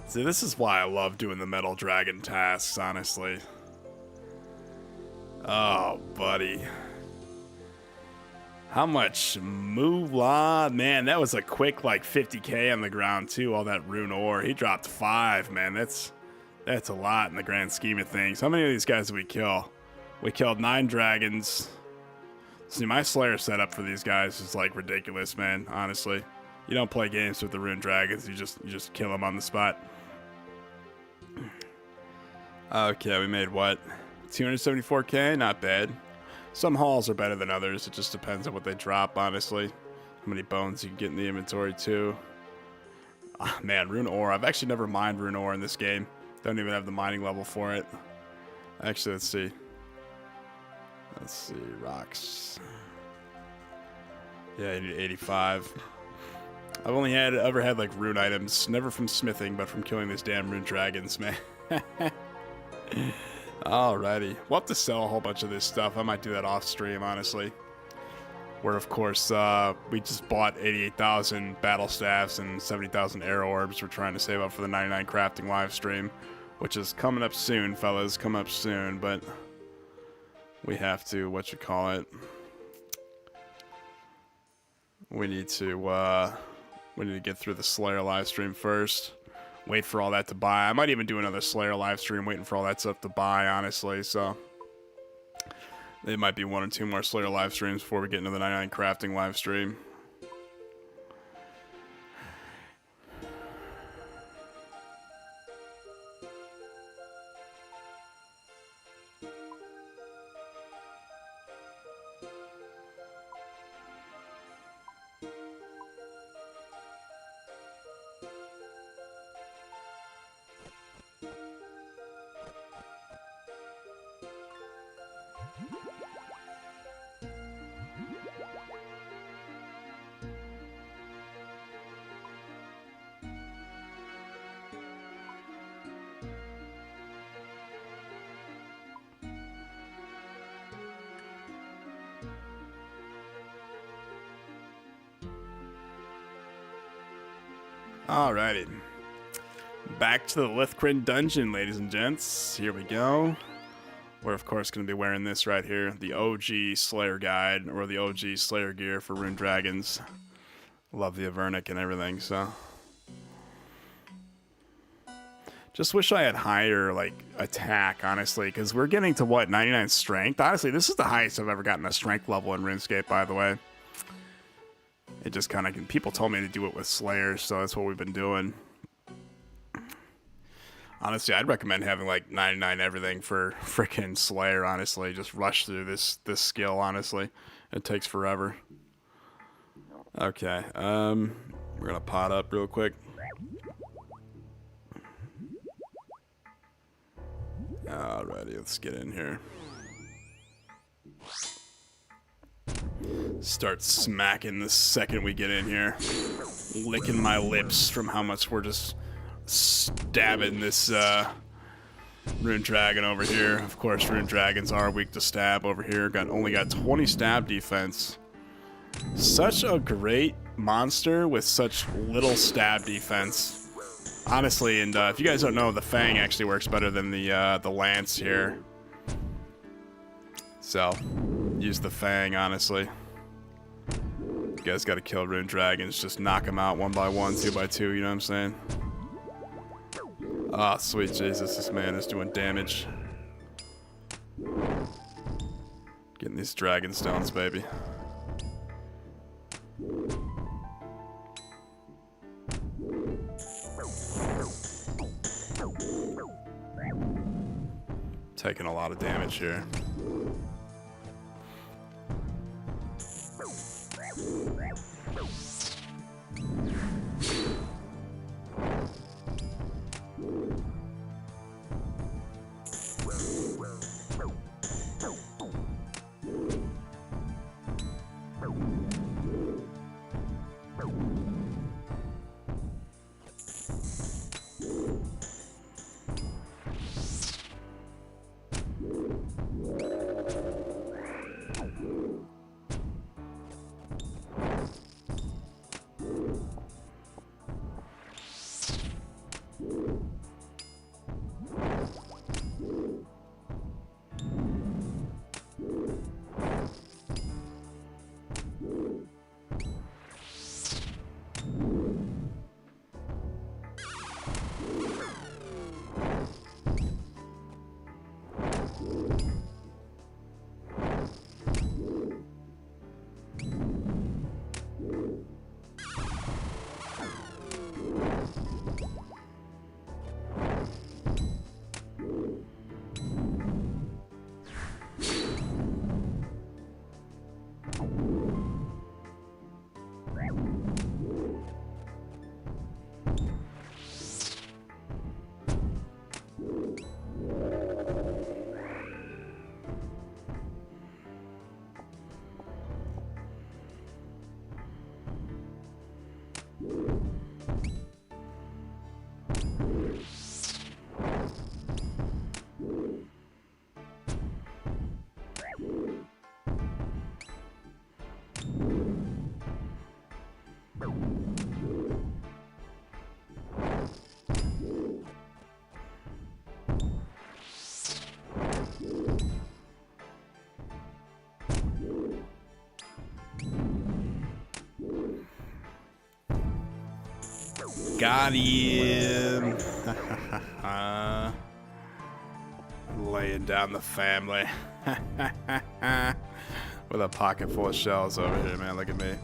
Speaker 3: See, this is why I love doing the metal dragon tasks, honestly. Oh, buddy. How much moolah? Man, that was a quick like 50k on the ground too, all that rune ore. He dropped 5, man. That's a lot in the grand scheme of things. How many of these guys did we kill? We killed 9 dragons. See, my Slayer setup for these guys is like ridiculous, man, honestly. You don't play games with the Rune Dragons, you just kill them on the spot. Okay, we made what? 274k? Not bad. Some hauls are better than others. It just depends on what they drop, honestly. How many bones you can get in the inventory, too. Ah, man, Rune Ore. I've actually never mined Rune Ore in this game. Don't even have the mining level for it. Actually, let's see. Let's see. Rocks. Yeah, I need 85. I've only ever had like rune items. Never from smithing, but from killing these damn Rune Dragons, man. Alrighty. We'll have to sell a whole bunch of this stuff. I might do that off stream, honestly. Where, of course, we just bought 88,000 battle staffs and 70,000 arrow orbs. We're trying to save up for the 99 crafting live stream, which is coming up soon, fellas. Come up soon, but we have to, we need to get through the Slayer live stream first. Wait for all that to buy. I might even do another Slayer live stream waiting for all that stuff to buy, honestly, so there might be 1 or 2 more Slayer live streams before we get into the 99 crafting live stream. Alrighty. Back to the Lithcrin dungeon, ladies and gents. Here we go. We're, of course, going to be wearing this right here. The OG Slayer Guide, or the OG Slayer gear for Rune Dragons. Love the Avernic and everything, so. Just wish I had higher, like, attack, honestly, because we're getting to, what, 99 strength? Honestly, this is the highest I've ever gotten a strength level in RuneScape, by the way. It just kind of, people told me to do it with Slayers, so that's what we've been doing. Honestly, I'd recommend having like 99 everything for freaking Slayer, honestly. Just rush through this skill, honestly. It takes forever. Okay, we're gonna pot up real quick. Alrighty, let's get in here. Start smacking the second we get in here. Licking my lips from how much we're just stabbing this Rune Dragon over here. Of course, Rune Dragons are weak to stab over here. Only got 20 stab defense. Such a great monster with such little stab defense. Honestly, and if you guys don't know, the Fang actually works better than the Lance here. So, use the Fang, honestly. You guys gotta kill Rune Dragons. Just knock them out 1 by 1, 2 by 2, you know what I'm saying? Ah, oh, sweet Jesus, this man is doing damage. Getting these dragon stones, baby. Taking a lot of damage here. Got him. Laying down the family. With a pocket full of shells over here, man. Look at me.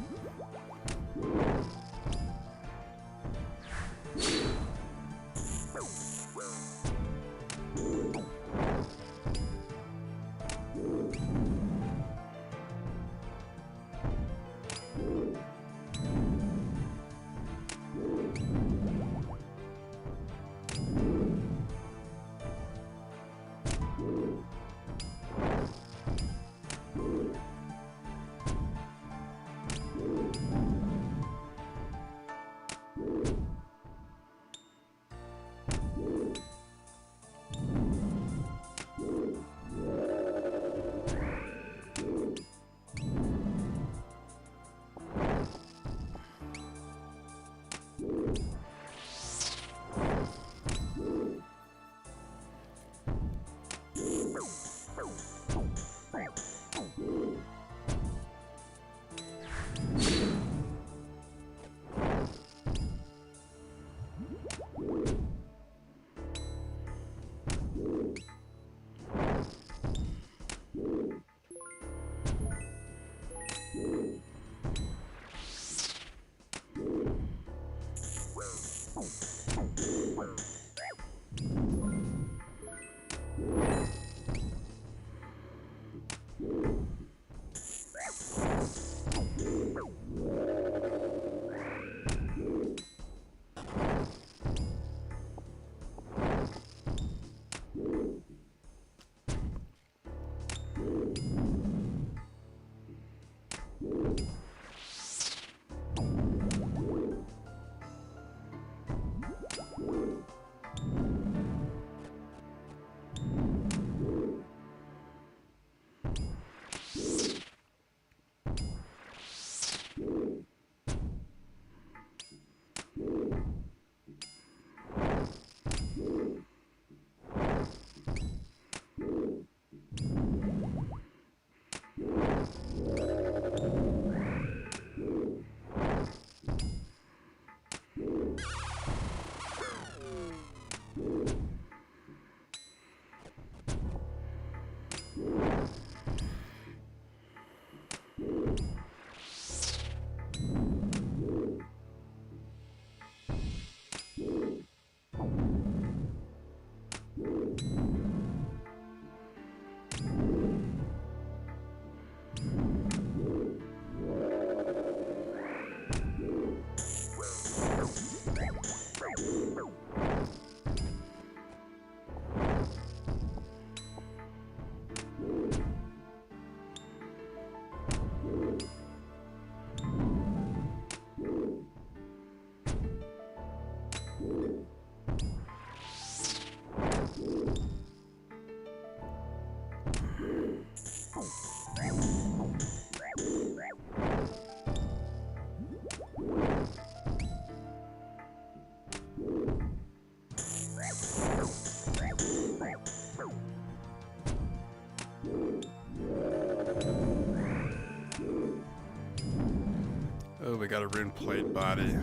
Speaker 3: Oh, we got a rune plate body.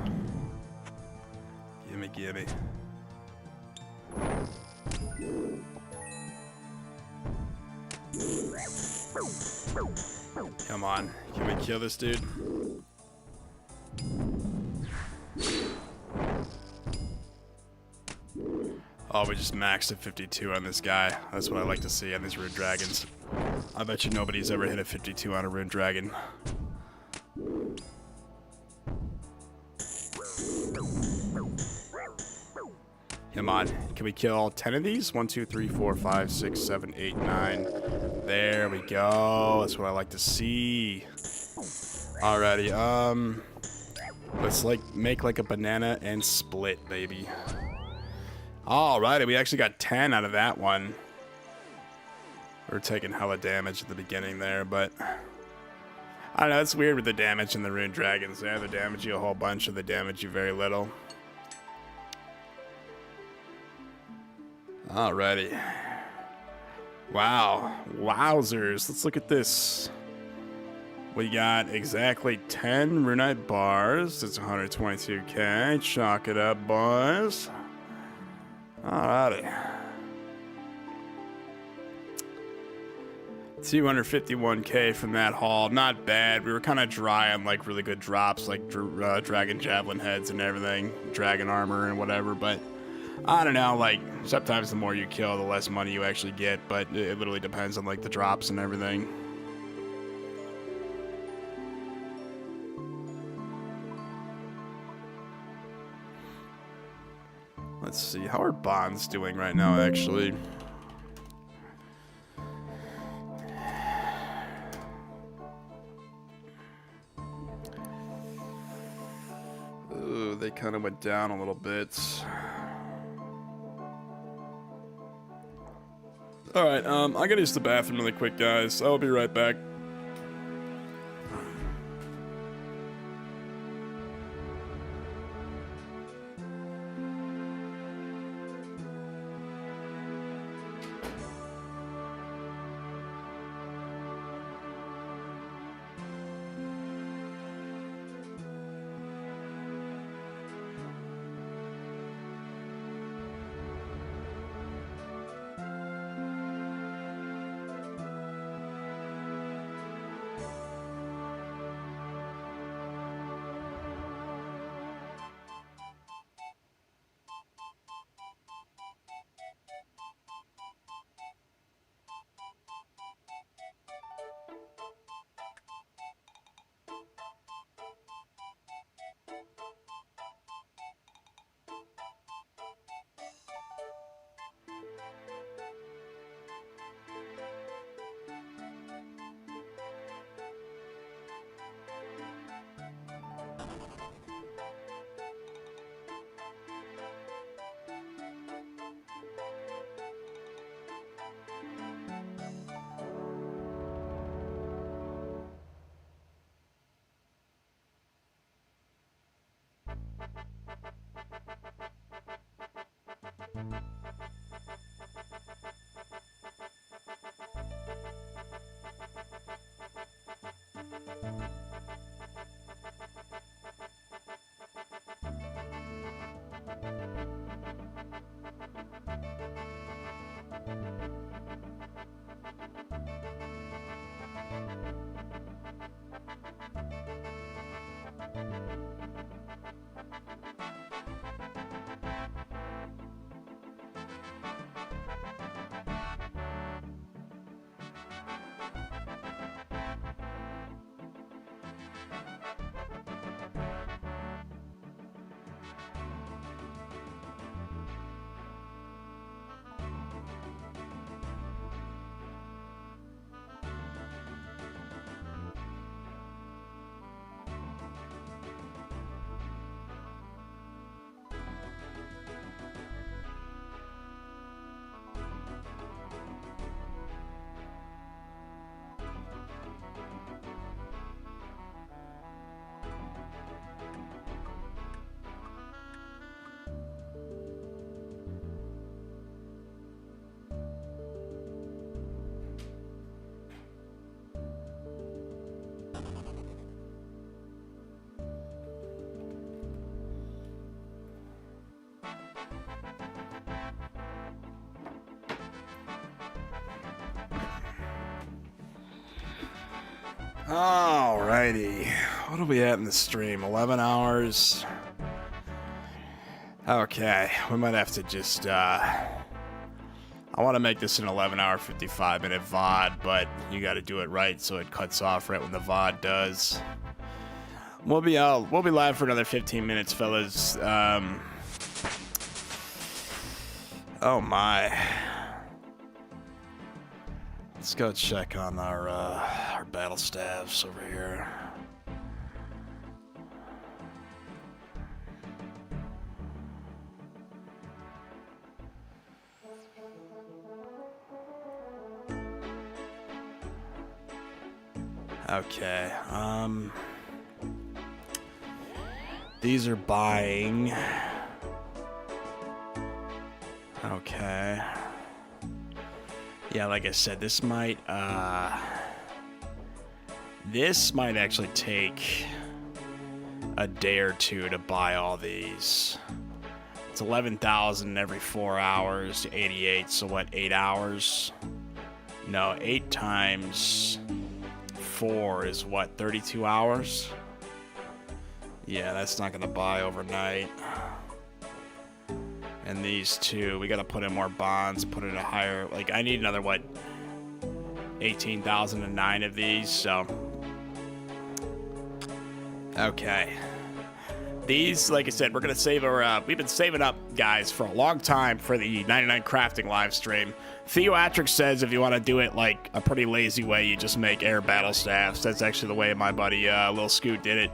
Speaker 3: Gimme, gimme. Come on, can we kill this dude? Oh, we just maxed at 52 on this guy. That's what I like to see on these Rune Dragons. I bet you nobody's ever hit a 52 on a Rune Dragon. Come on, can we kill all 10 of these? 1, 2, 3, 4, 5, 6, 7, 8, 9. There we go. That's what I like to see. Alrighty, let's make like a banana and split, baby. Alrighty, we actually got 10 out of that one. We're taking hella damage at the beginning there, but I don't know, it's weird with the damage in the Rune Dragons. They either damage you a whole bunch or they damage you very little. Alrighty. Wow. Wowzers. Let's look at this. We got exactly 10 runite bars. It's 122k. Chalk it up, boys. Alrighty. 251k from that haul. Not bad. We were kind of dry on like really good drops like dragon javelin heads and everything, dragon armor and whatever, but I don't know, like sometimes the more you kill the less money you actually get, but it literally depends on like the drops and everything. Let's see, how are bonds doing right now actually? Ooh, they kind of went down a little bit. Alright, I gotta use the bathroom really quick, guys. I'll be right back. Alrighty, what are we at in the stream? 11 hours. Okay, we might have to just, I want to make this an 11-hour, 55-minute VOD, but you got to do it right so it cuts off right when the VOD does. We'll be live for another 15 minutes, fellas. Oh my. Let's go check on our battle staffs over here. Okay, these are buying. Okay. Yeah, like I said, this might This might actually take a day or two to buy all these. It's 11,000 every 4 hours, 88, so what, 8 hours? No, 8 times 4 is what, 32 hours? Yeah, that's not gonna buy overnight. And these two, we gotta put in more bonds, put in a higher, like, I need another, what, 18,009 of these, so. Okay. These, like I said, we're gonna save our, we've been saving up, guys, for a long time for the 99 crafting live stream. Theoatrix says if you want to do it like a pretty lazy way, you just make air battle staffs. That's actually the way my buddy Lil Scoot did it.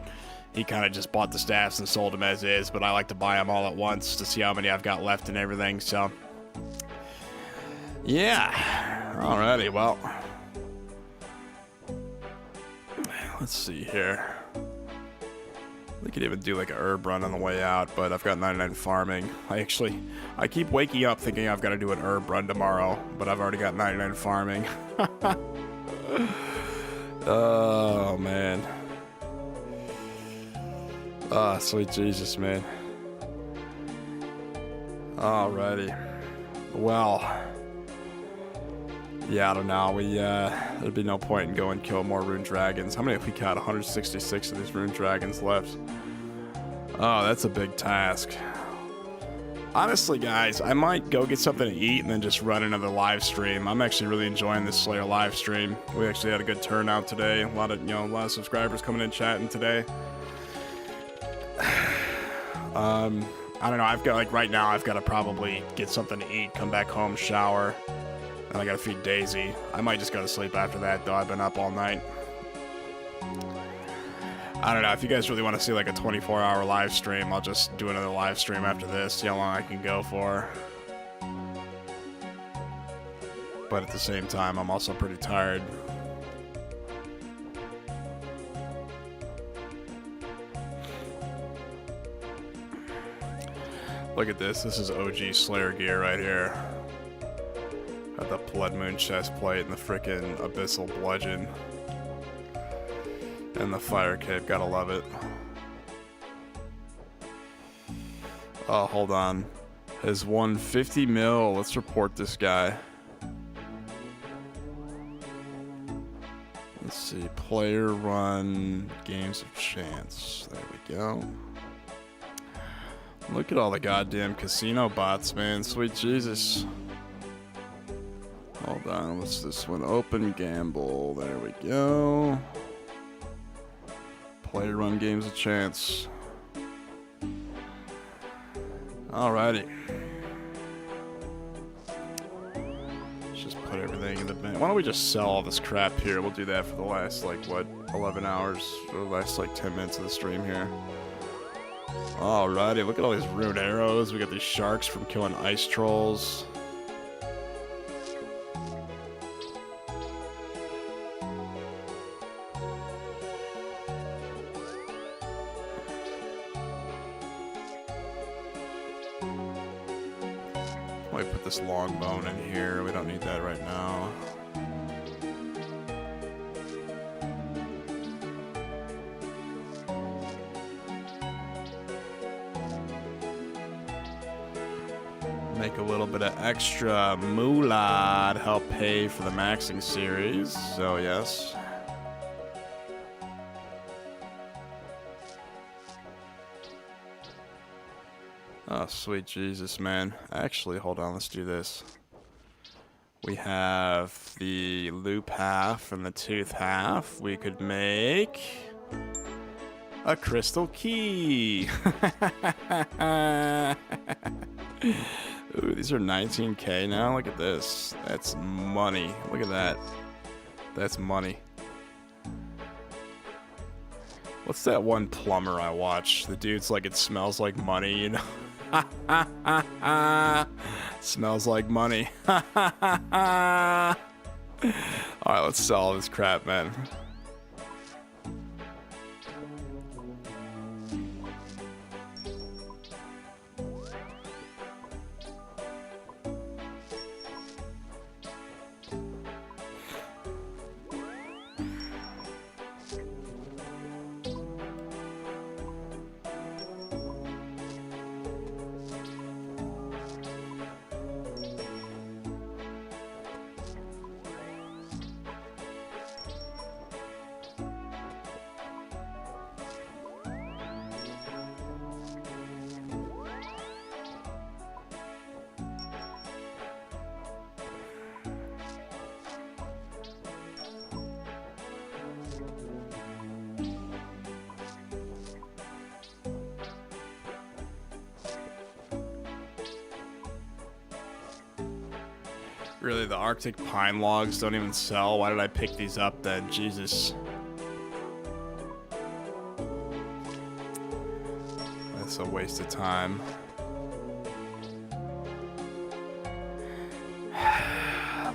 Speaker 3: He kind of just bought the staffs and sold them as is, but I like to buy them all at once to see how many I've got left and everything, so. Yeah. Alrighty, well. Let's see here. We could even do like a herb run on the way out, but I've got 99 farming. I keep waking up thinking I've got to do an herb run tomorrow, but I've already got 99 farming. Oh, man. Oh, sweet Jesus, man. Alrighty. Well. Yeah, I don't know. There'd be no point in going kill more Rune Dragons. How many have we got? 166 of these Rune Dragons left. Oh, that's a big task. Honestly, guys, I might go get something to eat and then just run another live stream. I'm actually really enjoying this Slayer live stream. We actually had a good turnout today. A lot of subscribers coming in chatting today. I don't know. I've got, right now, I've got to probably get something to eat, come back home, shower. And I gotta feed Daisy. I might just go to sleep after that, though. I've been up all night. I don't know. If you guys really want to see like a 24-hour live stream, I'll just do another live stream after this, see how long I can go for. But at the same time, I'm also pretty tired. Look at this. This is OG Slayer gear right here. Got the Blood Moon chest plate and the frickin' Abyssal Bludgeon. And the Fire Cape, gotta love it. Oh, hold on. Has won 50 mil. Let's report this guy. Let's see. Player run games of chance. There we go. Look at all the goddamn casino bots, man. Sweet Jesus. Hold on, what's this one? Open gamble. There we go. Player run games of chance. Alrighty. Let's just put everything in the bank. Why don't we just sell all this crap here? We'll do that for the last, like, what, 11 hours? Or the last, like, 10 minutes of the stream here. Alrighty, look at all these rune arrows. We got these sharks from killing ice trolls. Let me put this long bone in here. We don't need that right now. Make a little bit of extra moolah to help pay for the maxing series. So yes. Oh, sweet Jesus, man. Actually, hold on, let's do this. We have the loop half and the tooth half. We could make a crystal key. Ooh, these are 19K now. Look at this. That's money. Look at that. That's money. What's that one plumber I watch? The dude's like, it smells like money, you know? Smells like money. Alright, let's sell all this crap, man. Really, the Arctic pine logs don't even sell. Why did I pick these up then? Jesus. That's a waste of time.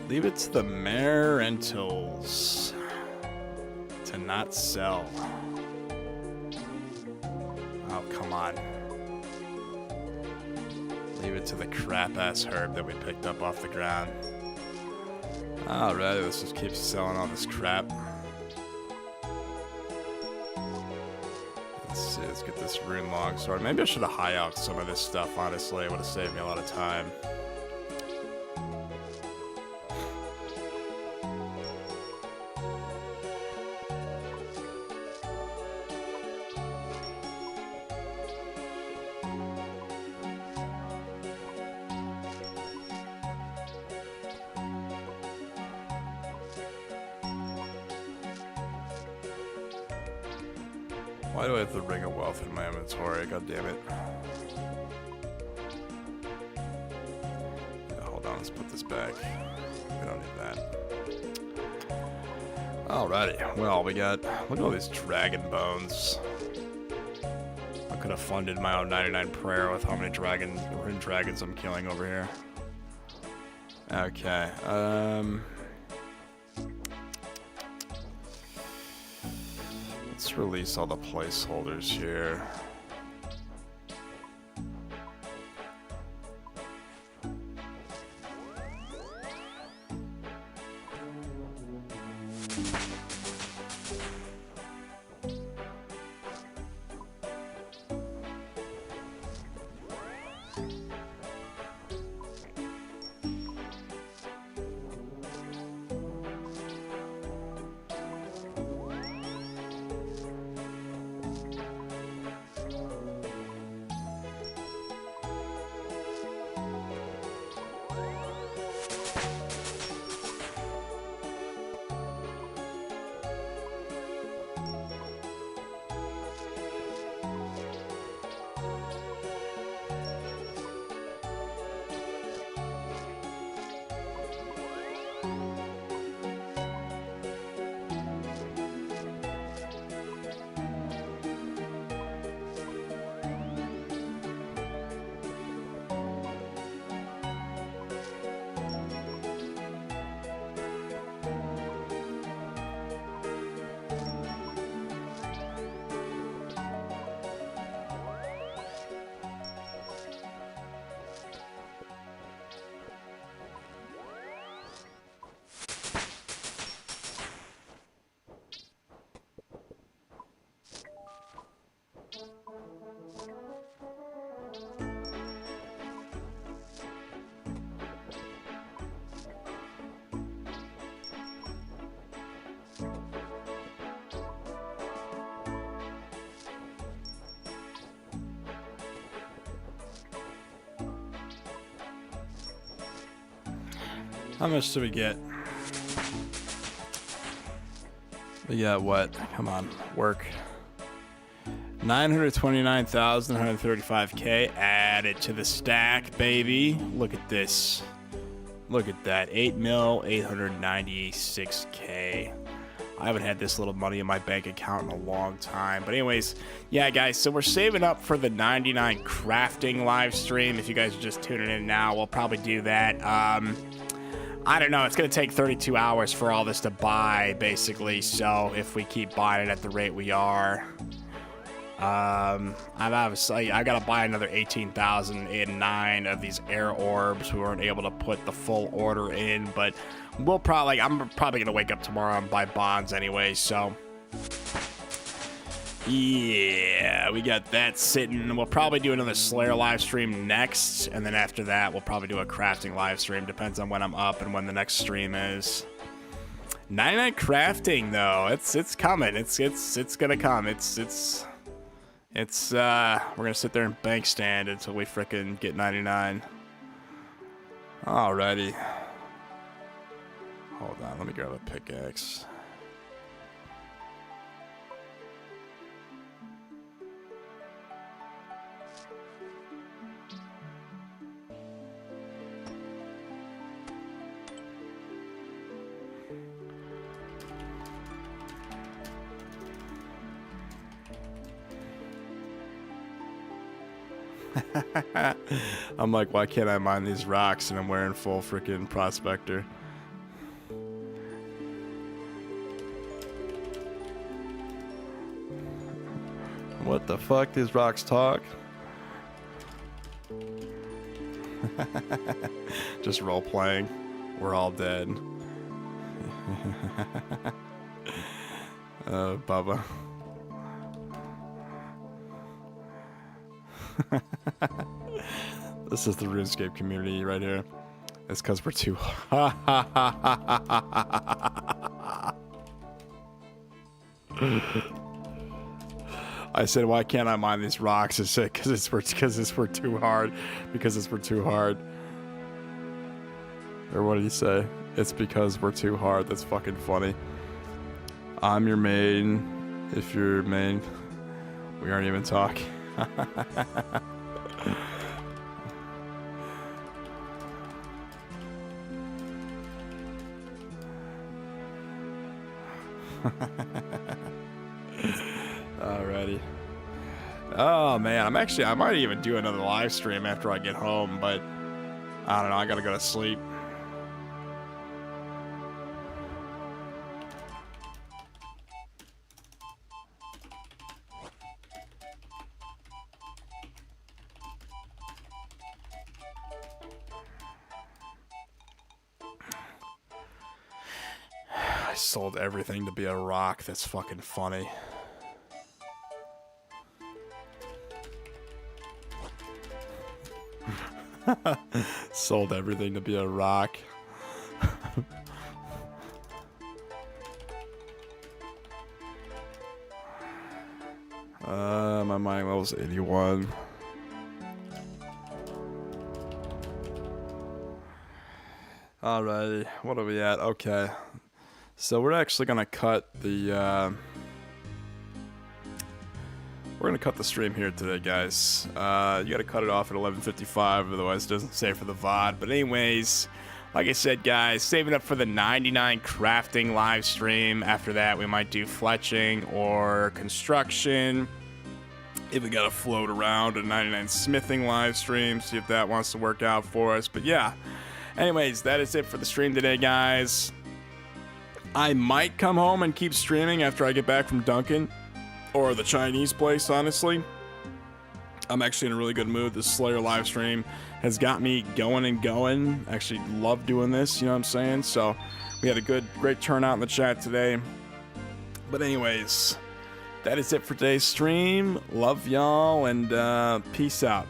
Speaker 3: Leave it to the Merentals to not sell. Oh, come on. Leave it to the crap-ass herb that we picked up off the ground. Alright, let's just keep selling all this crap. Let's see, let's get this rune log sword. Maybe I should have high out some of this stuff, honestly. It would have saved me a lot of time. Why do I have the Ring of Wealth in my inventory? God damn it. Yeah, hold on, let's put this back. We don't need that. Alrighty, well, we got... Look at all these dragon bones. I could have funded my own 99 prayer with how many Rune Dragons I'm killing over here. Okay, let's release all the placeholders here. How much do we get? We got what? Come on, work. 929,135K added to the stack, baby. Look at this. Look at that. 8,896K. I haven't had this little money in my bank account in a long time. But anyways, yeah, guys, so we're saving up for the 99 crafting live stream. If you guys are just tuning in now, we'll probably do that. I don't know. It's going to take 32 hours for all this to buy, basically. So if we keep buying it at the rate we are, I got to buy another 18,009 of these air orbs. We weren't able to put the full order in, but we'll probably, I'm probably going to wake up tomorrow and buy bonds anyway. So yeah, we got that sitting. We'll probably do another Slayer live stream next, and then after that, we'll probably do a crafting live stream. Depends on when I'm up and when the next stream is. 99 crafting though, it's coming. It's gonna come. We're gonna sit there and bank stand until we frickin' get 99. Alrighty. Hold on, let me grab a pickaxe.
Speaker 1: I'm like, why can't I mine these rocks? And I'm wearing full freaking prospector. What the fuck? These rocks talk? Just role playing. We're all dead. Bubba. This is the RuneScape community right here. It's because we're too. I said, why can't I mine these rocks? I said, because it's for too hard. Because it's for too hard. Or what did he say? It's because we're too hard. That's fucking funny. I'm your main. If you're main, we aren't even talking. Alrighty. Oh man, I might even do another live stream after I get home, but I don't know, I gotta go to sleep. I sold everything to be a rock. That's fucking funny. Sold everything to be a rock. My mining level's 81. Alrighty, what are we at? Okay. So we're actually gonna cut the we're gonna cut the stream here today, guys. You gotta cut it off at 11:55, otherwise it doesn't save for the VOD. But anyways, like I said, guys, saving up for the 99 crafting live stream. After that, we might do fletching or construction. If we gotta float around a 99 smithing live stream, see if that wants to work out for us. But yeah, anyways, that is it for the stream today, guys. I might come home and keep streaming after I get back from Duncan or the Chinese place, honestly. I'm actually in a really good mood. This Slayer live stream has got me going and going. Actually love doing this, you know what I'm saying? So we had a great turnout in the chat today. But anyways, that is it for today's stream. Love y'all and peace out.